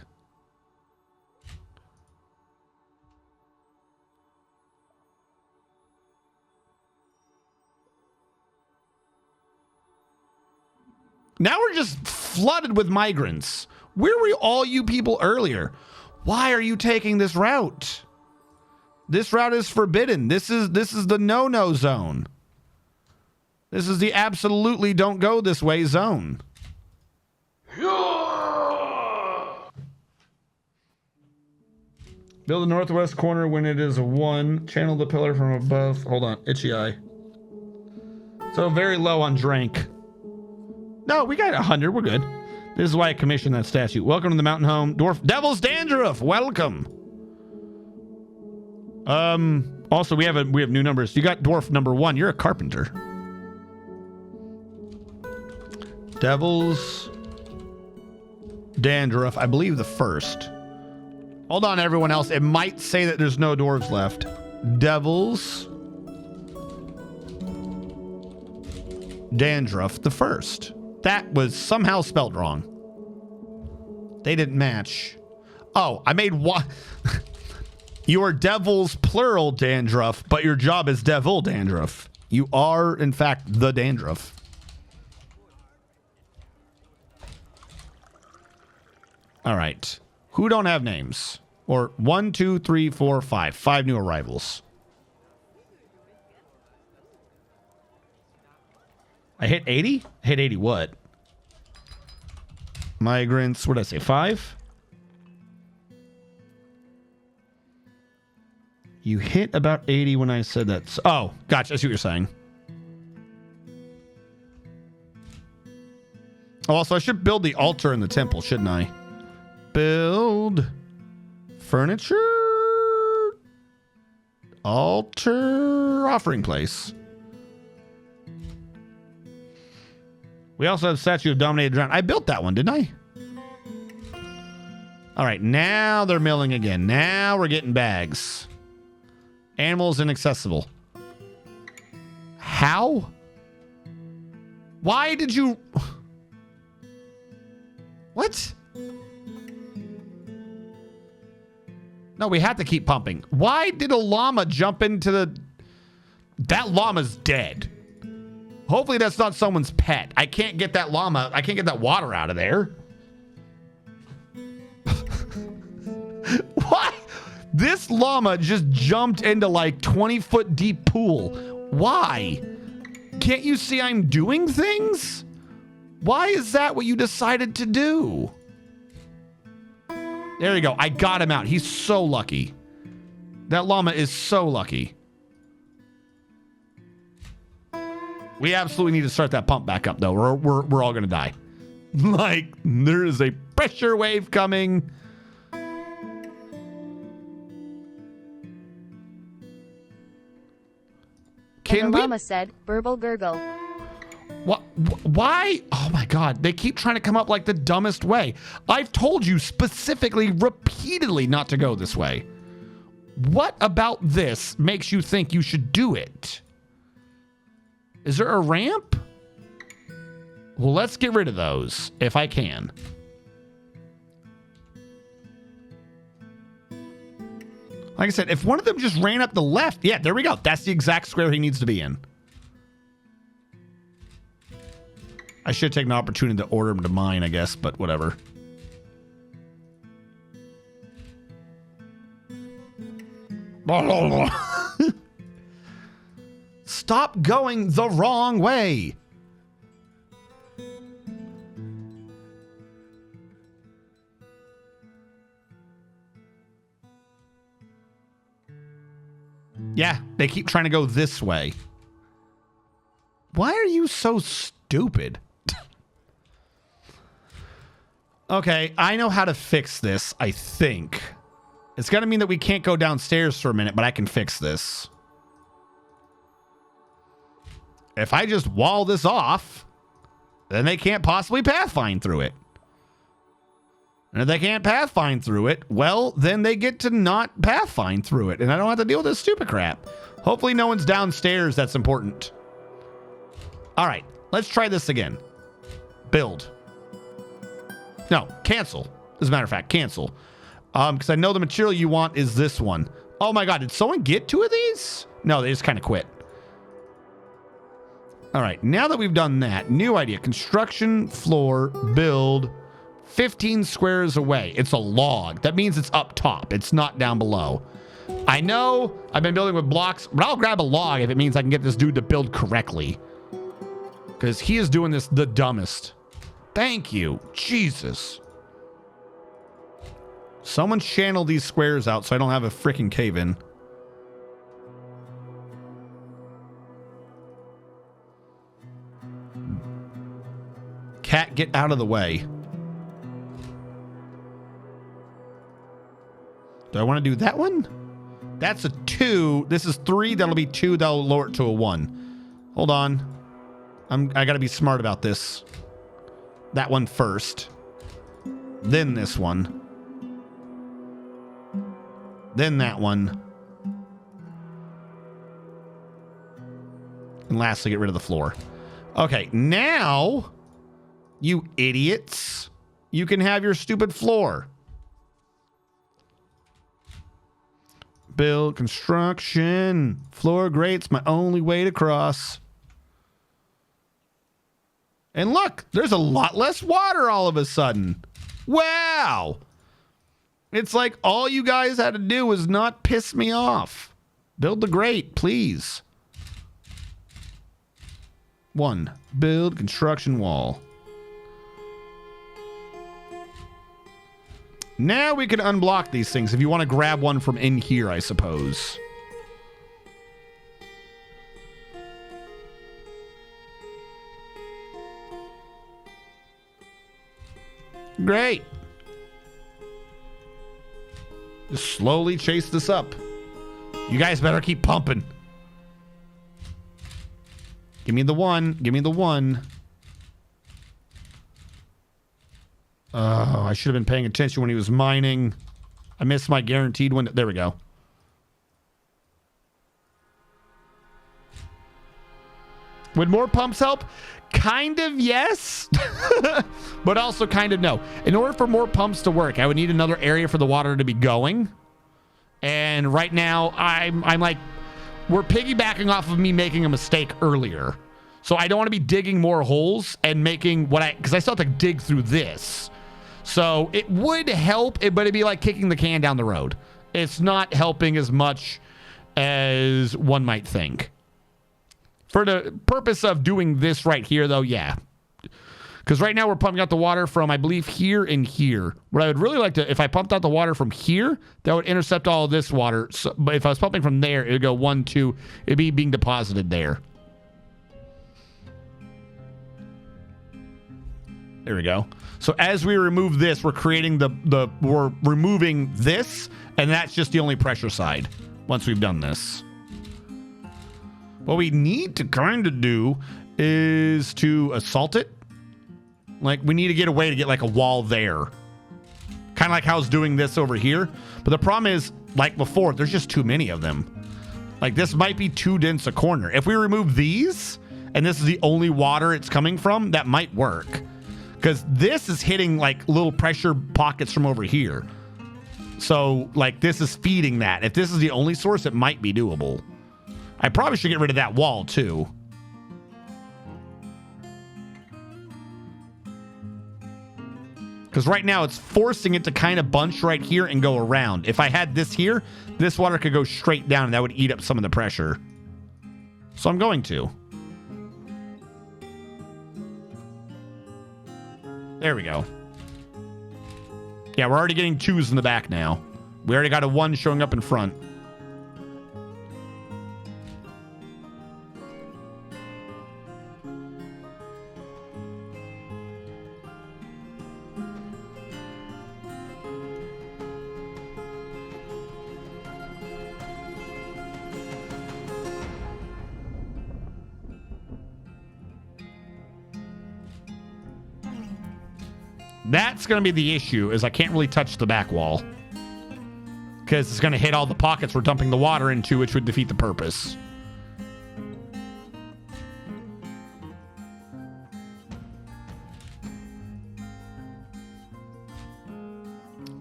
Now we're just flooded with migrants. Where were all you people earlier? Why are you taking this route? This route is forbidden. This is the no-no zone. This is the absolutely don't go this way zone. Build the northwest corner when it is a 1. Channel the pillar from above. Hold on. Itchy eye. So very low on drink. No, we got 100. We're good. This is why I commissioned that statue. Welcome to the mountain home. Dwarf Devil's Dandruff. Welcome. Also, we have new numbers. You got dwarf number 1. You're a carpenter. Devil's Dandruff. I believe the first. Hold on, everyone else. It might say that there's no dwarves left. Devil's Dandruff the first. That was somehow spelled wrong. They didn't match. Oh, I made one. You are Devil's plural Dandruff, but your job is Devil Dandruff. You are, in fact, the Dandruff. All right. Who don't have names? Or 1, 2, 3, 4, 5. 5 new arrivals. I hit 80? I hit 80 what? Migrants, what did I say? 5? You hit about 80 when I said that. Oh, gotcha. I see what you're saying. Oh, also, I should build the altar in the temple, shouldn't I? Build furniture, altar, offering place. We also have statue of dominated drown. I built that one, didn't I? All right, now they're milling again. Now we're getting bags. Animals inaccessible. How? Why did you... What? No, we had to keep pumping. Why did a llama jump into the... That llama's dead. Hopefully that's not someone's pet. I can't get that llama. I can't get that water out of there. What? This llama just jumped into like 20-foot deep pool. Why? Can't you see I'm doing things? Why is that what you decided to do? There you go. I got him out. He's so lucky. That llama is so lucky. We absolutely need to start that pump back up, though. We're all going to die. Like, there is a pressure wave coming.
And the llama said, burble gurgle.
What? Why? Oh my God. They keep trying to come up like the dumbest way. I've told you specifically, repeatedly not to go this way. What about this makes you think you should do it? Is there a ramp? Well, let's get rid of those if I can. Like I said, if one of them just ran up the left, yeah, there we go. That's the exact square he needs to be in. I should take an opportunity to order him to mine, I guess, but whatever. stop going the wrong way. Yeah, they keep trying to go this way. Why are you so stupid? Okay, I know how to fix this, I think. It's going to mean that we can't go downstairs for a minute, but I can fix this. If I just wall this off, then they can't possibly pathfind through it. And if they can't pathfind through it, well, then they get to not pathfind through it. And I don't have to deal with this stupid crap. Hopefully no one's downstairs. That's important. All right, let's try this again. Build. No, cancel. As a matter of fact, cancel. Because I know the material you want is this one. Oh my God, did someone get 2 of these? No, they just kind of quit. All right, now that we've done that, new idea. Construction, floor, build, 15 squares away. It's a log. That means it's up top. It's not down below. I know I've been building with blocks, but I'll grab a log if it means I can get this dude to build correctly. Because he is doing this the dumbest. Thank you. Jesus. Someone channel these squares out so I don't have a freaking cave-in. Cat, get out of the way. Do I want to do that one? That's a 2. This is 3. That'll be 2. That'll lower it to a 1. Hold on. I got to be smart about this. That one first. Then this one. Then that one. And lastly, get rid of the floor. Okay, now, you idiots, you can have your stupid floor. Build, construction, floor grates, my only way to cross. And look, there's a lot less water all of a sudden. Wow. It's like all you guys had to do was not piss me off. Build the grate, please. 1. Build construction wall. Now we can unblock these things if you want to grab one from in here, I suppose. Great. Just slowly chase this up. You guys better keep pumping. Give me the 1. Give me the 1. Oh, I should have been paying attention when he was mining. I missed my guaranteed one. There we go. Would more pumps help? Kind of yes, but also kind of no. In order for more pumps to work, I would need another area for the water to be going. And right now, I'm like, we're piggybacking off of me making a mistake earlier. So I don't want to be digging more holes and making because I still have to dig through this. So it would help, but it'd be like kicking the can down the road. It's not helping as much as one might think. For the purpose of doing this right here, though, yeah. Because right now we're pumping out the water from, I believe, here and here. What I would really like to, if I pumped out the water from here, that would intercept all of this water. So, but if I was pumping from there, it would go 1, 2. It'd be being deposited there. There we go. So as we remove this, we're creating we're removing this, and that's just the only pressure side once we've done this. What we need to kind of do is to assault it. Like, we need to get a way to get like a wall there. Kind of like how I was doing this over here. But the problem is, like before, there's just too many of them. Like, this might be too dense a corner. If we remove these, and this is the only water it's coming from, that might work. Because this is hitting like little pressure pockets from over here. So, like, this is feeding that. If this is the only source, it might be doable. I probably should get rid of that wall, too. Because right now, it's forcing it to kind of bunch right here and go around. If I had this here, this water could go straight down, and that would eat up some of the pressure. So I'm going to. There we go. Yeah, we're already getting 2s in the back now. We already got a 1 showing up in front. That's going to be the issue, is I can't really touch the back wall. Because it's going to hit all the pockets we're dumping the water into, which would defeat the purpose.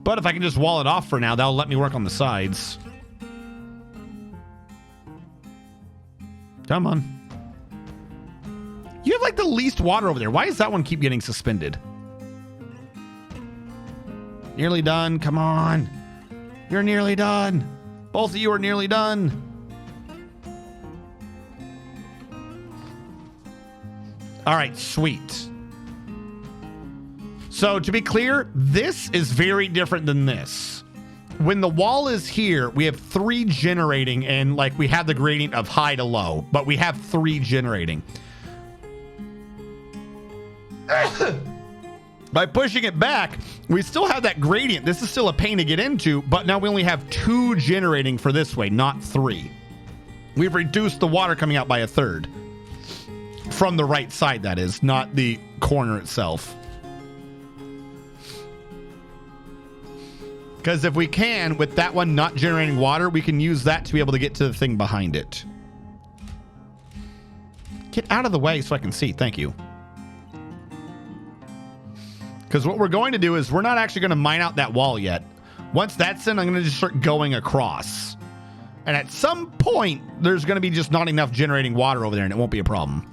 But if I can just wall it off for now, that'll let me work on the sides. Come on. You have like the least water over there. Why does that one keep getting suspended? Nearly done. Come on. You're nearly done. Both of you are nearly done. All right, sweet. So to be clear, this is very different than this. When the wall is here, we have 3 generating, and like we have the gradient of high to low, but we have 3 generating. By pushing it back, we still have that gradient. This is still a pain to get into, but now we only have 2 generating for this way, not 3. We've reduced the water coming out by 1/3. From the right side, that is, not the corner itself. Because if we can, with that one not generating water, we can use that to be able to get to the thing behind it. Get out of the way so I can see. Thank you. Because what we're going to do is we're not actually going to mine out that wall yet. Once that's in, I'm going to just start going across. And at some point, there's going to be just not enough generating water over there, and it won't be a problem.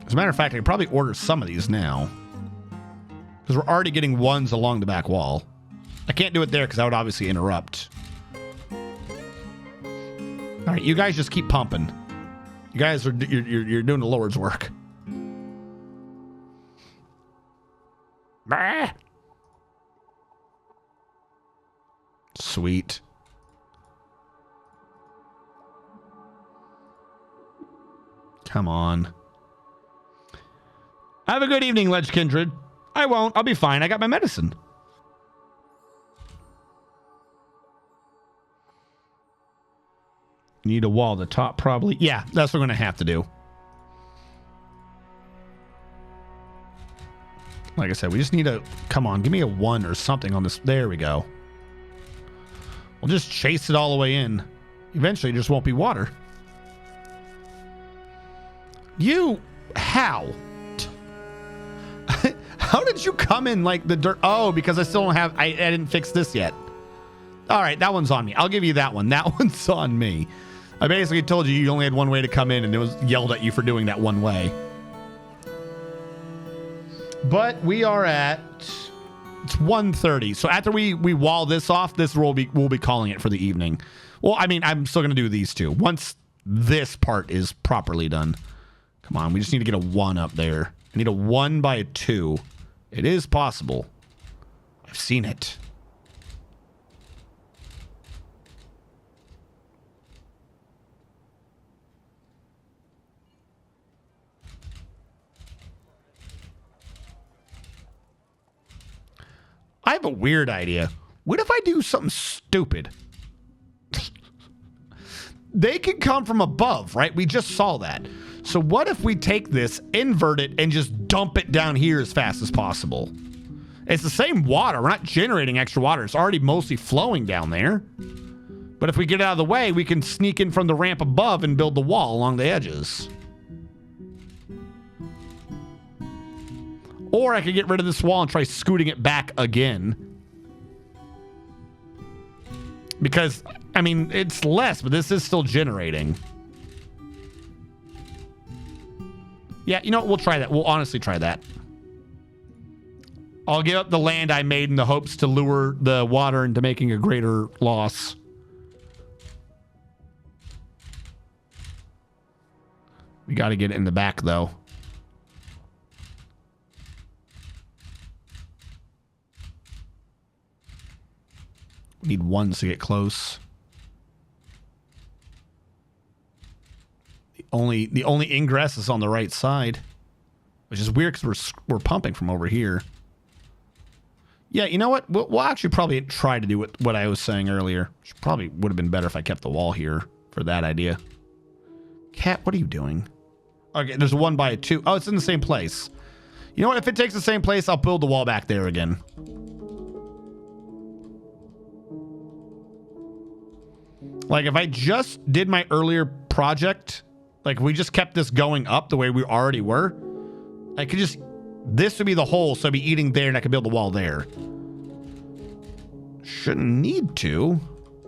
As a matter of fact, I could probably order some of these now. Because we're already getting 1s along the back wall. I can't do it there because that would obviously interrupt. All right, you guys just keep pumping. You guys are you're doing the Lord's work. Bah. Sweet. Come on. Have a good evening, Ledge Kindred. I won't. I'll be fine. I got my medicine. Need a wall. The top probably. Yeah, that's what we're going to have to do. Like I said, we just need a... Come on, give me a 1 or something on this. There we go. We'll just chase it all the way in. Eventually, there just won't be water. You... How? How did you come in like the dirt? Oh, because I still don't have... I didn't fix this yet. All right, that one's on me. I'll give you that one. That one's on me. I basically told you only had one way to come in, and it was yelled at you for doing that one way. But we are at... It's 1:30. So after we wall this off, this we'll be calling it for the evening. Well, I mean, I'm still going to do these 2. Once this part is properly done. Come on, we just need to get a 1 up there. I need a 1 by a 2. It is possible. I've seen it. I have a weird idea. What if I do something stupid? They can come from above, right? We just saw that. So what if we take this, invert it, and just dump it down here as fast as possible? It's the same water. We're not generating extra water. It's already mostly flowing down there. But if we get out of the way, we can sneak in from the ramp above and build the wall along the edges. Or I could get rid of this wall and try scooting it back again. Because, I mean, it's less, but this is still generating. Yeah, you know what? We'll try that. We'll honestly try that. I'll give up the land I made in the hopes to lure the water into making a greater loss. We got to get it in the back, though. We need ones to get close. The only ingress is on the right side, which is weird because we're pumping from over here. Yeah, you know what? We'll actually probably try to do what I was saying earlier. Which probably would have been better if I kept the wall here for that idea. Cat, what are you doing? Okay, there's a 1 by a 2. Oh, it's in the same place. You know what? If it takes the same place, I'll build the wall back there again. Like, if I just did my earlier project, like, we just kept this going up the way we already were, I could just... This would be the hole, so I'd be eating there, and I could build the wall there. Shouldn't need to.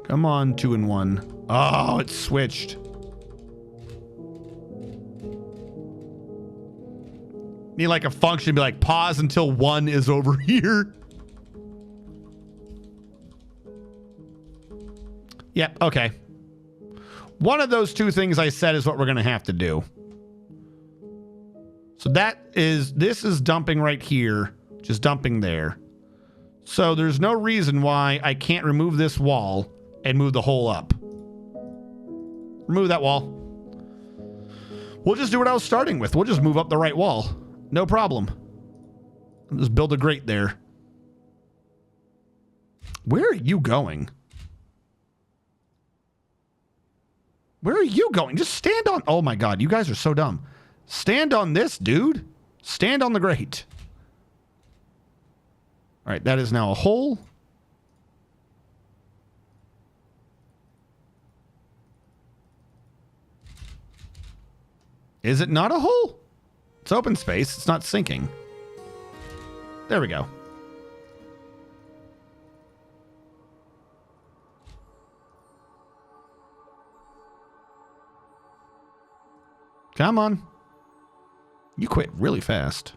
Come on, 2 and 1. Oh, it switched. Need like a function, be like, pause until 1 is over here. Yep, okay. One of those 2 things I said is what we're going to have to do. So this is dumping right here, just dumping there. So there's no reason why I can't remove this wall and move the hole up. Remove that wall. We'll just do what I was starting with. We'll just move up the right wall. No problem. I'll just build a grate there. Where are you going? Where are you going? Just stand on... Oh my God, you guys are so dumb. Stand on this, dude. Stand on the grate. All right, that is now a hole. Is it not a hole? It's open space. It's not sinking. There we go. Come on. You quit really fast.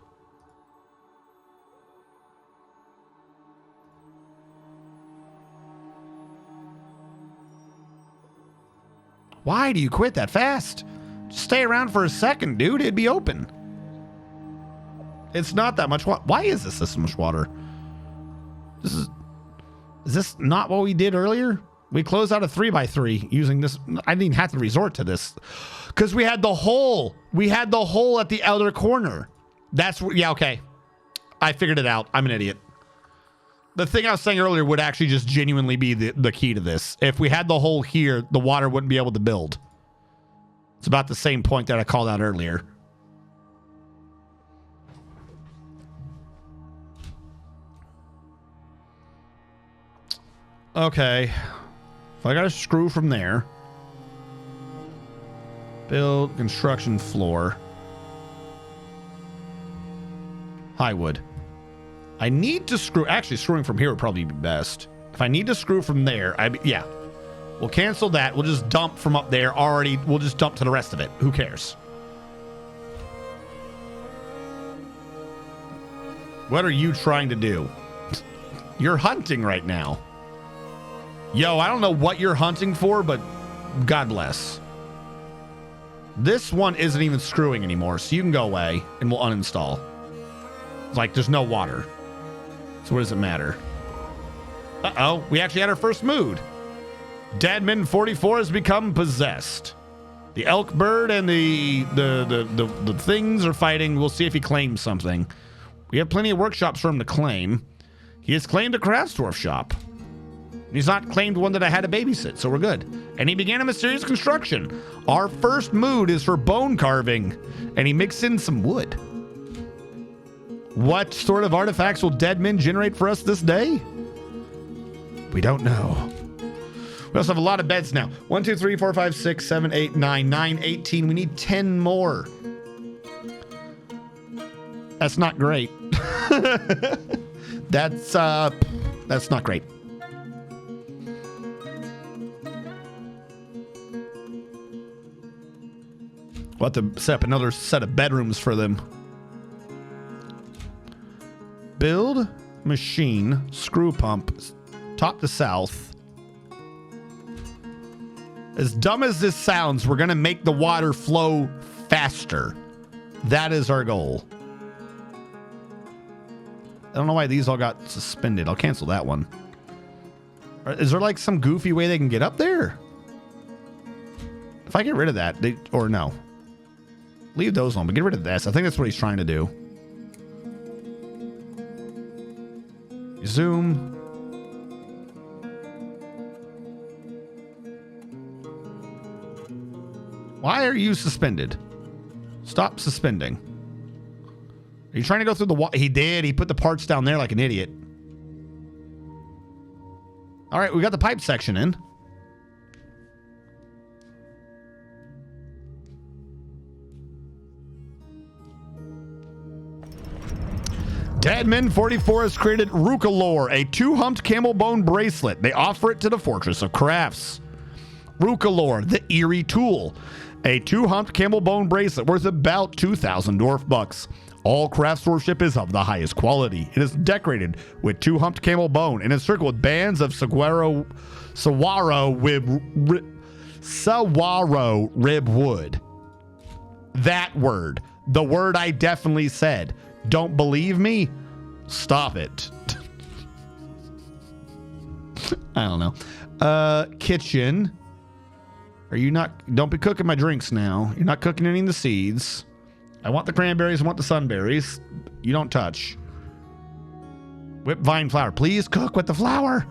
Why do you quit that fast? Just stay around for a second, dude. It'd be open. It's not that much water. Why is this much water? Is this not what we did earlier? We closed out a 3x3 using this. I didn't even have to resort to this because we had the hole. We had the hole at the outer corner. That's what, yeah, okay. I figured it out. I'm an idiot. The thing I was saying earlier would actually just genuinely be the key to this. If we had the hole here, the water wouldn't be able to build. It's about the same point that I called out earlier. Okay. If I got a screw from there. Build construction floor. High wood. I need to screw. Actually, screwing from here would probably be best. If I need to screw from there, yeah. We'll cancel that. We'll just dump from up there already. We'll just dump to the rest of it. Who cares? What are you trying to do? You're hunting right now. Yo, I don't know what you're hunting for, but God bless. This one isn't even screwing anymore, so you can go away and we'll uninstall. It's like there's no water. So what does it matter? Uh-oh, we actually had our first mood. Deadman 44 has become possessed. The elk bird and the things are fighting. We'll see if he claims something. We have plenty of workshops for him to claim. He has claimed a craft dwarf shop. He's not claimed one that I had to babysit, so we're good. And he began a mysterious construction. Our first mood is for bone carving, and he mixed in some wood. What sort of artifacts will Deadman generate for us this day? We don't know. We also have a lot of beds now. 1, 2, 3, 4, 5, 6, 7, 8, 9, 9, 18. We need 10 more. That's not great. That's not great. We'll have to set up another set of bedrooms for them. Build machine screw pump top to south. As dumb as this sounds, we're going to make the water flow faster. faster. That is our goal. I don't know why these all got suspended. I'll cancel that one. Is there like some goofy way they can get up there? If I get rid of that, or no. Leave those alone, but get rid of this. I think that's what he's trying to do. Zoom. Why are you suspended? Stop suspending. Are you trying to go through the wall? He did. He put the parts down there like an idiot. All right, we got the pipe section in. Deadman 44 has created Rukalore, a two-humped camel bone bracelet. They offer it to the Fortress of Crafts. Rukalore, the eerie tool. A two-humped camel bone bracelet worth about 2,000 dwarf bucks. All craftsmanship is of the highest quality. It is decorated with two-humped camel bone and encircled with bands of saguaro rib wood. That word. The word I definitely said. Don't believe me? Stop it. I don't know. Kitchen. Are you not? Don't be cooking my drinks now. You're not cooking any of the seeds. I want the cranberries. I want the sunberries. You don't touch. Whipped vine flour. Please cook with the flour.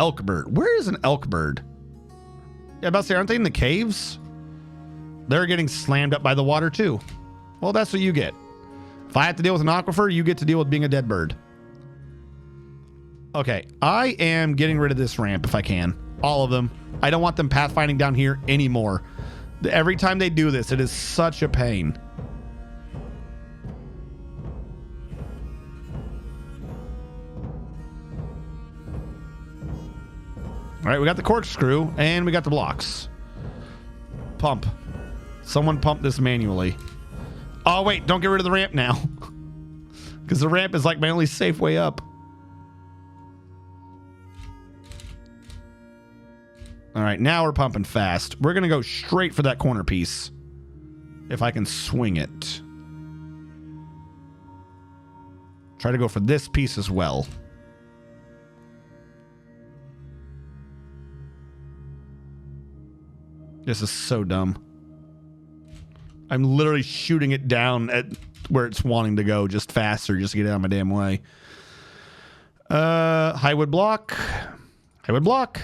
Elk bird. Where is an elk bird? Yeah, about to say, aren't they in the caves? They're getting slammed up by the water too. Well, that's what you get. If I have to deal with an aquifer, you get to deal with being a dead bird. Okay, I am getting rid of this ramp if I can. All of them. I don't want them pathfinding down here anymore. Every time they do this, it is such a pain. All right, we got the corkscrew and we got the blocks. Pump. Someone pump this manually. Oh, wait, don't get rid of the ramp now. Because the ramp is like my only safe way up. All right, now we're pumping fast. We're going to go straight for that corner piece. If I can swing it. Try to go for this piece as well. This is so dumb. I'm literally shooting it down at where it's wanting to go just faster, just to get out of my damn way. Highwood block. Highwood block.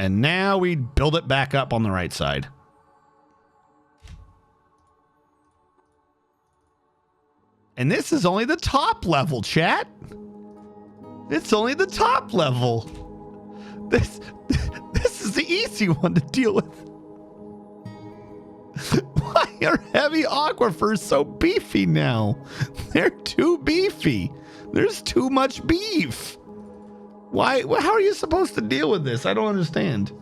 And now we build it back up on the right side. And this is only the top level, chat. It's only the top level. This is the easy one to deal with. Why are heavy aquifers so beefy now? They're too beefy. There's too much beef. Why? How are you supposed to deal with this? I don't understand.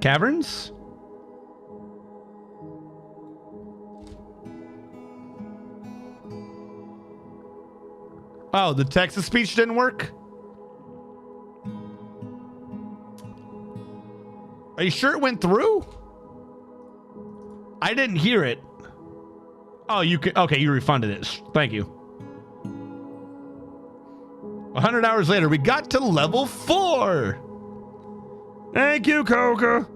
Caverns? Oh, the text-to-speech didn't work? Are you sure it went through? I didn't hear it. Oh, you can. Okay, you refunded it. Thank you. 100 hours later, we got to level 4. Thank you, Coca.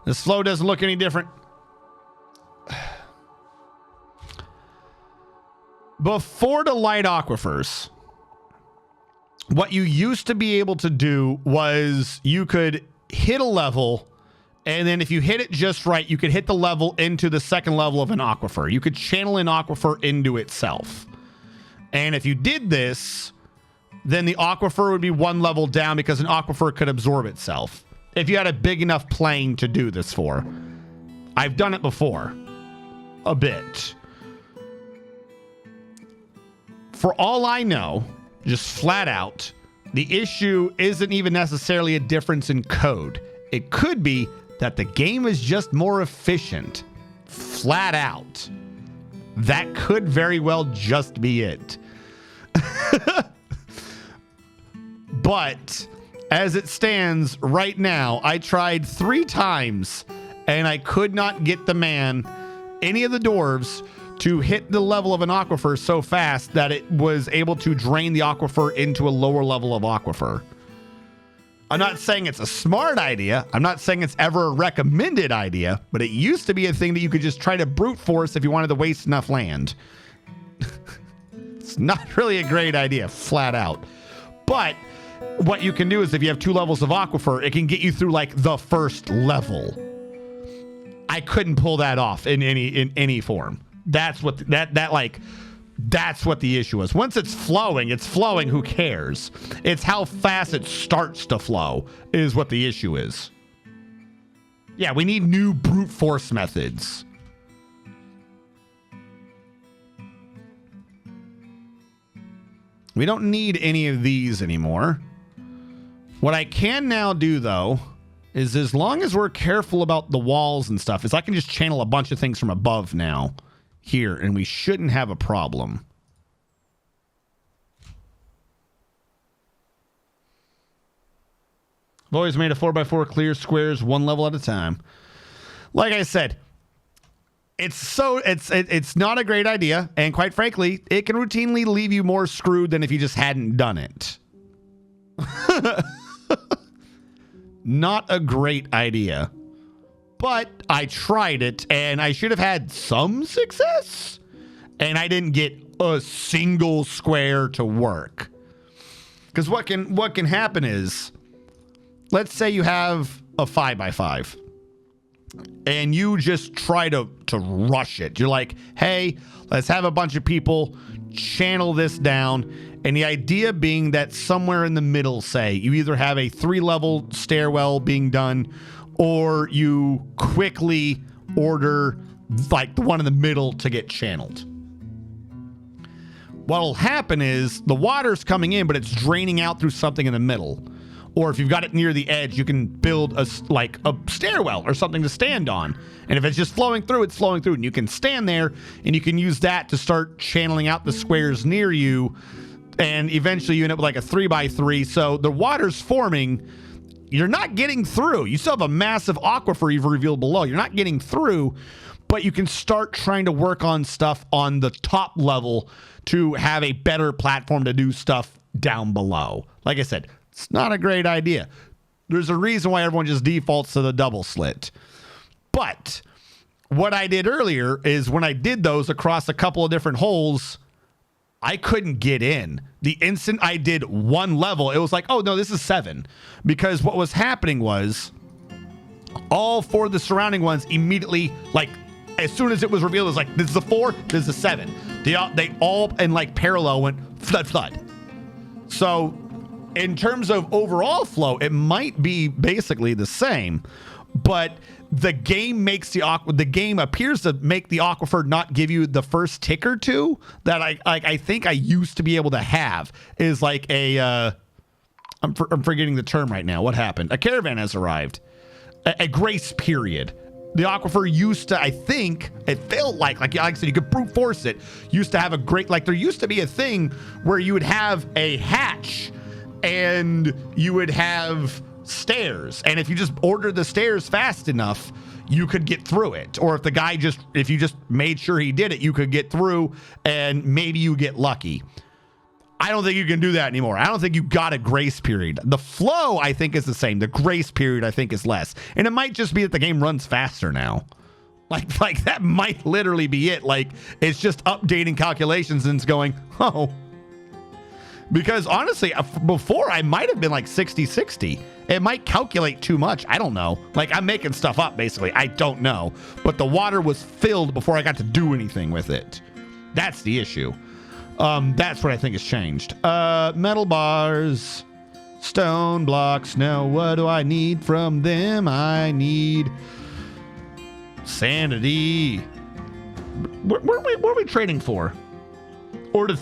This flow doesn't look any different. Before the light aquifers, what you used to be able to do was you could hit a level, and then if you hit it just right, you could hit the level into the second level of an aquifer. You could channel an aquifer into itself. And if you did this, then the aquifer would be one level down because an aquifer could absorb itself. If you had a big enough plane to do this for. I've done it before. A bit. For all I know, just flat out, the issue isn't even necessarily a difference in code. It could be that the game is just more efficient. Flat out. That could very well just be it. But as it stands right now, I tried 3 times and I could not get the man, any of the dwarves, to hit the level of an aquifer so fast that it was able to drain the aquifer into a lower level of aquifer. I'm not saying it's a smart idea. I'm not saying it's ever a recommended idea, but it used to be a thing that you could just try to brute force if you wanted to waste enough land. It's not really a great idea, flat out. But what you can do is if you have 2 levels of aquifer, it can get you through like the first level. I couldn't pull that off in any form. That's what that's what the issue is. Once it's flowing, who cares? It's how fast it starts to flow is what the issue is. Yeah, we need new brute force methods. We don't need any of these anymore. What I can now do, though, is as long as we're careful about the walls and stuff, is I can just channel a bunch of things from above now here, and we shouldn't have a problem. I've always made a 4x4 clear squares 1 level at a time. Like I said, it's not a great idea, and quite frankly, it can routinely leave you more screwed than if you just hadn't done it. Not a great idea. But I tried it, and I should have had some success, and I didn't get a single square to work. Because what can happen is, let's say you have a 5x5, and you just try to rush it. You're like, hey, let's have a bunch of people channel this down. And the idea being that somewhere in the middle, say, you either have a 3-level stairwell being done, or you quickly order like the one in the middle to get channeled. What'll happen is the water's coming in, but it's draining out through something in the middle. Or if you've got it near the edge, you can build a stairwell or something to stand on. And if it's just flowing through, it's flowing through. And you can stand there and you can use that to start channeling out the squares near you. And eventually you end up with like a 3x3. So the water's forming. You're not getting through. You still have a massive aquifer you've revealed below. You're not getting through, but you can start trying to work on stuff on the top level to have a better platform to do stuff down below. Like I said, it's not a great idea. There's a reason why everyone just defaults to the double slit. But what I did earlier is when I did those across a couple of different holes, I couldn't get in. The instant I did 1 level, it was like, oh, no, this is 7. Because what was happening was all 4 of the surrounding ones immediately, like, as soon as it was revealed, it was like, this is a 4, this is a 7. They all, in like parallel, went flood, flood. So in terms of overall flow, it might be basically the same, but the game makes the game appears to make the aquifer not give you the first tick or two that I think I used to be able to have. Is like a I'm forgetting the term right now. What happened? A caravan has arrived. A grace period. The aquifer used to, I think, it felt like I said, you could brute force it. Used to have a great, like there used to be a thing where you would have a hatch and you would have stairs, and if you just ordered the stairs fast enough, you could get through it. Or if you just made sure he did it, you could get through, and maybe you get lucky. I don't think you can do that anymore. I don't think you got a grace period. The flow, I think, is the same. The grace period, I think, is less, and it might just be that the game runs faster now. Like that might literally be it. Like it's just updating calculations and it's going, oh. Because honestly, before I might have been like 60-60. It might calculate too much. I don't know. Like I'm making stuff up, basically. I don't know. But the water was filled before I got to do anything with it. That's the issue. That's what I think has changed. Metal bars, stone blocks. Now, what do I need from them? I need sanity. What are we trading for? Or the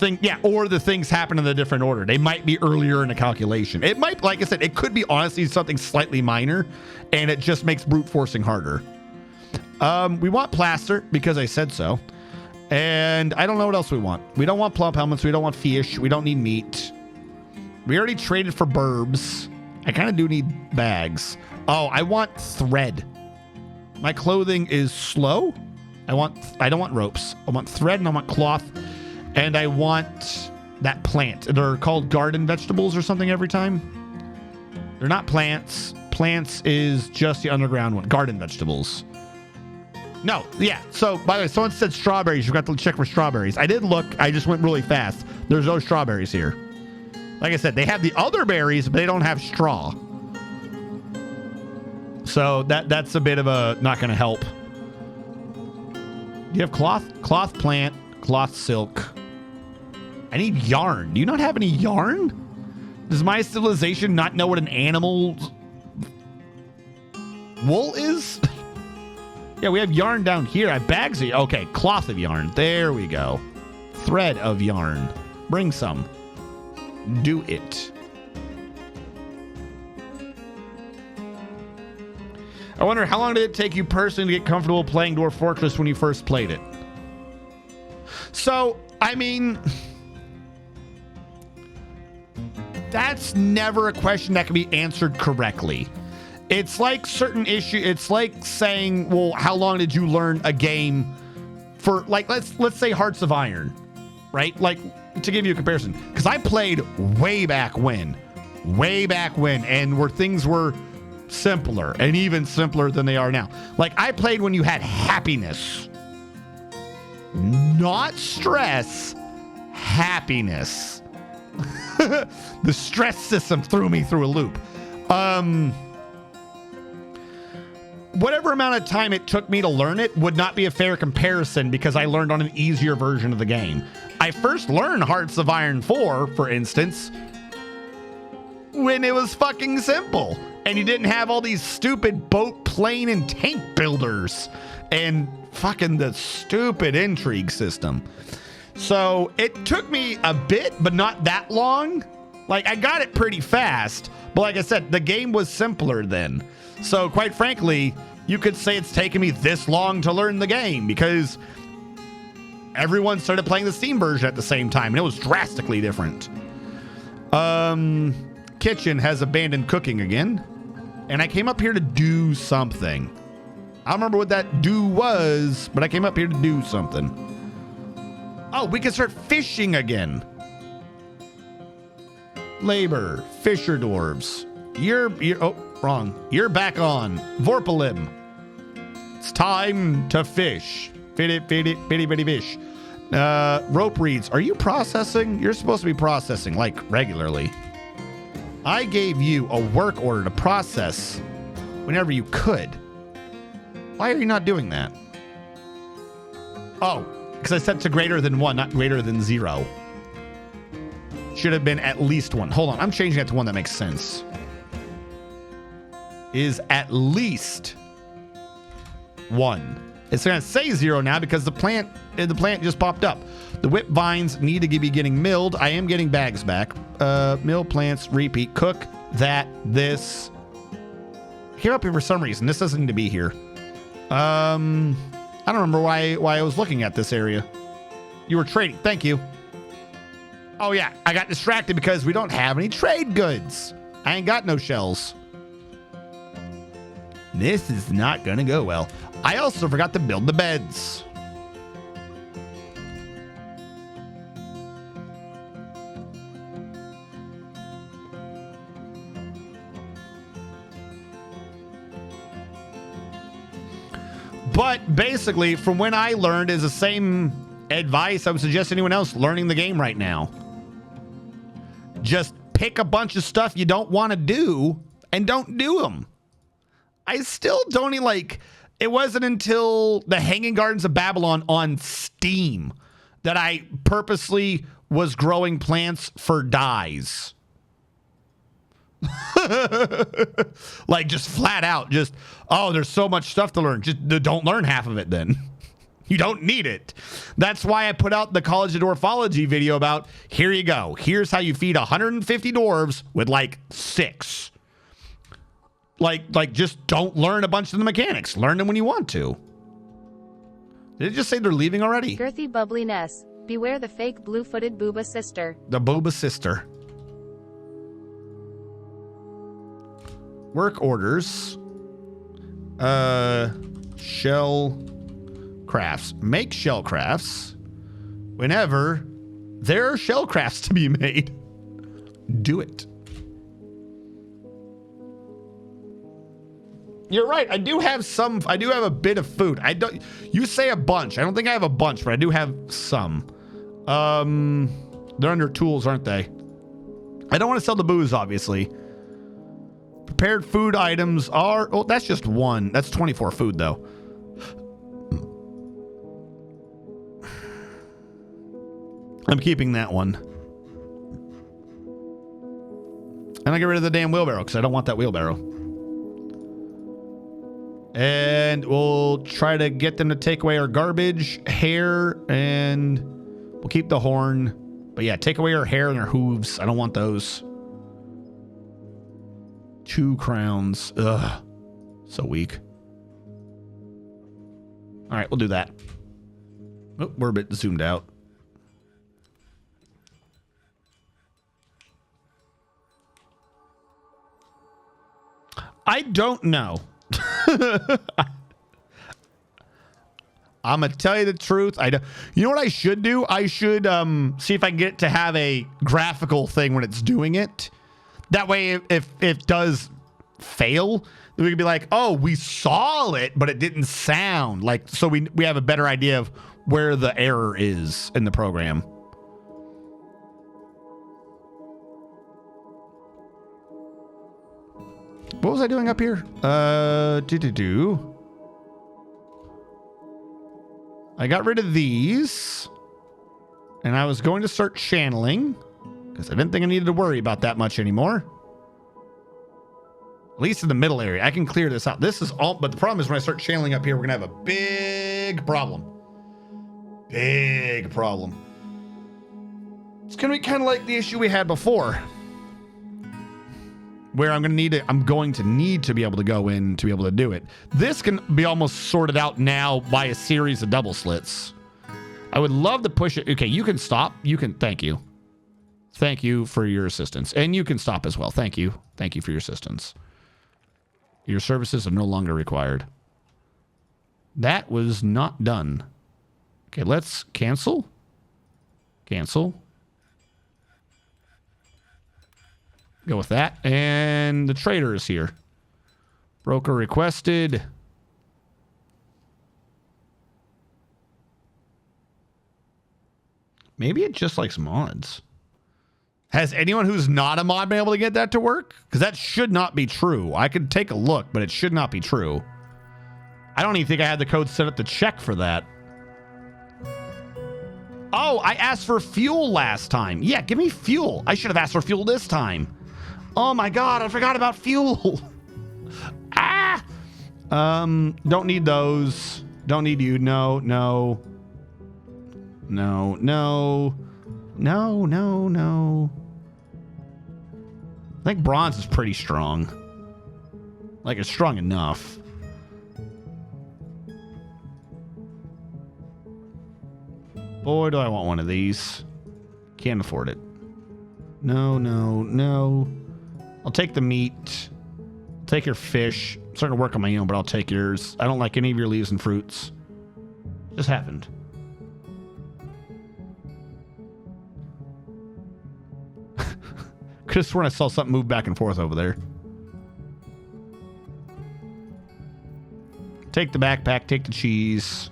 things happen in a different order. They might be earlier in the calculation. It might, like I said, it could be honestly something slightly minor, and it just makes brute forcing harder. We want plaster because I said so. And I don't know what else we want. We don't want plump helmets. We don't want fish. We don't need meat. We already traded for burbs. I kind of do need bags. Oh, I want thread. My clothing is slow. I don't want ropes. I want thread and I want cloth. And I want that plant. They're called garden vegetables or something every time. They're not plants. Plants is just the underground one. Garden vegetables. No, yeah. So, by the way, someone said strawberries. You got to check for strawberries. I did look. I just went really fast. There's no strawberries here. Like I said, they have the other berries, but they don't have straw. So that's a bit of a not going to help. You have cloth plant, cloth silk. I need yarn. Do you not have any yarn? Does my civilization not know what an animal wool is? Yeah, we have yarn down here. I have bags of okay, cloth of yarn. There we go. Thread of yarn. Bring some. Do it. I wonder how long did it take you personally to get comfortable playing Dwarf Fortress when you first played it? So, I mean, that's never a question that can be answered correctly. It's like certain issue. It's like saying, well, how long did you learn a game for, like, let's say Hearts of Iron, right? Like, to give you a comparison, because I played way back when, and where things were simpler and even simpler than they are now. Like, I played when you had happiness, not stress, happiness. The stress system threw me through a loop. Whatever amount of time it took me to learn it would not be a fair comparison because I learned on an easier version of the game. I first learned Hearts of Iron 4, for instance, when it was fucking simple and you didn't have all these stupid boat, plane, and tank builders and fucking the stupid intrigue system. So it took me a bit, but not that long. Like, I got it pretty fast, but like I said, the game was simpler then. So quite frankly, you could say it's taken me this long to learn the game because everyone started playing the Steam version at the same time and it was drastically different. Kitchen has abandoned cooking again, and I came up here to do something. I don't remember what that do was, but I came up here to do something. Oh, we can start fishing again. Labor, fisher dwarves. You're oh, wrong. You're back on. Vorpalim. It's time to fish. Fitty fish. Rope reeds. Are you processing? You're supposed to be processing like regularly. I gave you a work order to process whenever you could. Why are you not doing that? Oh, because I set to greater than 1, not greater than 0. Should have been at least 1. Hold on, I'm changing that to 1 that makes sense. Is at least 1. It's going to say 0 now because the plant just popped up. The whip vines need to be getting milled. I am getting bags back. Mill plants, repeat, cook that, this. I came up here for some reason. This doesn't need to be here. I don't remember why I was looking at this area. You were trading. Thank you. Oh, yeah. I got distracted because we don't have any trade goods. I ain't got no shells. This is not going to go well. I also forgot to build the beds. But basically, from when I learned, is the same advice I would suggest anyone else learning the game right now. Just pick a bunch of stuff you don't want to do and don't do them. I still don't it wasn't until the Hanging Gardens of Babylon on Steam that I purposely was growing plants for dyes. Like, just flat out, just, oh, there's so much stuff to learn. Just don't learn half of it then. You don't need it. That's why I put out the College of Dwarfology video about, here you go. Here's how you feed 150 dwarves with like 6. Like just don't learn a bunch of the mechanics. Learn them when you want to. Did it just say they're leaving already?
Girthy bubbliness. Beware the fake blue-footed booba sister.
The booba sister. Work orders. Shell crafts. Make shell crafts whenever there are shell crafts to be made. Do it. You're right. I do have a bit of food. You say a bunch. I don't think I have a bunch, but I do have some. They're under tools, aren't they? I don't want to sell the booze, obviously. Prepared food items are, oh, that's just one. That's 24 food though. I'm keeping that one. And I get rid of the damn wheelbarrow because I don't want that wheelbarrow. And we'll try to get them to take away our garbage, hair, and we'll keep the horn. But yeah, take away our hair and our hooves. I don't want those. 2 crowns. Ugh. So weak. All right, we'll do that. Oh, we're a bit zoomed out. I don't know. I'm gonna tell you the truth. You know what I should do? I should see if I can get it to have a graphical thing when it's doing it. That way, if it does fail, then we can be like, oh, we saw it, but it didn't sound like. So we have a better idea of where the error is in the program. What was I doing up here? I got rid of these. And I was going to start channeling. Because I didn't think I needed to worry about that much anymore. At least in the middle area. I can clear this out. This is all... But the problem is when I start channeling up here, we're going to have a big problem. Big problem. It's going to be kind of like the issue we had before. Where I'm going to need to be able to go in to be able to do it. This can be almost sorted out now by a series of double slits. I would love to push it. Okay, you can stop. Thank you. Thank you for your assistance. And you can stop as well. Thank you. Thank you for your assistance. Your services are no longer required. That was not done. Okay, let's cancel. Cancel. Go with that. And the trader is here. Broker requested. Maybe it just likes mods. Has anyone who's not a mod been able to get that to work? Because that should not be true. I could take a look, but it should not be true. I don't even think I had the code set up to check for that. Oh, I asked for fuel last time. Yeah, give me fuel. I should have asked for fuel this time. Oh my God, I forgot about fuel. Ah! Don't need those. Don't need you. No, no. No, no. No, no, no. I think bronze is pretty strong. Like, it's strong enough. Boy, do I want one of these. Can't afford it. No, no, no. I'll take the meat. I'll take your fish. I'm starting to work on my own, but I'll take yours. I don't like any of your leaves and fruits. Just happened. Could have sworn I saw something move back and forth over there. Take the backpack. Take the cheese.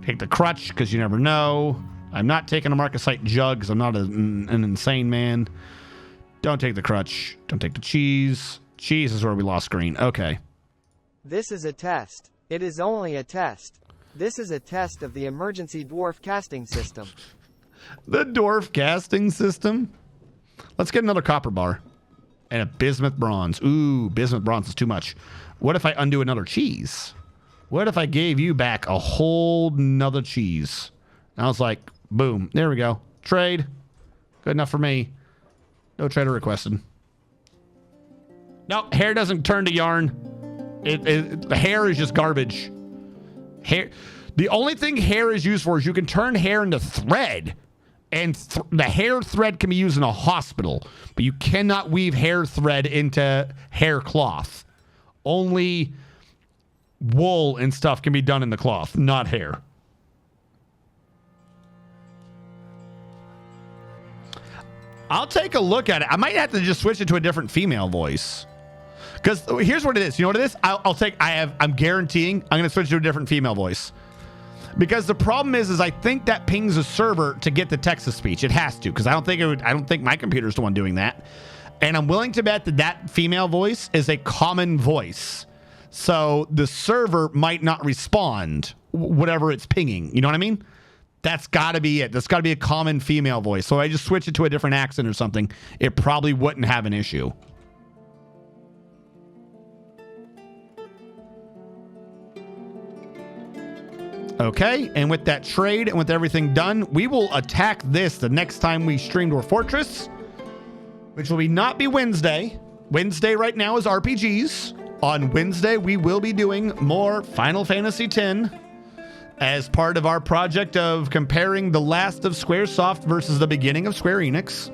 Take the crutch, because you never know. I'm not taking a Marcasite jug, because I'm not an insane man. Don't take the crutch. Don't take the cheese. Cheese is where we lost green. Okay.
This is a test. It is only a test. This is a test of the emergency dwarf casting system.
The dwarf casting system. Let's get another copper bar. And a bismuth bronze. Ooh, bismuth bronze is too much. What if I undo another cheese? What if I gave you back a whole nother cheese? And I was like, boom. There we go. Trade. Good enough for me. No trader requested. No, hair doesn't turn to yarn. Hair is just garbage. Hair. The only thing hair is used for is you can turn hair into thread. And the hair thread can be used in a hospital, but you cannot weave hair thread into hair cloth. Only wool and stuff can be done in the cloth, not hair. I'll take a look at it. I might have to just switch it to a different female voice. Because here's what it is. You know what it is? I'm guaranteeing I'm going to switch to a different female voice. Because the problem is I think that pings a server to get the text-to-speech. It has to, because I don't think my computer's the one doing that. And I'm willing to bet that female voice is a common voice. So the server might not respond, whatever it's pinging. You know what I mean? That's got to be it. That's got to be a common female voice. So I just switch it to a different accent or something. It probably wouldn't have an issue. Okay, and with that trade and with everything done, we will attack this the next time we stream Dwarf Fortress, which will not be Wednesday. Wednesday right now is RPGs. On Wednesday, we will be doing more Final Fantasy X as part of our project of comparing the last of Squaresoft versus the beginning of Square Enix.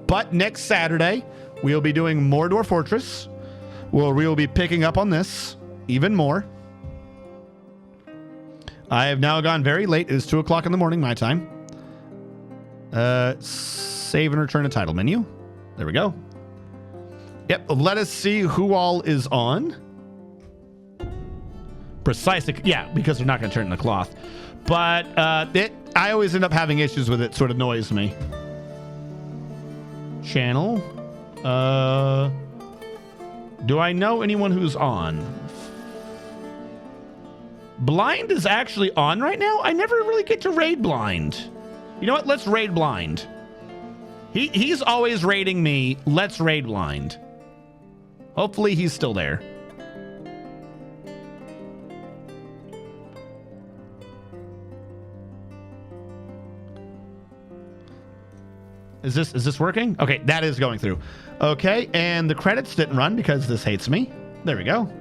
But next Saturday, we'll be doing more Dwarf Fortress, where we will be picking up on this even more. I have now gone very late. It is 2 o'clock in the morning, my time. Save and return to title menu. There we go. Yep, let us see who all is on. Precisely, yeah, because they're not going to turn in the cloth. But I always end up having issues with it. Sort of annoys me. Channel. Do I know anyone who's on? Blind is actually on right now? I never really get to raid Blind. You know what? Let's raid Blind. He's always raiding me. Let's raid Blind. Hopefully he's still there. Is this working? Okay, that is going through. Okay, and the credits didn't run because this hates me. There we go.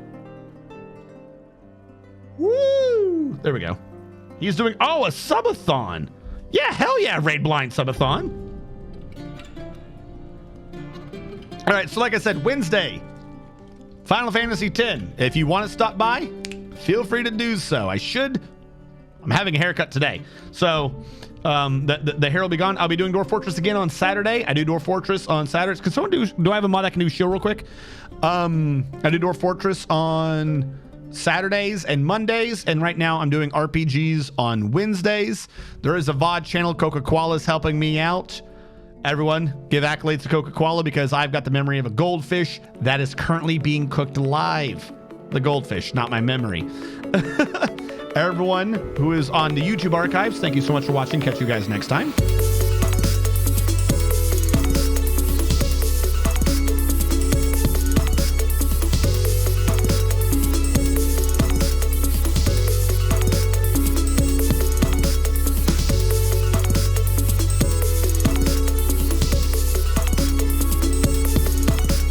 Woo! There we go. He's doing, a subathon. Yeah, hell yeah, Raid Blind subathon. All right, so like I said, Wednesday, Final Fantasy X. If you want to stop by, feel free to do so. I'm having a haircut today. So the hair will be gone. I'll be doing Dwarf Fortress again on Saturday. I do Dwarf Fortress on Saturdays. Can someone do I have a mod that can do shield real quick? I do Dwarf Fortress on Saturdays and Mondays, and right now I'm doing RPGs on Wednesdays. There is a VOD channel. Coca-Cola is helping me out. Everyone, give accolades to Coca-Cola because I've got the memory of a goldfish that is currently being cooked live. The goldfish, not my memory. Everyone who is on the YouTube archives, thank you so much for watching. Catch you guys next time.